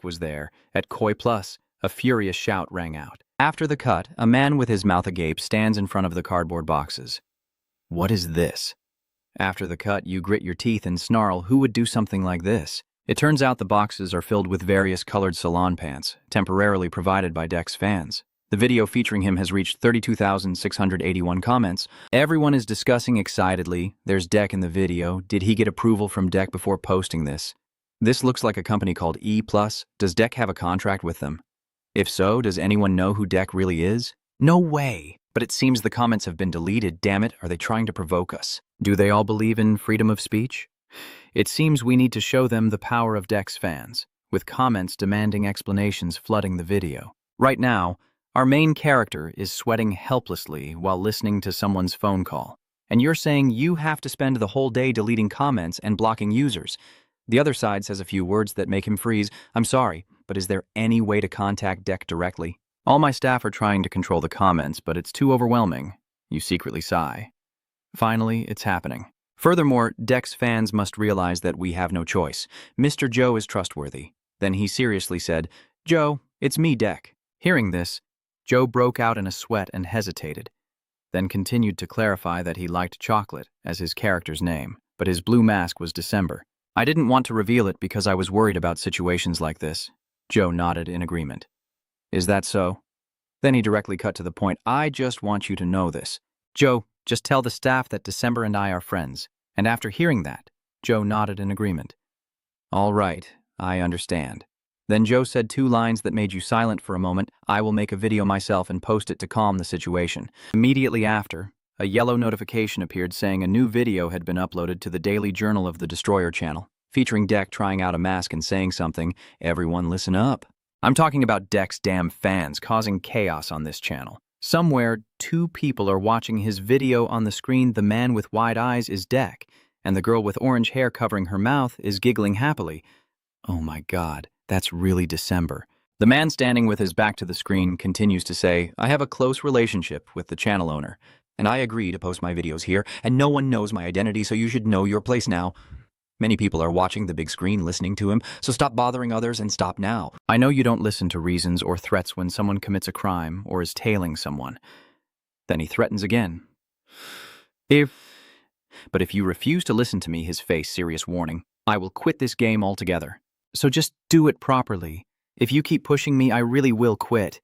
was there. At Koi Plus, a furious shout rang out. After the cut, a man with his mouth agape stands in front of the cardboard boxes. What is this? After the cut, you grit your teeth and snarl, who would do something like this? It turns out the boxes are filled with various colored salon pants, temporarily provided by Deck's fans. The video featuring him has reached 32,681 comments. Everyone is discussing excitedly. There's Deck in the video. Did he get approval from Deck before posting this? This looks like a company called E+. Does Deck have a contract with them? If so, does anyone know who Deck really is? No way. But it seems the comments have been deleted. Damn it, are they trying to provoke us? Do they all believe in freedom of speech? It seems we need to show them the power of Dex fans, with comments demanding explanations flooding the video. Right now, our main character is sweating helplessly while listening to someone's phone call. And you're saying you have to spend the whole day deleting comments and blocking users. The other side says a few words that make him freeze. I'm sorry, but is there any way to contact Deck directly? All my staff are trying to control the comments, but it's too overwhelming. You secretly sigh. Finally, it's happening. Furthermore, Deck's fans must realize that we have no choice. Mr. Joe is trustworthy. Then he seriously said, Joe, it's me, Deck. Hearing this, Joe broke out in a sweat and hesitated, then continued to clarify that he liked chocolate as his character's name, but his blue mask was December. I didn't want to reveal it because I was worried about situations like this. Joe nodded in agreement. Is that so? Then he directly cut to the point. I just want you to know this. Joe, just tell the staff that December and I are friends. And after hearing that, Joe nodded in agreement. All right, I understand. Then Joe said 2 lines that made you silent for a moment. I will make a video myself and post it to calm the situation. Immediately after, a yellow notification appeared saying a new video had been uploaded to the Daily Journal of the Destroyer channel, featuring Deck trying out a mask and saying something. Everyone listen up. I'm talking about Deck's damn fans causing chaos on this channel. Somewhere, 2 people are watching his video on the screen. The man with wide eyes is Deck, and the girl with orange hair covering her mouth is giggling happily. Oh my God, that's really December. The man standing with his back to the screen continues to say, I have a close relationship with the channel owner, and I agree to post my videos here, and no one knows my identity, so you should know your place now. Many people are watching the big screen listening to him, so stop bothering others and stop now. I know you don't listen to reasons or threats when someone commits a crime or is tailing someone. Then he threatens again. But if you refuse to listen to me, his face serious warning, I will quit this game altogether. So just do it properly. If you keep pushing me, I really will quit.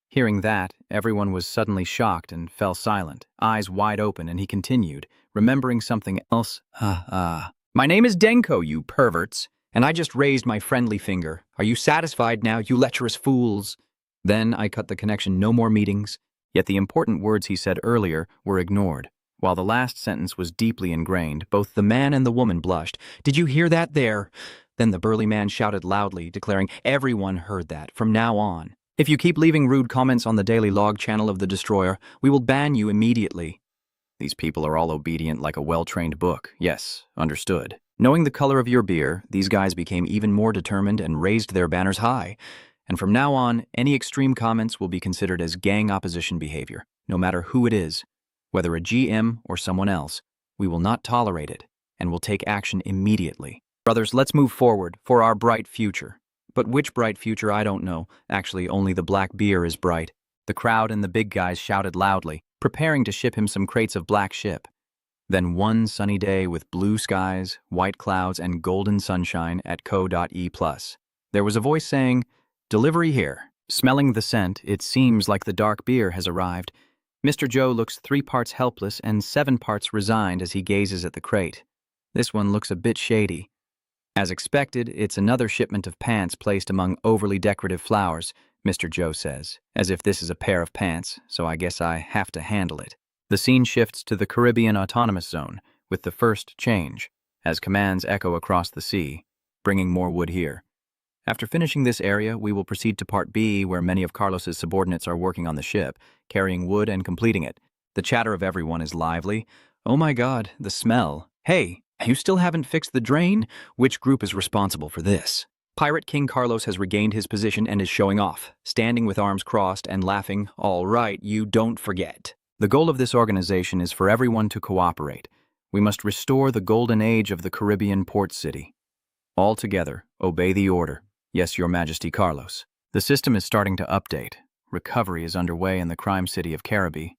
Hearing that, everyone was suddenly shocked and fell silent, eyes wide open, and he continued, remembering something else. My name is Denko, you perverts, and I just raised my friendly finger. Are you satisfied now, you lecherous fools? Then I cut the connection. No more meetings. Yet the important words he said earlier were ignored. While the last sentence was deeply ingrained, both the man and the woman blushed. Did you hear that there? Then the burly man shouted loudly, declaring, everyone heard that from now on. If you keep leaving rude comments on the daily log channel of the Destroyer, we will ban you immediately. These people are all obedient like a well-trained book. Yes, understood. Knowing the color of your beer, these guys became even more determined and raised their banners high. And from now on, any extreme comments will be considered as gang opposition behavior, no matter who it is. Whether a GM or someone else, we will not tolerate it and will take action immediately. Brothers, let's move forward for our bright future. But which bright future, I don't know. Actually, only the black beer is bright. The crowd and the big guys shouted loudly, preparing to ship him some crates of black ship. Then one sunny day with blue skies, white clouds, and golden sunshine at co.e+. There was a voice saying, delivery here. Smelling the scent, it seems like the dark beer has arrived. Mr. Joe looks 3 parts helpless and 7 parts resigned as he gazes at the crate. This one looks a bit shady. As expected, it's another shipment of pants placed among overly decorative flowers, Mr. Joe says, as if this is a pair of pants, so I guess I have to handle it. The scene shifts to the Caribbean Autonomous Zone, with the first change, as commands echo across the sea, bringing more wood here. After finishing this area, we will proceed to Part B, where many of Carlos's subordinates are working on the ship, carrying wood and completing it. The chatter of everyone is lively. Oh my God, the smell. Hey, you still haven't fixed the drain? Which group is responsible for this? Pirate King Carlos has regained his position and is showing off, standing with arms crossed and laughing. All right, you don't forget. The goal of this organization is for everyone to cooperate. We must restore the golden age of the Caribbean port city. All together, obey the order. Yes, Your Majesty Carlos. The system is starting to update. Recovery is underway in the crime city of Caribe.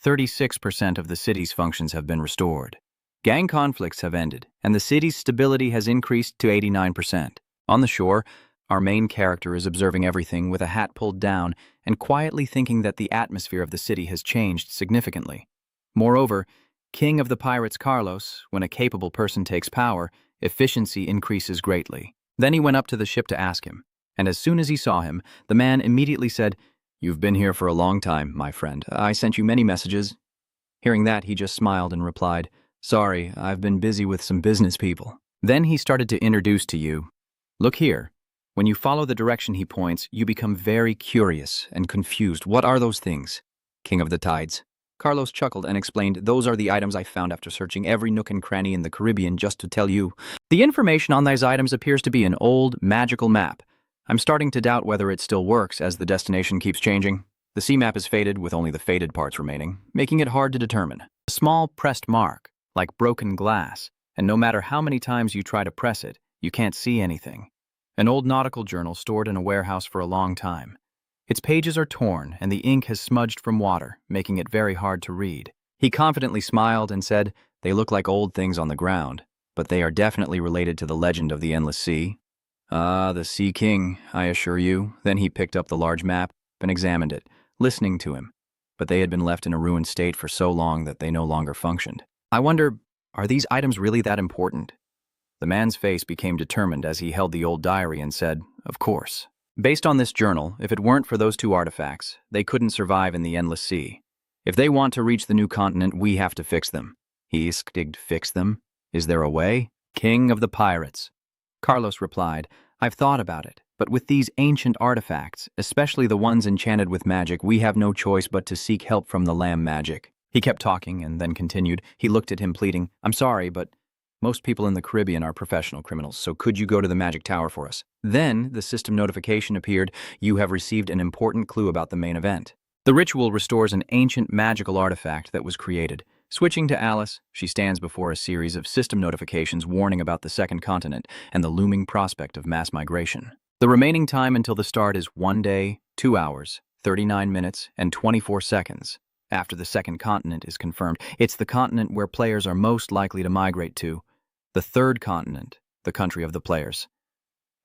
36% of the city's functions have been restored. Gang conflicts have ended, and the city's stability has increased to 89%. On the shore, our main character is observing everything with a hat pulled down and quietly thinking that the atmosphere of the city has changed significantly. Moreover, King of the Pirates Carlos, when a capable person takes power, efficiency increases greatly. Then he went up to the ship to ask him, and as soon as he saw him, the man immediately said, You've been here for a long time, my friend. I sent you many messages. Hearing that, he just smiled and replied, "Sorry, I've been busy with some business people." Then he started to introduce to you. Look here. When you follow the direction he points, you become very curious and confused. What are those things? King of the Tides. Carlos chuckled and explained, "Those are the items I found after searching every nook and cranny in the Caribbean just to tell you." The information on these items appears to be an old, magical map. I'm starting to doubt whether it still works as the destination keeps changing. The sea map is faded, with only the faded parts remaining, making it hard to determine. A small pressed mark, like broken glass, and no matter how many times you try to press it, you can't see anything. An old nautical journal stored in a warehouse for a long time. Its pages are torn, and the ink has smudged from water, making it very hard to read. He confidently smiled and said, "They look like old things on the ground, but they are definitely related to the legend of the Endless Sea." "Ah, the Sea King, I assure you." Then he picked up the large map and examined it, listening to him, but they had been left in a ruined state for so long that they no longer functioned. I wonder, are these items really that important? The man's face became determined as he held the old diary and said, "Of course. Based on this journal, if it weren't for those two artifacts, they couldn't survive in the Endless Sea. If they want to reach the new continent, we have to fix them." He skigged, "Fix them? Is there a way?" "King of the pirates." Carlos replied, "I've thought about it, but with these ancient artifacts, especially the ones enchanted with magic, we have no choice but to seek help from the lamb magic." He kept talking and then continued. He looked at him pleading, "I'm sorry, but most people in the Caribbean are professional criminals, so could you go to the magic tower for us?" Then the system notification appeared. "You have received an important clue about the main event." The ritual restores an ancient magical artifact that was created. Switching to Alice, she stands before a series of system notifications warning about the second continent and the looming prospect of mass migration. The remaining time until the start is 1 day, 2 hours, 39 minutes, and 24 seconds. After the second continent is confirmed, it's the continent where players are most likely to migrate to. The third continent, the country of the players.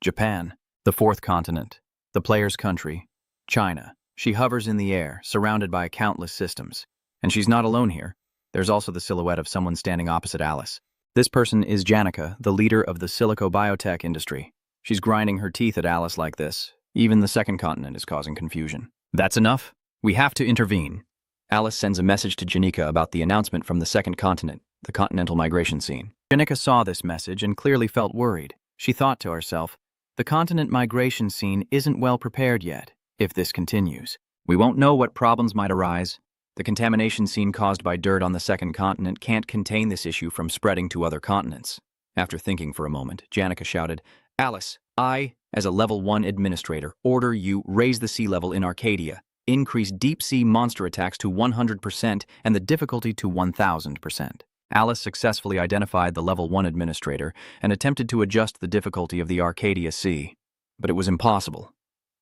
Japan, the fourth continent, the player's country. China, she hovers in the air, surrounded by countless systems. And she's not alone here. There's also the silhouette of someone standing opposite Alice. This person is Janica, the leader of the silico-biotech industry. She's grinding her teeth at Alice like this. Even the second continent is causing confusion. That's enough. We have to intervene. Alice sends a message to Janica about the announcement from the second continent, the continental migration scene. Janica saw this message and clearly felt worried. She thought to herself, the continent migration scene isn't well prepared yet. If this continues, we won't know what problems might arise. The contamination scene caused by dirt on the second continent can't contain this issue from spreading to other continents. After thinking for a moment, Janica shouted, "Alice, I, as a level 1 administrator, order you raise the sea level in Arcadia, increase deep-sea monster attacks to 100% and the difficulty to 1000%. Alice successfully identified the level 1 administrator and attempted to adjust the difficulty of the Arcadia Sea, but it was impossible.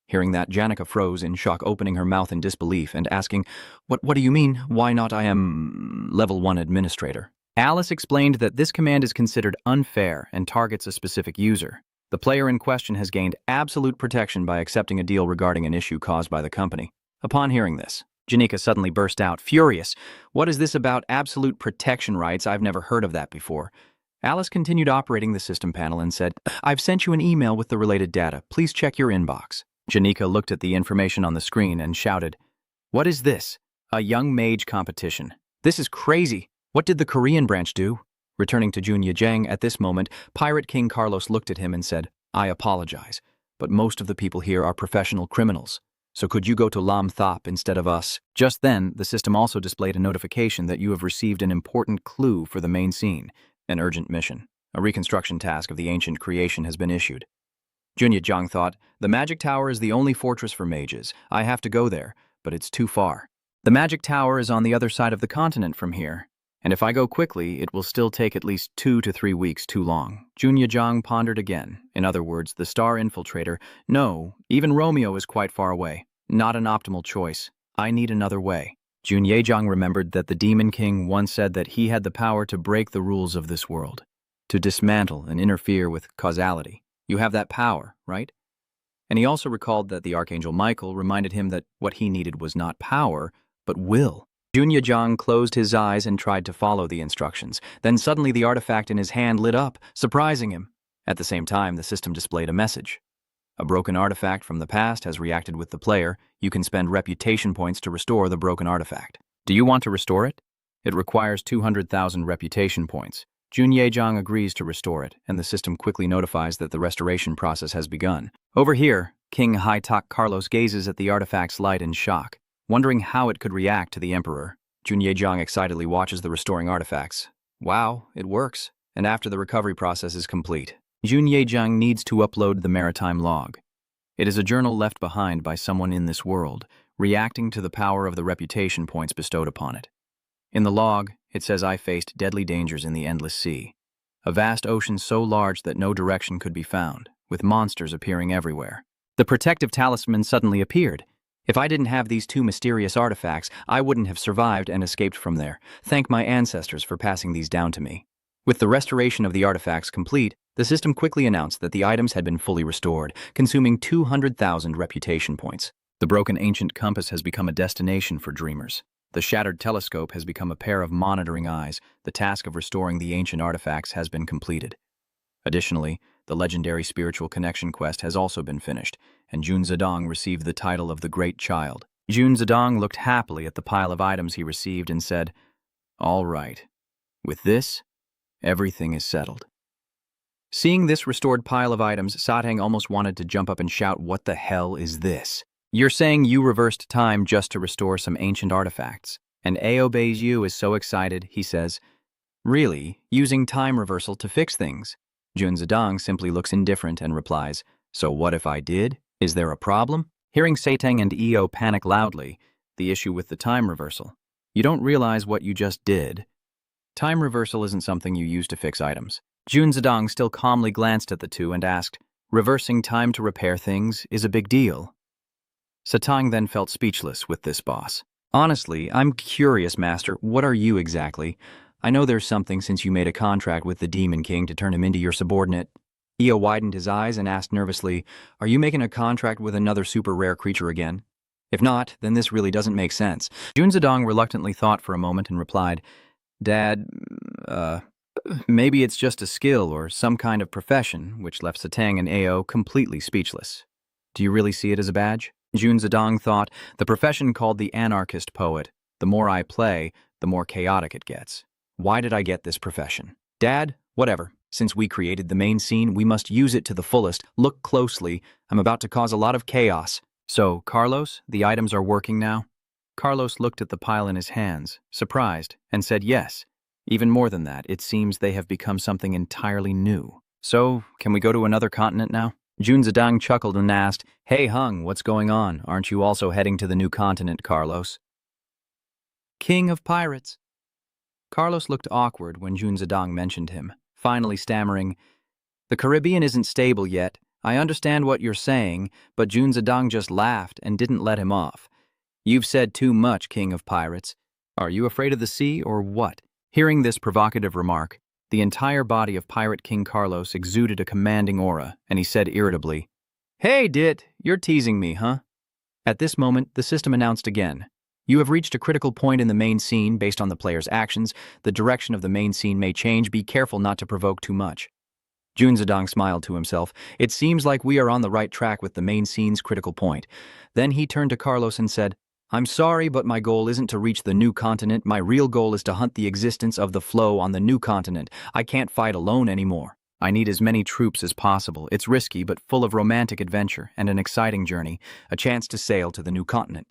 Hearing that, Janica froze in shock, opening her mouth in disbelief and asking, What do you mean? Why not I am level 1 administrator?" Alice explained that this command is considered unfair and targets a specific user. The player in question has gained absolute protection by accepting a deal regarding an issue caused by the company. Upon hearing this, Janica suddenly burst out, furious. "What is this about absolute protection rights? I've never heard of that before." Alice continued operating the system panel and said, "I've sent you an email with the related data. Please check your inbox." Janica looked at the information on the screen and shouted, "What is this? A young mage competition. This is crazy. What did the Korean branch do?" Returning to Junya Jang at this moment, Pirate King Carlos looked at him and said, "I apologize, but most of the people here are professional criminals. So could you go to Lam Thop instead of us?" Just then, the system also displayed a notification that you have received an important clue for the main scene, an urgent mission. A reconstruction task of the ancient creation has been issued. Junya Jang thought, the magic tower is the only fortress for mages. I have to go there, but it's too far. The magic tower is on the other side of the continent from here, and if I go quickly, it will still take at least 2 to 3 weeks too long. Junya Jang pondered again. In other words, the star infiltrator. No, even Romeo is quite far away. Not an optimal choice. I need another way. Junya Jang remembered that the Demon King once said that he had the power to break the rules of this world, to dismantle and interfere with causality. You have that power, right? And he also recalled that the Archangel Michael reminded him that what he needed was not power, but will. Junya Jang closed his eyes and tried to follow the instructions. Then suddenly the artifact in his hand lit up, surprising him. At the same time, the system displayed a message. A broken artifact from the past has reacted with the player. You can spend reputation points to restore the broken artifact. Do you want to restore it? It requires 200,000 reputation points. Jun Yejong agrees to restore it, and the system quickly notifies that the restoration process has begun. Over here, King Haitak Carlos gazes at the artifact's light in shock, wondering how it could react to the Emperor. Jun Yejong excitedly watches the restoring artifacts. Wow, it works. And after the recovery process is complete, Jun Yejong needs to upload the maritime log. It is a journal left behind by someone in this world, reacting to the power of the reputation points bestowed upon it. In the log, it says I faced deadly dangers in the endless sea, a vast ocean so large that no direction could be found, with monsters appearing everywhere. The protective talisman suddenly appeared. If I didn't have these two mysterious artifacts, I wouldn't have survived and escaped from there. Thank my ancestors for passing these down to me. With the restoration of the artifacts complete, the system quickly announced that the items had been fully restored, consuming 200,000 reputation points. The broken ancient compass has become a destination for dreamers. The shattered telescope has become a pair of monitoring eyes. The task of restoring the ancient artifacts has been completed. Additionally, the legendary spiritual connection quest has also been finished, and Jun Zedong received the title of the Great Child. Jun Zedong looked happily at the pile of items he received and said, "All right. With this, everything is settled." Seeing this restored pile of items, Satang almost wanted to jump up and shout, "What the hell is this? You're saying you reversed time just to restore some ancient artifacts?" And Ao Beiju is so excited, he says, "Really? Using time reversal to fix things?" Jun Zedong simply looks indifferent and replies, "So what if I did? Is there a problem?" Hearing Satang and Eo panic loudly, the issue with the time reversal. "You don't realize what you just did. Time reversal isn't something you use to fix items." Jun Zedong still calmly glanced at the two and asked, "Reversing time to repair things is a big deal." Satang then felt speechless with this boss. "Honestly, I'm curious, Master. What are you exactly? I know there's something since you made a contract with the Demon King to turn him into your subordinate." Eo widened his eyes and asked nervously, "Are you making a contract with another super rare creature again? If not, then this really doesn't make sense." Jun Zedong reluctantly thought for a moment and replied, "Dad, maybe it's just a skill or some kind of profession," which left Satang and Ao completely speechless. "Do you really see it as a badge?" Jun Zedong thought, "The profession called the anarchist poet. The more I play, the more chaotic it gets. Why did I get this profession? Dad, whatever. Since we created the main scene, we must use it to the fullest. Look closely. I'm about to cause a lot of chaos." "So, Carlos, the items are working now?" Carlos looked at the pile in his hands, surprised, and said yes. Even more than that, it seems they have become something entirely new. "So, can we go to another continent now?" Jun Zedong chuckled and asked, "Hey Hung, what's going on? Aren't you also heading to the new continent, Carlos?" "King of Pirates." Carlos looked awkward when Jun Zedong mentioned him, finally stammering, "The Caribbean isn't stable yet. I understand what you're saying," but Jun Zedong just laughed and didn't let him off. "You've said too much, King of Pirates. Are you afraid of the sea or what?" Hearing this provocative remark, the entire body of Pirate King Carlos exuded a commanding aura, and he said irritably, "Hey, Dit, you're teasing me, huh?" At this moment, the system announced again, "You have reached a critical point in the main scene based on the player's actions. The direction of the main scene may change. Be careful not to provoke too much." Jun Zedong smiled to himself. "It seems like we are on the right track with the main scene's critical point." Then he turned to Carlos and said, "I'm sorry, but my goal isn't to reach the new continent. My real goal is to hunt the existence of the flow on the new continent. I can't fight alone anymore. I need as many troops as possible. It's risky, but full of romantic adventure and an exciting journey, a chance to sail to the new continent."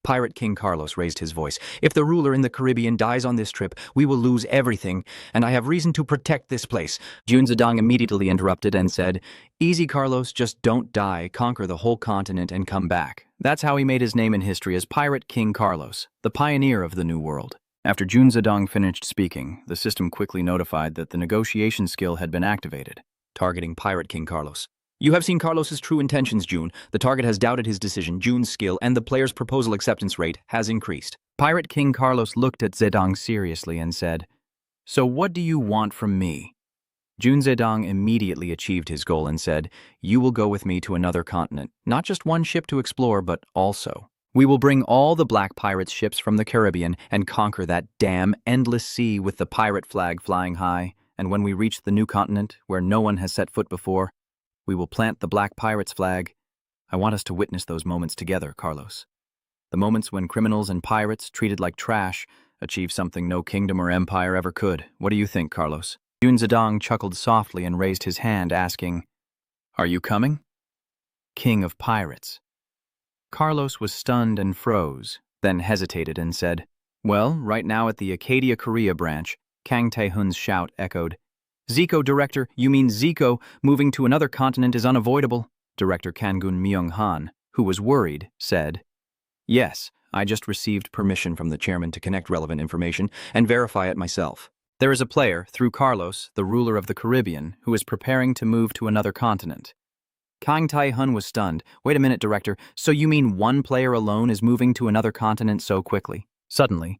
Pirate King Carlos raised his voice. "If the ruler in the Caribbean dies on this trip, we will lose everything, and I have reason to protect this place." Jun Zedong immediately interrupted and said, "Easy, Carlos, just don't die, conquer the whole continent, and come back." That's how he made his name in history as Pirate King Carlos, the pioneer of the New World. After Jun Zedong finished speaking, the system quickly notified that the negotiation skill had been activated. Targeting Pirate King Carlos. "You have seen Carlos's true intentions, Jun. The target has doubted his decision, Jun's skill, and the player's proposal acceptance rate has increased." Pirate King Carlos looked at Zedong seriously and said, "So what do you want from me?" Jun Zedong immediately achieved his goal and said, "You will go with me to another continent. Not just one ship to explore, but also. We will bring all the Black Pirates' ships from the Caribbean and conquer that damn endless sea with the pirate flag flying high. And when we reach the new continent, where no one has set foot before, We will plant the Black Pirates flag. I want us to witness those moments together, Carlos. The moments when criminals and pirates, treated like trash, achieve something no kingdom or empire ever could. What do you think, Carlos? Yun Zedong chuckled softly and raised his hand, asking, "Are you coming?" King of Pirates. Carlos was stunned and froze, then hesitated and said, "Well, right now at the Arcadia Korea branch," Kang Tae-hun's shout echoed. "Zico, Director, you mean Zico, moving to another continent is unavoidable?" Director Kangun Myung-han, who was worried, said, "Yes, I just received permission from the chairman to connect relevant information and verify it myself. There is a player, through Carlos, the ruler of the Caribbean, who is preparing to move to another continent." Kang Tae-hun was stunned. "Wait a minute, Director, so you mean one player alone is moving to another continent so quickly?" Suddenly,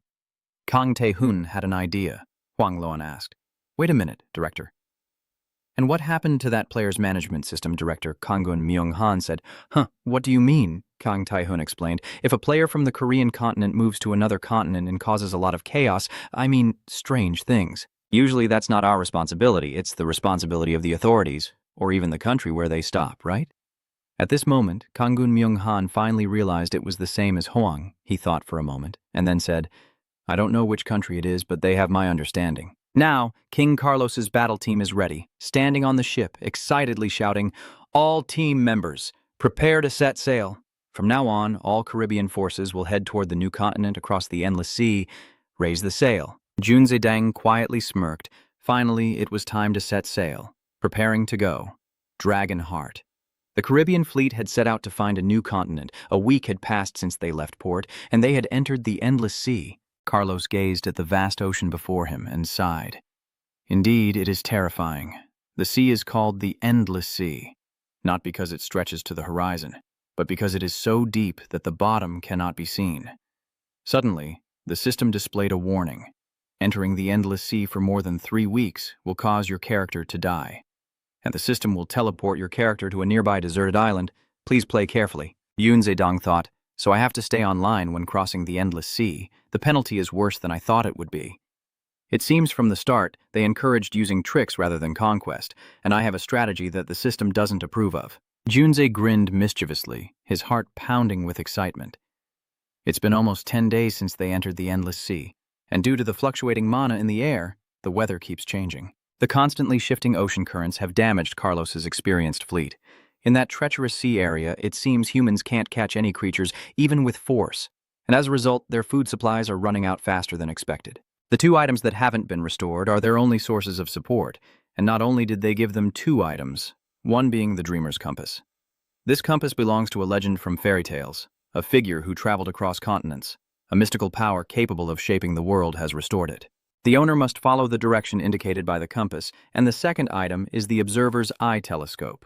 Kang Tae-hun had an idea. Huang Luan asked, "Wait a minute, Director." "And what happened to that player's management system?" Director Kangun Myung-han said. What do you mean?" Kang Tae-hun explained. "If a player from the Korean continent moves to another continent and causes a lot of chaos, I mean, strange things. Usually that's not our responsibility, it's the responsibility of the authorities, or even the country where they stop, right?" At this moment, Kangun Myung-han finally realized it was the same as Huang. He thought for a moment, and then said, "I don't know which country it is, but they have my understanding." Now, King Carlos's battle team is ready, standing on the ship, excitedly shouting, "All team members, prepare to set sail. From now on, all Caribbean forces will head toward the new continent across the endless sea. Raise the sail." Jun Zedong quietly smirked. Finally, it was time to set sail. Preparing to go. Dragon Heart. The Caribbean fleet had set out to find a new continent. A week had passed since they left port, and they had entered the endless sea. Carlos gazed at the vast ocean before him and sighed. Indeed, it is terrifying. The sea is called the Endless Sea, not because it stretches to the horizon, but because it is so deep that the bottom cannot be seen. Suddenly, the system displayed a warning. Entering the Endless Sea for more than 3 weeks will cause your character to die, and the system will teleport your character to a nearby deserted island. Please play carefully. Yun Zedong thought, so I have to stay online when crossing the Endless Sea. The penalty is worse than I thought it would be. It seems from the start they encouraged using tricks rather than conquest, and I have a strategy that the system doesn't approve of. Junze grinned mischievously, his heart pounding with excitement. It's been almost 10 days since they entered the Endless Sea, and due to the fluctuating mana in the air, the weather keeps changing. The constantly shifting ocean currents have damaged Carlos's experienced fleet. In that treacherous sea area, it seems humans can't catch any creatures, even with force, and as a result, their food supplies are running out faster than expected. The 2 items that haven't been restored are their only sources of support, and not only did they give them 2 items, one being the Dreamer's Compass. This compass belongs to a legend from fairy tales, a figure who traveled across continents. A mystical power capable of shaping the world has restored it. The owner must follow the direction indicated by the compass, and the second item is the Observer's Eye Telescope.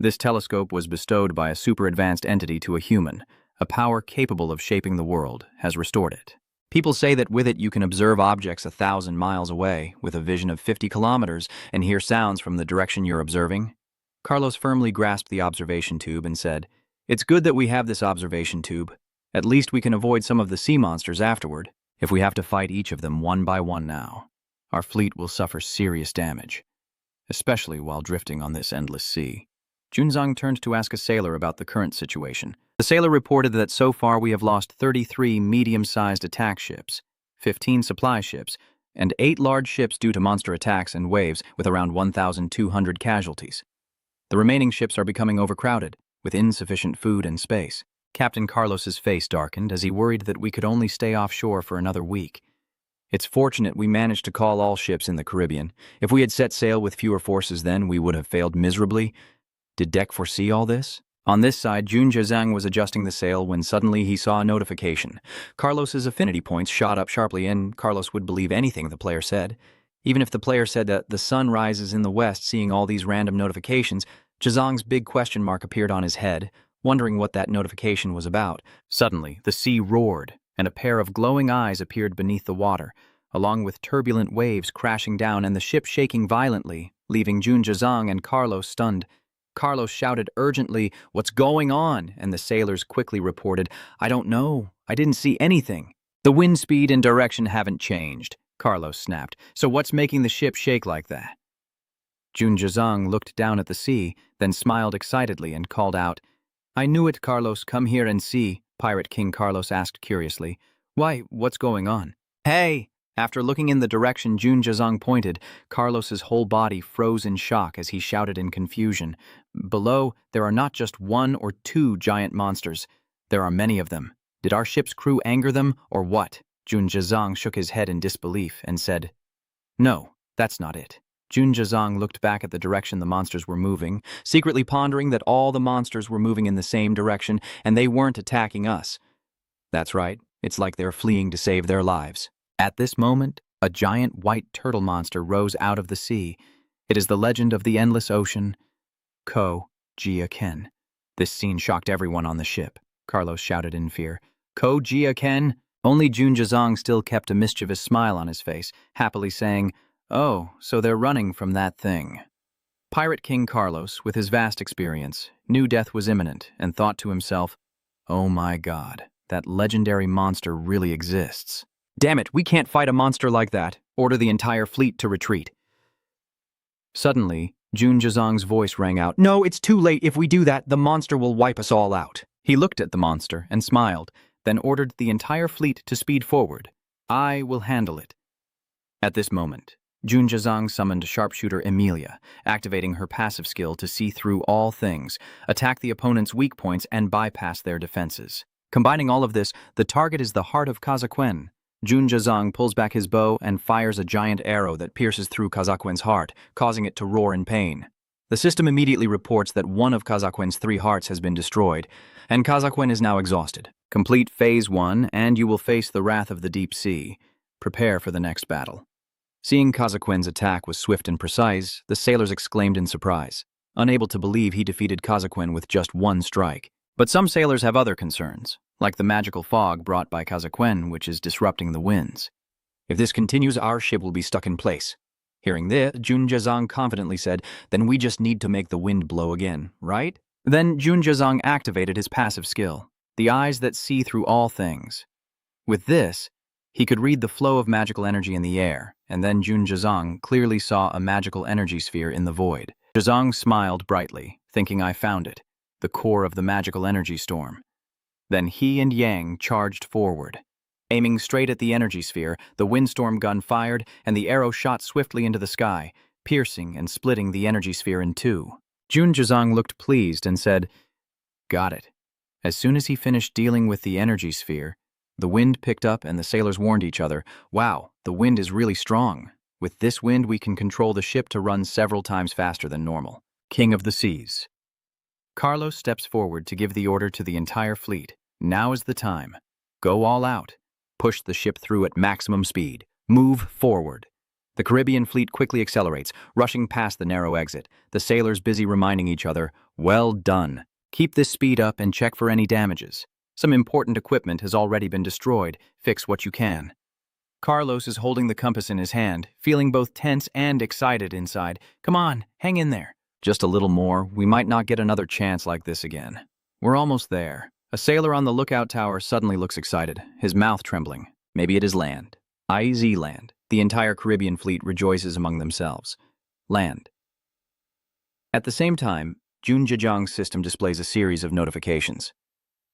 This telescope was bestowed by a super-advanced entity to a human. A power capable of shaping the world has restored it. People say that with it you can observe objects 1,000 miles away, with a vision of 50 kilometers, and hear sounds from the direction you're observing. Carlos firmly grasped the observation tube and said, "It's good that we have this observation tube. At least we can avoid some of the sea monsters afterward. If we have to fight each of them one by one now, our fleet will suffer serious damage, especially while drifting on this endless sea." Junzong turned to ask a sailor about the current situation. The sailor reported that so far we have lost 33 medium-sized attack ships, 15 supply ships, and 8 large ships due to monster attacks and waves with around 1,200 casualties. The remaining ships are becoming overcrowded, with insufficient food and space. Captain Carlos's face darkened as he worried that we could only stay offshore for another week. It's fortunate we managed to call all ships in the Caribbean. If we had set sail with fewer forces then, we would have failed miserably. Did Deck foresee all this? On this side, Jun Zhezang was adjusting the sail when suddenly he saw a notification. Carlos's affinity points shot up sharply, and Carlos would believe anything the player said. Even if the player said that the sun rises in the west, seeing all these random notifications, Zhezang's big question mark appeared on his head, wondering what that notification was about. Suddenly, the sea roared, and a pair of glowing eyes appeared beneath the water, along with turbulent waves crashing down and the ship shaking violently, leaving Jun Zhezang and Carlos stunned. Carlos shouted urgently, "What's going on?" and the sailors quickly reported, "I don't know. I didn't see anything." "The wind speed and direction haven't changed," Carlos snapped. "So what's making the ship shake like that?" Jun Zhang looked down at the sea, then smiled excitedly and called out, "I knew it, Carlos, come here and see," Pirate King Carlos asked curiously. "Why, what's going on?" "Hey!" After looking in the direction Jun Zhang pointed, Carlos's whole body froze in shock as he shouted in confusion. "Below, there are not just one or two giant monsters. There are many of them. Did our ship's crew anger them, or what?" Jun Zhang shook his head in disbelief and said, "No, that's not it." Jun Zhang looked back at the direction the monsters were moving, secretly pondering that all the monsters were moving in the same direction and they weren't attacking us. That's right, it's like they're fleeing to save their lives. At this moment, a giant white turtle monster rose out of the sea. It is the legend of the endless ocean, Ko Jia Ken. This scene shocked everyone on the ship. Carlos shouted in fear, "Ko Jia Ken?" Only Jun Zhang still kept a mischievous smile on his face, happily saying, "Oh, so they're running from that thing." Pirate King Carlos, with his vast experience, knew death was imminent and thought to himself, "Oh my God, that legendary monster really exists. Damn it, we can't fight a monster like that. Order the entire fleet to retreat." Suddenly, Jun Zhang's voice rang out, "No, it's too late. If we do that, the monster will wipe us all out." He looked at the monster and smiled, then ordered the entire fleet to speed forward. "I will handle it." At this moment, Jun Zhang summoned sharpshooter Emilia, activating her passive skill to see through all things, attack the opponent's weak points, and bypass their defenses. Combining all of this, the target is the heart of Kazakhwen. Jun Zhang pulls back his bow and fires a giant arrow that pierces through Kazakhwen's heart, causing it to roar in pain. The system immediately reports that one of Kazakhwen's 3 hearts has been destroyed, and Kazakhwen is now exhausted. Complete Phase 1, and you will face the wrath of the deep sea. Prepare for the next battle. Seeing Kazakhwen's attack was swift and precise, the sailors exclaimed in surprise, unable to believe he defeated Kazakhwen with just one strike. But some sailors have other concerns, like the magical fog brought by Kazakhwen, which is disrupting the winds. "If this continues, our ship will be stuck in place." Hearing this, Jun Zhang confidently said, "Then we just need to make the wind blow again, right?" Then Jun Zhang activated his passive skill, the eyes that see through all things. With this, he could read the flow of magical energy in the air, and then Jun Zhang clearly saw a magical energy sphere in the void. Zhang smiled brightly, thinking, "I found it, the core of the magical energy storm." Then he and Yang charged forward. Aiming straight at the energy sphere, the windstorm gun fired, and the arrow shot swiftly into the sky, piercing and splitting the energy sphere in two. Jun Zhang looked pleased and said, "Got it." As soon as he finished dealing with the energy sphere, the wind picked up and the sailors warned each other, "Wow, the wind is really strong. With this wind, we can control the ship to run several times faster than normal." King of the Seas. Carlos steps forward to give the order to the entire fleet. Now is the time. Go all out. Push the ship through at maximum speed. Move forward. The Caribbean fleet quickly accelerates, rushing past the narrow exit, the sailors busy reminding each other, "Well done. Keep this speed up and check for any damages. Some important equipment has already been destroyed. Fix what you can." Carlos is holding the compass in his hand, feeling both tense and excited inside. "Come on, hang in there. Just a little more. We might not get another chance like this again." We're almost there. A sailor on the lookout tower suddenly looks excited, his mouth trembling. Maybe it is land. IZ land. The entire Caribbean fleet rejoices among themselves. Land. At the same time, Jun Zhang's system displays a series of notifications.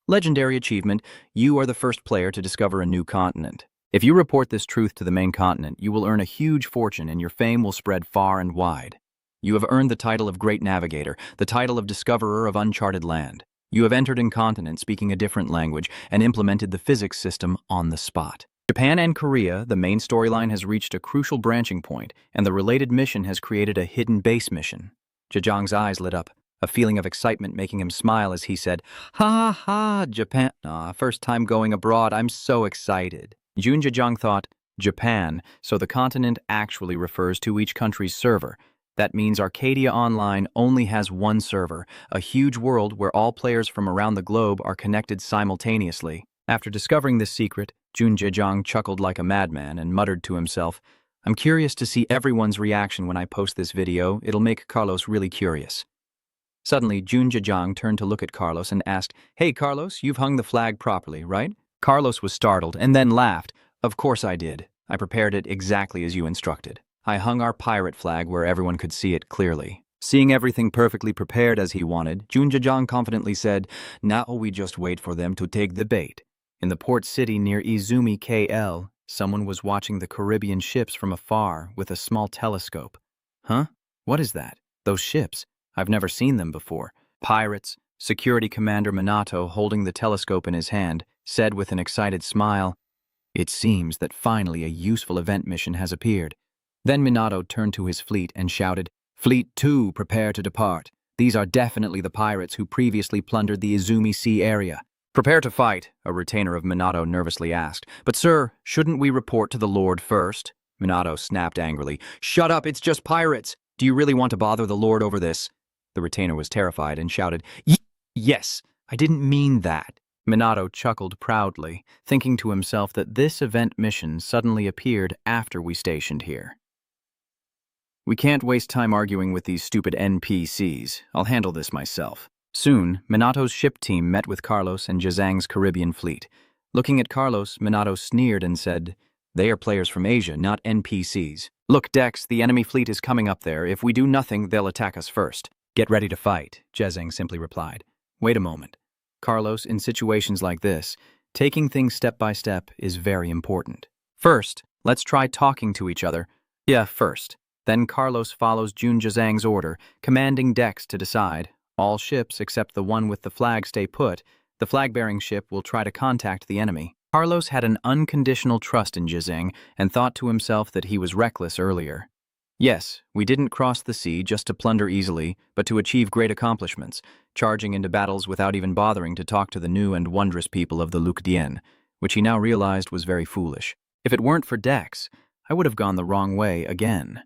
Legendary achievement, you are the first player to discover a new continent. If you report this truth to the main continent, you will earn a huge fortune and your fame will spread far and wide. You have earned the title of Great Navigator, the title of Discoverer of Uncharted Land. You have entered a continent speaking a different language and implemented the physics system on the spot. Japan and Korea, the main storyline has reached a crucial branching point, and the related mission has created a hidden base mission. Zhang's eyes lit up, a feeling of excitement making him smile as he said, "Ha ha, Japan. First time going abroad, I'm so excited." Jun Zhang thought, Japan, so the continent actually refers to each country's server. That means Arcadia Online only has one server, a huge world where all players from around the globe are connected simultaneously. After discovering this secret, Jun Zhang chuckled like a madman and muttered to himself, "I'm curious to see everyone's reaction when I post this video. It'll make Carlos really curious." Suddenly, Jun Zhang turned to look at Carlos and asked, "Hey Carlos, you've hung the flag properly, right?" Carlos was startled and then laughed. "Of course I did. I prepared it exactly as you instructed. I hung our pirate flag where everyone could see it clearly. Seeing everything perfectly prepared as he wanted, Junjajang confidently said, "Now we just wait for them to take the bait." In the port city near Izumi KL, someone was watching the Caribbean ships from afar with a small telescope. Huh? What is that? Those ships? I've never seen them before. Pirates. Security Commander Minato, holding the telescope in his hand, said with an excited smile, "It seems that finally a useful event mission has appeared." Then Minato turned to his fleet and shouted, "Fleet 2, prepare to depart. These are definitely the pirates who previously plundered the Izumi Sea area." "Prepare to fight," a retainer of Minato nervously asked. "But sir, shouldn't we report to the Lord first?" Minato snapped angrily. "Shut up, it's just pirates. Do you really want to bother the Lord over this?" The retainer was terrified and shouted, "Yes, I didn't mean that." Minato chuckled proudly, thinking to himself that this event mission suddenly appeared after we stationed here. "We can't waste time arguing with these stupid NPCs. I'll handle this myself." Soon, Minato's ship team met with Carlos and Jazang's Caribbean fleet. Looking at Carlos, Minato sneered and said, "They are players from Asia, not NPCs." "Look, Dex, the enemy fleet is coming up there. If we do nothing, they'll attack us first." "Get ready to fight," Jazang simply replied. "Wait a moment. Carlos, in situations like this, taking things step by step is very important. First, let's try talking to each other." "Yeah, first." Then Carlos follows Jun Jazang's order, commanding Dex to decide. All ships except the one with the flag stay put. The flag-bearing ship will try to contact the enemy. Carlos had an unconditional trust in Jazang and thought to himself that he was reckless earlier. "Yes, we didn't cross the sea just to plunder easily, but to achieve great accomplishments, charging into battles without even bothering to talk to the new and wondrous people of the Lukdien," which he now realized was very foolish. If it weren't for Dex, I would have gone the wrong way again.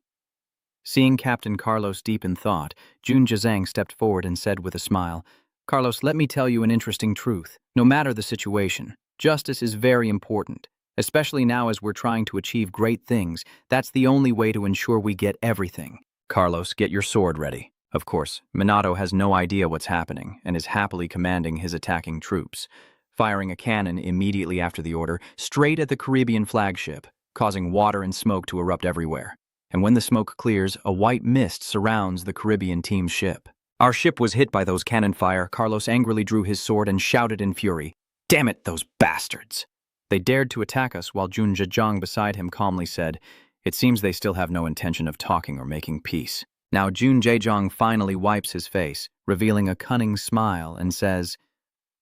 Seeing Captain Carlos deep in thought, Jun Jazang stepped forward and said with a smile, "Carlos, let me tell you an interesting truth. No matter the situation, justice is very important. Especially now as we're trying to achieve great things, that's the only way to ensure we get everything." "Carlos, get your sword ready." Of course, Minato has no idea what's happening and is happily commanding his attacking troops, firing a cannon immediately after the order, straight at the Caribbean flagship, causing water and smoke to erupt everywhere. And when the smoke clears, a white mist surrounds the Caribbean team's ship. Our ship was hit by those cannon fire. Carlos angrily drew his sword and shouted in fury, "Damn it, those bastards!" They dared to attack us while Jun Jajang beside him calmly said, "It seems they still have no intention of talking or making peace." Now Jun Jajang finally wipes his face, revealing a cunning smile, and says,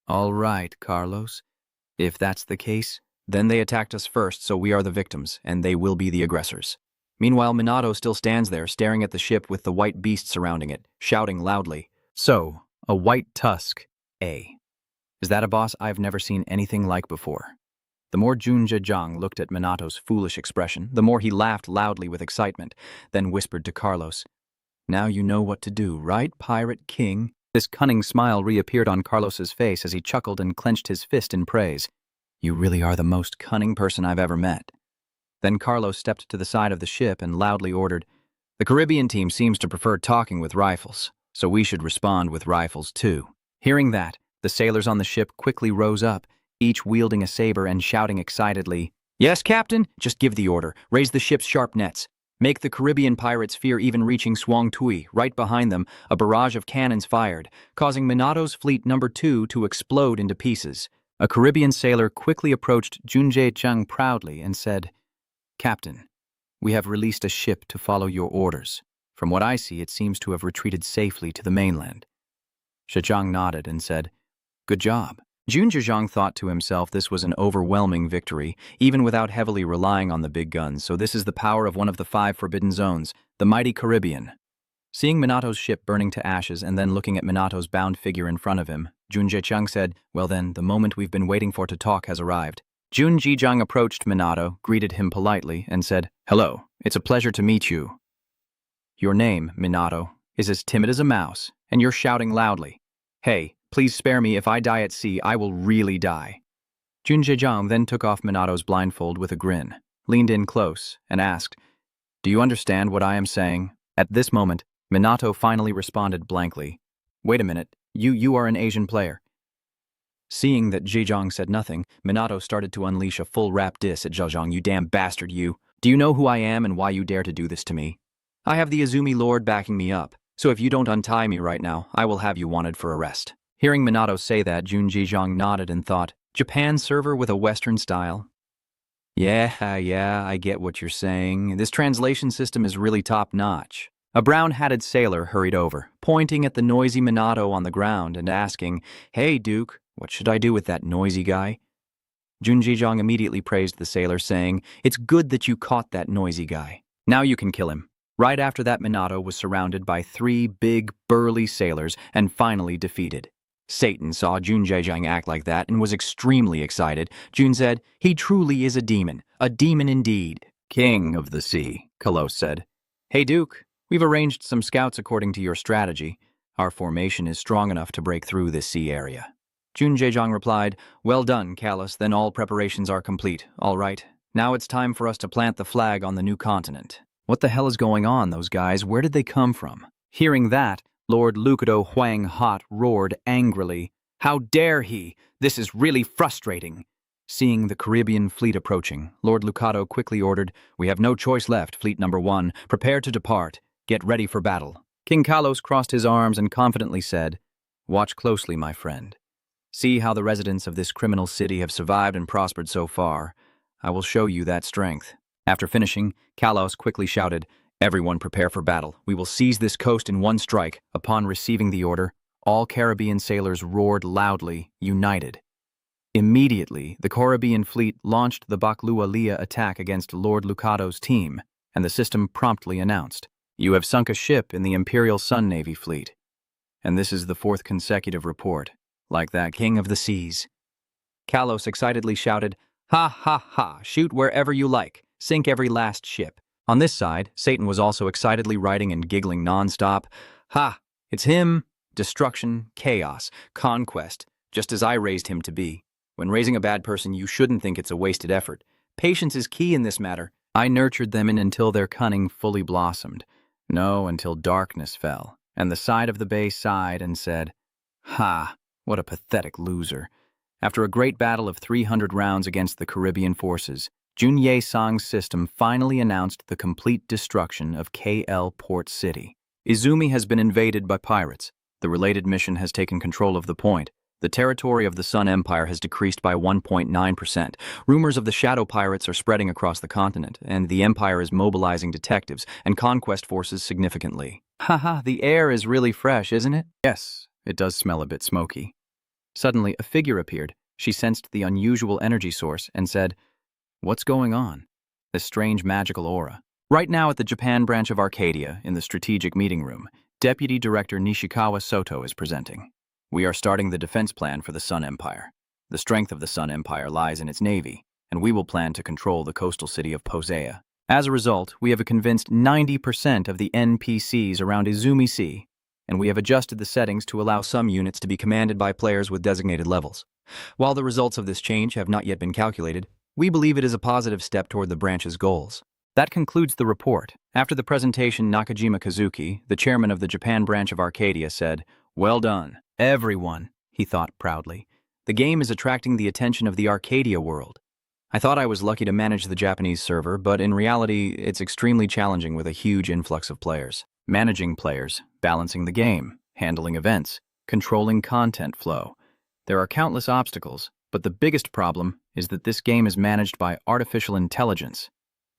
"All right, Carlos. If that's the case, then they attacked us first, so we are the victims, and they will be the aggressors." Meanwhile, Minato still stands there, staring at the ship with the white beast surrounding it, shouting loudly, "So, a white tusk, eh? Is that a boss I've never seen anything like before?" The more Jun Jajang looked at Minato's foolish expression, the more he laughed loudly with excitement, then whispered to Carlos, "Now you know what to do, right, Pirate King?" This cunning smile reappeared on Carlos's face as he chuckled and clenched his fist in praise. "You really are the most cunning person I've ever met." Then Carlos stepped to the side of the ship and loudly ordered, "The Caribbean team seems to prefer talking with rifles, so we should respond with rifles too." Hearing that, the sailors on the ship quickly rose up, each wielding a saber and shouting excitedly, "Yes, Captain, just give the order. Raise the ship's sharp nets. Make the Caribbean pirates fear even reaching Swang Tui. Right behind them, a barrage of cannons fired, causing Minato's fleet number 2 to explode into pieces." A Caribbean sailor quickly approached Junjae Chung proudly and said, "Captain, we have released a ship to follow your orders. From what I see, it seems to have retreated safely to the mainland." Shijang nodded and said, "Good job." Jun Zhezhang thought to himself this was an overwhelming victory, even without heavily relying on the big guns, so this is the power of one of the 5 forbidden zones, the mighty Caribbean. Seeing Minato's ship burning to ashes and then looking at Minato's bound figure in front of him, Jun Zhechang said, "Well then, the moment we've been waiting for to talk has arrived." Jun Zhejang approached Minato, greeted him politely, and said, "Hello, it's a pleasure to meet you. Your name, Minato, is as timid as a mouse, and you're shouting loudly. Hey, please spare me. If I die at sea, I will really die." Jun Zhejang then took off Minato's blindfold with a grin, leaned in close, and asked, "Do you understand what I am saying?" At this moment, Minato finally responded blankly, "Wait a minute, you are an Asian player." Seeing that Zhejang said nothing, Minato started to unleash a full rap diss at Zhejang. "You damn bastard, you. Do you know who I am and why you dare to do this to me? I have the Izumi Lord backing me up, so if you don't untie me right now, I will have you wanted for arrest. Hearing Minato say that, Jun Jijong nodded and thought, Japan server with a Western style? Yeah, I get what you're saying. This translation system is really top-notch. A brown-hatted sailor hurried over, pointing at the noisy Minato on the ground and asking, Hey, Duke, what should I do with that noisy guy? Jun Jijong immediately praised the sailor, saying, It's good that you caught that noisy guy. Now you can kill him. Right after that, Minato was surrounded by 3 big, burly sailors and finally defeated. Satan saw Jun Jijong act like that and was extremely excited. Jun said, He truly is a demon indeed. King of the sea, Kalos said. Hey, Duke, we've arranged some scouts according to your strategy. Our formation is strong enough to break through this sea area. Jun Jijong replied, Well done, Kalos, then all preparations are complete. All right, now it's time for us to plant the flag on the new continent. What the hell is going on, those guys? Where did they come from? Hearing that, Lord Lucato Huang Hot roared angrily. How dare he? This is really frustrating. Seeing the Caribbean fleet approaching, Lord Lucato quickly ordered, We have no choice left, Fleet Number 1. Prepare to depart. Get ready for battle. King Kalos crossed his arms and confidently said, Watch closely, my friend. See how the residents of this criminal city have survived and prospered so far. I will show you that strength. After finishing, Kalos quickly shouted, Everyone prepare for battle. We will seize this coast in one strike. Upon receiving the order, all Caribbean sailors roared loudly, united. Immediately, the Caribbean fleet launched the Baklualia attack against Lord Lucato's team, and the system promptly announced, You have sunk a ship in the Imperial Sun Navy fleet. And this is the 4th consecutive report, like that King of the Seas. Kalos excitedly shouted, Ha ha ha, shoot wherever you like, sink every last ship. On this side, Satan was also excitedly writing and giggling nonstop. Ha, it's him. Destruction, chaos, conquest, just as I raised him to be. When raising a bad person, you shouldn't think it's a wasted effort. Patience is key in this matter. I nurtured them until their cunning fully blossomed. No, until darkness fell, and the side of the bay sighed and said, Ha, what a pathetic loser. After a great battle of 300 rounds against the Caribbean forces, Jun Ye-sang's system finally announced the complete destruction of KL Port City. Izumi has been invaded by pirates. The related mission has taken control of the point. The territory of the Sun Empire has decreased by 1.9%. Rumors of the shadow pirates are spreading across the continent, and the Empire is mobilizing detectives and conquest forces significantly. Haha, the air is really fresh, isn't it? Yes, it does smell a bit smoky. Suddenly, a figure appeared. She sensed the unusual energy source and said, What's going on? This strange magical aura. Right now at the Japan branch of Arcadia, in the strategic meeting room, Deputy Director Nishikawa Soto is presenting. We are starting the defense plan for the Sun Empire. The strength of the Sun Empire lies in its navy, and we will plan to control the coastal city of Posea. As a result, we have convinced 90% of the NPCs around Izumi Sea, and we have adjusted the settings to allow some units to be commanded by players with designated levels. While the results of this change have not yet been calculated, we believe it is a positive step toward the branch's goals. That concludes the report. After the presentation, Nakajima Kazuki, the chairman of the Japan branch of Arcadia, said, Well done, everyone, he thought proudly. The game is attracting the attention of the Arcadia world. I thought I was lucky to manage the Japanese server, but in reality, it's extremely challenging with a huge influx of players. Managing players, balancing the game, handling events, controlling content flow. There are countless obstacles, but the biggest problem is that this game is managed by artificial intelligence,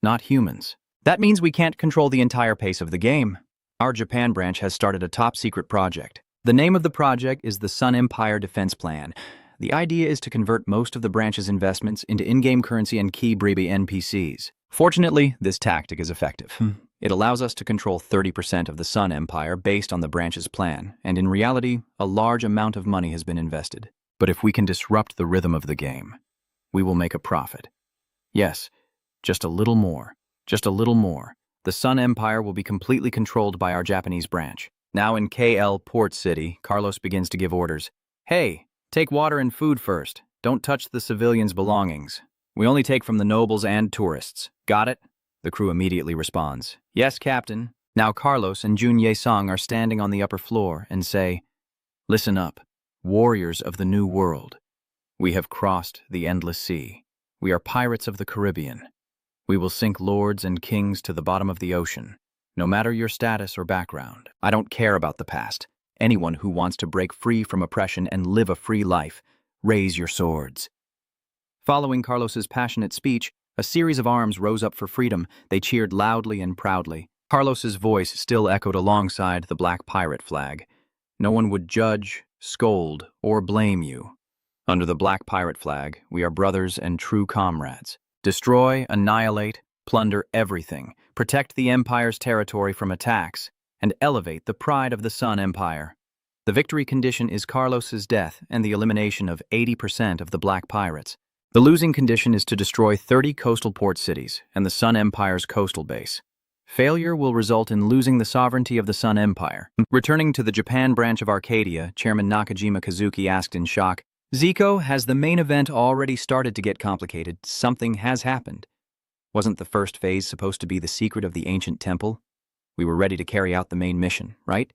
not humans. That means we can't control the entire pace of the game. Our Japan branch has started a top-secret project. The name of the project is the Sun Empire Defense Plan. The idea is to convert most of the branch's investments into in-game currency and key Bribi NPCs. Fortunately, this tactic is effective. It allows us to control 30% of the Sun Empire based on the branch's plan, and in reality, a large amount of money has been invested. But if we can disrupt the rhythm of the game, we will make a profit. Yes, just a little more. Just a little more. The Sun Empire will be completely controlled by our Japanese branch. Now in KL Port City, Carlos begins to give orders. Hey, take water and food first. Don't touch the civilians' belongings. We only take from the nobles and tourists. Got it? The crew immediately responds. Yes, Captain. Now Carlos and Jun Ye-sang are standing on the upper floor and say, Listen up, warriors of the New World. We have crossed the endless sea. We are pirates of the Caribbean. We will sink lords and kings to the bottom of the ocean, no matter your status or background. I don't care about the past. Anyone who wants to break free from oppression and live a free life, raise your swords." Following Carlos's passionate speech, a series of arms rose up for freedom. They cheered loudly and proudly. Carlos's voice still echoed alongside the black pirate flag. "No one would judge, scold, or blame you. Under the black pirate flag, we are brothers and true comrades. Destroy, annihilate, plunder everything, protect the Empire's territory from attacks, and elevate the pride of the Sun Empire. The victory condition is Carlos's death and the elimination of 80% of the black pirates. The losing condition is to destroy 30 coastal port cities and the Sun Empire's coastal base. Failure will result in losing the sovereignty of the Sun Empire." Returning to the Japan branch of Arcadia, Chairman Nakajima Kazuki asked in shock, "Zico, has the main event already started to get complicated? Something has happened. Wasn't the first phase supposed to be the secret of the ancient temple? We were ready to carry out the main mission, right?"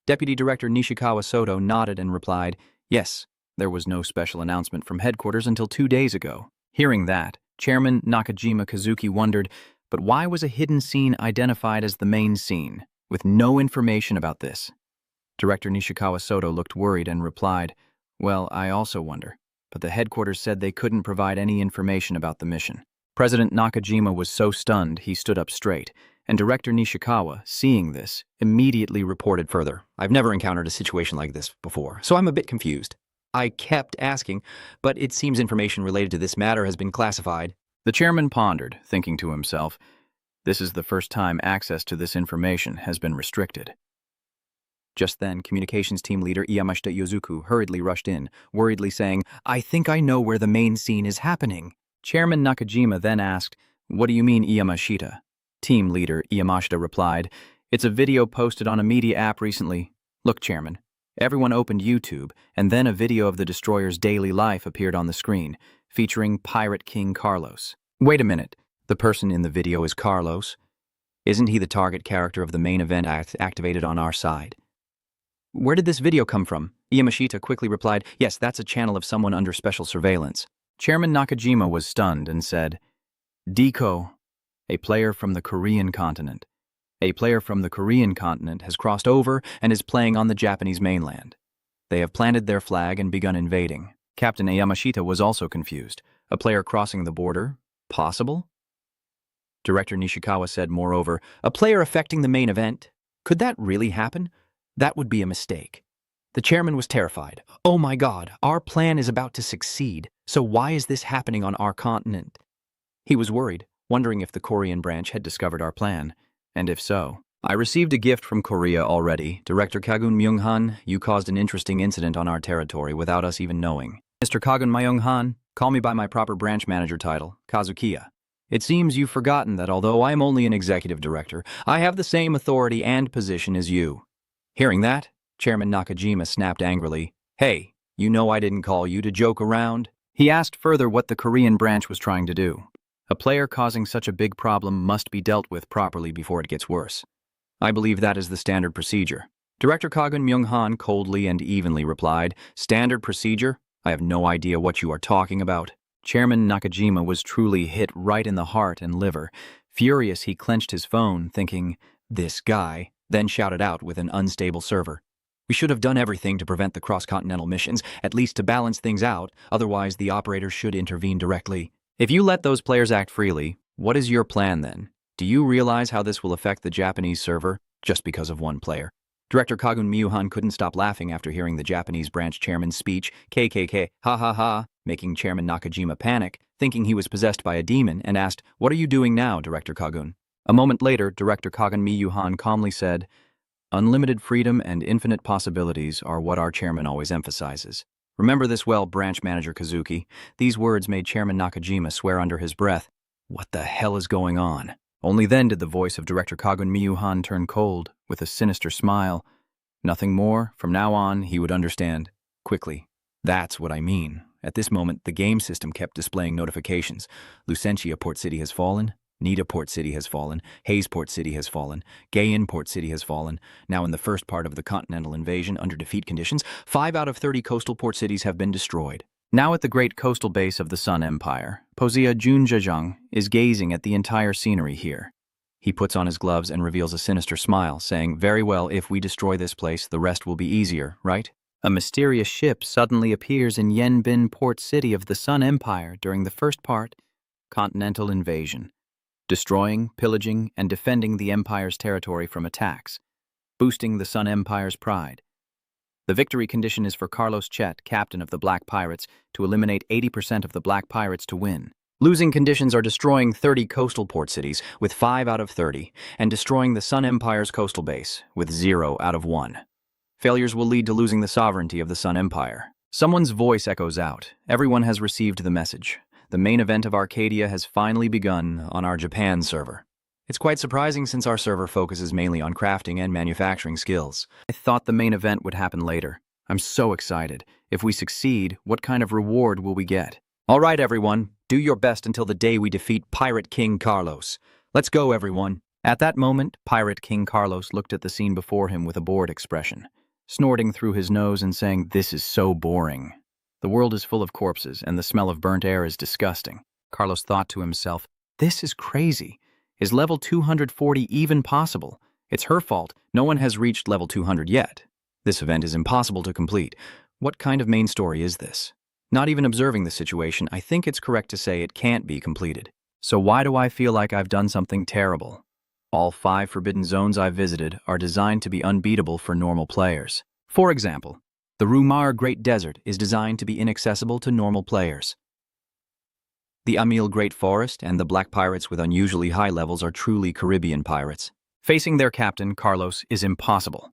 Deputy Director Nishikawa Soto nodded and replied, "Yes, there was no special announcement from headquarters until 2 days ago." Hearing that, Chairman Nakajima Kazuki wondered, but why was a hidden scene identified as the main scene, with no information about this? Director Nishikawa Soto looked worried and replied, "Well, I also wonder, but the headquarters said they couldn't provide any information about the mission." President Nakajima was so stunned he stood up straight, and Director Nishikawa, seeing this, immediately reported further. "I've never encountered a situation like this before, so I'm a bit confused. I kept asking, but it seems information related to this matter has been classified." The chairman pondered, thinking to himself, this is the first time access to this information has been restricted. Just then, communications team leader Yamashita Yozuku hurriedly rushed in, worriedly saying, "I think I know where the main scene is happening." Chairman Nakajima then asked, "What do you mean, Yamashita?" Team leader Yamashita replied, "It's a video posted on a media app recently. Look, Chairman, everyone opened YouTube, and then a video of the destroyer's daily life appeared on the screen, featuring Pirate King Carlos." Wait a minute, the person in the video is Carlos? Isn't he the target character of the main event activated on our side? Where did this video come from? Yamashita quickly replied, "Yes, that's a channel of someone under special surveillance." Chairman Nakajima was stunned and said, "Diko, a player from the Korean continent. A player from the Korean continent has crossed over and is playing on the Japanese mainland. They have planted their flag and begun invading." Captain Yamashita was also confused. A player crossing the border? Possible? Director Nishikawa said, moreover, "A player affecting the main event? Could that really happen? That would be a mistake." The chairman was terrified. "Oh my God, our plan is about to succeed, so why is this happening on our continent?" He was worried, wondering if the Korean branch had discovered our plan, and if so. "I received a gift from Korea already. Director Kagun Myung-han, you caused an interesting incident on our territory without us even knowing." "Mr. Kagun Myung-han, call me by my proper branch manager title, Kazukiya. It seems you've forgotten that although I'm only an executive director, I have the same authority and position as you." Hearing that, Chairman Nakajima snapped angrily, "Hey, you know I didn't call you to joke around." He asked further what the Korean branch was trying to do. A player causing such a big problem must be dealt with properly before it gets worse. "I believe that is the standard procedure." Director Kagun Myung-han coldly and evenly replied, "Standard procedure? I have no idea what you are talking about." Chairman Nakajima was truly hit right in the heart and liver. Furious, he clenched his phone, thinking, "This guy," then shouted out with an unstable server, "We should have done everything to prevent the cross-continental missions, at least to balance things out, otherwise the operators should intervene directly." If you let those players act freely, what is your plan then? Do you realize how this will affect the Japanese server, just because of one player? Director Kagun Myung-han couldn't stop laughing after hearing the Japanese branch chairman's speech, KKK, ha ha ha, making Chairman Nakajima panic, thinking he was possessed by a demon, and asked, "What are you doing now, Director Kagun?" A moment later, Director Kagun Myung-han calmly said, "Unlimited freedom and infinite possibilities are what our chairman always emphasizes. Remember this well, Branch Manager Kazuki." These words made Chairman Nakajima swear under his breath, "What the hell is going on?" Only then did the voice of Director Kagun Myung-han turn cold, with a sinister smile. Nothing more. From now on, he would understand. Quickly. "That's what I mean." At this moment, the game system kept displaying notifications. Lucentia Port City has fallen. Nida Port City has fallen. Hayesport City has fallen. Gayan Port City has fallen. Now in the first part of the continental invasion under defeat conditions, 5 out of 30 coastal port cities have been destroyed. Now at the great coastal base of the Sun Empire, Posea Junjajang is gazing at the entire scenery here. He puts on his gloves and reveals a sinister smile, saying, "Very well, if we destroy this place, the rest will be easier, right?" A mysterious ship suddenly appears in Yanbin port city of the Sun Empire during the first part, continental invasion, destroying, pillaging, and defending the Empire's territory from attacks, boosting the Sun Empire's pride. The victory condition is for Carlos Chet, captain of the Black Pirates, to eliminate 80% of the Black Pirates to win. Losing conditions are destroying 30 coastal port cities, with 5 out of 30, and destroying the Sun Empire's coastal base, with 0 out of 1. Failures will lead to losing the sovereignty of the Sun Empire. Someone's voice echoes out. Everyone has received the message. The main event of Arcadia has finally begun on our Japan server. It's quite surprising since our server focuses mainly on crafting and manufacturing skills. I thought the main event would happen later. I'm so excited. If we succeed, what kind of reward will we get? All right, everyone. Do your best until the day we defeat Pirate King Carlos. Let's go, everyone. At that moment, Pirate King Carlos looked at the scene before him with a bored expression, snorting through his nose and saying, "This is so boring. The world is full of corpses, and the smell of burnt air is disgusting." Carlos thought to himself, "This is crazy. Is level 240 even possible? It's her fault. No one has reached level 200 yet. This event is impossible to complete. What kind of main story is this? Not even observing the situation, I think it's correct to say it can't be completed. So why do I feel like I've done something terrible? All 5 forbidden zones I've visited are designed to be unbeatable for normal players. For example, the Rumar Great Desert is designed to be inaccessible to normal players. The Amil Great Forest and the Black Pirates with unusually high levels are truly Caribbean pirates. Facing their captain, Carlos, is impossible.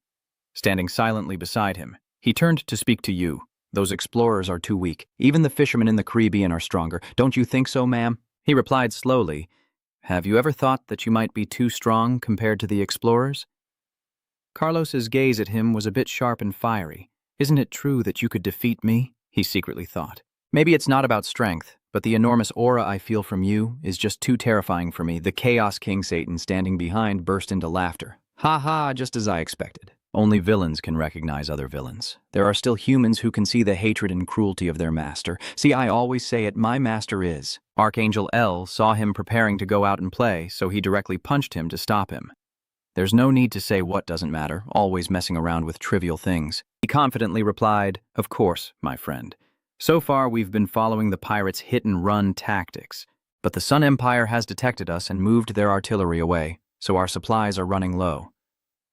Standing silently beside him, he turned to speak to you. Those explorers are too weak. Even the fishermen in the Caribbean are stronger. Don't you think so, ma'am? He replied slowly, "Have you ever thought that you might be too strong compared to the explorers?" Carlos's gaze at him was a bit sharp and fiery. "Isn't it true that you could defeat me?" he secretly thought. "Maybe it's not about strength, but the enormous aura I feel from you is just too terrifying for me." The Chaos King Satan standing behind burst into laughter. "Ha ha, just as I expected. Only villains can recognize other villains. There are still humans who can see the hatred and cruelty of their master. See, I always say it, my master is." Archangel L saw him preparing to go out and play, so he directly punched him to stop him. There's no need to say what doesn't matter, always messing around with trivial things. He confidently replied, "Of course, my friend. So far, we've been following the pirates' hit-and-run tactics, but the Sun Empire has detected us and moved their artillery away, so our supplies are running low.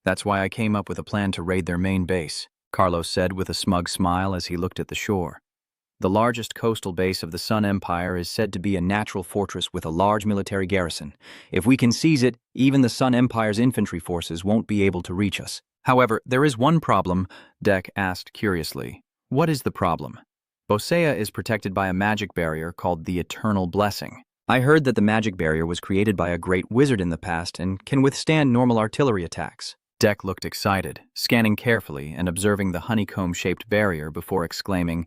That's why I came up with a plan to raid their main base," Carlos said with a smug smile as he looked at the shore. The largest coastal base of the Sun Empire is said to be a natural fortress with a large military garrison. If we can seize it, even the Sun Empire's infantry forces won't be able to reach us. "However, there is one problem," Dek asked curiously. "What is the problem?" "Bosea is protected by a magic barrier called the Eternal Blessing." I heard that the magic barrier was created by a great wizard in the past and can withstand normal artillery attacks. Dek looked excited, scanning carefully and observing the honeycomb-shaped barrier before exclaiming,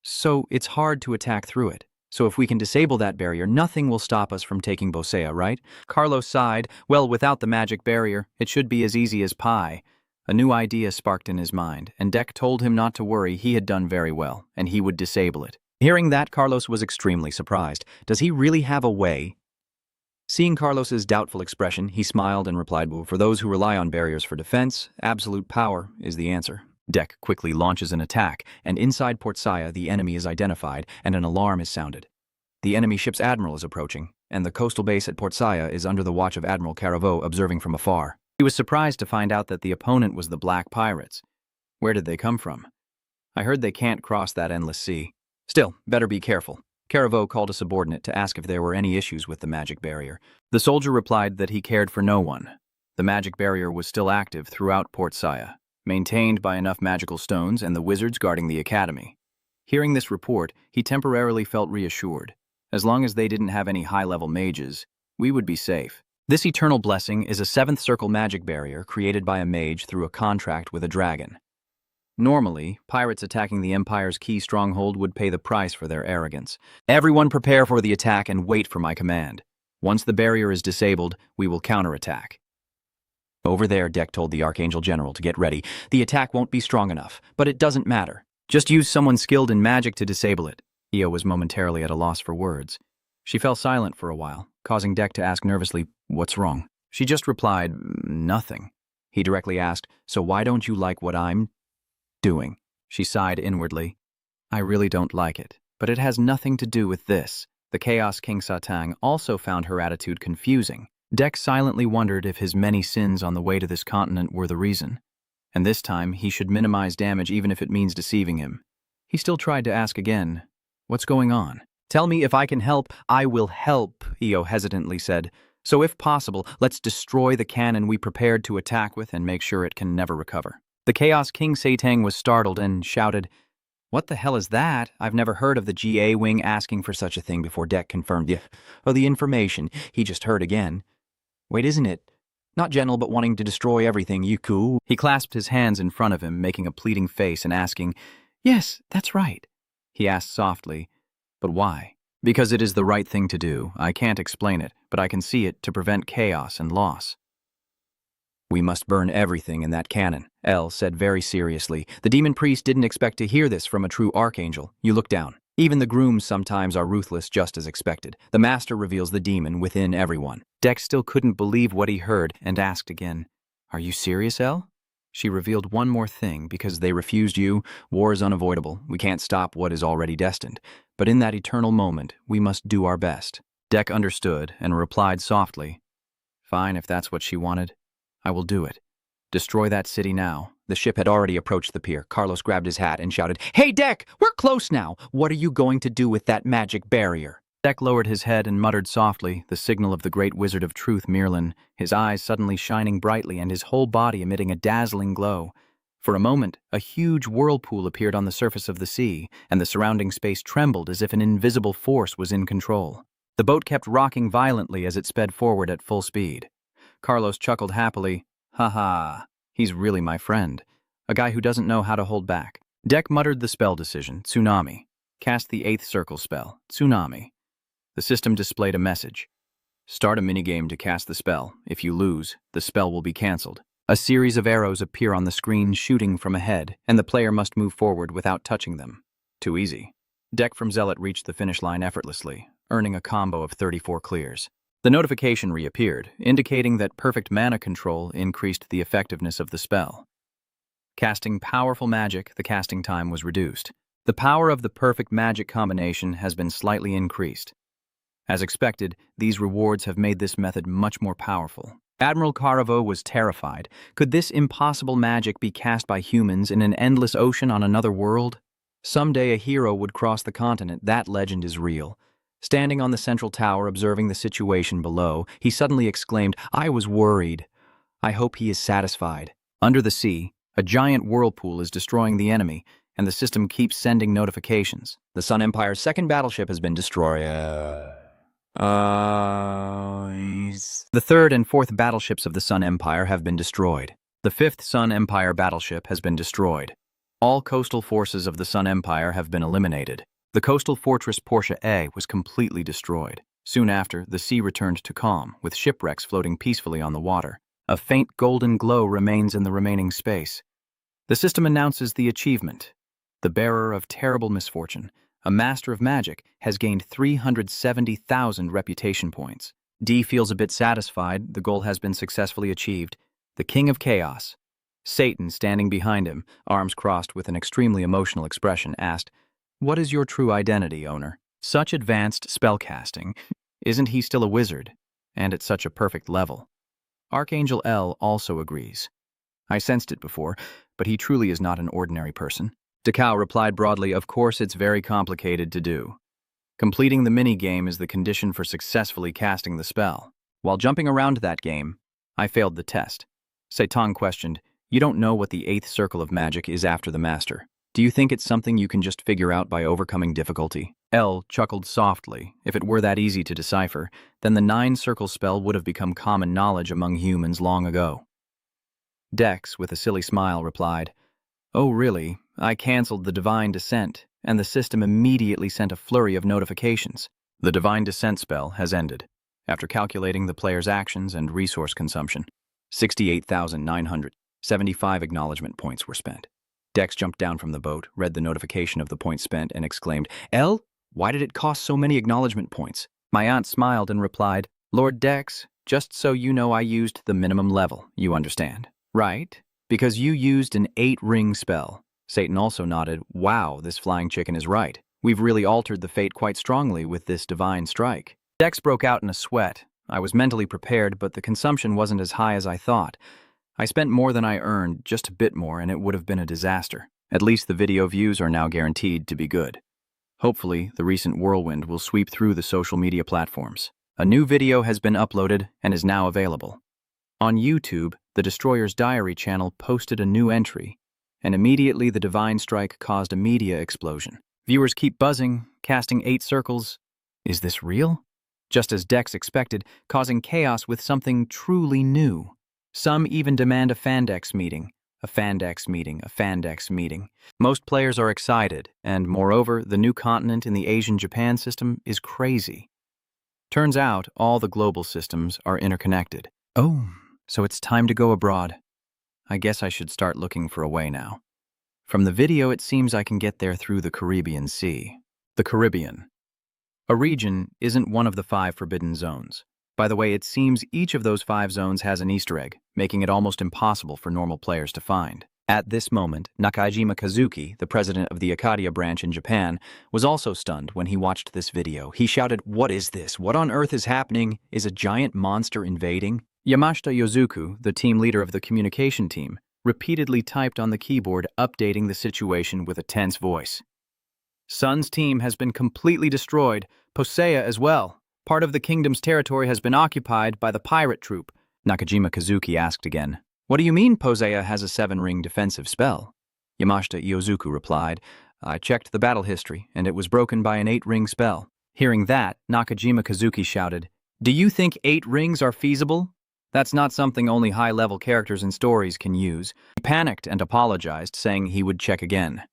"So it's hard to attack through it. So if we can disable that barrier, nothing will stop us from taking Bosea, right?" Carlos sighed. "Well, without the magic barrier, it should be as easy as pie." A new idea sparked in his mind, and Dek told him not to worry, he had done very well, and he would disable it. Hearing that, Carlos was extremely surprised. Does he really have a way? Seeing Carlos's doubtful expression, he smiled and replied, "Well, for those who rely on barriers for defense, absolute power is the answer." Dek quickly launches an attack, and inside Port Saya, the enemy is identified, and an alarm is sounded. The enemy ship's admiral is approaching, and the coastal base at Port Saya is under the watch of Admiral Caraveau, observing from afar. He was surprised to find out that the opponent was the Black Pirates. Where did they come from? I heard they can't cross that endless sea. Still, better be careful. Caraveau called a subordinate to ask if there were any issues with the magic barrier. The soldier replied that he cared for no one. The magic barrier was still active throughout Port Saya, maintained by enough magical stones and the wizards guarding the academy. Hearing this report, he temporarily felt reassured. As long as they didn't have any high-level mages, we would be safe. This Eternal Blessing is a 7th circle magic barrier created by a mage through a contract with a dragon. Normally, pirates attacking the Empire's key stronghold would pay the price for their arrogance. Everyone prepare for the attack and wait for my command. Once the barrier is disabled, we will counterattack. Over there, Dek told the Archangel General to get ready. The attack won't be strong enough, but it doesn't matter. Just use someone skilled in magic to disable it. Io was momentarily at a loss for words. She fell silent for a while, causing Deck to ask nervously, "What's wrong?" She just replied, "Nothing." He directly asked, "So why don't you like what I'm doing?" She sighed inwardly. "I really don't like it, but it has nothing to do with this." The Chaos King Satang also found her attitude confusing. Deck silently wondered if his many sins on the way to this continent were the reason. And this time, he should minimize damage even if it means deceiving him. He still tried to ask again, "What's going on?" "Tell me if I can help." "I will help," Io hesitantly said. "So if possible, let's destroy the cannon we prepared to attack with and make sure it can never recover." The Chaos King Satang was startled and shouted, "What the hell is that? I've never heard of the GA wing asking for such a thing before." Deck confirmed the information he just heard again. "Wait, isn't it? Not gentle, but wanting to destroy everything, you cool?" He clasped his hands in front of him, making a pleading face and asking, "Yes, that's right." He asked softly, "But why?" "Because it is the right thing to do. I can't explain it, but I can see it to prevent chaos and loss." "We must burn everything in that cannon," El said very seriously. The demon priest didn't expect to hear this from a true archangel. You look down. Even the grooms sometimes are ruthless, just as expected. The master reveals the demon within everyone. Dex still couldn't believe what he heard and asked again, "Are you serious, El?" She revealed one more thing. "Because they refused you, war is unavoidable. We can't stop what is already destined. But in that eternal moment, we must do our best." Deck understood and replied softly, "Fine, if that's what she wanted. I will do it. Destroy that city now." The ship had already approached the pier. Carlos grabbed his hat and shouted, "Hey, Deck! We're close now! What are you going to do with that magic barrier?" Deck lowered his head and muttered softly, the signal of the great wizard of truth, Mirlin, his eyes suddenly shining brightly and his whole body emitting a dazzling glow. For a moment, a huge whirlpool appeared on the surface of the sea, and the surrounding space trembled as if an invisible force was in control. The boat kept rocking violently as it sped forward at full speed. Carlos chuckled happily. "Ha ha, he's really my friend. A guy who doesn't know how to hold back." Deck muttered the spell decision, Tsunami. Cast the 8th circle spell, Tsunami. The system displayed a message. Start a minigame to cast the spell. If you lose, the spell will be cancelled. A series of arrows appear on the screen shooting from ahead, and the player must move forward without touching them. Too easy. Deck from Zealot reached the finish line effortlessly, earning a combo of 34 clears. The notification reappeared, indicating that perfect mana control increased the effectiveness of the spell. Casting powerful magic, the casting time was reduced. The power of the perfect magic combination has been slightly increased. As expected, these rewards have made this method much more powerful. Admiral Caravo was terrified. Could this impossible magic be cast by humans in an endless ocean on another world? Someday a hero would cross the continent. That legend is real. Standing on the central tower observing the situation below, he suddenly exclaimed, "I was worried. I hope he is satisfied." Under the sea, a giant whirlpool is destroying the enemy, and the system keeps sending notifications. The Sun Empire's second battleship has been destroyed. The third and fourth battleships of the Sun Empire have been destroyed. The fifth Sun Empire battleship has been destroyed. All coastal forces of the Sun Empire have been eliminated. The coastal fortress Portia A was completely destroyed. Soon after, the sea returned to calm, with shipwrecks floating peacefully on the water. A faint golden glow remains in the remaining space. The system announces the achievement. The bearer of terrible misfortune, a master of magic, has gained 370,000 reputation points. D feels a bit satisfied. The goal has been successfully achieved. The King of Chaos, Satan, standing behind him, arms crossed with an extremely emotional expression, asked, "What is your true identity, owner?" Such advanced spellcasting. Isn't he still a wizard? And at such a perfect level. Archangel L also agrees. I sensed it before, but he truly is not an ordinary person. Decau replied broadly, "Of course it's very complicated to do. Completing the mini-game is the condition for successfully casting the spell. While jumping around that game, I failed the test." Seitan questioned, "You don't know what the 8th circle of magic is after the master. Do you think it's something you can just figure out by overcoming difficulty?" L chuckled softly. If it were that easy to decipher, then the 9-circle spell would have become common knowledge among humans long ago. Dex, with a silly smile, replied, "Oh really? I cancelled the Divine Descent, and the system immediately sent a flurry of notifications. The Divine Descent spell has ended. After calculating the player's actions and resource consumption, 68,975 acknowledgement points were spent." Dex jumped down from the boat, read the notification of the points spent, and exclaimed, "L, Why did it cost so many acknowledgement points? My aunt smiled and replied, Lord Dex, just so you know I used the minimum level, you understand. Right? Because you used an 8-ring spell. Satan also nodded, wow, this flying chicken is right. We've really altered the fate quite strongly with this divine strike. Dex broke out in a sweat. I was mentally prepared, but the consumption wasn't as high as I thought. I spent more than I earned, just a bit more, and it would have been a disaster. At least the video views are now guaranteed to be good. Hopefully, the recent whirlwind will sweep through the social media platforms. A new video has been uploaded and is now available. On YouTube, the Destroyer's Diary channel posted a new entry, and immediately the divine strike caused a media explosion. Viewers keep buzzing, casting 8 circles. Is this real? Just as Dex expected, causing chaos with something truly new. Some even demand a Fandex meeting. A Fandex meeting, a Fandex meeting. Most players are excited, and moreover, the new continent in the Asian-Japan system is crazy. Turns out, all the global systems are interconnected. Oh, so it's time to go abroad. I guess I should start looking for a way now. From the video, it seems I can get there through the Caribbean Sea. The Caribbean. A region isn't one of the 5 forbidden zones. By the way, it seems each of those 5 zones has an Easter egg, making it almost impossible for normal players to find. At this moment, Nakajima Kazuki, the president of the Arcadia branch in Japan, was also stunned when he watched this video. He shouted, "What is this? What on earth is happening? Is a giant monster invading?" Yamashita Yozuku, the team leader of the communication team, repeatedly typed on the keyboard, updating the situation with a tense voice. Sun's team has been completely destroyed, Posea as well. Part of the kingdom's territory has been occupied by the pirate troop. Nakajima Kazuki asked again, "What do you mean Posea has a 7-ring defensive spell?" Yamashita Yozuku replied, "I checked the battle history, and it was broken by an 8-ring spell." Hearing that, Nakajima Kazuki shouted, "Do you think 8 rings are feasible? That's not something only high-level characters in stories can use." He panicked and apologized, saying he would check again.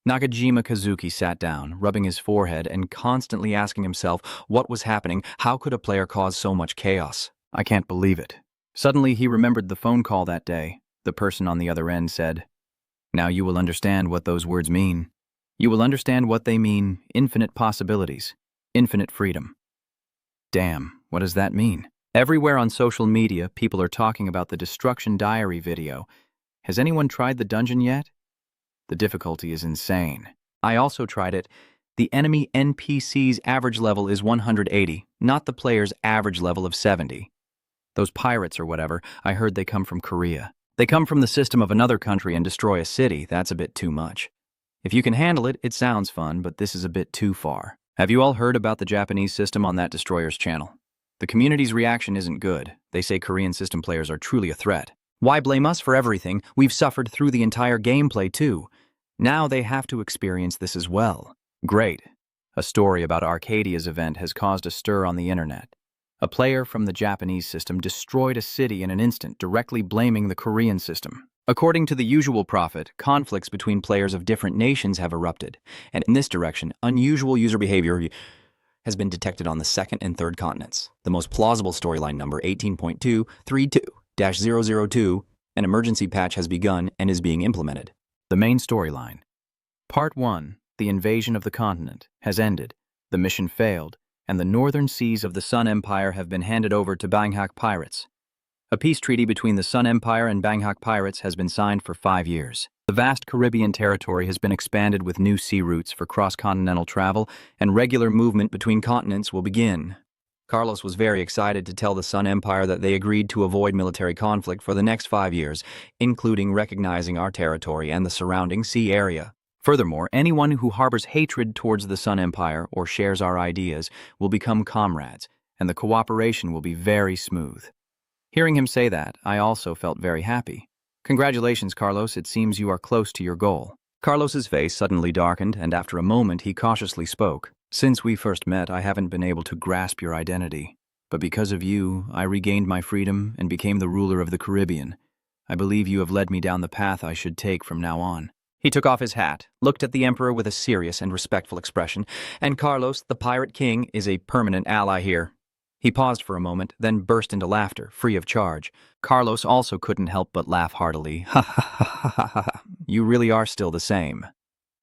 Nakajima Kazuki sat down, rubbing his forehead and constantly asking himself what was happening. How could a player cause so much chaos? I can't believe it. Suddenly he remembered the phone call that day. The person on the other end said, "Now you will understand what those words mean. You will understand what they mean, infinite possibilities, infinite freedom." Damn, what does that mean? Everywhere on social media, people are talking about the Destruction Diary video. Has anyone tried the dungeon yet? The difficulty is insane. I also tried it. The enemy NPC's average level is 180, not the player's average level of 70. Those pirates or whatever, I heard they come from Korea. They come from the system of another country and destroy a city. That's a bit too much. If you can handle it, it sounds fun, but this is a bit too far. Have you all heard about the Japanese system on that Destroyer's channel? The community's reaction isn't good. They say Korean system players are truly a threat. Why blame us for everything? We've suffered through the entire gameplay too. Now they have to experience this as well. Great. A story about Arcadia's event has caused a stir on the internet. A player from the Japanese system destroyed a city in an instant, directly blaming the Korean system. According to the usual prophet, conflicts between players of different nations have erupted, and in this direction, unusual user behavior has been detected on the 2nd and 3rd continents. The most plausible storyline number 18.232-002, an emergency patch has begun and is being implemented. The main storyline. Part 1, the invasion of the continent, has ended, the mission failed, and the northern seas of the Sun Empire have been handed over to Banghak pirates. A peace treaty between the Sun Empire and Banghak pirates has been signed for 5 years. The vast Caribbean territory has been expanded with new sea routes for cross-continental travel, and regular movement between continents will begin. Carlos was very excited to tell the Sun Empire that they agreed to avoid military conflict for the next 5 years, including recognizing our territory and the surrounding sea area. Furthermore, anyone who harbors hatred towards the Sun Empire or shares our ideas will become comrades, and the cooperation will be very smooth. Hearing him say that, I also felt very happy. Congratulations, Carlos. It seems you are close to your goal. Carlos's face suddenly darkened, and after a moment he cautiously spoke. Since we first met, I haven't been able to grasp your identity. But because of you, I regained my freedom and became the ruler of the Caribbean. I believe you have led me down the path I should take from now on. He took off his hat, looked at the Emperor with a serious and respectful expression, and Carlos, the Pirate King, is a permanent ally here. He paused for a moment, then burst into laughter, free of charge. Carlos also couldn't help but laugh heartily. Ha ha ha ha ha ha. You really are still the same.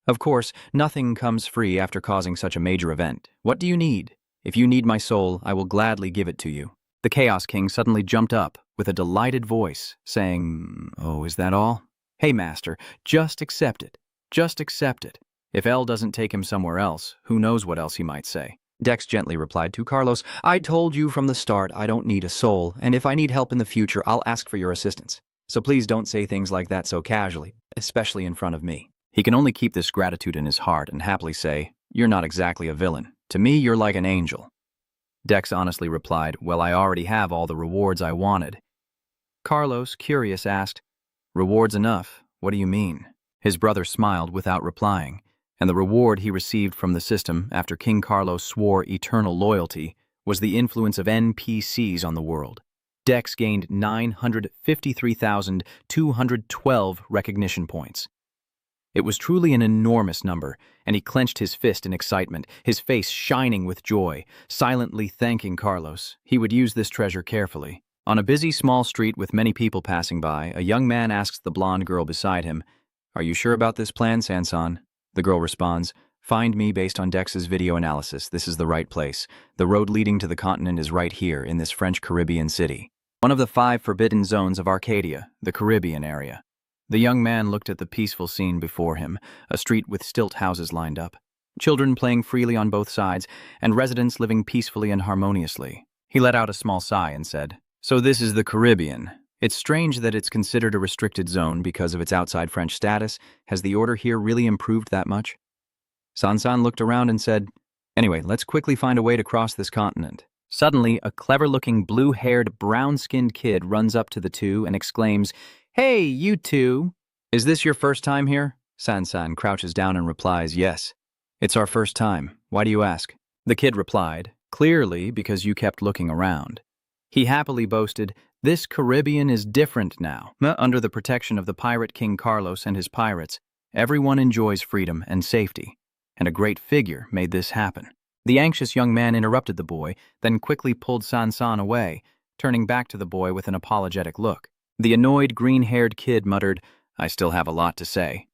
Of course, nothing comes free after causing such a major event. What do you need? If you need my soul, I will gladly give it to you. The Chaos King suddenly jumped up with a delighted voice, saying, "Oh, is that all? Hey, Master, just accept it. Just accept it. If L doesn't take him somewhere else, who knows what else he might say." Dex gently replied to Carlos, "I told you from the start I don't need a soul, and if I need help in the future, I'll ask for your assistance. So please don't say things like that so casually, especially in front of me." He can only keep this gratitude in his heart and happily say, "You're not exactly a villain. To me, you're like an angel." Dex honestly replied, "Well, I already have all the rewards I wanted." Carlos, curious, asked, "Rewards enough? What do you mean?" His brother smiled without replying, and the reward he received from the system after King Carlos swore eternal loyalty was the influence of NPCs on the world. Dex gained 953,212 recognition points. It was truly an enormous number, and he clenched his fist in excitement, his face shining with joy, silently thanking Carlos. He would use this treasure carefully. On a busy small street with many people passing by, a young man asks the blonde girl beside him, "Are you sure about this plan, Sansan?" The girl responds, "Find me based on Dex's video analysis. This is the right place. The road leading to the continent is right here, in this French Caribbean city. One of the 5 forbidden zones of Arcadia, the Caribbean area." The young man looked at the peaceful scene before him, a street with stilt houses lined up, children playing freely on both sides, and residents living peacefully and harmoniously. He let out a small sigh and said, "So this is the Caribbean. It's strange that it's considered a restricted zone because of its outside French status. Has the order here really improved that much?" Sansan looked around and said, "Anyway, let's quickly find a way to cross this continent." Suddenly, a clever-looking, blue-haired, brown-skinned kid runs up to the two and exclaims, "Hey, you two! Is this your first time here?" Sansan crouches down and replies, "Yes. It's our first time. Why do you ask?" The kid replied, "Clearly because you kept looking around." He happily boasted, "This Caribbean is different now. Under the protection of the pirate King Carlos and his pirates, everyone enjoys freedom and safety, and a great figure made this happen." The anxious young man interrupted the boy, then quickly pulled Sansan away, turning back to the boy with an apologetic look. The annoyed, green-haired kid muttered, "I still have a lot to say."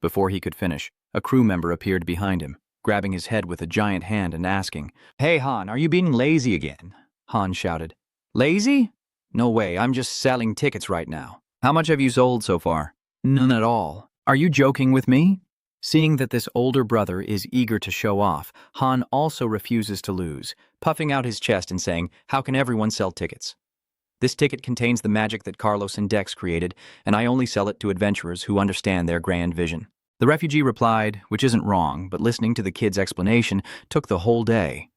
Before he could finish, a crew member appeared behind him, grabbing his head with a giant hand and asking, "Hey, Han, are you being lazy again?" Han shouted, "Lazy? No way, I'm just selling tickets right now." "How much have you sold so far?" "None at all. Are you joking with me?" Seeing that this older brother is eager to show off, Han also refuses to lose, puffing out his chest and saying, "How can everyone sell tickets? This ticket contains the magic that Carlos and Dex created, and I only sell it to adventurers who understand their grand vision." The refugee replied, which isn't wrong, but listening to the kid's explanation took the whole day.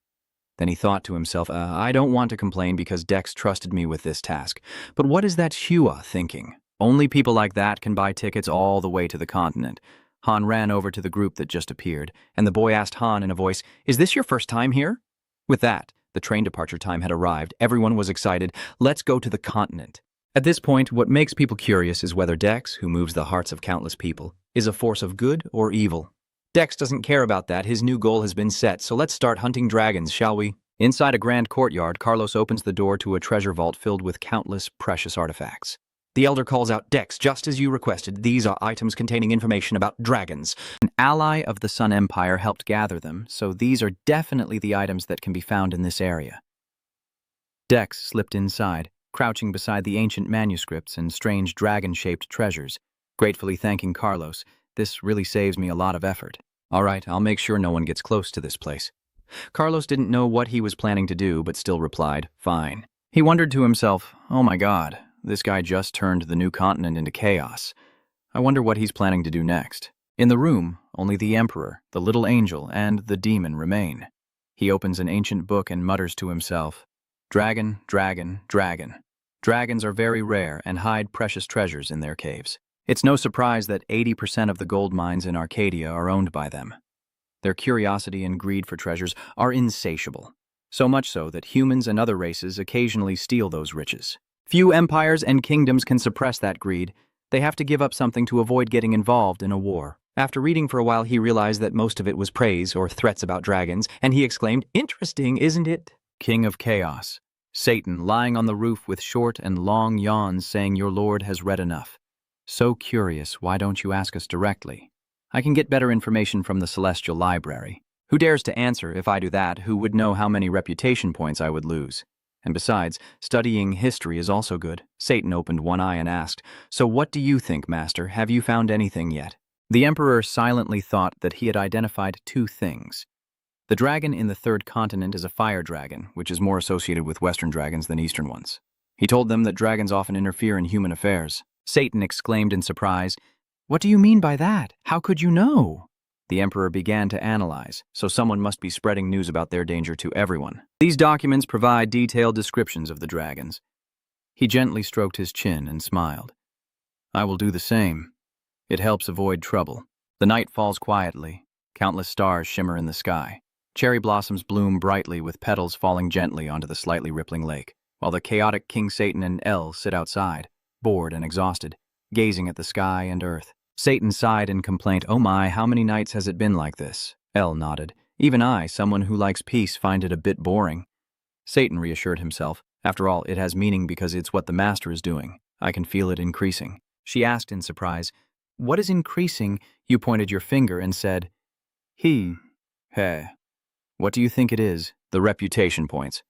Then he thought to himself, I don't want to complain because Dex trusted me with this task, but what is that Hua thinking? Only people like that can buy tickets all the way to the continent." Han ran over to the group that just appeared, and the boy asked Han in a voice, "Is this your first time here?" With that, the train departure time had arrived. Everyone was excited. Let's go to the continent. At this point, what makes people curious is whether Dex, who moves the hearts of countless people, is a force of good or evil. Dex doesn't care about that. His new goal has been set, so let's start hunting dragons, shall we? Inside a grand courtyard, Carlos opens the door to a treasure vault filled with countless precious artifacts. The elder calls out, "Dex, just as you requested, these are items containing information about dragons." An ally of the Hmon Empire helped gather them, so these are definitely the items that can be found in this area. Dex slipped inside, crouching beside the ancient manuscripts and strange dragon-shaped treasures, gratefully thanking Carlos. "This really saves me a lot of effort." "All right, I'll make sure no one gets close to this place." Carlos didn't know what he was planning to do, but still replied, "Fine." He wondered to himself, "Oh my God, this guy just turned the new continent into chaos. I wonder what he's planning to do next." In the room, only the Emperor, the little angel, and the demon remain. He opens an ancient book and mutters to himself, "Dragon, dragon, dragon. Dragons are very rare and hide precious treasures in their caves. It's no surprise that 80% of the gold mines in Arcadia are owned by them. Their curiosity and greed for treasures are insatiable, so much so that humans and other races occasionally steal those riches. Few empires and kingdoms can suppress that greed. They have to give up something to avoid getting involved in a war." After reading for a while, he realized that most of it was praise or threats about dragons, and he exclaimed, "Interesting, isn't it?" King of Chaos. Satan lying on the roof with short and long yawns saying, "Your lord has read enough. So curious, why don't you ask us directly?" I can get better information from the Celestial Library. Who dares to answer? If I do that, who would know how many reputation points I would lose? And besides, studying history is also good. Satan opened one eye and asked, "So what do you think, Master? Have you found anything yet?" The Emperor silently thought that he had identified two things. The dragon in the third continent is a fire dragon, which is more associated with Western dragons than Eastern ones. He told them that dragons often interfere in human affairs. Satan exclaimed in surprise, "What do you mean by that? How could you know?" The Emperor began to analyze, so someone must be spreading news about their danger to everyone. These documents provide detailed descriptions of the dragons. He gently stroked his chin and smiled. I will do the same. It helps avoid trouble. The night falls quietly. Countless stars shimmer in the sky. Cherry blossoms bloom brightly with petals falling gently onto the slightly rippling lake, while the chaotic King Satan and El sit outside, bored and exhausted, gazing at the sky and earth. Satan sighed in complaint. Oh my, how many nights has it been like this? El nodded. Even I, someone who likes peace, find it a bit boring. Satan reassured himself. After all, it has meaning because it's what the Master is doing. I can feel it increasing. She asked in surprise, "What is increasing?" You pointed your finger and said, "He. Hey. What do you think it is?" The reputation points.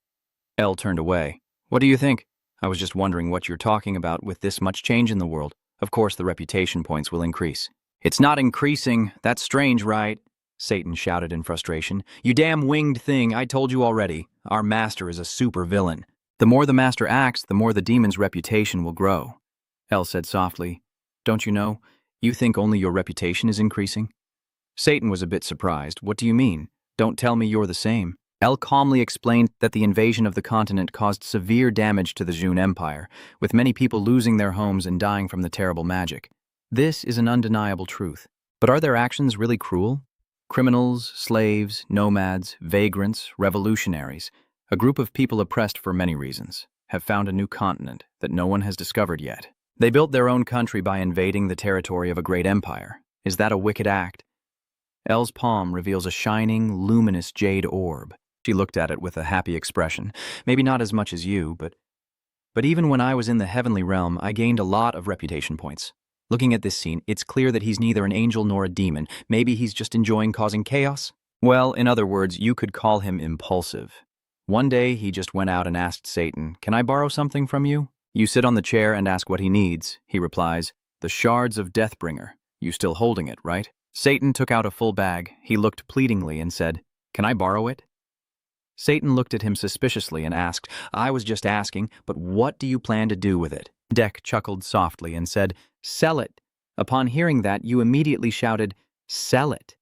El turned away. What do you think? I was just wondering what you're talking about with this much change in the world. Of course the reputation points will increase. It's not increasing. That's strange, right? Satan shouted in frustration. You damn winged thing, I told you already. Our Master is a super villain. The more the Master acts, the more the demon's reputation will grow. El said softly, "Don't you know? You think only your reputation is increasing?" Satan was a bit surprised. What do you mean? Don't tell me you're the same. El calmly explained that the invasion of the continent caused severe damage to the Hmon Empire, with many people losing their homes and dying from the terrible magic. This is an undeniable truth. But are their actions really cruel? Criminals, slaves, nomads, vagrants, revolutionaries, a group of people oppressed for many reasons, have found a new continent that no one has discovered yet. They built their own country by invading the territory of a great empire. Is that a wicked act? El's palm reveals a shining, luminous jade orb. She looked at it with a happy expression. Maybe not as much as you, but even when I was in the heavenly realm, I gained a lot of reputation points. Looking at this scene, it's clear that he's neither an angel nor a demon. Maybe he's just enjoying causing chaos? Well, in other words, you could call him impulsive. One day, he just went out and asked Satan, "Can I borrow something from you?" You sit on the chair and ask what he needs. He replies, "The shards of Deathbringer. You still holding it, right?" Satan took out a full bag. He looked pleadingly and said, "Can I borrow it?" Satan looked at him suspiciously and asked, I was just asking, but what do you plan to do with it? Deck chuckled softly and said, "Sell it." Upon hearing that, you immediately shouted, "Sell it."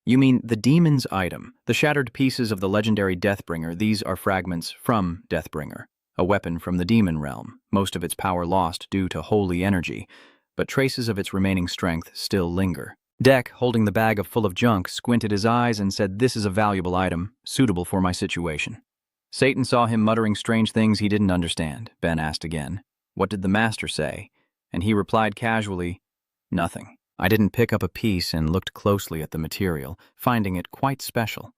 You mean the demon's item, the shattered pieces of the legendary Deathbringer. These are fragments from Deathbringer, a weapon from the demon realm, most of its power lost due to holy energy, but traces of its remaining strength still linger. Deck, holding the bag full of junk, squinted his eyes and said, "This is a valuable item, suitable for my situation." Satan saw him muttering strange things he didn't understand. Ben asked again, "What did the Master say?" And he replied casually, "Nothing. I didn't pick up a piece and looked closely at the material, finding it quite special.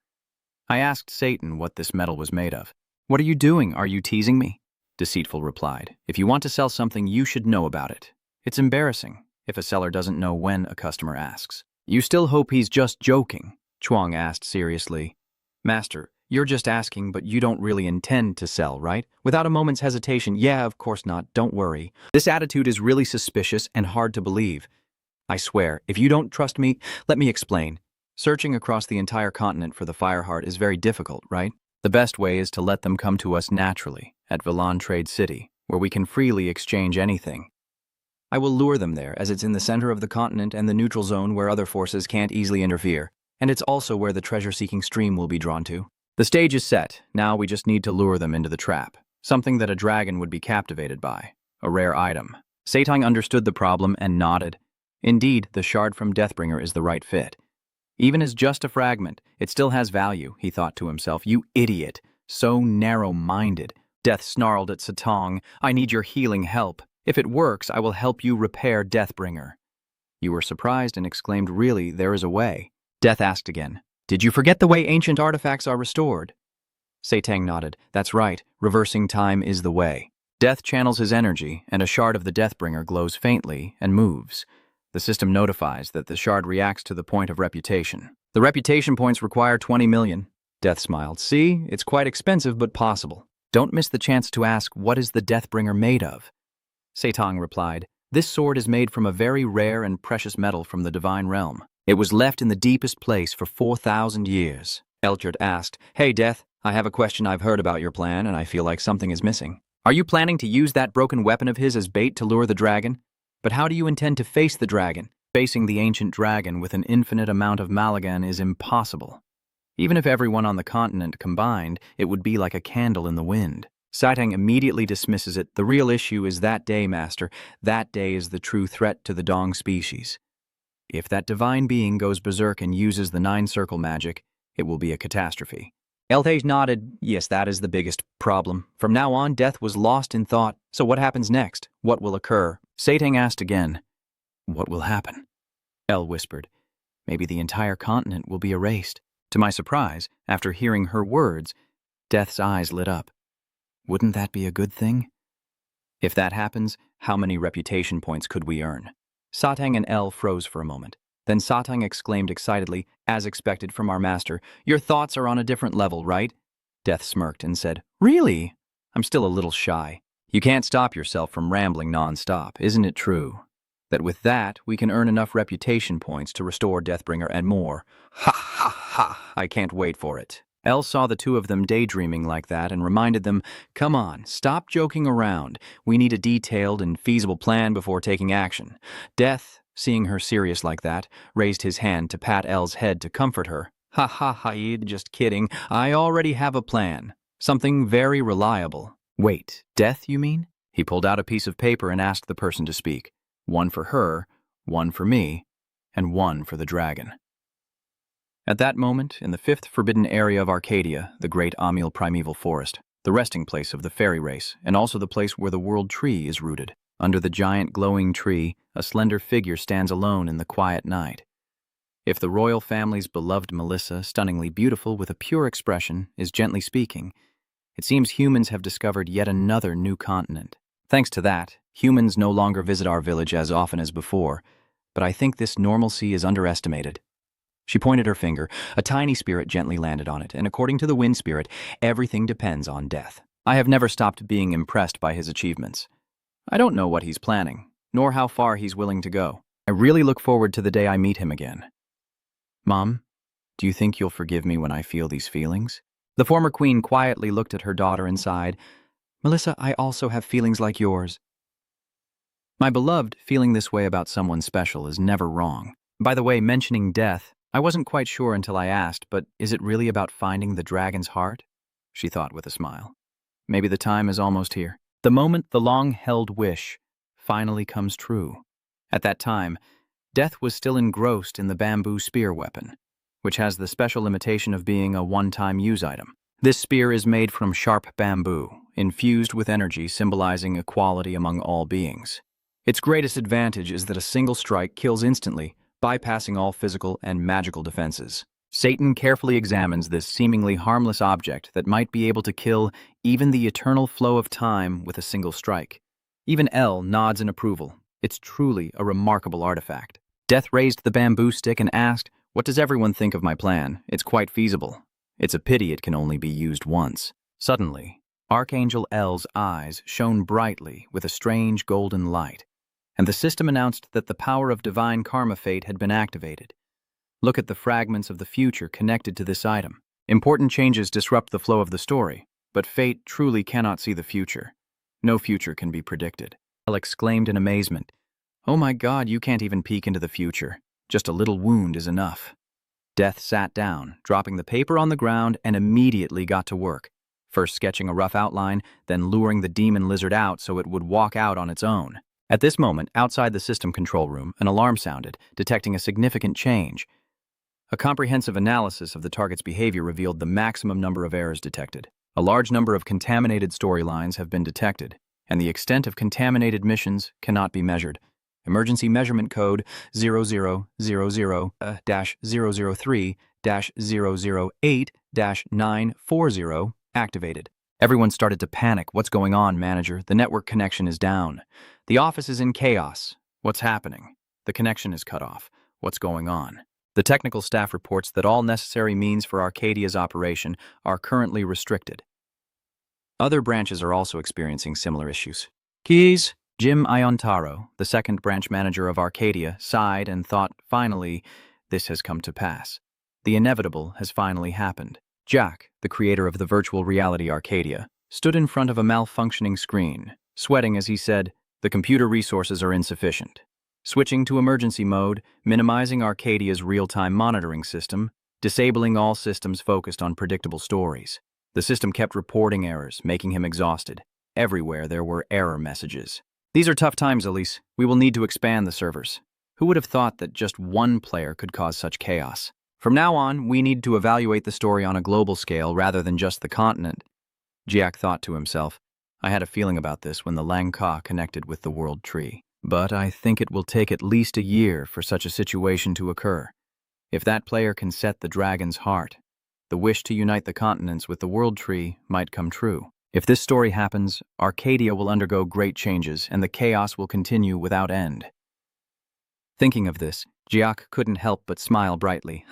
I asked Satan what this metal was made of. What are you doing? Are you teasing me?" Deceitful replied, "If you want to sell something, you should know about it. It's embarrassing if a seller doesn't know when a customer asks." "You still hope he's just joking?" Chuang asked seriously. "Master, you're just asking, but you don't really intend to sell, right?" Without a moment's hesitation, "Yeah, of course not, don't worry." This attitude is really suspicious and hard to believe. "I swear, if you don't trust me, let me explain. Searching across the entire continent for the Fireheart is very difficult, right? The best way is to let them come to us naturally, at Villan Trade City, where we can freely exchange anything. I will lure them there, as it's in the center of the continent and the neutral zone where other forces can't easily interfere, and it's also where the treasure-seeking stream will be drawn to." The stage is set. Now we just need to lure them into the trap, something that a dragon would be captivated by, a rare item. Satan understood the problem and nodded. Indeed, the shard from Deathbringer is the right fit. Even as just a fragment, it still has value, he thought to himself. You idiot, so narrow-minded. Death snarled at Satong, "I need your healing help. If it works, I will help you repair Deathbringer." You were surprised and exclaimed, "Really, there is a way?" Death asked again, "Did you forget the way ancient artifacts are restored?" Satang nodded. "That's right, reversing time is the way." Death channels his energy, and a shard of the Deathbringer glows faintly and moves. The system notifies that the shard reacts to the point of reputation. The reputation points require 20 million. Death smiled. See, it's quite expensive, but possible. Don't miss the chance to ask, what is the Deathbringer made of? Setang replied, this sword is made from a very rare and precious metal from the divine realm. It was left in the deepest place for 4,000 years. Elchard asked, Hey, Death, I have a question. I've heard about your plan, and I feel like something is missing. Are you planning to use that broken weapon of his as bait to lure the dragon? But how do you intend to face the dragon? Facing the ancient dragon with an infinite amount of Malagan is impossible. Even if everyone on the continent combined, it would be like a candle in the wind. Setang immediately dismisses it. The real issue is that day, Master. That day is the true threat to the Dong species. If that divine being goes berserk and uses the 9-circle magic, it will be a catastrophe. Elthage nodded. Yes, that is the biggest problem. From now on, Death was lost in thought. So what happens next? What will occur? Setang asked again, what will happen? El whispered, maybe the entire continent will be erased. To my surprise, after hearing her words, Death's eyes lit up. Wouldn't that be a good thing? If that happens, how many reputation points could we earn? Setang and El froze for a moment. Then Setang exclaimed excitedly, as expected from our master, Your thoughts are on a different level, right? Death smirked and said, Really? I'm still a little shy. You can't stop yourself from rambling non-stop, isn't it true? That with that, we can earn enough reputation points to restore Deathbringer and more. Ha ha ha, I can't wait for it. El saw the two of them daydreaming like that and reminded them, Come on, stop joking around. We need a detailed and feasible plan before taking action. Death, seeing her serious like that, raised his hand to pat El's head to comfort her. Ha ha ha, just kidding. I already have a plan. Something very reliable. Wait, Death, you mean? He pulled out a piece of paper and asked the person to speak. One for her, one for me, and one for the dragon. At that moment, in the 5th forbidden area of Arcadia, the great Amiel primeval forest, the resting place of the fairy race, and also the place where the world tree is rooted. Under the giant glowing tree, a slender figure stands alone in the quiet night. If the royal family's beloved Melissa, stunningly beautiful with a pure expression, is gently speaking, it seems humans have discovered yet another new continent. Thanks to that, humans no longer visit our village as often as before, but I think this normalcy is underestimated. She pointed her finger. A tiny spirit gently landed on it, and according to the wind spirit, everything depends on Death. I have never stopped being impressed by his achievements. I don't know what he's planning, nor how far he's willing to go. I really look forward to the day I meet him again. Mom, do you think you'll forgive me when I feel these feelings? The former queen quietly looked at her daughter and sighed. Melissa, I also have feelings like yours. My beloved, feeling this way about someone special is never wrong. By the way, mentioning Death, I wasn't quite sure until I asked, but is it really about finding the dragon's heart? She thought with a smile. Maybe the time is almost here. The moment the long-held wish finally comes true. At that time, Death was still engrossed in the bamboo spear weapon, which has the special limitation of being a one-time use item. This spear is made from sharp bamboo, infused with energy symbolizing equality among all beings. Its greatest advantage is that a single strike kills instantly, bypassing all physical and magical defenses. Satan carefully examines this seemingly harmless object that might be able to kill even the eternal flow of time with a single strike. Even El nods in approval. It's truly a remarkable artifact. Death raised the bamboo stick and asked, What does everyone think of my plan? It's quite feasible. It's a pity it can only be used once. Suddenly, Archangel El's eyes shone brightly with a strange golden light, and the system announced that the power of divine karma fate had been activated. Look at the fragments of the future connected to this item. Important changes disrupt the flow of the story, but fate truly cannot see the future. No future can be predicted. El exclaimed in amazement, Oh my God, you can't even peek into the future. Just a little wound is enough. Death sat down, dropping the paper on the ground, and immediately got to work, first sketching a rough outline, then luring the demon lizard out so it would walk out on its own. At this moment, outside the system control room, an alarm sounded, detecting a significant change. A comprehensive analysis of the target's behavior revealed the maximum number of errors detected. A large number of contaminated storylines have been detected, and the extent of contaminated missions cannot be measured. Emergency measurement code 0000-003-008-940 activated. Everyone started to panic. What's going on, manager? The network connection is down. The office is in chaos. What's happening? The connection is cut off. What's going on? The technical staff reports that all necessary means for Arcadia's operation are currently restricted. Other branches are also experiencing similar issues. Keys? Jim Iontaro, the second branch manager of Arcadia, sighed and thought, finally, this has come to pass. The inevitable has finally happened. Jack, the creator of the virtual reality Arcadia, stood in front of a malfunctioning screen, sweating as he said, the computer resources are insufficient. Switching to emergency mode, minimizing Arcadia's real-time monitoring system, disabling all systems focused on predictable stories. The system kept reporting errors, making him exhausted. Everywhere there were error messages. These are tough times, Elise. We will need to expand the servers. Who would have thought that just one player could cause such chaos? From now on, we need to evaluate the story on a global scale rather than just the continent. Jiak thought to himself, I had a feeling about this when the Langka connected with the world tree. But I think it will take at least a year for such a situation to occur. If that player can set the dragon's heart, the wish to unite the continents with the world tree might come true. If this story happens, Arcadia will undergo great changes and the chaos will continue without end. Thinking of this, Jiak couldn't help but smile brightly.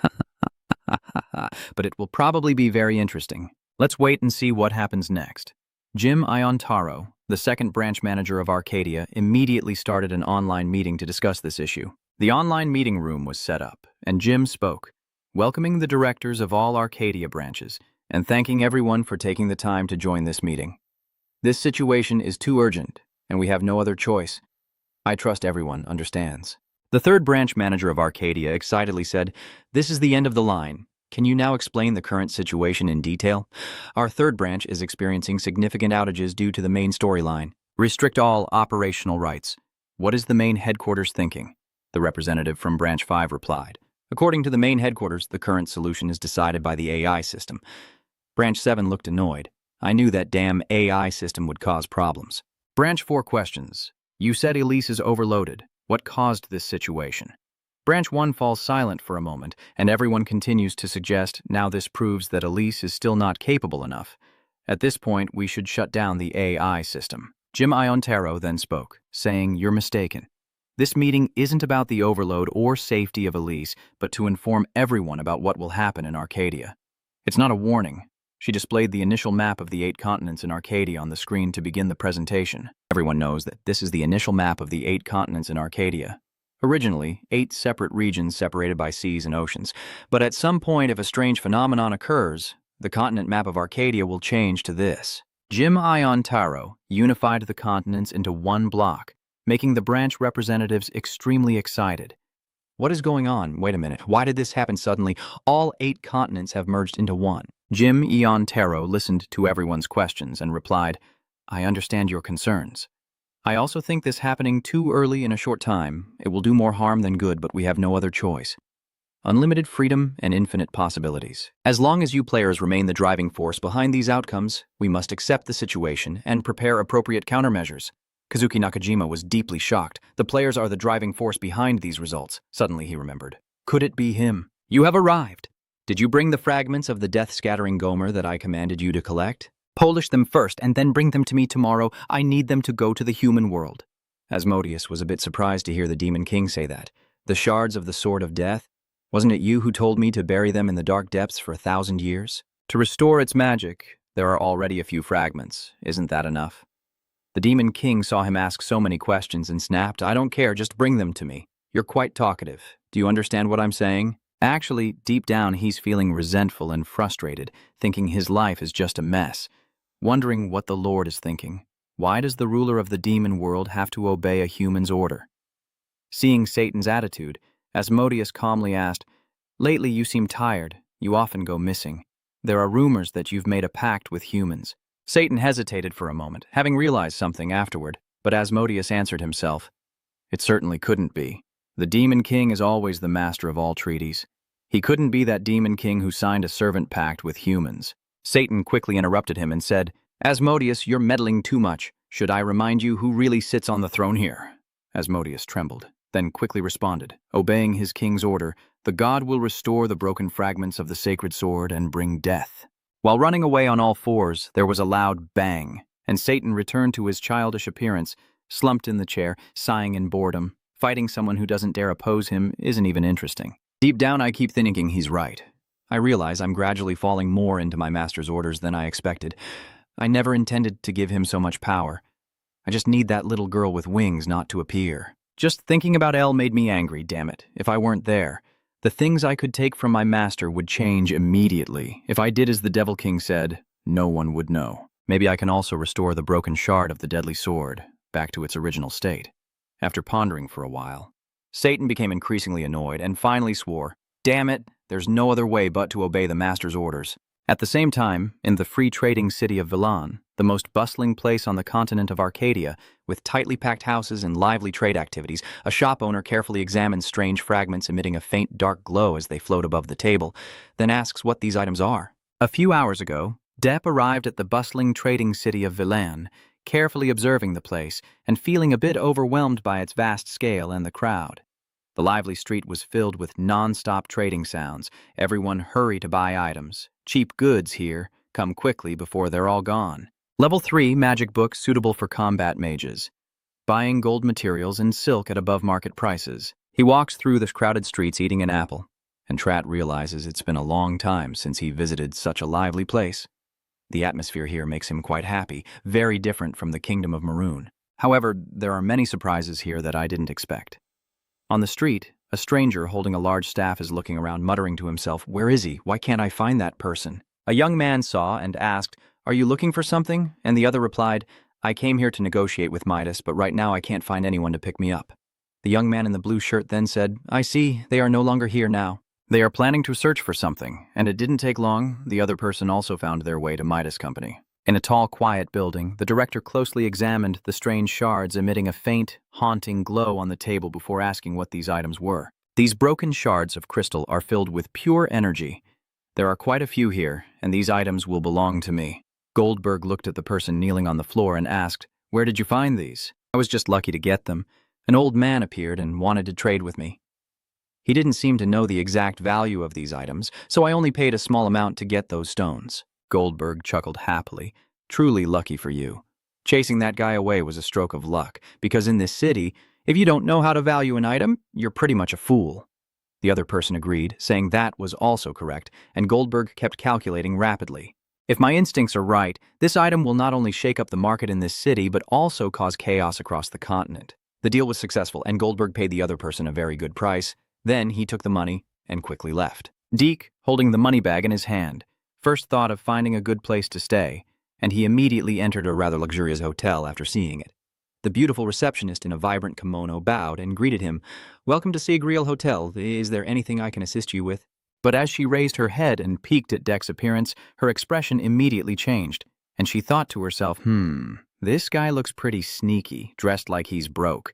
But it will probably be very interesting. Let's wait and see what happens next. Jim Iontaro, the second branch manager of Arcadia, immediately started an online meeting to discuss this issue. The online meeting room was set up, and Jim spoke, welcoming the directors of all Arcadia branches and thanking everyone for taking the time to join this meeting. This situation is too urgent, and we have no other choice. I trust everyone understands. The third branch manager of Arcadia excitedly said, this is the end of the line. Can you now explain the current situation in detail? Our third branch is experiencing significant outages due to the main storyline. Restrict all operational rights. What is the main headquarters thinking? The representative from Branch 5 replied. According to the main headquarters, the current solution is decided by the AI system. Branch 7 looked annoyed. I knew that damn AI system would cause problems. Branch 4 questions. You said Elise is overloaded. What caused this situation? Branch 1 falls silent for a moment, and everyone continues to suggest now this proves that Elise is still not capable enough. At this point, we should shut down the AI system. Jim Iontaro then spoke, saying, you're mistaken. This meeting isn't about the overload or safety of Elise, but to inform everyone about what will happen in Arcadia. It's not a warning. She displayed the initial map of the 8 continents in Arcadia on the screen to begin the presentation. Everyone knows that this is the initial map of the 8 continents in Arcadia. Originally, 8 separate regions separated by seas and oceans, but at some point if a strange phenomenon occurs, the continent map of Arcadia will change to this. Jim Iontaro unified the continents into one block, making the branch representatives extremely excited. What is going on? Wait a minute. Why did this happen suddenly? All 8 continents have merged into one. Jim Iontaro listened to everyone's questions and replied, I understand your concerns. I also think this happening too early in a short time. It will do more harm than good, but we have no other choice. Unlimited freedom and infinite possibilities. As long as you players remain the driving force behind these outcomes, we must accept the situation and prepare appropriate countermeasures. Kazuki Nakajima was deeply shocked. The players are the driving force behind these results. Suddenly he remembered. Could it be him? You have arrived. Did you bring the fragments of the death-scattering Gomer that I commanded you to collect? Polish them first and then bring them to me tomorrow. I need them to go to the human world. Asmodeus was a bit surprised to hear the Demon King say that. The shards of the Sword of Death? Wasn't it you who told me to bury them in the dark depths for 1,000 years? To restore its magic, there are already a few fragments. Isn't that enough? The Demon King saw him ask so many questions and snapped, I don't care, just bring them to me. You're quite talkative. Do you understand what I'm saying? Actually, deep down he's feeling resentful and frustrated, thinking his life is just a mess. Wondering what the Lord is thinking. Why does the ruler of the demon world have to obey a human's order? Seeing Satan's attitude, Asmodeus calmly asked, Lately you seem tired. You often go missing. There are rumors that you've made a pact with humans. Satan hesitated for a moment, having realized something afterward, but Asmodeus answered himself, It certainly couldn't be. The Demon King is always the master of all treaties. He couldn't be that Demon King who signed a servant pact with humans. Satan quickly interrupted him and said, Asmodeus, you're meddling too much. Should I remind you who really sits on the throne here? Asmodeus trembled, then quickly responded, obeying his king's order, the god will restore the broken fragments of the sacred sword and bring death. While running away on all fours, there was a loud bang, and Satan returned to his childish appearance, slumped in the chair, sighing in boredom. Fighting someone who doesn't dare oppose him isn't even interesting. Deep down, I keep thinking he's right. I realize I'm gradually falling more into my master's orders than I expected. I never intended to give him so much power. I just need that little girl with wings not to appear. Just thinking about Elle made me angry, damn it. If I weren't there, the things I could take from my master would change immediately. If I did as the Devil King said, no one would know. Maybe I can also restore the broken shard of the deadly sword back to its original state. After pondering for a while, Satan became increasingly annoyed and finally swore, damn it, there's no other way but to obey the master's orders. At the same time, in the free trading city of Villan, the most bustling place on the continent of Arcadia, with tightly packed houses and lively trade activities, a shop owner carefully examines strange fragments emitting a faint dark glow as they float above the table, then asks what these items are. A few hours ago, Depp arrived at the bustling trading city of Villan, carefully observing the place and feeling a bit overwhelmed by its vast scale and the crowd. The lively street was filled with non-stop trading sounds. Everyone hurry to buy items. Cheap goods here. Come quickly before they're all gone. Level 3 magic book suitable for combat mages. Buying gold materials and silk at above market prices. He walks through the crowded streets eating an apple, and Trat realizes it's been a long time since he visited such a lively place. The atmosphere here makes him quite happy, very different from the Kingdom of Maroon. However, there are many surprises here that I didn't expect. On the street, a stranger holding a large staff is looking around, muttering to himself, where is he? Why can't I find that person? A young man saw and asked, are you looking for something? And the other replied, I came here to negotiate with Midas, but right now I can't find anyone to pick me up. The young man in the blue shirt then said, I see, they are no longer here now. They are planning to search for something, and it didn't take long. The other person also found their way to Midas Company. In a tall, quiet building, the director closely examined the strange shards emitting a faint, haunting glow on the table before asking what these items were. These broken shards of crystal are filled with pure energy. There are quite a few here, and these items will belong to me. Goldberg looked at the person kneeling on the floor and asked, where did you find these? I was just lucky to get them. An old man appeared and wanted to trade with me. He didn't seem to know the exact value of these items, so I only paid a small amount to get those stones. Goldberg chuckled happily. Truly lucky for you. Chasing that guy away was a stroke of luck, because in this city, if you don't know how to value an item, you're pretty much a fool. The other person agreed, saying that was also correct, and Goldberg kept calculating rapidly. If my instincts are right, this item will not only shake up the market in this city, but also cause chaos across the continent. The deal was successful, and Goldberg paid the other person a very good price. Then he took the money and quickly left. Deke, holding the money bag in his hand, first thought of finding a good place to stay, and he immediately entered a rather luxurious hotel after seeing it. The beautiful receptionist in a vibrant kimono bowed and greeted him. Welcome to Sigriel Hotel. Is there anything I can assist you with? But as she raised her head and peeked at Dek's appearance, her expression immediately changed, and she thought to herself, this guy looks pretty sneaky, dressed like he's broke.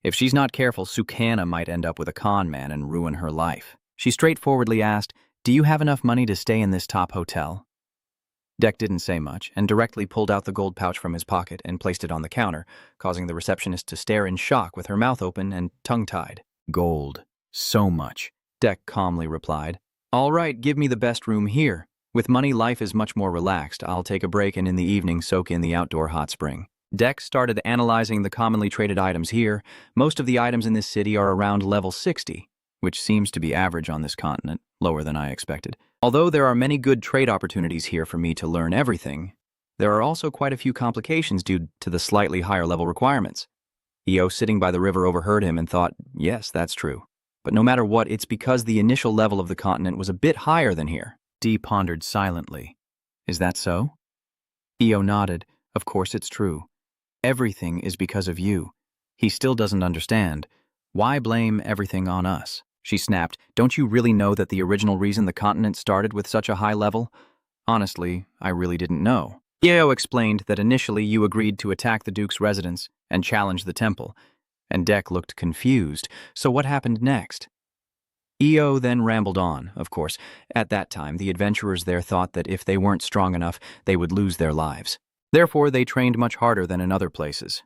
If she's not careful, Sukana might end up with a con man and ruin her life. She straightforwardly asked, do you have enough money to stay in this top hotel? Dek didn't say much and directly pulled out the gold pouch from his pocket and placed it on the counter, causing the receptionist to stare in shock with her mouth open and tongue-tied. Gold. So much. Dek calmly replied, all right, give me the best room here. With money, life is much more relaxed. I'll take a break and in the evening soak in the outdoor hot spring. Dek started analyzing the commonly traded items here. Most of the items in this city are around level 60, which seems to be average on this continent, lower than I expected. Although there are many good trade opportunities here for me to learn everything, there are also quite a few complications due to the slightly higher level requirements. Io, sitting by the river, overheard him and thought, yes, that's true. But no matter what, it's because the initial level of the continent was a bit higher than here. Dee pondered silently. Is that so? Io nodded. Of course it's true. Everything is because of you. He still doesn't understand. Why blame everything on us? She snapped, don't you really know that the original reason the continent started with such a high level? Honestly, I really didn't know. Io explained that initially you agreed to attack the Duke's residence and challenge the temple, and Dek looked confused. So what happened next? Io then rambled on, of course. At that time, the adventurers there thought that if they weren't strong enough, they would lose their lives. Therefore, they trained much harder than in other places.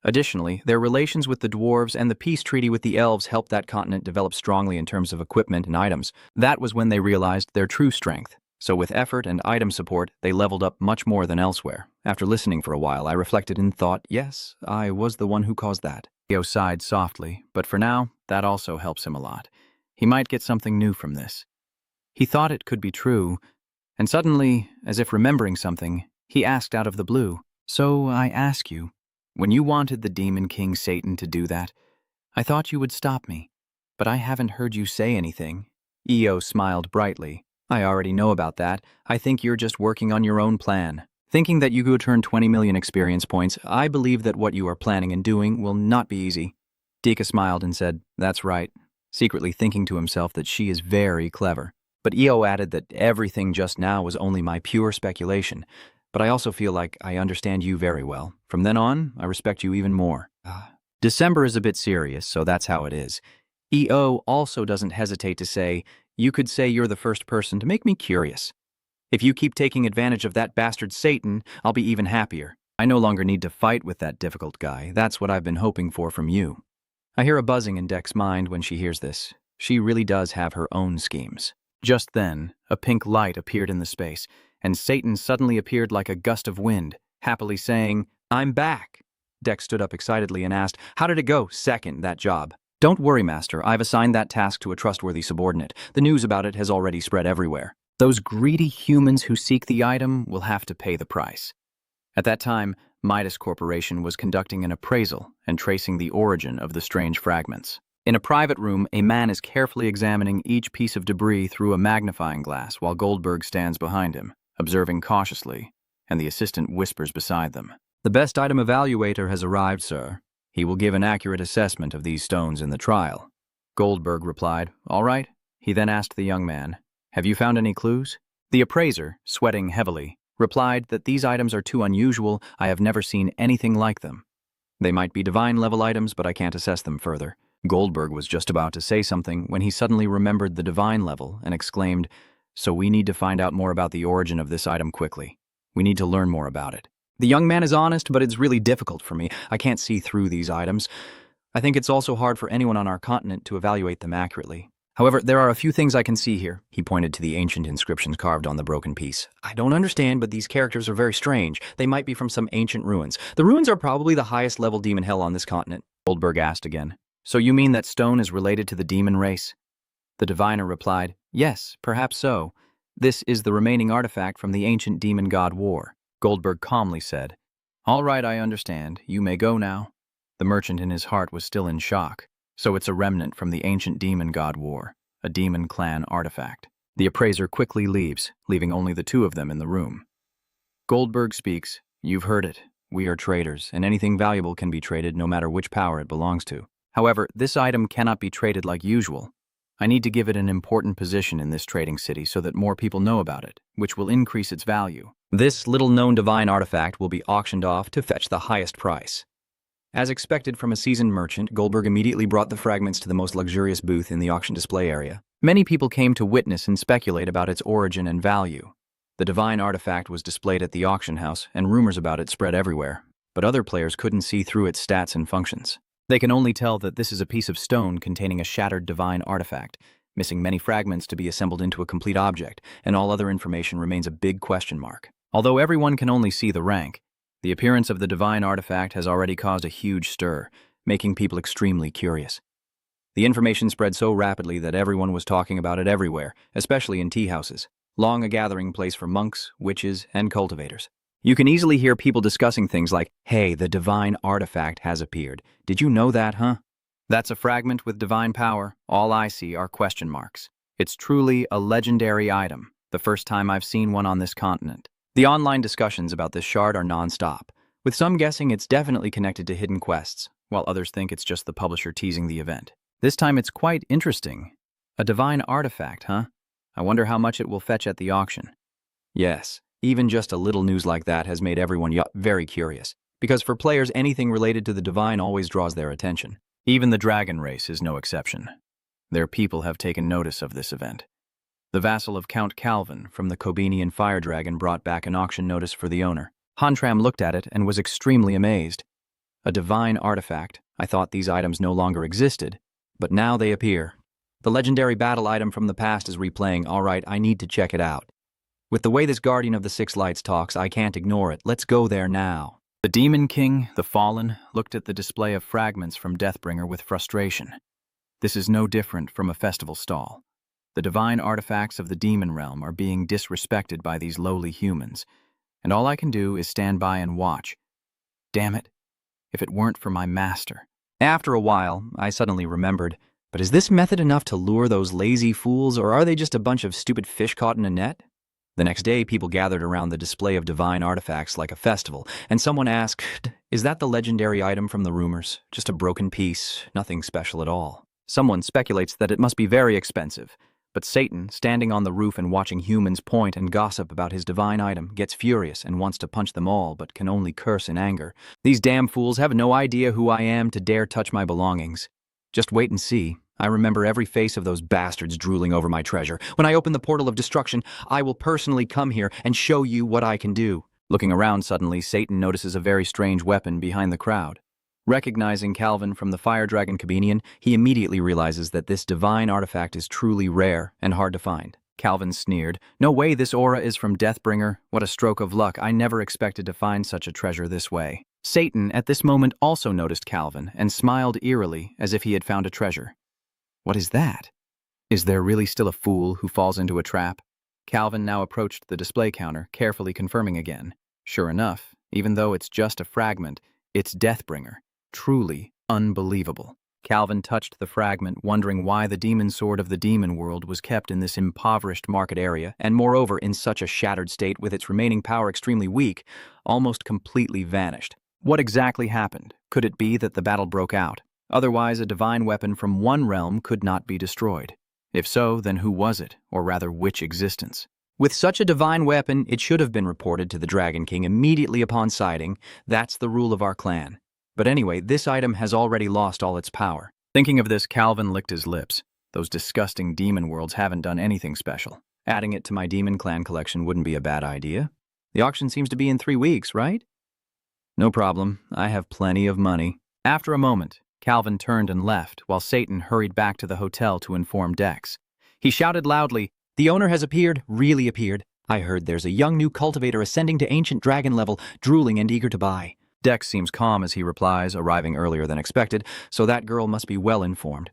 Additionally, their relations with the dwarves and the peace treaty with the elves helped that continent develop strongly in terms of equipment and items. That was when they realized their true strength. So with effort and item support, they leveled up much more than elsewhere. After listening for a while, I reflected and thought, yes, I was the one who caused that. Theo sighed softly, but for now, that also helps him a lot. He might get something new from this. He thought it could be true, and suddenly, as if remembering something, he asked out of the blue, "So I ask you, when you wanted the Demon King Satan to do that, I thought you would stop me, but I haven't heard you say anything." Io smiled brightly. "I already know about that. I think you're just working on your own plan. Thinking that you could earn 20 million experience points, I believe that what you are planning and doing will not be easy." Dika smiled and said, "That's right," secretly thinking to himself that she is very clever. But Io added that everything just now was only my pure speculation, but I also feel like I understand you very well. From then on, I respect you even more. December is a bit serious, so that's how it is. Io also doesn't hesitate to say, "You could say you're the first person to make me curious. If you keep taking advantage of that bastard Satan, I'll be even happier. I no longer need to fight with that difficult guy. That's what I've been hoping for from you." I hear a buzzing in Dek's mind when she hears this. She really does have her own schemes. Just then, a pink light appeared in the space, and Satan suddenly appeared like a gust of wind, happily saying, "I'm back." Dek stood up excitedly and asked, "How did it go? Second, that job." "Don't worry, Master. I've assigned that task to a trustworthy subordinate. The news about it has already spread everywhere. Those greedy humans who seek the item will have to pay the price." At that time, Midas Corporation was conducting an appraisal and tracing the origin of the strange fragments. In a private room, a man is carefully examining each piece of debris through a magnifying glass while Goldberg stands behind him, observing cautiously, and the assistant whispers beside them. "The best item evaluator has arrived, sir. He will give an accurate assessment of these stones in the trial." Goldberg replied, "All right." He then asked the young man, "Have you found any clues?" The appraiser, sweating heavily, replied that these items are too unusual. "I have never seen anything like them. They might be divine-level items, but I can't assess them further." Goldberg was just about to say something when he suddenly remembered the divine level and exclaimed, "So we need to find out more about the origin of this item quickly. We need to learn more about it." "The young man is honest, but it's really difficult for me. I can't see through these items. I think it's also hard for anyone on our continent to evaluate them accurately. However, there are a few things I can see here." He pointed to the ancient inscriptions carved on the broken piece. "I don't understand, but these characters are very strange. They might be from some ancient ruins. The ruins are probably the highest level demon hell on this continent." Goldberg asked again, "So you mean that stone is related to the demon race?" The diviner replied, "Yes, perhaps so. This is the remaining artifact from the ancient demon god war." Goldberg calmly said, "All right, I understand. You may go now." The merchant in his heart was still in shock. So it's a remnant from the ancient demon god war, a demon clan artifact. The appraiser quickly leaves, leaving only the two of them in the room. Goldberg speaks, "You've heard it. We are traders, and anything valuable can be traded no matter which power it belongs to. However, this item cannot be traded like usual. I need to give it an important position in this trading city so that more people know about it, which will increase its value. This little-known divine artifact will be auctioned off to fetch the highest price." As expected from a seasoned merchant, Goldberg immediately brought the fragments to the most luxurious booth in the auction display area. Many people came to witness and speculate about its origin and value. The divine artifact was displayed at the auction house, and rumors about it spread everywhere. But other players couldn't see through its stats and functions. They can only tell that this is a piece of stone containing a shattered divine artifact, missing many fragments to be assembled into a complete object, and all other information remains a big question mark. Although everyone can only see the rank, the appearance of the divine artifact has already caused a huge stir, making people extremely curious. The information spread so rapidly that everyone was talking about it everywhere, especially in tea houses, long a gathering place for monks, witches, and cultivators. You can easily hear people discussing things like, "Hey, the divine artifact has appeared. Did you know that, huh? That's a fragment with divine power. All I see are question marks. It's truly a legendary item, the first time I've seen one on this continent." The online discussions about this shard are non-stop, with some guessing it's definitely connected to hidden quests, while others think it's just the publisher teasing the event. This time it's quite interesting. A divine artifact, huh? I wonder how much it will fetch at the auction. Yes, even just a little news like that has made everyone very curious, because for players anything related to the divine always draws their attention. Even the dragon race is no exception. Their people have taken notice of this event. The vassal of Count Calvin from the Cobenian fire dragon brought back an auction notice for the owner. Hontram looked at it and was extremely amazed. A divine artifact. I thought these items no longer existed, but now they appear. The legendary battle item from the past is replaying. All right, I need to check it out. With the way this Guardian of the Six Lights talks, I can't ignore it. Let's go there now. The Demon King, the Fallen, looked at the display of fragments from Deathbringer with frustration. This is no different from a festival stall. The divine artifacts of the demon realm are being disrespected by these lowly humans, and all I can do is stand by and watch. Damn it, if it weren't for my master. After a while, I suddenly remembered, but is this method enough to lure those lazy fools, or are they just a bunch of stupid fish caught in a net? The next day, people gathered around the display of divine artifacts like a festival, and someone asked, "Is that the legendary item from the rumors? Just a broken piece, nothing special at all." Someone speculates that it must be very expensive, but Satan, standing on the roof and watching humans point and gossip about his divine item, gets furious and wants to punch them all, but can only curse in anger. These damn fools have no idea who I am to dare touch my belongings. Just wait and see. I remember every face of those bastards drooling over my treasure. When I open the portal of destruction, I will personally come here and show you what I can do. Looking around suddenly, Satan notices a very strange weapon behind the crowd. Recognizing Calvin from the Fire Dragon Cabinian, he immediately realizes that this divine artifact is truly rare and hard to find. Calvin sneered, "No way this aura is from Deathbringer. What a stroke of luck. I never expected to find such a treasure this way." Satan at this moment also noticed Calvin and smiled eerily as if he had found a treasure. What is that? Is there really still a fool who falls into a trap? Calvin now approached the display counter, carefully confirming again. Sure enough, even though it's just a fragment, it's Deathbringer. Truly unbelievable. Calvin touched the fragment, wondering why the demon sword of the demon world was kept in this impoverished market area, and moreover in such a shattered state with its remaining power extremely weak, almost completely vanished. What exactly happened? Could it be that the battle broke out? Otherwise, a divine weapon from one realm could not be destroyed. If so, then who was it, or rather which existence? With such a divine weapon, it should have been reported to the Dragon King immediately upon sighting. That's the rule of our clan. But anyway, this item has already lost all its power. Thinking of this, Calvin licked his lips. Those disgusting demon worlds haven't done anything special. Adding it to my Demon Clan collection wouldn't be a bad idea. The auction seems to be in 3 weeks, right? No problem. I have plenty of money. After a moment, Calvin turned and left, while Satan hurried back to the hotel to inform Dex. He shouted loudly, "The owner has appeared, really appeared. I heard there's a young new cultivator ascending to ancient dragon level, drooling and eager to buy." Dex seems calm as he replies, arriving earlier than expected, so that girl must be well informed.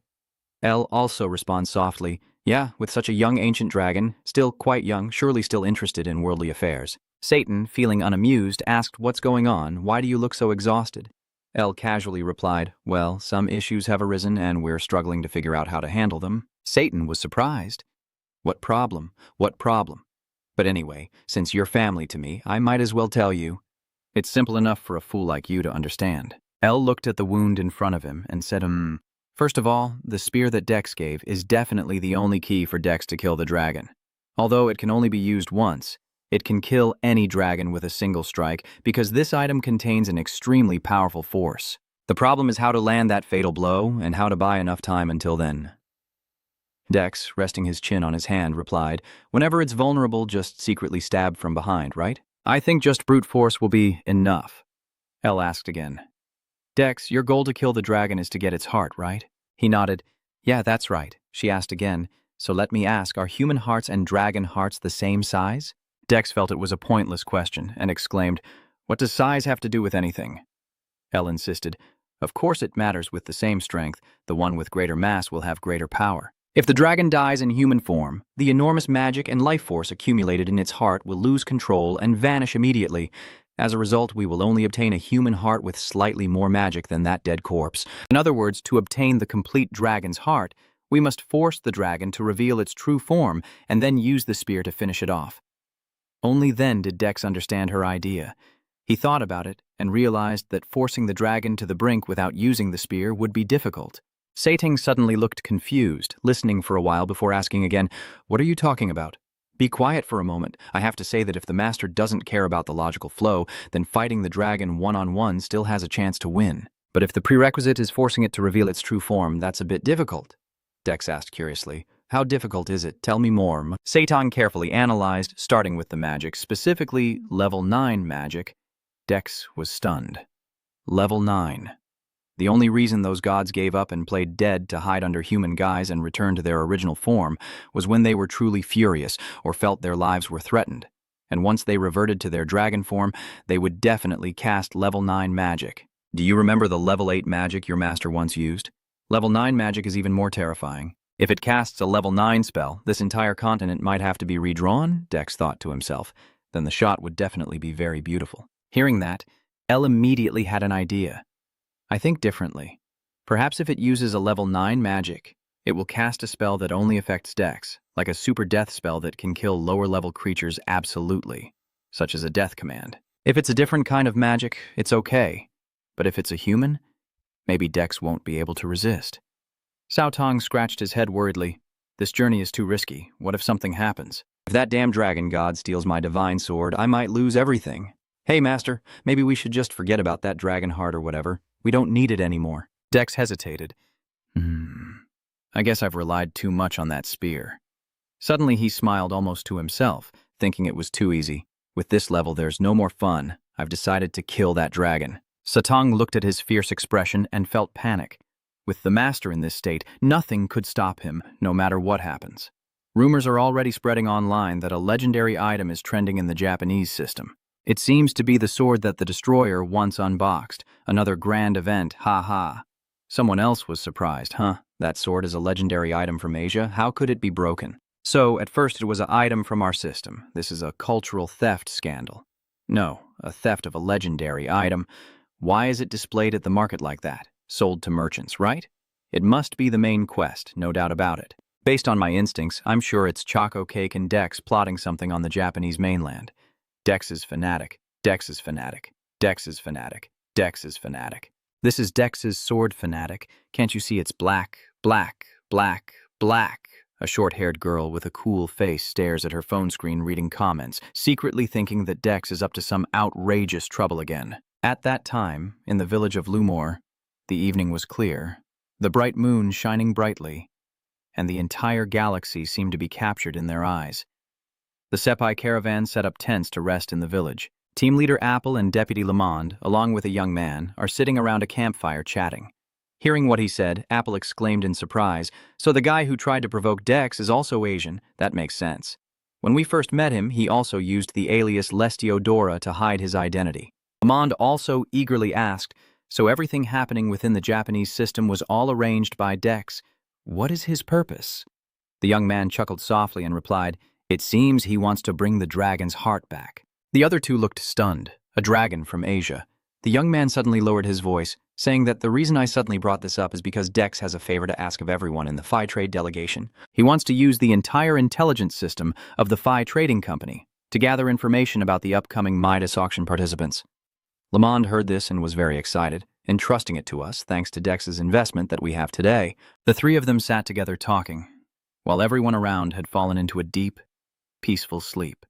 Elle also responds softly, "Yeah, with such a young ancient dragon, still quite young, surely still interested in worldly affairs." Satan, feeling unamused, asked, "What's going on? Why do you look so exhausted?" Elle casually replied, "Well, some issues have arisen and we're struggling to figure out how to handle them." Satan was surprised. "What problem? What problem? But anyway, since you're family to me, I might as well tell you." "It's simple enough for a fool like you to understand." Elle looked at the wound in front of him and said, First of all, the spear that Dex gave is definitely the only key for Dex to kill the dragon. Although it can only be used once, it can kill any dragon with a single strike because this item contains an extremely powerful force. The problem is how to land that fatal blow and how to buy enough time until then." Dex, resting his chin on his hand, replied, "Whenever it's vulnerable, just secretly stab from behind, right?" "I think just brute force will be enough." Elle asked again. "Dex, your goal to kill the dragon is to get its heart, right?" He nodded. "Yeah, that's right." She asked again, "So let me ask, are human hearts and dragon hearts the same size?" Dex felt it was a pointless question and exclaimed, "What does size have to do with anything?" Elle insisted, "Of course it matters with the same strength. The one with greater mass will have greater power. If the dragon dies in human form, the enormous magic and life force accumulated in its heart will lose control and vanish immediately. As a result, we will only obtain a human heart with slightly more magic than that dead corpse." In other words, to obtain the complete dragon's heart, we must force the dragon to reveal its true form and then use the spear to finish it off. Only then did Dex understand her idea. He thought about it and realized that forcing the dragon to the brink without using the spear would be difficult. Satan suddenly looked confused, listening for a while before asking again, "What are you talking about?" "Be quiet for a moment. I have to say that if the master doesn't care about the logical flow, then fighting the dragon one-on-one still has a chance to win. But if the prerequisite is forcing it to reveal its true form, that's a bit difficult." Dex asked curiously. "How difficult is it? Tell me more." Satan carefully analyzed, starting with the magic, specifically level 9 magic. Dex was stunned. Level 9. The only reason those gods gave up and played dead to hide under human guise and return to their original form was when they were truly furious or felt their lives were threatened. and once they reverted to their dragon form, they would definitely cast level 9 magic. Do you remember the level 8 magic your master once used? Level 9 magic is even more terrifying. If it casts a level 9 spell, this entire continent might have to be redrawn, Dex thought to himself. Then the shot would definitely be very beautiful. Hearing that, Elle immediately had an idea. I think differently. Perhaps if it uses a level 9 magic, it will cast a spell that only affects Dex, like a super death spell that can kill lower-level creatures absolutely, such as a death command. If it's a different kind of magic, it's okay. But if it's a human, maybe Dex won't be able to resist. Cao Tong scratched his head worriedly. This journey is too risky. What if something happens? If that damn dragon god steals my divine sword, I might lose everything. Hey, Master, maybe we should just forget about that dragon heart or whatever. We don't need it anymore. Dex hesitated. I guess I've relied too much on that spear. Suddenly he smiled almost to himself, thinking it was too easy. With this level, there's no more fun. I've decided to kill that dragon. Satong looked at his fierce expression and felt panic. With the master in this state, nothing could stop him, no matter what happens. Rumors are already spreading online that a legendary item is trending in the Japanese system. It seems to be the sword that the destroyer once unboxed. Another grand event, ha. Someone else was surprised, huh? That sword is a legendary item from Asia. How could it be broken? So, at first it was an item from our system. This is a cultural theft scandal. No, a theft of a legendary item. Why is it displayed at the market like that? Sold to merchants, right? It must be the main quest, no doubt about it. Based on my instincts, I'm sure it's Choco Cake and Dex plotting something on the Japanese mainland. Dex is fanatic. Dex is fanatic. Dex is fanatic. Dex is fanatic. This is Dex's sword fanatic. Can't you see it's black, black, black, black? A short-haired girl with a cool face stares at her phone screen reading comments, secretly thinking that Dex is up to some outrageous trouble again. At that time, in the village of Lumor, the evening was clear, the bright moon shining brightly, and the entire galaxy seemed to be captured in their eyes. The Sepai caravan set up tents to rest in the village. Team leader Apple and Deputy Lamond, along with a young man, are sitting around a campfire chatting. Hearing what he said, Apple exclaimed in surprise, "So the guy who tried to provoke Dex is also Asian? That makes sense. When we first met him, he also used the alias Lestiodora to hide his identity." Lamond also eagerly asked, "So everything happening within the Japanese system was all arranged by Dex. What is his purpose?" The young man chuckled softly and replied, "It seems he wants to bring the dragon's heart back." The other two looked stunned. A dragon from Asia. The young man suddenly lowered his voice, saying that the reason I suddenly brought this up is because Dex has a favor to ask of everyone in the Phi Trade delegation. He wants to use the entire intelligence system of the Phi Trading Company to gather information about the upcoming Midas auction participants. Lamond heard this and was very excited, entrusting it to us thanks to Dex's investment that we have today. The three of them sat together talking, while everyone around had fallen into a deep, peaceful sleep.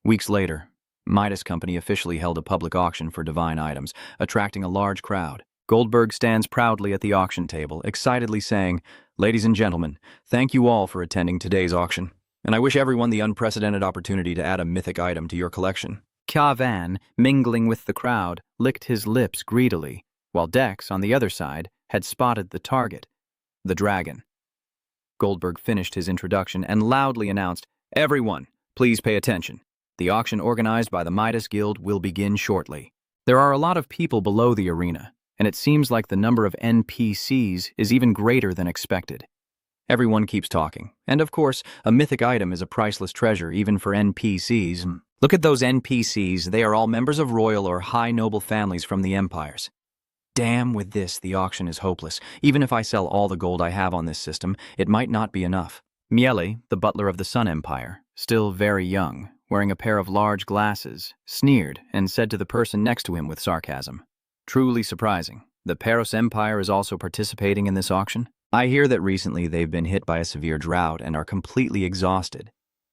Weeks later, Midas Company officially held a public auction for divine items, attracting a large crowd. Goldberg stands proudly at the auction table, excitedly saying, "Ladies and gentlemen, thank you all for attending today's auction, and I wish everyone the unprecedented opportunity to add a mythic item to your collection." Kya Van, mingling with the crowd, licked his lips greedily, while Dex, on the other side, had spotted the target, the dragon. Goldberg finished his introduction and loudly announced, "Everyone, please pay attention. The auction organized by the Midas Guild will begin shortly. There are a lot of people below the arena, and it seems like the number of NPCs is even greater than expected." Everyone keeps talking, and of course, a mythic item is a priceless treasure even for NPCs. Look at those NPCs, they are all members of royal or high noble families from the empires. Damn, with this, the auction is hopeless. Even if I sell all the gold I have on this system, it might not be enough. Miele, the butler of the Sun Empire, still very young, wearing a pair of large glasses, sneered and said to the person next to him with sarcasm, "Truly surprising. The Paros Empire is also participating in this auction? I hear that recently they've been hit by a severe drought and are completely exhausted.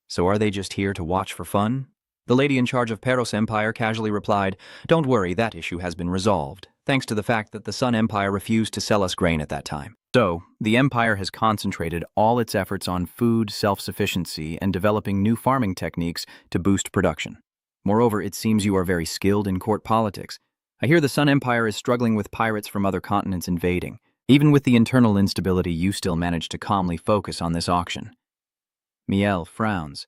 So are they just here to watch for fun?" The lady in charge of Paros Empire casually replied, "Don't worry, that issue has been resolved, thanks to the fact that the Sun Empire refused to sell us grain at that time." So, the Empire has concentrated all its efforts on food self-sufficiency and developing new farming techniques to boost production. Moreover, it seems you are very skilled in court politics. I hear the Sun Empire is struggling with pirates from other continents invading. Even with the internal instability, you still manage to calmly focus on this auction. Miel frowns.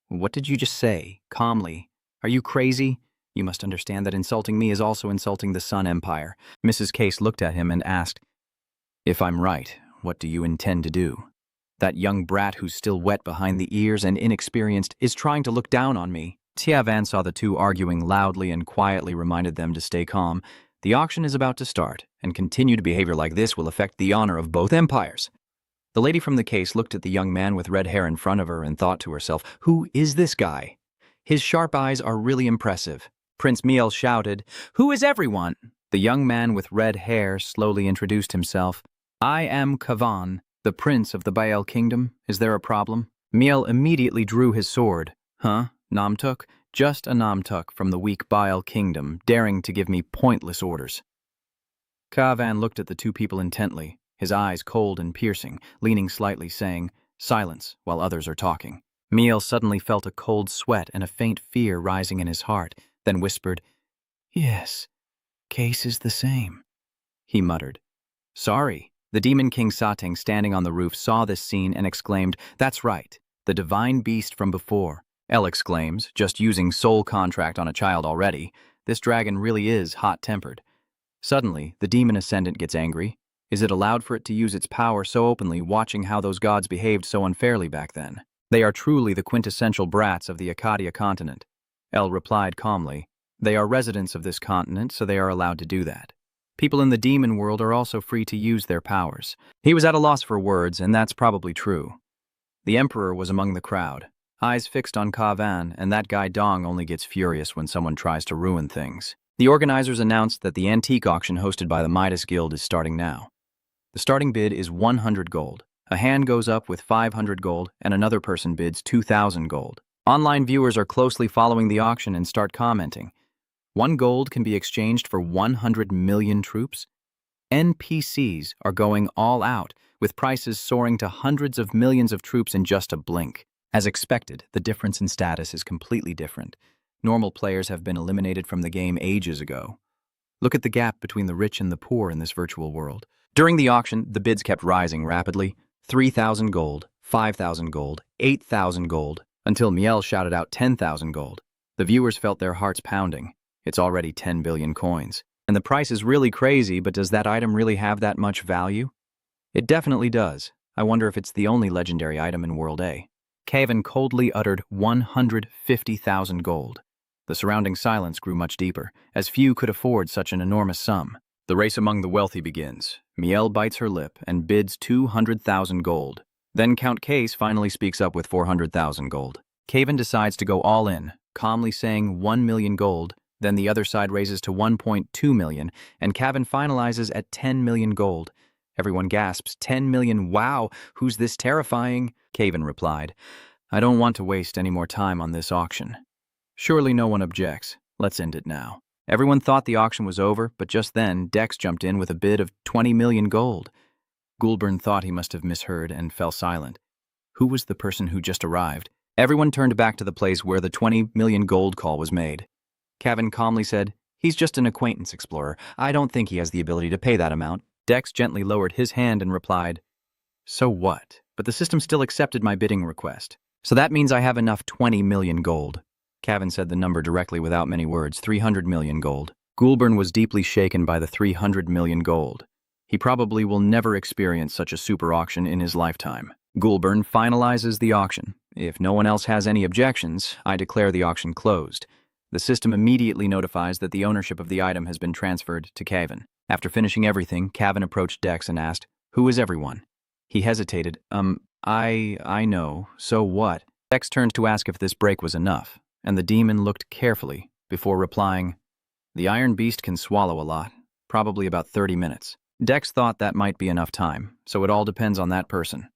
What did you just say? Calmly. Are you crazy? You must understand that insulting me is also insulting the Hmon Empire. Mrs. Case looked at him and asked, If I'm right, what do you intend to do? That young brat who's still wet behind the ears and inexperienced is trying to look down on me. Tia Van saw the two arguing loudly and quietly reminded them to stay calm. The auction is about to start, and continued behavior like this will affect the honor of both empires. The lady from the case looked at the young man with red hair in front of her and thought to herself, who is this guy? His sharp eyes are really impressive. Prince Miel shouted, Who is everyone? The young man with red hair slowly introduced himself. I am Kavan, the prince of the Bael kingdom. Is there a problem? Miel immediately drew his sword. Huh? Namtuk? Just a Namtuk from the weak Bael kingdom, daring to give me pointless orders. Kavan looked at the two people intently, his eyes cold and piercing, leaning slightly, saying, Silence, while others are talking. Miel suddenly felt a cold sweat and a faint fear rising in his heart, then whispered, Yes, case is the same. He muttered, Sorry. The Demon King Satang, standing on the roof, saw this scene and exclaimed, That's right, the divine beast from before. Elle exclaims, just using soul contract on a child already, this dragon really is hot-tempered. Suddenly, the demon ascendant gets angry. Is it allowed for it to use its power so openly, watching how those gods behaved so unfairly back then? They are truly the quintessential brats of the Arcadia continent. Elle replied calmly, They are residents of this continent, so they are allowed to do that. People in the demon world are also free to use their powers. He was at a loss for words, and that's probably true. The Emperor was among the crowd, eyes fixed on Kavan, and that guy Dong only gets furious when someone tries to ruin things. The organizers announced that the antique auction hosted by the Midas Guild is starting now. The starting bid is 100 gold. A hand goes up with 500 gold, and another person bids 2,000 gold. Online viewers are closely following the auction and start commenting. 1 gold can be exchanged for 100 million troops. NPCs are going all out, with prices soaring to hundreds of millions of troops in just a blink. As expected, the difference in status is completely different. Normal players have been eliminated from the game ages ago. Look at the gap between the rich and the poor in this virtual world. During the auction, the bids kept rising rapidly. 3,000 gold, 5,000 gold, 8,000 gold, until Miel shouted out 10,000 gold. The viewers felt their hearts pounding. It's already 10 billion coins. And the price is really crazy, but does that item really have that much value? It definitely does. I wonder if it's the only legendary item in World A. Kavan coldly uttered 150,000 gold. The surrounding silence grew much deeper, as few could afford such an enormous sum. The race among the wealthy begins. Miel bites her lip and bids 200,000 gold. Then Count Case finally speaks up with 400,000 gold. Kavan decides to go all in, calmly saying 1 million gold. Then the other side raises to 1.2 million, and Kavan finalizes at 10 million gold. Everyone gasps, 10 million, wow, who's this terrifying? Kavan replied, I don't want to waste any more time on this auction. Surely no one objects. Let's end it now. Everyone thought the auction was over, but just then, Dex jumped in with a bid of 20 million gold. Gulburn thought he must have misheard and fell silent. Who was the person who just arrived? Everyone turned back to the place where the 20 million gold call was made. Kavan calmly said, He's just an acquaintance explorer. I don't think he has the ability to pay that amount. Dex gently lowered his hand and replied, So what? But the system still accepted my bidding request. So that means I have enough 20 million gold. Kavan said the number directly without many words, 300 million gold. Gulburn was deeply shaken by the 300 million gold. He probably will never experience such a super auction in his lifetime. Gulburn finalizes the auction. If no one else has any objections, I declare the auction closed. The system immediately notifies that the ownership of the item has been transferred to Kavan. After finishing everything, Kavan approached Dex and asked, Who is everyone? He hesitated. I know. So what? Dex turned to ask if this break was enough, and the demon looked carefully before replying, The Iron Beast can swallow a lot, probably about 30 minutes. Dex thought that might be enough time, so it all depends on that person.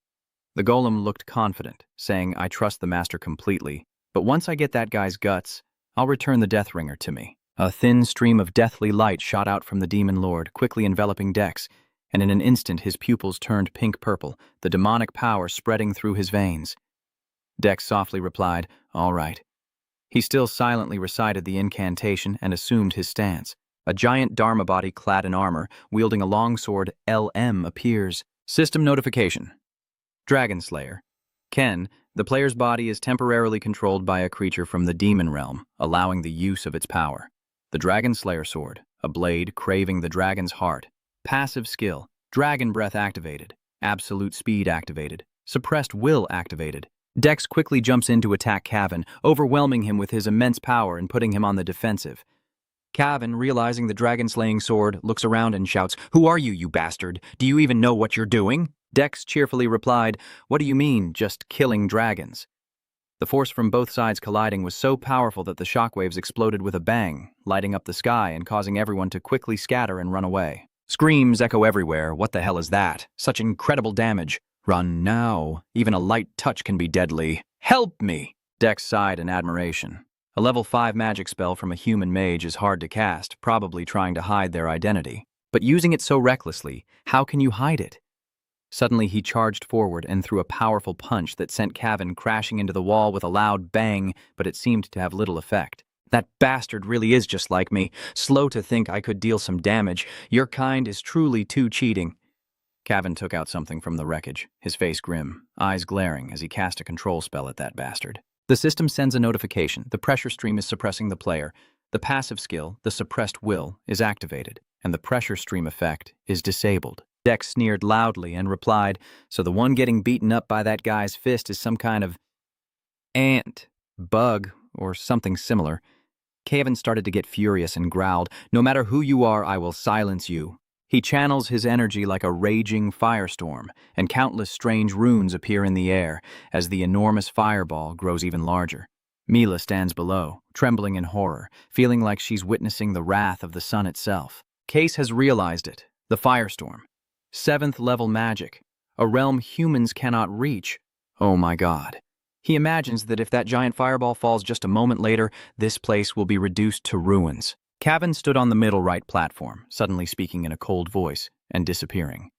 The golem looked confident, saying, I trust the master completely, but once I get that guy's guts, I'll return the Death Ringer to me. A thin stream of deathly light shot out from the demon lord, quickly enveloping Dex, and in an instant his pupils turned pink-purple, the demonic power spreading through his veins. Dex softly replied, All right. He still silently recited the incantation and assumed his stance. A giant Dharma body clad in armor, wielding a long sword, LM, appears. System notification. Dragon Slayer. Ken, the player's body is temporarily controlled by a creature from the demon realm, allowing the use of its power. The Dragon Slayer Sword, a blade craving the dragon's heart. Passive skill, Dragon Breath activated. Absolute Speed activated. Suppressed Will activated. Dex quickly jumps in to attack Cavan, overwhelming him with his immense power and putting him on the defensive. Cavan, realizing the dragon-slaying sword, looks around and shouts, "Who are you bastard? Do you even know what you're doing?" Dex cheerfully replied, "What do you mean, just killing dragons?" The force from both sides colliding was so powerful that the shockwaves exploded with a bang, lighting up the sky and causing everyone to quickly scatter and run away. Screams echo everywhere. What the hell is that? Such incredible damage. Run now. Even a light touch can be deadly. Help me! Dex sighed in admiration. A level 5 magic spell from a human mage is hard to cast, probably trying to hide their identity. But using it so recklessly, how can you hide it? Suddenly he charged forward and threw a powerful punch that sent Cavan crashing into the wall with a loud bang, but it seemed to have little effect. That bastard really is just like me. Slow to think I could deal some damage. Your kind is truly too cheating. Cavan took out something from the wreckage, his face grim, eyes glaring as he cast a control spell at that bastard. The system sends a notification. The pressure stream is suppressing the player. The passive skill, the suppressed will, is activated, and the pressure stream effect is disabled. Dex sneered loudly and replied, "So the one getting beaten up by that guy's fist is some kind of ant, bug, or something similar." Cavan started to get furious and growled, "No matter who you are, I will silence you." He channels his energy like a raging firestorm, and countless strange runes appear in the air as the enormous fireball grows even larger. Mila stands below, trembling in horror, feeling like she's witnessing the wrath of the sun itself. Case has realized it, the firestorm. 7th level magic, a realm humans cannot reach. Oh my god. He imagines that if that giant fireball falls just a moment later, this place will be reduced to ruins. Cavan stood on the middle right platform, suddenly speaking in a cold voice, and disappearing.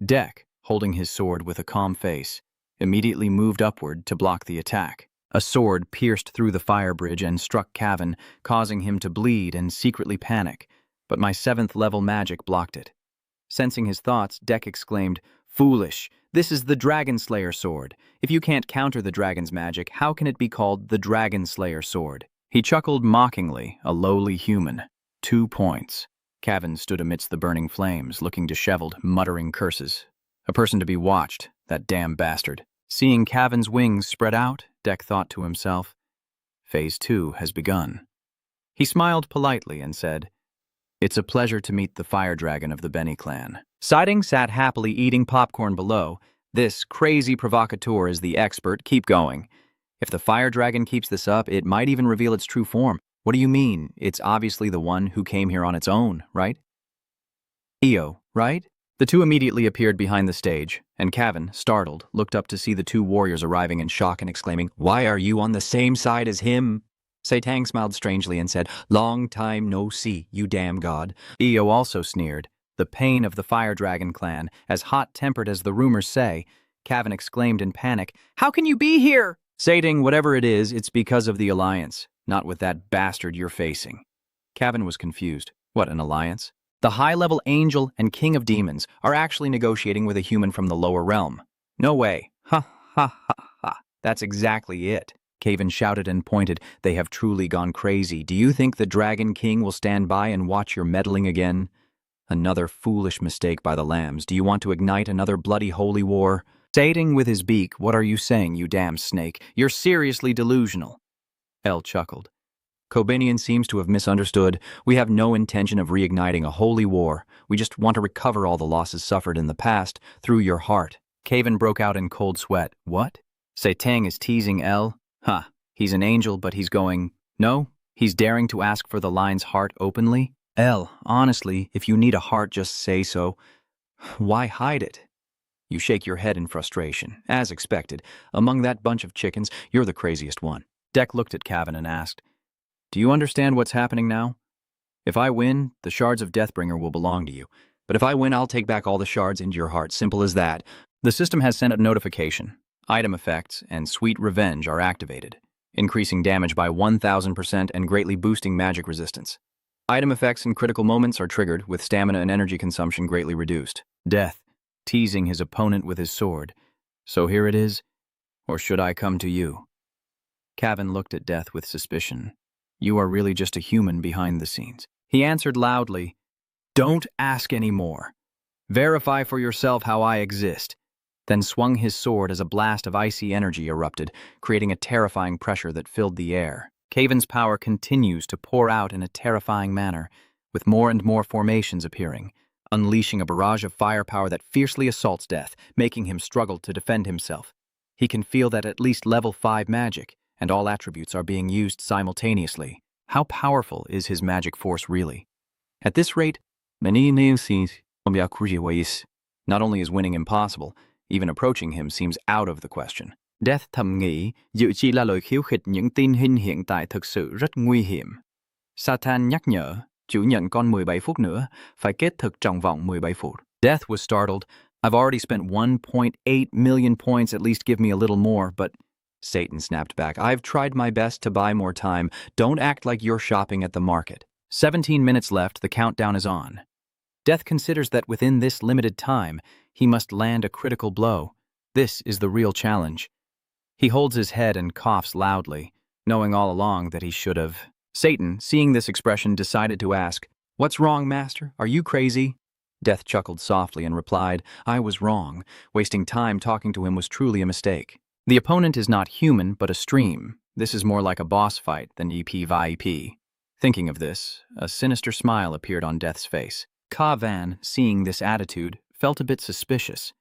Deck, holding his sword with a calm face, immediately moved upward to block the attack. A sword pierced through the fire bridge and struck Cavan, causing him to bleed and secretly panic, but my 7th level magic blocked it. Sensing his thoughts, Deck exclaimed, "Foolish! This is the Dragon Slayer Sword. If you can't counter the dragon's magic, how can it be called the Dragon Slayer Sword?" He chuckled mockingly, a lowly human. 2 points. Cavan stood amidst the burning flames, looking disheveled, muttering curses. A person to be watched, that damn bastard. Seeing Cavan's wings spread out, Deck thought to himself, Phase 2 has begun. He smiled politely and said, "It's a pleasure to meet the fire dragon of the Benny clan." Siding sat happily eating popcorn below. "This crazy provocateur is the expert. Keep going. If the fire dragon keeps this up, it might even reveal its true form." "What do you mean? It's obviously the one who came here on its own, right?" "Io, right?" The two immediately appeared behind the stage, and Cavan, startled, looked up to see the two warriors arriving in shock and exclaiming, "Why are you on the same side as him?" Saitang smiled strangely and said, "Long time no see, you damn god." Io also sneered, the pain of the fire dragon clan, as hot-tempered as the rumors say. Cavan exclaimed in panic, "How can you be here?" Sating, "Whatever it is, it's because of the alliance, not with that bastard you're facing." Cavan was confused. What, an alliance? The high-level angel and king of demons are actually negotiating with a human from the lower realm. No way. Ha, ha, ha, ha. That's exactly it. Cavan shouted and pointed. "They have truly gone crazy. Do you think the Dragon King will stand by and watch your meddling again? Another foolish mistake by the lambs. Do you want to ignite another bloody holy war?" Sating with his beak, "What are you saying, you damn snake? You're seriously delusional." El chuckled. "Kobanian seems to have misunderstood. We have no intention of reigniting a holy war. We just want to recover all the losses suffered in the past through your heart." Cavan broke out in cold sweat. "What? Saitang is teasing El? Ha, he's an angel, but he's going, no? He's daring to ask for the lion's heart openly? El, honestly, if you need a heart, just say so. Why hide it?" You shake your head in frustration. "As expected. Among that bunch of chickens, you're the craziest one." Deck looked at Cavan and asked, "Do you understand what's happening now? If I win, the shards of Deathbringer will belong to you. But if I win, I'll take back all the shards into your heart. Simple as that." The system has sent a notification. Item effects and Sweet Revenge are activated, increasing damage by 1000% and greatly boosting magic resistance. Item effects and critical moments are triggered with stamina and energy consumption greatly reduced. Death, teasing his opponent with his sword. So here it is? Or should I come to you? Cavan looked at Death with suspicion. You are really just a human behind the scenes. He answered loudly, Don't ask any more. Verify for yourself how I exist. Then swung his sword as a blast of icy energy erupted, creating a terrifying pressure that filled the air. Cavan's power continues to pour out in a terrifying manner, with more and more formations appearing, unleashing a barrage of firepower that fiercely assaults Death, making him struggle to defend himself. He can feel that at least level 5 magic, and all attributes are being used simultaneously. How powerful is his magic force really? At this rate, not only is winning impossible, even approaching him seems out of the question. Death thầm nghĩ, dự chỉ là lời khiêu khích những tin hình hiện tại thực sự rất nguy hiểm. Satan nhắc nhở, chủ nhận còn 17 phút nữa, phải kết thực trong vòng 17 phút. Death was startled. I've already spent 1.8 million points, at least give me a little more, but... Satan snapped back. I've tried my best to buy more time. Don't act like you're shopping at the market. 17 minutes left, the countdown is on. Death considers that within this limited time, he must land a critical blow. This is the real challenge. He holds his head and coughs loudly, knowing all along that he should have. Satan, seeing this expression, decided to ask, What's wrong, Master? Are you crazy? Death chuckled softly and replied, I was wrong. Wasting time talking to him was truly a mistake. The opponent is not human, but a stream. This is more like a boss fight than EP vip. Thinking of this, a sinister smile appeared on Death's face. Cavan, seeing this attitude, felt a bit suspicious.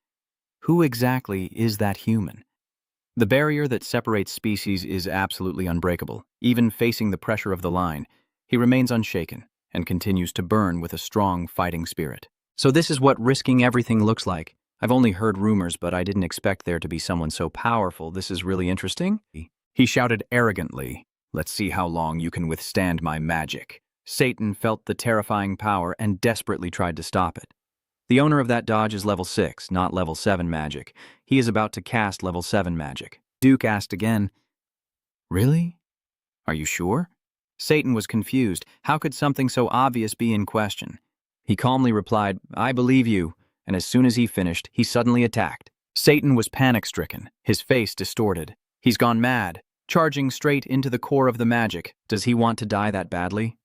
Who exactly is that human? The barrier that separates species is absolutely unbreakable. Even facing the pressure of the line, he remains unshaken and continues to burn with a strong fighting spirit. So this is what risking everything looks like. I've only heard rumors, but I didn't expect there to be someone so powerful. This is really interesting. He shouted arrogantly, Let's see how long you can withstand my magic. Satan felt the terrifying power and desperately tried to stop it. The owner of that dodge is level 6, not level 7 magic. He is about to cast level 7 magic. Duke asked again, Really? Are you sure? Satan was confused. How could something so obvious be in question? He calmly replied, I believe you, and as soon as he finished, he suddenly attacked. Satan was panic-stricken, his face distorted. He's gone mad, charging straight into the core of the magic. Does he want to die that badly?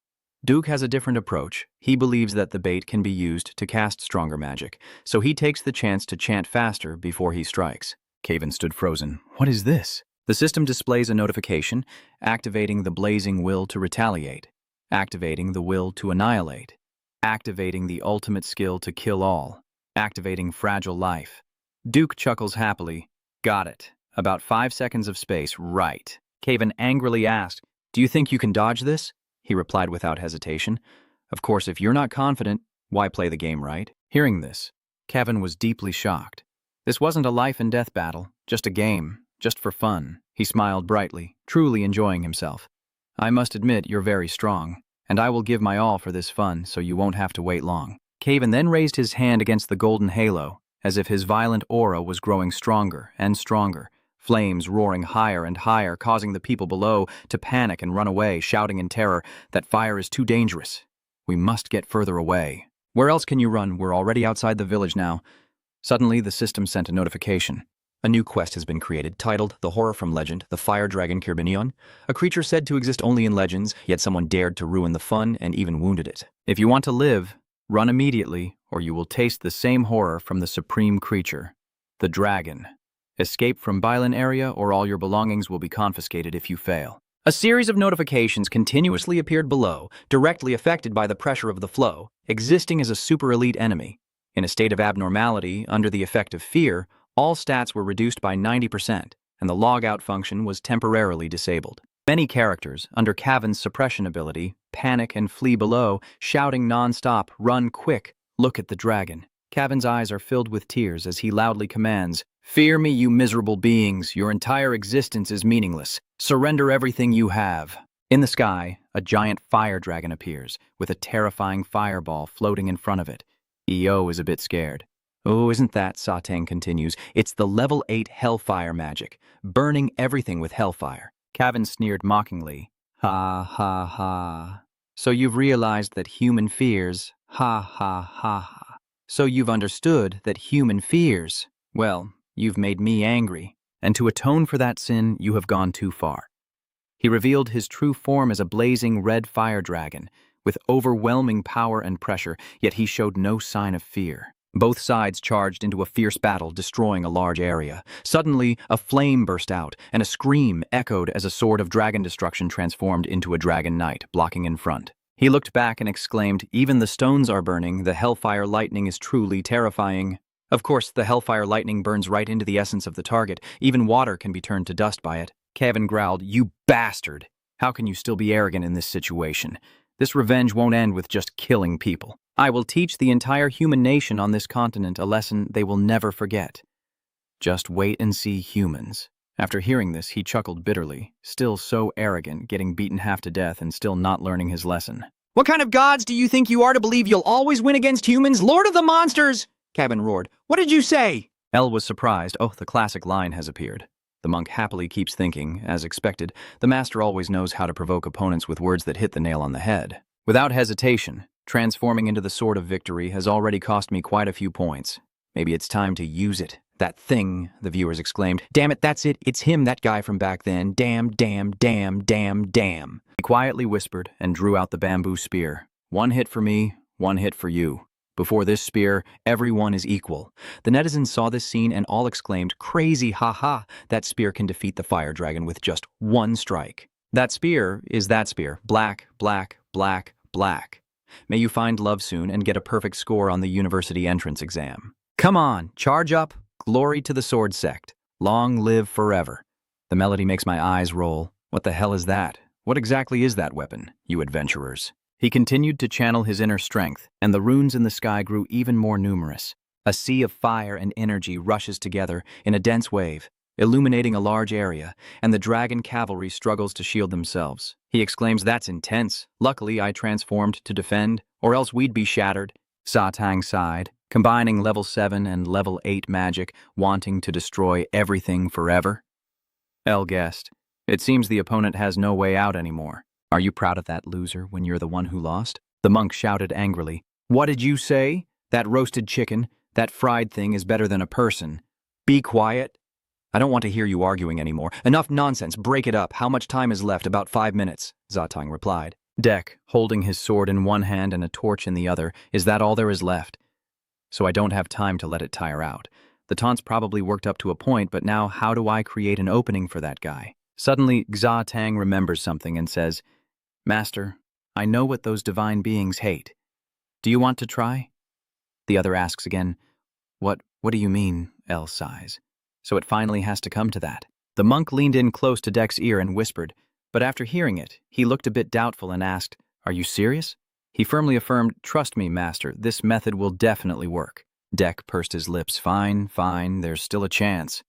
Duke has a different approach. He believes that the bait can be used to cast stronger magic, so he takes the chance to chant faster before he strikes. Cavan stood frozen. What is this? The system displays a notification, activating the blazing will to retaliate, activating the will to annihilate, activating the ultimate skill to kill all, activating fragile life. Duke chuckles happily. Got it. About 5 seconds of space, right. Cavan angrily asked, Do you think you can dodge this? He replied without hesitation. Of course, if you're not confident, why play the game, right? Hearing this, Cavan was deeply shocked. This wasn't a life and death battle, just a game, just for fun. He smiled brightly, truly enjoying himself. I must admit you're very strong, and I will give my all for this fun so you won't have to wait long. Cavan then raised his hand against the golden halo, as if his violent aura was growing stronger and stronger, flames roaring higher and higher, causing the people below to panic and run away, shouting in terror that fire is too dangerous. We must get further away. Where else can you run? We're already outside the village now. Suddenly, the system sent a notification. A new quest has been created, titled The Horror from Legend, the Fire Dragon Kirbinion, a creature said to exist only in legends, yet someone dared to ruin the fun and even wounded it. If you want to live, run immediately, or you will taste the same horror from the supreme creature, the dragon. Escape from Bylin area, or all your belongings will be confiscated if you fail. A series of notifications continuously appeared below, directly affected by the pressure of the flow, existing as a super elite enemy. In a state of abnormality, under the effect of fear, all stats were reduced by 90%, and the logout function was temporarily disabled. Many characters, under Cavan's suppression ability, panic and flee below, shouting non-stop, Run quick, look at the dragon. Cavan's eyes are filled with tears as he loudly commands, Fear me, you miserable beings, your entire existence is meaningless. Surrender everything you have. In the sky, a giant fire dragon appears, with a terrifying fireball floating in front of it. EO is a bit scared. Oh, isn't that, Satang continues, it's the level 8 hellfire magic, burning everything with hellfire. Cavan sneered mockingly. Ha ha ha. So you've realized that human fears, ha ha ha ha. So you've understood that human fears. Well, You've made me angry, and to atone for that sin, you have gone too far. He revealed his true form as a blazing red fire dragon, with overwhelming power and pressure, yet he showed no sign of fear. Both sides charged into a fierce battle, destroying a large area. Suddenly, a flame burst out, and a scream echoed as a sword of dragon destruction transformed into a dragon knight, blocking in front. He looked back and exclaimed, "Even the stones are burning, the hellfire lightning is truly terrifying." Of course, the hellfire lightning burns right into the essence of the target. Even water can be turned to dust by it. Kevin growled, "You bastard! How can you still be arrogant in this situation? This revenge won't end with just killing people. I will teach the entire human nation on this continent a lesson they will never forget. Just wait and see, humans." After hearing this, he chuckled bitterly, still so arrogant, getting beaten half to death and still not learning his lesson. "What kind of gods do you think you are to believe you'll always win against humans? Lord of the monsters!" Kevin roared. "What did you say?" El was surprised. Oh, the classic line has appeared. The monk happily keeps thinking, as expected. The master always knows how to provoke opponents with words that hit the nail on the head. Without hesitation, transforming into the sword of victory has already cost me quite a few points. Maybe it's time to use it. "That thing," the viewers exclaimed. "Damn it, that's it. It's him, that guy from back then. Damn, damn, damn, damn, damn." He quietly whispered and drew out the bamboo spear. "One hit for me, one hit for you. Before this spear, everyone is equal." The netizens saw this scene and all exclaimed, "Crazy, haha, that spear can defeat the fire dragon with just one strike." That spear is that spear. Black, black, black, black. May you find love soon and get a perfect score on the university entrance exam. Come on, charge up. Glory to the sword sect. Long live forever. The melody makes my eyes roll. What the hell is that? What exactly is that weapon, you adventurers? He continued to channel his inner strength, and the runes in the sky grew even more numerous. A sea of fire and energy rushes together in a dense wave, illuminating a large area, and the dragon cavalry struggles to shield themselves. He exclaims, "That's intense. Luckily, I transformed to defend, or else we'd be shattered." Satang sighed, combining level 7 and level 8 magic, wanting to destroy everything forever. El guessed, "It seems the opponent has no way out anymore. Are you proud of that loser when you're the one who lost?" The monk shouted angrily. "What did you say? That roasted chicken, that fried thing is better than a person." "Be quiet. I don't want to hear you arguing anymore. Enough nonsense, break it up. How much time is left?" "About 5 minutes, Zatang replied. Dek, holding his sword in one hand and a torch in the other, "Is that all there is left? So I don't have time to let it tire out. The taunts probably worked up to a point, but now how do I create an opening for that guy?" Suddenly, Zatang remembers something and says, "Master, I know what those divine beings hate. Do you want to try?" The other asks again, What do you mean?" El sighs. "So it finally has to come to that." The monk leaned in close to Dek's ear and whispered, but after hearing it, he looked a bit doubtful and asked, "Are you serious?" He firmly affirmed, "Trust me, master, this method will definitely work." Dek pursed his lips. Fine, there's still a chance."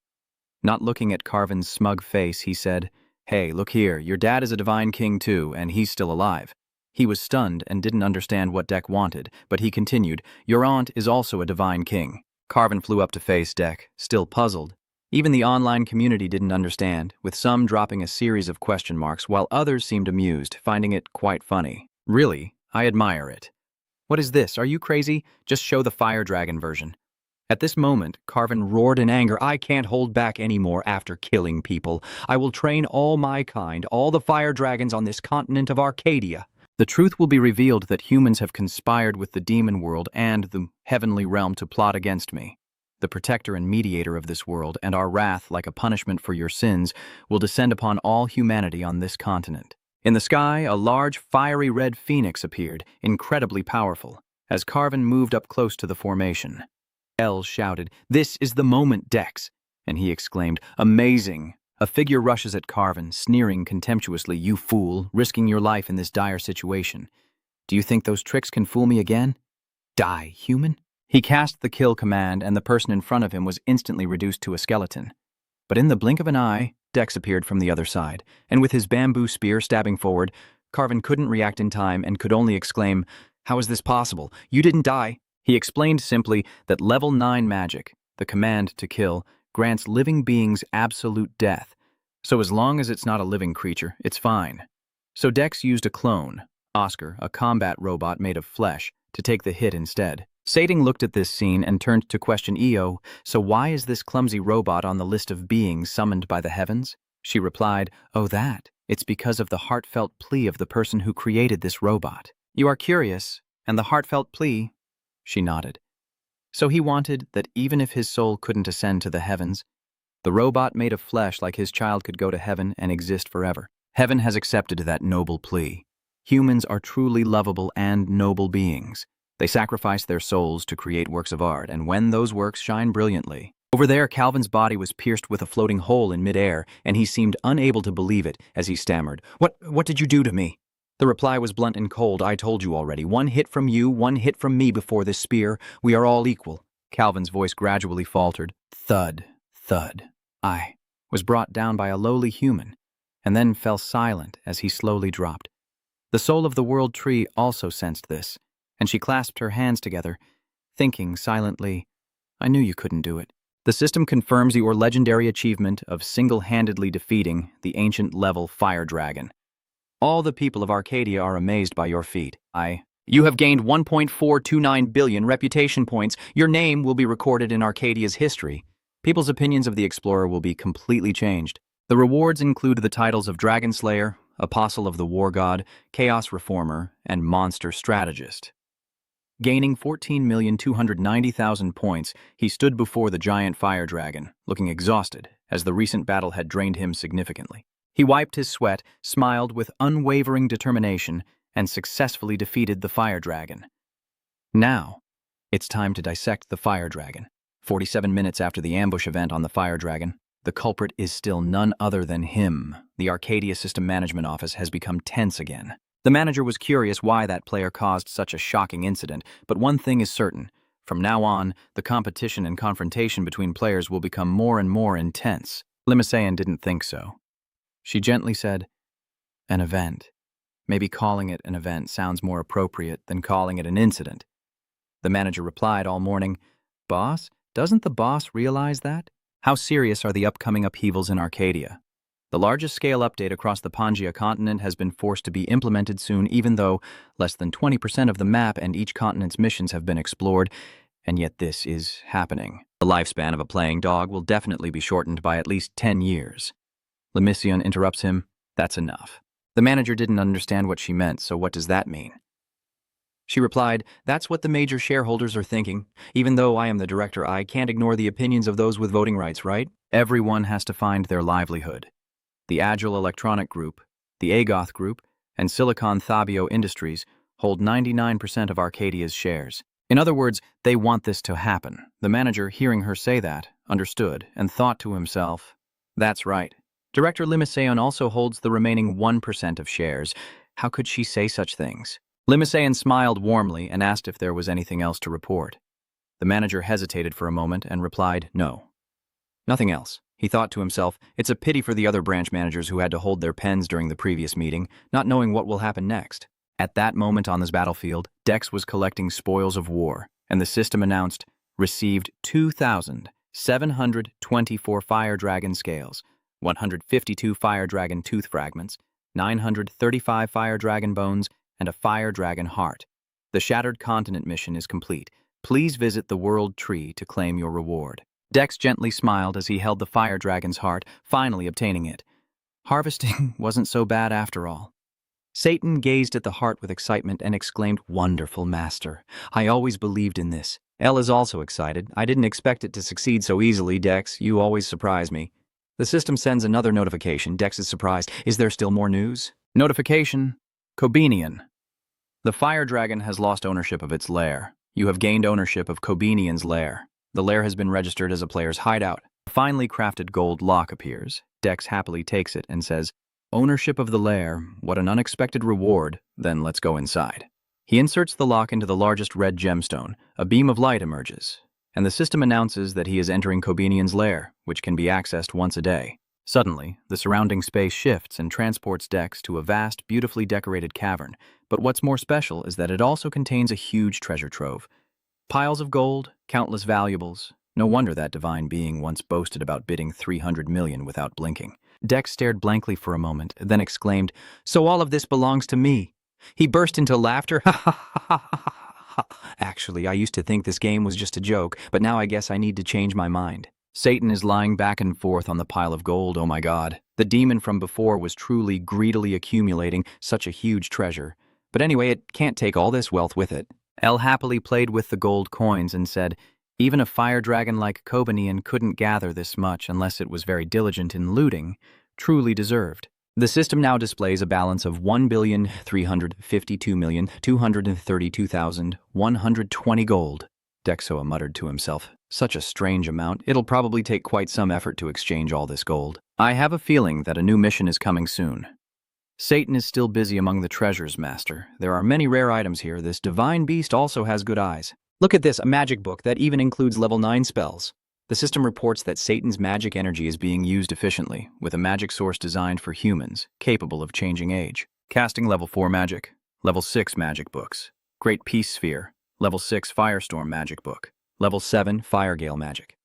Not looking at Carvin's smug face, he said, "Hey, look here, your dad is a divine king too, and he's still alive." He was stunned and didn't understand what Dek wanted, but he continued, "Your aunt is also a divine king." Carvin flew up to face Dek, still puzzled. Even the online community didn't understand, with some dropping a series of question marks, while others seemed amused, finding it quite funny. "Really? I admire it. What is this? Are you crazy? Just show the fire dragon version." At this moment, Carvin roared in anger, "I can't hold back anymore after killing people. I will train all my kind, all the fire dragons on this continent of Arcadia." The truth will be revealed that humans have conspired with the demon world and the heavenly realm to plot against me. The protector and mediator of this world, and our wrath, like a punishment for your sins, will descend upon all humanity on this continent. In the sky, a large, fiery red phoenix appeared, incredibly powerful, as Carvin moved up close to the formation. El shouted, "This is the moment, Dex!" And he exclaimed, "Amazing!" A figure rushes at Carvin, sneering contemptuously, "You fool, risking your life in this dire situation. Do you think those tricks can fool me again? Die, human?" He cast the kill command, and the person in front of him was instantly reduced to a skeleton. But in the blink of an eye, Dex appeared from the other side, and with his bamboo spear stabbing forward, Carvin couldn't react in time and could only exclaim, "How is this possible? You didn't die." He explained simply that level 9 magic, the command to kill, grants living beings absolute death. So as long as it's not a living creature, it's fine. So Dex used a clone, Oscar, a combat robot made of flesh, to take the hit instead. Sading looked at this scene and turned to question Io, so why is this clumsy robot on the list of beings summoned by the heavens? She replied, oh that, it's because of the heartfelt plea of the person who created this robot. You are curious, and the heartfelt plea? She nodded. So he wanted that even if his soul couldn't ascend to the heavens, the robot made of flesh like his child could go to heaven and exist forever. Heaven has accepted that noble plea. Humans are truly lovable and noble beings. They sacrifice their souls to create works of art, and when those works shine brilliantly. Over there, Calvin's body was pierced with a floating hole in midair, and he seemed unable to believe it as he stammered, What did you do to me? The reply was blunt and cold. I told you already. 1 hit from you, 1 hit from me before this spear. We are all equal. Calvin's voice gradually faltered. Thud, thud. I was brought down by a lowly human, and then fell silent as he slowly dropped. The soul of the world tree also sensed this, and she clasped her hands together, thinking silently, I knew you couldn't do it. The system confirms your legendary achievement of single-handedly defeating the ancient-level fire dragon. All the people of Arcadia are amazed by your feat. You have gained 1.429 billion reputation points. Your name will be recorded in Arcadia's history. People's opinions of the explorer will be completely changed. The rewards include the titles of Dragon Slayer, Apostle of the War God, Chaos Reformer, and Monster Strategist. Gaining 14,290,000 points, he stood before the giant fire dragon, looking exhausted, as the recent battle had drained him significantly. He wiped his sweat, smiled with unwavering determination, and successfully defeated the fire dragon. Now, it's time to dissect the fire dragon. 47 minutes after the ambush event on the fire dragon, the culprit is still none other than him. The Arcadia System Management Office has become tense again. The manager was curious why that player caused such a shocking incident, but one thing is certain. From now on, the competition and confrontation between players will become more and more intense. Limasean didn't think so. She gently said, an event. Maybe calling it an event sounds more appropriate than calling it an incident. The manager replied all morning, Boss, doesn't the boss realize that? How serious are the upcoming upheavals in Arcadia? The largest scale update across the Pangia continent has been forced to be implemented soon, even though less than 20% of the map and each continent's missions have been explored, and yet this is happening. The lifespan of a playing dog will definitely be shortened by at least 10 years. Limasean interrupts him, that's enough. The manager didn't understand what she meant, so what does that mean? She replied, that's what the major shareholders are thinking. Even though I am the director, I can't ignore the opinions of those with voting rights, right? Everyone has to find their livelihood. The Agile Electronic Group, the Agoth Group, and Silicon Thabio Industries hold 99% of Arcadia's shares. In other words, they want this to happen. The manager, hearing her say that, understood and thought to himself, that's right. Director Limasean also holds the remaining 1% of shares. How could she say such things? Limasean smiled warmly and asked if there was anything else to report. The manager hesitated for a moment and replied, no. Nothing else. He thought to himself, it's a pity for the other branch managers who had to hold their pens during the previous meeting, not knowing what will happen next. At that moment on this battlefield, Dex was collecting spoils of war, and the system announced, received 2,724 Fire Dragon scales, 152 Fire Dragon tooth fragments, 935 Fire Dragon bones, and a Fire Dragon heart. The Shattered Continent mission is complete. Please visit the World Tree to claim your reward. Dex gently smiled as he held the fire dragon's heart, finally obtaining it. Harvesting wasn't so bad after all. Satan gazed at the heart with excitement and exclaimed, wonderful master. I always believed in this. Elle is also excited. I didn't expect it to succeed so easily, Dex. You always surprise me. The system sends another notification. Dex is surprised. Is there still more news? Notification. Cobenian. The fire dragon has lost ownership of its lair. You have gained ownership of Cobenian's lair. The lair has been registered as a player's hideout. A finely crafted gold lock appears. Dex happily takes it and says, ownership of the lair, what an unexpected reward, then let's go inside. He inserts the lock into the largest red gemstone. A beam of light emerges, and the system announces that he is entering Cobenian's lair, which can be accessed once a day. Suddenly, the surrounding space shifts and transports Dex to a vast, beautifully decorated cavern, but what's more special is that it also contains a huge treasure trove. Piles of gold, countless valuables. No wonder that divine being once boasted about bidding 300 million without blinking. Dex stared blankly for a moment, then exclaimed, so all of this belongs to me. He burst into laughter. Ha ha ha ha ha. Ha, actually, I used to think this game was just a joke, but now I guess I need to change my mind. Satan is lying back and forth on the pile of gold, oh my god. The demon from before was truly greedily accumulating such a huge treasure. But anyway, it can't take all this wealth with it. El happily played with the gold coins and said, even a fire dragon like Kobanian couldn't gather this much unless it was very diligent in looting, truly deserved. The system now displays a balance of 1,352,232,120 gold. Dexoa muttered to himself. Such a strange amount, it'll probably take quite some effort to exchange all this gold. I have a feeling that a new mission is coming soon. Satan is still busy among the treasures, Master. There are many rare items here. This divine beast also has good eyes. Look at this, a magic book that even includes level 9 spells. The system reports that Satan's magic energy is being used efficiently, with a magic source designed for humans, capable of changing age. Casting level 4 magic, level 6 magic books. Great Peace Sphere, level 6 Firestorm magic book, level 7 Firegale magic.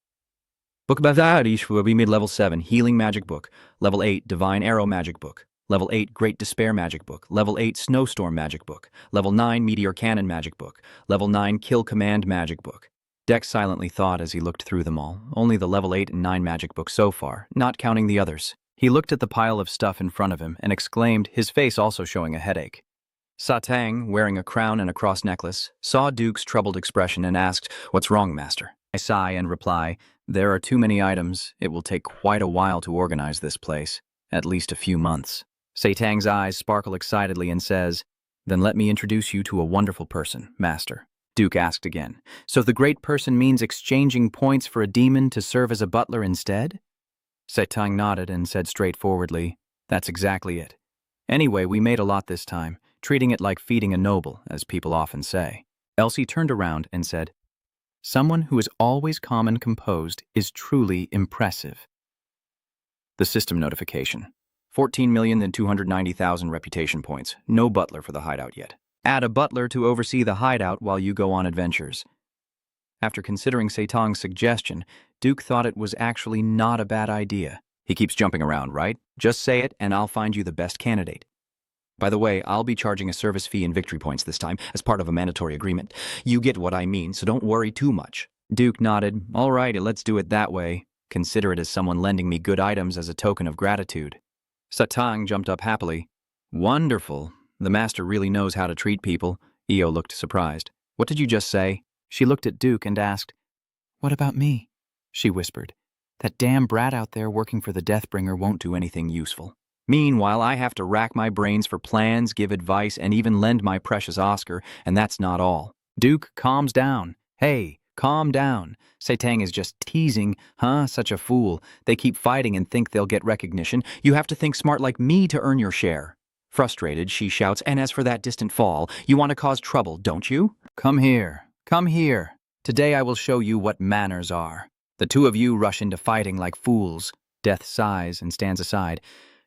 Book Bavarish will be mid-level 7 Healing magic book, level 8 Divine Arrow magic book, level 8 Great Despair magic book, level 8 Snowstorm magic book, level 9 Meteor Cannon magic book, level 9 Kill Command magic book. Dex silently thought as he looked through them all, only the level 8 and 9 magic books so far, not counting the others. He looked at the pile of stuff in front of him and exclaimed, his face also showing a headache. Satang, wearing a crown and a cross necklace, saw Duke's troubled expression and asked, "What's wrong, Master?" I sigh and reply, there are too many items. It will take quite a while to organize this place, at least a few months. Satang's eyes sparkle excitedly and says, then let me introduce you to a wonderful person, Master. Duke asked again, so the great person means exchanging points for a demon to serve as a butler instead? Satang nodded and said straightforwardly, that's exactly it. Anyway, we made a lot this time, treating it like feeding a noble, as people often say. Elsie turned around and said, someone who is always calm and composed is truly impressive. The system notification. 14,290,000 reputation points. No butler for the hideout yet. Add a butler to oversee the hideout while you go on adventures. After considering Satang's suggestion, Duke thought it was actually not a bad idea. He keeps jumping around, right? Just say it and I'll find you the best candidate. By the way, I'll be charging a service fee and victory points this time as part of a mandatory agreement. You get what I mean, so don't worry too much. Duke nodded. All right, let's do it that way. Consider it as someone lending me good items as a token of gratitude. Satang jumped up happily. Wonderful. The master really knows how to treat people. Io looked surprised. What did you just say? She looked at Duke and asked, what about me? She whispered. That damn brat out there working for the Deathbringer won't do anything useful. Meanwhile, I have to rack my brains for plans, give advice, and even lend my precious Oscar, and that's not all. Duke calms down. Hey, calm down. Satang is just teasing. Huh? Such a fool. They keep fighting and think they'll get recognition. You have to think smart like me to earn your share. Frustrated, she shouts, and as for that distant fall, you want to cause trouble, don't you? Come here. Come here. Today I will show you what manners are. The two of you rush into fighting like fools. Death sighs and stands aside.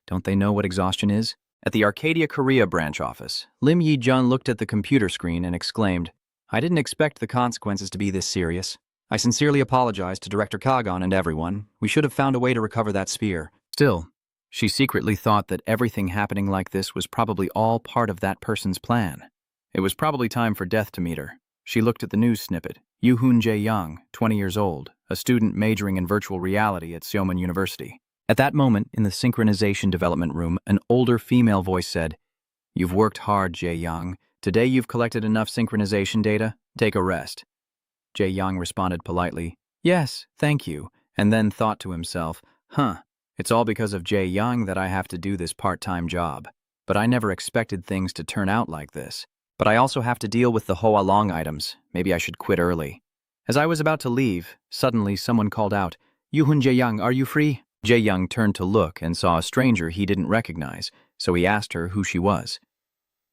Don't they know what exhaustion is? At the Arcadia Korea branch office, Lim Yi-jun looked at the computer screen and exclaimed, I didn't expect the consequences to be this serious. I sincerely apologize to Director Kagon and everyone. We should have found a way to recover that spear. Still, she secretly thought that everything happening like this was probably all part of that person's plan. It was probably time for Death to meet her. She looked at the news snippet. Yoo-hoon Jae-young, 20 years old, a student majoring in virtual reality at Seoman University. At that moment, in the synchronization development room, an older female voice said, You've worked hard, Jae-young. Today you've collected enough synchronization data. Take a rest. Jae-young responded politely, Yes, thank you, and then thought to himself, It's all because of Jae-young that I have to do this part-time job. But I never expected things to turn out like this. But I also have to deal with the Hoa Long items. Maybe I should quit early. As I was about to leave, suddenly someone called out, Yoo-hoon Jae-young, are you free? Jae-young turned to look and saw a stranger he didn't recognize, so he asked her who she was.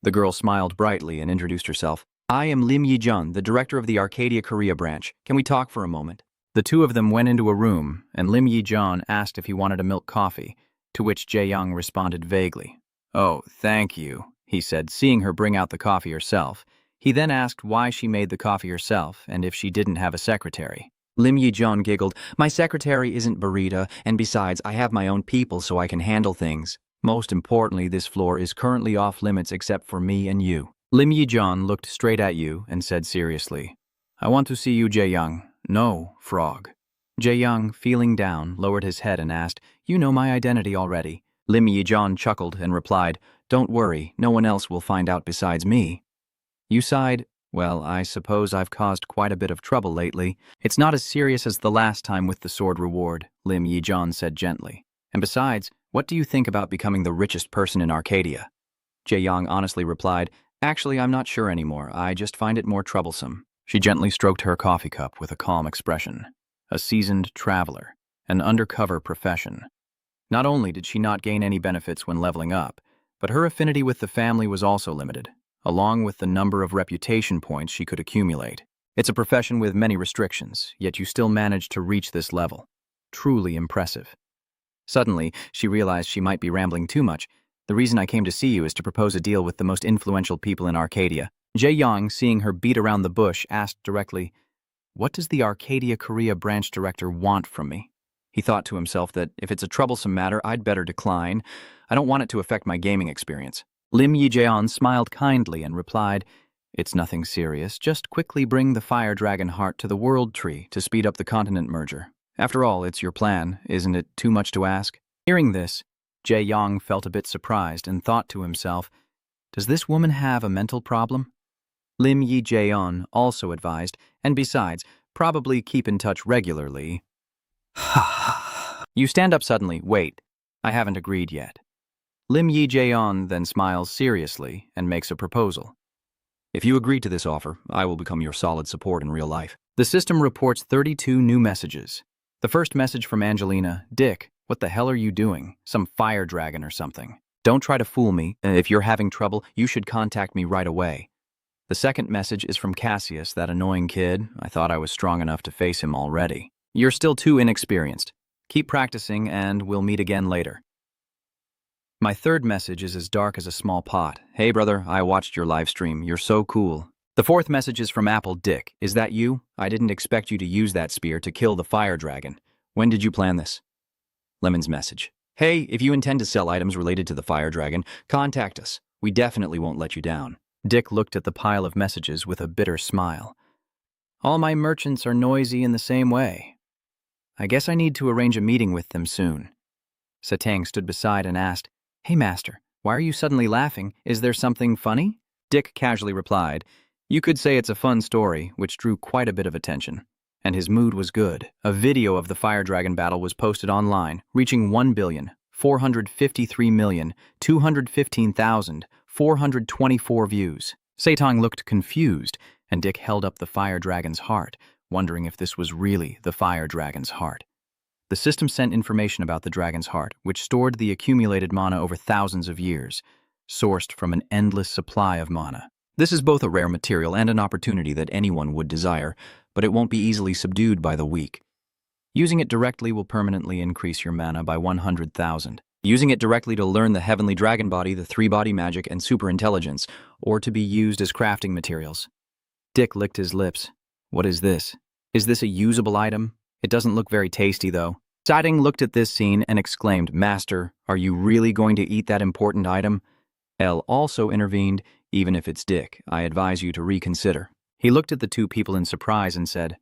The girl smiled brightly and introduced herself. I am Lim Yi-jun, the director of the Arcadia Korea branch. Can we talk for a moment? The two of them went into a room, and Lim Yi-jun asked if he wanted a milk coffee, to which Jae-young responded vaguely. Oh, thank you, he said, seeing her bring out the coffee herself. He then asked why she made the coffee herself and if she didn't have a secretary. Lim Yi-jun giggled, My secretary isn't Burita, and besides, I have my own people so I can handle things. Most importantly, this floor is currently off limits except for me and you. Lim Yijian looked straight at you and said seriously, I want to see you, Jae-young. No, frog. Jae-young, feeling down, lowered his head and asked, You know my identity already. Lim Yijian chuckled and replied, Don't worry, no one else will find out besides me. You sighed, Well, I suppose I've caused quite a bit of trouble lately. It's not as serious as the last time with the sword reward, Lim Yijian said gently. And besides, what do you think about becoming the richest person in Arcadia? Jae-young honestly replied, Actually, I'm not sure anymore. I just find it more troublesome. She gently stroked her coffee cup with a calm expression. A seasoned traveler, an undercover profession. Not only did she not gain any benefits when leveling up, but her affinity with the family was also limited, along with the number of reputation points she could accumulate. It's a profession with many restrictions, yet you still managed to reach this level. Truly impressive. Suddenly, she realized she might be rambling too much. The reason I came to see you is to propose a deal with the most influential people in Arcadia. Jae-young, seeing her beat around the bush, asked directly, What does the Arcadia Korea branch director want from me? He thought to himself that if it's a troublesome matter, I'd better decline. I don't want it to affect my gaming experience. Lim Yijian smiled kindly and replied, It's nothing serious. Just quickly bring the fire dragon heart to the world tree to speed up the continent merger. After all, it's your plan. Isn't it too much to ask? Hearing this, Jae-young felt a bit surprised and thought to himself, Does this woman have a mental problem? Lim Yijian also advised, and besides, probably keep in touch regularly. You stand up suddenly. Wait, I haven't agreed yet. Lim Yijian then smiles seriously and makes a proposal. If you agree to this offer, I will become your solid support in real life. The system reports 32 new messages. The first message from Angelina, Dick, what the hell are you doing? Some fire dragon or something. Don't try to fool me. If you're having trouble, you should contact me right away. The second message is from Cassius, that annoying kid. I thought I was strong enough to face him already. You're still too inexperienced. Keep practicing and we'll meet again later. My third message is as dark as a small pot. Hey brother, I watched your live stream. You're so cool. The fourth message is from Apple Dick. Is that you? I didn't expect you to use that spear to kill the fire dragon. When did you plan this? Lemon's message. Hey, if you intend to sell items related to the fire dragon, contact us. We definitely won't let you down. Dick looked at the pile of messages with a bitter smile. All my merchants are noisy in the same way. I guess I need to arrange a meeting with them soon. Satang stood beside and asked, Hey master, why are you suddenly laughing? Is there something funny? Dick casually replied, You could say it's a fun story, which drew quite a bit of attention. And his mood was good. A video of the fire dragon battle was posted online, reaching 1,453,215,424 views. Satang looked confused, and Dick held up the fire dragon's heart, wondering if this was really the fire dragon's heart. The system sent information about the dragon's heart, which stored the accumulated mana over thousands of years, sourced from an endless supply of mana. This is both a rare material and an opportunity that anyone would desire, but it won't be easily subdued by the weak. Using it directly will permanently increase your mana by 100,000. Using it directly to learn the heavenly dragon body, the 3-body magic, and super intelligence, or to be used as crafting materials. Dick licked his lips. What is this? Is this a usable item? It doesn't look very tasty, though. Satang looked at this scene and exclaimed, Master, are you really going to eat that important item? L also intervened, Even if it's Dick, I advise you to reconsider. He looked at the two people in surprise and said,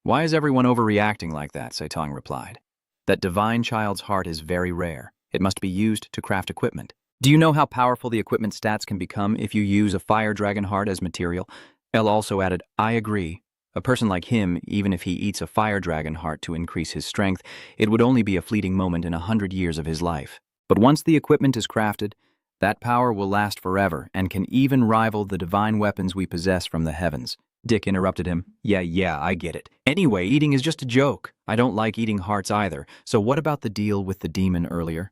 Why is everyone overreacting like that? Satang replied. That divine child's heart is very rare. It must be used to craft equipment. Do you know how powerful the equipment stats can become if you use a fire dragon heart as material? L also added, I agree. A person like him, even if he eats a fire dragon heart to increase his strength, it would only be a fleeting moment in 100 years of his life. But once the equipment is crafted, that power will last forever and can even rival the divine weapons we possess from the heavens. Dick interrupted him. Yeah, I get it. Anyway, eating is just a joke. I don't like eating hearts either. So what about the deal with the demon earlier?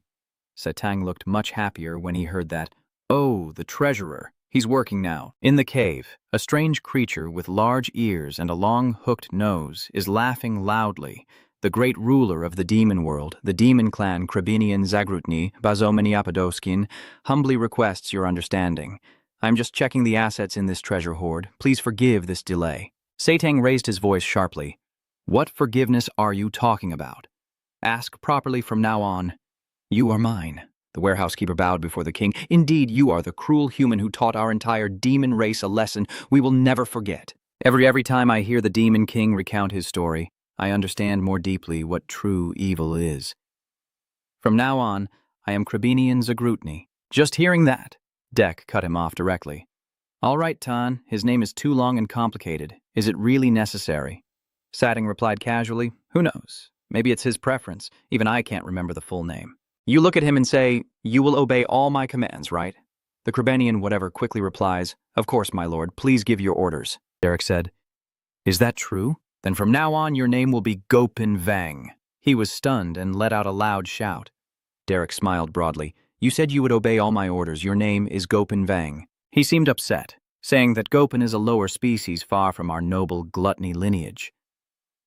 Satang looked much happier when he heard that. Oh, the treasurer. He's working now. In the cave, a strange creature with large ears and a long hooked nose is laughing loudly. The great ruler of the demon world, the demon clan Krabinian Zagrutni, Bazomaniapadoskin, humbly requests your understanding. I'm just checking the assets in this treasure hoard. Please forgive this delay. Satang raised his voice sharply. What forgiveness are you talking about? Ask properly from now on. You are mine. The warehouse keeper bowed before the king. Indeed, you are the cruel human who taught our entire demon race a lesson we will never forget. Every time I hear the Demon King recount his story, I understand more deeply what true evil is. From now on, I am Krabinian Zagrutny. Just hearing that, Dek cut him off directly. All right, Tan, his name is too long and complicated. Is it really necessary? Satting replied casually, who knows? Maybe it's his preference. Even I can't remember the full name. You look at him and say, you will obey all my commands, right? The Krabenian whatever quickly replies, of course, my lord, please give your orders. Derek said, is that true? Then from now on your name will be Gopin Vang. He was stunned and let out a loud shout. Derek smiled broadly. You said you would obey all my orders. Your name is Gopin Vang. He seemed upset, saying that Gopin is a lower species far from our noble gluttony lineage.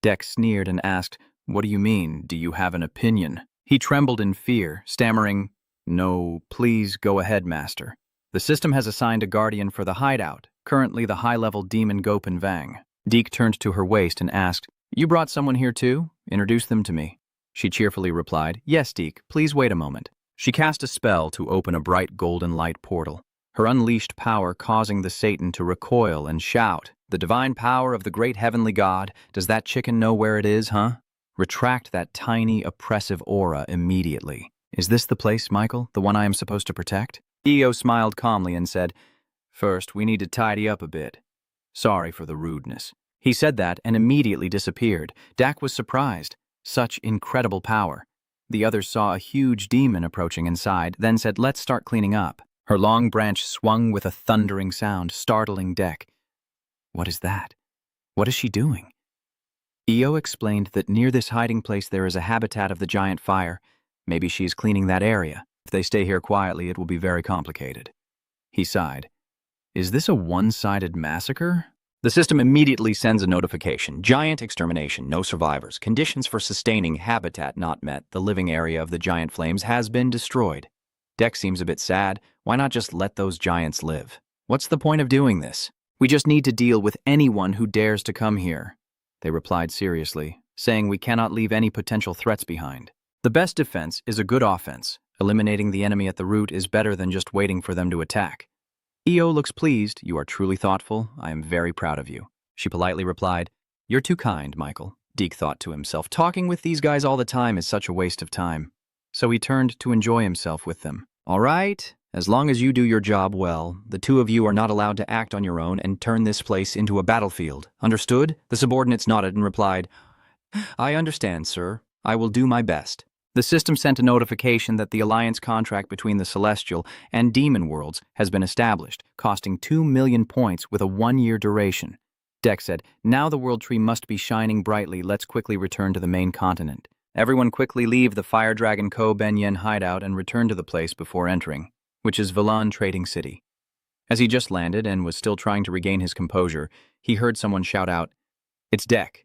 Dek sneered and asked, what do you mean? Do you have an opinion? He trembled in fear, stammering, no, please go ahead, master. The system has assigned a guardian for the hideout, currently the high-level demon Gopin Vang. Deke turned to her waist and asked, you brought someone here too? Introduce them to me. She cheerfully replied, yes, Deke, please wait a moment. She cast a spell to open a bright golden light portal, her unleashed power causing the Satan to recoil and shout, the divine power of the great heavenly god, does that chicken know where it is, huh? Retract that tiny, oppressive aura immediately. Is this the place, Michael, the one I am supposed to protect? Io smiled calmly and said, first, we need to tidy up a bit. Sorry for the rudeness. He said that and immediately disappeared. Dak was surprised. Such incredible power. The others saw a huge demon approaching inside, then said, let's start cleaning up. Her long branch swung with a thundering sound, startling Dek. What is that? What is she doing? Io explained that near this hiding place there is a habitat of the giant fire. Maybe she is cleaning that area. If they stay here quietly, it will be very complicated. He sighed. Is this a one-sided massacre? The system immediately sends a notification. Giant extermination, no survivors. Conditions for sustaining habitat not met. The living area of the giant flames has been destroyed. Dek seems a bit sad. Why not just let those giants live? What's the point of doing this? We just need to deal with anyone who dares to come here, they replied seriously, saying we cannot leave any potential threats behind. The best defense is a good offense. Eliminating the enemy at the root is better than just waiting for them to attack. Io looks pleased. You are truly thoughtful. I am very proud of you. She politely replied, you're too kind, Michael. Deke thought to himself, talking with these guys all the time is such a waste of time. So he turned to enjoy himself with them. All right, as long as you do your job well, the two of you are not allowed to act on your own and turn this place into a battlefield. Understood? The subordinates nodded and replied, I understand, sir. I will do my best. The system sent a notification that the alliance contract between the celestial and demon worlds has been established, costing 2 million points with a 1-year duration. Dek said, now the world tree must be shining brightly. Let's quickly return to the main continent. Everyone quickly leave the Fire Dragon Ko Benyen hideout and return to the place before entering, which is Vilan Trading City. As he just landed and was still trying to regain his composure, he heard someone shout out, it's Dek.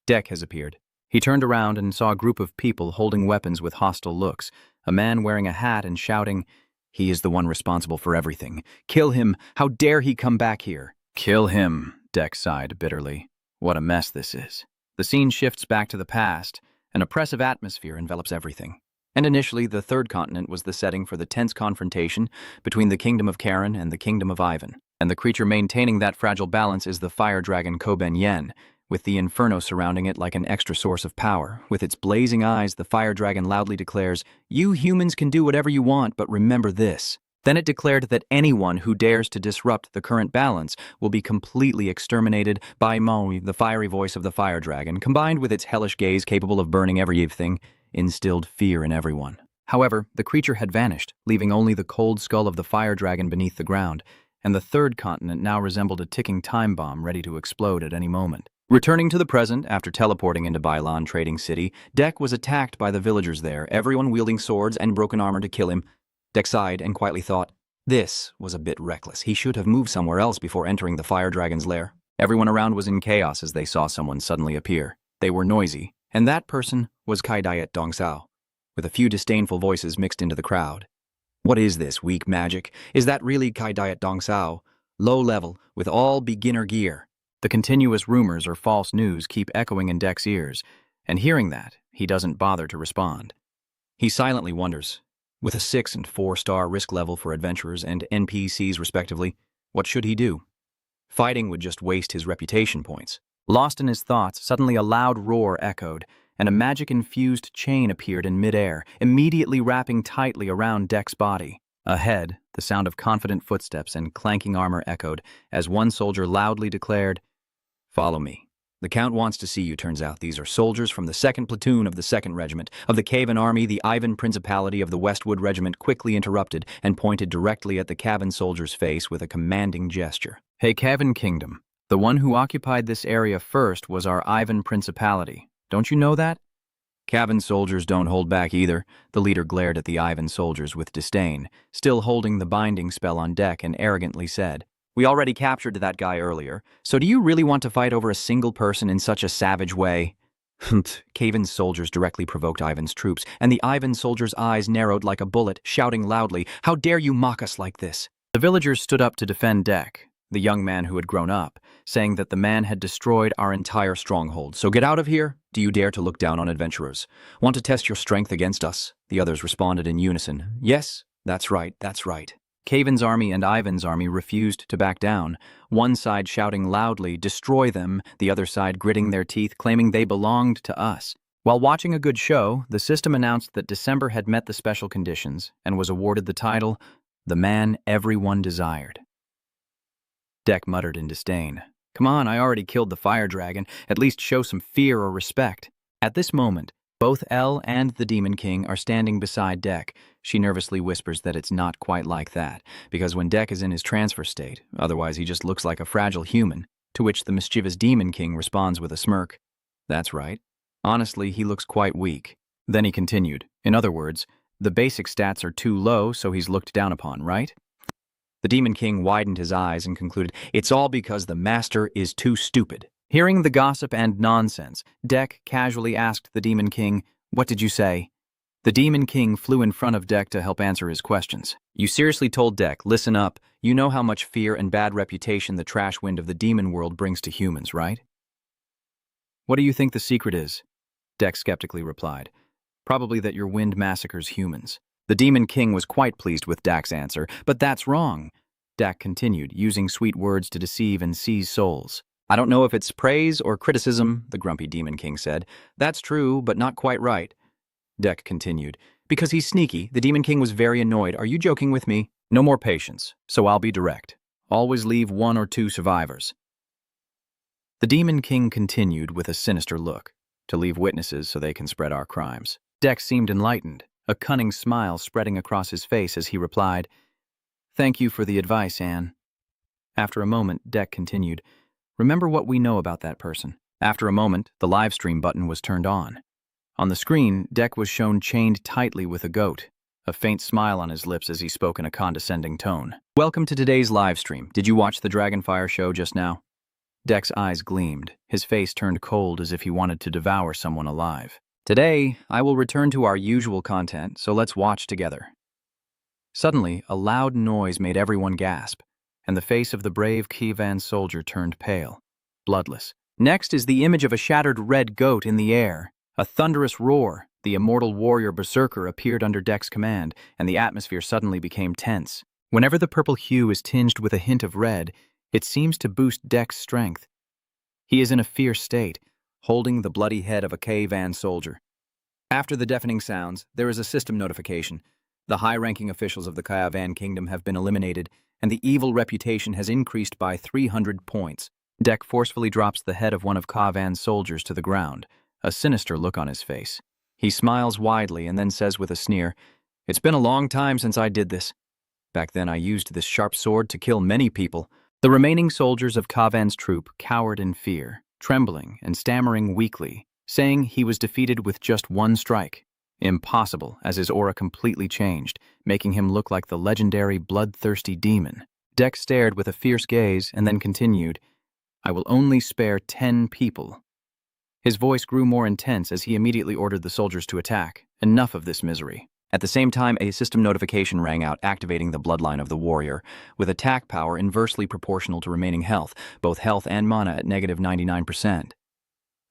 Dek has appeared. He turned around and saw a group of people holding weapons with hostile looks, a man wearing a hat and shouting, he is the one responsible for everything. Kill him! How dare he come back here? Kill him, Dek sighed bitterly. What a mess this is. The scene shifts back to the past. An oppressive atmosphere envelops everything. And initially, the third continent was the setting for the tense confrontation between the kingdom of Karen and the kingdom of Ivan. And the creature maintaining that fragile balance is the fire dragon Koben Yen, with the inferno surrounding it like an extra source of power. With its blazing eyes, the fire dragon loudly declares, you humans can do whatever you want, but remember this. Then it declared that anyone who dares to disrupt the current balance will be completely exterminated by Maui, the fiery voice of the fire dragon, combined with its hellish gaze capable of burning everything, instilled fear in everyone. However, the creature had vanished, leaving only the cold skull of the fire dragon beneath the ground, and the third continent now resembled a ticking time bomb ready to explode at any moment. Returning to the present, after teleporting into Bailan Trading City, Dek was attacked by the villagers there, everyone wielding swords and broken armor to kill him. Dek sighed and quietly thought, this was a bit reckless. He should have moved somewhere else before entering the fire dragon's lair. Everyone around was in chaos as they saw someone suddenly appear. They were noisy, and that person was Kai Diet Dongsao, with a few disdainful voices mixed into the crowd. What is this, weak magic? Is that really Kai Diet Dongsao? Low level, with all beginner gear. The continuous rumors or false news keep echoing in Dek's ears, and hearing that, he doesn't bother to respond. He silently wonders, with a 6 and 4-star risk level for adventurers and NPCs respectively. What should he do? Fighting would just waste his reputation points. Lost in his thoughts, suddenly a loud roar echoed, and a magic-infused chain appeared in midair, immediately wrapping tightly around Deck's body. Ahead, the sound of confident footsteps and clanking armor echoed as one soldier loudly declared, "Follow me. The Count wants to see you." Turns out these are soldiers from the 2nd Platoon of the 2nd Regiment of the Cavan Army. The Ivan Principality of the Westwood Regiment quickly interrupted and pointed directly at the Cavan soldier's face with a commanding gesture. "Hey, Cavan Kingdom, the one who occupied this area first was our Ivan Principality. Don't you know that?" Cavan soldiers don't hold back either. The leader glared at the Ivan soldiers with disdain, still holding the binding spell on Deck, and arrogantly said, "We already captured that guy earlier, so do you really want to fight over a single person in such a savage way?" Cavan's soldiers directly provoked Ivan's troops, and the Ivan soldier's eyes narrowed like a bullet, shouting loudly, "How dare you mock us like this?" The villagers stood up to defend Deck, the young man who had grown up, saying that the man had destroyed our entire stronghold. "So get out of here. Do you dare to look down on adventurers? Want to test your strength against us?" The others responded in unison, "Yes, that's right, that's right." Cavan's army and Ivan's army refused to back down, one side shouting loudly, "Destroy them," the other side gritting their teeth, claiming they belonged to us. While watching a good show, the system announced that December had met the special conditions and was awarded the title, "The Man Everyone Desired." Deck muttered in disdain, "Come on, I already killed the fire dragon. At least show some fear or respect." At this moment, both Elle and the Demon King are standing beside Deck. She nervously whispers that it's not quite like that, because when Deck is in his transfer state, otherwise he just looks like a fragile human, to which the mischievous Demon King responds with a smirk, "That's right. Honestly, he looks quite weak." Then he continued, "In other words, the basic stats are too low, so he's looked down upon, right?" The Demon King widened his eyes and concluded, "It's all because the master is too stupid." Hearing the gossip and nonsense, Deck casually asked the Demon King, "What did you say?" The Demon King flew in front of Deck to help answer his questions. "You seriously told Deck, listen up, you know how much fear and bad reputation the trash wind of the demon world brings to humans, right?" "What do you think the secret is?" Deck skeptically replied, "Probably that your wind massacres humans." The Demon King was quite pleased with Deck's answer, "But that's wrong," Deck continued, using sweet words to deceive and seize souls. "I don't know if it's praise or criticism," the grumpy Demon King said. "That's true, but not quite right." Deck continued, "Because he's sneaky." The Demon King was very annoyed. "Are you joking with me?" "No more patience, so I'll be direct. Always leave 1 or 2 survivors." The Demon King continued with a sinister look, "To leave witnesses so they can spread our crimes." Deck seemed enlightened, a cunning smile spreading across his face as he replied, "Thank you for the advice, Anne." After a moment, Deck continued, "Remember what we know about that person." After a moment, the live stream button was turned on. On the screen, Deck was shown chained tightly with a goat, a faint smile on his lips as he spoke in a condescending tone. "Welcome to today's live stream. Did you watch the Dragonfire show just now?" Deck's eyes gleamed. His face turned cold as if he wanted to devour someone alive. "Today, I will return to our usual content, so let's watch together." Suddenly, a loud noise made everyone gasp, and the face of the brave Cavan soldier turned pale, bloodless. Next is the image of a shattered red goat in the air. A thunderous roar, the immortal warrior berserker appeared under Deck's command, and the atmosphere suddenly became tense. Whenever the purple hue is tinged with a hint of red, it seems to boost Deck's strength. He is in a fierce state, holding the bloody head of a Cavan soldier. After the deafening sounds, there is a system notification. The high-ranking officials of the Cavan Kingdom have been eliminated, and the evil reputation has increased by 300 points. Deck forcefully drops the head of one of Cavan's soldiers to the ground, a sinister look on his face. He smiles widely and then says with a sneer, "It's been a long time since I did this. Back then I used this sharp sword to kill many people." The remaining soldiers of Cavan's troop cowered in fear, trembling and stammering weakly, saying he was defeated with just 1 strike. Impossible, as his aura completely changed, making him look like the legendary bloodthirsty demon. Deck stared with a fierce gaze and then continued, "I will only spare 10 people." His voice grew more intense as he immediately ordered the soldiers to attack. Enough of this misery. At the same time, a system notification rang out activating the bloodline of the warrior, with attack power inversely proportional to remaining health, both health and mana at -99%.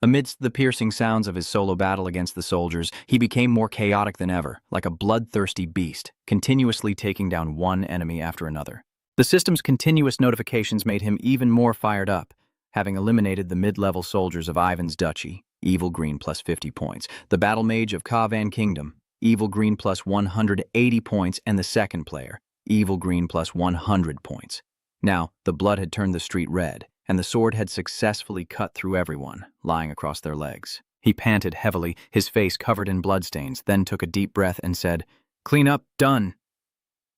Amidst the piercing sounds of his solo battle against the soldiers, he became more chaotic than ever, like a bloodthirsty beast, continuously taking down one enemy after another. The system's continuous notifications made him even more fired up, having eliminated the mid-level soldiers of Ivan's Duchy, Evil Green plus 50 points, the Battle Mage of Kavan Kingdom, Evil Green plus 180 points, and the second player, Evil Green plus 100 points. Now, the blood had turned the street red, and the sword had successfully cut through everyone, lying across their legs. He panted heavily, his face covered in bloodstains, then took a deep breath and said, "Clean up, done."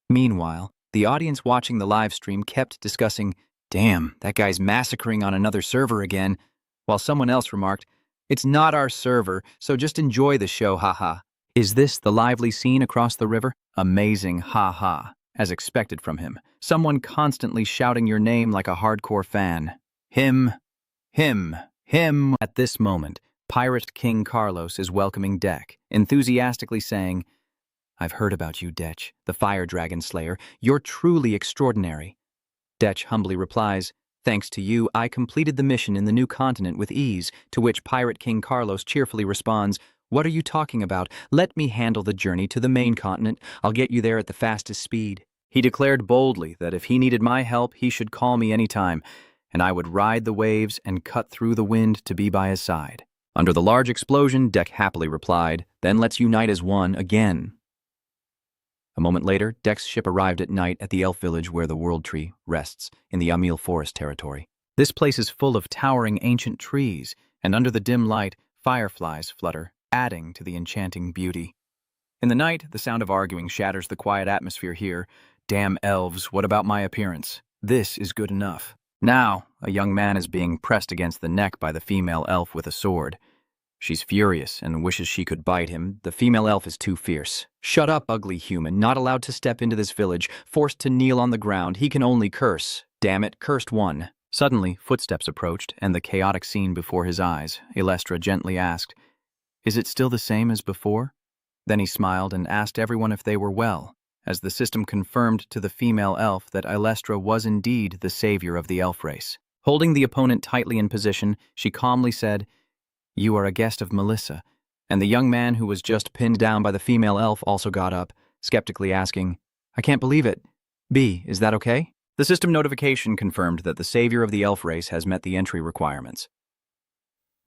Meanwhile, the audience watching the live stream kept discussing, "Damn, that guy's massacring on another server again," while someone else remarked, "It's not our server, so just enjoy the show, haha." Is this the lively scene across the river? Amazing, haha, as expected from him. Someone constantly shouting your name like a hardcore fan. Him. At this moment, Pirate King Carlos is welcoming Dek, enthusiastically saying, "I've heard about you, Dech, the Fire Dragon Slayer. You're truly extraordinary." Dech humbly replies, "Thanks to you, I completed the mission in the new continent with ease," to which Pirate King Carlos cheerfully responds, "What are you talking about? Let me handle the journey to the main continent. I'll get you there at the fastest speed." He declared boldly that if he needed my help, he should call me anytime, and I would ride the waves and cut through the wind to be by his side. Under the large explosion, Dek happily replied, "Then let's unite as one again." A moment later, Dek's ship arrived at night at the elf village where the World Tree rests, in the Amil Forest territory. This place is full of towering ancient trees, and under the dim light, fireflies flutter, adding to the enchanting beauty. In the night, the sound of arguing shatters the quiet atmosphere here. Damn elves, what about my appearance? This is good enough. Now, a young man is being pressed against the neck by the female elf with a sword. She's furious and wishes she could bite him. The female elf is too fierce. "Shut up, ugly human, not allowed to step into this village, forced to kneel on the ground, he can only curse. Damn it, cursed one." Suddenly, footsteps approached, and the chaotic scene before his eyes. Elestra gently asked, "Is it still the same as before?" Then he smiled and asked everyone if they were well, as the system confirmed to the female elf that Elestra was indeed the savior of the elf race. Holding the opponent tightly in position, she calmly said, "You are a guest of Melissa," and the young man who was just pinned down by the female elf also got up, skeptically asking, "I can't believe it. B, is that okay?" The system notification confirmed that the savior of the elf race has met the entry requirements.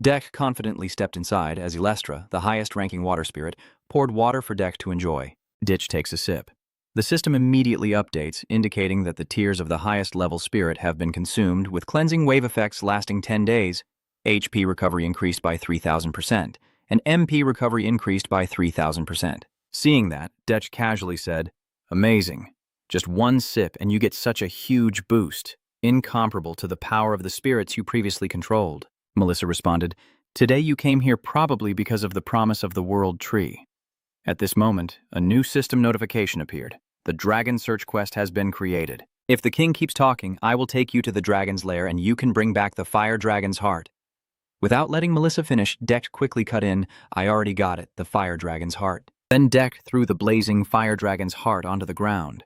Dek confidently stepped inside as Elestra, the highest-ranking water spirit, poured water for Dek to enjoy. Ditch takes a sip. The system immediately updates, indicating that the tears of the highest-level spirit have been consumed, with cleansing wave effects lasting 10 days. HP recovery increased by 3,000%, and MP recovery increased by 3,000%. Seeing that, Detch casually said, "Amazing. Just one sip and you get such a huge boost, incomparable to the power of the spirits you previously controlled." Melissa responded, "Today you came here probably because of the promise of the World Tree." At this moment, a new system notification appeared. The Dragon Search quest has been created. If the king keeps talking, I will take you to the dragon's lair and you can bring back the fire dragon's heart. Without letting Melissa finish, Dek quickly cut in, "I already got it, the fire dragon's heart." Then Dek threw the blazing fire dragon's heart onto the ground.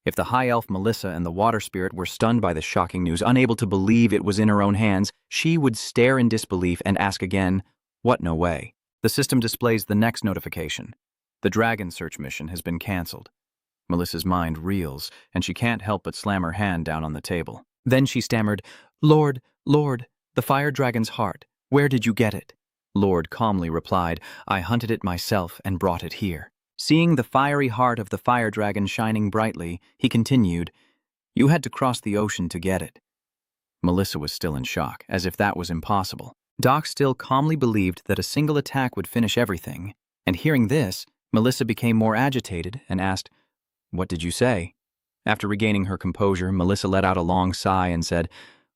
If the high elf Melissa and the water spirit were stunned by the shocking news, unable to believe it was in her own hands, she would stare in disbelief and ask again, "What, no way?" The system displays the next notification. The Dragon Search mission has been cancelled. Melissa's mind reels, and she can't help but slam her hand down on the table. Then she stammered, Lord, the fire dragon's heart, where did you get it?" Lord calmly replied, "I hunted it myself and brought it here." Seeing the fiery heart of the fire dragon shining brightly, he continued, "You had to cross the ocean to get it." Melissa was still in shock, as if that was impossible. Doc still calmly believed that a single attack would finish everything, and hearing this, Melissa became more agitated and asked, "What did you say?" After regaining her composure, Melissa let out a long sigh and said,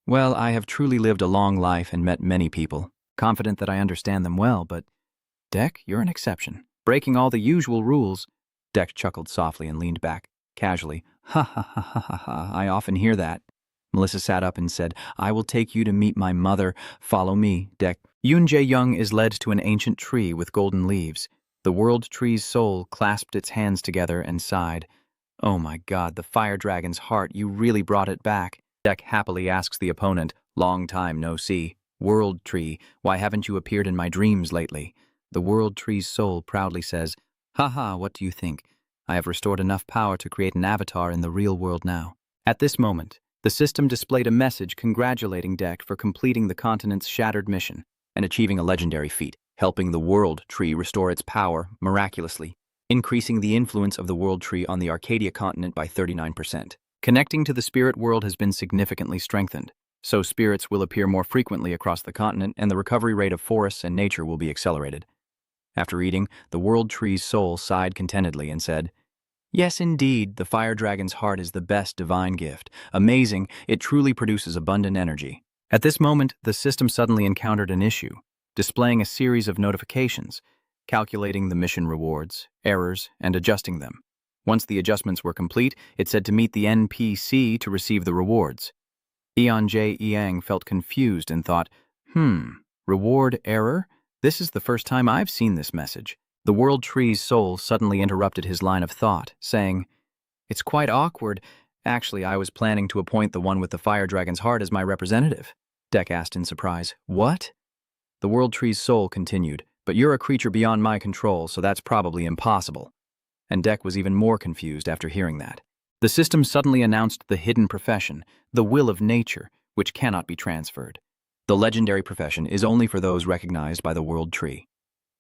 "Well, I have truly lived a long life and met many people, confident that I understand them well, but Dek, you're an exception. Breaking all the usual rules." Dek chuckled softly and leaned back, casually. "Ha ha ha ha ha ha, I often hear that." Melissa sat up and said, "I will take you to meet my mother. Follow me, Dek." Yoon Jae-young is led to an ancient tree with golden leaves. The World Tree's soul clasped its hands together and sighed. "Oh my God, the fire dragon's heart, you really brought it back." Dek happily asks the opponent, "Long time no see." World Tree, why haven't you appeared in my dreams lately? The World Tree's soul proudly says, Haha, what do you think? I have restored enough power to create an avatar in the real world now. At this moment, the system displayed a message congratulating Deck for completing the continent's shattered mission and achieving a legendary feat, helping the World Tree restore its power miraculously, increasing the influence of the World Tree on the Arcadia continent by 39%. Connecting to the spirit world has been significantly strengthened, so spirits will appear more frequently across the continent and the recovery rate of forests and nature will be accelerated. After reading, the World Tree's soul sighed contentedly and said, Yes, indeed, the fire dragon's heart is the best divine gift. Amazing, it truly produces abundant energy. At this moment, the system suddenly encountered an issue, displaying a series of notifications, calculating the mission rewards, errors, and adjusting them. Once the adjustments were complete, it said to meet the NPC to receive the rewards. Eon J. Yang felt confused and thought, reward error? This is the first time I've seen this message. The World Tree's soul suddenly interrupted his line of thought, saying, It's quite awkward. Actually, I was planning to appoint the one with the fire dragon's heart as my representative. Deck asked in surprise, What? The World Tree's soul continued, But you're a creature beyond my control, so that's probably impossible. And Deck was even more confused after hearing that. The system suddenly announced the hidden profession, the will of nature, which cannot be transferred. The legendary profession is only for those recognized by the World Tree.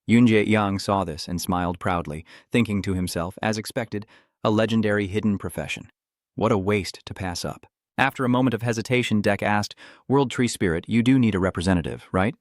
Yunjie Yang saw this and smiled proudly, thinking to himself, as expected, a legendary hidden profession. What a waste to pass up. After a moment of hesitation, Deck asked, World Tree Spirit, you do need a representative, right?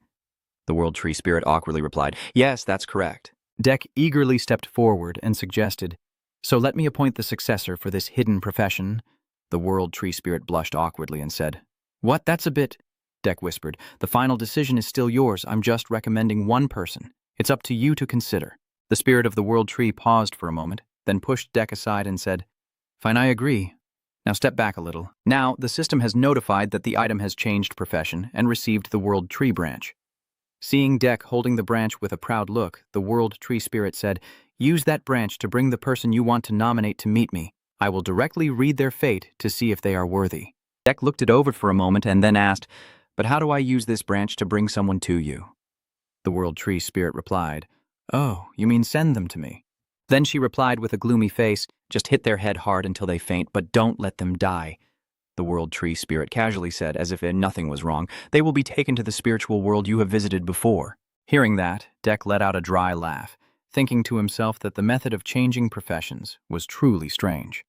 The World Tree Spirit awkwardly replied, Yes, that's correct. Deck eagerly stepped forward and suggested, So let me appoint the successor for this hidden profession. The World Tree Spirit blushed awkwardly and said, What, that's a bit... Deck whispered, The final decision is still yours. I'm just recommending one person. It's up to you to consider. The spirit of the World Tree paused for a moment, then pushed Deck aside and said, Fine, I agree. Now step back a little. Now, the system has notified that the item has changed profession and received the World Tree branch. Seeing Deck holding the branch with a proud look, the World Tree Spirit said, Use that branch to bring the person you want to nominate to meet me. I will directly read their fate to see if they are worthy. Deck looked it over for a moment and then asked, But how do I use this branch to bring someone to you? The World Tree Spirit replied, Oh, you mean send them to me? Then she replied with a gloomy face, Just hit their head hard until they faint, but don't let them die. The World Tree Spirit casually said, as if nothing was wrong, They will be taken to the spiritual world you have visited before. Hearing that, Deck let out a dry laugh, thinking to himself that the method of changing professions was truly strange.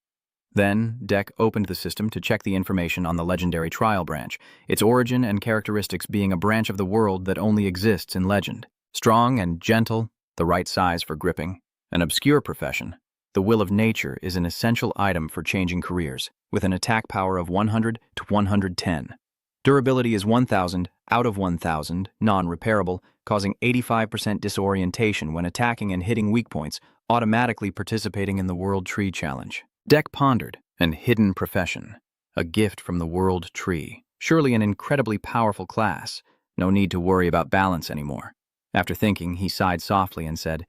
Then, Deck opened the system to check the information on the legendary trial branch, its origin and characteristics being a branch of the world that only exists in legend. Strong and gentle, the right size for gripping. An obscure profession, the will of nature is an essential item for changing careers, with an attack power of 100 to 110. Durability is 1000 out of 1000, non-repairable, causing 85% disorientation when attacking and hitting weak points, automatically participating in the World Tree Challenge. Deck pondered, an hidden profession, a gift from the World Tree. Surely an incredibly powerful class. No need to worry about balance anymore. After thinking, he sighed softly and said,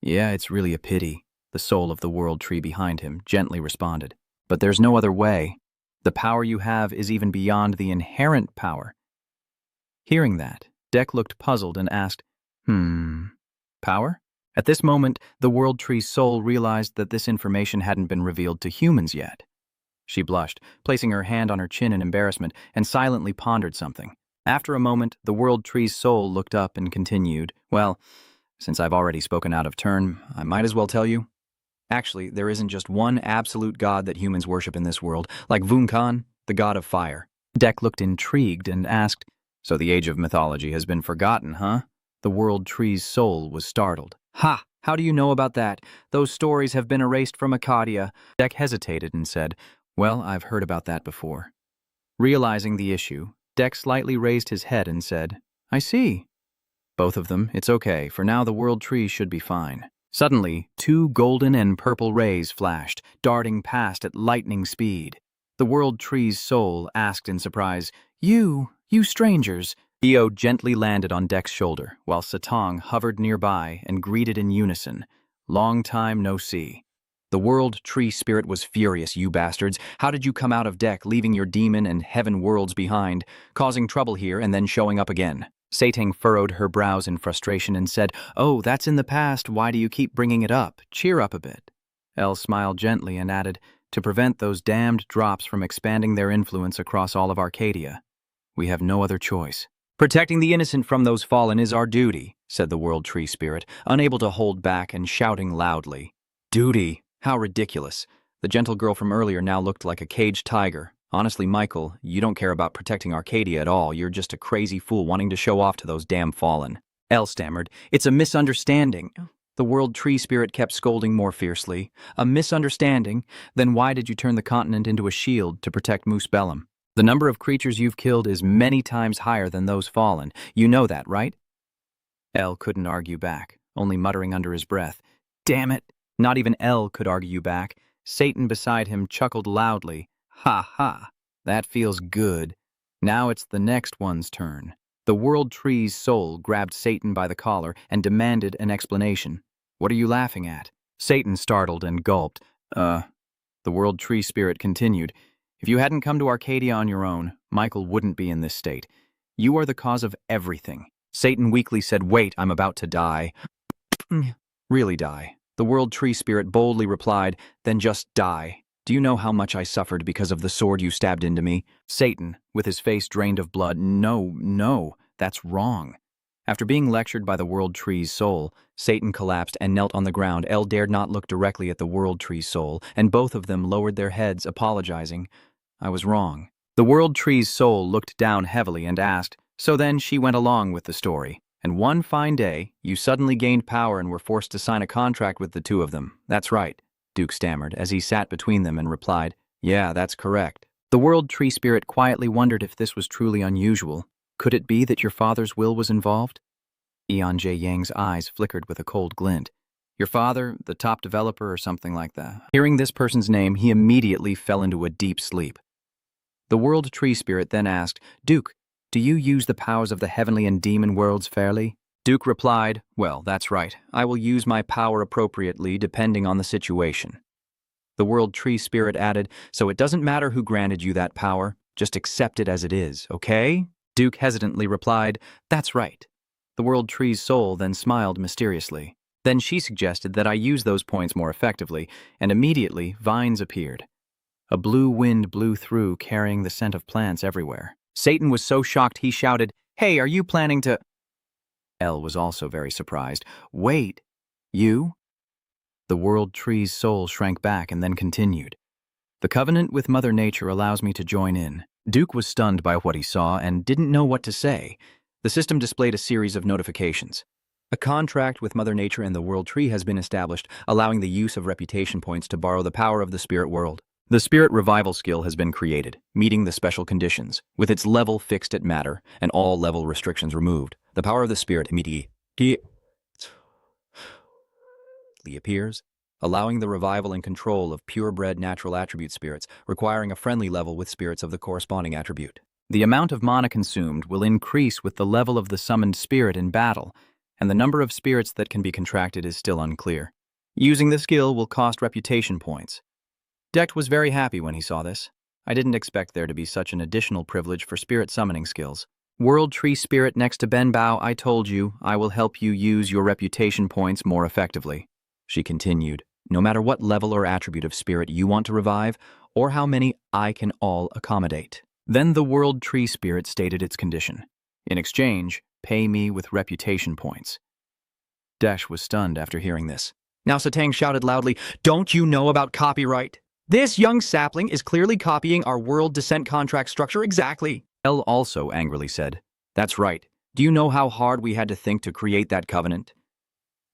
Yeah, it's really a pity. The soul of the World Tree behind him gently responded. But there's no other way. The power you have is even beyond the inherent power. Hearing that, Deck looked puzzled and asked, Power? At this moment, the World Tree's soul realized that this information hadn't been revealed to humans yet. She blushed, placing her hand on her chin in embarrassment, and silently pondered something. After a moment, the World Tree's soul looked up and continued, Well, since I've already spoken out of turn, I might as well tell you. Actually, there isn't just one absolute god that humans worship in this world, like Vunkan, the god of fire. Deck looked intrigued and asked, So the age of mythology has been forgotten, huh? The World Tree's soul was startled. Ha! How do you know about that? Those stories have been erased from Arcadia. Deck hesitated and said, Well, I've heard about that before. Realizing the issue, Deck slightly raised his head and said, I see. Both of them, it's okay. For now, the World Tree should be fine. Suddenly, 2 golden and purple rays flashed, darting past at lightning speed. The World Tree's soul asked in surprise, You strangers. Io gently landed on Deck's shoulder, while Satang hovered nearby and greeted in unison, Long time no see. The World Tree Spirit was furious. You bastards. How did you come out of deck, leaving your demon and heaven worlds behind, causing trouble here and then showing up again? Sating furrowed her brows in frustration and said, "Oh, that's in the past. Why do you keep bringing it up? Cheer up a bit." Elle smiled gently and added, "To prevent those damned drops from expanding their influence across all of Arcadia. We have no other choice." "Protecting the innocent from those fallen is our duty," said the World Tree Spirit, unable to hold back and shouting loudly. Duty? How ridiculous. The gentle girl from earlier now looked like a caged tiger. Honestly, Michael, you don't care about protecting Arcadia at all. You're just a crazy fool wanting to show off to those damn fallen. Elle stammered, "It's a misunderstanding." The World Tree Spirit kept scolding more fiercely. "A misunderstanding? Then why did you turn the continent into a shield to protect Moose Bellum? The number of creatures you've killed is many times higher than those fallen. You know that, right?" Elle couldn't argue back, only muttering under his breath, "Damn it." Not even Elle could argue back. Satan beside him chuckled loudly. "Ha ha, that feels good. Now it's the next one's turn." The World Tree's soul grabbed Satan by the collar and demanded an explanation. "What are you laughing at?" Satan startled and gulped. The World Tree Spirit continued, "If you hadn't come to Arcadia on your own, Michael wouldn't be in this state. You are the cause of everything." Satan weakly said, "Wait, I'm about to die." "Really die?" The World Tree Spirit boldly replied, "Then just die. Do you know how much I suffered because of the sword you stabbed into me?" Satan, with his face drained of blood, No, that's wrong." After being lectured by the World Tree's soul, Satan collapsed and knelt on the ground. Elle dared not look directly at the World Tree's soul, and both of them lowered their heads, apologizing. "I was wrong." The World Tree's soul looked down heavily and asked, "So then she went along with the story. And one fine day, you suddenly gained power and were forced to sign a contract with the two of them." "That's right," Duke stammered as he sat between them and replied, "Yeah, that's correct." The World Tree Spirit quietly wondered if this was truly unusual. Could it be that your father's will was involved? Eon J. Yang's eyes flickered with a cold glint. "Your father, the top developer or something like that?" Hearing this person's name, he immediately fell into a deep sleep. The World Tree Spirit then asked, "Duke, do you use the powers of the heavenly and demon worlds fairly?" Duke replied, "Well, that's right. I will use my power appropriately depending on the situation." The World Tree Spirit added, "So it doesn't matter who granted you that power. Just accept it as it is, okay?" Duke hesitantly replied, "That's right." The World Tree's soul then smiled mysteriously. Then she suggested that I use those points more effectively, and immediately vines appeared. A blue wind blew through, carrying the scent of plants everywhere. Satan was so shocked he shouted, "Hey, are you planning to—" Elle was also very surprised. "Wait, you?" The World Tree's soul shrank back and then continued. "The covenant with Mother Nature allows me to join in." Duke was stunned by what he saw and didn't know what to say. The system displayed a series of notifications. A contract with Mother Nature and the World Tree has been established, allowing the use of reputation points to borrow the power of the spirit world. The spirit revival skill has been created, meeting the special conditions, with its level fixed at matter and all level restrictions removed. The power of the spirit immediately appears, allowing the revival and control of purebred natural attribute spirits, requiring a friendly level with spirits of the corresponding attribute. The amount of mana consumed will increase with the level of the summoned spirit in battle, and the number of spirits that can be contracted is still unclear. Using the skill will cost reputation points. Decht was very happy when he saw this. I didn't expect there to be such an additional privilege for spirit summoning skills. World Tree Spirit next to Ben Bao, I told you, I will help you use your reputation points more effectively. She continued, no matter what level or attribute of spirit you want to revive, or how many I can all accommodate. Then the World Tree Spirit stated its condition. In exchange, pay me with reputation points. Desch was stunned after hearing this. Now Satang shouted loudly, "Don't you know about copyright? This young sapling is clearly copying our world descent contract structure exactly." Elle also angrily said, "That's right. Do you know how hard we had to think to create that covenant?"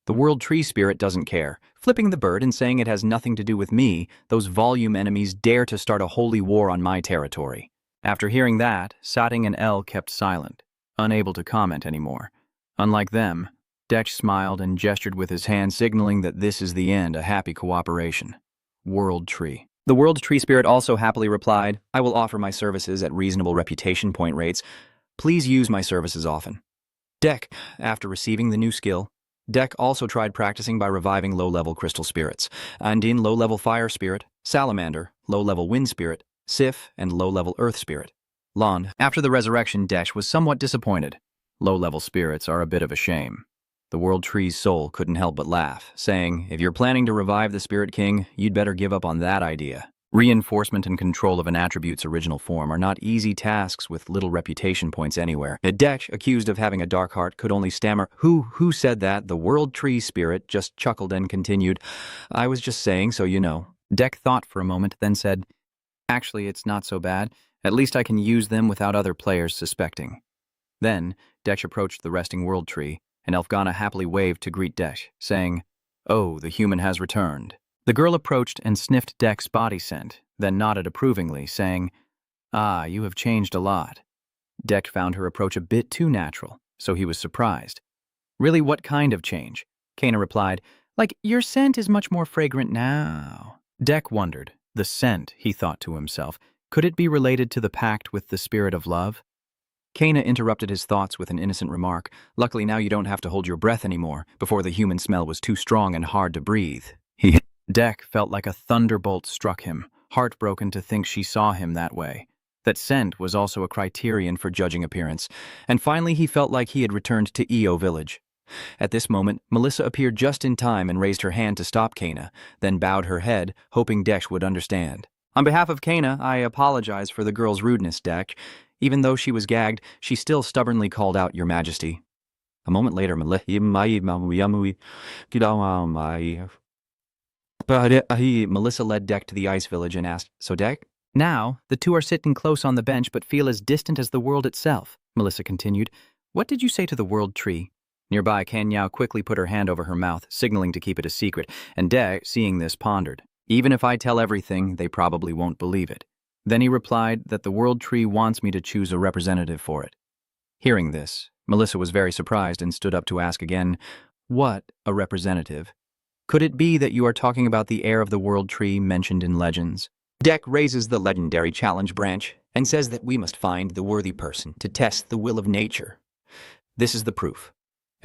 The World Tree Spirit doesn't care. Flipping the bird and saying it has nothing to do with me, those volume enemies dare to start a holy war on my territory. After hearing that, Sating and Elle kept silent, unable to comment anymore. Unlike them, Desch smiled and gestured with his hand, signaling that this is the end, a happy cooperation. World Tree. The World Tree Spirit also happily replied, "I will offer my services at reasonable reputation point rates. Please use my services often." Deck, after receiving the new skill, Deck also tried practicing by reviving low-level crystal spirits, Undine low-level fire spirit, Salamander, low-level wind spirit, Sif, and low-level earth spirit. Lon. After the resurrection, Desh was somewhat disappointed. Low-level spirits are a bit of a shame. The World Tree's soul couldn't help but laugh, saying, if you're planning to revive the Spirit King, you'd better give up on that idea. Reinforcement and control of an attribute's original form are not easy tasks with little reputation points anywhere. Deck, accused of having a dark heart, could only stammer, Who said that? The World Tree Spirit just chuckled and continued, I was just saying so you know. Deck thought for a moment, then said, actually, it's not so bad. At least I can use them without other players suspecting. Then, Desh approached the resting World Tree, and Elfgana happily waved to greet Desh, saying, oh, the human has returned. The girl approached and sniffed Deck's body scent, then nodded approvingly, saying, ah, you have changed a lot. Deck found her approach a bit too natural, so he was surprised. Really, what kind of change? Kana replied, like, your scent is much more fragrant now. Deck wondered. The scent, he thought to himself, could it be related to the pact with the spirit of love? Kana interrupted his thoughts with an innocent remark. Luckily now you don't have to hold your breath anymore. Before the human smell was too strong and hard to breathe. Deck felt like a thunderbolt struck him, heartbroken to think she saw him that way. That scent was also a criterion for judging appearance. And finally he felt like he had returned to Io village. At this moment, Melissa appeared just in time and raised her hand to stop Kana, then bowed her head, hoping Deck would understand. On behalf of Kana, I apologize for the girl's rudeness, Deck. Even though she was gagged, she still stubbornly called out, Your Majesty. A moment later, Melissa led Deck to the ice village and asked, so Deck? Now, the two are sitting close on the bench but feel as distant as the world itself, Melissa continued. What did you say to the World Tree? Nearby, Kanyao quickly put her hand over her mouth, signaling to keep it a secret, and Deck, seeing this, pondered. Even if I tell everything, they probably won't believe it. Then he replied that the World Tree wants me to choose a representative for it. Hearing this, Melissa was very surprised and stood up to ask again, what a representative? Could it be that you are talking about the heir of the World Tree mentioned in legends? Deck raises the legendary challenge branch and says that we must find the worthy person to test the will of nature. This is the proof.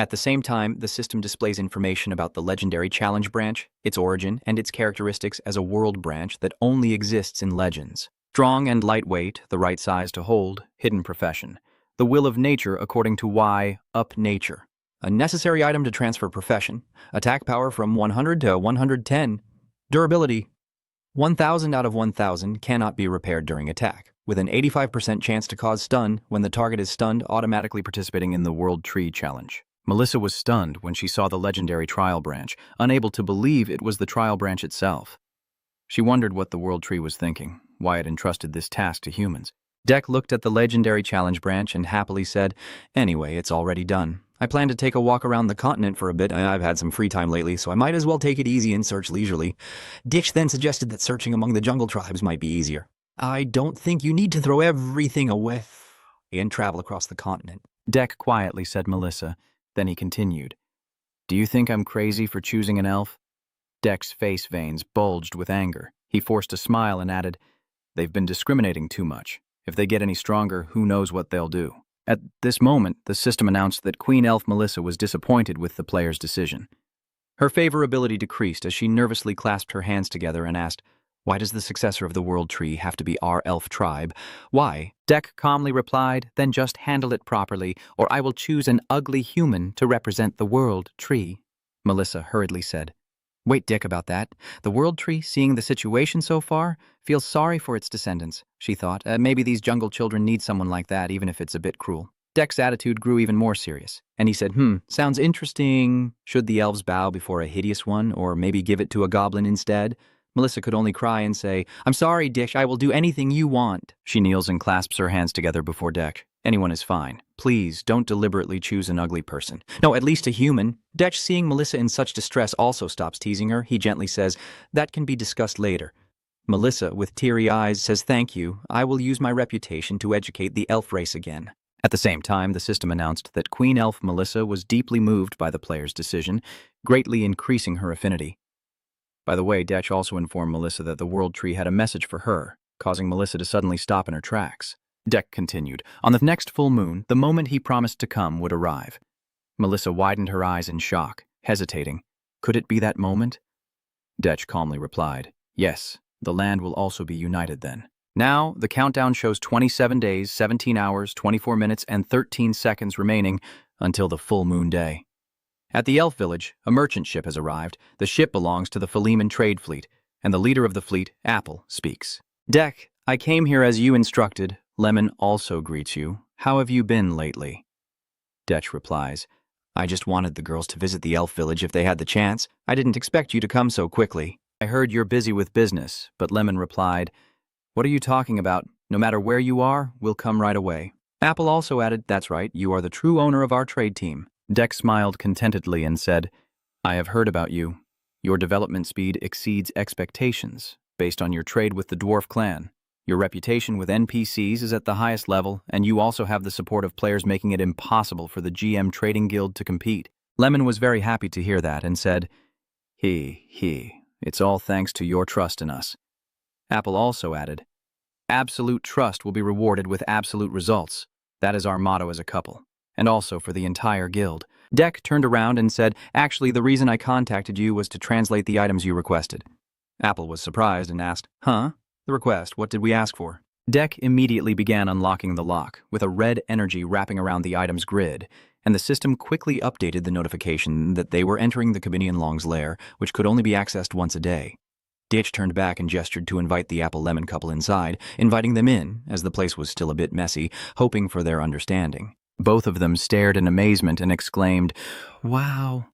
At the same time, the system displays information about the legendary challenge branch, its origin, and its characteristics as a world branch that only exists in legends. Strong and lightweight, the right size to hold, hidden profession. The will of nature according to Y, up nature. A necessary item to transfer profession. Attack power from 100 to 110. Durability. 1000 out of 1000 cannot be repaired during attack, with an 85% chance to cause stun when the target is stunned, automatically participating in the World Tree Challenge. Melissa was stunned when she saw the legendary trial branch, unable to believe it was the trial branch itself. She wondered what the World Tree was thinking, why it entrusted this task to humans. Deck looked at the legendary challenge branch and happily said, anyway, it's already done. I plan to take a walk around the continent for a bit. I've had some free time lately, so I might as well take it easy and search leisurely. Dish then suggested that searching among the jungle tribes might be easier. I don't think you need to throw everything away and travel across the continent. Deck quietly said Melissa. Then he continued, do you think I'm crazy for choosing an elf? Deck's face veins bulged with anger. He forced a smile and added, they've been discriminating too much. If they get any stronger, who knows what they'll do. At this moment, the system announced that Queen Elf Melissa was disappointed with the player's decision. Her favorability decreased as she nervously clasped her hands together and asked, why does the successor of the World Tree have to be our elf tribe? Why? Deck calmly replied, then just handle it properly, or I will choose an ugly human to represent the World Tree. Melissa hurriedly said, wait, Dick, about that. The World Tree, seeing the situation so far, feels sorry for its descendants, she thought. Maybe these jungle children need someone like that, even if it's a bit cruel. Deck's attitude grew even more serious, and he said, sounds interesting. Should the elves bow before a hideous one, or maybe give it to a goblin instead? Melissa could only cry and say, I'm sorry, Dish, I will do anything you want. She kneels and clasps her hands together before Deck. Anyone is fine. Please, don't deliberately choose an ugly person. No, at least a human. Deck, seeing Melissa in such distress, also stops teasing her. He gently says, that can be discussed later. Melissa, with teary eyes, says, thank you. I will use my reputation to educate the elf race again. At the same time, the system announced that Queen Elf Melissa was deeply moved by the player's decision, greatly increasing her affinity. By the way, Deck also informed Melissa that the World Tree had a message for her, causing Melissa to suddenly stop in her tracks. Deck continued. On the next full moon, the moment he promised to come would arrive. Melissa widened her eyes in shock. Hesitating, could it be that moment? Detch calmly replied, yes, the land will also be united then. Now, the countdown shows 27 days, 17 hours, 24 minutes, and 13 seconds remaining until the full moon day. At the elf village, a merchant ship has arrived. The ship belongs to the Philemon trade fleet, and the leader of the fleet, Apple, speaks. Deck, I came here as you instructed. Lemon also greets you. How have you been lately? Detch replies, I just wanted the girls to visit the elf village if they had the chance. I didn't expect you to come so quickly. I heard you're busy with business, but Lemon replied, what are you talking about? No matter where you are, we'll come right away. Apple also added, that's right, you are the true owner of our trade team. Deck smiled contentedly and said, I have heard about you. Your development speed exceeds expectations, based on your trade with the dwarf clan. Your reputation with NPCs is at the highest level, and you also have the support of players making it impossible for the GM Trading Guild to compete. Lemon was very happy to hear that and said, it's all thanks to your trust in us. Apple also added, absolute trust will be rewarded with absolute results. That is our motto as a couple, and also for the entire guild. Deck turned around and said, actually, the reason I contacted you was to translate the items you requested. Apple was surprised and asked, huh? The request, what did we ask for? Deck immediately began unlocking the lock, with a red energy wrapping around the item's grid, and the system quickly updated the notification that they were entering the Cominion Long's lair, which could only be accessed once a day. Ditch turned back and gestured to invite the Apple-Lemon couple inside, inviting them in, as the place was still a bit messy, hoping for their understanding. Both of them stared in amazement and exclaimed, wow,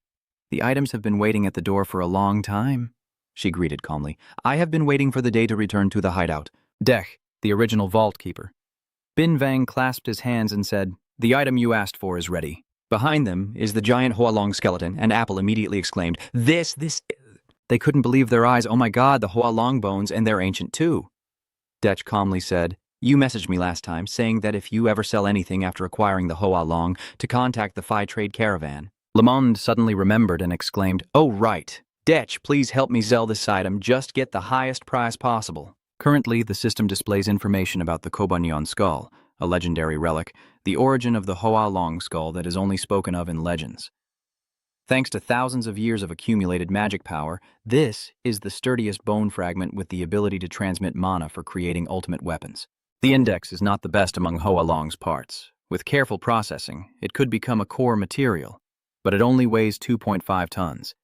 the items have been waiting at the door for a long time. She greeted calmly, I have been waiting for the day to return to the hideout. Dech, the original vault keeper. Bin Vang clasped his hands and said, the item you asked for is ready. Behind them is the giant Hualong skeleton, and Apple immediately exclaimed, this. They couldn't believe their eyes. Oh my God, the Hualong bones, and they're ancient too. Detch calmly said, you messaged me last time saying that if you ever sell anything after acquiring the Hualong, to contact the Phi Trade Caravan. Lamond suddenly remembered and exclaimed, oh right. Detch, please help me sell this item. Just get the highest price possible. Currently, the system displays information about the Kobanyon skull, a legendary relic, the origin of the Hualong skull that is only spoken of in legends. Thanks to thousands of years of accumulated magic power, this is the sturdiest bone fragment with the ability to transmit mana for creating ultimate weapons. The index is not the best among Hualong's parts. With careful processing, it could become a core material, but it only weighs 2.5 tons.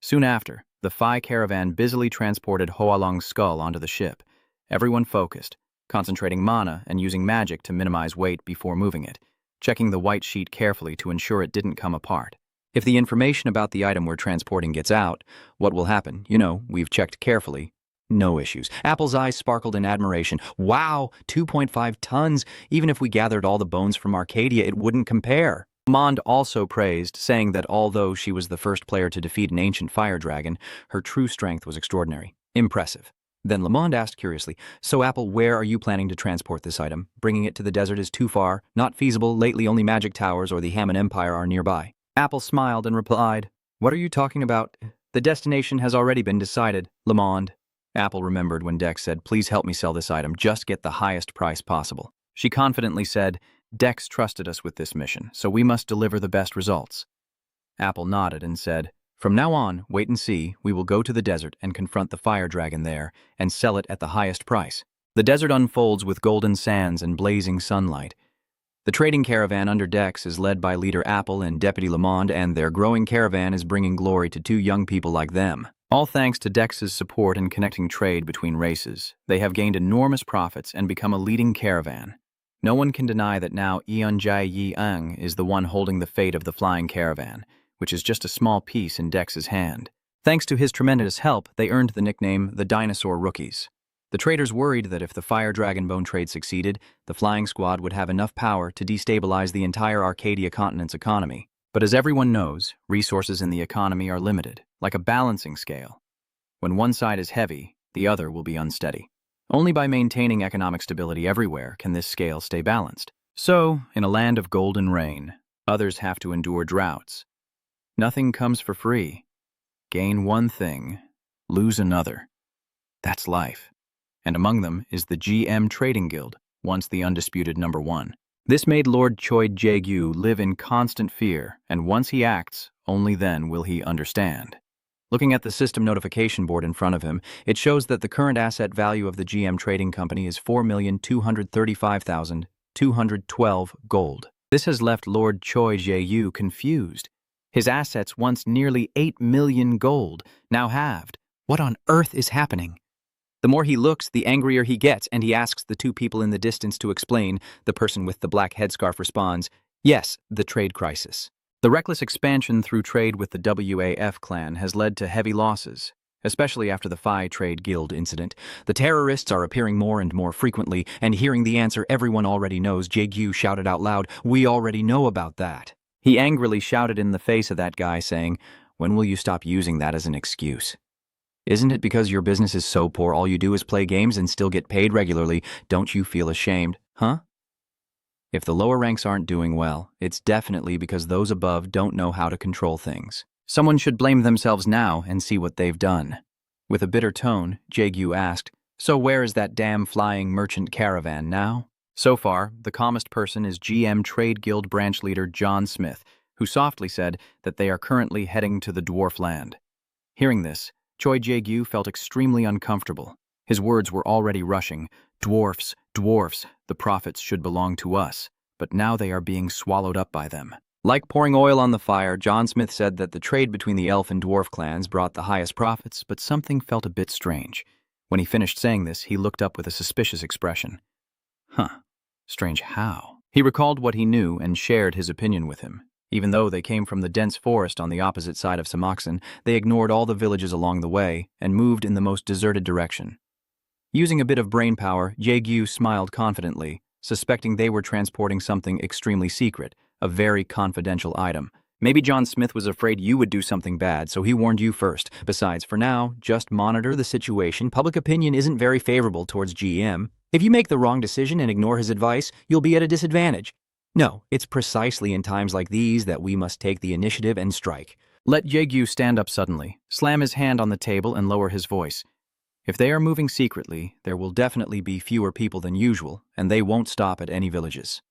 Soon after, the Phi caravan busily transported Hualong's skull onto the ship, everyone focused, concentrating mana and using magic to minimize weight before moving it, checking the white sheet carefully to ensure it didn't come apart. If the information about the item we're transporting gets out, what will happen? You know, we've checked carefully. No issues. Apple's eyes sparkled in admiration. Wow, 2.5 tons. Even if we gathered all the bones from Arcadia, it wouldn't compare. Mond also praised, saying that although she was the first player to defeat an ancient fire dragon, her true strength was extraordinary. Impressive. Then Lamond asked curiously, so Apple, where are you planning to transport this item? Bringing it to the desert is too far, not feasible, lately only magic towers or the Hmon Empire are nearby. Apple smiled and replied, what are you talking about? The destination has already been decided, Lamond. Apple remembered when Dex said, please help me sell this item, just get the highest price possible. She confidently said, Dex trusted us with this mission, so we must deliver the best results. Apple nodded and said, from now on, wait and see, we will go to the desert and confront the fire dragon there and sell it at the highest price. The desert unfolds with golden sands and blazing sunlight. The trading caravan under Dex is led by leader Apple and Deputy Lamond, and their growing caravan is bringing glory to two young people like them. All thanks to Dex's support in connecting trade between races, they have gained enormous profits and become a leading caravan. No one can deny that now Eunjai Yi-ang is the one holding the fate of the flying caravan, which is just a small piece in Dex's hand. Thanks to his tremendous help, they earned the nickname the Dinosaur Rookies. The traders worried that if the Fire Dragon Bone trade succeeded, the flying squad would have enough power to destabilize the entire Arcadia continent's economy. But as everyone knows, resources in the economy are limited, like a balancing scale. When one side is heavy, the other will be unsteady. Only by maintaining economic stability everywhere can this scale stay balanced. So, in a land of golden rain, others have to endure droughts. Nothing comes for free. Gain one thing, lose another. That's life. And among them is the GM Trading Guild, once the undisputed #1. This made Lord Choi Jae-gyu live in constant fear, and once he acts, Only then will he understand. Looking at the system notification board in front of him, it shows that the current asset value of the GM trading company is 4,235,212 gold. This has left Lord Choi Jae-yu confused. His assets, once nearly 8 million gold, now halved. What on earth is happening? The more he looks, the angrier he gets, and he asks the two people in the distance to explain. The person with the black headscarf responds, "Yes, the trade crisis." The reckless expansion through trade with the WAF clan has led to heavy losses, especially after the Phi Trade Guild incident. The terrorists are appearing more and more frequently, and hearing the answer everyone already knows, Jae-gyu shouted out loud, "We already know about that." He angrily shouted in the face of that guy, saying, "When will you stop using that as an excuse? Isn't it because your business is so poor all you do is play games and still get paid regularly? Don't you feel ashamed, huh?" If the lower ranks aren't doing well, it's definitely because those above don't know how to control things. Someone should blame themselves now and see what they've done. With a bitter tone, Jae-gyu asked, "So where is that damn flying merchant caravan now?" So far, the calmest person is GM Trade Guild branch leader John Smith, who softly said that they are currently heading to the dwarf land. Hearing this, Choi Jae-gyu felt extremely uncomfortable. His words were already rushing. Dwarfs, dwarfs, the profits should belong to us, but now they are being swallowed up by them. Like pouring oil on the fire, John Smith said that the trade between the elf and dwarf clans brought the highest profits, but something felt a bit strange. When he finished saying this, he looked up with a suspicious expression. Strange how? He recalled what he knew and shared his opinion with him. Even though they came from the dense forest on the opposite side of Samoxen, they ignored all the villages along the way and moved in the most deserted direction. Using a bit of brain power, Jae-gyu smiled confidently, suspecting they were transporting something extremely secret, a very confidential item. Maybe John Smith was afraid you would do something bad, so he warned you first. Besides, for now, just monitor the situation. Public opinion isn't very favorable towards GM. If you make the wrong decision and ignore his advice, you'll be at a disadvantage. No, it's precisely in times like these that we must take the initiative and strike. Let Jae-gyu stand up suddenly, slam his hand on the table, and lower his voice. If they are moving secretly, there will definitely be fewer people than usual, and they won't stop at any villages.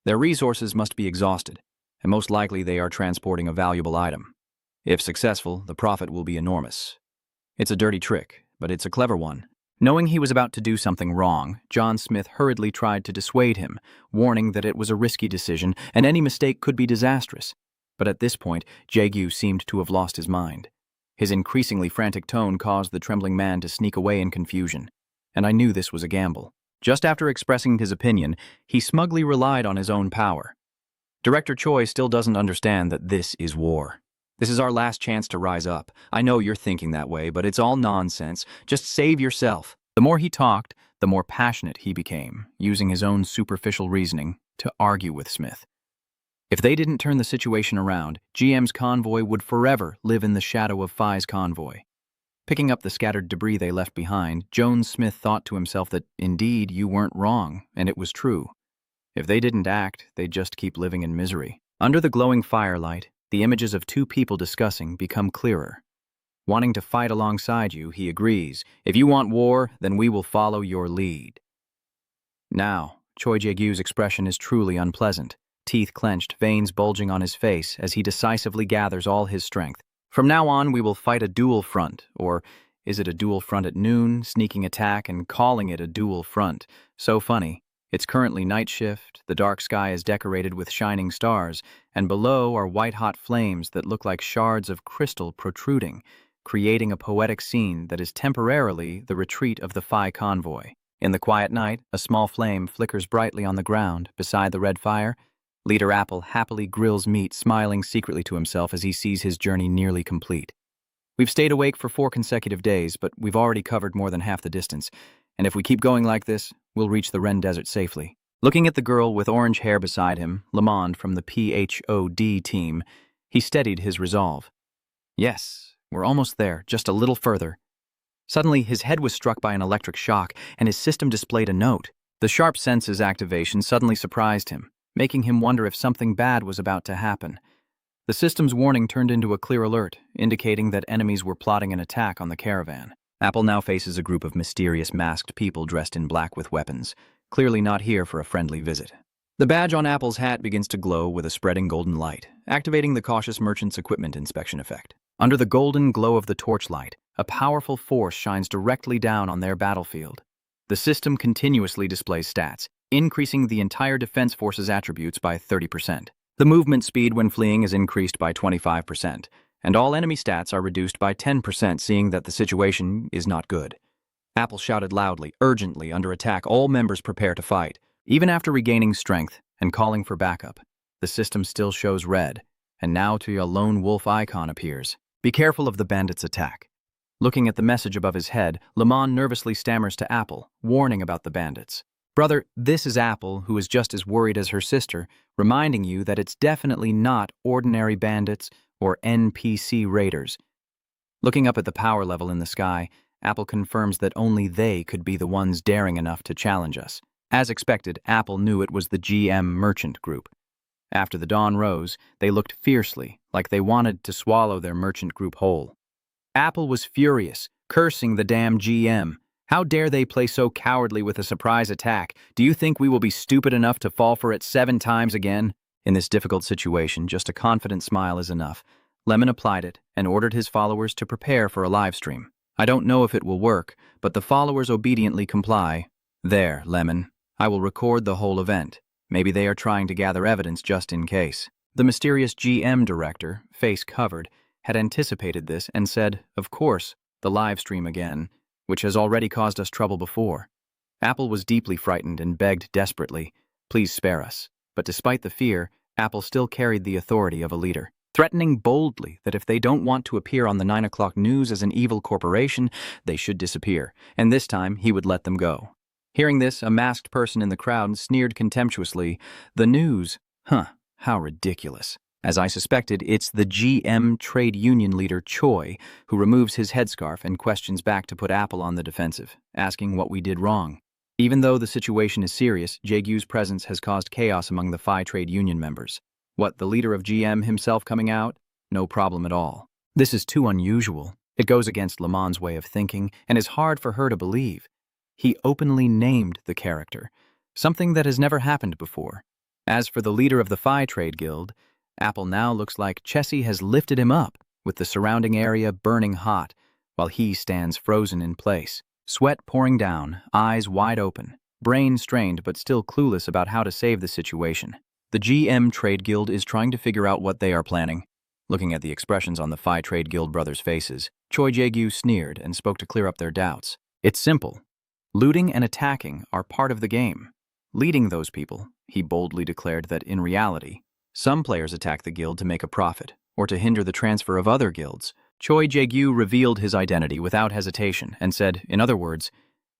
Their resources must be exhausted, and most likely they are transporting a valuable item. If successful, the profit will be enormous. It's a dirty trick, but it's a clever one. Knowing he was about to do something wrong, John Smith hurriedly tried to dissuade him, warning that it was a risky decision and any mistake could be disastrous. But at this point, Jae-gyu seemed to have lost his mind. His increasingly frantic tone caused the trembling man to sneak away in confusion, and I knew this was a gamble. Just after expressing his opinion, he smugly relied on his own power. Director Choi still doesn't understand that this is war. This is our last chance to rise up. I know you're thinking that way, but it's all nonsense. Just save yourself. The more he talked, the more passionate he became, using his own superficial reasoning to argue with Smith. If they didn't turn the situation around, GM's convoy would forever live in the shadow of Phi's convoy. Picking up the scattered debris they left behind, Jones Smith thought to himself that, indeed, you weren't wrong, and it was true. If they didn't act, they'd just keep living in misery. Under the glowing firelight, the images of two people discussing become clearer. Wanting to fight alongside you, he agrees. If you want war, then we will follow your lead. Now, Choi Jae-gyu's expression is truly unpleasant, teeth clenched, veins bulging on his face as he decisively gathers all his strength. From now on, we will fight a dual front, or is it a dual front at noon, sneaking attack and calling it a dual front? So funny. It's currently night shift, the dark sky is decorated with shining stars, and below are white-hot flames that look like shards of crystal protruding, creating a poetic scene that is temporarily the retreat of the Phi convoy. In the quiet night, a small flame flickers brightly on the ground beside the red fire. Leader Apple happily grills meat, smiling secretly to himself as he sees his journey nearly complete. We've stayed awake for 4 consecutive days, but we've already covered more than half the distance, and if we keep going like this, we'll reach the Ren Desert safely. Looking at the girl with orange hair beside him, Lamond from the PHOD team, he steadied his resolve. Yes, we're almost there, just a little further. Suddenly, his head was struck by an electric shock, and his system displayed a note. The sharp senses activation suddenly surprised him, making him wonder if something bad was about to happen. The system's warning turned into a clear alert, indicating that enemies were plotting an attack on the caravan. Apple now faces a group of mysterious masked people dressed in black with weapons, clearly not here for a friendly visit. The badge on Apple's hat begins to glow with a spreading golden light, activating the cautious merchant's equipment inspection effect. Under the golden glow of the torchlight, a powerful force shines directly down on their battlefield. The system continuously displays stats, increasing the entire defense force's attributes by 30%. The movement speed when fleeing is increased by 25%, and all enemy stats are reduced by 10%, seeing that the situation is not good. Apple shouted loudly, urgently, under attack. All members prepare to fight. Even after regaining strength and calling for backup, the system still shows red, and now a lone wolf icon appears. Be careful of the bandit's attack. Looking at the message above his head, Hmon nervously stammers to Apple, warning about the bandits. Brother, this is Apple, who is just as worried as her sister, reminding you that it's definitely not ordinary bandits or NPC raiders. Looking up at the power level in the sky, Apple confirms that only they could be the ones daring enough to challenge us. As expected, Apple knew it was the GM merchant group. After the dawn rose, they looked fiercely, like they wanted to swallow their merchant group whole. Apple was furious, cursing the damn GM. How dare they play so cowardly with a surprise attack? Do you think we will be stupid enough to fall for it 7 times again? In this difficult situation, just a confident smile is enough. Lemon applied it and ordered his followers to prepare for a live stream. I don't know if it will work, but the followers obediently comply. There, Lemon. I will record the whole event. Maybe they are trying to gather evidence just in case. The mysterious GM director, face covered, had anticipated this and said, of course, the live stream again, which has already caused us trouble before. Apple was deeply frightened and begged desperately, please spare us. But despite the fear, Apple still carried the authority of a leader, threatening boldly that if they don't want to appear on the 9 o'clock news as an evil corporation, they should disappear, and this time he would let them go. Hearing this, a masked person in the crowd sneered contemptuously, the news? Huh, how ridiculous. As I suspected, it's the GM trade union leader Choi who removes his headscarf and questions back to put Apple on the defensive, asking what we did wrong. Even though the situation is serious, Jae-gyu's presence has caused chaos among the Phi trade union members. What, the leader of GM himself coming out? No problem at all. This is too unusual. It goes against Hmon's way of thinking and is hard for her to believe. He openly named the character, something that has never happened before. As for the leader of the Phi Trade Guild, Apple now looks like Chessie has lifted him up, with the surrounding area burning hot, while he stands frozen in place, sweat pouring down, eyes wide open, brain strained but still clueless about how to save the situation. The GM Trade Guild is trying to figure out what they are planning. Looking at the expressions on the Phi Trade Guild brothers' faces, Choi Jae-gyu sneered and spoke to clear up their doubts. It's simple. Looting and attacking are part of the game. Leading those people, he boldly declared that in reality, some players attack the guild to make a profit, or to hinder the transfer of other guilds. Choi Jae-gyu revealed his identity without hesitation and said, in other words,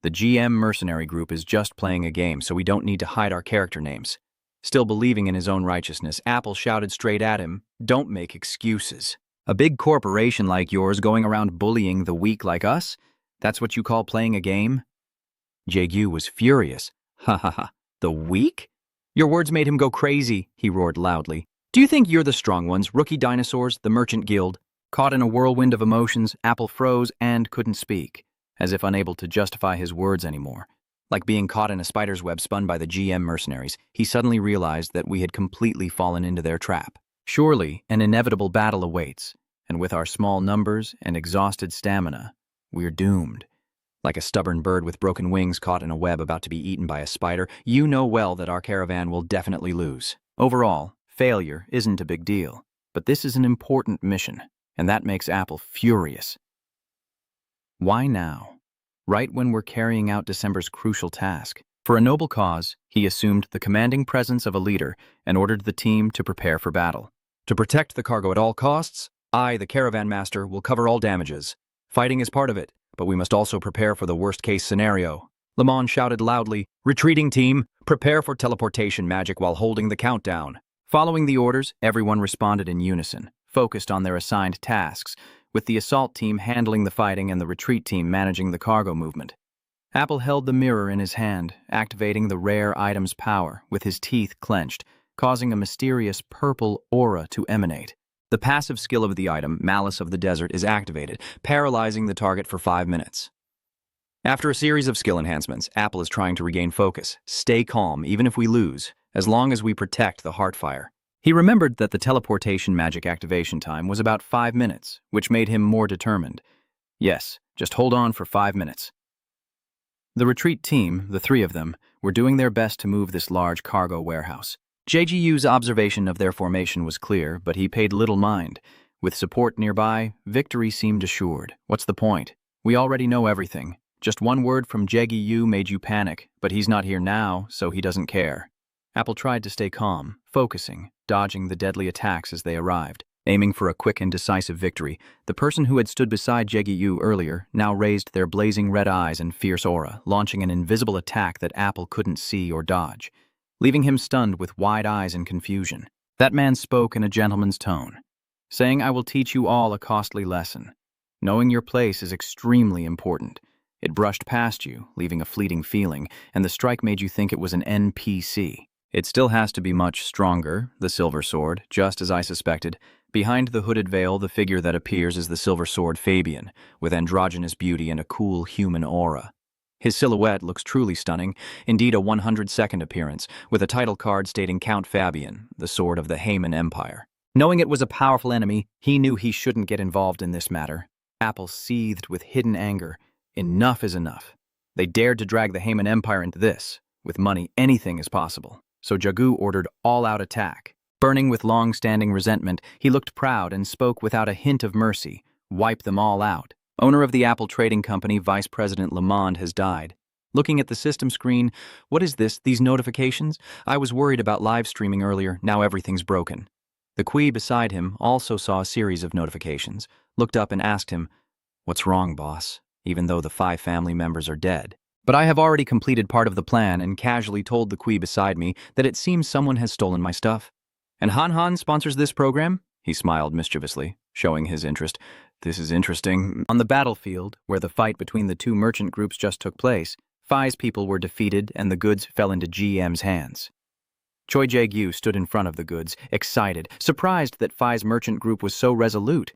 the GM mercenary group is just playing a game, so we don't need to hide our character names. Still believing in his own righteousness, Apple shouted straight at him, don't make excuses. A big corporation like yours going around bullying the weak like us? That's what you call playing a game? Jae-gyu was furious. Ha ha ha, the weak? Your words made him go crazy, he roared loudly. Do you think you're the strong ones, rookie dinosaurs, the merchant guild? Caught in a whirlwind of emotions, Apple froze and couldn't speak, as if unable to justify his words anymore. Like being caught in a spider's web spun by the GM mercenaries, he suddenly realized that we had completely fallen into their trap. Surely, an inevitable battle awaits, and with our small numbers and exhausted stamina, we're doomed. Like a stubborn bird with broken wings caught in a web about to be eaten by a spider, you know well that our caravan will definitely lose. Overall, failure isn't a big deal, but this is an important mission, and that makes Apple furious. Why now? Right when we're carrying out December's crucial task. For a noble cause, he assumed the commanding presence of a leader and ordered the team to prepare for battle. To protect the cargo at all costs, I, the caravan master, will cover all damages. Fighting is part of it, but we must also prepare for the worst-case scenario. Hmon shouted loudly, retreating team, prepare for teleportation magic while holding the countdown. Following the orders, everyone responded in unison, focused on their assigned tasks, with the assault team handling the fighting and the retreat team managing the cargo movement. Apple held the mirror in his hand, activating the rare item's power, with his teeth clenched, causing a mysterious purple aura to emanate. The passive skill of the item, Malice of the Desert, is activated, paralyzing the target for 5 minutes. After a series of skill enhancements, Apple is trying to regain focus. Stay calm, even if we lose. as long as we protect the Heartfire. He remembered that the teleportation magic activation time was about 5 minutes, which made him more determined. Yes, just hold on for 5 minutes. The retreat team, the 3 of them, were doing their best to move this large cargo warehouse. JGU's observation of their formation was clear, but he paid little mind. With support nearby, victory seemed assured. What's the point? We already know everything. Just one word from JGU made you panic, but he's not here now, so he doesn't care. Apple tried to stay calm, focusing, dodging the deadly attacks as they arrived. Aiming for a quick and decisive victory, the person who had stood beside JGU earlier now raised their blazing red eyes and fierce aura, launching an invisible attack that Apple couldn't see or dodge, leaving him stunned with wide eyes and confusion. That man spoke in a gentleman's tone, saying, "I will teach you all a costly lesson. Knowing your place is extremely important." It brushed past you, leaving a fleeting feeling, and the strike made you think it was an NPC. It still has to be much stronger, the silver sword, just as I suspected. Behind the hooded veil, the figure that appears is the silver sword Fabian, with androgynous beauty and a cool human aura. His silhouette looks truly stunning, indeed a 100-second appearance, with a title card stating Count Fabian, the sword of the Hmon Empire. Knowing it was a powerful enemy, he knew he shouldn't get involved in this matter. Apple seethed with hidden anger. Enough is enough. They dared to drag the Hmon Empire into this. With money, anything is possible. So Jagu ordered all-out attack. Burning with long-standing resentment, he looked proud and spoke without a hint of mercy. Wipe them all out. Owner of the Apple Trading Company, Vice President Lamond, has died. Looking at the system screen, what is this, these notifications? I was worried about live streaming earlier, now everything's broken. The Kui beside him also saw a series of notifications, looked up and asked him, "What's wrong, boss?" Even though the 5 family members are dead. But I have already completed part of the plan and casually told the Kui beside me that it seems someone has stolen my stuff. "And Han Han sponsors this program?" He smiled mischievously, showing his interest. "This is interesting." On the battlefield, where the fight between the 2 merchant groups just took place, Phi's people were defeated and the goods fell into GM's hands. Choi Jae-gyu stood in front of the goods, excited, surprised that Phi's merchant group was so resolute.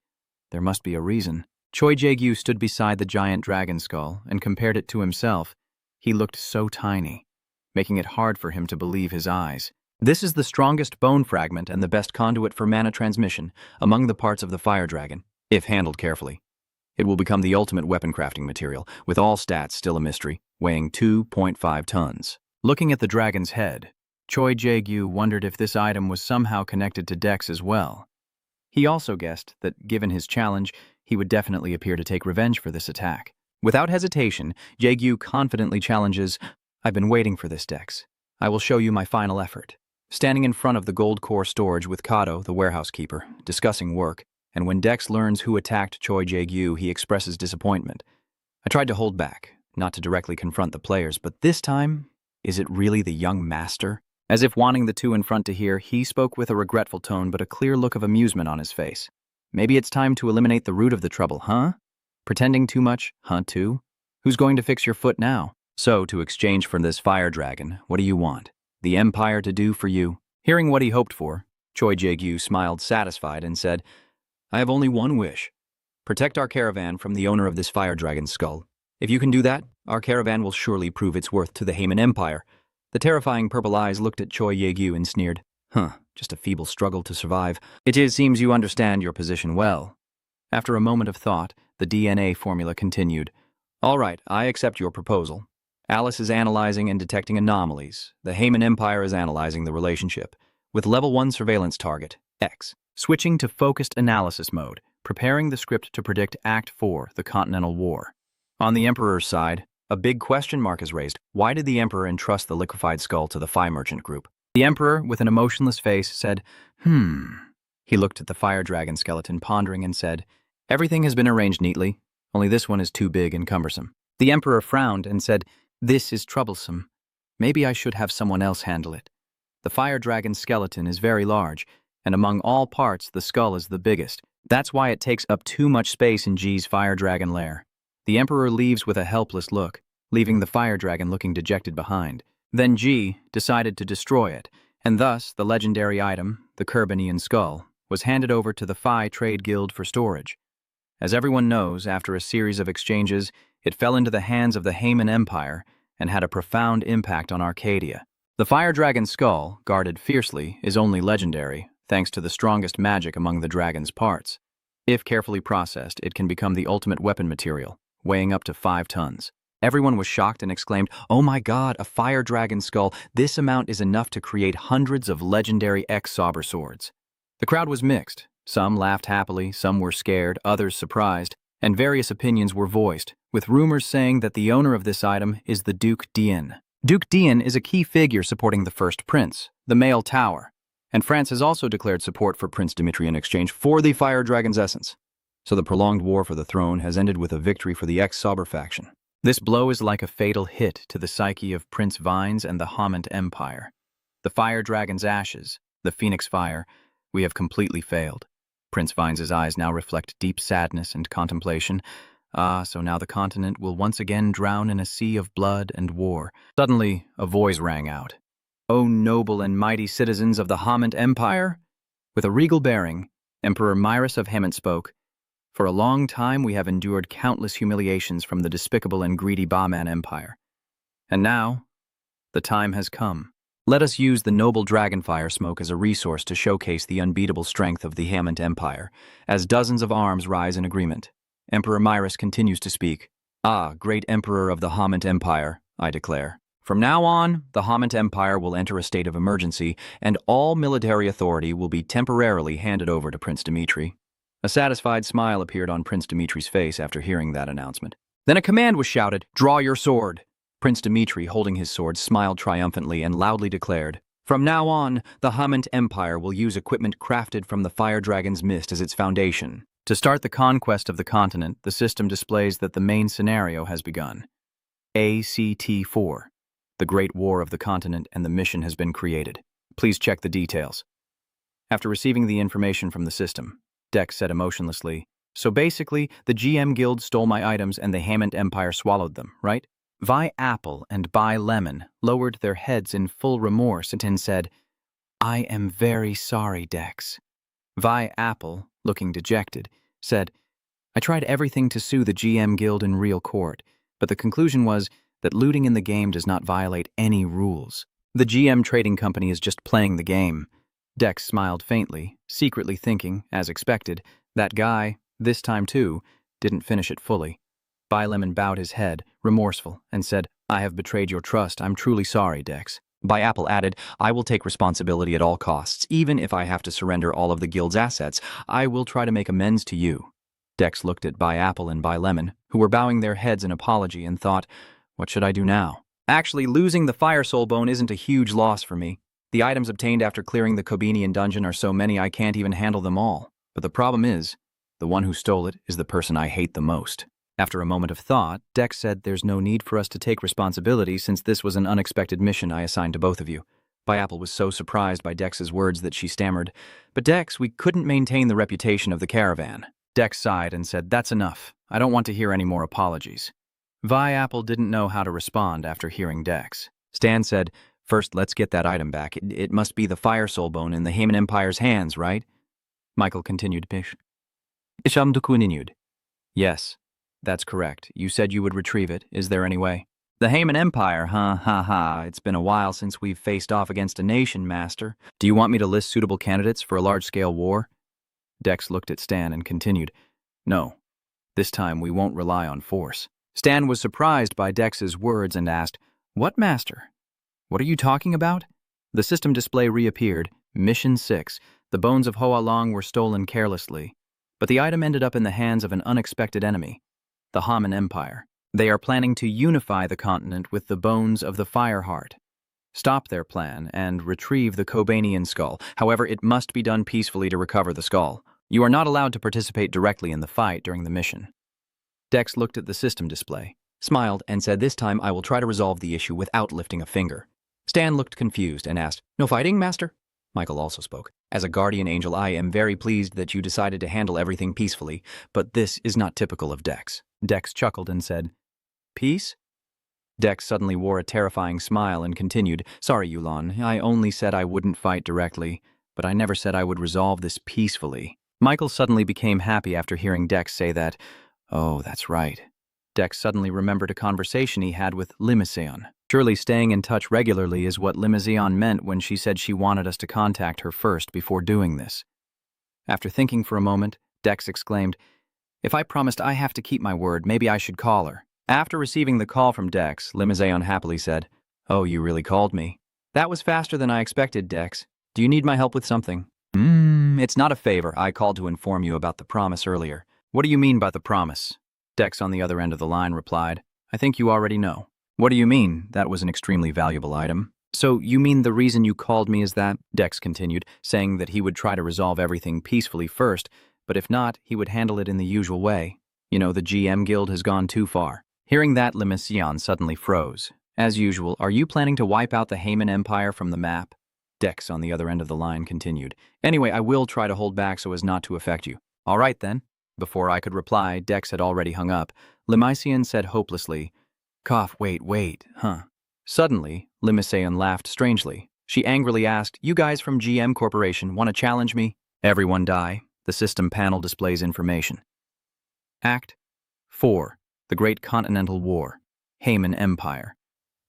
There must be a reason. Choi Jae-gyu stood beside the giant dragon skull and compared it to himself. He looked so tiny, making it hard for him to believe his eyes. This is the strongest bone fragment and the best conduit for mana transmission among the parts of the fire dragon, if handled carefully. It will become the ultimate weapon crafting material, with all stats still a mystery, weighing 2.5 tons. Looking at the dragon's head, Choi Jae-gyu wondered if this item was somehow connected to Dex as well. He also guessed that, given his challenge, he would definitely appear to take revenge for this attack. Without hesitation, Jae-gyu confidently challenges, "I've been waiting for this, Dex. I will show you my final effort." Standing in front of the gold core storage with Kato, the warehouse keeper, discussing work, and when Dex learns who attacked Choi Jae-gyu, he expresses disappointment. "I tried to hold back, not to directly confront the players, but this time, is it really the young master?" As if wanting the 2 in front to hear, he spoke with a regretful tone but a clear look of amusement on his face. "Maybe it's time to eliminate the root of the trouble, huh? Pretending too much, huh, too? Who's going to fix your foot now? So, to exchange for this fire dragon, what do you want? The Empire to do for you?" Hearing what he hoped for, Choi Jae-gyu smiled satisfied and said, "I have only one wish. Protect our caravan from the owner of this fire dragon's skull. If you can do that, our caravan will surely prove its worth to the Hmon Empire." The terrifying purple eyes looked at Choi Jae-gyu and sneered, Just a feeble struggle to survive. Seems you understand your position well." After a moment of thought, the DNA formula continued. "All right, I accept your proposal. Alice is analyzing and detecting anomalies. The Hmon Empire is analyzing the relationship, with level 1 surveillance target, X. Switching to focused analysis mode, preparing the script to predict Act 4, the Continental War. On the Emperor's side, a big question mark is raised. Why did the Emperor entrust the liquefied skull to the Phi merchant group? The Emperor, with an emotionless face, said, He looked at the fire dragon skeleton, pondering, and said, "Everything has been arranged neatly, only this one is too big and cumbersome." The Emperor frowned and said, "This is troublesome. Maybe I should have someone else handle it. The fire dragon skeleton is very large, and among all parts, the skull is the biggest. That's why it takes up too much space in G's fire dragon lair." The Emperor leaves with a helpless look, leaving the fire dragon looking dejected behind. Then G decided to destroy it, and thus the legendary item, the Kerbanian skull, was handed over to the Phi Trade Guild for storage. As everyone knows, after a series of exchanges, it fell into the hands of the Hmon Empire and had a profound impact on Arcadia. The fire dragon's skull, guarded fiercely, is only legendary, thanks to the strongest magic among the dragon's parts. If carefully processed, it can become the ultimate weapon material, weighing up to 5 tons. Everyone was shocked and exclaimed, "Oh my god, a fire dragon skull! This amount is enough to create hundreds of legendary X-Saber swords." The crowd was mixed. Some laughed happily, some were scared, others surprised, and various opinions were voiced, with rumors saying that the owner of this item is the Duke Dien. Duke Dien is a key figure supporting the first prince, the male tower, and France has also declared support for Prince Dimitri in exchange for the fire dragon's essence. So the prolonged war for the throne has ended with a victory for the X-Saber faction. This blow is like a fatal hit to the psyche of Prince Vines and the Hmon Empire. The fire dragon's ashes, the phoenix fire, we have completely failed. Prince Vines's eyes now reflect deep sadness and contemplation. So now the continent will once again drown in a sea of blood and war. Suddenly, a voice rang out. "O noble and mighty citizens of the Hmon Empire!" With a regal bearing, Emperor Myris of Hmon spoke. "For a long time we have endured countless humiliations from the despicable and greedy Bahman Empire. And now, the time has come. Let us use the noble dragonfire smoke as a resource to showcase the unbeatable strength of the Hmon Empire, as dozens of arms rise in agreement." Emperor Myris continues to speak. "Ah, great Emperor of the Hmon Empire, I declare. From now on, the Hmon Empire will enter a state of emergency, and all military authority will be temporarily handed over to Prince Dimitri." A satisfied smile appeared on Prince Dimitri's face after hearing that announcement. Then a command was shouted, "Draw your sword!" Prince Dimitri, holding his sword, smiled triumphantly and loudly declared, "From now on, the Hmon Empire will use equipment crafted from the fire dragon's mist as its foundation." To start the conquest of the continent, the system displays that the main scenario has begun. ACT-4. The Great War of the Continent and the mission has been created. Please check the details. After receiving the information from the system, Dex said emotionlessly, "So basically, the GM Guild stole my items and the Hmon Empire swallowed them, right?" Vi Apple and Bai Lemon lowered their heads in full remorse and said, "I am very sorry, Dex." Vi Apple, looking dejected, said, "I tried everything to sue the GM Guild in real court, but the conclusion was that looting in the game does not violate any rules. The GM trading company is just playing the game." Dex smiled faintly, secretly thinking, as expected, that guy, this time too, didn't finish it fully. Lemon bowed his head, remorseful, and said, "I have betrayed your trust. I'm truly sorry, Dex." Apple added, "I will take responsibility at all costs, even if I have to surrender all of the guild's assets. I will try to make amends to you." Dex looked at Apple and Lemon, who were bowing their heads in apology, and thought, "What should I do now? Actually, losing the Fire Soul Bone isn't a huge loss for me. The items obtained after clearing the Kobenian dungeon are so many I can't even handle them all. But the problem is, the one who stole it is the person I hate the most." After a moment of thought, Dex said, "There's no need for us to take responsibility since this was an unexpected mission I assigned to both of you." Apple was so surprised by Dex's words that she stammered, "But Dex, we couldn't maintain the reputation of the caravan." Dex sighed and said, "That's enough. I don't want to hear any more apologies." Apple didn't know how to respond after hearing Dex. Stan said, "First, let's get that item back. It must be the Fire Soul Bone in the Hmon Empire's hands, right?" Michael continued. "Yes. That's correct. You said you would retrieve it. Is there any way?" "The Hmon Empire, huh? Ha ha. It's been a while since we've faced off against a nation, Master. Do you want me to list suitable candidates for a large-scale war?" Dex looked at Stan and continued, "No. This time we won't rely on force." Stan was surprised by Dex's words and asked, "What, Master? What are you talking about?" The system display reappeared. Mission 6. The bones of Hoa Long were stolen carelessly, but the item ended up in the hands of an unexpected enemy. The Hmon Empire. They are planning to unify the continent with the bones of the Fireheart, stop their plan, and retrieve the Kobenian skull. However, it must be done peacefully to recover the skull. You are not allowed to participate directly in the fight during the mission. Dex looked at the system display, smiled, and said, "This time I will try to resolve the issue without lifting a finger." Stan looked confused and asked, "No fighting, Master?" Michael also spoke. "As a guardian angel, I am very pleased that you decided to handle everything peacefully, but this is not typical of Dex." Dex chuckled and said, "Peace?" Dex suddenly wore a terrifying smile and continued, "Sorry, Yulon, I only said I wouldn't fight directly, but I never said I would resolve this peacefully." Michael suddenly became happy after hearing Dex say that. Oh, that's right. Dex suddenly remembered a conversation he had with Limeseon. Surely staying in touch regularly is what Limousin meant when she said she wanted us to contact her first before doing this. After thinking for a moment, Dex exclaimed, "If I promised I have to keep my word, maybe I should call her." After receiving the call from Dex, Limousin happily said, "Oh, you really called me? That was faster than I expected, Dex. Do you need my help with something?" It's not a favor. I called to inform you about the promise earlier." "What do you mean by the promise?" Dex on the other end of the line replied, "I think you already know." "What do you mean? That was an extremely valuable item." "So you mean the reason you called me is that," Dex continued, saying that he would try to resolve everything peacefully first, but if not, he would handle it in the usual way. "You know, the GM guild has gone too far." Hearing that, Limousin suddenly froze. "As usual, are you planning to wipe out the Hmon Empire from the map?" Dex on the other end of the line continued, "Anyway, I will try to hold back so as not to affect you." "All right, then." Before I could reply, Dex had already hung up. Limousin said hopelessly, "Cough, wait, huh?" Suddenly, Limousin laughed strangely. She angrily asked, "You guys from GM Corporation want to challenge me?" Everyone die. The system panel displays information. Act 4. The Great Continental War. Hmon Empire.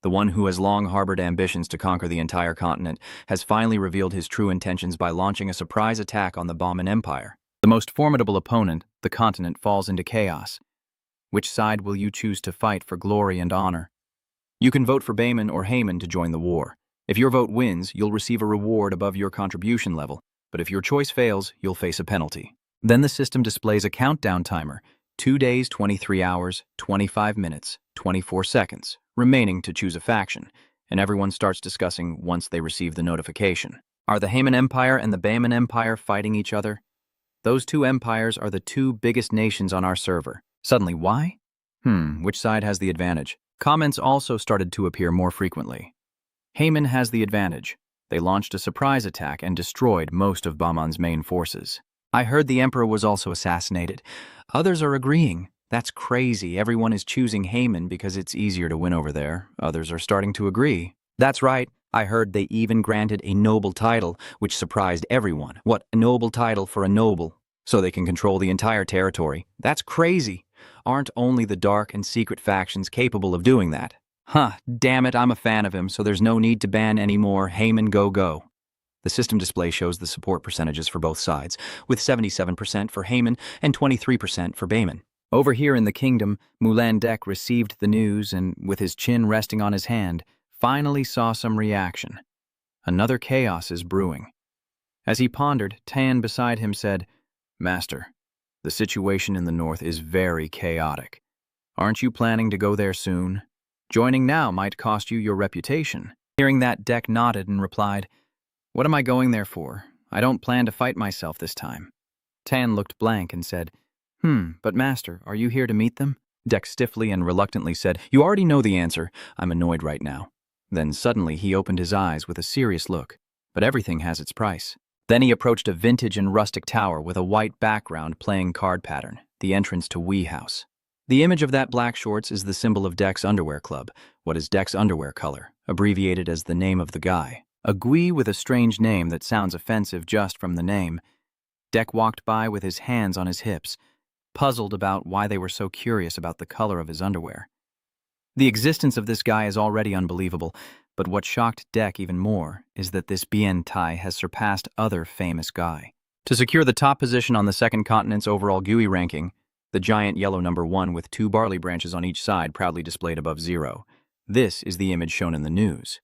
The one who has long harbored ambitions to conquer the entire continent has finally revealed his true intentions by launching a surprise attack on the Hmon Empire. The most formidable opponent, the continent, falls into chaos. Which side will you choose to fight for glory and honor? You can vote for Baemon or Hmon to join the war. If your vote wins, you'll receive a reward above your contribution level, but if your choice fails, you'll face a penalty. Then the system displays a countdown timer, 2 days, 23 hours, 25 minutes, 24 seconds, remaining to choose a faction, and everyone starts discussing once they receive the notification. Are the Hmon Empire and the Baemon Empire fighting each other? Those two empires are the two biggest nations on our server. Suddenly, why? Which side has the advantage? Comments also started to appear more frequently. Hmon has the advantage. They launched a surprise attack and destroyed most of Baemon's main forces. I heard the emperor was also assassinated. Others are agreeing. That's crazy. Everyone is choosing Hmon because it's easier to win over there. Others are starting to agree. That's right. I heard they even granted a noble title, which surprised everyone. What, a noble title for a noble? So they can control the entire territory. That's crazy. Aren't only the dark and secret factions capable of doing that? Damn it, I'm a fan of him, so there's no need to ban any more. Hmon go. The system display shows the support percentages for both sides, with 77% for Hmon and 23% for Baemon. Over here in the kingdom, Mulan Dek received the news and, with his chin resting on his hand, finally saw some reaction. Another chaos is brewing. As he pondered, Tan beside him said, "Master, the situation in the north is very chaotic. Aren't you planning to go there soon? Joining now might cost you your reputation." Hearing that, Dek nodded and replied, "What am I going there for? I don't plan to fight myself this time." Tan looked blank and said, But master, are you here to meet them?" Dek stiffly and reluctantly said, "You already know the answer. I'm annoyed right now." Then suddenly he opened his eyes with a serious look. But everything has its price. Then he approached a vintage and rustic tower with a white background playing card pattern, the entrance to Wee House. The image of that black shorts is the symbol of Dek's Underwear Club. What is Dek's underwear color? Abbreviated as the name of the guy. A Gui with a strange name that sounds offensive just from the name. Dek walked by with his hands on his hips, puzzled about why they were so curious about the color of his underwear. The existence of this guy is already unbelievable, but what shocked Dek even more is that this Bien Tai has surpassed other famous guy. To secure the top position on the second continent's overall GUI ranking, the giant yellow number 1 with 2 barley branches on each side proudly displayed above 0. This is the image shown in the news.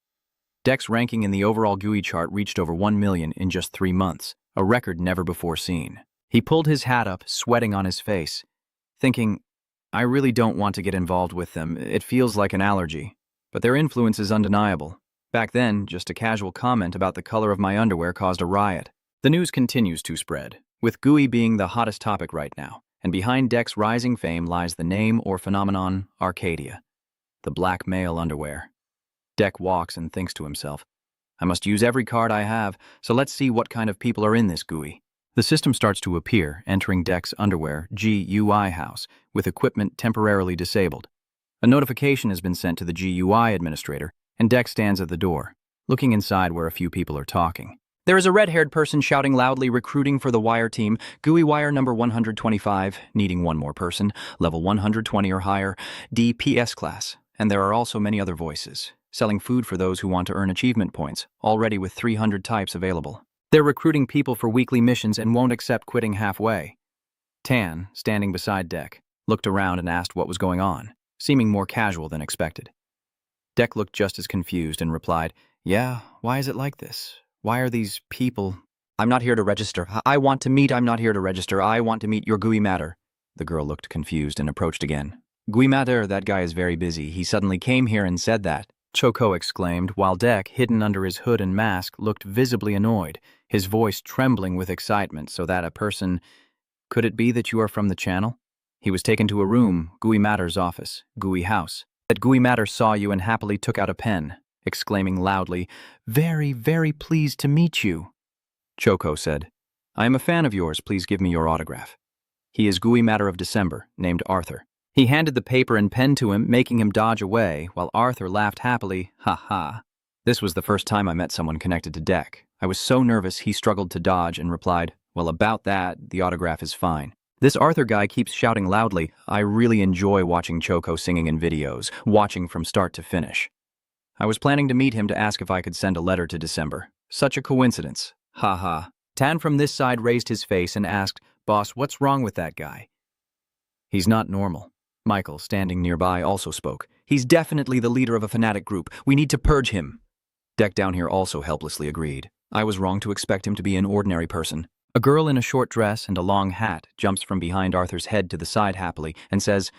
Dek's ranking in the overall GUI chart reached over 1 million in just 3 months, a record never before seen. He pulled his hat up, sweating on his face, thinking, I really don't want to get involved with them. It feels like an allergy. But their influence is undeniable. Back then, just a casual comment about the color of my underwear caused a riot. The news continues to spread, with GUI being the hottest topic right now, and behind Dek's rising fame lies the name or phenomenon Arcadia, the black male underwear. Dek walks and thinks to himself, I must use every card I have, so let's see what kind of people are in this GUI. The system starts to appear, entering Dek's underwear GUI house, with equipment temporarily disabled. A notification has been sent to the GUI administrator, and Dek stands at the door, looking inside where a few people are talking. There is a red-haired person shouting loudly, recruiting for the wire team, GUI wire number 125, needing one more person, level 120 or higher, DPS class, and there are also many other voices. selling food for those who want to earn achievement points, already with 300 types available. They're recruiting people for weekly missions and won't accept quitting halfway. Tan, standing beside Deck, looked around and asked what was going on, seeming more casual than expected. Deck looked just as confused and replied, "Yeah, why is it like this? Why are these people—" I'm not here to register. I'm not here to register. I want to meet your GUI matter. The girl looked confused and approached again. GUI matter, that guy is very busy. He suddenly came here and said that. Choco exclaimed, while Deck, hidden under his hood and mask, looked visibly annoyed, his voice trembling with excitement so that a person— Could it be that you are from the channel? He was taken to a room, GUI Matter's office, GUI house. That GUI Matter saw you and happily took out a pen, exclaiming loudly, "Very, very pleased to meet you." Choco said, "I am a fan of yours. Please give me your autograph." He is GUI Matter of December, named Arthur. He handed the paper and pen to him, making him dodge away, while Arthur laughed happily, "Ha ha." This was the first time I met someone connected to Deck. I was so nervous he struggled to dodge and replied, "Well, about that, the autograph is fine." This Arthur guy keeps shouting loudly. I really enjoy watching Choco singing in videos, watching from start to finish. I was planning to meet him to ask if I could send a letter to December. Such a coincidence. Ha ha. Tan from this side raised his face and asked, "Boss, what's wrong with that guy?" He's not normal. Michael, standing nearby, also spoke. He's definitely the leader of a fanatic group. We need to purge him. Deck down here also helplessly agreed. I was wrong to expect him to be an ordinary person. A girl in a short dress and a long hat jumps from behind Arthur's head to the side happily and says,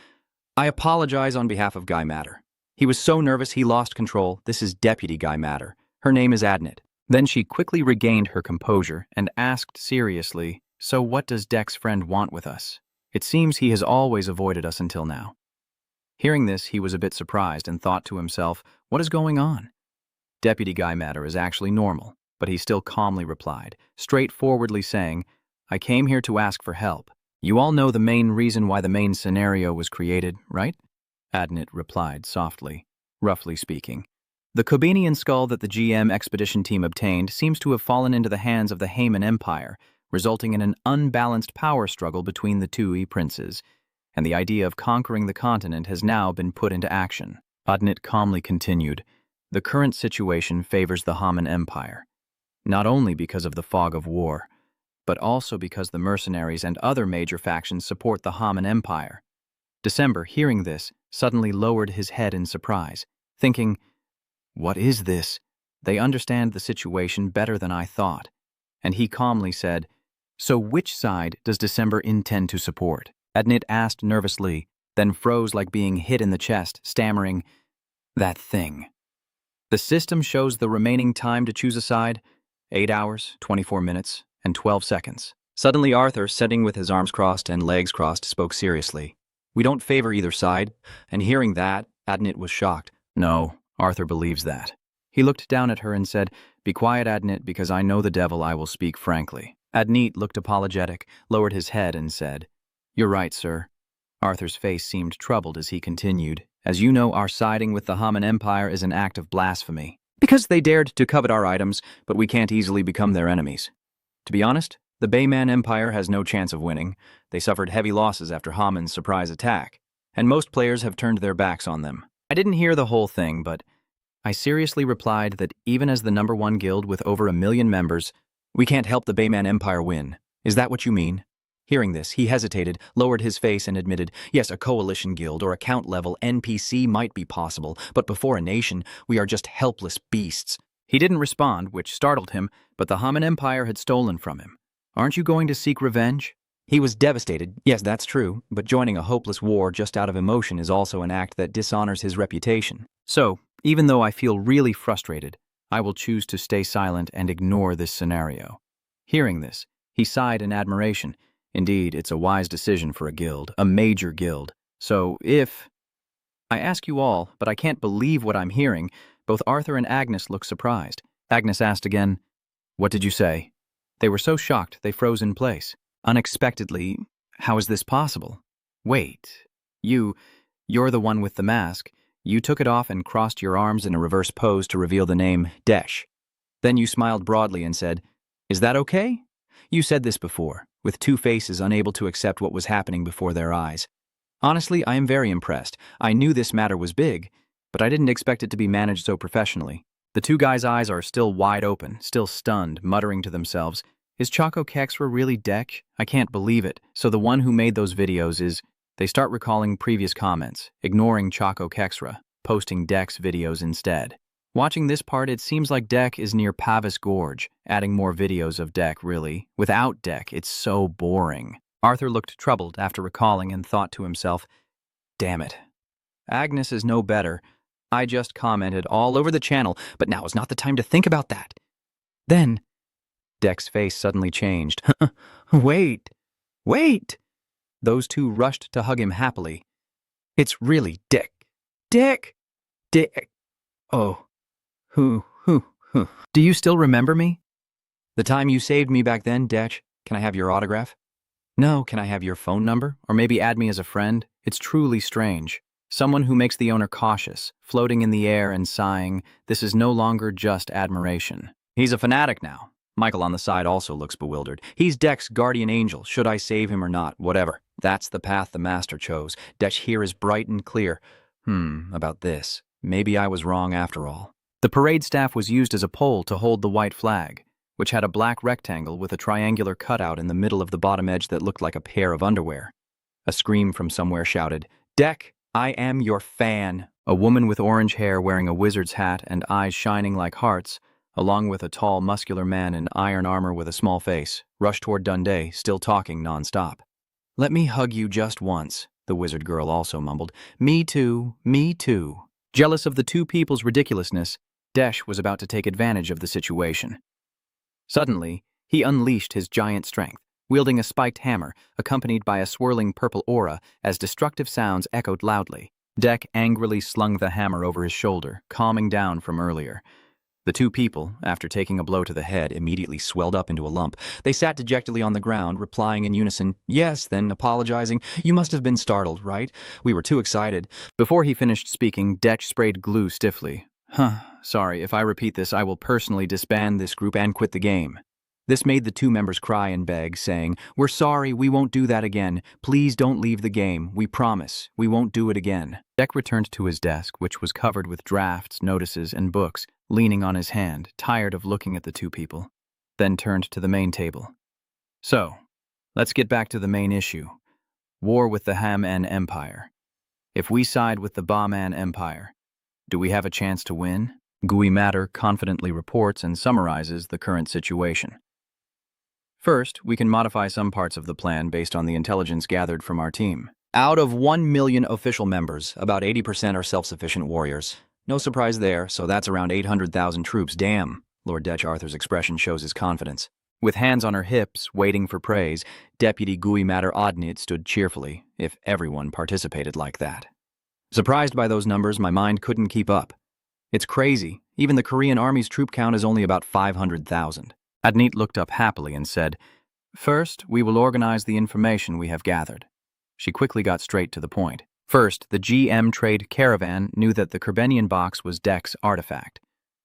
"I apologize on behalf of Guy Matter. He was so nervous he lost control. This is Deputy Guy Matter. Her name is Adnit." Then she quickly regained her composure and asked seriously, "So what does Deck's friend want with us? It seems he has always avoided us until now." Hearing this, he was a bit surprised and thought to himself, what is going on? Deputy Guy Matter is actually normal, but he still calmly replied, straightforwardly saying, "I came here to ask for help. You all know the main reason why the main scenario was created, right?" Adnit replied softly, roughly speaking. The Kobanian skull that the GM expedition team obtained seems to have fallen into the hands of the Hmon Empire, resulting in an unbalanced power struggle between the two princes, and the idea of conquering the continent has now been put into action. Adnit calmly continued, "The current situation favors the Hmon Empire, not only because of the fog of war, but also because the mercenaries and other major factions support the Hmon Empire." December, hearing this, suddenly lowered his head in surprise, thinking, "What is this? They understand the situation better than I thought." And he calmly said, "So which side does December intend to support?" Adnit asked nervously, then froze like being hit in the chest, stammering, "That thing." The system shows the remaining time to choose a side, 8 hours, 24 minutes, and 12 seconds. Suddenly Arthur, sitting with his arms crossed and legs crossed, spoke seriously. "We don't favor either side." And hearing that, Adnit was shocked. "No, Arthur believes that." He looked down at her and said, "Be quiet, Adnit, because I know the devil. I will speak frankly." Adnit looked apologetic, lowered his head, and said, "You're right, sir." Arthur's face seemed troubled as he continued, "As you know, our siding with the Hmon Empire is an act of blasphemy. Because they dared to covet our items, but we can't easily become their enemies. To be honest, the Bayman Empire has no chance of winning. They suffered heavy losses after Hmon's surprise attack, and most players have turned their backs on them." I didn't hear the whole thing, but I seriously replied that even as the #1 guild with over 1 million members, "We can't help the Bayman Empire win. Is that what you mean?" Hearing this, he hesitated, lowered his face, and admitted, "Yes, a coalition guild or account-level NPC might be possible, but before a nation, we are just helpless beasts." He didn't respond, which startled him, but the Hmon Empire had stolen from him. "Aren't you going to seek revenge?" He was devastated. Yes, that's true, but joining a hopeless war just out of emotion is also an act that dishonors his reputation. "So, even though I feel really frustrated, I will choose to stay silent and ignore this scenario." Hearing this, he sighed in admiration. Indeed, it's a wise decision for a guild, a major guild. So if... I ask you all, but I can't believe what I'm hearing. Both Arthur and Agnes look surprised. Agnes asked again, "What did you say?" They were so shocked they froze in place. Unexpectedly, "How is this possible? Wait, you're the one with the mask. You took it off and crossed your arms in a reverse pose to reveal the name Desh. Then you smiled broadly and said, 'Is that okay?' You said this before, with two faces unable to accept what was happening before their eyes. Honestly, I am very impressed. I knew this matter was big, but I didn't expect it to be managed so professionally. The two guys' eyes are still wide open, still stunned, muttering to themselves, "Is Choco Kexra really Dek? I can't believe it." So the one who made those videos is... They start recalling previous comments, ignoring Choco Kexra, posting Dek's videos instead. Watching this part, it seems like Dek is near Pavis Gorge, adding more videos of Dek, really. Without Dek, it's so boring. Arthur looked troubled after recalling and thought to himself, "Damn it. Agnes is no better. I just commented all over the channel, but now is not the time to think about that." Then, Dek's face suddenly changed. Wait! Those two rushed to hug him happily. "It's really Dek. Dek! Oh. Who. Do you still remember me? The time you saved me back then, Dek. Can I have your autograph? No, can I have your phone number? Or maybe add me as a friend? It's truly strange. Someone who makes the owner cautious, floating in the air and sighing, this is no longer just admiration. He's a fanatic now." Michael on the side also looks bewildered. "He's Dek's guardian angel. Should I save him or not? Whatever. That's the path the master chose. Dek here is bright and clear. About this. Maybe I was wrong after all." The parade staff was used as a pole to hold the white flag, which had a black rectangle with a triangular cutout in the middle of the bottom edge that looked like a pair of underwear. A scream from somewhere shouted, "Dek, I am your fan." A woman with orange hair wearing a wizard's hat and eyes shining like hearts, along with a tall, muscular man in iron armor with a small face, rushed toward Dundee, still talking non-stop. "Let me hug you just once," the wizard girl also mumbled. Me too. Jealous of the two people's ridiculousness, Desh was about to take advantage of the situation. Suddenly, he unleashed his giant strength, wielding a spiked hammer, accompanied by a swirling purple aura as destructive sounds echoed loudly. Dek angrily slung the hammer over his shoulder, calming down from earlier. The two people, after taking a blow to the head, immediately swelled up into a lump. They sat dejectedly on the ground, replying in unison, "Yes," then apologizing, "You must have been startled, right? We were too excited." Before he finished speaking, Dek sprayed glue stiffly. Sorry, if I repeat this, I will personally disband this group and quit the game." This made the two members cry and beg, saying, "We're sorry, we won't do that again. Please don't leave the game. We promise, we won't do it again." Dek returned to his desk, which was covered with drafts, notices, and books, leaning on his hand, tired of looking at the two people, then turned to the main table. "So, let's get back to the main issue. War with the Hmon Empire. If we side with the Bahman Empire, do we have a chance to win?" Gui Matter confidently reports and summarizes the current situation. First, we can modify some parts of the plan based on the intelligence gathered from our team. Out of 1 million official members, about 80% are self-sufficient warriors. No surprise there, so that's around 800,000 troops. Damn, Lord Dech Arthur's expression shows his confidence. With hands on her hips, waiting for praise, Deputy Gui Matter Odnit stood cheerfully, if everyone participated like that. Surprised by those numbers, my mind couldn't keep up. It's crazy. Even the Korean Army's troop count is only about 500,000. Adnit looked up happily and said, "First, we will organize the information we have gathered." She quickly got straight to the point. First, the GM Trade Caravan knew that the Kerbenian box was Dek's artifact.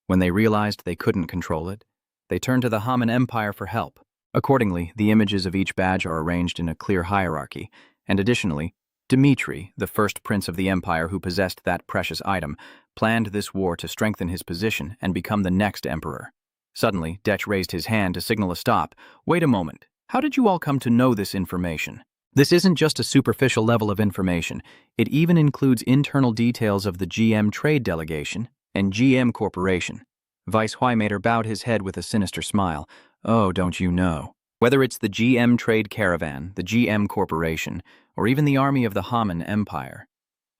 When they realized they couldn't control it, they turned to the Hmon Empire for help. Accordingly, the images of each badge are arranged in a clear hierarchy, and additionally, Dmitri, the first prince of the empire who possessed that precious item, planned this war to strengthen his position and become the next emperor. Suddenly, Dech raised his hand to signal a stop. "Wait a moment. How did you all come to know this information? This isn't just a superficial level of information. It even includes internal details of the GM Trade Delegation and GM Corporation." Vice Huimater bowed his head with a sinister smile. "Oh, don't you know? Whether it's the GM Trade Caravan, the GM Corporation, or even the army of the Hmon Empire,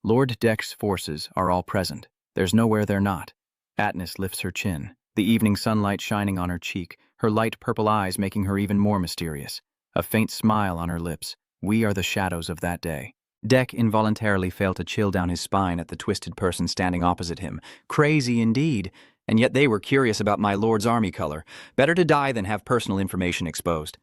Lord Dech's forces are all present. There's nowhere they're not." Atnis lifts her chin, the evening sunlight shining on her cheek, her light purple eyes making her even more mysterious. A faint smile on her lips. We are the shadows of that day. Dech involuntarily felt a chill down his spine at the twisted person standing opposite him. Crazy indeed. And yet they were curious about my lord's army color. Better to die than have personal information exposed.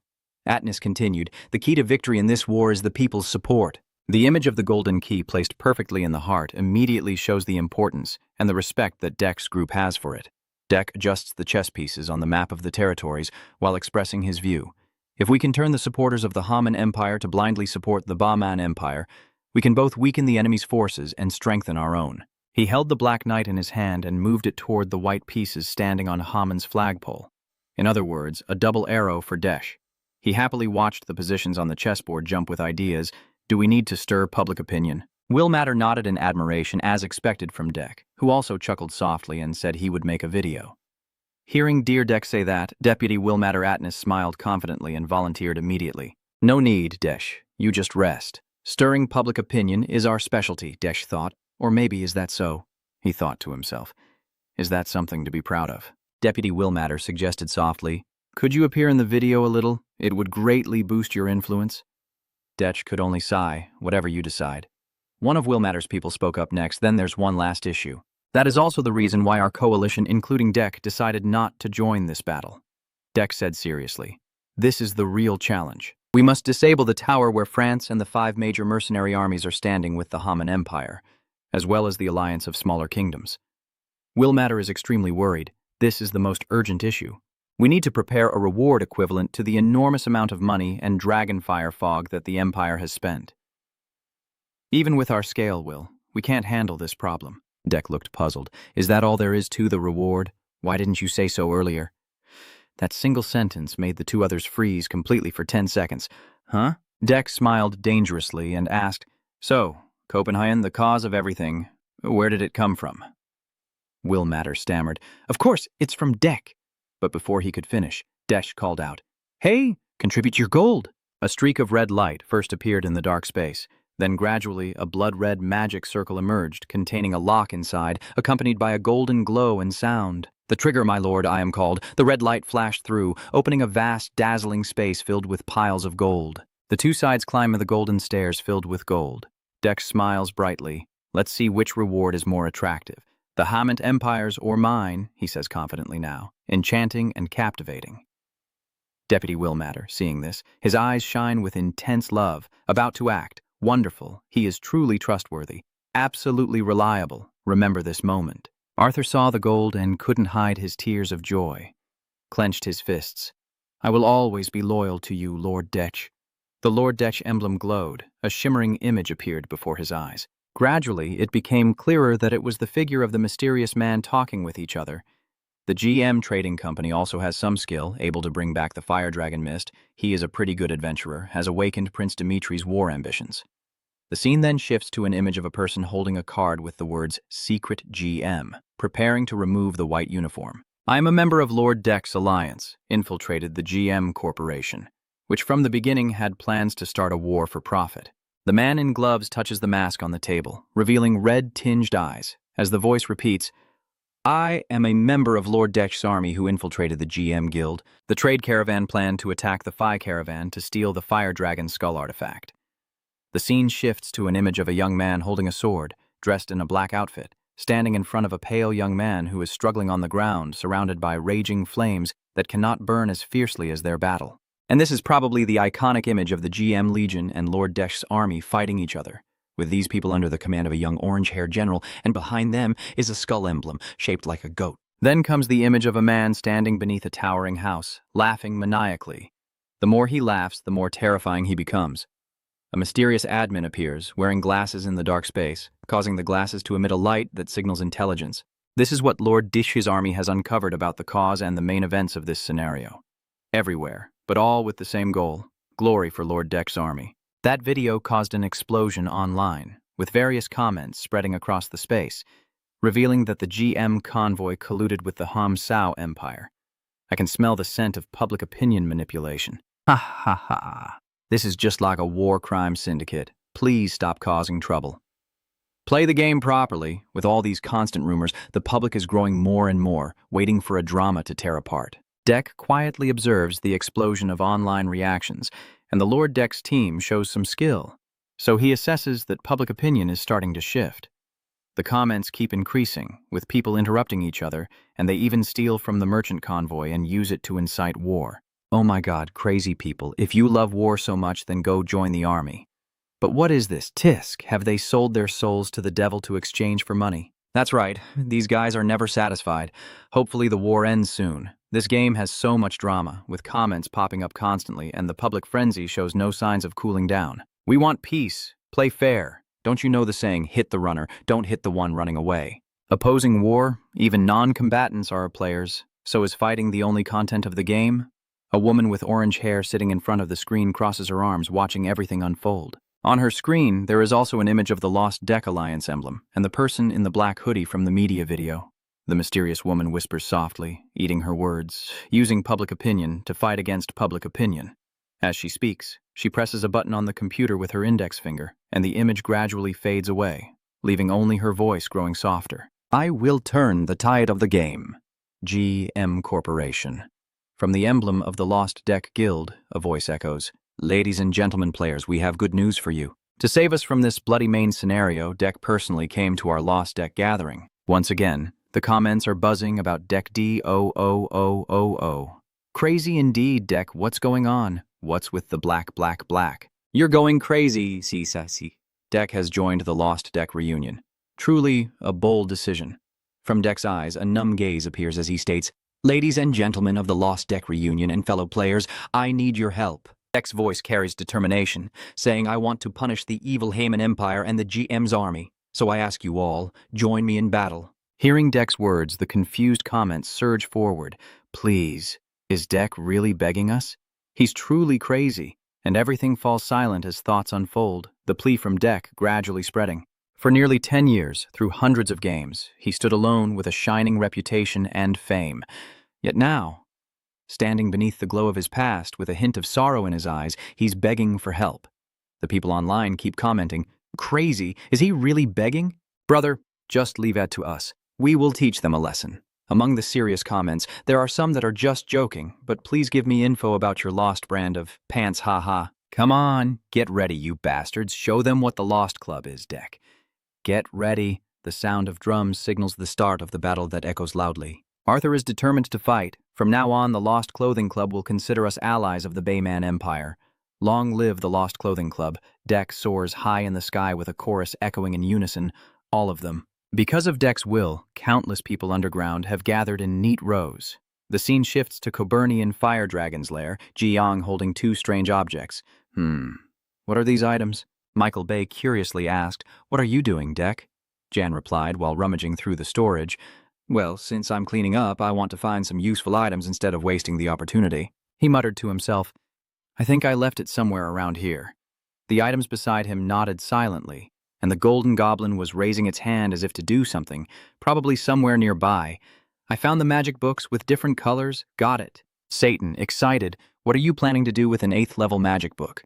Atnis continued, "The key to victory in this war is the people's support." The image of the golden key placed perfectly in the heart immediately shows the importance and the respect that Dech's group has for it. Dech adjusts the chess pieces on the map of the territories while expressing his view. If we can turn the supporters of the Hmon Empire to blindly support the Bahman Empire, we can both weaken the enemy's forces and strengthen our own. He held the black knight in his hand and moved it toward the white pieces standing on Hamon's flagpole. In other words, a double arrow for Desh. He happily watched the positions on the chessboard jump with ideas. Do we need to stir public opinion? Will Matter nodded in admiration as expected from Deck, who also chuckled softly and said he would make a video. Hearing Dear Deck say that, Deputy Will Matter Atnus smiled confidently and volunteered immediately. No need, Desh. You just rest. Stirring public opinion is our specialty, Desh thought. Or maybe is that so? He thought to himself. Is that something to be proud of? Deputy Will Matter suggested softly. Could you appear in the video a little? It would greatly boost your influence. Detch could only sigh, whatever you decide. One of Will Matter's people spoke up next, then there's one last issue. That is also the reason why our coalition, including Deck, decided not to join this battle. Deck said seriously. This is the real challenge. We must disable the tower where France and the 5 major mercenary armies are standing with the Hmon Empire, as well as the alliance of smaller kingdoms. Will Matter is extremely worried. This is the most urgent issue. We need to prepare a reward equivalent to the enormous amount of money and dragonfire fog that the Empire has spent. Even with our scale, Will, we can't handle this problem. Deck looked puzzled. Is that all there is to the reward? Why didn't you say so earlier? That single sentence made the two others freeze completely for 10 seconds. Huh? Deck smiled dangerously and asked, So, Copenhagen, the cause of everything, where did it come from? Will Matter stammered, Of course, it's from Deck. But before he could finish, Desh called out, Hey, contribute your gold. A streak of red light first appeared in the dark space. Then gradually, a blood-red magic circle emerged, containing a lock inside, accompanied by a golden glow and sound. The trigger, my lord, I am called. The red light flashed through, opening a vast, dazzling space filled with piles of gold. The two sides climb the golden stairs filled with gold. Dex smiles brightly. Let's see which reward is more attractive. The Hmon Empire's or mine, he says confidently now, enchanting and captivating. Deputy Will Matter, seeing this, his eyes shine with intense love, about to act. Wonderful, he is truly trustworthy, absolutely reliable. Remember this moment. Arthur saw the gold and couldn't hide his tears of joy. Clenched his fists. I will always be loyal to you, Lord Detch. The Lord Detch emblem glowed. A shimmering image appeared before his eyes. Gradually, it became clearer that it was the figure of the mysterious man talking with each other. The GM Trading Company also has some skill, able to bring back the Fire Dragon Mist. He is a pretty good adventurer, has awakened Prince Dimitri's war ambitions. The scene then shifts to an image of a person holding a card with the words Secret GM, preparing to remove the white uniform. I am a member of Lord Deck's alliance, infiltrated the GM Corporation, which from the beginning had plans to start a war for profit. The man in gloves touches the mask on the table, revealing red-tinged eyes, as the voice repeats, I am a member of Lord Deck's army who infiltrated the GM Guild. The trade caravan planned to attack the Phi caravan to steal the Fire Dragon skull artifact. The scene shifts to an image of a young man holding a sword, dressed in a black outfit, standing in front of a pale young man who is struggling on the ground, surrounded by raging flames that cannot burn as fiercely as their battle. And this is probably the iconic image of the GM Legion and Lord Deck's army fighting each other, with these people under the command of a young orange-haired general, and behind them is a skull emblem shaped like a goat. Then comes the image of a man standing beneath a towering house, laughing maniacally. The more he laughs, the more terrifying he becomes. A mysterious admin appears, wearing glasses in the dark space, causing the glasses to emit a light that signals intelligence. This is what Lord Dish's army has uncovered about the cause and the main events of this scenario. Everywhere, but all with the same goal, glory for Lord Deck's army. That video caused an explosion online, with various comments spreading across the space, revealing that the GM convoy colluded with the Hmon Empire. I can smell the scent of public opinion manipulation. Ha ha ha. This is just like a war crime syndicate. Please stop causing trouble. Play the game properly. With all these constant rumors, the public is growing more and more, waiting for a drama to tear apart. Deck quietly observes the explosion of online reactions, and the Lord Deck's team shows some skill. So he assesses that public opinion is starting to shift. The comments keep increasing, with people interrupting each other, and they even steal from the merchant convoy and use it to incite war. Oh my God, crazy people, if you love war so much, then go join the army. But what is this, Tisk? Have they sold their souls to the devil to exchange for money? That's right, these guys are never satisfied. Hopefully the war ends soon. This game has so much drama, with comments popping up constantly, and the public frenzy shows no signs of cooling down. We want peace. Play fair. Don't you know the saying, hit the runner, don't hit the one running away? Opposing war, even non-combatants are players. So is fighting the only content of the game? A woman with orange hair sitting in front of the screen crosses her arms, watching everything unfold. On her screen, there is also an image of the Lost Deck Alliance emblem and the person in the black hoodie from the media video. The mysterious woman whispers softly, eating her words, using public opinion to fight against public opinion. As she speaks, she presses a button on the computer with her index finger, and the image gradually fades away, leaving only her voice growing softer. I will turn the tide of the game. GM Corporation. From the emblem of the Lost Deck Guild, a voice echoes, Ladies and gentlemen players, we have good news for you. To save us from this bloody main scenario, Deck personally came to our Lost Deck gathering. Once again, the comments are buzzing about Deck D0000. Crazy indeed, Deck. What's going on? What's with the black? You're going crazy, si. Deck has joined the Lost Deck reunion. Truly a bold decision. From Deck's eyes, a numb gaze appears as he states, Ladies and gentlemen of the Lost Deck reunion and fellow players, I need your help. Deck's voice carries determination, saying I want to punish the evil Hmon Empire and the GM's army. So I ask you all, join me in battle. Hearing Deck's words, the confused comments surge forward. Please, is Deck really begging us? He's truly crazy, and everything falls silent as thoughts unfold, the plea from Deck gradually spreading. For nearly 10 years, through hundreds of games, he stood alone with a shining reputation and fame. Yet now, standing beneath the glow of his past with a hint of sorrow in his eyes, he's begging for help. The people online keep commenting, Crazy, is he really begging? Brother, just leave that to us. We will teach them a lesson. Among the serious comments, there are some that are just joking, but please give me info about your Lost brand of pants haha. Come on, get ready, you bastards. Show them what the Lost Club is, Deck. Get ready. The sound of drums signals the start of the battle that echoes loudly. Arthur is determined to fight. From now on, the Lost Clothing Club will consider us allies of the Hmon Empire. Long live the Lost Clothing Club. Deck soars high in the sky with a chorus echoing in unison, all of them. Because of Deck's will, countless people underground have gathered in neat rows. The scene shifts to Coburnian Fire Dragon's lair, Ji-Yang holding two strange objects. What are these items? Michael Bay curiously asked, What are you doing, Deck? Jan replied while rummaging through the storage, Well, since I'm cleaning up, I want to find some useful items instead of wasting the opportunity. He muttered to himself, I think I left it somewhere around here. The items beside him nodded silently, and the Golden Goblin was raising its hand as if to do something, probably somewhere nearby. I found the magic books with different colors, got it. Satan, excited, what are you planning to do with an 8th level magic book?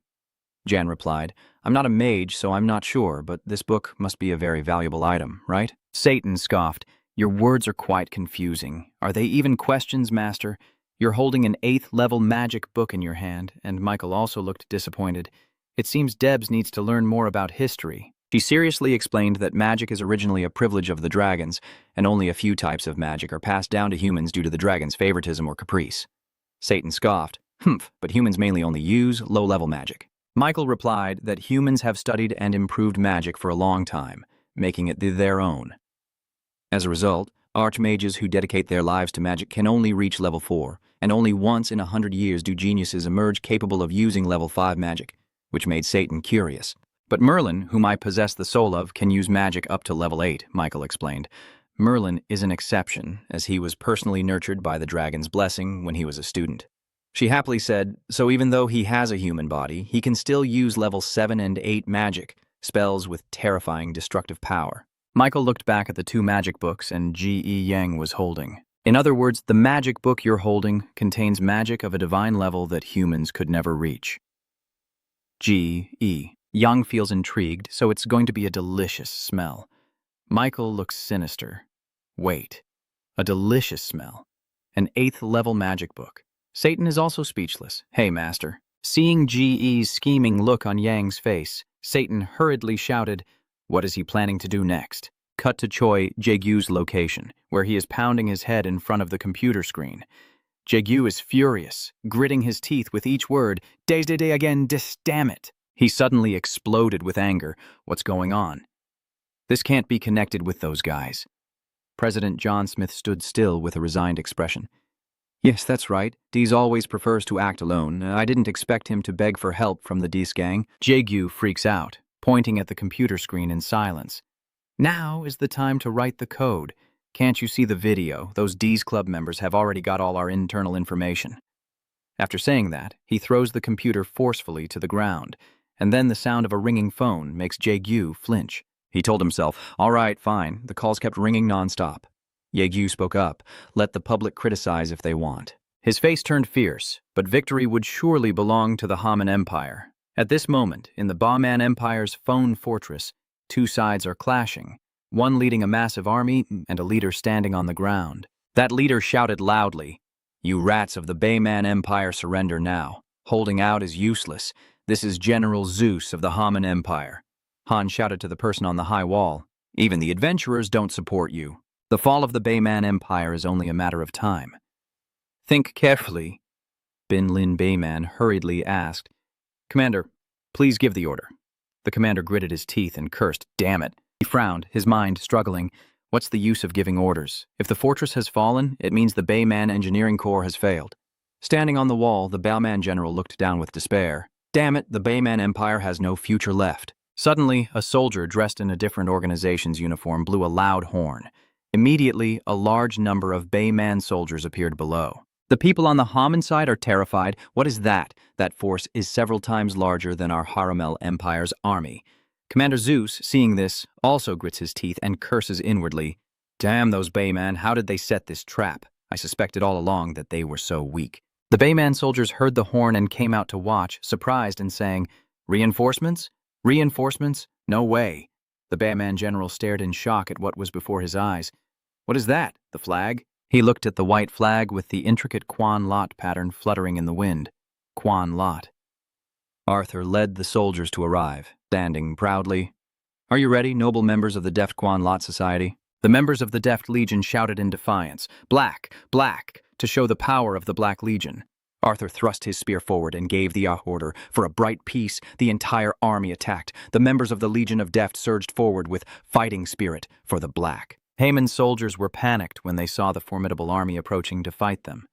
Jan replied, I'm not a mage, so I'm not sure, but this book must be a very valuable item, right? Satan scoffed, Your words are quite confusing. Are they even questions, Master? You're holding an 8th level magic book in your hand, and Michael also looked disappointed. It seems Debs needs to learn more about history. She seriously explained that magic is originally a privilege of the dragons, and only a few types of magic are passed down to humans due to the dragon's favoritism or caprice. Satan scoffed, but humans mainly only use low-level magic. Michael replied that humans have studied and improved magic for a long time, making it their own. As a result, archmages who dedicate their lives to magic can only reach level 4, and only once in 100 years do geniuses emerge capable of using level 5 magic, which made Satan curious. But Merlin, whom I possess the soul of, can use magic up to level 8, Michael explained. Merlin is an exception, as he was personally nurtured by the dragon's blessing when he was a student. She happily said, so even though he has a human body, he can still use level 7 and 8 magic, spells with terrifying destructive power. Michael looked back at the two magic books and Ji Yang was holding. In other words, the magic book you're holding contains magic of a divine level that humans could never reach. Ji. Yang feels intrigued, so it's going to be a delicious smell. Michael looks sinister. Wait, a delicious smell. An 8th level magic book. Satan is also speechless. Hey, Master. Seeing Ji's scheming look on Yang's face, Satan hurriedly shouted, What is he planning to do next? Cut to Choi Jae-gyu's location, where he is pounding his head in front of the computer screen. Jae-gyu is furious, gritting his teeth with each word, Days again, damn it. He suddenly exploded with anger. What's going on? This can't be connected with those guys. President John Smith stood still with a resigned expression. Yes, that's right. Dees always prefers to act alone. I didn't expect him to beg for help from the Dees gang. Jae-gyu freaks out, pointing at the computer screen in silence. Now is the time to write the code. Can't you see the video? Those D's Club members have already got all our internal information. After saying that, he throws the computer forcefully to the ground, and then the sound of a ringing phone makes Jae-gyu flinch. He told himself, all right, fine. The calls kept ringing nonstop. Jae-gyu spoke up, let the public criticize if they want. His face turned fierce, but victory would surely belong to the Hmon Empire. At this moment, in the Hmon Empire's phone fortress, two sides are clashing, one leading a massive army and a leader standing on the ground. That leader shouted loudly, "You rats of the Hmon Empire surrender now. Holding out is useless. This is General Zeus of the Hmon Empire." Han shouted to the person on the high wall, "Even the adventurers don't support you. The fall of the Hmon Empire is only a matter of time." "Think carefully," Bin Lin Bayman hurriedly asked. "Commander, please give the order." The commander gritted his teeth and cursed, "Damn it." He frowned, his mind struggling. What's the use of giving orders? If the fortress has fallen, it means the Bayman Engineering Corps has failed. Standing on the wall, the Bowman general looked down with despair. Damn it, the Bayman Empire has no future left. Suddenly, a soldier dressed in a different organization's uniform blew a loud horn. Immediately, a large number of Bayman soldiers appeared below. The people on the Hmon side are terrified. What is that? That force is several times larger than our Haramel Empire's army. Commander Zeus, seeing this, also grits his teeth and curses inwardly. Damn those Bayman, how did they set this trap? I suspected all along that they were so weak. The Bayman soldiers heard the horn and came out to watch, surprised and saying, "Reinforcements? Reinforcements? No way." The Bayman general stared in shock at what was before his eyes. "What is that? The flag?" He looked at the white flag with the intricate Quan Lot pattern fluttering in the wind. Quan Lot. Arthur led the soldiers to arrive, standing proudly. "Are you ready, noble members of the Deft Quan Lot Society?" The members of the Deft Legion shouted in defiance, "Black! Black!" to show the power of the Black Legion. Arthur thrust his spear forward and gave the order. For a bright peace, the entire army attacked. The members of the Legion of Deft surged forward with fighting spirit for the Black. Haman's soldiers were panicked when they saw the formidable army approaching to fight them.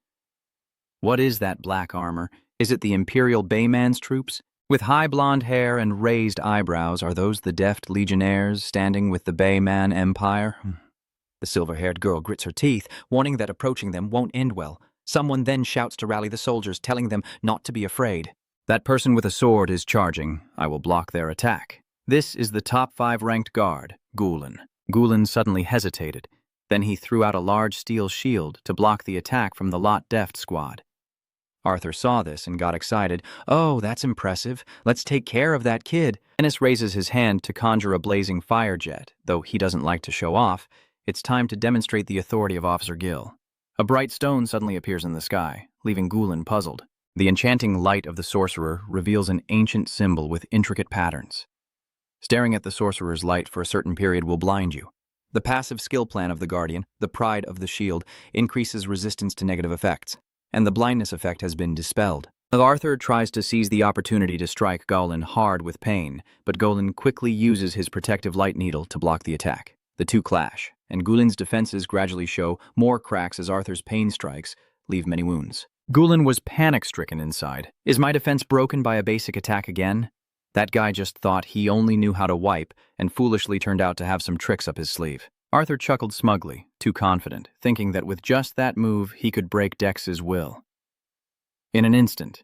What is that black armor? Is it the Imperial Bayman's troops? With high blonde hair and raised eyebrows, are those the Deft Legionnaires standing with the Bayman Empire? The silver-haired girl grits her teeth, warning that approaching them won't end well. Someone then shouts to rally the soldiers, telling them not to be afraid. That person with a sword is charging. I will block their attack. This is the top 5 ranked guard, Gulen. Gulen suddenly hesitated. Then he threw out a large steel shield to block the attack from the Lot Deft squad. Arthur saw this and got excited. "Oh, that's impressive. Let's take care of that kid." Ennis raises his hand to conjure a blazing fire jet. Though he doesn't like to show off, it's time to demonstrate the authority of Officer Gill. A bright stone suddenly appears in the sky, leaving Gulen puzzled. The enchanting light of the sorcerer reveals an ancient symbol with intricate patterns. Staring at the sorcerer's light for a certain period will blind you. The passive skill plan of the Guardian, the Pride of the Shield, increases resistance to negative effects, and the blindness effect has been dispelled. Arthur tries to seize the opportunity to strike Golan hard with pain, but Golan quickly uses his protective light needle to block the attack. The two clash, and Gulen's defenses gradually show more cracks as Arthur's pain strikes leave many wounds. Gulen was panic-stricken inside. Is my defense broken by a basic attack again? That guy just thought he only knew how to wipe and foolishly turned out to have some tricks up his sleeve. Arthur chuckled smugly, too confident, thinking that with just that move he could break Dex's will. In an instant,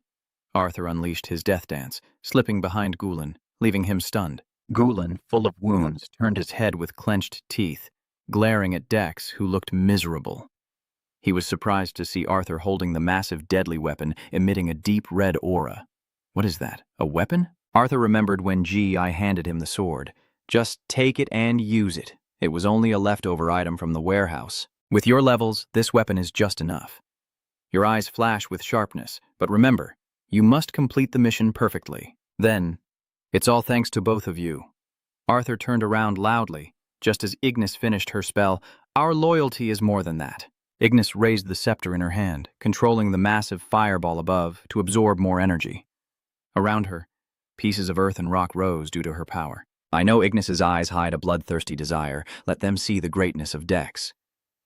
Arthur unleashed his death dance, slipping behind Gulen, leaving him stunned. Gulen, full of wounds, turned his head with clenched teeth, glaring at Dex, who looked miserable. He was surprised to see Arthur holding the massive deadly weapon, emitting a deep red aura. What is that? A weapon? Arthur remembered when I handed him the sword. Just take it and use it. It was only a leftover item from the warehouse. With your levels, this weapon is just enough. Your eyes flash with sharpness, but remember, you must complete the mission perfectly. Then, it's all thanks to both of you. Arthur turned around loudly, just as Ignis finished her spell. Our loyalty is more than that. Ignis raised the scepter in her hand, controlling the massive fireball above to absorb more energy. Around her, pieces of earth and rock rose due to her power. I know Ignis's eyes hide a bloodthirsty desire. Let them see the greatness of Dex.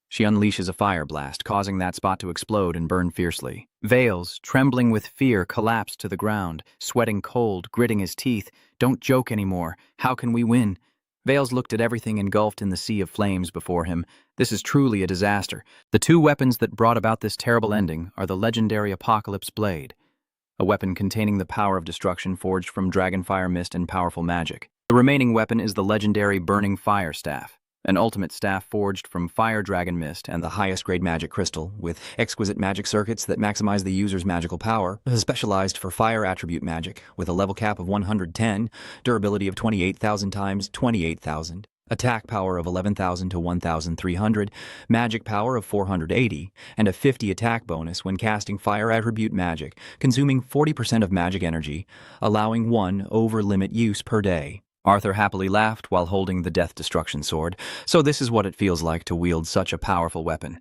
She unleashes a fire blast, causing that spot to explode and burn fiercely. Vales, trembling with fear, collapsed to the ground, sweating cold, gritting his teeth. Don't joke anymore. How can we win? Vales looked at everything engulfed in the sea of flames before him. This is truly a disaster. The two weapons that brought about this terrible ending are the legendary Apocalypse Blade, a weapon containing the power of destruction forged from dragonfire mist and powerful magic. The remaining weapon is the legendary Burning Fire Staff, an ultimate staff forged from fire dragon mist and The highest grade magic crystal, with exquisite magic circuits that maximize the user's magical power, specialized for fire attribute magic, with a level cap of 110, durability of 28,000 times 28,000, attack power of 11,000 to 1,300, magic power of 480, and a 50 attack bonus when casting fire attribute magic, consuming 40% of magic energy, allowing 1 over-limit use per day. Arthur happily laughed while holding the Death Destruction Sword. So this is what it feels like to wield such a powerful weapon.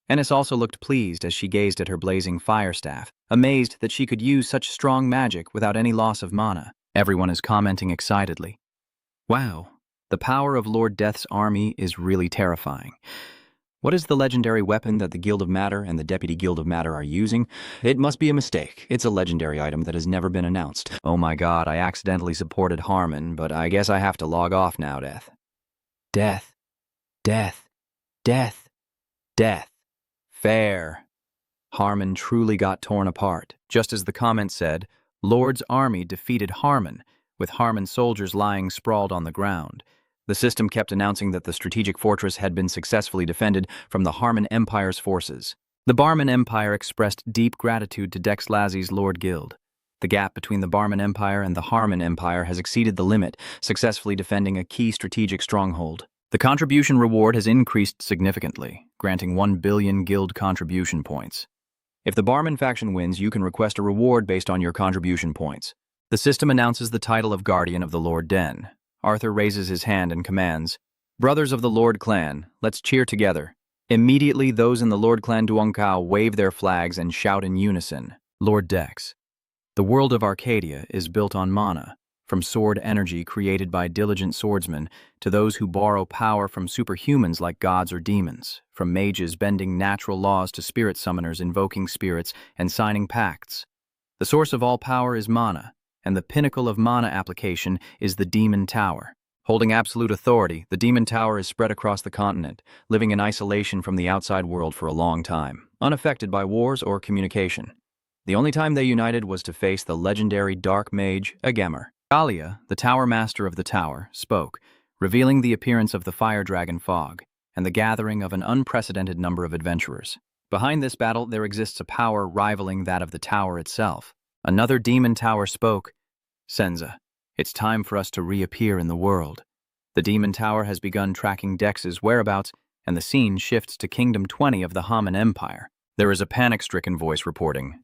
Ennis also looked pleased as she gazed at her blazing fire staff, amazed that she could use such strong magic without any loss of mana. Everyone is commenting excitedly. Wow, the power of Lord Death's army is really terrifying. What is the legendary weapon that the Guild of Matter and the Deputy Guild of Matter are using? It must be a mistake. It's a legendary item that has never been announced. Oh my god, I accidentally supported Hmon, but I guess I have to log off now, Death. Death. Death. Death. Death. Fair. Hmon truly got torn apart. Just as the comment said, Lord's army defeated Hmon, with Hmon's soldiers lying sprawled on the ground. The system kept announcing that the strategic fortress had been successfully defended from the Hmon Empire's forces. The Barman Empire expressed deep gratitude to Dex Lazzie's Lord Guild. The gap between the Barman Empire and the Hmon Empire has exceeded the limit, successfully defending a key strategic stronghold. The contribution reward has increased significantly, granting 1 billion guild contribution points. If the Barman faction wins, you can request a reward based on your contribution points. The system announces the title of Guardian of the Lord Den. Arthur raises his hand and commands, "Brothers of the Lord Clan, let's cheer together." Immediately, those in the Lord Clan Duonkao wave their flags and shout in unison, "Lord Dex." The world of Arcadia is built on mana, from sword energy created by diligent swordsmen to those who borrow power from superhumans like gods or demons, from mages bending natural laws to spirit summoners invoking spirits and signing pacts. The source of all power is mana, and the pinnacle of mana application is the Demon Tower. Holding absolute authority, the Demon Tower is spread across the continent, living in isolation from the outside world for a long time, unaffected by wars or communication. The only time they united was to face the legendary dark mage, Agamar. Arcadia, the Tower Master of the Tower, spoke, revealing the appearance of the Fire Dragon Fog and the gathering of an unprecedented number of adventurers. Behind this battle, there exists a power rivaling that of the tower itself. Another Demon Tower spoke, "Senza, it's time for us to reappear in the world." The Demon Tower has begun tracking Dex's whereabouts, and the scene shifts to Kingdom 20 of the Hmon Empire. There is a panic-stricken voice reporting,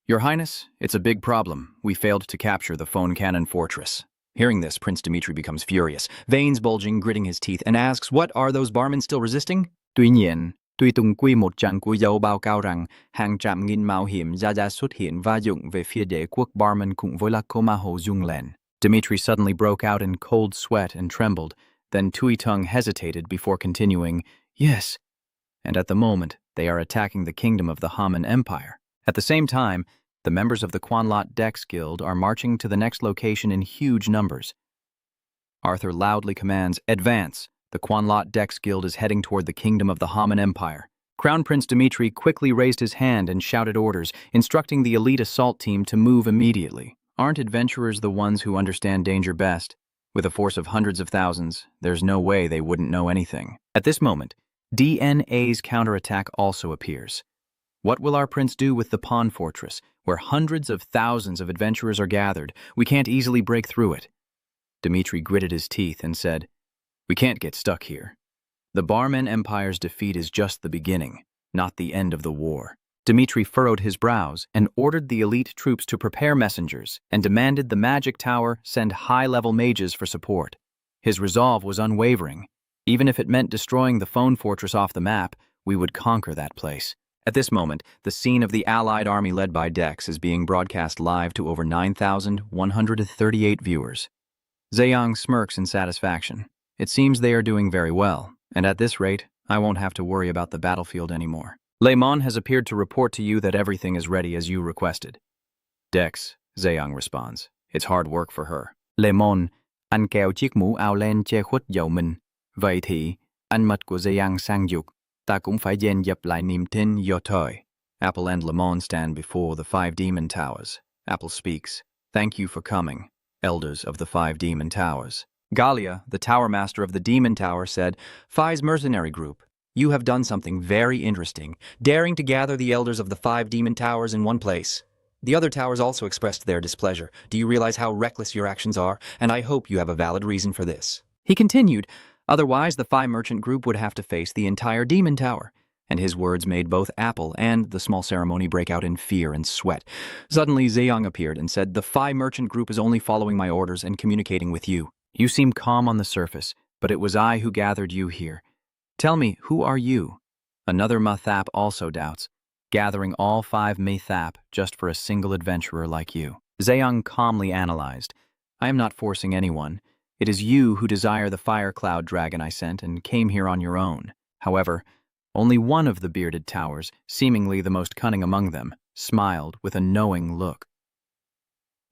"Your Highness, it's a big problem. We failed to capture the phone cannon fortress." Hearing this, Prince Dimitri becomes furious, veins bulging, gritting his teeth, and asks, "What, are those barmen still resisting?" Tuy nhiên, tuy tung quy một trận của dấu báo cáo rằng hàng trăm nghìn mạo hiểm gia xuất hiện và dựng về phía đế quốc Barman cùng với là Komaho dung lên. Dimitri suddenly broke out in cold sweat and trembled. Then Tui Tung hesitated before continuing, "Yes." And at the moment, they are attacking the kingdom of the Hmon Empire. At the same time, the members of the Quanlot Dex Guild are marching to the next location in huge numbers. Arthur loudly commands, "Advance." The Quanlot Dex Guild is heading toward the kingdom of the Hmon Empire. Crown Prince Dimitri quickly raised his hand and shouted orders, instructing the elite assault team to move immediately. Aren't adventurers the ones who understand danger best? With a force of hundreds of thousands, there's no way they wouldn't know anything. At this moment, DNA's counterattack also appears. What will our prince do with the Pawn Fortress, where hundreds of thousands of adventurers are gathered? We can't easily break through it. Dimitri gritted his teeth and said, "We can't get stuck here. The Barman Empire's defeat is just the beginning, not the end of the war." Dimitri furrowed his brows and ordered the elite troops to prepare messengers and demanded the Magic Tower send high-level mages for support. His resolve was unwavering. Even if it meant destroying the phone fortress off the map, we would conquer that place. At this moment, the scene of the Allied army led by Dex is being broadcast live to over 9,138 viewers. Zheang smirks in satisfaction. It seems they are doing very well, and at this rate, I won't have to worry about the battlefield anymore. Hmon has appeared to report to you that everything is ready as you requested. Dex, Zayang responds. It's hard work for her. Hmon, anh kéo chiếc mũ áo len che khuất dầu mình. Vậy thì, anh mật của Zayang sang dục, ta cũng phải dền dập lại niềm tin do thời. Apple and Hmon stand before the 5 demon towers. Apple speaks. Thank you for coming, elders of the 5 demon towers. Galia, the tower master of the demon tower, said, Phi's mercenary group, you have done something very interesting, daring to gather the elders of the 5 demon towers in one place. The other towers also expressed their displeasure. Do you realize how reckless your actions are? And I hope you have a valid reason for this. He continued, otherwise the Phi merchant group would have to face the entire demon tower. And his words made both Apple and the small ceremony break out in fear and sweat. Suddenly, Zayang appeared and said, the Phi merchant group is only following my orders and communicating with you. You seem calm on the surface, but it was I who gathered you here. Tell me, who are you? Another Mathap also doubts, gathering all 5 Mathap just for a single adventurer like you. Zayang calmly analyzed. I am not forcing anyone. It is you who desire the fire cloud dragon I sent and came here on your own. However, only one of the bearded towers, seemingly the most cunning among them, smiled with a knowing look.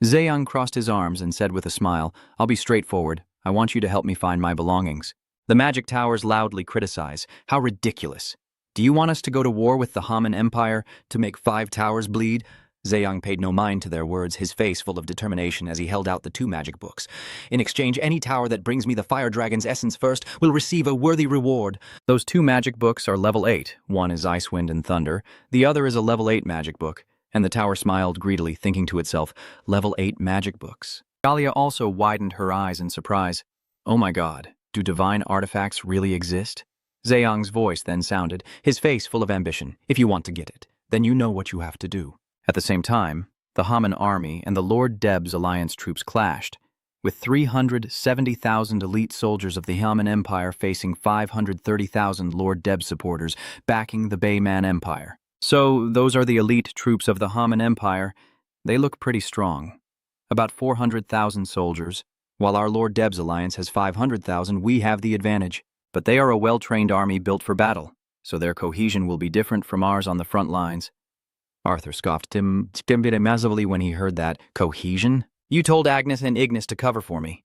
Zayang crossed his arms and said with a smile, I'll be straightforward. I want you to help me find my belongings. The magic towers loudly criticize. How ridiculous. Do you want us to go to war with the Hmon Empire to make 5 towers bleed? Zayang paid no mind to their words, his face full of determination as he held out the 2 magic books. In exchange, any tower that brings me the fire dragon's essence first will receive a worthy reward. Those 2 magic books are level 8. One is Ice, Wind, and Thunder. The other is a level 8 magic book. And the tower smiled greedily, thinking to itself, level 8 magic books. Galia also widened her eyes in surprise. Oh my god, do divine artifacts really exist? Zayang's voice then sounded, his face full of ambition. If you want to get it, then you know what you have to do. At the same time, the Hmon army and the Lord Deb's alliance troops clashed, with 370,000 elite soldiers of the Hmon Empire facing 530,000 Lord Deb supporters backing the Bayman Empire. So, those are the elite troops of the Hmon Empire. They look pretty strong. About 400,000 soldiers. While our Lord Deb's alliance has 500,000, we have the advantage. But they are a well-trained army built for battle, so their cohesion will be different from ours on the front lines. Arthur scoffed massively when he heard that. Cohesion? You told Agnes and Ignis to cover for me.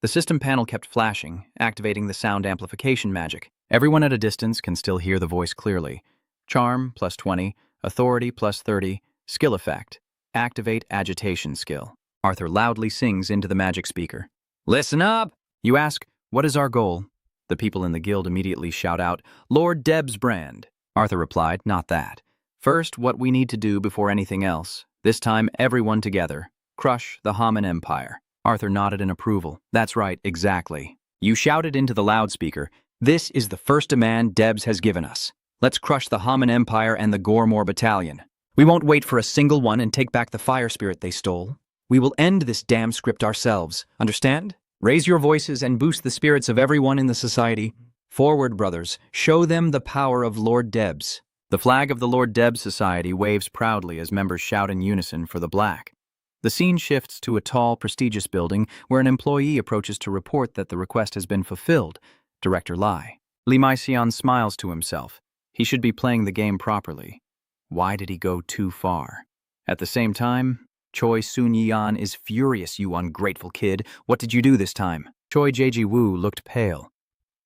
The system panel kept flashing, activating the sound amplification magic. Everyone at a distance can still hear the voice clearly. Charm, plus 20, Authority, plus 30, Skill effect, Activate agitation skill. Arthur loudly sings into the magic speaker. Listen up! You ask, what is our goal? The people in the guild immediately shout out, Lord Deb's brand. Arthur replied, not that. First, what we need to do before anything else. This time, everyone together. Crush the Hmon Empire. Arthur nodded in approval. That's right, exactly. You shouted into the loudspeaker, this is the first demand Debs has given us. Let's crush the Hmon Empire and the Gormore Battalion. We won't wait for a single one and take back the fire spirit they stole. We will end this damn script ourselves. Understand? Raise your voices and boost the spirits of everyone in the society. Forward, brothers. Show them the power of Lord Debs. The flag of the Lord Debs Society waves proudly as members shout in unison for the black. The scene shifts to a tall, prestigious building where an employee approaches to report that the request has been fulfilled. Director Lai. Li Maixian smiles to himself. He should be playing the game properly. Why did he go too far? At the same time, Choi Sun-Yian is furious, you ungrateful kid. What did you do this time? Choi Jeji-woo looked pale.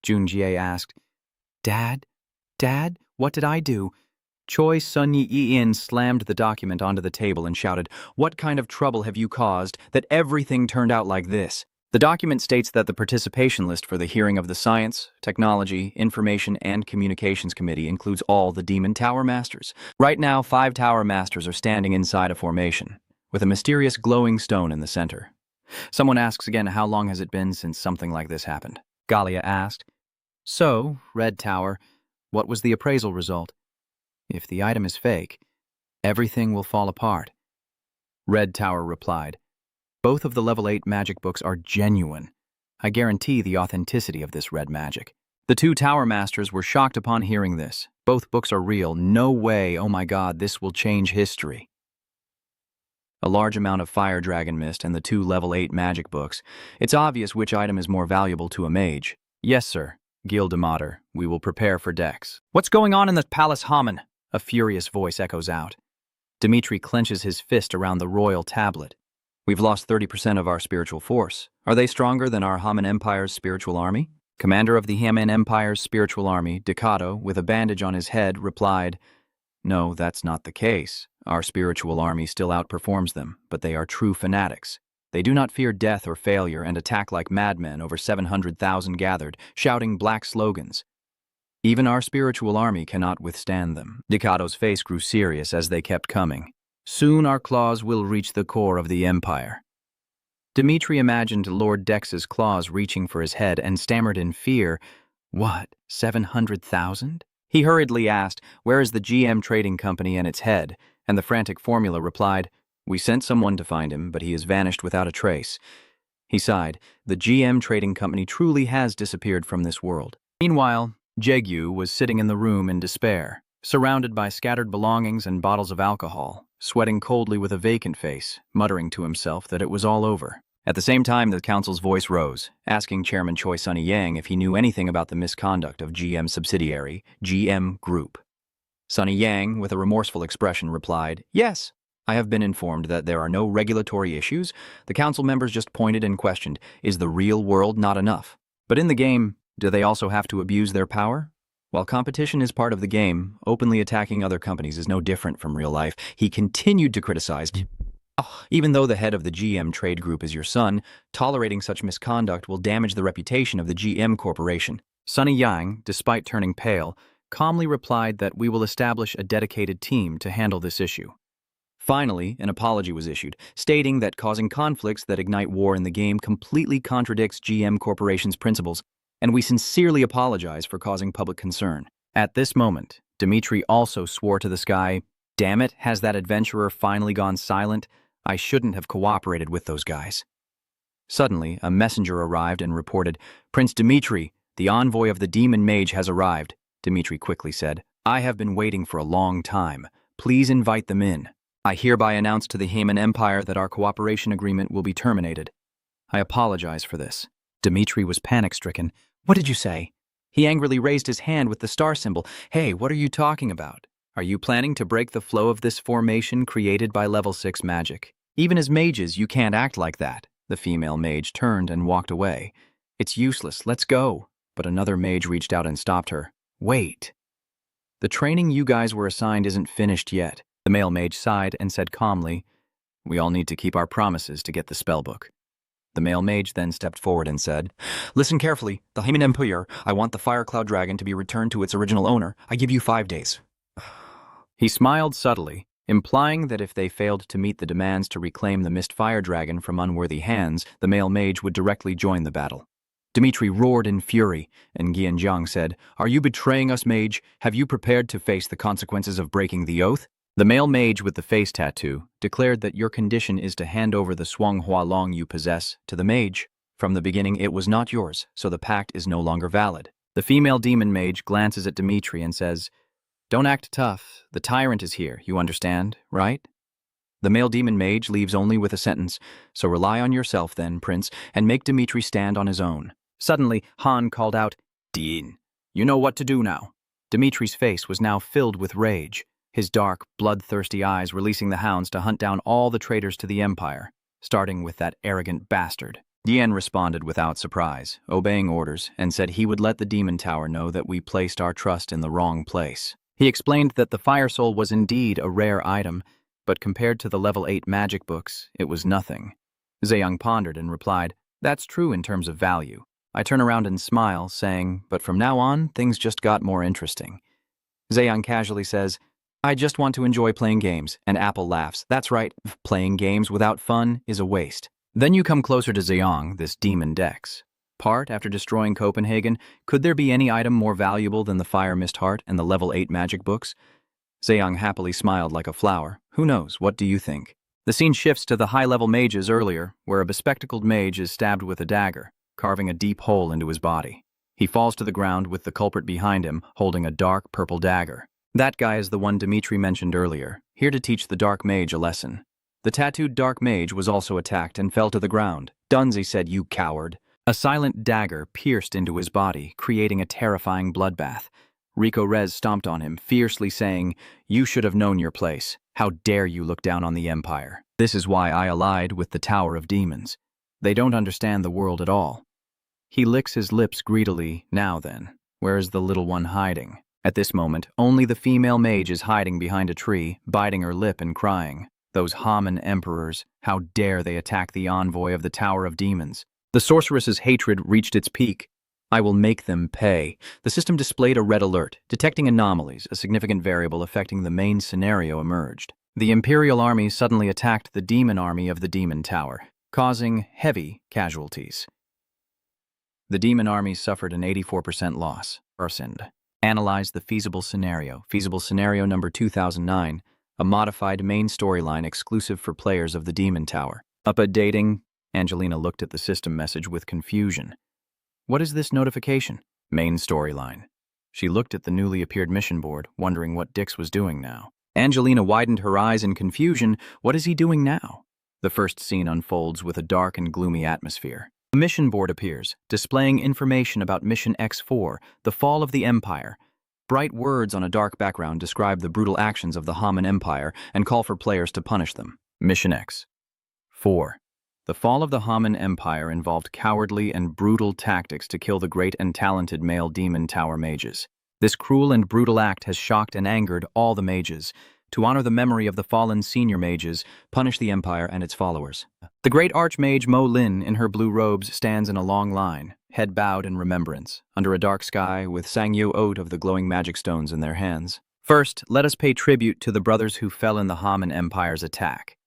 Jun Jie asked, Dad? What did I do? Choi Sun-Yian slammed the document onto the table and shouted, What kind of trouble have you caused that everything turned out like this? The document states that the participation list for the hearing of the Science, Technology, Information, and Communications Committee includes all the Demon Tower Masters. Right now, 5 Tower Masters are standing inside a formation, with a mysterious glowing stone in the center. Someone asks again, how long has it been since something like this happened? Galia asked. So, Red Tower, what was the appraisal result? If the item is fake, everything will fall apart. Red Tower replied, Both of the level 8 magic books are genuine. I guarantee the authenticity of this red magic. The 2 Tower Masters were shocked upon hearing this. Both books are real. No way, oh my god, this will change history. A large amount of fire dragon mist and the 2 level 8 magic books. It's obvious which item is more valuable to a mage. Yes, sir. Gildemotter, we will prepare for Dex. What's going on in the palace, Hmon? A furious voice echoes out. Dimitri clenches his fist around the royal tablet. We've lost 30% of our spiritual force. Are they stronger than our Hmon Empire's spiritual army? Commander of the Hmon Empire's spiritual army, Ducato, with a bandage on his head, replied, No, that's not the case. Our spiritual army still outperforms them, but they are true fanatics. They do not fear death or failure and attack like madmen, over 700,000 gathered, shouting black slogans. Even our spiritual army cannot withstand them. Ducato's face grew serious as they kept coming. Soon our claws will reach the core of the Empire. Dimitri imagined Lord Dex's claws reaching for his head and stammered in fear, What, 700,000? He hurriedly asked, Where is the GM Trading Company and its head? And the frantic formula replied, We sent someone to find him, but he has vanished without a trace. He sighed, The GM Trading Company truly has disappeared from this world. Meanwhile, Jegu was sitting in the room in despair, surrounded by scattered belongings and bottles of alcohol, sweating coldly with a vacant face, muttering to himself that it was all over. At the same time, the council's voice rose, asking Chairman Choi Sunny-Yang if he knew anything about the misconduct of GM subsidiary, GM Group. Sunny-Yang, with a remorseful expression, replied, Yes, I have been informed that there are no regulatory issues. The council members just pointed and questioned, Is the real world not enough? But in the game, do they also have to abuse their power? While competition is part of the game, openly attacking other companies is no different from real life. He continued to criticize, Even though the head of the GM trade group is your son, tolerating such misconduct will damage the reputation of the GM corporation. Sunny-Yang, despite turning pale, calmly replied that we will establish a dedicated team to handle this issue. Finally, an apology was issued, stating that causing conflicts that ignite war in the game completely contradicts GM Corporation's principles, and we sincerely apologize for causing public concern. At this moment, Dimitri also swore to the sky, Damn it, has that adventurer finally gone silent? I shouldn't have cooperated with those guys. Suddenly, a messenger arrived and reported, Prince Dimitri, the envoy of the demon mage has arrived. Dimitri quickly said, I have been waiting for a long time. Please invite them in. I hereby announce to the Hmon Empire that our cooperation agreement will be terminated. I apologize for this. Dimitri was panic-stricken. What did you say? He angrily raised his hand with the star symbol. Hey, what are you talking about? Are you planning to break the flow of this formation created by level 6 magic? Even as mages, you can't act like that. The female mage turned and walked away. It's useless, let's go. But another mage reached out and stopped her. Wait. The training you guys were assigned isn't finished yet. The male mage sighed and said calmly, We all need to keep our promises to get the spellbook. The male mage then stepped forward and said, Listen carefully, the Hmon Empire, I want the Fire Cloud Dragon to be returned to its original owner. I give you 5 days. He smiled subtly, implying that if they failed to meet the demands to reclaim the Mist Fire Dragon from unworthy hands, the male mage would directly join the battle. Dimitri roared in fury, and Gianjiang said, Are you betraying us, mage? Have you prepared to face the consequences of breaking the oath? The male mage with the face tattoo declared that your condition is to hand over the Swang Hua Long you possess to the mage. From the beginning, it was not yours, so the pact is no longer valid. The female demon mage glances at Dimitri and says, Don't act tough. The tyrant is here, you understand, right? The male demon mage leaves only with a sentence, so rely on yourself then, prince, and make Dimitri stand on his own. Suddenly, Han called out, Dean, you know what to do now. Dimitri's face was now filled with rage, his dark, bloodthirsty eyes releasing the hounds to hunt down all the traitors to the Empire, starting with that arrogant bastard. Dian responded without surprise, obeying orders, and said he would let the Demon Tower know that we placed our trust in the wrong place. He explained that the Fire Soul was indeed a rare item, but compared to the level 8 magic books, it was nothing. Zheyoung pondered and replied, That's true in terms of value. I turn around and smile, saying, But from now on, things just got more interesting. Zheyoung casually says, I just want to enjoy playing games, and Apple laughs. That's right, playing games without fun is a waste. Then you come closer to Zheyoung, this demon Dex. Part, after destroying Copenhagen, could there be any item more valuable than the Fire Mist Heart and the level 8 magic books? Zheyoung happily smiled like a flower. Who knows, what do you think? The scene shifts to the high-level mages earlier, where a bespectacled mage is stabbed with a dagger, carving a deep hole into his body. He falls to the ground with the culprit behind him, holding a dark purple dagger. That guy is the one Dimitri mentioned earlier, here to teach the dark mage a lesson. The tattooed dark mage was also attacked and fell to the ground. Dunzi said, You coward. A silent dagger pierced into his body, creating a terrifying bloodbath. Rico Rez stomped on him, fiercely saying, "You should have known your place. How dare you look down on the Empire? This is why I allied with the Tower of Demons. They don't understand the world at all." He licks his lips greedily. Now then, where is the little one hiding? At this moment, only the female mage is hiding behind a tree, biting her lip and crying. Those Hmon Emperors, how dare they attack the envoy of the Tower of Demons? The sorceress's hatred reached its peak. "I will make them pay." The system displayed a red alert. Detecting anomalies, a significant variable affecting the main scenario emerged. The Imperial army suddenly attacked the demon army of the Demon Tower, causing heavy casualties. The demon army suffered an 84% loss. Analyze the feasible scenario. Feasible scenario number 2009, a modified main storyline exclusive for players of the Demon Tower. Updating. Angelina looked at the system message with confusion. What is this notification? Main storyline. She looked at the newly appeared mission board, wondering what Dix was doing now. Angelina widened her eyes in confusion. What is he doing now? The first scene unfolds with a dark and gloomy atmosphere. A mission board appears, displaying information about Mission X4, the fall of the Empire. Bright words on a dark background describe the brutal actions of the Hmon Empire and call for players to punish them. Mission X4. The fall of the Hmon Empire involved cowardly and brutal tactics to kill the great and talented male Demon Tower mages. This cruel and brutal act has shocked and angered all the mages. To honor the memory of the fallen senior mages, punish the Empire and its followers. The great archmage Mo Lin, in her blue robes, stands in a long line, head bowed in remembrance, under a dark sky with Sangyu Oat of the glowing magic stones in their hands. First, let us pay tribute to the brothers who fell in the Hmon Empire's attack.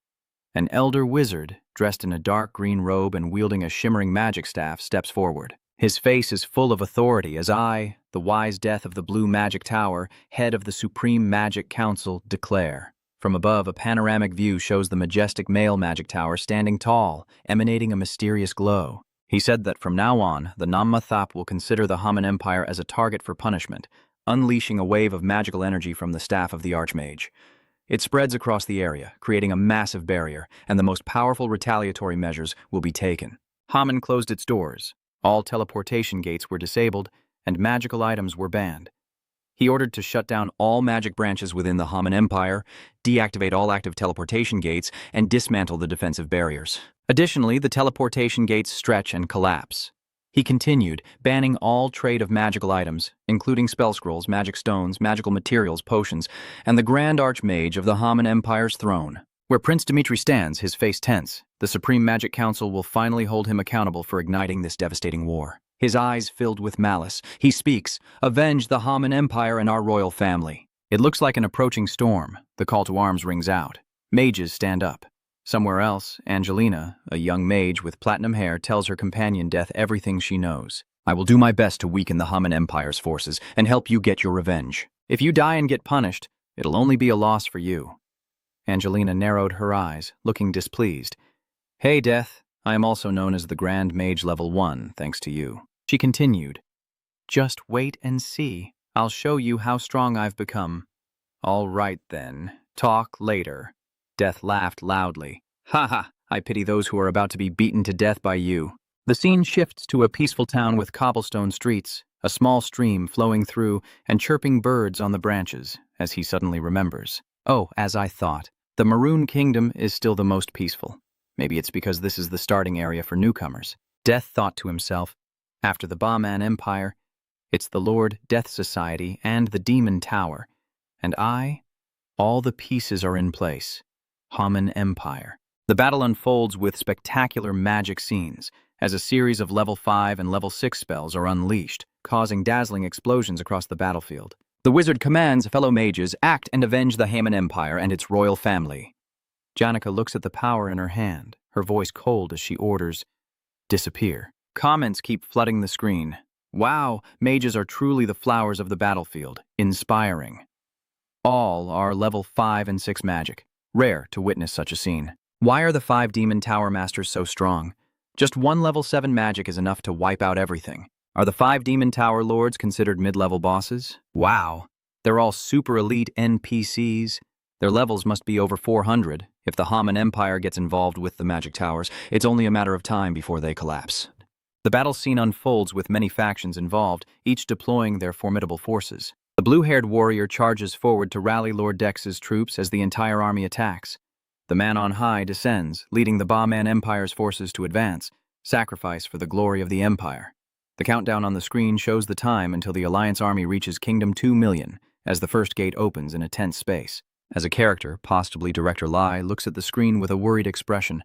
An elder wizard, dressed in a dark green robe and wielding a shimmering magic staff, steps forward. His face is full of authority as I, the wise death of the Blue Magic Tower, head of the Supreme Magic Council, declare. From above, a panoramic view shows the majestic male magic tower standing tall, emanating a mysterious glow. He said that from now on, the Nammathap will consider the Hmon Empire as a target for punishment, unleashing a wave of magical energy from the staff of the Archmage. It spreads across the area, creating a massive barrier, and the most powerful retaliatory measures will be taken. Hmon closed its doors. All teleportation gates were disabled, and magical items were banned. He ordered to shut down all magic branches within the Hmon Empire, deactivate all active teleportation gates, and dismantle the defensive barriers. Additionally, the teleportation gates stretch and collapse. He continued, banning all trade of magical items, including spell scrolls, magic stones, magical materials, potions, and the Grand Archmage of the Hmon Empire's throne. Where Prince Dimitri stands, his face tense, the Supreme Magic Council will finally hold him accountable for igniting this devastating war. His eyes filled with malice, he speaks, "Avenge the Hmon Empire and our royal family." It looks like an approaching storm. The call to arms rings out. Mages stand up. Somewhere else, Angelina, a young mage with platinum hair, tells her companion Death everything she knows. "I will do my best to weaken the Hmon Empire's forces and help you get your revenge. If you die and get punished, it'll only be a loss for you." Angelina narrowed her eyes, looking displeased. "Hey, Death, I am also known as the Grand Mage Level 1, thanks to you." She continued, "Just wait and see. I'll show you how strong I've become." "All right, then. Talk later." Death laughed loudly. "Ha ha, I pity those who are about to be beaten to death by you." The scene shifts to a peaceful town with cobblestone streets, a small stream flowing through, and chirping birds on the branches, as he suddenly remembers. Oh, as I thought. The Maroon Kingdom is still the most peaceful. Maybe it's because this is the starting area for newcomers. Death thought to himself, after the Bahman Empire, it's the Lord Death Society and the Demon Tower. And all the pieces are in place. Hmon Empire. The battle unfolds with spectacular magic scenes, as a series of level 5 and level 6 spells are unleashed, causing dazzling explosions across the battlefield. The wizard commands fellow mages, act and avenge the Hmon Empire and its royal family. Janica looks at the power in her hand, her voice cold as she orders, "Disappear." Comments keep flooding the screen. "Wow, mages are truly the flowers of the battlefield. Inspiring." All are level 5 and 6 magic. Rare to witness such a scene. Why are the 5 Demon Tower Masters so strong? Just one level 7 magic is enough to wipe out everything. Are the 5 Demon Tower Lords considered mid-level bosses? Wow. They're all super elite NPCs. Their levels must be over 400. If the Hmon Empire gets involved with the magic towers, it's only a matter of time before they collapse. The battle scene unfolds with many factions involved, each deploying their formidable forces. The blue-haired warrior charges forward to rally Lord Dex's troops as the entire army attacks. The man on high descends, leading the Hmon Empire's forces to advance, sacrifice for the glory of the Empire. The countdown on the screen shows the time until the Alliance army reaches Kingdom 2 million, as the first gate opens in a tense space. As a character, possibly Director Lai looks at the screen with a worried expression.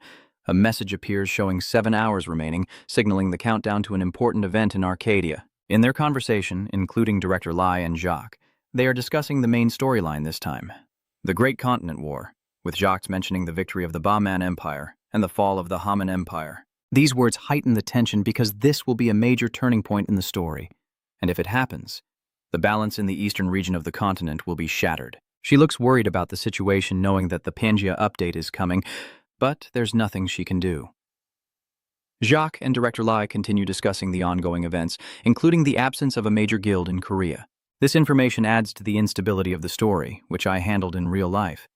A message appears showing 7 hours remaining, signaling the countdown to an important event in Arcadia. In their conversation, including Director Lai and Jacques, they are discussing the main storyline this time, the Great Continent War, with Jacques mentioning the victory of the Hmon Empire and the fall of the Hmon Empire. These words heighten the tension because this will be a major turning point in the story, and if it happens, the balance in the eastern region of the continent will be shattered. She looks worried about the situation, knowing that the Pangia update is coming, but there's nothing she can do. Jacques and Director Lai continue discussing the ongoing events, including the absence of a major guild in Korea. This information adds to the instability of the story, which I handled in real life.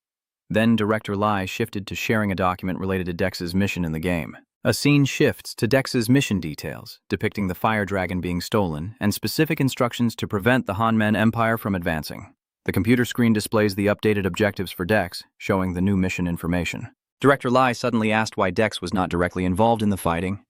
Then Director Lai shifted to sharing a document related to Dex's mission in the game. A scene shifts to Dex's mission details, depicting the fire dragon being stolen and specific instructions to prevent the Hmon Empire from advancing. The computer screen displays the updated objectives for Dex, showing the new mission information. Director Lai suddenly asked why Dex was not directly involved in the fighting.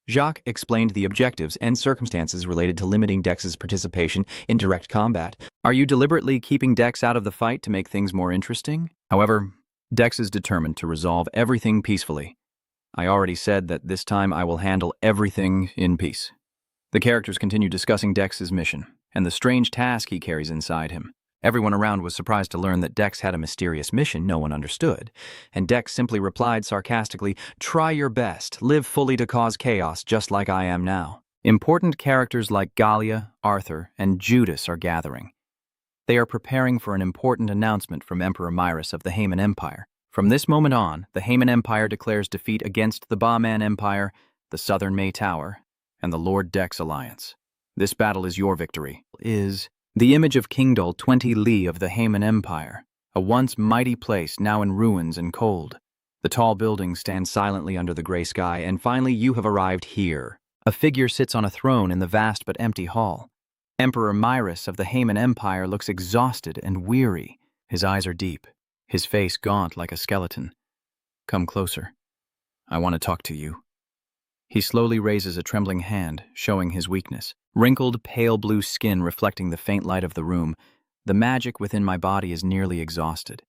Jacques explained the objectives and circumstances related to limiting Dex's participation in direct combat. Are you deliberately keeping Dex out of the fight to make things more interesting? However, Dex is determined to resolve everything peacefully. I already said that this time I will handle everything in peace. The characters continue discussing Dex's mission and the strange task he carries inside him. Everyone around was surprised to learn that Dex had a mysterious mission no one understood, and Dex simply replied sarcastically, "Try your best, live fully to cause chaos just like I am now." Important characters like Galia, Arthur, and Judas are gathering. They are preparing for an important announcement from Emperor Myris of the Hmon Empire. From this moment on, the Hmon Empire declares defeat against the Hmon Empire, the Southern May Tower, and the Lord Dex Alliance. This battle is your victory. The image of Kingdol 20 li of the Hmon Empire, a once mighty place now in ruins and cold. The tall buildings stand silently under the gray sky, and finally you have arrived here. A figure sits on a throne in the vast but empty hall. Emperor Myris of the Hmon Empire looks exhausted and weary. His eyes are deep, his face gaunt like a skeleton. Come closer. I want to talk to you. He slowly raises a trembling hand, showing his weakness. Wrinkled, pale blue skin reflecting the faint light of the room, the magic within my body is nearly exhausted.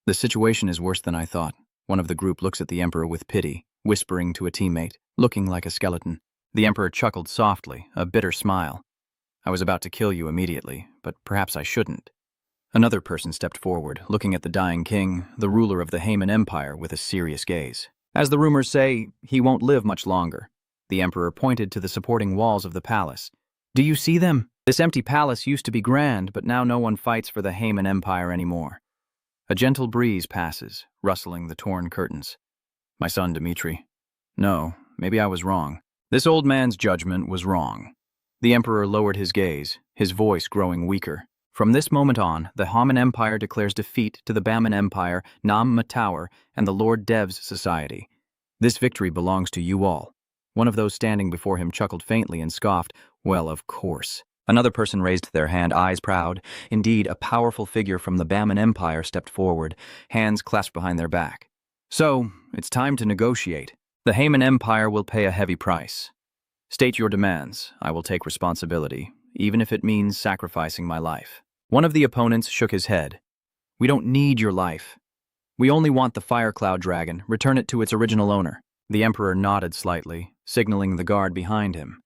The situation is worse than I thought. One of the group looks at the Emperor with pity, whispering to a teammate, looking like a skeleton. The Emperor chuckled softly, a bitter smile. I was about to kill you immediately, but perhaps I shouldn't. Another person stepped forward, looking at the dying king, the ruler of the Hmon Empire, with a serious gaze. As the rumors say, he won't live much longer. The Emperor pointed to the supporting walls of the palace. Do you see them? This empty palace used to be grand, but now no one fights for the Hmon Empire anymore. A gentle breeze passes, rustling the torn curtains. My son, Dmitri. No, maybe I was wrong. This old man's judgment was wrong. The Emperor lowered his gaze, his voice growing weaker. From this moment on, the Hmon Empire declares defeat to the Hmon Empire, Nam Tower, and the Lord Dev's Society. This victory belongs to you all. One of those standing before him chuckled faintly and scoffed, "Well, of course." Another person raised their hand, eyes proud. Indeed, a powerful figure from the Hmon Empire stepped forward, hands clasped behind their back. So, it's time to negotiate. The Hmon Empire will pay a heavy price. State your demands. I will take responsibility, even if it means sacrificing my life. One of the opponents shook his head. We don't need your life. We only want the Fire Cloud Dragon. Return it to its original owner. The Emperor nodded slightly, signaling the guard behind him.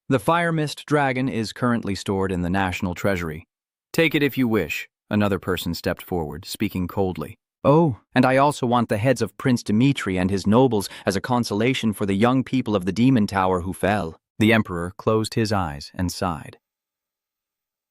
The Fire Mist Dragon is currently stored in the National Treasury. Take it if you wish. Another person stepped forward, speaking coldly. Oh, and I also want the heads of Prince Dmitri and his nobles as a consolation for the young people of the Demon Tower who fell. The Emperor closed his eyes and sighed.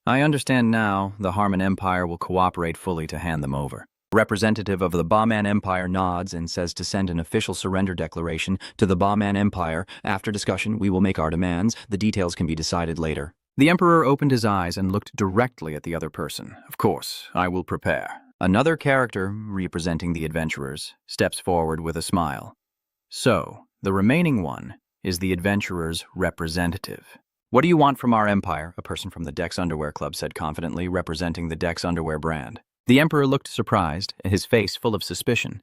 I understand now the Hmon Empire will cooperate fully to hand them over. A representative of the Hmon Empire nods and says to send an official surrender declaration to the Hmon Empire. After discussion, we will make our demands. The details can be decided later. The Emperor opened his eyes and looked directly at the other person. Of course, I will prepare. Another character, representing the adventurers, steps forward with a smile. So, the remaining one is the adventurer's representative. "What do you want from our empire?" a person from the Dex Underwear Club said confidently, representing the Dex Underwear brand. The Emperor looked surprised, his face full of suspicion.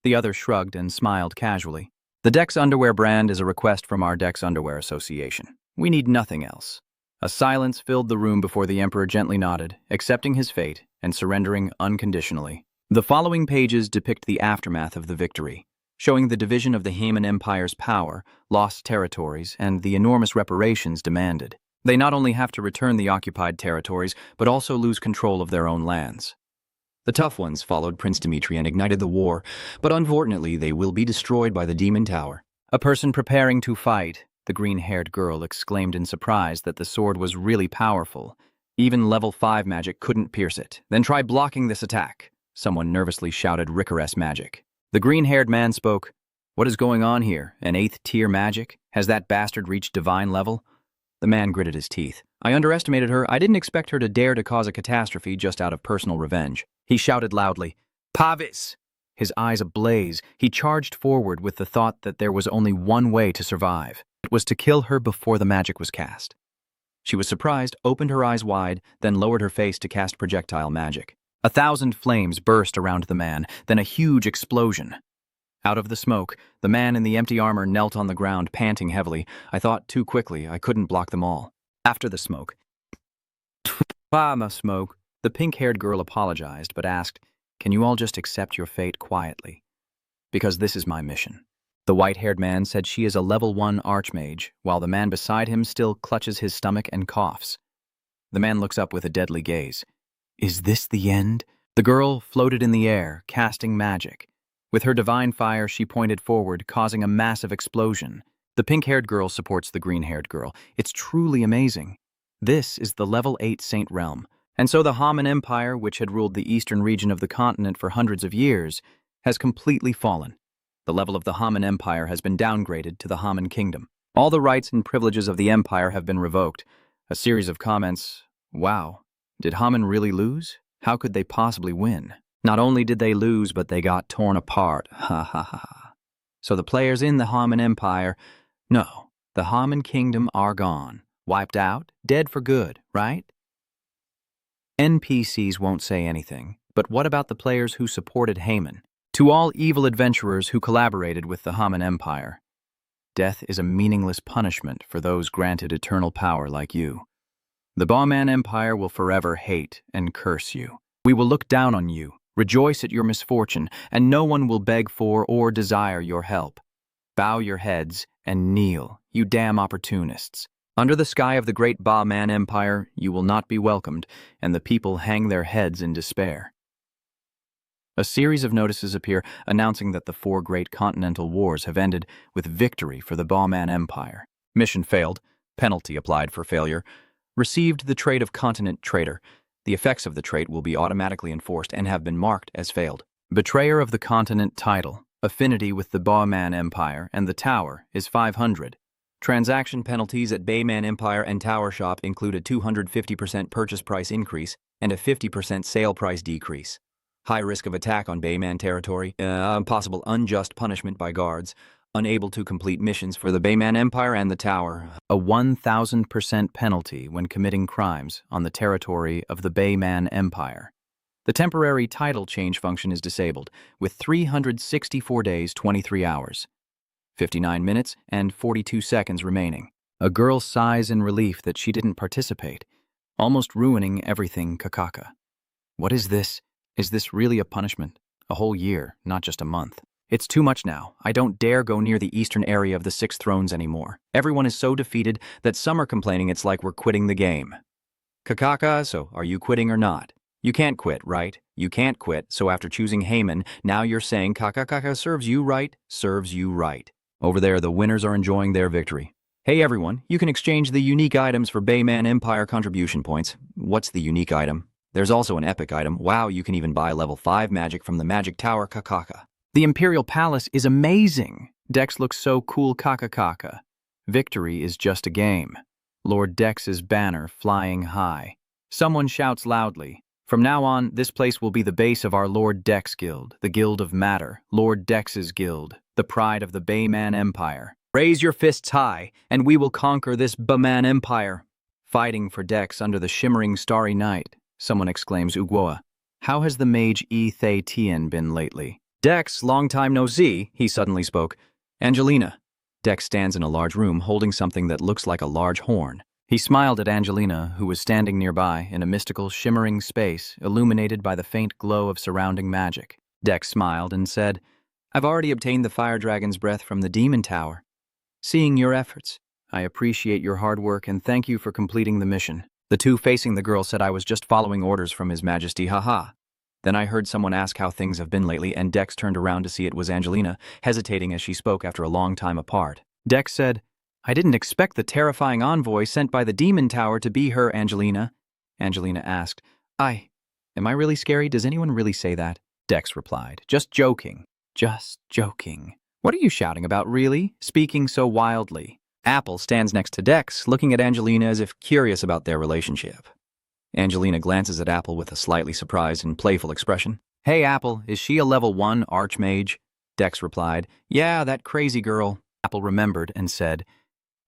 The other shrugged and smiled casually. "The Dex Underwear brand is a request from our Dex Underwear Association. We need nothing else." A silence filled the room before the Emperor gently nodded, accepting his fate and surrendering unconditionally. The following pages depict the aftermath of the victory, showing the division of the Hmon Empire's power, lost territories, and the enormous reparations demanded. They not only have to return the occupied territories, but also lose control of their own lands. The tough ones followed Prince Dimitri and ignited the war, but unfortunately they will be destroyed by the Demon Tower. "A person preparing to fight," the green-haired girl exclaimed in surprise that the sword was really powerful. "Even level 5 magic couldn't pierce it. Then try blocking this attack," someone nervously shouted Ricoress magic. The green-haired man spoke. "What is going on here? An 8th-tier magic? Has that bastard reached divine level?" The man gritted his teeth. "I underestimated her. I didn't expect her to dare to cause a catastrophe just out of personal revenge." He shouted loudly, "Pavis!" His eyes ablaze, he charged forward with the thought that there was only one way to survive. It was to kill her before the magic was cast. She was surprised, opened her eyes wide, then lowered her face to cast projectile magic. 1,000 flames burst around the man, then a huge explosion. Out of the smoke, the man in the empty armor knelt on the ground, panting heavily. I thought too quickly, I couldn't block them all. After the smoke, smoke, the pink-haired girl apologized, but asked, "Can you all just accept your fate quietly? Because this is my mission." The white-haired man said she is a level 1 archmage, while the man beside him still clutches his stomach and coughs. The man looks up with a deadly gaze. "Is this the end?" The girl floated in the air, casting magic. With her divine fire, she pointed forward, causing a massive explosion. The pink-haired girl supports the green-haired girl. It's truly amazing. This is the level 8 Saint Realm. And so the Hmon Empire, which had ruled the eastern region of the continent for hundreds of years, has completely fallen. The level of the Hmon Empire has been downgraded to the Hmon Kingdom. All the rights and privileges of the empire have been revoked. A series of comments. Wow, did Hmon really lose? How could they possibly win? Not only did they lose, but they got torn apart. Ha ha ha. So the players in the Hmon Empire, no, the Hmon Kingdom are gone. Wiped out, dead for good, right? NPCs won't say anything, but what about the players who supported Hmon? To all evil adventurers who collaborated with the Hmon Empire, death is a meaningless punishment for those granted eternal power like you. The Bowman Empire will forever hate and curse you. We will look down on you, rejoice at your misfortune, and no one will beg for or desire your help. Bow your heads and kneel, you damn opportunists. Under the sky of the great Bowman Empire, you will not be welcomed, and the people hang their heads in despair. A series of notices appear announcing that the 4 great continental wars have ended with victory for the Bowman Empire. Mission failed. Penalty applied for failure. Received the trait of continent traitor. The effects of the trait will be automatically enforced and have been marked as failed. Betrayer of the continent title. Affinity with the Bowman Empire and the Tower is 500. Transaction penalties at Bowman Empire and Tower Shop include a 250% purchase price increase and a 50% sale price decrease. High risk of attack on Bowman territory, possible unjust punishment by guards, unable to complete missions for the Bowman Empire and the Tower. A 1,000% penalty when committing crimes on the territory of the Bowman Empire. The temporary title change function is disabled, with 364 days, 23 hours. 59 minutes and 42 seconds remaining. A girl sighs in relief that she didn't participate, almost ruining everything kakaka. What is this? Is this really a punishment? A whole year, not just a month. It's too much now. I don't dare go near the eastern area of the 6 thrones anymore. Everyone is so defeated that some are complaining it's like we're quitting the game. Kakaka, so are you quitting or not? You can't quit, right? You can't quit, so after choosing Hmon, now you're saying Kakaka serves you right, serves you right. Over there, the winners are enjoying their victory. Hey everyone, you can exchange the unique items for Bowman Empire contribution points. What's the unique item? There's also an epic item. Wow, you can even buy level 5 magic from the Magic Tower Kakaka. The Imperial Palace is amazing. Dex looks so cool kakakaka. Victory is just a game. Lord Dex's banner flying high. Someone shouts loudly. From now on, this place will be the base of our Lord Dex Guild, the Guild of Matter, Lord Dex's Guild, the pride of the Bowman Empire. Raise your fists high, and we will conquer this Hmon Empire. Fighting for Dex under the shimmering starry night, someone exclaims Ugwoa. How has the mage Thay Tien been lately? Dex, long time no see, he suddenly spoke. Angelina. Dex stands in a large room holding something that looks like a large horn. He smiled at Angelina, who was standing nearby in a mystical, shimmering space illuminated by the faint glow of surrounding magic. Dex smiled and said, I've already obtained the fire dragon's breath from the demon tower. Seeing your efforts, I appreciate your hard work and thank you for completing the mission. The two facing the girl said I was just following orders from His Majesty, haha. Then I heard someone ask how things have been lately, and Dex turned around to see it was Angelina, hesitating as she spoke after a long time apart. Dex said, I didn't expect the terrifying envoy sent by the demon tower to be her, Angelina. Angelina asked, Am I really scary? Does anyone really say that? Dex replied, just joking. Just joking. What are you shouting about, really? Speaking so wildly. Apple stands next to Dex, looking at Angelina as if curious about their relationship. Angelina glances at Apple with a slightly surprised and playful expression. Hey, Apple, is she a level 1 archmage? Dex replied, Yeah, that crazy girl. Apple remembered and said,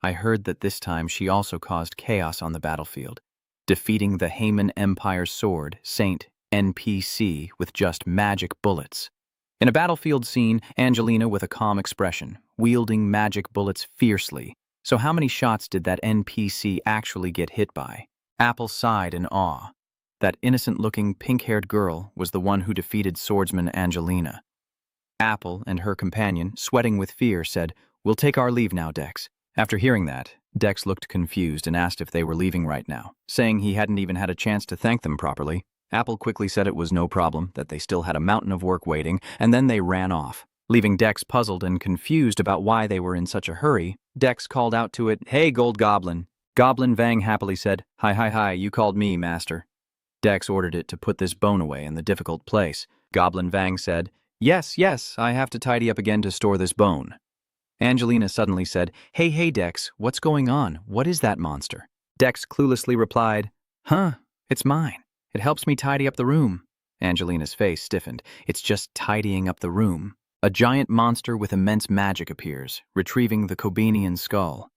I heard that this time she also caused chaos on the battlefield, defeating the Hmon Empire sword, Saint NPC, with just magic bullets. In a battlefield scene, Angelina with a calm expression, wielding magic bullets fiercely. So how many shots did that NPC actually get hit by? Apple sighed in awe. That innocent-looking, pink-haired girl was the one who defeated swordsman Angelina. Apple and her companion, sweating with fear, said, We'll take our leave now, Dex. After hearing that, Dex looked confused and asked if they were leaving right now, saying he hadn't even had a chance to thank them properly. Apple quickly said it was no problem, that they still had a mountain of work waiting, and then they ran off. Leaving Dex puzzled and confused about why they were in such a hurry, Dex called out to it, Hey, Gold Goblin. Goblin Vang happily said, Hi, you called me, master. Dex ordered it to put this bone away in the difficult place. Goblin Vang said, Yes, I have to tidy up again to store this bone. Angelina suddenly said, Hey, Dex, what's going on? What is that monster? Dex cluelessly replied, It's mine. It helps me tidy up the room. Angelina's face stiffened. It's just tidying up the room. A giant monster with immense magic appears, retrieving the Kobanian skull.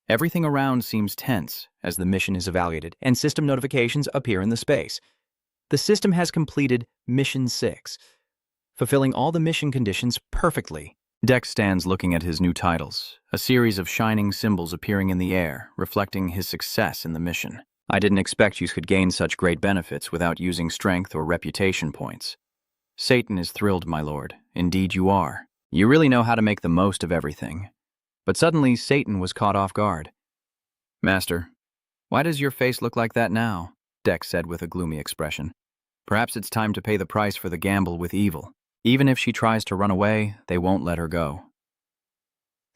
Everything around seems tense as the mission is evaluated, and system notifications appear in the space. The system has completed Mission 6, fulfilling all the mission conditions perfectly. Dex stands looking at his new titles, a series of shining symbols appearing in the air, reflecting his success in the mission. I didn't expect you could gain such great benefits without using strength or reputation points. Satan is thrilled, my lord. Indeed you are. You really know how to make the most of everything. But suddenly, Satan was caught off guard. Master, why does your face look like that now? Dex said with a gloomy expression. Perhaps it's time to pay the price for the gamble with evil. Even if she tries to run away, they won't let her go.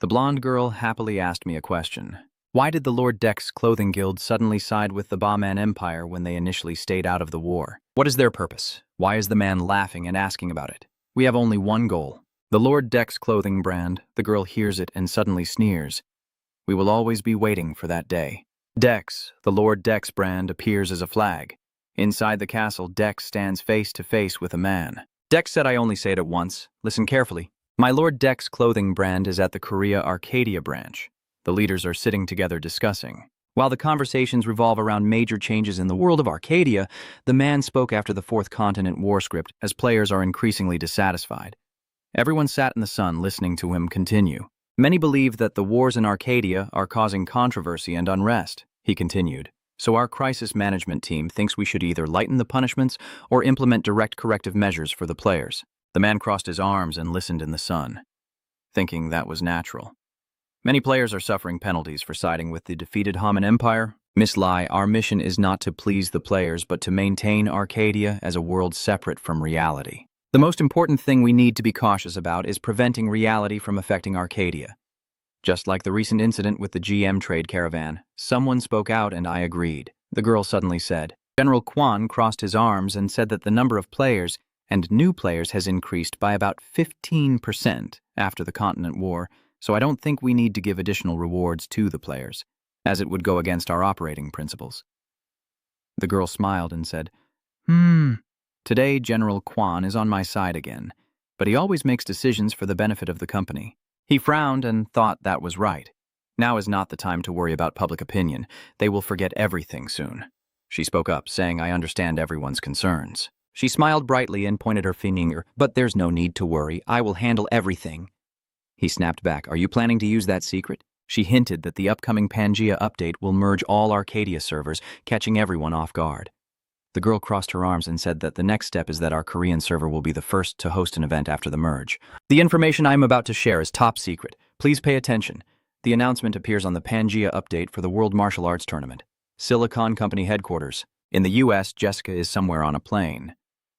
The blonde girl happily asked me a question. Why did the Lord Dex Clothing Guild suddenly side with the Hmon Empire when they initially stayed out of the war? What is their purpose? Why is the man laughing and asking about it? We have only one goal. The Lord Dex Clothing brand. The girl hears it and suddenly sneers. We will always be waiting for that day. Dex, the Lord Dex brand, appears as a flag. Inside the castle, Dex stands face to face with a man. Dex said I only say it at once. Listen carefully. My Lord Dex Clothing brand is at the Korea Arcadia branch. The leaders are sitting together discussing. While the conversations revolve around major changes in the world of Arcadia, the man spoke after the Fourth Continent war script as players are increasingly dissatisfied. Everyone sat in the sun listening to him continue. Many believe that the wars in Arcadia are causing controversy and unrest, he continued. So our crisis management team thinks we should either lighten the punishments or implement direct corrective measures for the players. The man crossed his arms and listened in the sun, thinking that was natural. Many players are suffering penalties for siding with the defeated Hmon Empire. Miss Lai, our mission is not to please the players, but to maintain Arcadia as a world separate from reality. The most important thing we need to be cautious about is preventing reality from affecting Arcadia. Just like the recent incident with the GM trade caravan, someone spoke out and I agreed. The girl suddenly said. General Quan crossed his arms and said that the number of players and new players has increased by about 15% after the Continent War, so I don't think we need to give additional rewards to the players, as it would go against our operating principles. The girl smiled and said, Today General Quan is on my side again, but he always makes decisions for the benefit of the company. He frowned and thought that was right. Now is not the time to worry about public opinion. They will forget everything soon. She spoke up, saying, I understand everyone's concerns. She smiled brightly and pointed her finger. But there's no need to worry. I will handle everything. He snapped back. Are you planning to use that secret? She hinted that the upcoming Pangia update will merge all Arcadia servers, catching everyone off guard. The girl crossed her arms and said that the next step is that our Korean server will be the first to host an event after the merge. The information I am about to share is top secret. Please pay attention. The announcement appears on the Pangia update for the World Martial Arts Tournament. Silicon Company headquarters. In the US, Jessica is somewhere on a plane.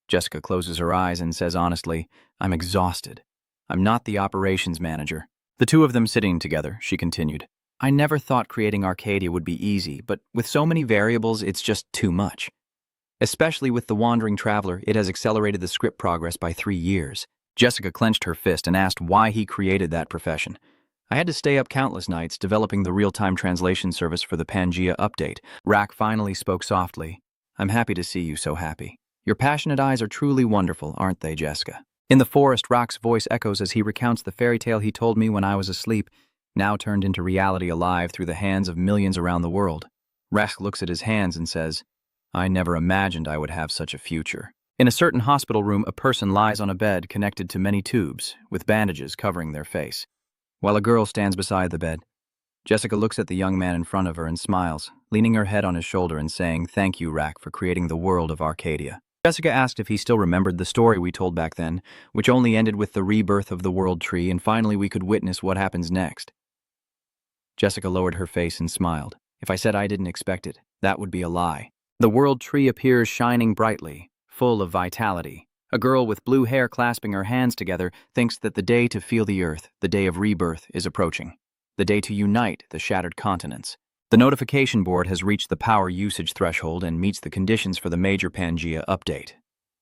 Jessica closes her eyes and says honestly, I'm exhausted. I'm not the operations manager. The two of them sitting together, she continued. I never thought creating Arcadia would be easy, but with so many variables, it's just too much. Especially with the Wandering Traveler, it has accelerated the script progress by 3 years. Jessica clenched her fist and asked why he created that profession. I had to stay up countless nights developing the real-time translation service for the Pangia update. Rack finally spoke softly. I'm happy to see you so happy. Your passionate eyes are truly wonderful, aren't they, Jessica? In the forest, Rack's voice echoes as he recounts the fairy tale he told me when I was asleep, now turned into reality alive through the hands of millions around the world. Rack looks at his hands and says, I never imagined I would have such a future. In a certain hospital room, a person lies on a bed connected to many tubes, with bandages covering their face, while a girl stands beside the bed. Jessica looks at the young man in front of her and smiles, leaning her head on his shoulder and saying, Thank you, Rack, for creating the world of Arcadia. Jessica asked if he still remembered the story we told back then, which only ended with the rebirth of the world tree, and finally we could witness what happens next. Jessica lowered her face and smiled. If I said I didn't expect it, that would be a lie. The world tree appears shining brightly, full of vitality. A girl with blue hair clasping her hands together thinks that the day to feel the earth, the day of rebirth, is approaching. The day to unite the shattered continents. The notification board has reached the power usage threshold and meets the conditions for the major Pangia update.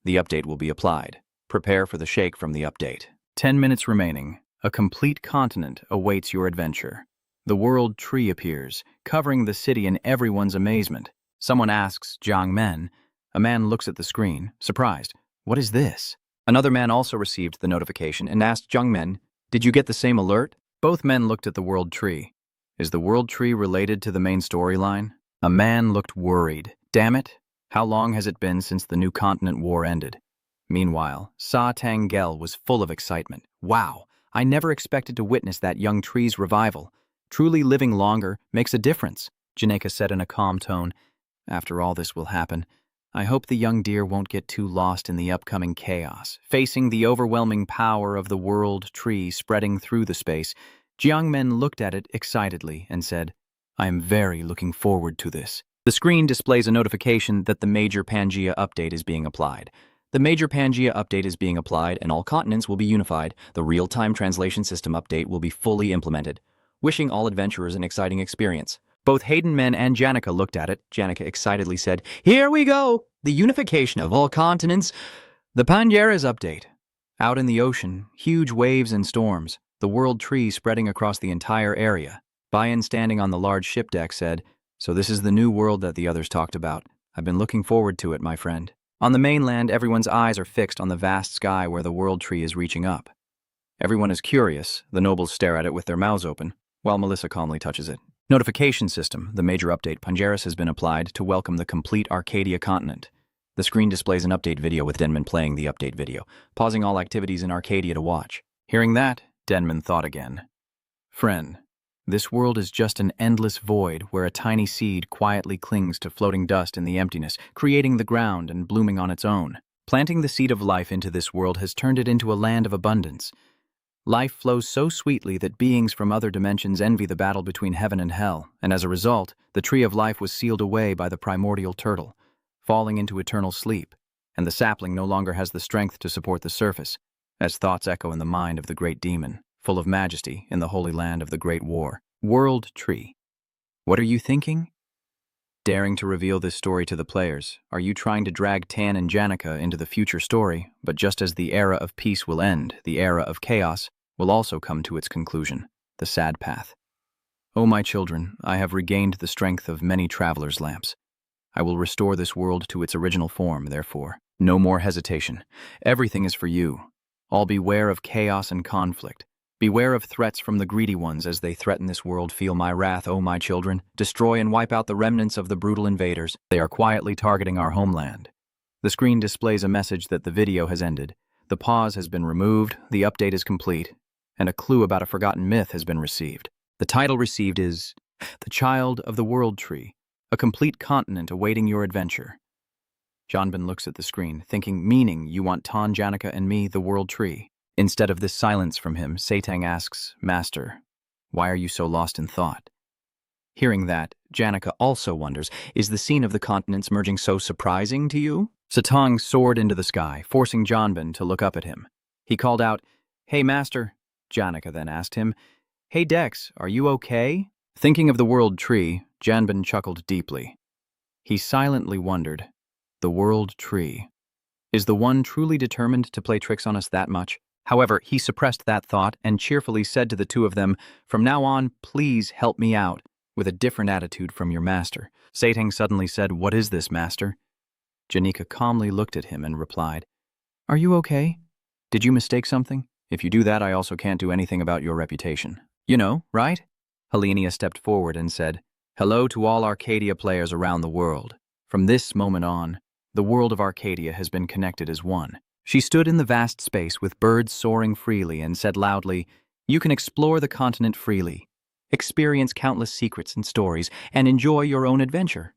The update will be applied. Prepare for the shake from the update. 10 minutes remaining. A complete continent awaits your adventure. The world tree appears, covering the city in everyone's amazement. Someone asks Jiang Men. A man looks at the screen, surprised. What is this? Another man also received the notification and asked Jiang Men, Did you get the same alert? Both men looked at the world tree. Is the world tree related to the main storyline? A man looked worried. Damn it! How long has it been since the New Continent War ended? Meanwhile, Sa Tangel was full of excitement. Wow! I never expected to witness that young tree's revival. Truly living longer makes a difference, Janeka said in a calm tone. After all this will happen, I hope the young deer won't get too lost in the upcoming chaos. Facing the overwhelming power of the world tree spreading through the space, Jiang Men looked at it excitedly and said, I am very looking forward to this. The screen displays a notification that the major Pangia update is being applied. The major Pangia update is being applied and all continents will be unified. The real-time translation system update will be fully implemented. Wishing all adventurers an exciting experience. Both Hayden Men and Janica looked at it. Janica excitedly said, Here we go! The unification of all continents. The Pangia's update. Out in the ocean, huge waves and storms. The world tree spreading across the entire area. Bayan, standing on the large ship deck, said, So this is the new world that the others talked about. I've been looking forward to it, my friend. On the mainland, everyone's eyes are fixed on the vast sky where the world tree is reaching up. Everyone is curious. The nobles stare at it with their mouths open, while Melissa calmly touches it. Notification system. The major update Pangeras has been applied to welcome the complete Arcadia continent. The screen displays an update video with Denman playing the update video, pausing all activities in Arcadia to watch. Hearing that, Denman thought again. Friend, this world is just an endless void where a tiny seed quietly clings to floating dust in the emptiness, creating the ground and blooming on its own. Planting the seed of life into this world has turned it into a land of abundance. Life flows so sweetly that beings from other dimensions envy the battle between heaven and hell, and as a result, the tree of life was sealed away by the primordial turtle, falling into eternal sleep, and the sapling no longer has the strength to support the surface, as thoughts echo in the mind of the great demon, full of majesty in the holy land of the great war. World Tree. What are you thinking? Daring to reveal this story to the players, are you trying to drag Tan and Janica into the future story, but just as the era of peace will end, the era of chaos will also come to its conclusion, the sad path. O my children, I have regained the strength of many travelers' lamps. I will restore this world to its original form, therefore. No more hesitation. Everything is for you. All beware of chaos and conflict. Beware of threats from the greedy ones as they threaten this world. Feel my wrath, O my children. Destroy and wipe out the remnants of the brutal invaders. They are quietly targeting our homeland. The screen displays a message that the video has ended. The pause has been removed, the update is complete, and a clue about a forgotten myth has been received. The title received is The Child of the World Tree, a complete continent awaiting your adventure. Janbin looks at the screen, meaning you want Tan, Janica, and me, the World Tree. Instead of this silence from him, Satang asks, Master, why are you so lost in thought? Hearing that, Janica also wonders, is the scene of the continents merging so surprising to you? Satang soared into the sky, forcing Janbin to look up at him. He called out, Hey, Master. Janica then asked him, Hey, Dex, are you okay? Thinking of the World Tree, Janbin chuckled deeply. He silently wondered, the World Tree. Is the one truly determined to play tricks on us that much? However, he suppressed that thought and cheerfully said to the two of them, From now on, please help me out, with a different attitude from your master. Satang suddenly said, What is this, Master? Janica calmly looked at him and replied, Are you okay? Did you mistake something? If you do that, I also can't do anything about your reputation. You know, right? Helenia stepped forward and said, Hello to all Arcadia players around the world. From this moment on, the world of Arcadia has been connected as one. She stood in the vast space with birds soaring freely and said loudly, You can explore the continent freely, experience countless secrets and stories, and enjoy your own adventure.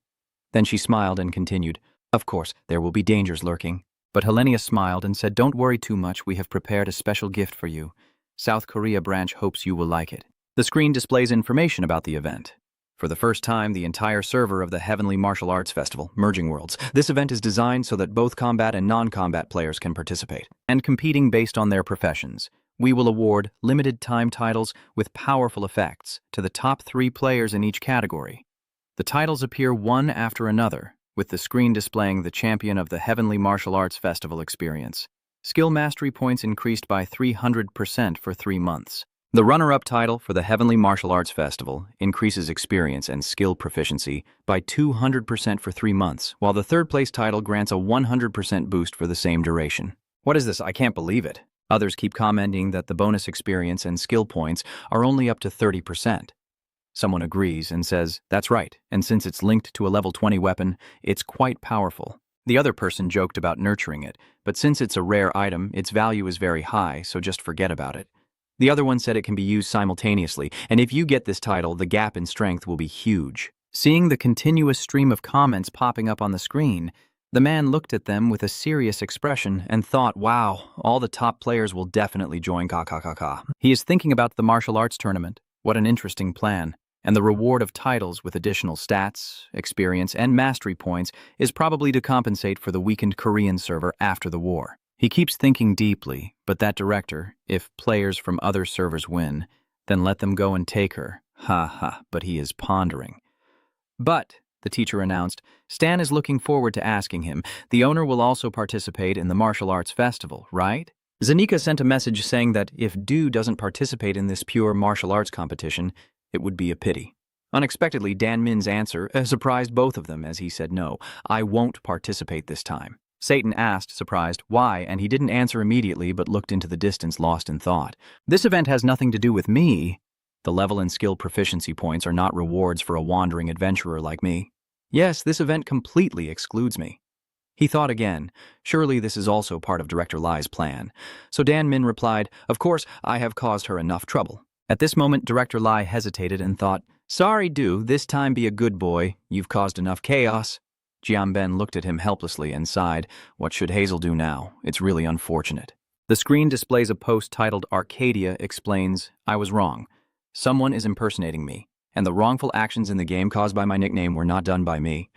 Then she smiled and continued, Of course, there will be dangers lurking. But Helenia smiled and said, Don't worry too much, we have prepared a special gift for you. South Korea branch hopes you will like it. The screen displays information about the event. For the first time, the entire server of the Heavenly Martial Arts Festival, Merging Worlds. This event is designed so that both combat and non-combat players can participate. And competing based on their professions. We will award limited time titles with powerful effects to the top 3 players in each category. The titles appear one after another, with the screen displaying the champion of the Heavenly Martial Arts Festival experience. Skill mastery points increased by 300% for 3 months. The runner-up title for the Heavenly Martial Arts Festival increases experience and skill proficiency by 200% for 3 months, while the third-place title grants a 100% boost for the same duration. What is this? I can't believe it. Others keep commenting that the bonus experience and skill points are only up to 30%. Someone agrees and says, That's right, and since it's linked to a level 20 weapon, it's quite powerful. The other person joked about nurturing it, but since it's a rare item, its value is very high, so just forget about it. The other one said it can be used simultaneously, and if you get this title, the gap in strength will be huge. Seeing the continuous stream of comments popping up on the screen, the man looked at them with a serious expression and thought, wow, all the top players will definitely join KKKK. He is thinking about the martial arts tournament. What an interesting plan. And the reward of titles with additional stats, experience, and mastery points is probably to compensate for the weakened Korean server after the war. He keeps thinking deeply, but that director, if players from other servers win, then let them go and take her. Ha ha, but he is pondering. But, the teacher announced, Stan is looking forward to asking him. The owner will also participate in the martial arts festival, right? Zanika sent a message saying that if Du doesn't participate in this pure martial arts competition, it would be a pity. Unexpectedly, Dan Min's answer surprised both of them as he said, No, I won't participate this time. Satan asked, surprised, why, and he didn't answer immediately but looked into the distance lost in thought. This event has nothing to do with me. The level and skill proficiency points are not rewards for a wandering adventurer like me. Yes, this event completely excludes me. He thought again. Surely this is also part of Director Lai's plan. So Dan Min replied, Of course, I have caused her enough trouble. At this moment, Director Lai hesitated and thought, Sorry, Du, this time be a good boy. You've caused enough chaos. Jianben looked at him helplessly and sighed, What should Hazel do now? It's really unfortunate. The screen displays a post titled Arcadia explains, I was wrong. Someone is impersonating me, and the wrongful actions in the game caused by my nickname were not done by me.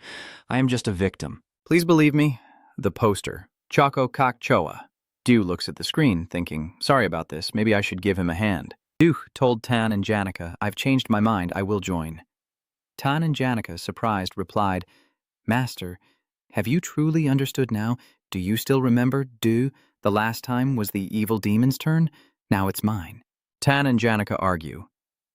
I am just a victim. Please believe me. The poster, Choco Kak Choa. Du looks at the screen, thinking, Sorry about this, maybe I should give him a hand. Du told Tan and Janica, I've changed my mind, I will join. Tan and Janica, surprised, replied, Master, have you truly understood now? Do you still remember, Du? The last time was the evil demon's turn? Now it's mine. Tan and Janica argue.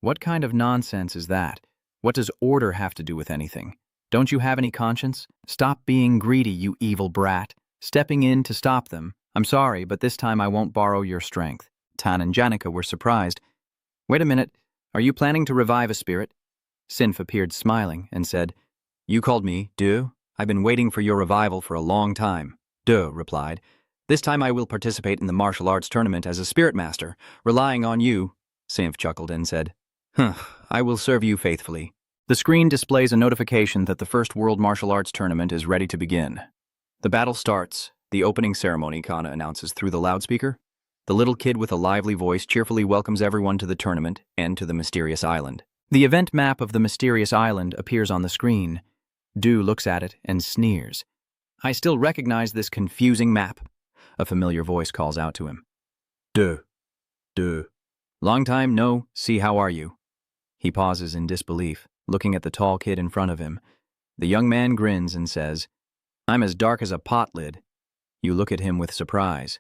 What kind of nonsense is that? What does order have to do with anything? Don't you have any conscience? Stop being greedy, you evil brat. Stepping in to stop them. I'm sorry, but this time I won't borrow your strength. Tan and Janica were surprised. Wait a minute, are you planning to revive a spirit? Sinf appeared smiling and said, You called me, Du? I've been waiting for your revival for a long time. Du replied, This time I will participate in the martial arts tournament as a spirit master, relying on you. Sinf chuckled and said, I will serve you faithfully. The screen displays a notification that the first World Martial Arts Tournament is ready to begin. The battle starts. The opening ceremony, Kana announces through the loudspeaker. The little kid with a lively voice cheerfully welcomes everyone to the tournament and to the mysterious island. The event map of the mysterious island appears on the screen. Du looks at it and sneers. I still recognize this confusing map. A familiar voice calls out to him. Du. Long time no, see how are you? He pauses in disbelief, looking at the tall kid in front of him. The young man grins and says, I'm as dark as a pot lid. You look at him with surprise.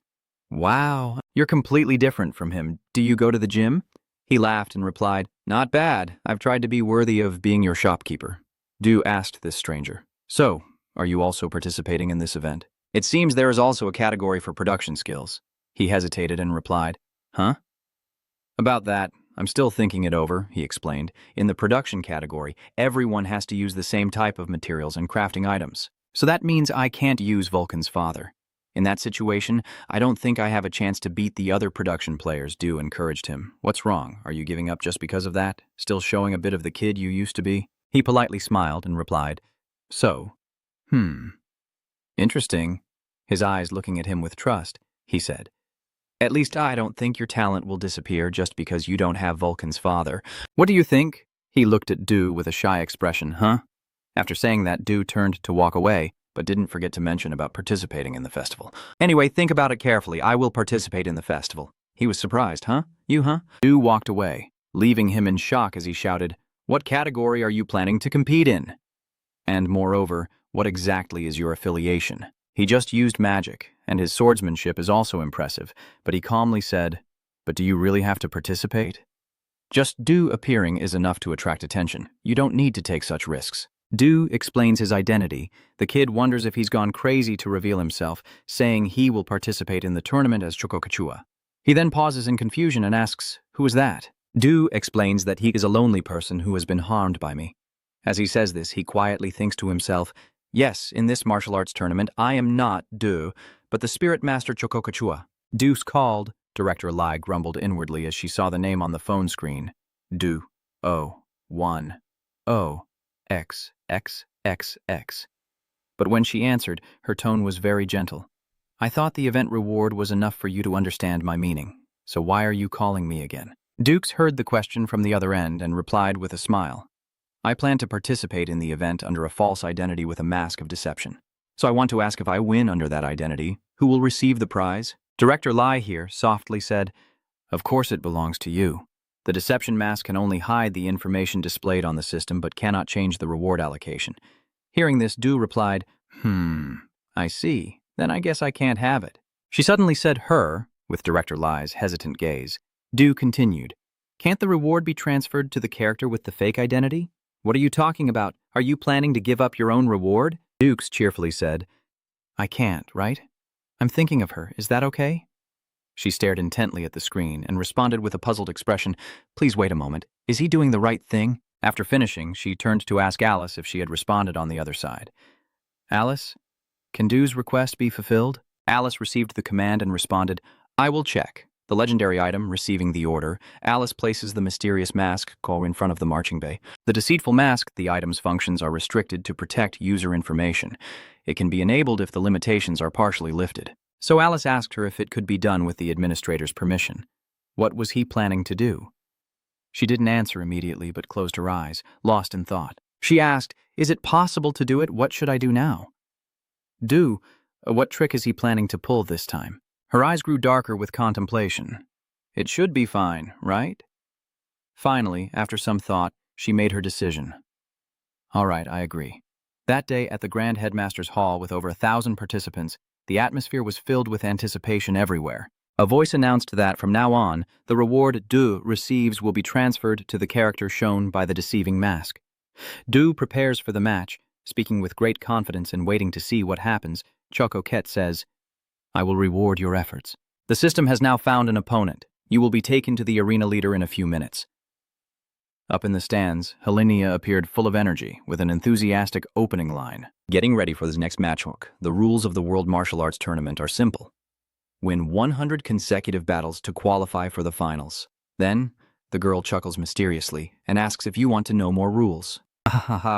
Wow, you're completely different from him. Do you go to the gym? He laughed and replied, Not bad. I've tried to be worthy of being your shopkeeper. Du asked this stranger, So, are you also participating in this event? It seems there is also a category for production skills. He hesitated and replied, Huh? About that, I'm still thinking it over, he explained. In the production category, everyone has to use the same type of materials and crafting items. So that means I can't use Vulcan's father. In that situation, I don't think I have a chance to beat the other production players, Du encouraged him. What's wrong? Are you giving up just because of that? Still showing a bit of the kid you used to be? He politely smiled and replied, So, interesting. His eyes looking at him with trust, he said, At least I don't think your talent will disappear just because you don't have Vulcan's father. What do you think? He looked at Du with a shy expression, huh? After saying that, Du turned to walk away, but didn't forget to mention about participating in the festival. Anyway, think about it carefully. I will participate in the festival. He was surprised, huh? You, huh? Du walked away, leaving him in shock as he shouted, What category are you planning to compete in? And moreover, what exactly is your affiliation? He just used magic, and his swordsmanship is also impressive, but he calmly said, But do you really have to participate? Just Du appearing is enough to attract attention. You don't need to take such risks. Du explains his identity. The kid wonders if he's gone crazy to reveal himself, saying he will participate in the tournament as Chokokachua. He then pauses in confusion and asks, Who is that? Du explains that he is a lonely person who has been harmed by me. As he says this, he quietly thinks to himself, Yes, in this martial arts tournament, I am not Du, but the spirit master Chokokachua. Deuce called, Director Lai grumbled inwardly as she saw the name on the phone screen. Du. O. 1. O. X. X. X. X. But when she answered, her tone was very gentle. I thought the event reward was enough for you to understand my meaning. So why are you calling me again? Dukes heard the question from the other end and replied with a smile. I plan to participate in the event under a false identity with a mask of deception. So I want to ask if I win under that identity, who will receive the prize? Director Lai here softly said, Of course it belongs to you. The deception mask can only hide the information displayed on the system but cannot change the reward allocation. Hearing this, Du replied, I see. Then I guess I can't have it. She suddenly said her, with Director Lai's hesitant gaze. Du continued, Can't the reward be transferred to the character with the fake identity? What are you talking about? Are you planning to give up your own reward? Dukes cheerfully said, I can't, right? I'm thinking of her. Is that okay? She stared intently at the screen and responded with a puzzled expression, Please wait a moment. Is he doing the right thing? After finishing, she turned to ask Alice if she had responded on the other side. Alice, can Du's request be fulfilled? Alice received the command and responded, I will check. The legendary item, receiving the order, Alice places the mysterious mask call in front of the marching bay. The deceitful mask, the item's functions are restricted to protect user information. It can be enabled if the limitations are partially lifted. So Alice asked her if it could be done with the administrator's permission. What was he planning to do? She didn't answer immediately but closed her eyes, lost in thought. She asked, Is it possible to do it? What should I do now? Du, what trick is he planning to pull this time? Her eyes grew darker with contemplation. It should be fine, right? Finally, after some thought, she made her decision. All right, I agree. That day at the Grand Headmaster's Hall with over 1,000 participants, the atmosphere was filled with anticipation everywhere. A voice announced that from now on, the reward Du receives will be transferred to the character shown by the deceiving mask. Du prepares for the match, speaking with great confidence and waiting to see what happens. Chocoquette says, I will reward your efforts. The system has now found an opponent. You will be taken to the arena leader in a few minutes. Up in the stands, Helinia appeared full of energy, with an enthusiastic opening line. Getting ready for this next match hook, the rules of the World Martial Arts Tournament are simple. Win 100 consecutive battles to qualify for the finals. Then, the girl chuckles mysteriously and asks if you want to know more rules.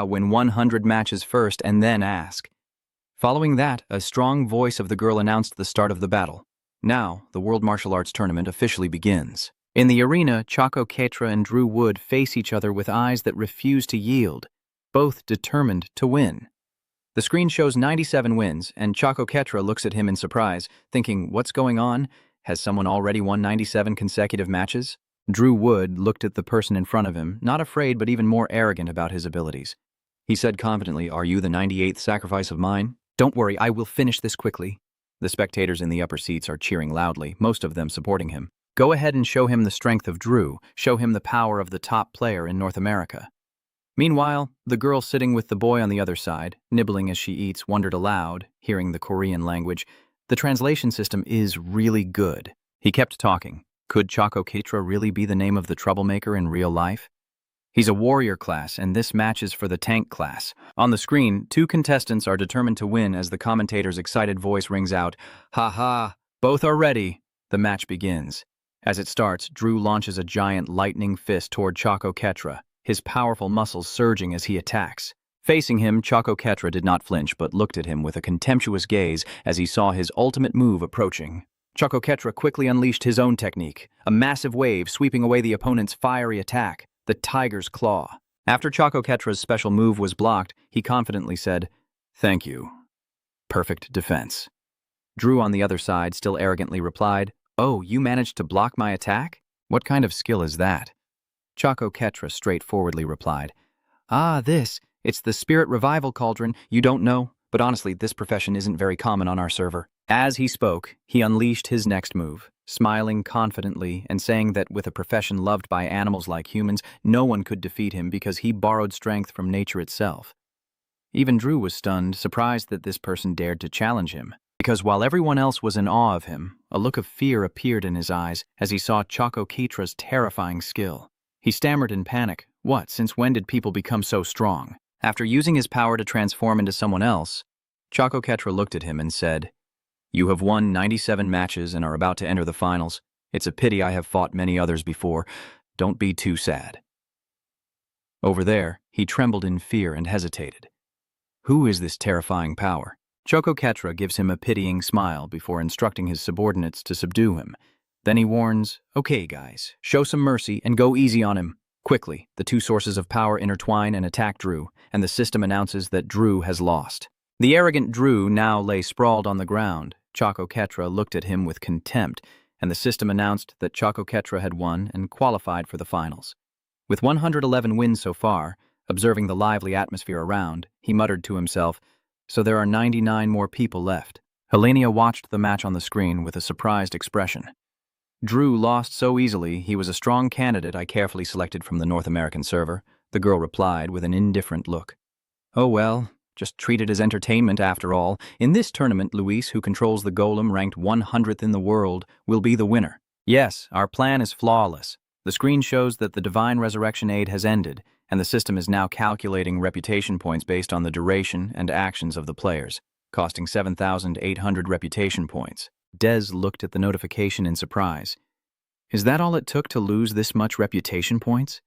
Win 100 matches first and then ask. Following that, a strong voice of the girl announced the start of the battle. Now, the World Martial Arts Tournament officially begins. In the arena, Choco Ketra and Drew Wood face each other with eyes that refuse to yield, both determined to win. The screen shows 97 wins, and Choco Ketra looks at him in surprise, thinking, what's going on? Has someone already won 97 consecutive matches? Drew Wood looked at the person in front of him, not afraid but even more arrogant about his abilities. He said confidently, "Are you the 98th sacrifice of mine?" Don't worry, I will finish this quickly. The spectators in the upper seats are cheering loudly, most of them supporting him. Go ahead and show him the strength of Drew, show him the power of the top player in North America. Meanwhile, the girl sitting with the boy on the other side, nibbling as she eats, wondered aloud, hearing the Korean language, the translation system is really good. He kept talking. Could Choco Ketra really be the name of the troublemaker in real life? He's a warrior class, and this match is for the tank class. On the screen, 2 contestants are determined to win as the commentator's excited voice rings out, "Ha ha, both are ready." The match begins. As it starts, Drew launches a giant lightning fist toward Choco Ketra, his powerful muscles surging as he attacks. Facing him, Choco Ketra did not flinch but looked at him with a contemptuous gaze as he saw his ultimate move approaching. Choco Ketra quickly unleashed his own technique, a massive wave sweeping away the opponent's fiery attack, the Tiger's Claw. After Choco Ketra's special move was blocked, he confidently said, "Thank you. Perfect defense." Drew on the other side still arrogantly replied, "Oh, you managed to block my attack? What kind of skill is that?" Choco Ketra straightforwardly replied, It's the Spirit Revival Cauldron. You don't know, but honestly, this profession isn't very common on our server." As he spoke, he unleashed his next move, smiling confidently and saying that with a profession loved by animals like humans, no one could defeat him because he borrowed strength from nature itself. Even Drew was stunned, surprised that this person dared to challenge him, because while everyone else was in awe of him, a look of fear appeared in his eyes as he saw Choco Ketra's terrifying skill. He stammered in panic, "What? Since when did people become so strong?" After using his power to transform into someone else, Choco Ketra looked at him and said, "You have won 97 matches and are about to enter the finals. It's a pity I have fought many others before. Don't be too sad." Over there, he trembled in fear and hesitated. Who is this terrifying power? Choco Ketra gives him a pitying smile before instructing his subordinates to subdue him. Then he warns, "Okay, guys, show some mercy and go easy on him." Quickly, the 2 sources of power intertwine and attack Drew, and the system announces that Drew has lost. The arrogant Drew now lay sprawled on the ground. Choco Ketra looked at him with contempt, and the system announced that Choco Ketra had won and qualified for the finals. With 111 wins so far, observing the lively atmosphere around, he muttered to himself, "So there are 99 more people left." Helenia watched the match on the screen with a surprised expression. "Drew lost so easily, he was a strong candidate I carefully selected from the North American server," the girl replied with an indifferent look. "Oh well, just treat it as entertainment after all. In this tournament, Luis, who controls the golem ranked 100th in the world, will be the winner." Yes, our plan is flawless. The screen shows that the Divine Resurrection Aid has ended, and the system is now calculating reputation points based on the duration and actions of the players, costing 7,800 reputation points. Des looked at the notification in surprise. Is that all it took to lose this much reputation points?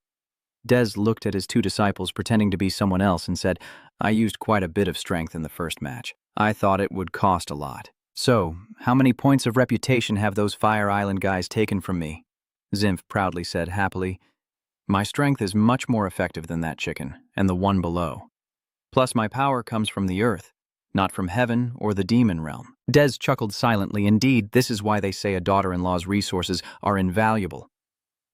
Des looked at his 2 disciples pretending to be someone else and said, "I used quite a bit of strength in the first match. I thought it would cost a lot. So, how many points of reputation have those Fire Island guys taken from me?" Zinf proudly said happily, "My strength is much more effective than that chicken, and the one below. Plus my power comes from the earth, not from heaven or the demon realm." Des chuckled silently. Indeed, this is why they say a daughter-in-law's resources are invaluable.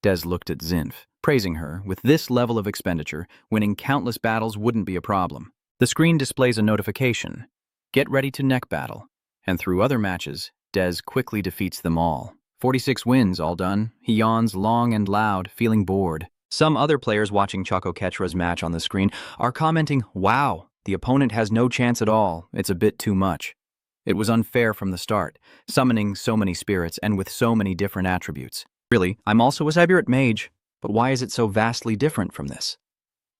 Des looked at Zinf, praising her. With this level of expenditure, winning countless battles wouldn't be a problem. The screen displays a notification. Get ready to neck battle. And through other matches, Des quickly defeats them all. 46 wins, all done. He yawns long and loud, feeling bored. Some other players watching Choco Ketra's match on the screen are commenting, "Wow, the opponent has no chance at all. It's a bit too much. It was unfair from the start, summoning so many spirits and with so many different attributes. Really, I'm also a spirit mage, but why is it so vastly different from this?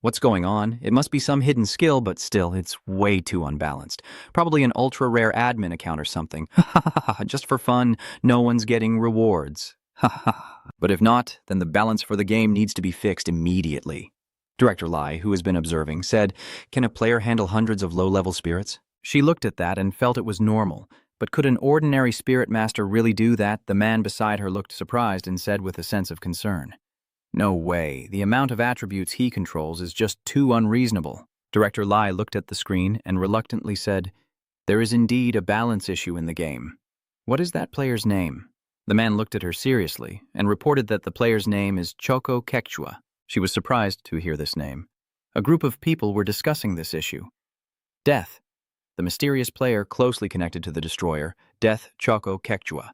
What's going on? It must be some hidden skill, but still, it's way too unbalanced. Probably an ultra-rare admin account or something. Just for fun, no one's getting rewards. But if not, then the balance for the game needs to be fixed immediately. Director Lai, who has been observing, said, "Can a player handle hundreds of low-level spirits?" She looked at that and felt it was normal. But could an ordinary spirit master really do that? The man beside her looked surprised and said with a sense of concern, "No way. The amount of attributes he controls is just too unreasonable." Director Lai looked at the screen and reluctantly said, "There is indeed a balance issue in the game. What is that player's name?" The man looked at her seriously and reported that the player's name is Choco Quechua. She was surprised to hear this name. A group of people were discussing this issue. Death. The mysterious player closely connected to the destroyer, Death Choco Quechua.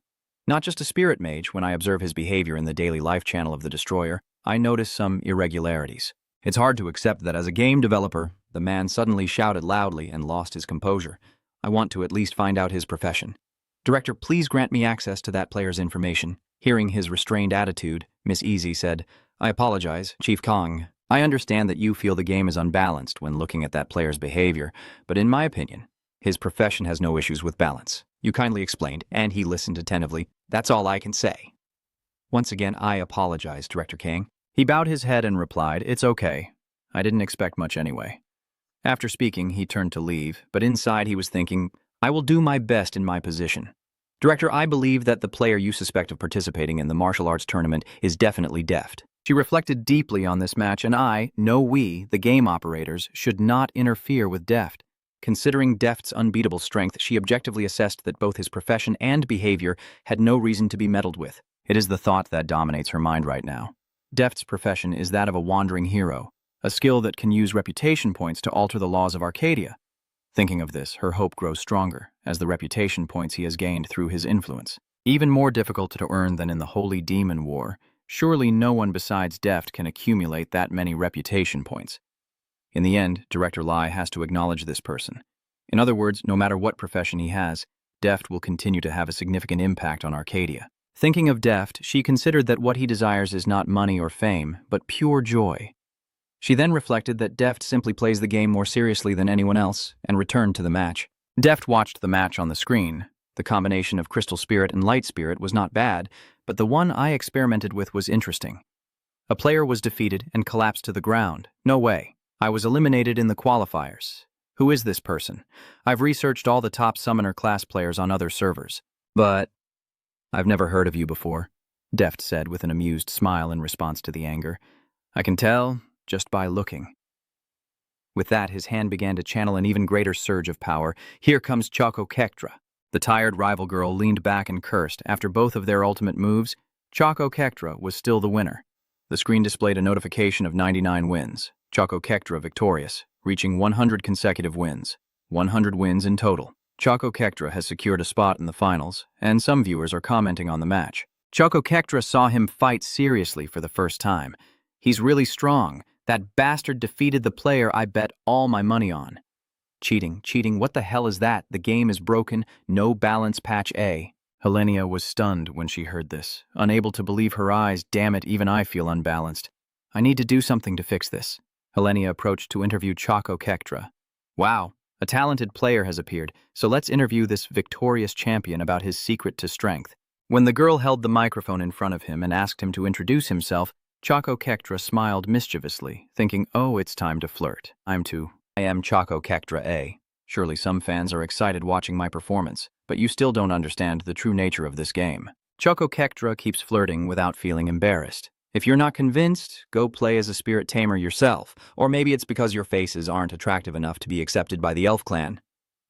Not just a spirit mage, when I observe his behavior in the daily life channel of the destroyer, I notice some irregularities. It's hard to accept that as a game developer, the man suddenly shouted loudly and lost his composure. I want to at least find out his profession. Director, please grant me access to that player's information. Hearing his restrained attitude, Miss Easy said, "I apologize, Chief Kong. I understand that you feel the game is unbalanced when looking at that player's behavior, but in my opinion, his profession has no issues with balance. You kindly explained, and he listened attentively. That's all I can say." Once again, I apologize, Director King. He bowed his head and replied, "It's okay. I didn't expect much anyway." After speaking, he turned to leave, but inside he was thinking, "I will do my best in my position." Director, I believe that the player you suspect of participating in the martial arts tournament is definitely deft. She reflected deeply on this match, and we, the game operators, should not interfere with Deft. Considering Deft's unbeatable strength, she objectively assessed that both his profession and behavior had no reason to be meddled with. It is the thought that dominates her mind right now. Deft's profession is that of a wandering hero, a skill that can use reputation points to alter the laws of Arcadia. Thinking of this, her hope grows stronger, as the reputation points he has gained through his influence. Even more difficult to earn than in the Holy Demon War, surely no one besides Deft can accumulate that many reputation points. In the end, Director Lai has to acknowledge this person. In other words, no matter what profession he has, Deft will continue to have a significant impact on Arcadia. Thinking of Deft, she considered that what he desires is not money or fame, but pure joy. She then reflected that Deft simply plays the game more seriously than anyone else, and returned to the match. Deft watched the match on the screen. The combination of Crystal Spirit and Light Spirit was not bad, but the one I experimented with was interesting. A player was defeated and collapsed to the ground. No way. I was eliminated in the qualifiers. Who is this person? I've researched all the top summoner class players on other servers. But I've never heard of you before, Deft said with an amused smile in response to the anger. I can tell just by looking. With that, his hand began to channel an even greater surge of power. Here comes Choco Quechua. The tired rival girl leaned back and cursed. After both of their ultimate moves, Choco Quechua was still the winner. The screen displayed a notification of 99 wins. Choco Quechua victorious, reaching 100 consecutive wins. 100 wins in total. Choco Quechua has secured a spot in the finals, and some viewers are commenting on the match. Choco Quechua saw him fight seriously for the first time. He's really strong. That bastard defeated the player I bet all my money on. Cheating, what the hell is that? The game is broken, no balance patch A. Helenia was stunned when she heard this, unable to believe her eyes. Damn it, even I feel unbalanced. I need to do something to fix this. Helenia approached to interview Choco Quechua. Wow, a talented player has appeared, so let's interview this victorious champion about his secret to strength. When the girl held the microphone in front of him and asked him to introduce himself, Choco Quechua smiled mischievously, thinking, oh, it's time to flirt. I am Choco Quechua A. Surely some fans are excited watching my performance, but you still don't understand the true nature of this game. Choco Quechua keeps flirting without feeling embarrassed. If you're not convinced, go play as a spirit tamer yourself, or maybe it's because your faces aren't attractive enough to be accepted by the elf clan.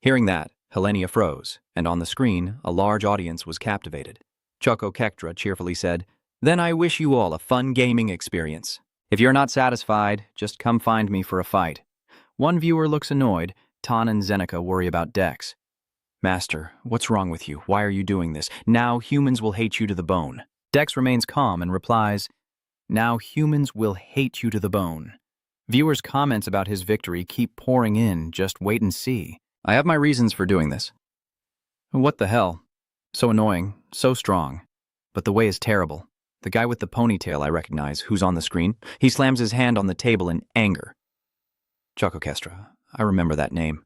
Hearing that, Helenia froze, and on the screen, a large audience was captivated. Choco Quechua cheerfully said, "Then I wish you all a fun gaming experience. If you're not satisfied, just come find me for a fight." One viewer looks annoyed. Tan and Zeneca worry about Dex. "Master, what's wrong with you? Why are you doing this? Now humans will hate you to the bone." Dex remains calm and replies, "Now humans will hate you to the bone." Viewers' comments about his victory keep pouring in. Just wait and see. I have my reasons for doing this. What the hell? So annoying, so strong. But the way is terrible. The guy with the ponytail I recognize, who's on the screen. He slams his hand on the table in anger. Chokokestra. I remember that name.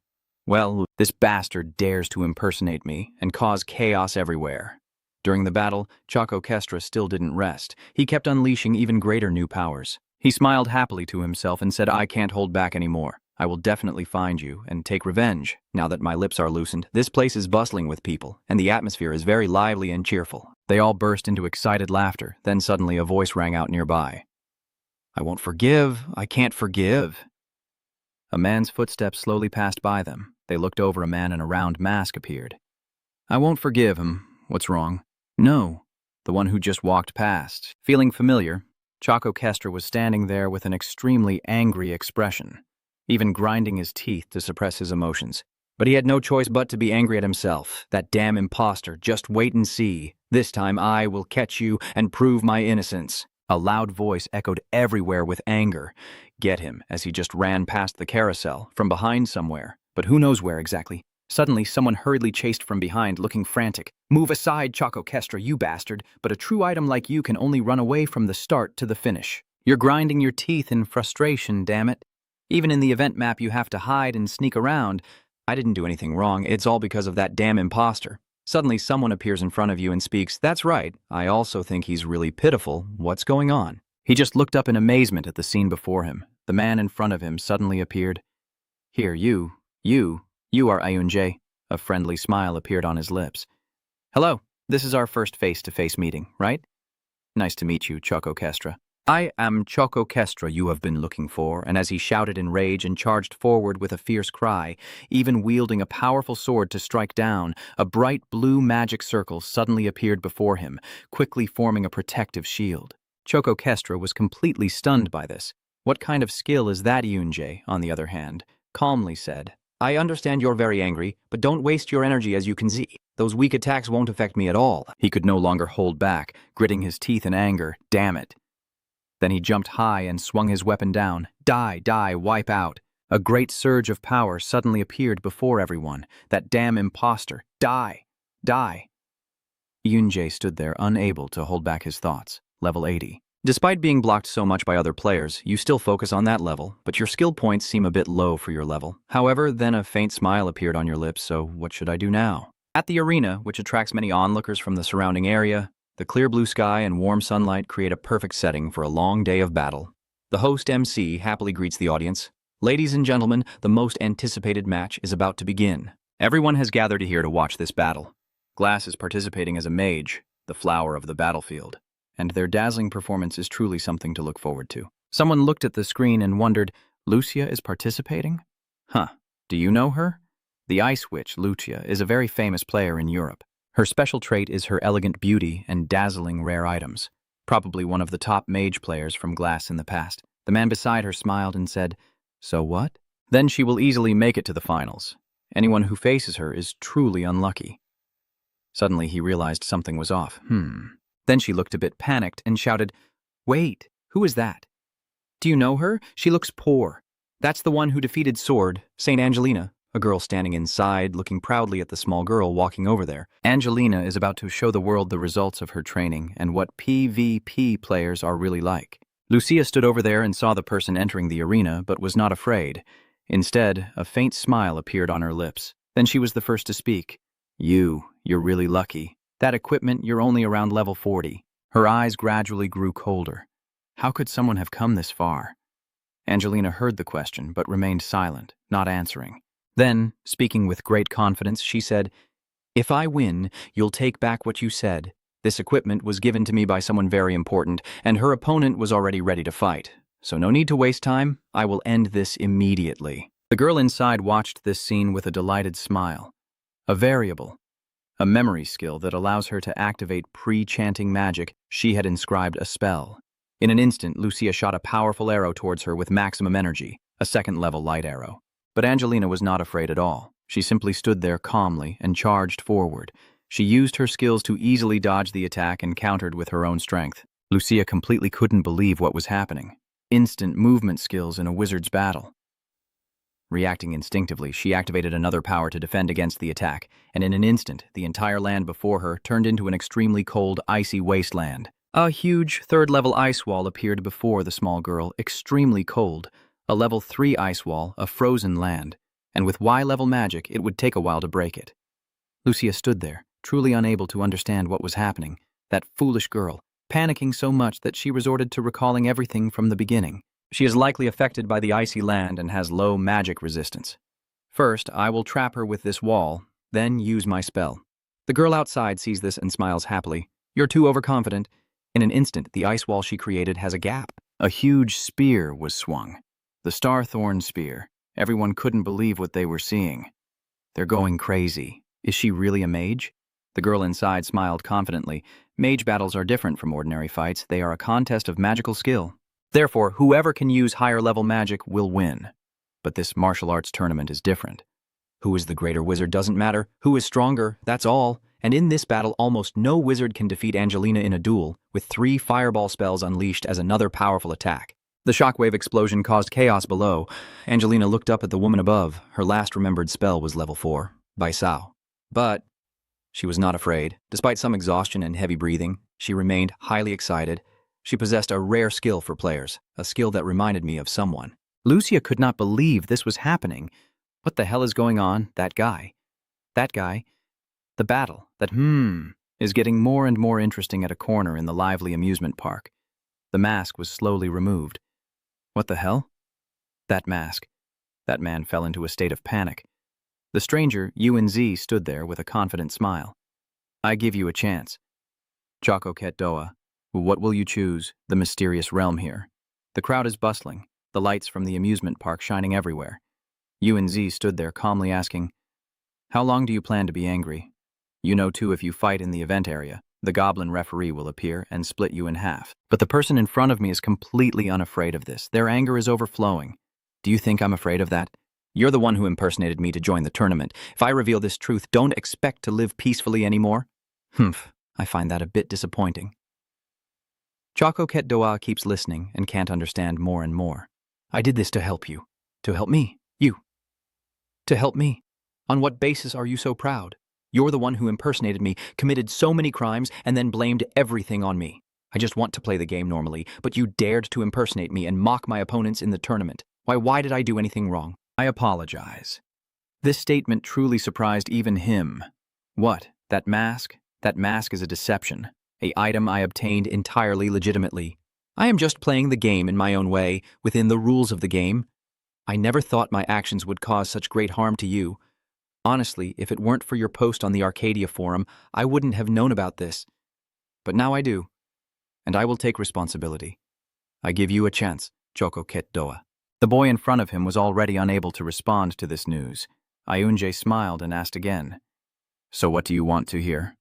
Well, this bastard dares to impersonate me and cause chaos everywhere. During the battle, Chokokestra still didn't rest. He kept unleashing even greater new powers. He smiled happily to himself and said, I can't hold back anymore. I will definitely find you and take revenge. Now that my lips are loosened, this place is bustling with people, and the atmosphere is very lively and cheerful. They all burst into excited laughter. Then suddenly a voice rang out nearby. I won't forgive. I can't forgive. A man's footsteps slowly passed by them. They looked over. A man in a round mask appeared. I won't forgive him. What's wrong? No, the one who just walked past. Feeling familiar, Chokokestra was standing there with an extremely angry expression, even grinding his teeth to suppress his emotions. But he had no choice but to be angry at himself. That damn imposter. Just wait and see. This time I will catch you and prove my innocence. A loud voice echoed everywhere with anger. Get him, as he just ran past the carousel, from behind somewhere. But who knows where exactly. Suddenly, someone hurriedly chased from behind, looking frantic. Move aside, Chokokestra, you bastard. But a true item like you can only run away from the start to the finish. You're grinding your teeth in frustration, damn it. Even in the event map, you have to hide and sneak around. I didn't do anything wrong. It's all because of that damn imposter. Suddenly, someone appears in front of you and speaks. That's right. I also think he's really pitiful. What's going on? He just looked up in amazement at the scene before him. The man in front of him suddenly appeared. Here, you are Ayunjae. A friendly smile appeared on his lips. Hello, this is our first face-to-face meeting, right? Nice to meet you, Chokokestra. I am Chokokestra you have been looking for, and as he shouted in rage and charged forward with a fierce cry, even wielding a powerful sword to strike down, a bright blue magic circle suddenly appeared before him, quickly forming a protective shield. Chokokestra was completely stunned by this. What kind of skill is that? Ayunjae, on the other hand, calmly said. I understand you're very angry, but don't waste your energy. As you can see. Those weak attacks won't affect me at all. He could no longer hold back, gritting his teeth in anger. Damn it. Then he jumped high and swung his weapon down. Die, wipe out. A great surge of power suddenly appeared before everyone. That damn imposter. Die. Ayunjae stood there, unable to hold back his thoughts. Level 80. Despite being blocked so much by other players, you still focus on that level, but your skill points seem a bit low for your level. However, then a faint smile appeared on your lips, so what should I do now? At the arena, which attracts many onlookers from the surrounding area, the clear blue sky and warm sunlight create a perfect setting for a long day of battle. The host MC happily greets the audience. Ladies and gentlemen, the most anticipated match is about to begin. Everyone has gathered here to watch this battle. Glass is participating as a mage, the flower of the battlefield, and their dazzling performance is truly something to look forward to. Someone looked at the screen and wondered, Lucia is participating? Do you know her? The Ice Witch, Lucia, is a very famous player in Europe. Her special trait is her elegant beauty and dazzling rare items. Probably one of the top mage players from Glass in the past. The man beside her smiled and said, So what? Then she will easily make it to the finals. Anyone who faces her is truly unlucky. Suddenly he realized something was off. Then she looked a bit panicked and shouted, Wait, who is that? Do you know her? She looks poor. That's the one who defeated Sword, Saint Angelina. A girl standing inside, looking proudly at the small girl walking over there. Angelina is about to show the world the results of her training and what PvP players are really like. Lucia stood over there and saw the person entering the arena, but was not afraid. Instead, a faint smile appeared on her lips. Then she was the first to speak. You're really lucky. That equipment, you're only around level 40. Her eyes gradually grew colder. How could someone have come this far? Angelina heard the question, but remained silent, not answering. Then, speaking with great confidence, she said, If I win, you'll take back what you said. This equipment was given to me by someone very important, and her opponent was already ready to fight. So no need to waste time. I will end this immediately. The girl inside watched this scene with a delighted smile. A variable, a memory skill that allows her to activate pre-chanting magic. She had inscribed a spell. In an instant, Lucia shot a powerful arrow towards her with maximum energy, a second-level light arrow. But Angelina was not afraid at all. She simply stood there calmly and charged forward. She used her skills to easily dodge the attack and countered with her own strength. Lucia completely couldn't believe what was happening. Instant movement skills in a wizard's battle. Reacting instinctively, she activated another power to defend against the attack, and in an instant, the entire land before her turned into an extremely cold, icy wasteland. A huge third-level ice wall appeared before the small girl, extremely cold, a level 3 ice wall, a frozen land, and with Y-level magic, it would take a while to break it. Lucia stood there, truly unable to understand what was happening, that foolish girl, panicking so much that she resorted to recalling everything from the beginning. She is likely affected by the icy land and has low magic resistance. First, I will trap her with this wall, then use my spell. The girl outside sees this and smiles happily. You're too overconfident. In an instant, the ice wall she created has a gap. A huge spear was swung. The Starthorn spear. Everyone couldn't believe what they were seeing. They're going crazy. Is she really a mage? The girl inside smiled confidently. Mage battles are different from ordinary fights. They are a contest of magical skill. Therefore, whoever can use higher-level magic will win. But this martial arts tournament is different. Who is the greater wizard doesn't matter. Who is stronger, that's all. And in this battle, almost no wizard can defeat Angelina in a duel, with 3 fireball spells unleashed as another powerful attack. The shockwave explosion caused chaos below. Angelina looked up at the woman above. Her last remembered spell was level 4, by Sao. But she was not afraid. Despite some exhaustion and heavy breathing, she remained highly excited. She possessed a rare skill for players, a skill that reminded me of someone. Lucia could not believe this was happening. What the hell is going on? That guy. The battle, is getting more and more interesting at a corner in the lively amusement park. The mask was slowly removed. What the hell? That mask. That man fell into a state of panic. The stranger, UNZ, stood there with a confident smile. I give you a chance. Choco Ket Doa. What will you choose? The mysterious realm here. The crowd is bustling, the lights from the amusement park shining everywhere. UNZ stood there calmly asking, how long do you plan to be angry? You know too, if you fight in the event area, the goblin referee will appear and split you in half. But the person in front of me is completely unafraid of this. Their anger is overflowing. Do you think I'm afraid of that? You're the one who impersonated me to join the tournament. If I reveal this truth, don't expect to live peacefully anymore? I find that a bit disappointing. Choco Ket Doa keeps listening and can't understand more and more. I did this to help you. To help me. You. To help me. On what basis are you so proud? You're the one who impersonated me, committed so many crimes, and then blamed everything on me. I just want to play the game normally, but you dared to impersonate me and mock my opponents in the tournament. Why did I do anything wrong? I apologize. This statement truly surprised even him. What? That mask? That mask is a deception. An item I obtained entirely legitimately. I am just playing the game in my own way, within the rules of the game. I never thought my actions would cause such great harm to you. Honestly, if it weren't for your post on the Arcadia forum, I wouldn't have known about this. But now I do, and I will take responsibility. I give you a chance, Choco Ket Doa. The boy in front of him was already unable to respond to this news. Ayunje smiled and asked again, so what do you want to hear?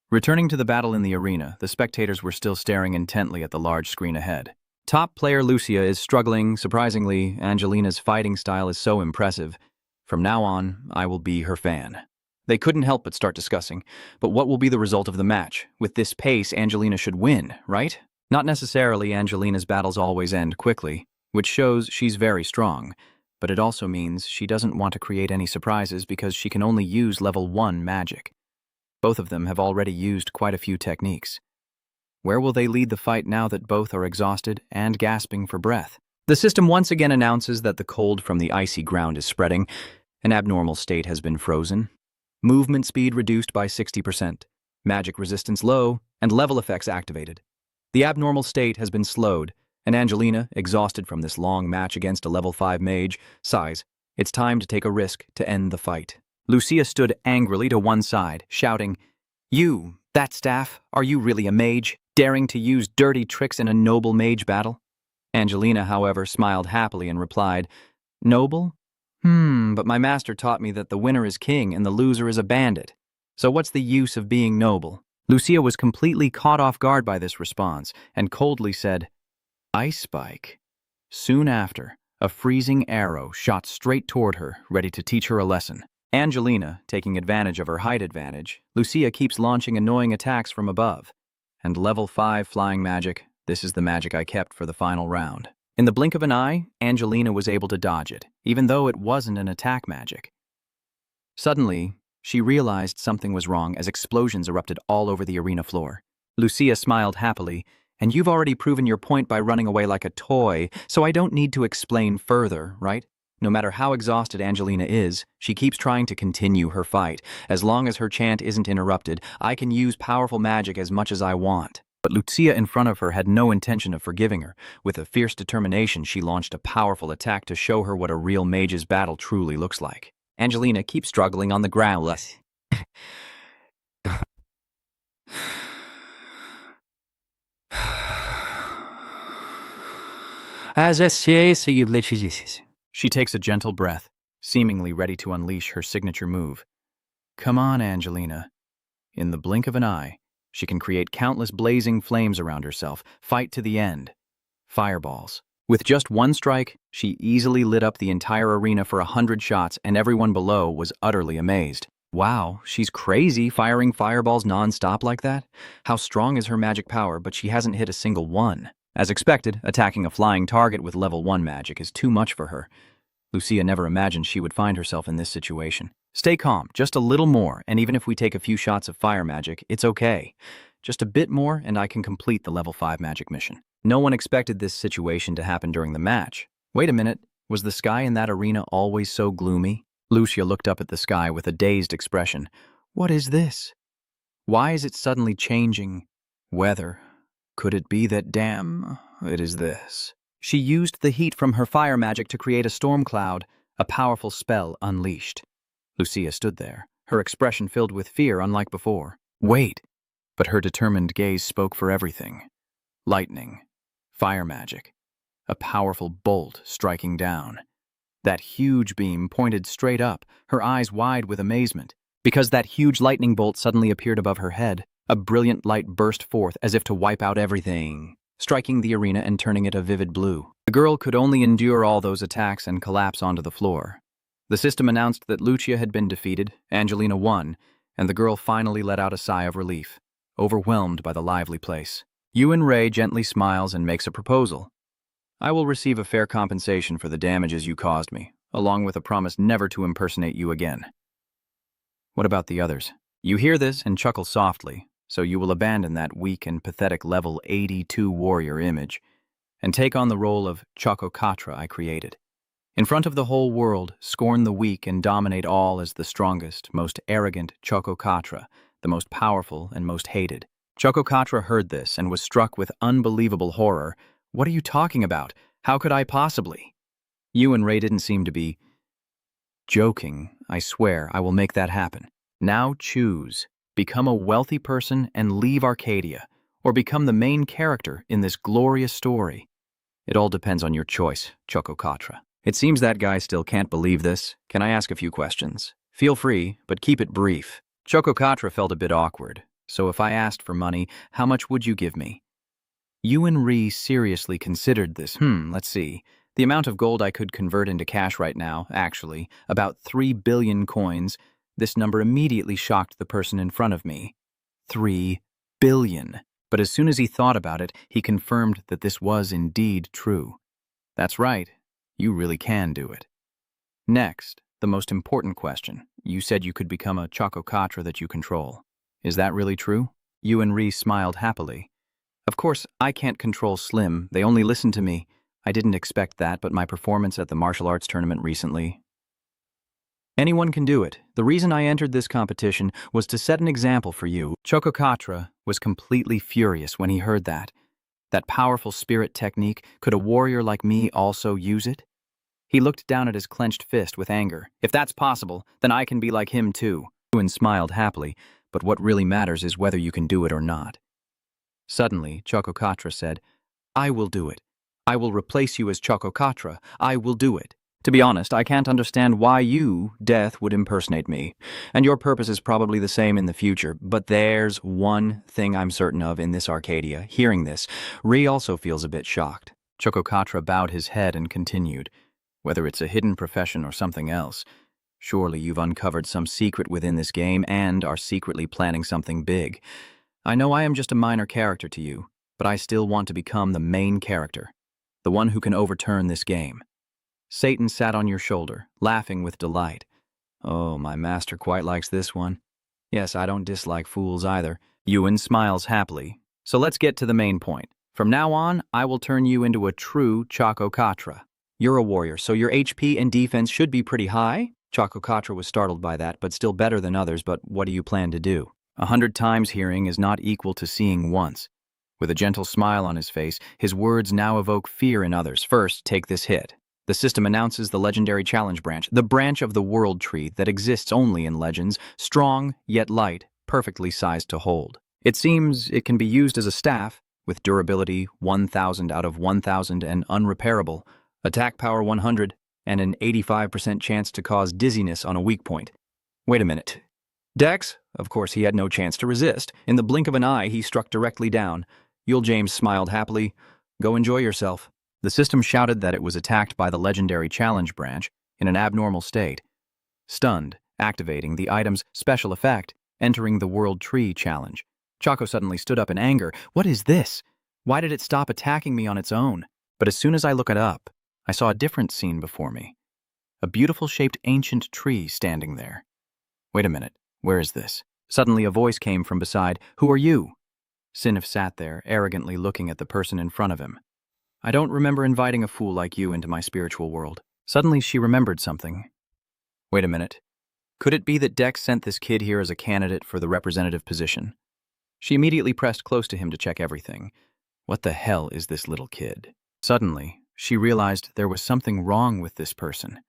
Returning to the battle in the arena, the spectators were still staring intently at the large screen ahead. Top player Lucia is struggling. Surprisingly, Angelina's fighting style is so impressive. From now on, I will be her fan. They couldn't help but start discussing, but what will be the result of the match? With this pace, Angelina should win, right? Not necessarily. Angelina's battles always end quickly, which shows she's very strong, but it also means she doesn't want to create any surprises because she can only use level 1 magic. Both of them have already used quite a few techniques. Where will they lead the fight now that both are exhausted and gasping for breath? The system once again announces that the cold from the icy ground is spreading. An abnormal state has been frozen. Movement speed reduced by 60%. Magic resistance low, and level effects activated. The abnormal state has been slowed, and Angelina, exhausted from this long match against a level 5 mage, sighs. It's time to take a risk to end the fight. Lucia stood angrily to one side, shouting, You, that staff, are you really a mage, daring to use dirty tricks in a noble mage battle? Angelina, however, smiled happily and replied, Noble? But my master taught me that the winner is king and the loser is a bandit. So what's the use of being noble? Lucia was completely caught off guard by this response and coldly said, Ice Spike. Soon after, a freezing arrow shot straight toward her, ready to teach her a lesson. Angelina, taking advantage of her height advantage, Lucia keeps launching annoying attacks from above. And level 5 flying magic, this is the magic I kept for the final round. In the blink of an eye, Angelina was able to dodge it, even though it wasn't an attack magic. Suddenly, she realized something was wrong as explosions erupted all over the arena floor. Lucia smiled happily. And you've already proven your point by running away like a toy, so I don't need to explain further, right? No matter how exhausted Angelina is, she keeps trying to continue her fight. As long as her chant isn't interrupted, I can use powerful magic as much as I want. But Lucia in front of her had no intention of forgiving her. With a fierce determination, she launched a powerful attack to show her what a real mage's battle truly looks like. Angelina keeps struggling on the ground. She takes a gentle breath, seemingly ready to unleash her signature move. Come on, Angelina. In the blink of an eye, she can create countless blazing flames around herself, fight to the end. Fireballs. With just one strike, she easily lit up the entire arena for 100 shots, and everyone below was utterly amazed. Wow, she's crazy firing fireballs non-stop like that? How strong is her magic power, but she hasn't hit a single one. As expected, attacking a flying target with level 1 magic is too much for her. Lucia never imagined she would find herself in this situation. Stay calm, just a little more, and even if we take a few shots of fire magic, it's okay. Just a bit more and I can complete the level 5 magic mission. No one expected this situation to happen during the match. Wait a minute, was the sky in that arena always so gloomy? Lucia looked up at the sky with a dazed expression. What is this? Why is it suddenly changing weather? Could it be that, damn, it is this? She used the heat from her fire magic to create a storm cloud, a powerful spell unleashed. Lucia stood there, her expression filled with fear unlike before. Wait! But her determined gaze spoke for everything. Lightning, fire magic, a powerful bolt striking down. That huge beam pointed straight up, her eyes wide with amazement. Because that huge lightning bolt suddenly appeared above her head, a brilliant light burst forth as if to wipe out everything, striking the arena and turning it a vivid blue. The girl could only endure all those attacks and collapse onto the floor. The system announced that Lucia had been defeated, Angelina won, and the girl finally let out a sigh of relief, overwhelmed by the lively place. Yuan Rei gently smiles and makes a proposal. I will receive a fair compensation for the damages you caused me, along with a promise never to impersonate you again. What about the others? You hear this and chuckle softly, so you will abandon that weak and pathetic level 82 warrior image and take on the role of Chococatra I created. In front of the whole world, scorn the weak and dominate all as the strongest, most arrogant Chococatra, the most powerful and most hated. Chococatra heard this and was struck with unbelievable horror. What are you talking about? How could I possibly? Yuan Rei didn't seem to be joking. I swear I will make that happen. Now choose. Become a wealthy person and leave Arcadia, or become the main character in this glorious story. It all depends on your choice, Chococatra. It seems that guy still can't believe this. Can I ask a few questions? Feel free, but keep it brief. Chococatra felt a bit awkward, so if I asked for money, how much would you give me? Yuan Rei seriously considered this. Let's see. The amount of gold I could convert into cash right now, actually, about 3 billion coins. This number immediately shocked the person in front of me. 3 billion. But as soon as he thought about it, he confirmed that this was indeed true. That's right. You really can do it. Next, the most important question. You said you could become a Chococatra that you control. Is that really true? Yuan Rei smiled happily. Of course, I can't control Slim. They only listen to me. I didn't expect that, but my performance at the martial arts tournament recently. Anyone can do it. The reason I entered this competition was to set an example for you. Chococatra was completely furious when he heard that. That powerful spirit technique, could a warrior like me also use it? He looked down at his clenched fist with anger. If that's possible, then I can be like him too. Yuan smiled happily, but what really matters is whether you can do it or not. Suddenly, Chococatra said, I will do it. I will replace you as Chococatra. I will do it. To be honest, I can't understand why you, Death, would impersonate me. And your purpose is probably the same in the future. But there's one thing I'm certain of in this Arcadia. Hearing this, Rei also feels a bit shocked. Chococatra bowed his head and continued. Whether it's a hidden profession or something else, surely you've uncovered some secret within this game and are secretly planning something big. I know I am just a minor character to you, but I still want to become the main character, the one who can overturn this game. Satan sat on your shoulder, laughing with delight. Oh, my master quite likes this one. Yes, I don't dislike fools either. Yuan smiles happily. So let's get to the main point. From now on, I will turn you into a true Chakokatra. You're a warrior, so your HP and defense should be pretty high? Chakokatra was startled by that, but still better than others. But what do you plan to do? 100 times hearing is not equal to seeing once. With a gentle smile on his face, his words now evoke fear in others. First, take this hit. The system announces the legendary challenge branch, the branch of the world tree that exists only in legends, strong yet light, perfectly sized to hold. It seems it can be used as a staff, with durability 1000 out of 1000 and unrepairable, attack power 100, and an 85% chance to cause dizziness on a weak point. Wait a minute. Dex? Of course, he had no chance to resist. In the blink of an eye, he struck directly down. Yule James smiled happily. Go enjoy yourself. The system shouted that it was attacked by the legendary challenge branch in an abnormal state. Stunned, activating the item's special effect, entering the world tree challenge. Chaco suddenly stood up in anger. What is this? Why did it stop attacking me on its own? But as soon as I looked it up, I saw a different scene before me. A beautiful shaped ancient tree standing there. Wait a minute, where is this? Suddenly a voice came from beside. Who are you? Sinif sat there, arrogantly looking at the person in front of him. I don't remember inviting a fool like you into my spiritual world. Suddenly she remembered something. Wait a minute. Could it be that Dex sent this kid here as a candidate for the representative position? She immediately pressed close to him to check everything. What the hell is this little kid? Suddenly, she realized there was something wrong with this person.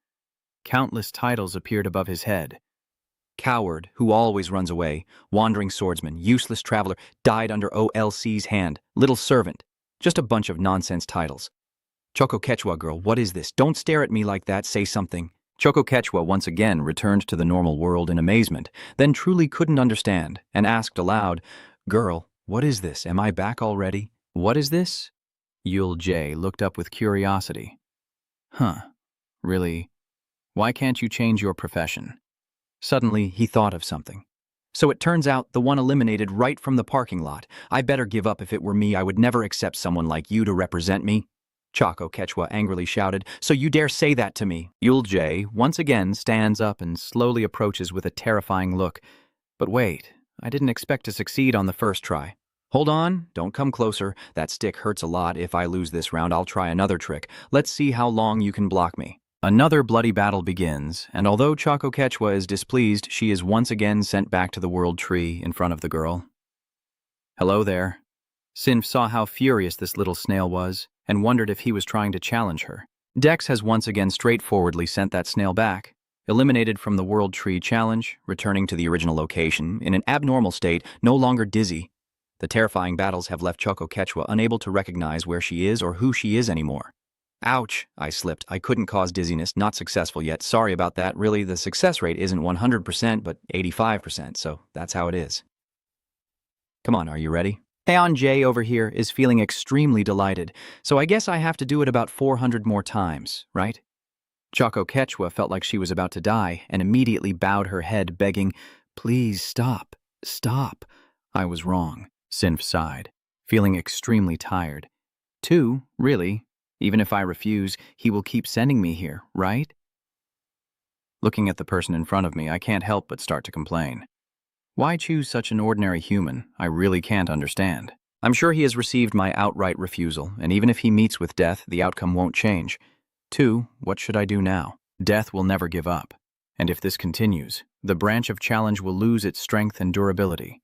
Countless titles appeared above his head. Coward, who always runs away, wandering swordsman, useless traveler, died under OLC's hand, little servant. Just a bunch of nonsense titles. Choco Quechua girl, what is this? Don't stare at me like that, say something. Choco Quechua once again returned to the normal world in amazement, then truly couldn't understand, and asked aloud, Girl, what is this? Am I back already? What is this? Yule J looked up with curiosity. Huh, really? Why can't you change your profession? Suddenly, he thought of something. So it turns out the one eliminated right from the parking lot. I better give up. If it were me, I would never accept someone like you to represent me. Choco Quechua angrily shouted, So you dare say that to me? Yule J once again stands up and slowly approaches with a terrifying look. But wait, I didn't expect to succeed on the first try. Hold on, don't come closer. That stick hurts a lot. If I lose this round, I'll try another trick. Let's see how long you can block me. Another bloody battle begins, and although Choco Quechua is displeased, she is once again sent back to the world tree in front of the girl. Hello there. Sinf saw how furious this little snail was, and wondered if he was trying to challenge her. Dex has once again straightforwardly sent that snail back, eliminated from the world tree challenge, returning to the original location, in an abnormal state, no longer dizzy. The terrifying battles have left Choco Quechua unable to recognize where she is or who she is anymore. Ouch, I slipped. I couldn't cause dizziness, not successful yet. Sorry about that. Really, the success rate isn't 100%, but 85%, so that's how it is. Come on, are you ready? Hmon J over here is feeling extremely delighted, so I guess I have to do it about 400 more times, right? Choco Quechua felt like she was about to die and immediately bowed her head, begging, Please stop, stop. I was wrong, Sinf sighed, feeling extremely tired. 2, really. Even if I refuse, he will keep sending me here, right? Looking at the person in front of me, I can't help but start to complain. Why choose such an ordinary human? I really can't understand. I'm sure he has received my outright refusal, and even if he meets with death, the outcome won't change. 2, what should I do now? Death will never give up. And if this continues, the branch of challenge will lose its strength and durability.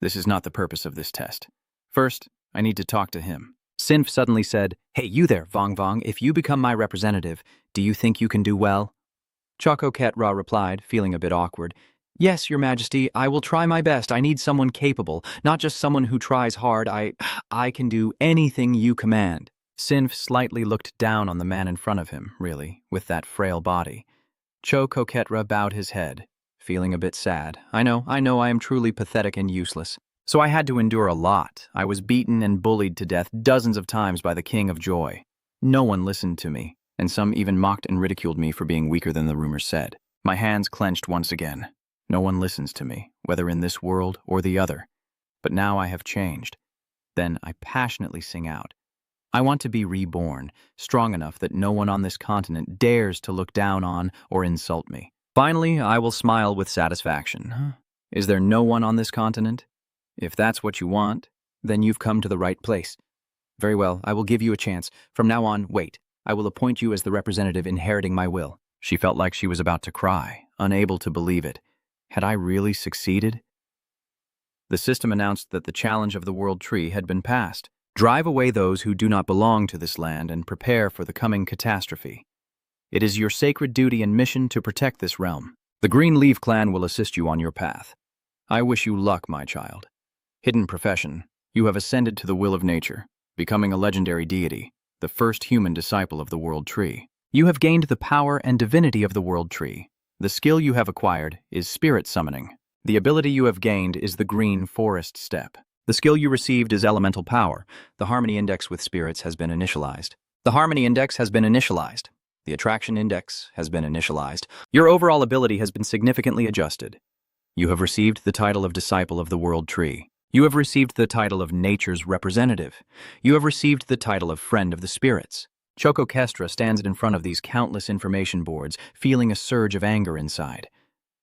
This is not the purpose of this test. First, I need to talk to him. Sinf suddenly said, Hey, you there, Vong Vong, if you become my representative, do you think you can do well? Choco Quechua replied, feeling a bit awkward. Yes, Your Majesty, I will try my best. I need someone capable, not just someone who tries hard. I can do anything you command. Sinf slightly looked down on the man in front of him, really, with that frail body. Choco Quechua bowed his head, feeling a bit sad. I know, I am truly pathetic and useless. So I had to endure a lot. I was beaten and bullied to death dozens of times by the King of Joy. No one listened to me, and some even mocked and ridiculed me for being weaker than the rumors said. My hands clenched once again. No one listens to me, whether in this world or the other. But now I have changed. Then I passionately sing out. I want to be reborn, strong enough that no one on this continent dares to look down on or insult me. Finally, I will smile with satisfaction. Is there no one on this continent? If that's what you want, Then you've come to the right place. Very well, I will give you a chance. From now on, wait. I will appoint you as the representative inheriting my will. She felt like she was about to cry, unable to believe it. Had I really succeeded? The system announced that the challenge of the World Tree had been passed. Drive away those who do not belong to this land and prepare for the coming catastrophe. It is your sacred duty and mission to protect this realm. The Green Leaf clan will assist you on your path. I wish you luck, my child. Hidden profession. You have ascended to the will of nature, becoming a legendary deity, the first human disciple of the World Tree. You have gained the power and divinity of the World Tree. The skill you have acquired is spirit summoning. The ability you have gained is the Green Forest Step. The skill you received is elemental power. The harmony index with spirits has been initialized. The harmony index has been initialized. The attraction index has been initialized. Your overall ability has been significantly adjusted. You have received the title of Disciple of the World Tree. You have received the title of Nature's Representative. You have received the title of Friend of the Spirits. Choco Kestra stands in front of these countless information boards, feeling a surge of anger inside.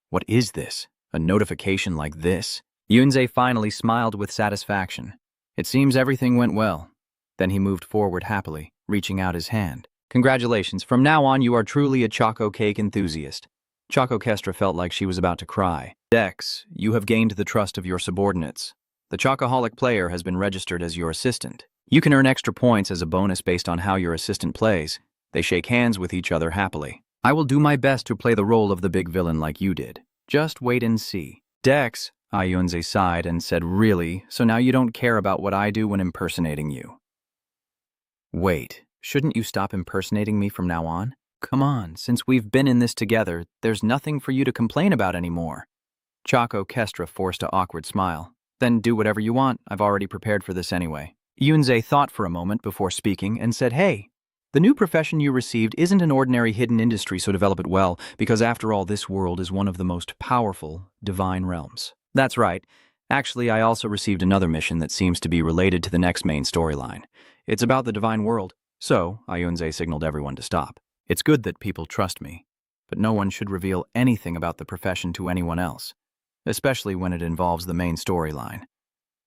What is this? A notification like this? Yunze finally smiled with satisfaction. It seems everything went well. Then he moved forward happily, reaching out his hand. Congratulations, from now on you are truly a choco cake enthusiast. Choco Kestra felt like she was about to cry. Dex, you have gained the trust of your subordinates. The Chocoholic player has been registered as your assistant. You can earn extra points as a bonus based on how your assistant plays. They shake hands with each other happily. I will do my best to play the role of the big villain like you did. Just wait and see. Dex, Ayunze sighed and said, really, so now you don't care about what I do when impersonating you? Wait, shouldn't you stop impersonating me from now on? Come on, since we've been in this together, there's nothing for you to complain about anymore. Choco Kestra forced an awkward smile. Then do whatever you want, I've already prepared for this anyway. Yunze thought for a moment before speaking and said, hey, the new profession you received isn't an ordinary hidden industry, so develop it well, because after all, this world is one of the most powerful divine realms. That's right. Actually, I also received another mission that seems to be related to the next main storyline. It's about the divine world. So, Ayunze signaled everyone to stop. It's good that people trust me, but no one should reveal anything about the profession to anyone else, especially when it involves the main storyline.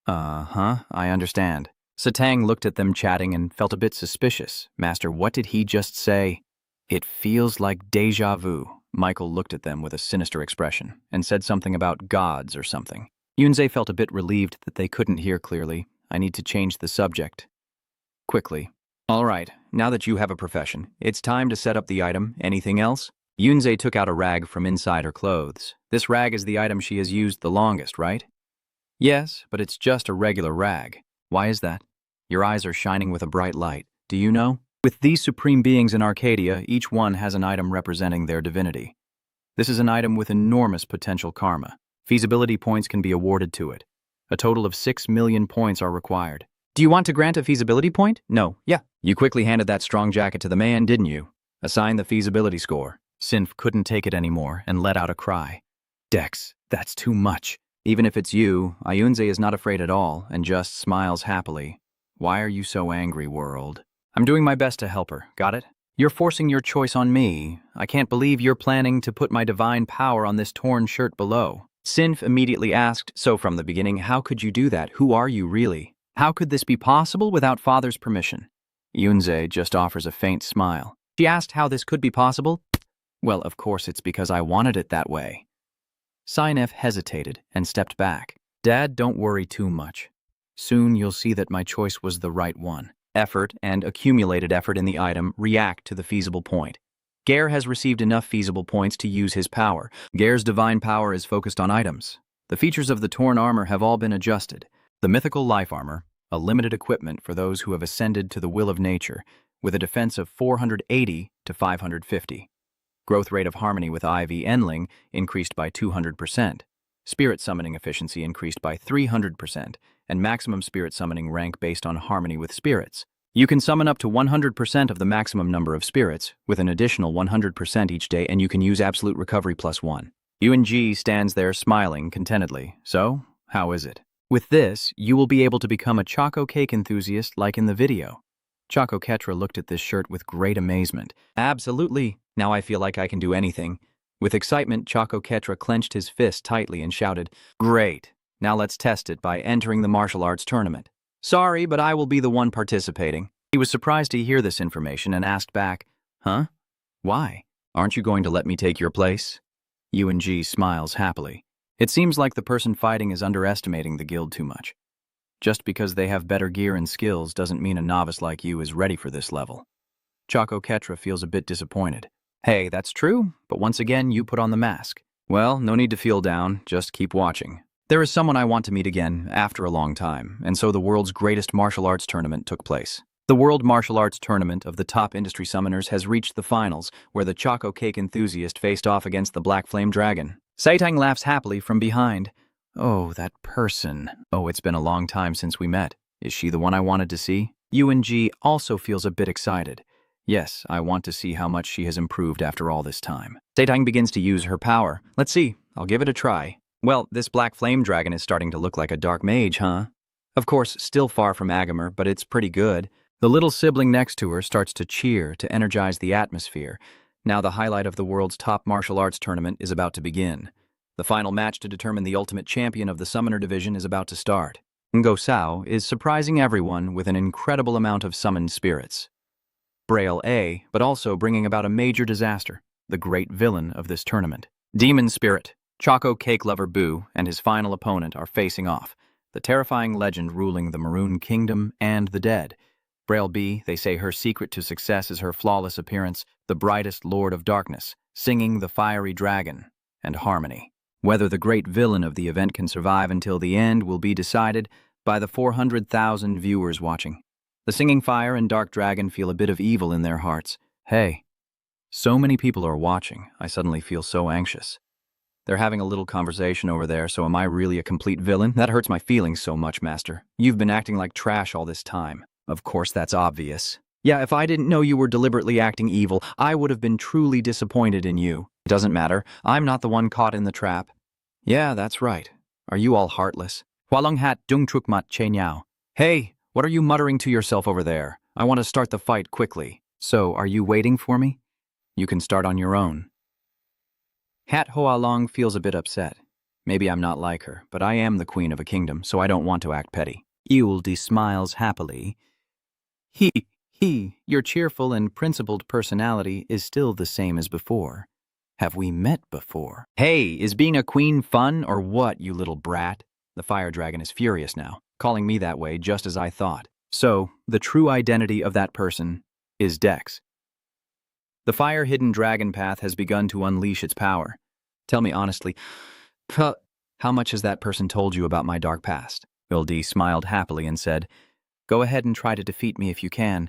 I understand. Satang looked at them chatting and felt a bit suspicious. Master, what did he just say? It feels like déjà vu. Michael looked at them with a sinister expression and said something about gods or something. Yunze felt a bit relieved that they couldn't hear clearly. I need to change the subject. Quickly. All right, now that you have a profession, it's time to set up the item. Anything else? Yunze took out a rag from inside her clothes. This rag is the item she has used the longest, right? Yes, but it's just a regular rag. Why is that? Your eyes are shining with a bright light. Do you know? With these supreme beings in Arcadia, each one has an item representing their divinity. This is an item with enormous potential karma. Feasibility points can be awarded to it. A total of 6 million points are required. Do you want to grant a feasibility point? No. Yeah. You quickly handed that strong jacket to the man, didn't you? Assign the feasibility score. Sinf couldn't take it anymore and let out a cry. Dex, that's too much. Even if it's you, Ayunze is not afraid at all and just smiles happily. Why are you so angry, world? I'm doing my best to help her, got it? You're forcing your choice on me. I can't believe you're planning to put my divine power on this torn shirt below. Sinf immediately asked, so from the beginning, how could you do that? Who are you really? How could this be possible without father's permission? Yunze just offers a faint smile. She asked how this could be possible. Well, of course it's because I wanted it that way. Sinef hesitated and stepped back. Dad, don't worry too much. Soon you'll see that my choice was the right one. Effort and accumulated effort in the item react to the feasible point. Gare has received enough feasible points to use his power. Gare's divine power is focused on items. The features of the torn armor have all been adjusted. The mythical life armor, a limited equipment for those who have ascended to the will of nature, with a defense of 480 to 550. Growth rate of harmony with IV Enling increased by 200%. Spirit summoning efficiency increased by 300%, and maximum spirit summoning rank based on harmony with spirits. You can summon up to 100% of the maximum number of spirits, with an additional 100% each day, and you can use absolute recovery +1. UNG stands there smiling contentedly. So, how is it? With this, you will be able to become a choco cake enthusiast like in the video. Choco Ketra looked at this shirt with great amazement. Absolutely. Now I feel like I can do anything. With excitement, Choco Ketra clenched his fist tightly and shouted, Great. Now let's test it by entering the martial arts tournament. Sorry, but I will be the one participating. He was surprised to hear this information and asked back, Huh? Why? Aren't you going to let me take your place? UNG smiles happily. It seems like the person fighting is underestimating the guild too much. Just because they have better gear and skills doesn't mean a novice like you is ready for this level. Choco Ketra feels a bit disappointed. Hey, that's true, but once again you put on the mask. Well, no need to feel down, just keep watching. There is someone I want to meet again after a long time, and so the world's greatest martial arts tournament took place. The World Martial Arts Tournament of the top industry summoners has reached the finals, where the Choco Cake enthusiast faced off against the Black Flame Dragon. Saitang laughs happily from behind. Oh, that person. Oh, it's been a long time since we met. Is she the one I wanted to see? UNG also feels a bit excited. Yes, I want to see how much she has improved after all this time. Saitang begins to use her power. Let's see, I'll give it a try. Well, this Black Flame Dragon is starting to look like a dark mage, huh? Of course, still far from Agamer, but it's pretty good. The little sibling next to her starts to cheer to energize the atmosphere. Now the highlight of the world's top martial arts tournament is about to begin. The final match to determine the ultimate champion of the Summoner Division is about to start. Ngo Sao is surprising everyone with an incredible amount of summoned spirits. Braille A, but also bringing about a major disaster, the great villain of this tournament. Demon Spirit, Choco Cake Lover Boo, and his final opponent are facing off, the terrifying legend ruling the Maroon Kingdom and the dead. Braille B, they say her secret to success is her flawless appearance, the brightest Lord of Darkness, singing the fiery dragon, and harmony. Whether the great villain of the event can survive until the end will be decided by the 400,000 viewers watching. The singing fire and dark dragon feel a bit of evil in their hearts. Hey, so many people are watching, I suddenly feel so anxious. They're having a little conversation over there, so am I really a complete villain? That hurts my feelings so much, Master. You've been acting like trash all this time. Of course, that's obvious. Yeah, if I didn't know you were deliberately acting evil, I would have been truly disappointed in you. It doesn't matter. I'm not the one caught in the trap. Yeah, that's right. Are you all heartless? Hualong hat dung truk mat che niao. Hey, what are you muttering to yourself over there? I want to start the fight quickly. So, are you waiting for me? You can start on your own. Hat Hualong feels a bit upset. Maybe I'm not like her, but I am the queen of a kingdom, so I don't want to act petty. Yuldi smiles happily. Your cheerful and principled personality is still the same as before. Have we met before? Hey, is being a queen fun or what, you little brat? The fire dragon is furious now, calling me that way just as I thought. So, the true identity of that person is Dex. The fire-hidden dragon path has begun to unleash its power. Tell me honestly, how much has that person told you about my dark past? Wilde smiled happily and said, Go ahead and try to defeat me if you can.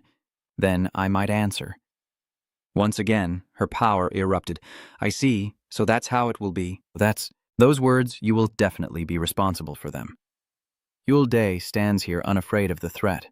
Then I might answer. Once again, her power erupted. I see, so that's how it will be. Those words, you will definitely be responsible for them. Yul Day stands here unafraid of the threat.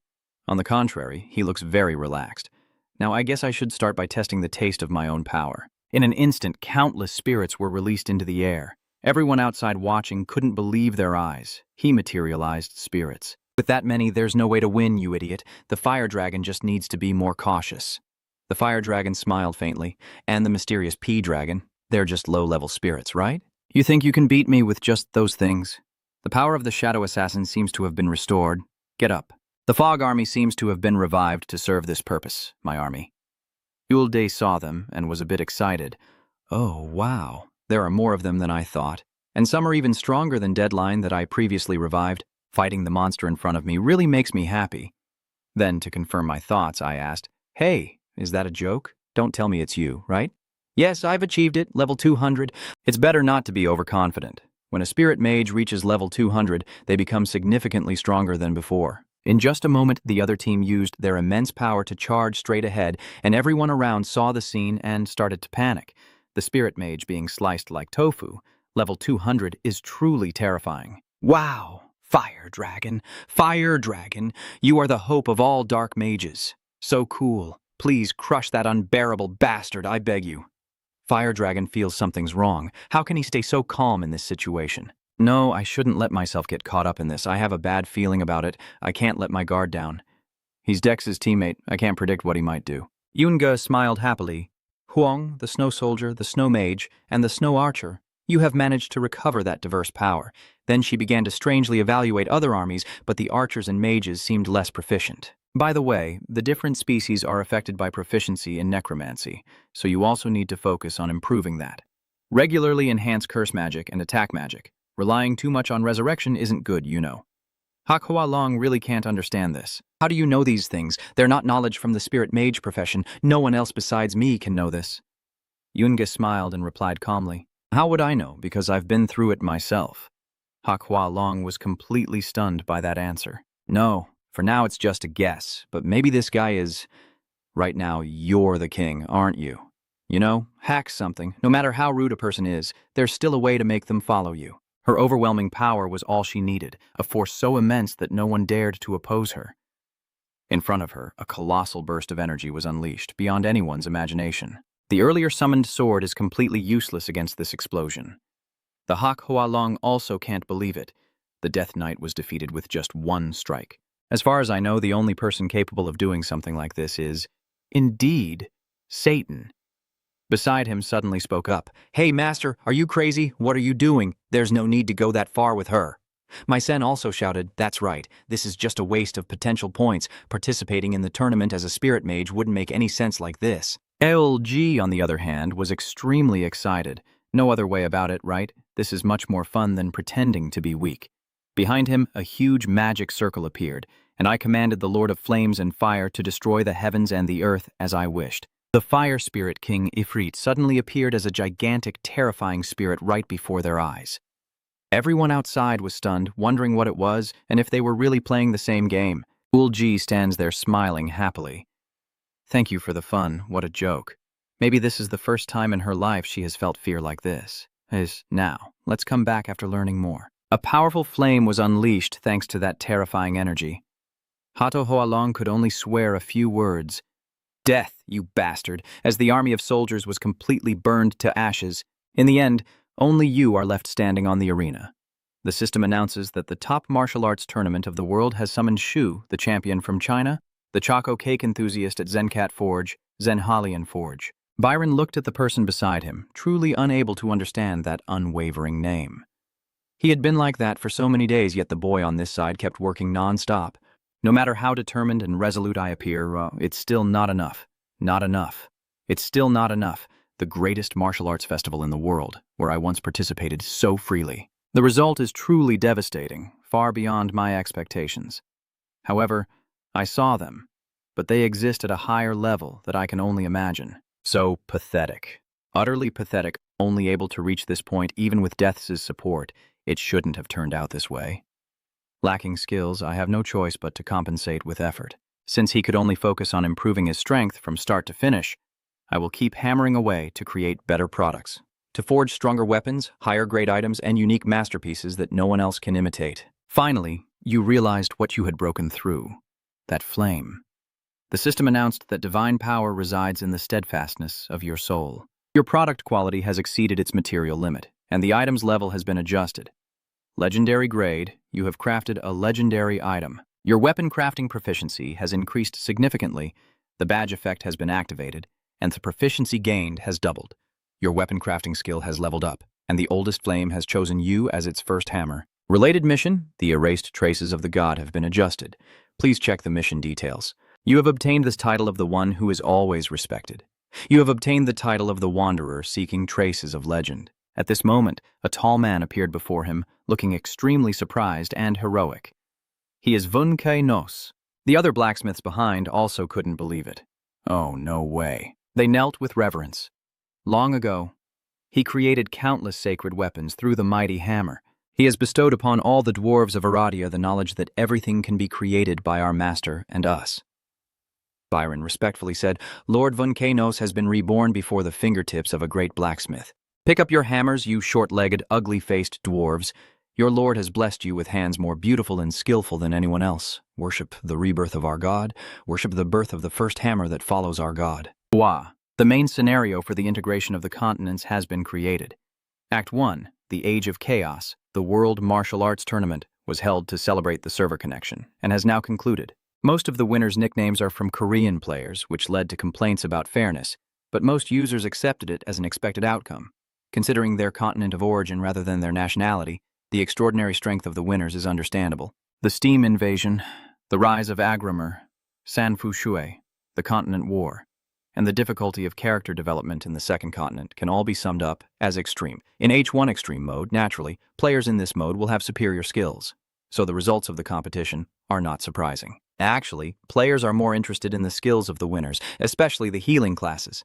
On the contrary, he looks very relaxed. Now I guess I should start by testing the taste of my own power. In an instant, countless spirits were released into the air. Everyone outside watching couldn't believe their eyes. He materialized spirits. With that many, there's no way to win, you idiot. The fire dragon just needs to be more cautious. The fire dragon smiled faintly, and the mysterious pea dragon, they're just low-level spirits, right? You think you can beat me with just those things? The power of the shadow assassin seems to have been restored. Get up. The fog army seems to have been revived to serve this purpose, my army. Yul Day saw them and was a bit excited. Oh, wow. There are more of them than I thought. And some are even stronger than Deadline that I previously revived. Fighting the monster in front of me really makes me happy. Then, to confirm my thoughts, I asked, Hey, is that a joke? Don't tell me it's you, right? Yes, I've achieved it, level 200. It's better not to be overconfident. When a spirit mage reaches level 200, they become significantly stronger than before. In just a moment, the other team used their immense power to charge straight ahead, and everyone around saw the scene and started to panic. The spirit mage being sliced like tofu, level 200 is truly terrifying. Wow! Fire dragon, you are the hope of all dark mages. So cool. Please crush that unbearable bastard, I beg you. Fire dragon feels something's wrong. How can he stay so calm in this situation? No, I shouldn't let myself get caught up in this. I have a bad feeling about it. I can't let my guard down. He's Dex's teammate. I can't predict what he might do. Yunga smiled happily. Huang, the snow soldier, the snow mage, and the snow archer, you have managed to recover that diverse power. Then she began to strangely evaluate other armies, but the archers and mages seemed less proficient. By the way, the different species are affected by proficiency in necromancy, so you also need to focus on improving that. Regularly enhance curse magic and attack magic. Relying too much on resurrection isn't good, you know. Hak Hua Long really can't understand this. How do you know these things? They're not knowledge from the spirit mage profession. No one else besides me can know this. Yunga smiled and replied calmly, "How would I know, because I've been through it myself." Hak Hua Long was completely stunned by that answer. No, for now it's just a guess, but maybe this guy is... Right now, you're the king, aren't you? You know, hack something. No matter how rude a person is, there's still a way to make them follow you. Her overwhelming power was all she needed, a force so immense that no one dared to oppose her. In front of her, a colossal burst of energy was unleashed, beyond anyone's imagination. The earlier summoned sword is completely useless against this explosion. The Hak Hua Long also can't believe it. The Death Knight was defeated with just one strike. As far as I know, the only person capable of doing something like this is, indeed, Satan. Beside him suddenly spoke up. Hey, master, are you crazy? What are you doing? There's no need to go that far with her. My sen also shouted, that's right, this is just a waste of potential points. Participating in the tournament as a spirit mage wouldn't make any sense like this. LG, on the other hand, was extremely excited. No other way about it, right? This is much more fun than pretending to be weak. Behind him, a huge magic circle appeared, and I commanded the Lord of Flames and Fire to destroy the heavens and the earth as I wished. The Fire Spirit King Ifrit suddenly appeared as a gigantic, terrifying spirit right before their eyes. Everyone outside was stunned, wondering what it was and if they were really playing the same game. Ulji stands there smiling happily. Thank you for the fun, what a joke. Maybe this is the first time in her life she has felt fear like this. Now, let's come back after learning more. A powerful flame was unleashed thanks to that terrifying energy. Hato Hoa Long could only swear a few words. Death, you bastard, as the army of soldiers was completely burned to ashes. In the end, only you are left standing on the arena. The system announces that the top martial arts tournament of the world has summoned Shu, the champion from China, the Choco cake enthusiast at Zencat Forge, Zenhalian Forge. Byron looked at the person beside him, truly unable to understand that unwavering name. He had been like that for so many days, yet the boy on this side kept working non-stop. No matter how determined and resolute I appear, it's still not enough. Not enough. It's still not enough. The greatest martial arts festival in the world, where I once participated so freely. The result is truly devastating, far beyond my expectations. However, I saw them, but they exist at a higher level that I can only imagine. So pathetic. Utterly pathetic, only able to reach this point even with Death's support. It shouldn't have turned out this way. Lacking skills, I have no choice but to compensate with effort. Since he could only focus on improving his strength from start to finish, I will keep hammering away to create better products, to forge stronger weapons, higher-grade items, and unique masterpieces that no one else can imitate. Finally, you realized what you had broken through. That flame. The system announced that divine power resides in the steadfastness of your soul. Your product quality has exceeded its material limit, and the item's level has been adjusted. Legendary grade, you have crafted a legendary item. Your weapon crafting proficiency has increased significantly, the badge effect has been activated, and the proficiency gained has doubled. Your weapon crafting skill has leveled up, and the oldest flame has chosen you as its first hammer. Related mission, the erased traces of the god have been adjusted. Please check the mission details. You have obtained this title of the one who is always respected. You have obtained the title of the wanderer seeking traces of legend. At this moment, a tall man appeared before him, looking extremely surprised and heroic. He is Vun Kai Nos. The other blacksmiths behind also couldn't believe it. Oh, no way. They knelt with reverence. Long ago, he created countless sacred weapons through the mighty hammer. He has bestowed upon all the dwarves of Arcadia the knowledge that everything can be created by our master and us. Byron respectfully said, Lord Vun Kai Nos has been reborn before the fingertips of a great blacksmith. Pick up your hammers, you short-legged, ugly-faced dwarves. Your lord has blessed you with hands more beautiful and skillful than anyone else. Worship the rebirth of our god. Worship the birth of the first hammer that follows our god. Wa. The main scenario for the integration of the continents has been created. Act 1, the Age of Chaos, the World Martial Arts Tournament, was held to celebrate the server connection, and has now concluded. Most of the winners' nicknames are from Korean players, which led to complaints about fairness, but most users accepted it as an expected outcome. Considering their continent of origin rather than their nationality, The extraordinary strength of the winners is understandable. The Steam invasion, the rise of Agrimer, Sanfu Shui, the Continent War, and the difficulty of character development in the second continent can all be summed up as extreme. In H1 extreme mode, naturally, players in this mode will have superior skills, so the results of the competition are not surprising. Actually, players are more interested in the skills of the winners, especially the healing classes.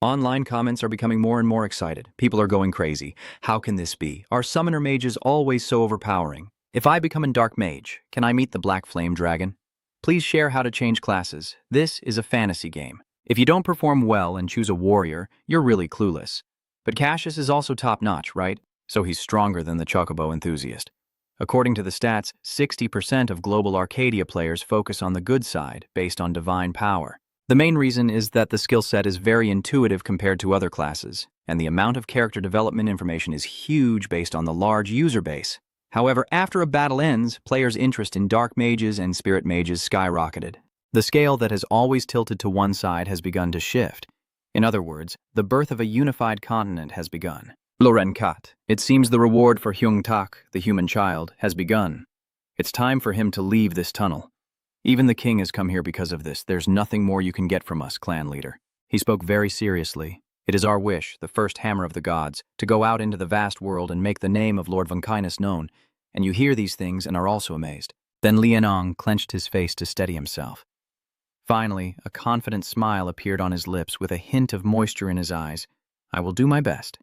Online comments are becoming more and more excited. People are going crazy. How can this be? Are summoner mages always so overpowering? If I become a dark mage, can I meet the Black Flame Dragon? Please share how to change classes. This is a fantasy game. If you don't perform well and choose a warrior, you're really clueless. But Cassius is also top-notch, right? So he's stronger than the Chocobo enthusiast. According to the stats, 60% of global Arcadia players focus on the good side based on divine power. The main reason is that the skill set is very intuitive compared to other classes, and the amount of character development information is huge based on the large user base. However, after a battle ends, players' interest in dark mages and spirit mages skyrocketed. The scale that has always tilted to one side has begun to shift. In other words, the birth of a unified continent has begun. Lorenkat, it seems the reward for Hyung Tak, the human child, has begun. It's time for him to leave this tunnel. Even the king has come here because of this. There's nothing more you can get from us, clan leader. He spoke very seriously. It is our wish, the first hammer of the gods, to go out into the vast world and make the name of Lord Vonkinus known. And you hear these things and are also amazed. Then Lianong clenched his face to steady himself. Finally, a confident smile appeared on his lips with a hint of moisture in his eyes. I will do my best.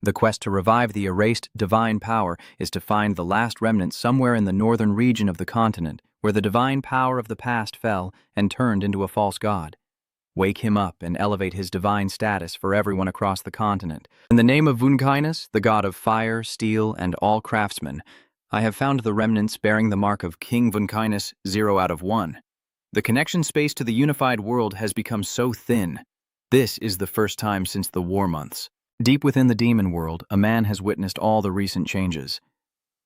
The quest to revive the erased divine power is to find the last remnant somewhere in the northern region of the continent, where the divine power of the past fell and turned into a false god. Wake him up and elevate his divine status for everyone across the continent. In the name of Vonkinus, the god of fire, steel, and all craftsmen, I have found the remnants bearing the mark of King Vonkinus 0 out of 1. The connection space to the unified world has become so thin. This is the first time since the war months. Deep within the demon world, a man has witnessed all the recent changes.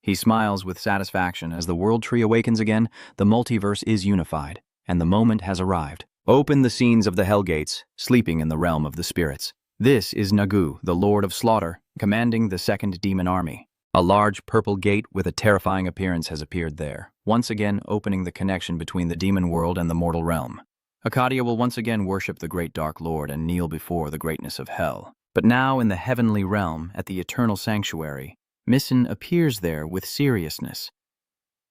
He smiles with satisfaction as the world tree awakens again. The multiverse is unified, and the moment has arrived. Open the scenes of the Hellgates, sleeping in the realm of the spirits. This is Nagu, the Lord of Slaughter, commanding the second demon army. A large purple gate with a terrifying appearance has appeared there, once again opening the connection between the demon world and the mortal realm. Arcadia will once again worship the great Dark Lord and kneel before the greatness of Hell. But now in the heavenly realm, at the eternal sanctuary, Missen appears there with seriousness.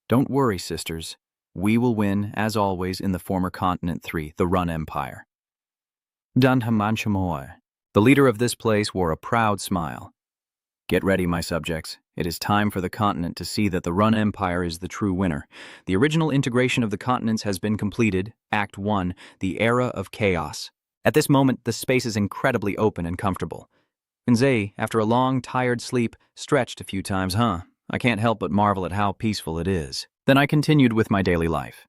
Don't worry, sisters. We will win, as always, in the former Continent 3, the Hmon Empire. Danhamanchamoy. The leader of this place wore a proud smile. Get ready, my subjects. It is time for the continent to see that the Hmon Empire is the true winner. The original integration of the continents has been completed, Act 1, the Era of Chaos. At this moment, the space is incredibly open and comfortable. Nzei, after a long, tired sleep, stretched a few times. I can't help but marvel at how peaceful it is. Then I continued with my daily life.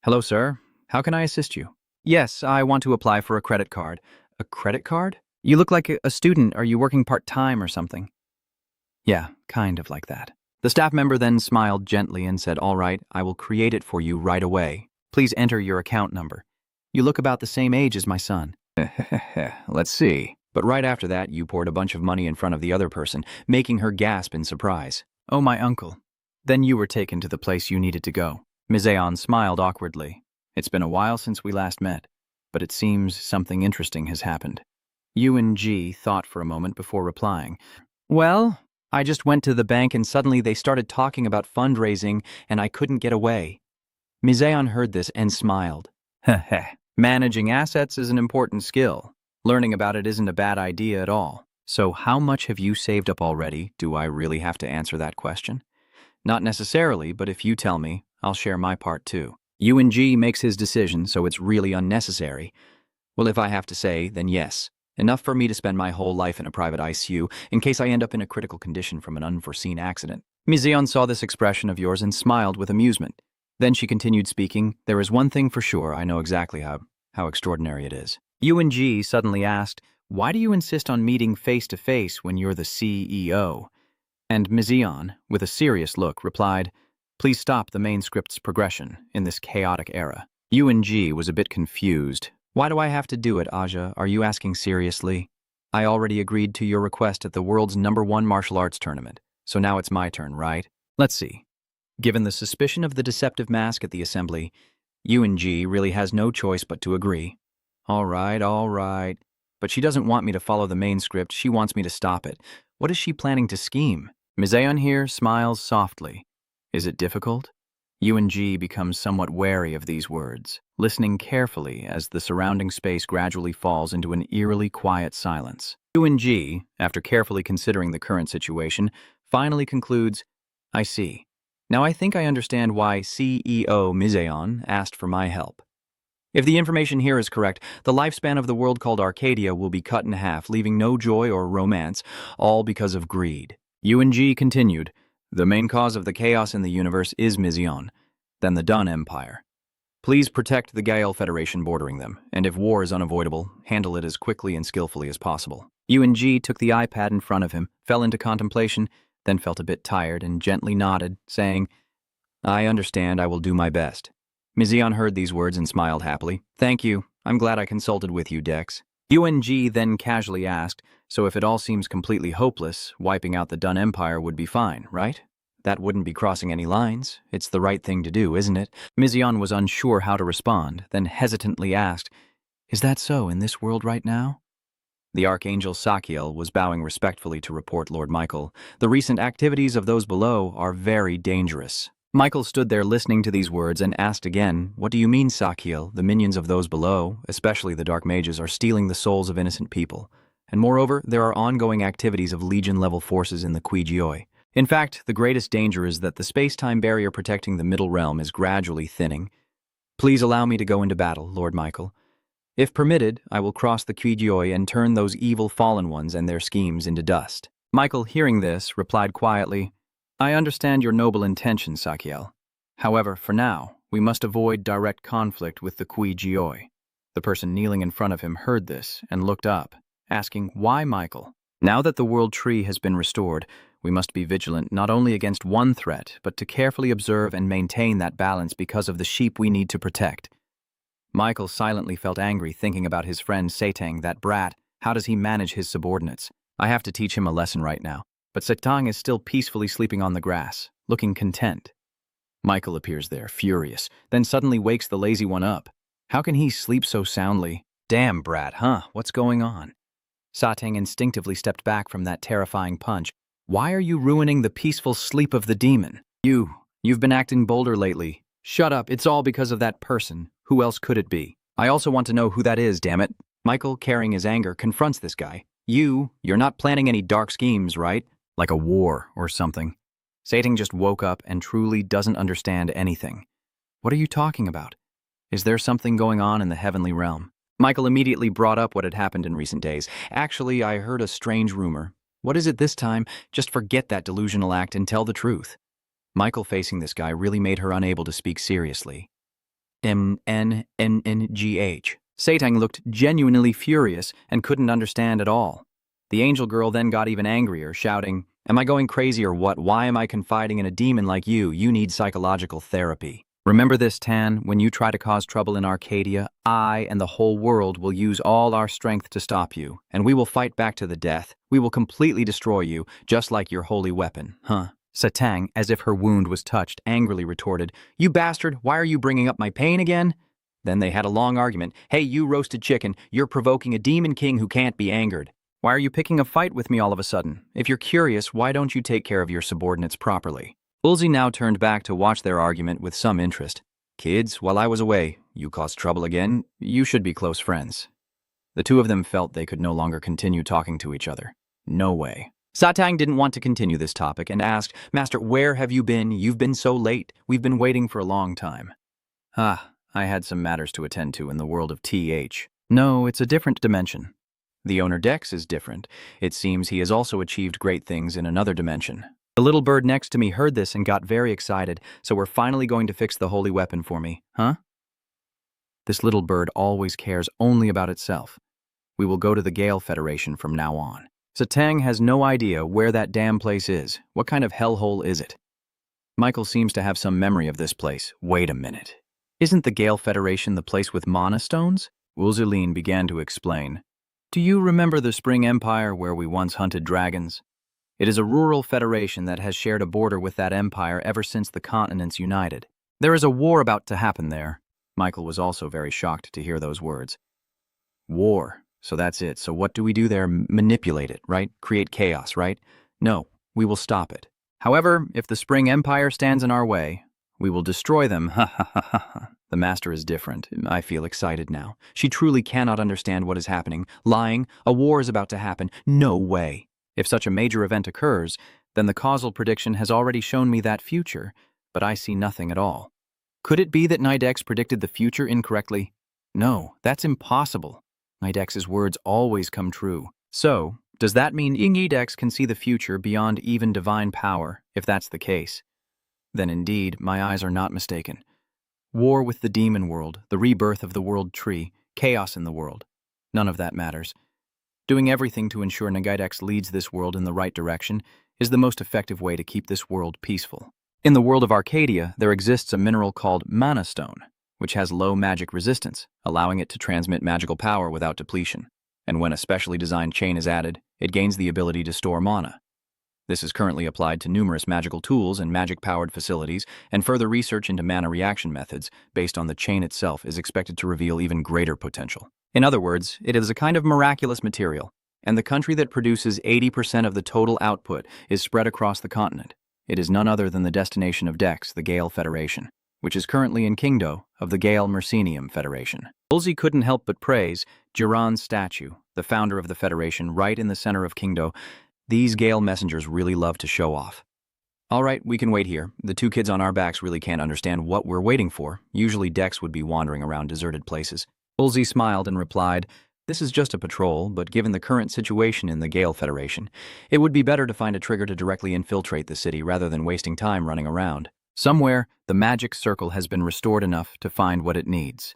Hello, sir. How can I assist you? Yes, I want to apply for a credit card. A credit card? You look like a student. Are you working part-time or something? Yeah, kind of like that. The staff member then smiled gently and said, all right, I will create it for you right away. Please enter your account number. You look about the same age as my son. Let's see. But right after that, you poured a bunch of money in front of the other person, making her gasp in surprise. Oh, my uncle. Then you were taken to the place you needed to go. Mizeon smiled awkwardly. It's been a while since we last met, but it seems something interesting has happened. Yuan Ji thought for a moment before replying. Well, I just went to the bank and suddenly they started talking about fundraising and I couldn't get away. Mizeon heard this and smiled. Heh. Managing assets is an important skill. Learning about it isn't a bad idea at all. So how much have you saved up already? Do I really have to answer that question? Not necessarily, but if you tell me, I'll share my part too. Yuan Ji makes his decision, so it's really unnecessary. Well, if I have to say, then yes. Enough for me to spend my whole life in a private ICU in case I end up in a critical condition from an unforeseen accident. Mizeon saw this expression of yours and smiled with amusement. Then she continued speaking, there is one thing for sure, I know exactly how extraordinary it is. Yuan Ji suddenly asked, why do you insist on meeting face-to-face when you're the CEO? And Mizeon, with a serious look, replied, please stop the main script's progression in this chaotic era. Yuan Ji was a bit confused. Why do I have to do it, Aja? Are you asking seriously? I already agreed to your request at the world's #1 martial arts tournament. So now it's my turn, right? Let's see. Given the suspicion of the deceptive mask at the assembly, UNG really has no choice but to agree. All right. But she doesn't want me to follow the main script, she wants me to stop it. What is she planning to scheme? Miseon here smiles softly. Is it difficult? UNG becomes somewhat wary of these words, listening carefully as the surrounding space gradually falls into an eerily quiet silence. UNG, after carefully considering the current situation, finally concludes, I see. Now I think I understand why CEO Miseon asked for my help. If the information here is correct, the lifespan of the world called Arcadia will be cut in half, leaving no joy or romance, all because of greed. UNG continued, The main cause of the chaos in the universe is Miseon, then the Hmon Empire. Please protect the Gael Federation bordering them, and if war is unavoidable, handle it as quickly and skillfully as possible. UNG took the iPad in front of him, fell into contemplation, then felt a bit tired and gently nodded, saying, I understand, I will do my best. Miseon heard these words and smiled happily. Thank you. I'm glad I consulted with you, Dex. UNG then casually asked, so if it all seems completely hopeless, wiping out the Hmon Empire would be fine, right? That wouldn't be crossing any lines. It's the right thing to do, isn't it? Miseon was unsure how to respond, then hesitantly asked, Is that so in this world right now? The Archangel Sakiel was bowing respectfully to report Lord Michael. The recent activities of those below are very dangerous. Michael stood there listening to these words and Asked again, What do you mean, Sakiel? The minions of those below, especially the Dark Mages, are stealing the souls of innocent people. And moreover, there are ongoing activities of Legion-level forces in the Kuijioi. In fact, the greatest danger is that the space-time barrier protecting the Middle Realm is gradually thinning. Please allow me to go into battle, Lord Michael. If permitted, I will cross the Kuijioi and turn those evil fallen ones and their schemes into dust. Michael, hearing this, replied quietly, I understand your noble intentions, Sakiel. However, for now, we must avoid direct conflict with the Kuijioi. The person kneeling in front of him heard this and looked up, asking, Why, Michael? Now that the world tree has been restored, we must be vigilant not only against one threat, but to carefully observe and maintain that balance because of the sheep we need to protect. Michael silently felt angry thinking about his friend Satang, that brat. How does he manage his subordinates? I have to teach him a lesson right now. But Satang is still peacefully sleeping on the grass, looking content. Michael appears there, furious, then suddenly wakes the lazy one up. How can he sleep so soundly? Damn brat, huh? What's going on? Satang instinctively stepped back from that terrifying punch. Why are you ruining the peaceful sleep of the demon? You've been acting bolder lately. Shut up, it's all because of that person. Who else could it be? I also want to know who that is, damn it. Michael, carrying his anger, confronts this guy. You're not planning any dark schemes, right? Like a war or something. Satang just woke up and truly doesn't understand anything. What are you talking about? Is there something going on in the heavenly realm? Michael immediately brought up what had happened in recent days. Actually, I heard a strange rumor. What is it this time? Just forget that delusional act and tell the truth. Michael facing this guy really made her unable to speak seriously. MNNGH. Satang looked genuinely furious and couldn't understand at all. The angel girl then got even angrier, shouting, Am I going crazy or what? Why am I confiding in a demon like you? You need psychological therapy. Remember this, Tan, when you try to cause trouble in Arcadia, I and the whole world will use all our strength to stop you, and we will fight back to the death. We will completely destroy you, just like your holy weapon, huh? Satang, as if her wound was touched, angrily retorted, You bastard, why are you bringing up my pain again? Then they had a long argument. Hey, you roasted chicken, you're provoking a demon king who can't be angered. Why are you picking a fight with me all of a sudden? If you're curious, why don't you take care of your subordinates properly? Woolsey now turned back to watch their argument with some interest. Kids, while I was away, you caused trouble again. You should be close friends. The two of them felt they could no longer continue talking to each other. No way. Satang didn't want to continue this topic and asked, Master, where have you been? You've been so late. We've been waiting for a long time. I had some matters to attend to in the world of TH. No, it's a different dimension. The owner Dex is different. It seems he has also achieved great things in another dimension. The little bird next to me heard this and got very excited, so we're finally going to fix the holy weapon for me, huh? This little bird always cares only about itself. We will go to the Gale Federation from now on. Satang has no idea where that damn place is. What kind of hellhole is it? Michael seems to have some memory of this place. Wait a minute. Isn't the Gale Federation the place with mana stones? Woolsey began to explain. Do you remember the Spring Empire where we once hunted dragons? It is a rural federation that has shared a border with that empire ever since the continents united. There is a war about to happen there. Michael was also very shocked to hear those words. War. So that's it. So what do we do there? Manipulate it, right? Create chaos, right? No, we will stop it. However, if the Spring Empire stands in our way, we will destroy them. Ha ha ha ha. The master is different. I feel excited now. She truly cannot understand what is happening. Lying, a war is about to happen. No way. If such a major event occurs, then the causal prediction has already shown me that future, but I see nothing at all. Could it be that Nidex predicted the future incorrectly? No, that's impossible. Nidex's words always come true. So, does that mean Nidex can see the future beyond even divine power, if that's the case? Then indeed, my eyes are not mistaken. War with the demon world, the rebirth of the world tree, chaos in the world. None of that matters. Doing everything to ensure Nidex leads this world in the right direction is the most effective way to keep this world peaceful. In the world of Arcadia, there exists a mineral called mana stone, which has low magic resistance, allowing it to transmit magical power without depletion. And when a specially designed chain is added, it gains the ability to store mana. This is currently applied to numerous magical tools and magic-powered facilities, and further research into mana reaction methods based on the chain itself is expected to reveal even greater potential. In other words, it is a kind of miraculous material, and the country that produces 80% of the total output is spread across the continent. It is none other than the destination of Dex, the Gale Federation, which is currently in Kingdo of the Gale Mercenary Federation. Woolsey couldn't help but praise Jiran's statue, the founder of the Federation, right in the center of Kingdo. These Gale messengers really love to show off. All right, we can wait here. The two kids on our backs really can't understand what we're waiting for. Usually Dex would be wandering around deserted places. Woolsey smiled and replied, "This is just a patrol, but given the current situation in the Gale Federation, it would be better to find a trigger to directly infiltrate the city rather than wasting time running around. Somewhere, the magic circle has been restored enough to find what it needs."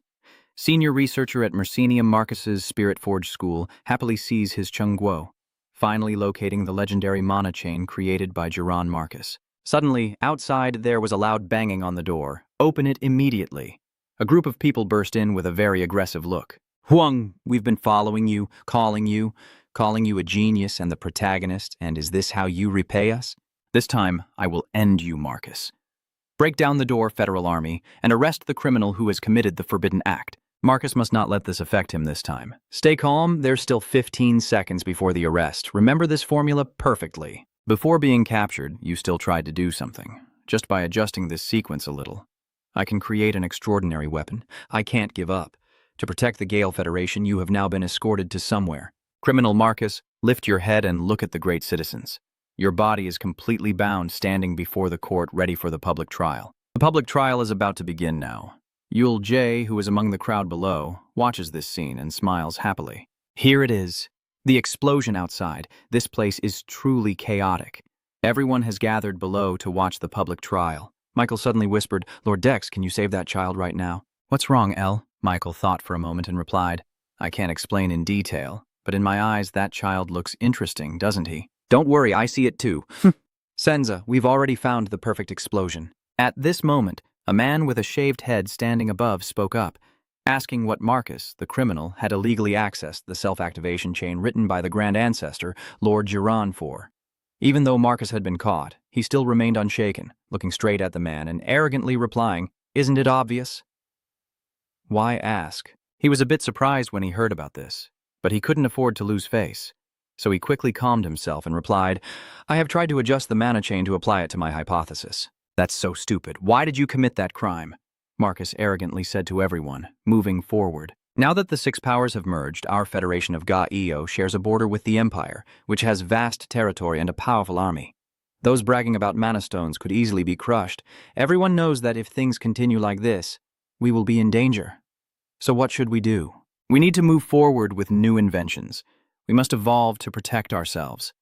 Senior researcher at Mercenium Marcus's Spirit Forge School happily sees his Chungguo, finally locating the legendary mana chain created by Jiran Marcus. Suddenly, outside there was a loud banging on the door. "Open it immediately." A group of people burst in with a very aggressive look. "Huang, we've been following you, calling you a genius and the protagonist, and is this how you repay us?" "This time, I will end you, Marcus. Break down the door, Federal Army, and arrest the criminal who has committed the forbidden act. Marcus must not let this affect him this time." "Stay calm, there's still 15 seconds before the arrest. Remember this formula perfectly." "Before being captured, you still tried to do something. Just by adjusting this sequence a little. I can create an extraordinary weapon. I can't give up. To protect the Gale Federation, you have now been escorted to somewhere." "Criminal Marcus, lift your head and look at the great citizens. Your body is completely bound, standing before the court ready for the public trial. The public trial is about to begin now." Yul J, who is among the crowd below, watches this scene and smiles happily. Here it is. The explosion outside. This place is truly chaotic. Everyone has gathered below to watch the public trial. Michael suddenly whispered, "Lord Dex, can you save that child right now?" "What's wrong, El?" Michael thought for a moment and replied, "I can't explain in detail, but in my eyes that child looks interesting, doesn't he?" "Don't worry, I see it too." "Senza, we've already found the perfect explosion." At this moment, a man with a shaved head standing above spoke up, asking what Marcus, the criminal, had illegally accessed the self-activation chain written by the Grand Ancestor, Lord Jiran, for. Even though Marcus had been caught, he still remained unshaken, looking straight at the man and arrogantly replying, "Isn't it obvious? Why ask?" He was a bit surprised when he heard about this, but he couldn't afford to lose face. So he quickly calmed himself and replied, "I have tried to adjust the mana chain to apply it to my hypothesis." "That's so stupid. Why did you commit that crime?" Marcus arrogantly said to everyone, moving forward. "Now that the six powers have merged, our Federation of Ga-Io shares a border with the Empire, which has vast territory and a powerful army. Those bragging about mana stones could easily be crushed. Everyone knows that if things continue like this, we will be in danger. So what should we do?" "We need to move forward with new inventions. We must evolve to protect ourselves."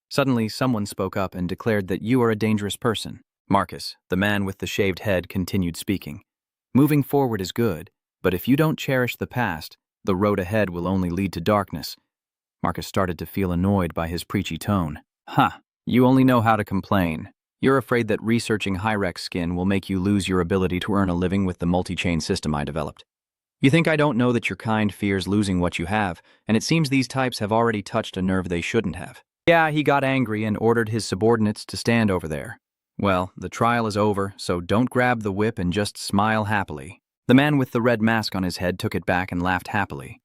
Suddenly, someone spoke up and declared that you are a dangerous person. Marcus, the man with the shaved head, continued speaking. "Moving forward is good, but if you don't cherish the past, the road ahead will only lead to darkness." Marcus started to feel annoyed by his preachy tone. "Ha, you only know how to complain. You're afraid that researching Hyrex skin will make you lose your ability to earn a living with the multi-chain system I developed. You think I don't know that your kind fears losing what you have, and it seems these types have already touched a nerve they shouldn't have. Yeah, he got angry and ordered his subordinates to stand over there. Well, the trial is over, so don't grab the whip and just smile happily. The man with the red mask on his head took it back and laughed happily.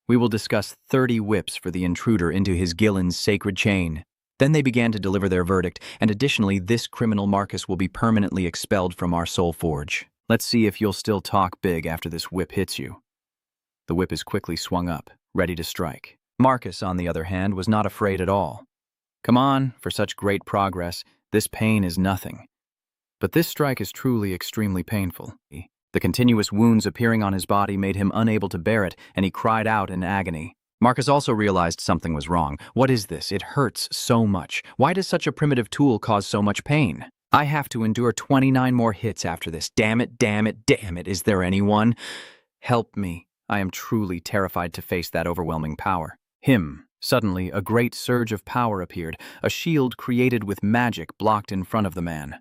We will discuss 30 whips for the intruder into his Gillen's sacred chain. Then they began to deliver their verdict, and additionally, this criminal Marcus will be permanently expelled from our soul forge. Let's see if you'll still talk big after this whip hits you. The whip is quickly swung up, ready to strike. Marcus, on the other hand, was not afraid at all. Come on, for such great progress, this pain is nothing. But this strike is truly extremely painful. The continuous wounds appearing on his body made him unable to bear it, and he cried out in agony. Marcus also realized something was wrong. What is this? It hurts so much. Why does such a primitive tool cause so much pain? I have to endure 29 more hits after this. Damn it, damn it, damn it. Is there anyone? Help me. I am truly terrified to face that overwhelming power. Suddenly, a great surge of power appeared. A shield created with magic blocked in front of the man.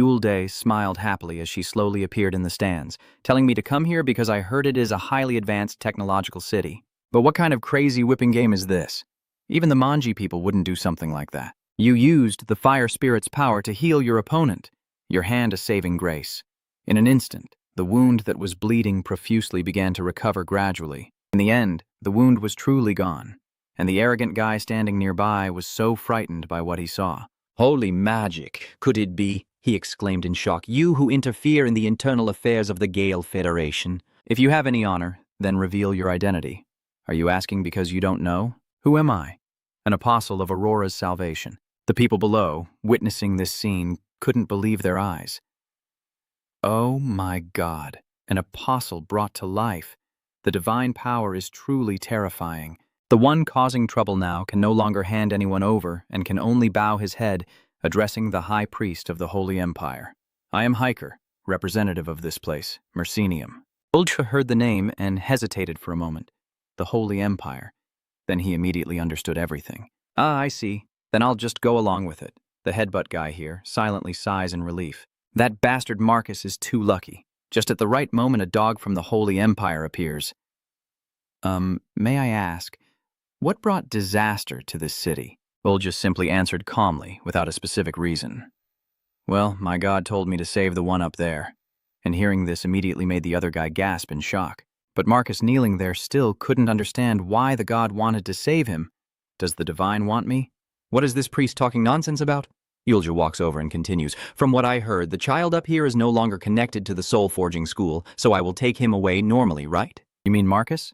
Ulde smiled happily as she slowly appeared in the stands, telling me to come here because I heard it is a highly advanced technological city. But what kind of crazy whipping game is this? Even the Manji people wouldn't do something like that. You used the fire spirit's power to heal your opponent, your hand a saving grace. In an instant, the wound that was bleeding profusely began to recover gradually. In the end, the wound was truly gone, and the arrogant guy standing nearby was so frightened by what he saw. Holy magic, could it be? He exclaimed in shock. You who interfere in the internal affairs of the Gale Federation. If you have any honor, then reveal your identity. Are you asking because you don't know? Who am I? An apostle of Aurora's salvation. The people below, witnessing this scene, couldn't believe their eyes. Oh my God, an apostle brought to life. The divine power is truly terrifying. The one causing trouble now can no longer hand anyone over and can only bow his head, addressing the high priest of the Holy Empire. I am Hiker, representative of this place, Mercenium. Ultra heard the name and hesitated for a moment. The Holy Empire. Then he immediately understood everything. Ah, I see. Then I'll just go along with it. The headbutt guy here silently sighs in relief. That bastard Marcus is too lucky. Just at the right moment, a dog from the Holy Empire appears. May I ask, what brought disaster to this city? Ulja simply answered calmly, without a specific reason. Well, my god told me to save the one up there. And hearing this immediately made the other guy gasp in shock. But Marcus, kneeling there, still couldn't understand why the god wanted to save him. Does the divine want me? What is this priest talking nonsense about? Ulja walks over and continues. From what I heard, the child up here is no longer connected to the soul forging school, so I will take him away normally, right? You mean Marcus?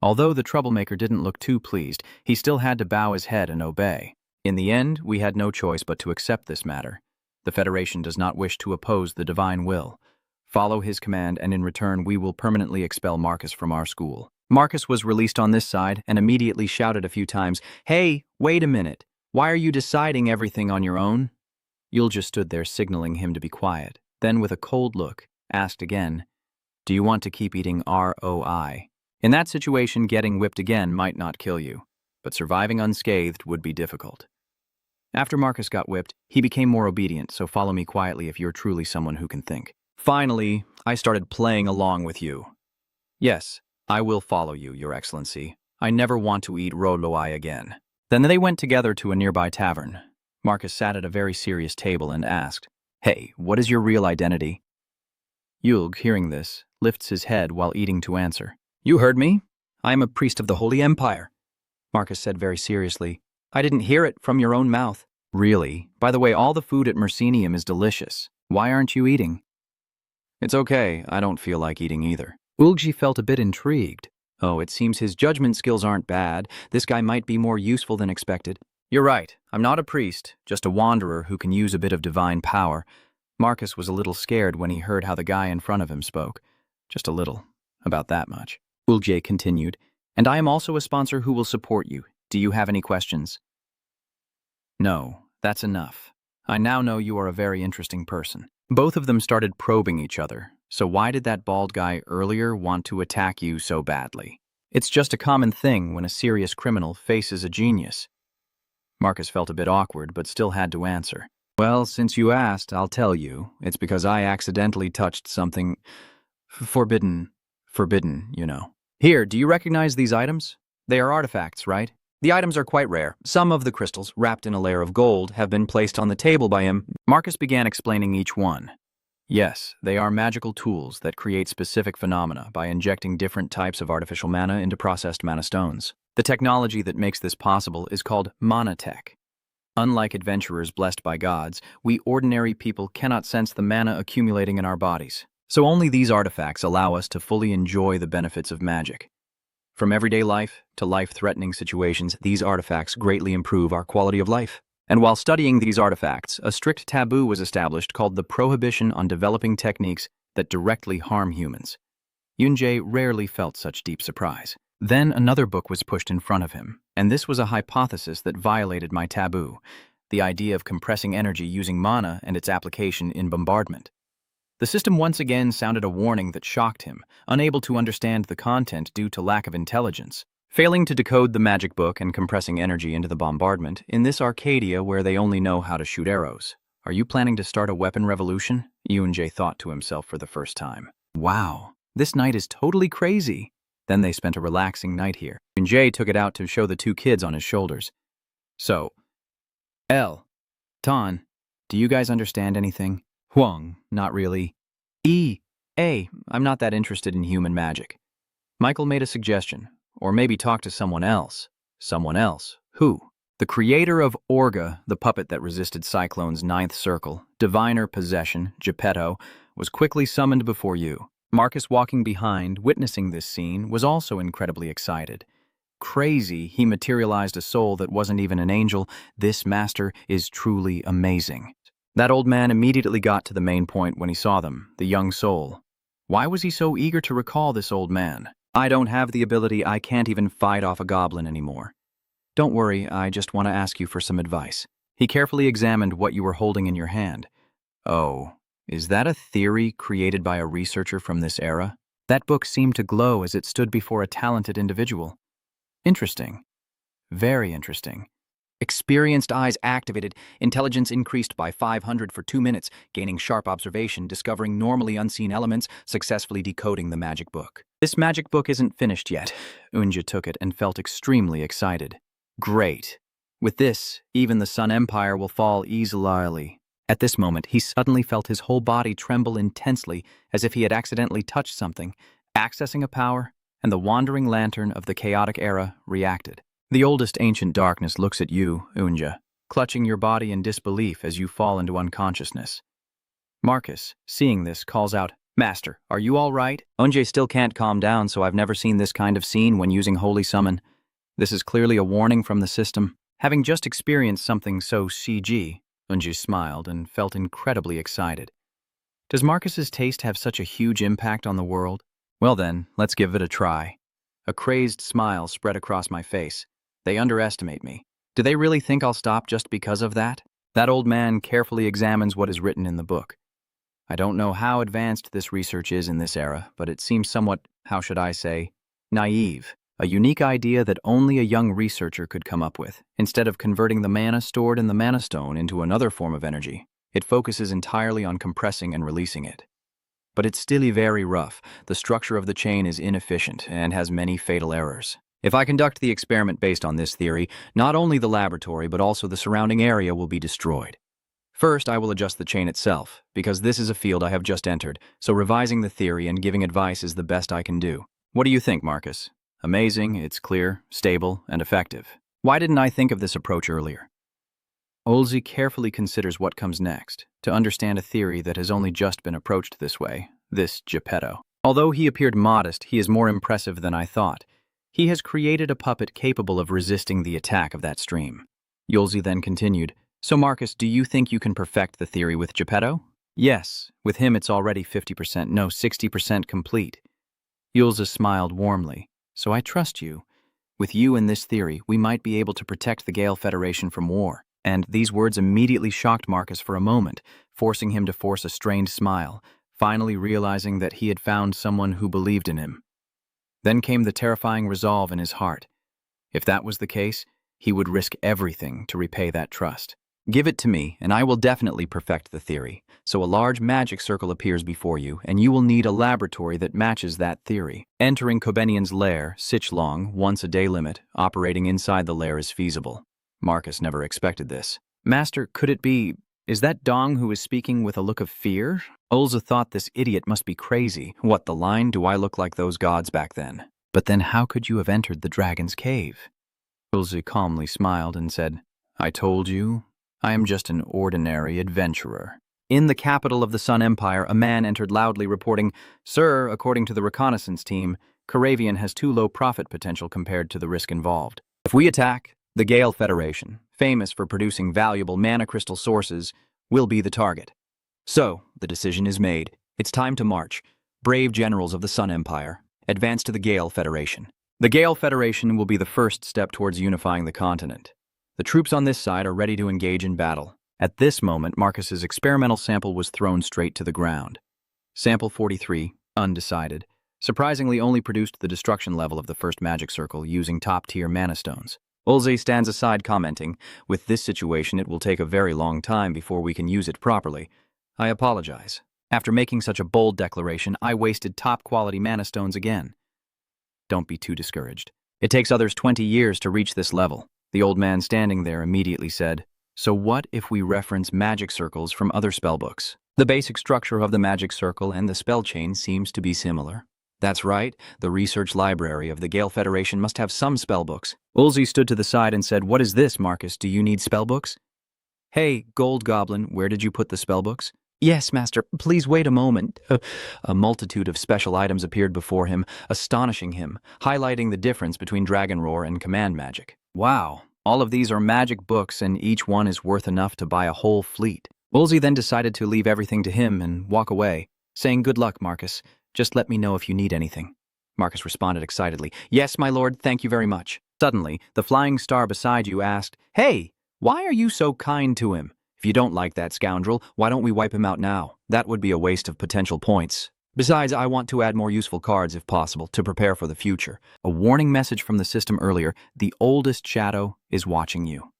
Although the troublemaker didn't look too pleased, he still had to bow his head and obey. In the end, we had no choice but to accept this matter. The Federation does not wish to oppose the divine will. Follow his command, and in return, we will permanently expel Marcus from our school. Marcus was released on this side and immediately shouted a few times, Hey, wait a minute. Why are you deciding everything on your own? Ulja stood there signaling him to be quiet. Then, with a cold look, asked again, Do you want to keep eating ROI? In that situation, getting whipped again might not kill you, but surviving unscathed would be difficult. After Marcus got whipped, he became more obedient, so follow me quietly if you're truly someone who can think. Finally, I started playing along with you. Yes, I will follow you, Your Excellency. I never want to eat roloi again. Then they went together to a nearby tavern. Marcus sat at a very serious table and asked, Hey, what is your real identity? Yulg, hearing this, lifts his head while eating to answer. You heard me. I am a priest of the Holy Empire. Marcus said very seriously. I didn't hear it from your own mouth. Really? By the way, all the food at Mercenium is delicious. Why aren't you eating? It's okay. I don't feel like eating either. Ulgi felt a bit intrigued. Oh, it seems his judgment skills aren't bad. This guy might be more useful than expected. You're right. I'm not a priest, just a wanderer who can use a bit of divine power. Marcus was a little scared when he heard how the guy in front of him spoke. Just a little. About that much. Ulje continued, And I am also a sponsor who will support you. Do you have any questions? No, that's enough. I now know you are a very interesting person. Both of them started probing each other. So why did that bald guy earlier want to attack you so badly? It's just a common thing when a serious criminal faces a genius. Marcus felt a bit awkward, but still had to answer. Well, since you asked, I'll tell you. It's because I accidentally touched something forbidden, you know. Here, do you recognize these items? They are artifacts, right? The items are quite rare. Some of the crystals, wrapped in a layer of gold, have been placed on the table by him. Marcus began explaining each one. Yes, they are magical tools that create specific phenomena by injecting different types of artificial mana into processed mana stones. The technology that makes this possible is called manatech. Unlike adventurers blessed by gods, we ordinary people cannot sense the mana accumulating in our bodies. So only these artifacts allow us to fully enjoy the benefits of magic. From everyday life to life-threatening situations, these artifacts greatly improve our quality of life. And while studying these artifacts, a strict taboo was established called the prohibition on developing techniques that directly harm humans. Yunjae rarely felt such deep surprise. Then another book was pushed in front of him, and this was a hypothesis that violated my taboo, the idea of compressing energy using mana and its application in bombardment. The system once again sounded a warning that shocked him, unable to understand the content due to lack of intelligence. Failing to decode the magic book and compressing energy into the bombardment, in this Arcadia where they only know how to shoot arrows. Are you planning to start a weapon revolution? Yunjae thought to himself for the first time. Wow, this night is totally crazy. Then they spent a relaxing night here. Yunjae took it out to show the two kids on his shoulders. So, L, Tan, do you guys understand anything? Huang, not really. I'm not that interested in human magic. Michael made a suggestion. Or maybe talk to someone else. Someone else. Who? The creator of Orga, the puppet that resisted Cyclone's ninth circle, diviner possession, Geppetto, was quickly summoned before you. Marcus, walking behind, witnessing this scene, was also incredibly excited. Crazy, he materialized a soul that wasn't even an angel. This master is truly amazing. That old man immediately got to the main point when he saw them, the young soul. Why was he so eager to recall this old man? I don't have the ability, I can't even fight off a goblin anymore. Don't worry, I just want to ask you for some advice. He carefully examined what you were holding in your hand. Oh, is that a theory created by a researcher from this era? That book seemed to glow as it stood before a talented individual. Interesting. Very interesting. Experienced eyes activated, intelligence increased by 500 for 2 minutes, gaining sharp observation, discovering normally unseen elements, successfully decoding the magic book. This magic book isn't finished yet. Unja took it and felt extremely excited. Great. With this, even the Hmon Empire will fall easily. At this moment, he suddenly felt his whole body tremble intensely as if he had accidentally touched something, accessing a power, and the wandering lantern of the chaotic era reacted. The oldest ancient darkness looks at you, Unja, clutching your body in disbelief as you fall into unconsciousness. Marcus, seeing this, calls out, Master, are you all right? Unja still can't calm down, so I've never seen this kind of scene when using Holy Summon. This is clearly a warning from the system. Having just experienced something so CG, Unja smiled and felt incredibly excited. Does Marcus's taste have such a huge impact on the world? Well then, let's give it a try. A crazed smile spread across my face. They underestimate me. Do they really think I'll stop just because of that? That old man carefully examines what is written in the book. I don't know how advanced this research is in this era, but it seems somewhat, how should I say, naive. A unique idea that only a young researcher could come up with. Instead of converting the mana stored in the mana stone into another form of energy, it focuses entirely on compressing and releasing it. But it's still very rough. The structure of the chain is inefficient and has many fatal errors. If I conduct the experiment based on this theory, not only the laboratory but also the surrounding area will be destroyed. First, I will adjust the chain itself, because this is a field I have just entered, so revising the theory and giving advice is the best I can do. What do you think, Marcus? Amazing, it's clear, stable, and effective. Why didn't I think of this approach earlier? Olsey carefully considers what comes next, to understand a theory that has only just been approached this way, this Geppetto. Although he appeared modest, he is more impressive than I thought. He has created a puppet capable of resisting the attack of that stream. Yolsey then continued, So Marcus, do you think you can perfect the theory with Geppetto? Yes, with him it's already 60% complete. Yolza smiled warmly. So I trust you. With you and this theory, we might be able to protect the Gale Federation from war. And these words immediately shocked Marcus for a moment, forcing him to force a strained smile, finally realizing that he had found someone who believed in him. Then came the terrifying resolve in his heart. If that was the case, he would risk everything to repay that trust. Give it to me, and I will definitely perfect the theory. So a large magic circle appears before you, and you will need a laboratory that matches that theory. Entering Kobenian's lair, Sichlong, once a day limit, operating inside the lair is feasible. Marcus never expected this. Master, could it be... Is that Dong who is speaking with a look of fear? Ulza thought this idiot must be crazy. What, the line? Do I look like those gods back then? But then how could you have entered the dragon's cave? Ulza calmly smiled and said, I told you, I am just an ordinary adventurer. In the capital of the Sun Empire, a man entered loudly reporting, Sir, according to the reconnaissance team, Karavian has too low profit potential compared to the risk involved. If we attack, the Gale Federation, famous for producing valuable mana crystal sources, will be the target. So, the decision is made. It's time to march. Brave generals of the Sun Empire, advance to the Gale Federation. The Gale Federation will be the first step towards unifying the continent. The troops on this side are ready to engage in battle. At this moment, Marcus's experimental sample was thrown straight to the ground. Sample 43, undecided, surprisingly only produced the destruction level of the first magic circle using top-tier mana stones. Ulze stands aside commenting, with this situation it will take a very long time before we can use it properly. I apologize. After making such a bold declaration, I wasted top-quality mana stones again. Don't be too discouraged. It takes others 20 years to reach this level. The old man standing there immediately said, So what if we reference magic circles from other spellbooks? The basic structure of the magic circle and the spell chain seems to be similar. That's right, the research library of the Gale Federation must have some spellbooks. Ulze stood to the side and said, What is this, Marcus? Do you need spellbooks? Hey, Gold Goblin, where did you put the spellbooks? Yes, Master, please wait a moment. A multitude of special items appeared before him, astonishing him, highlighting the difference between Dragon Roar and Command Magic. Wow, all of these are magic books and each one is worth enough to buy a whole fleet. Ulze then decided to leave everything to him and walk away, saying, Good luck, Marcus. Just let me know if you need anything. Marcus responded excitedly, Yes, my lord, thank you very much. Suddenly, the flying star beside you asked, Hey, why are you so kind to him? If you don't like that scoundrel, why don't we wipe him out now? That would be a waste of potential points. Besides, I want to add more useful cards if possible to prepare for the future. A warning message from the system earlier, the oldest shadow is watching you.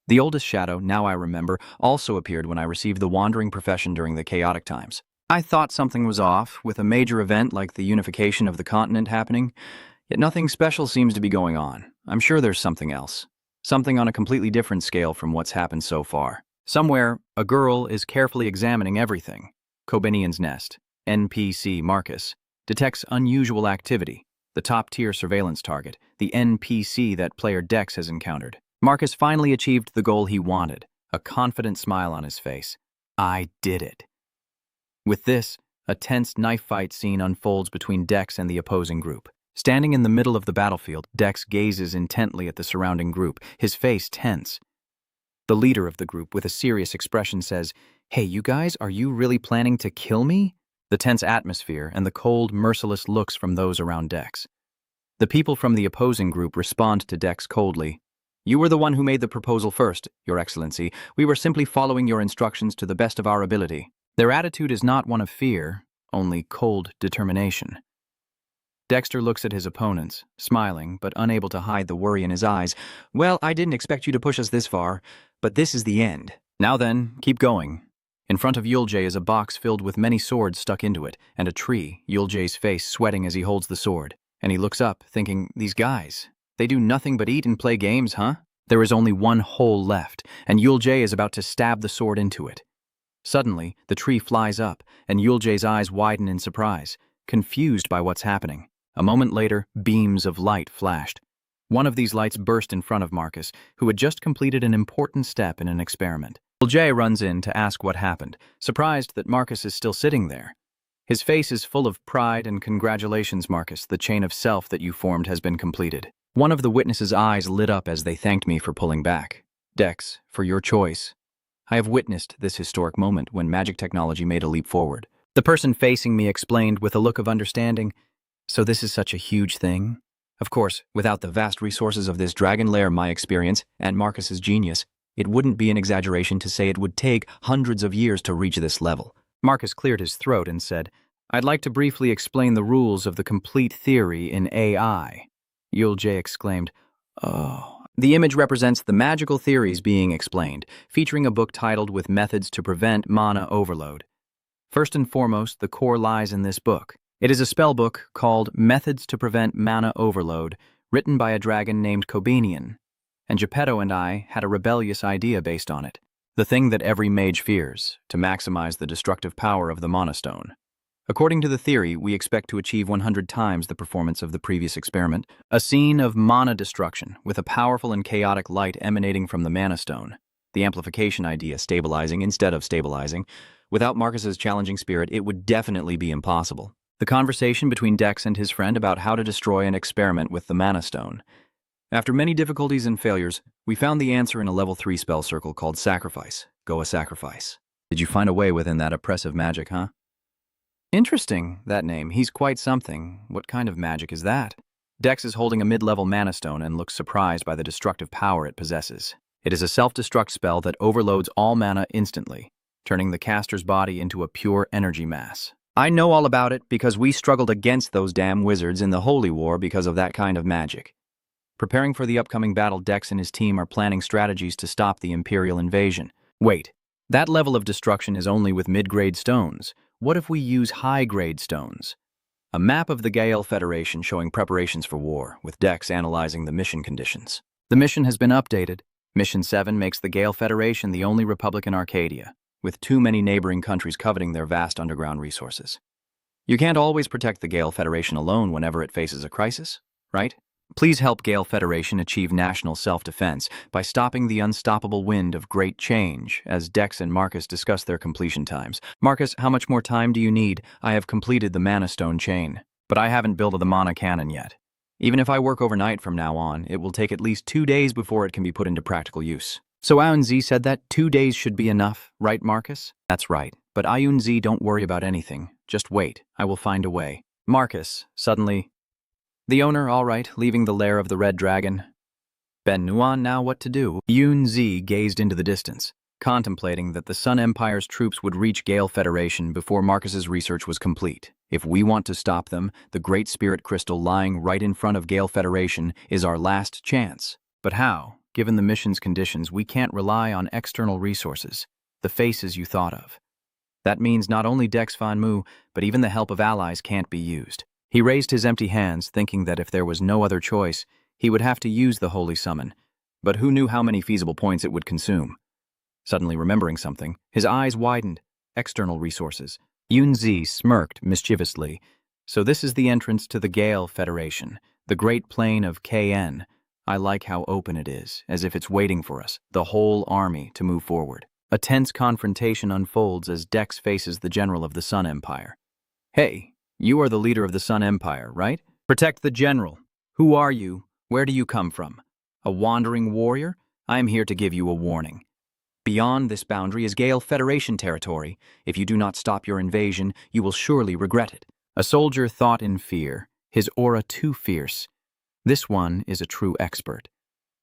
The oldest shadow, now I remember, also appeared when I received the wandering profession during the chaotic times. I thought something was off, with a major event like the unification of the continent happening, yet nothing special seems to be going on. I'm sure there's something else. Something on a completely different scale from what's happened so far. Somewhere, a girl is carefully examining everything. Kobenian's nest, NPC Marcus, detects unusual activity, the top-tier surveillance target, the NPC that player Dex has encountered. Marcus finally achieved the goal he wanted, a confident smile on his face. I did it. With this, a tense knife fight scene unfolds between Dex and the opposing group. Standing in the middle of the battlefield, Dex gazes intently at the surrounding group, his face tense. The leader of the group, with a serious expression, says, Hey, you guys, are you really planning to kill me? The tense atmosphere and the cold, merciless looks from those around Dex. The people from the opposing group respond to Dex coldly. You were the one who made the proposal first, Your Excellency. We were simply following your instructions to the best of our ability. Their attitude is not one of fear, only cold determination. Dexter looks at his opponents, smiling but unable to hide the worry in his eyes. Well, I didn't expect you to push us this far, but this is the end. Now then, keep going. In front of Yulje is a box filled with many swords stuck into it, and a tree, Yulje's face sweating as he holds the sword. And he looks up, thinking, These guys, they do nothing but eat and play games, huh? There is only one hole left, and Yulje is about to stab the sword into it. Suddenly, the tree flies up, and Yulje's eyes widen in surprise, confused by what's happening. A moment later, beams of light flashed. One of these lights burst in front of Marcus, who had just completed an important step in an experiment. Yulje runs in to ask what happened, surprised that Marcus is still sitting there. His face is full of pride and congratulations, Marcus, the chain of self that you formed has been completed. One of the witnesses' eyes lit up as they thanked me for pulling back. Dex, for your choice. I have witnessed this historic moment when magic technology made a leap forward. The person facing me explained with a look of understanding, So this is such a huge thing? Of course, without the vast resources of this dragon lair, my experience, and Marcus's genius, it wouldn't be an exaggeration to say it would take hundreds of years to reach this level. Marcus cleared his throat and said, I'd like to briefly explain the rules of the complete theory in AI. Yulje exclaimed, Oh, The image represents the magical theories being explained, featuring a book titled with methods to prevent mana overload. First and foremost, the core lies in this book. It is a spell book called Methods to Prevent Mana Overload, written by a dragon named Kobenian, and Geppetto and I had a rebellious idea based on it. The thing that every mage fears, to maximize the destructive power of the Mana Stone. According to the theory, we expect to achieve 100 times the performance of the previous experiment, a scene of mana destruction with a powerful and chaotic light emanating from the Mana Stone. The amplification idea stabilizing instead of stabilizing. Without Marcus's challenging spirit, it would definitely be impossible. The conversation between Dex and his friend about how to destroy an experiment with the Mana Stone. After many difficulties and failures, we found the answer in a level 3 spell circle called Sacrifice. Go a Sacrifice. Did you find a way within that oppressive magic, huh? Interesting, that name. He's quite something. What kind of magic is that? Dex is holding a mid-level Mana Stone and looks surprised by the destructive power it possesses. It is a self-destruct spell that overloads all mana instantly, turning the caster's body into a pure energy mass. I know all about it because we struggled against those damn wizards in the Holy War because of that kind of magic. Preparing for the upcoming battle, Dex and his team are planning strategies to stop the Imperial invasion. Wait, that level of destruction is only with mid-grade stones. What if we use high-grade stones? A map of the Gale Federation showing preparations for war, with Dex analyzing the mission conditions. The mission has been updated. Mission 7 makes the Gale Federation the only republic in Arcadia, with too many neighboring countries coveting their vast underground resources. You can't always protect the Gale Federation alone whenever it faces a crisis, right? Please help Gale Federation achieve national self-defense by stopping the unstoppable wind of great change as Dex and Marcus discuss their completion times. Marcus, how much more time do you need? I have completed the Mana Stone chain, but I haven't built the Mana Cannon yet. Even if I work overnight from now on, it will take at least 2 days before it can be put into practical use. So Ayun Z said that 2 days should be enough, right, Marcus? That's right, but Ayun Z, don't worry about anything. Just wait, I will find a way. Marcus, suddenly... The owner, all right, leaving the lair of the Red Dragon. Ben Nuan, now what to do? Yun Zi gazed into the distance, contemplating that the Sun Empire's troops would reach Gale Federation before Marcus's research was complete. If we want to stop them, the Great Spirit Crystal lying right in front of Gale Federation is our last chance. But how? Given the mission's conditions, we can't rely on external resources, the faces you thought of. That means not only Dex Van Mu, but even the help of allies can't be used. He raised his empty hands, thinking that if there was no other choice, he would have to use the Holy Summon, but who knew how many feasible points it would consume? Suddenly remembering something, his eyes widened. External resources. Yunzi smirked mischievously. So this is the entrance to the Gale Federation, the Great Plain of KN. I like how open it is, as if it's waiting for us, the whole army, to move forward. A tense confrontation unfolds as Dex faces the general of the Sun Empire. Hey. You are the leader of the Sun Empire, right? Protect the general. Who are you? Where do you come from? A wandering warrior? I am here to give you a warning. Beyond this boundary is Gale Federation territory. If you do not stop your invasion, you will surely regret it. A soldier thought in fear, his aura too fierce. This one is a true expert.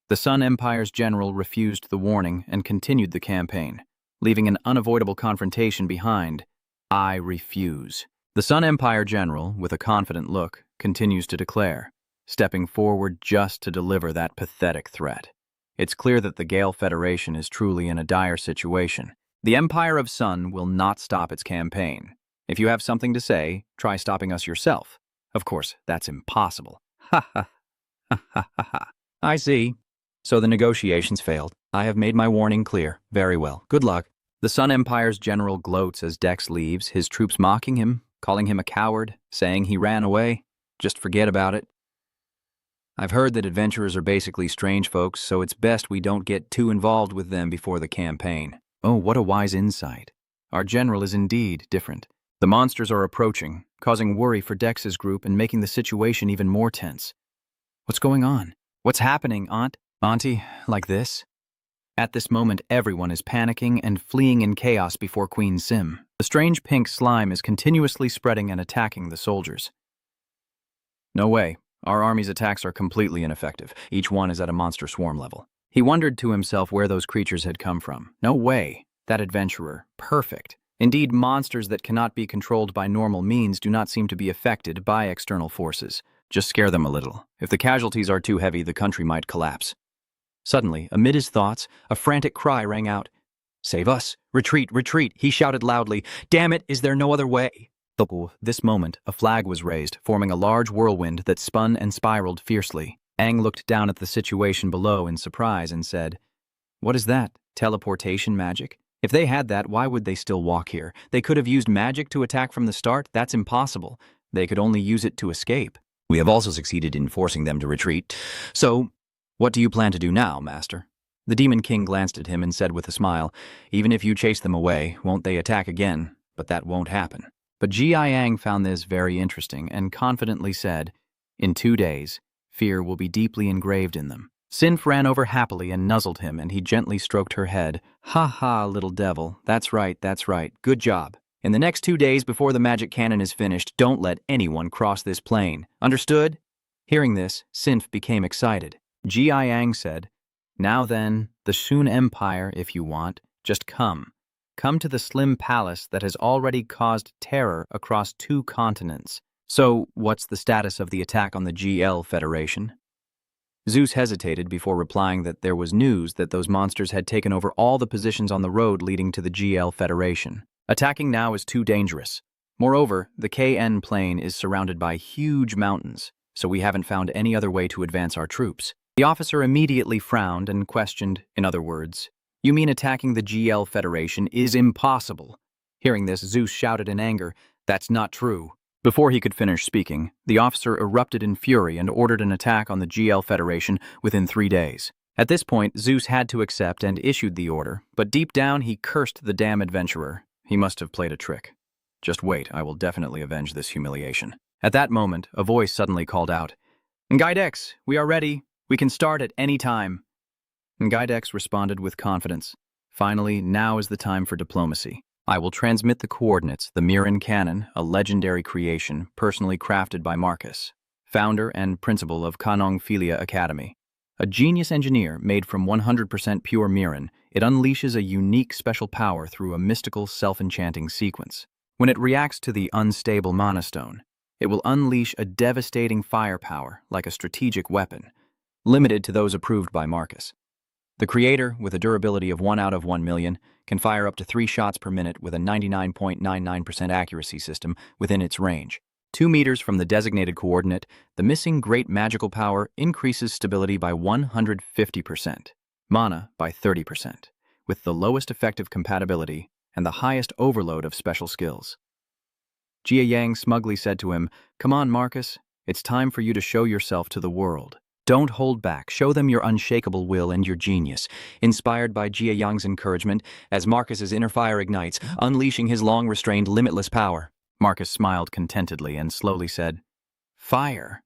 The Sun Empire's general refused the warning and continued the campaign, leaving an unavoidable confrontation behind. I refuse. The Sun Empire general, with a confident look, continues to declare, stepping forward just to deliver that pathetic threat. It's clear that the Gale Federation is truly in a dire situation. The Empire of Sun will not stop its campaign. If you have something to say, try stopping us yourself. Of course, that's impossible. Ha ha ha ha ha. I see. So the negotiations failed. I have made my warning clear. Very well. Good luck. The Sun Empire's general gloats as Dex leaves, his troops mocking him, calling him a coward, saying he ran away. Just forget about it. I've heard that adventurers are basically strange folks, so it's best we don't get too involved with them before the campaign. Oh, what a wise insight. Our general is indeed different. The monsters are approaching, causing worry for Dex's group and making the situation even more tense. What's going on? What's happening, Aunt? Auntie, like this? At this moment, everyone is panicking and fleeing in chaos before Queen Sim. The strange pink slime is continuously spreading and attacking the soldiers. No way. Our army's attacks are completely ineffective. Each one is at a monster swarm level. He wondered to himself where those creatures had come from. No way. That adventurer. Perfect. Indeed, monsters that cannot be controlled by normal means do not seem to be affected by external forces. Just scare them a little. If the casualties are too heavy, the country might collapse. Suddenly, amid his thoughts, a frantic cry rang out. "Save us! Retreat! Retreat!" he shouted loudly. "Damn it, is there no other way?" This moment, a flag was raised, forming a large whirlwind that spun and spiraled fiercely. Aang looked down at the situation below in surprise and said, "What is that? Teleportation magic? If they had that, why would they still walk here? They could have used magic to attack from the start? That's impossible. They could only use it to escape." "We have also succeeded in forcing them to retreat. So, what do you plan to do now, Master?" The Demon King glanced at him and said with a smile, "Even if you chase them away, won't they attack again? But that won't happen." But Ji Yang found this very interesting and confidently said, "In 2 days, fear will be deeply engraved in them." Sinf ran over happily and nuzzled him, and he gently stroked her head. "Ha ha, little devil. That's right, that's right. Good job. In the next 2 days before the magic cannon is finished, don't let anyone cross this plane. Understood?" Hearing this, Sinf became excited. Ji Yang said, "Now then, the Hmon Empire, if you want, just come. Come to the slim palace that has already caused terror across 2 continents. So, what's the status of the attack on the GL Federation?" Zeus hesitated before replying that there was news that those monsters had taken over all the positions on the road leading to the GL Federation. Attacking now is too dangerous. Moreover, the KN plain is surrounded by huge mountains, so we haven't found any other way to advance our troops. The officer immediately frowned and questioned, in other words, "You mean attacking the GL Federation is impossible?" Hearing this, Zeus shouted in anger, "That's not true." Before he could finish speaking, the officer erupted in fury and ordered an attack on the GL Federation within 3 days. At this point, Zeus had to accept and issued the order, but deep down he cursed the damn adventurer. He must have played a trick. "Just wait, I will definitely avenge this humiliation." At that moment, a voice suddenly called out, "Ngaidex, we are ready. We can start at any time." Ngaidex responded with confidence. "Finally, now is the time for diplomacy. I will transmit the coordinates, the Miran Cannon, a legendary creation personally crafted by Marcus, founder and principal of Kanong Philia Academy. A genius engineer made from 100% pure Miran, it unleashes a unique special power through a mystical self-enchanting sequence. When it reacts to the unstable Mana Stone, it will unleash a devastating firepower like a strategic weapon, limited to those approved by Marcus. The creator, with a durability of 1 out of 1 million, can fire up to 3 shots per minute with a 99.99% accuracy system within its range. 2 meters from the designated coordinate, the missing great magical power increases stability by 150%, mana by 30%, with the lowest effective compatibility and the highest overload of special skills. Jia Yang smugly said to him, "Come on, Marcus, it's time for you to show yourself to the world. Don't hold back. Show them your unshakable will and your genius." Inspired by Jia Yang's encouragement, as Marcus's inner fire ignites, unleashing his long-restrained limitless power. Marcus smiled contentedly and slowly said, "Fire."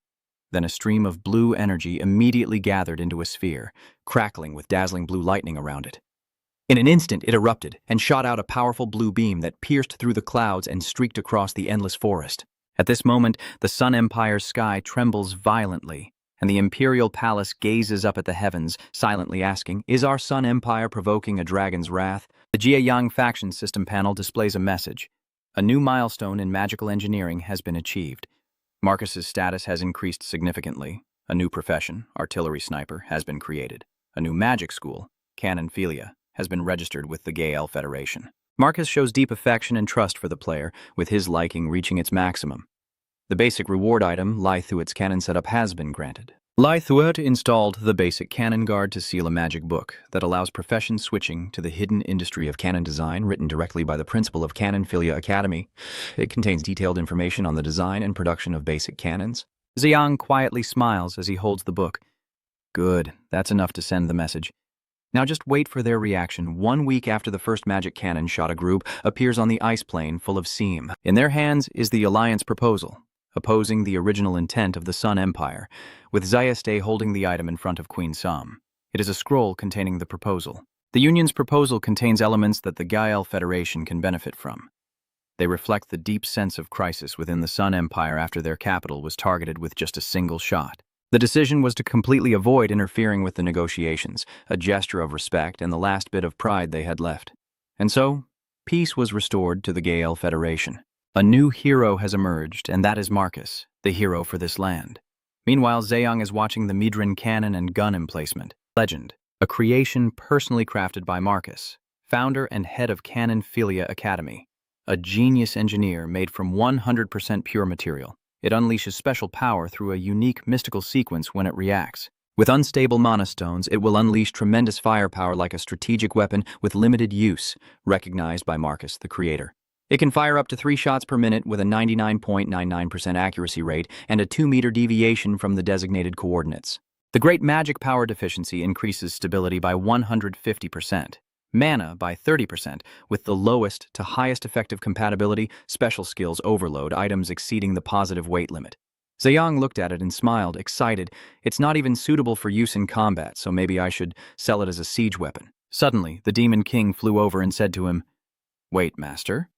Then a stream of blue energy immediately gathered into a sphere, crackling with dazzling blue lightning around it. In an instant, it erupted and shot out a powerful blue beam that pierced through the clouds and streaked across the endless forest. At this moment, the Sun Empire's sky trembles violently, and the Imperial Palace gazes up at the heavens, silently asking, "Is our Sun Empire provoking a dragon's wrath?" The Jia Yang faction system panel displays a message. A new milestone in magical engineering has been achieved. Marcus's status has increased significantly. A new profession, artillery sniper, has been created. A new magic school, Canon Philia, has been registered with the Gael Federation. Marcus shows deep affection and trust for the player, with his liking reaching its maximum. The basic reward item, Lithuat's Cannon Setup, has been granted. Lithuat installed the basic cannon guard to seal a magic book that allows profession switching to the hidden industry of cannon design, written directly by the principal of Canon Philia Academy. It contains detailed information on the design and production of basic cannons. Ziyang quietly smiles as he holds the book. Good, that's enough to send the message. Now just wait for their reaction. 1 week after the first magic cannon shot a group appears on the ice plain full of seam. In their hands is the Alliance proposal, opposing the original intent of the Sun Empire, with Zayeste holding the item in front of Queen Som. It is a scroll containing the proposal. The Union's proposal contains elements that the Gael Federation can benefit from. They reflect the deep sense of crisis within the Sun Empire after their capital was targeted with just a single shot. The decision was to completely avoid interfering with the negotiations, a gesture of respect and the last bit of pride they had left. And so, peace was restored to the Gael Federation. A new hero has emerged, and that is Marcus, the hero for this land. Meanwhile, Zayang is watching the Midran cannon and gun emplacement. Legend. a creation personally crafted by Marcus, founder and head of Canon Philia Academy. A genius engineer made from 100% pure material. It unleashes special power through a unique mystical sequence when it reacts. With unstable mana stones, it will unleash tremendous firepower like a strategic weapon with limited use, recognized by Marcus, the creator. It can fire up to 3 shots per minute with a 99.99% accuracy rate and a 2-meter deviation from the designated coordinates. The great magic power deficiency increases stability by 150%, mana by 30%, with the lowest to highest effective compatibility, special skills overload, items exceeding the positive weight limit. Ziyang looked at it and smiled, excited. It's not even suitable for use in combat, so maybe I should sell it as a siege weapon. Suddenly, the Demon King flew over and said to him, "Wait, Master.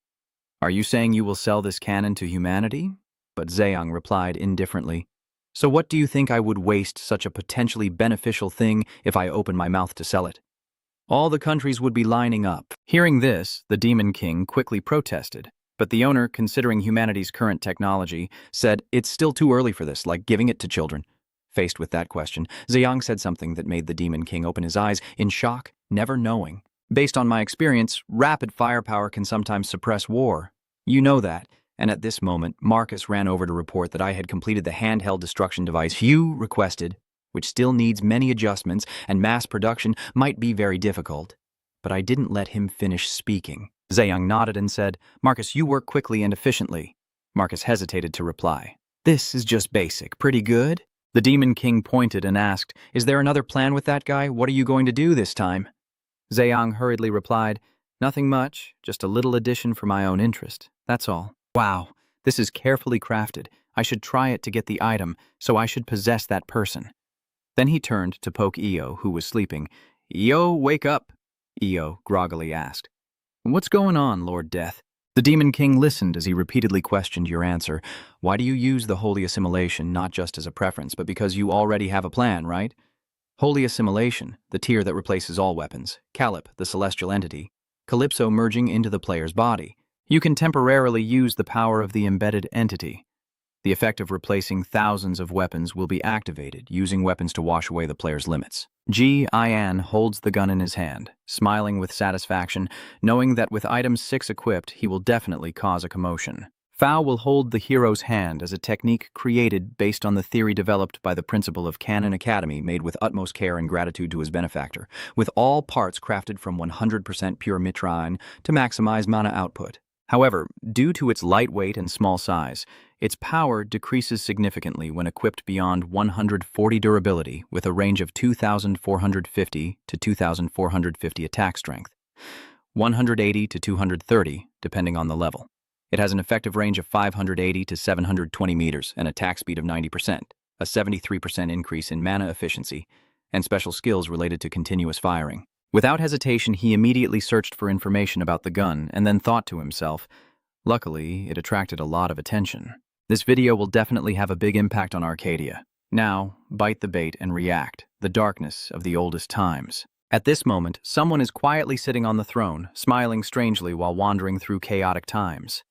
Are you saying you will sell this cannon to humanity?" But Ziyang replied indifferently, "So what do you think I would waste such a potentially beneficial thing if I open my mouth to sell it? All the countries would be lining up." Hearing this, the Demon King quickly protested. But the owner, considering humanity's current technology, said, "It's still too early for this, like giving it to children." Faced with that question, Ziyang said something that made the Demon King open his eyes in shock, never knowing. "Based on my experience, rapid firepower can sometimes suppress war. You know that." And at this moment, Marcus ran over to report that I had completed the handheld destruction device you requested, which still needs many adjustments, and mass production might be very difficult. But I didn't let him finish speaking. Ziyang nodded and said, "Marcus, you work quickly and efficiently." Marcus hesitated to reply. "This is just basic. Pretty good?" The Demon King pointed and asked, "Is there another plan with that guy? What are you going to do this time?" Ziyang hurriedly replied, "Nothing much, just a little addition for my own interest. That's all." "Wow, this is carefully crafted. I should try it to get the item, so I should possess that person." Then he turned to poke Io, who was sleeping. "Io, wake up," Io groggily asked. "What's going on, Lord Death?" The Demon King listened as he repeatedly questioned your answer. "Why do you use the Holy Assimilation not just as a preference, but because you already have a plan, right? Holy Assimilation, the tier that replaces all weapons. Calip, the celestial entity. Calypso merging into the player's body. You can temporarily use the power of the embedded entity. The effect of replacing thousands of weapons will be activated, using weapons to wash away the player's limits." Ian holds the gun in his hand, smiling with satisfaction, knowing that with item 6 equipped, he will definitely cause a commotion. Fao will hold the hero's hand as a technique created based on the theory developed by the principal of Canon Academy, made with utmost care and gratitude to his benefactor, with all parts crafted from 100% pure mitrine to maximize mana output. However, due to its lightweight and small size, its power decreases significantly when equipped beyond 140 durability with a range of 2,450 to 2,450 attack strength, 180 to 230 depending on the level. It has an effective range of 580 to 720 meters, an attack speed of 90%, a 73% increase in mana efficiency, and special skills related to continuous firing. Without hesitation, he immediately searched for information about the gun and then thought to himself, luckily, it attracted a lot of attention. This video will definitely have a big impact on Arcadia. Now, bite the bait and react, the darkness of the oldest times. At this moment, someone is quietly sitting on the throne, smiling strangely while wandering through chaotic times.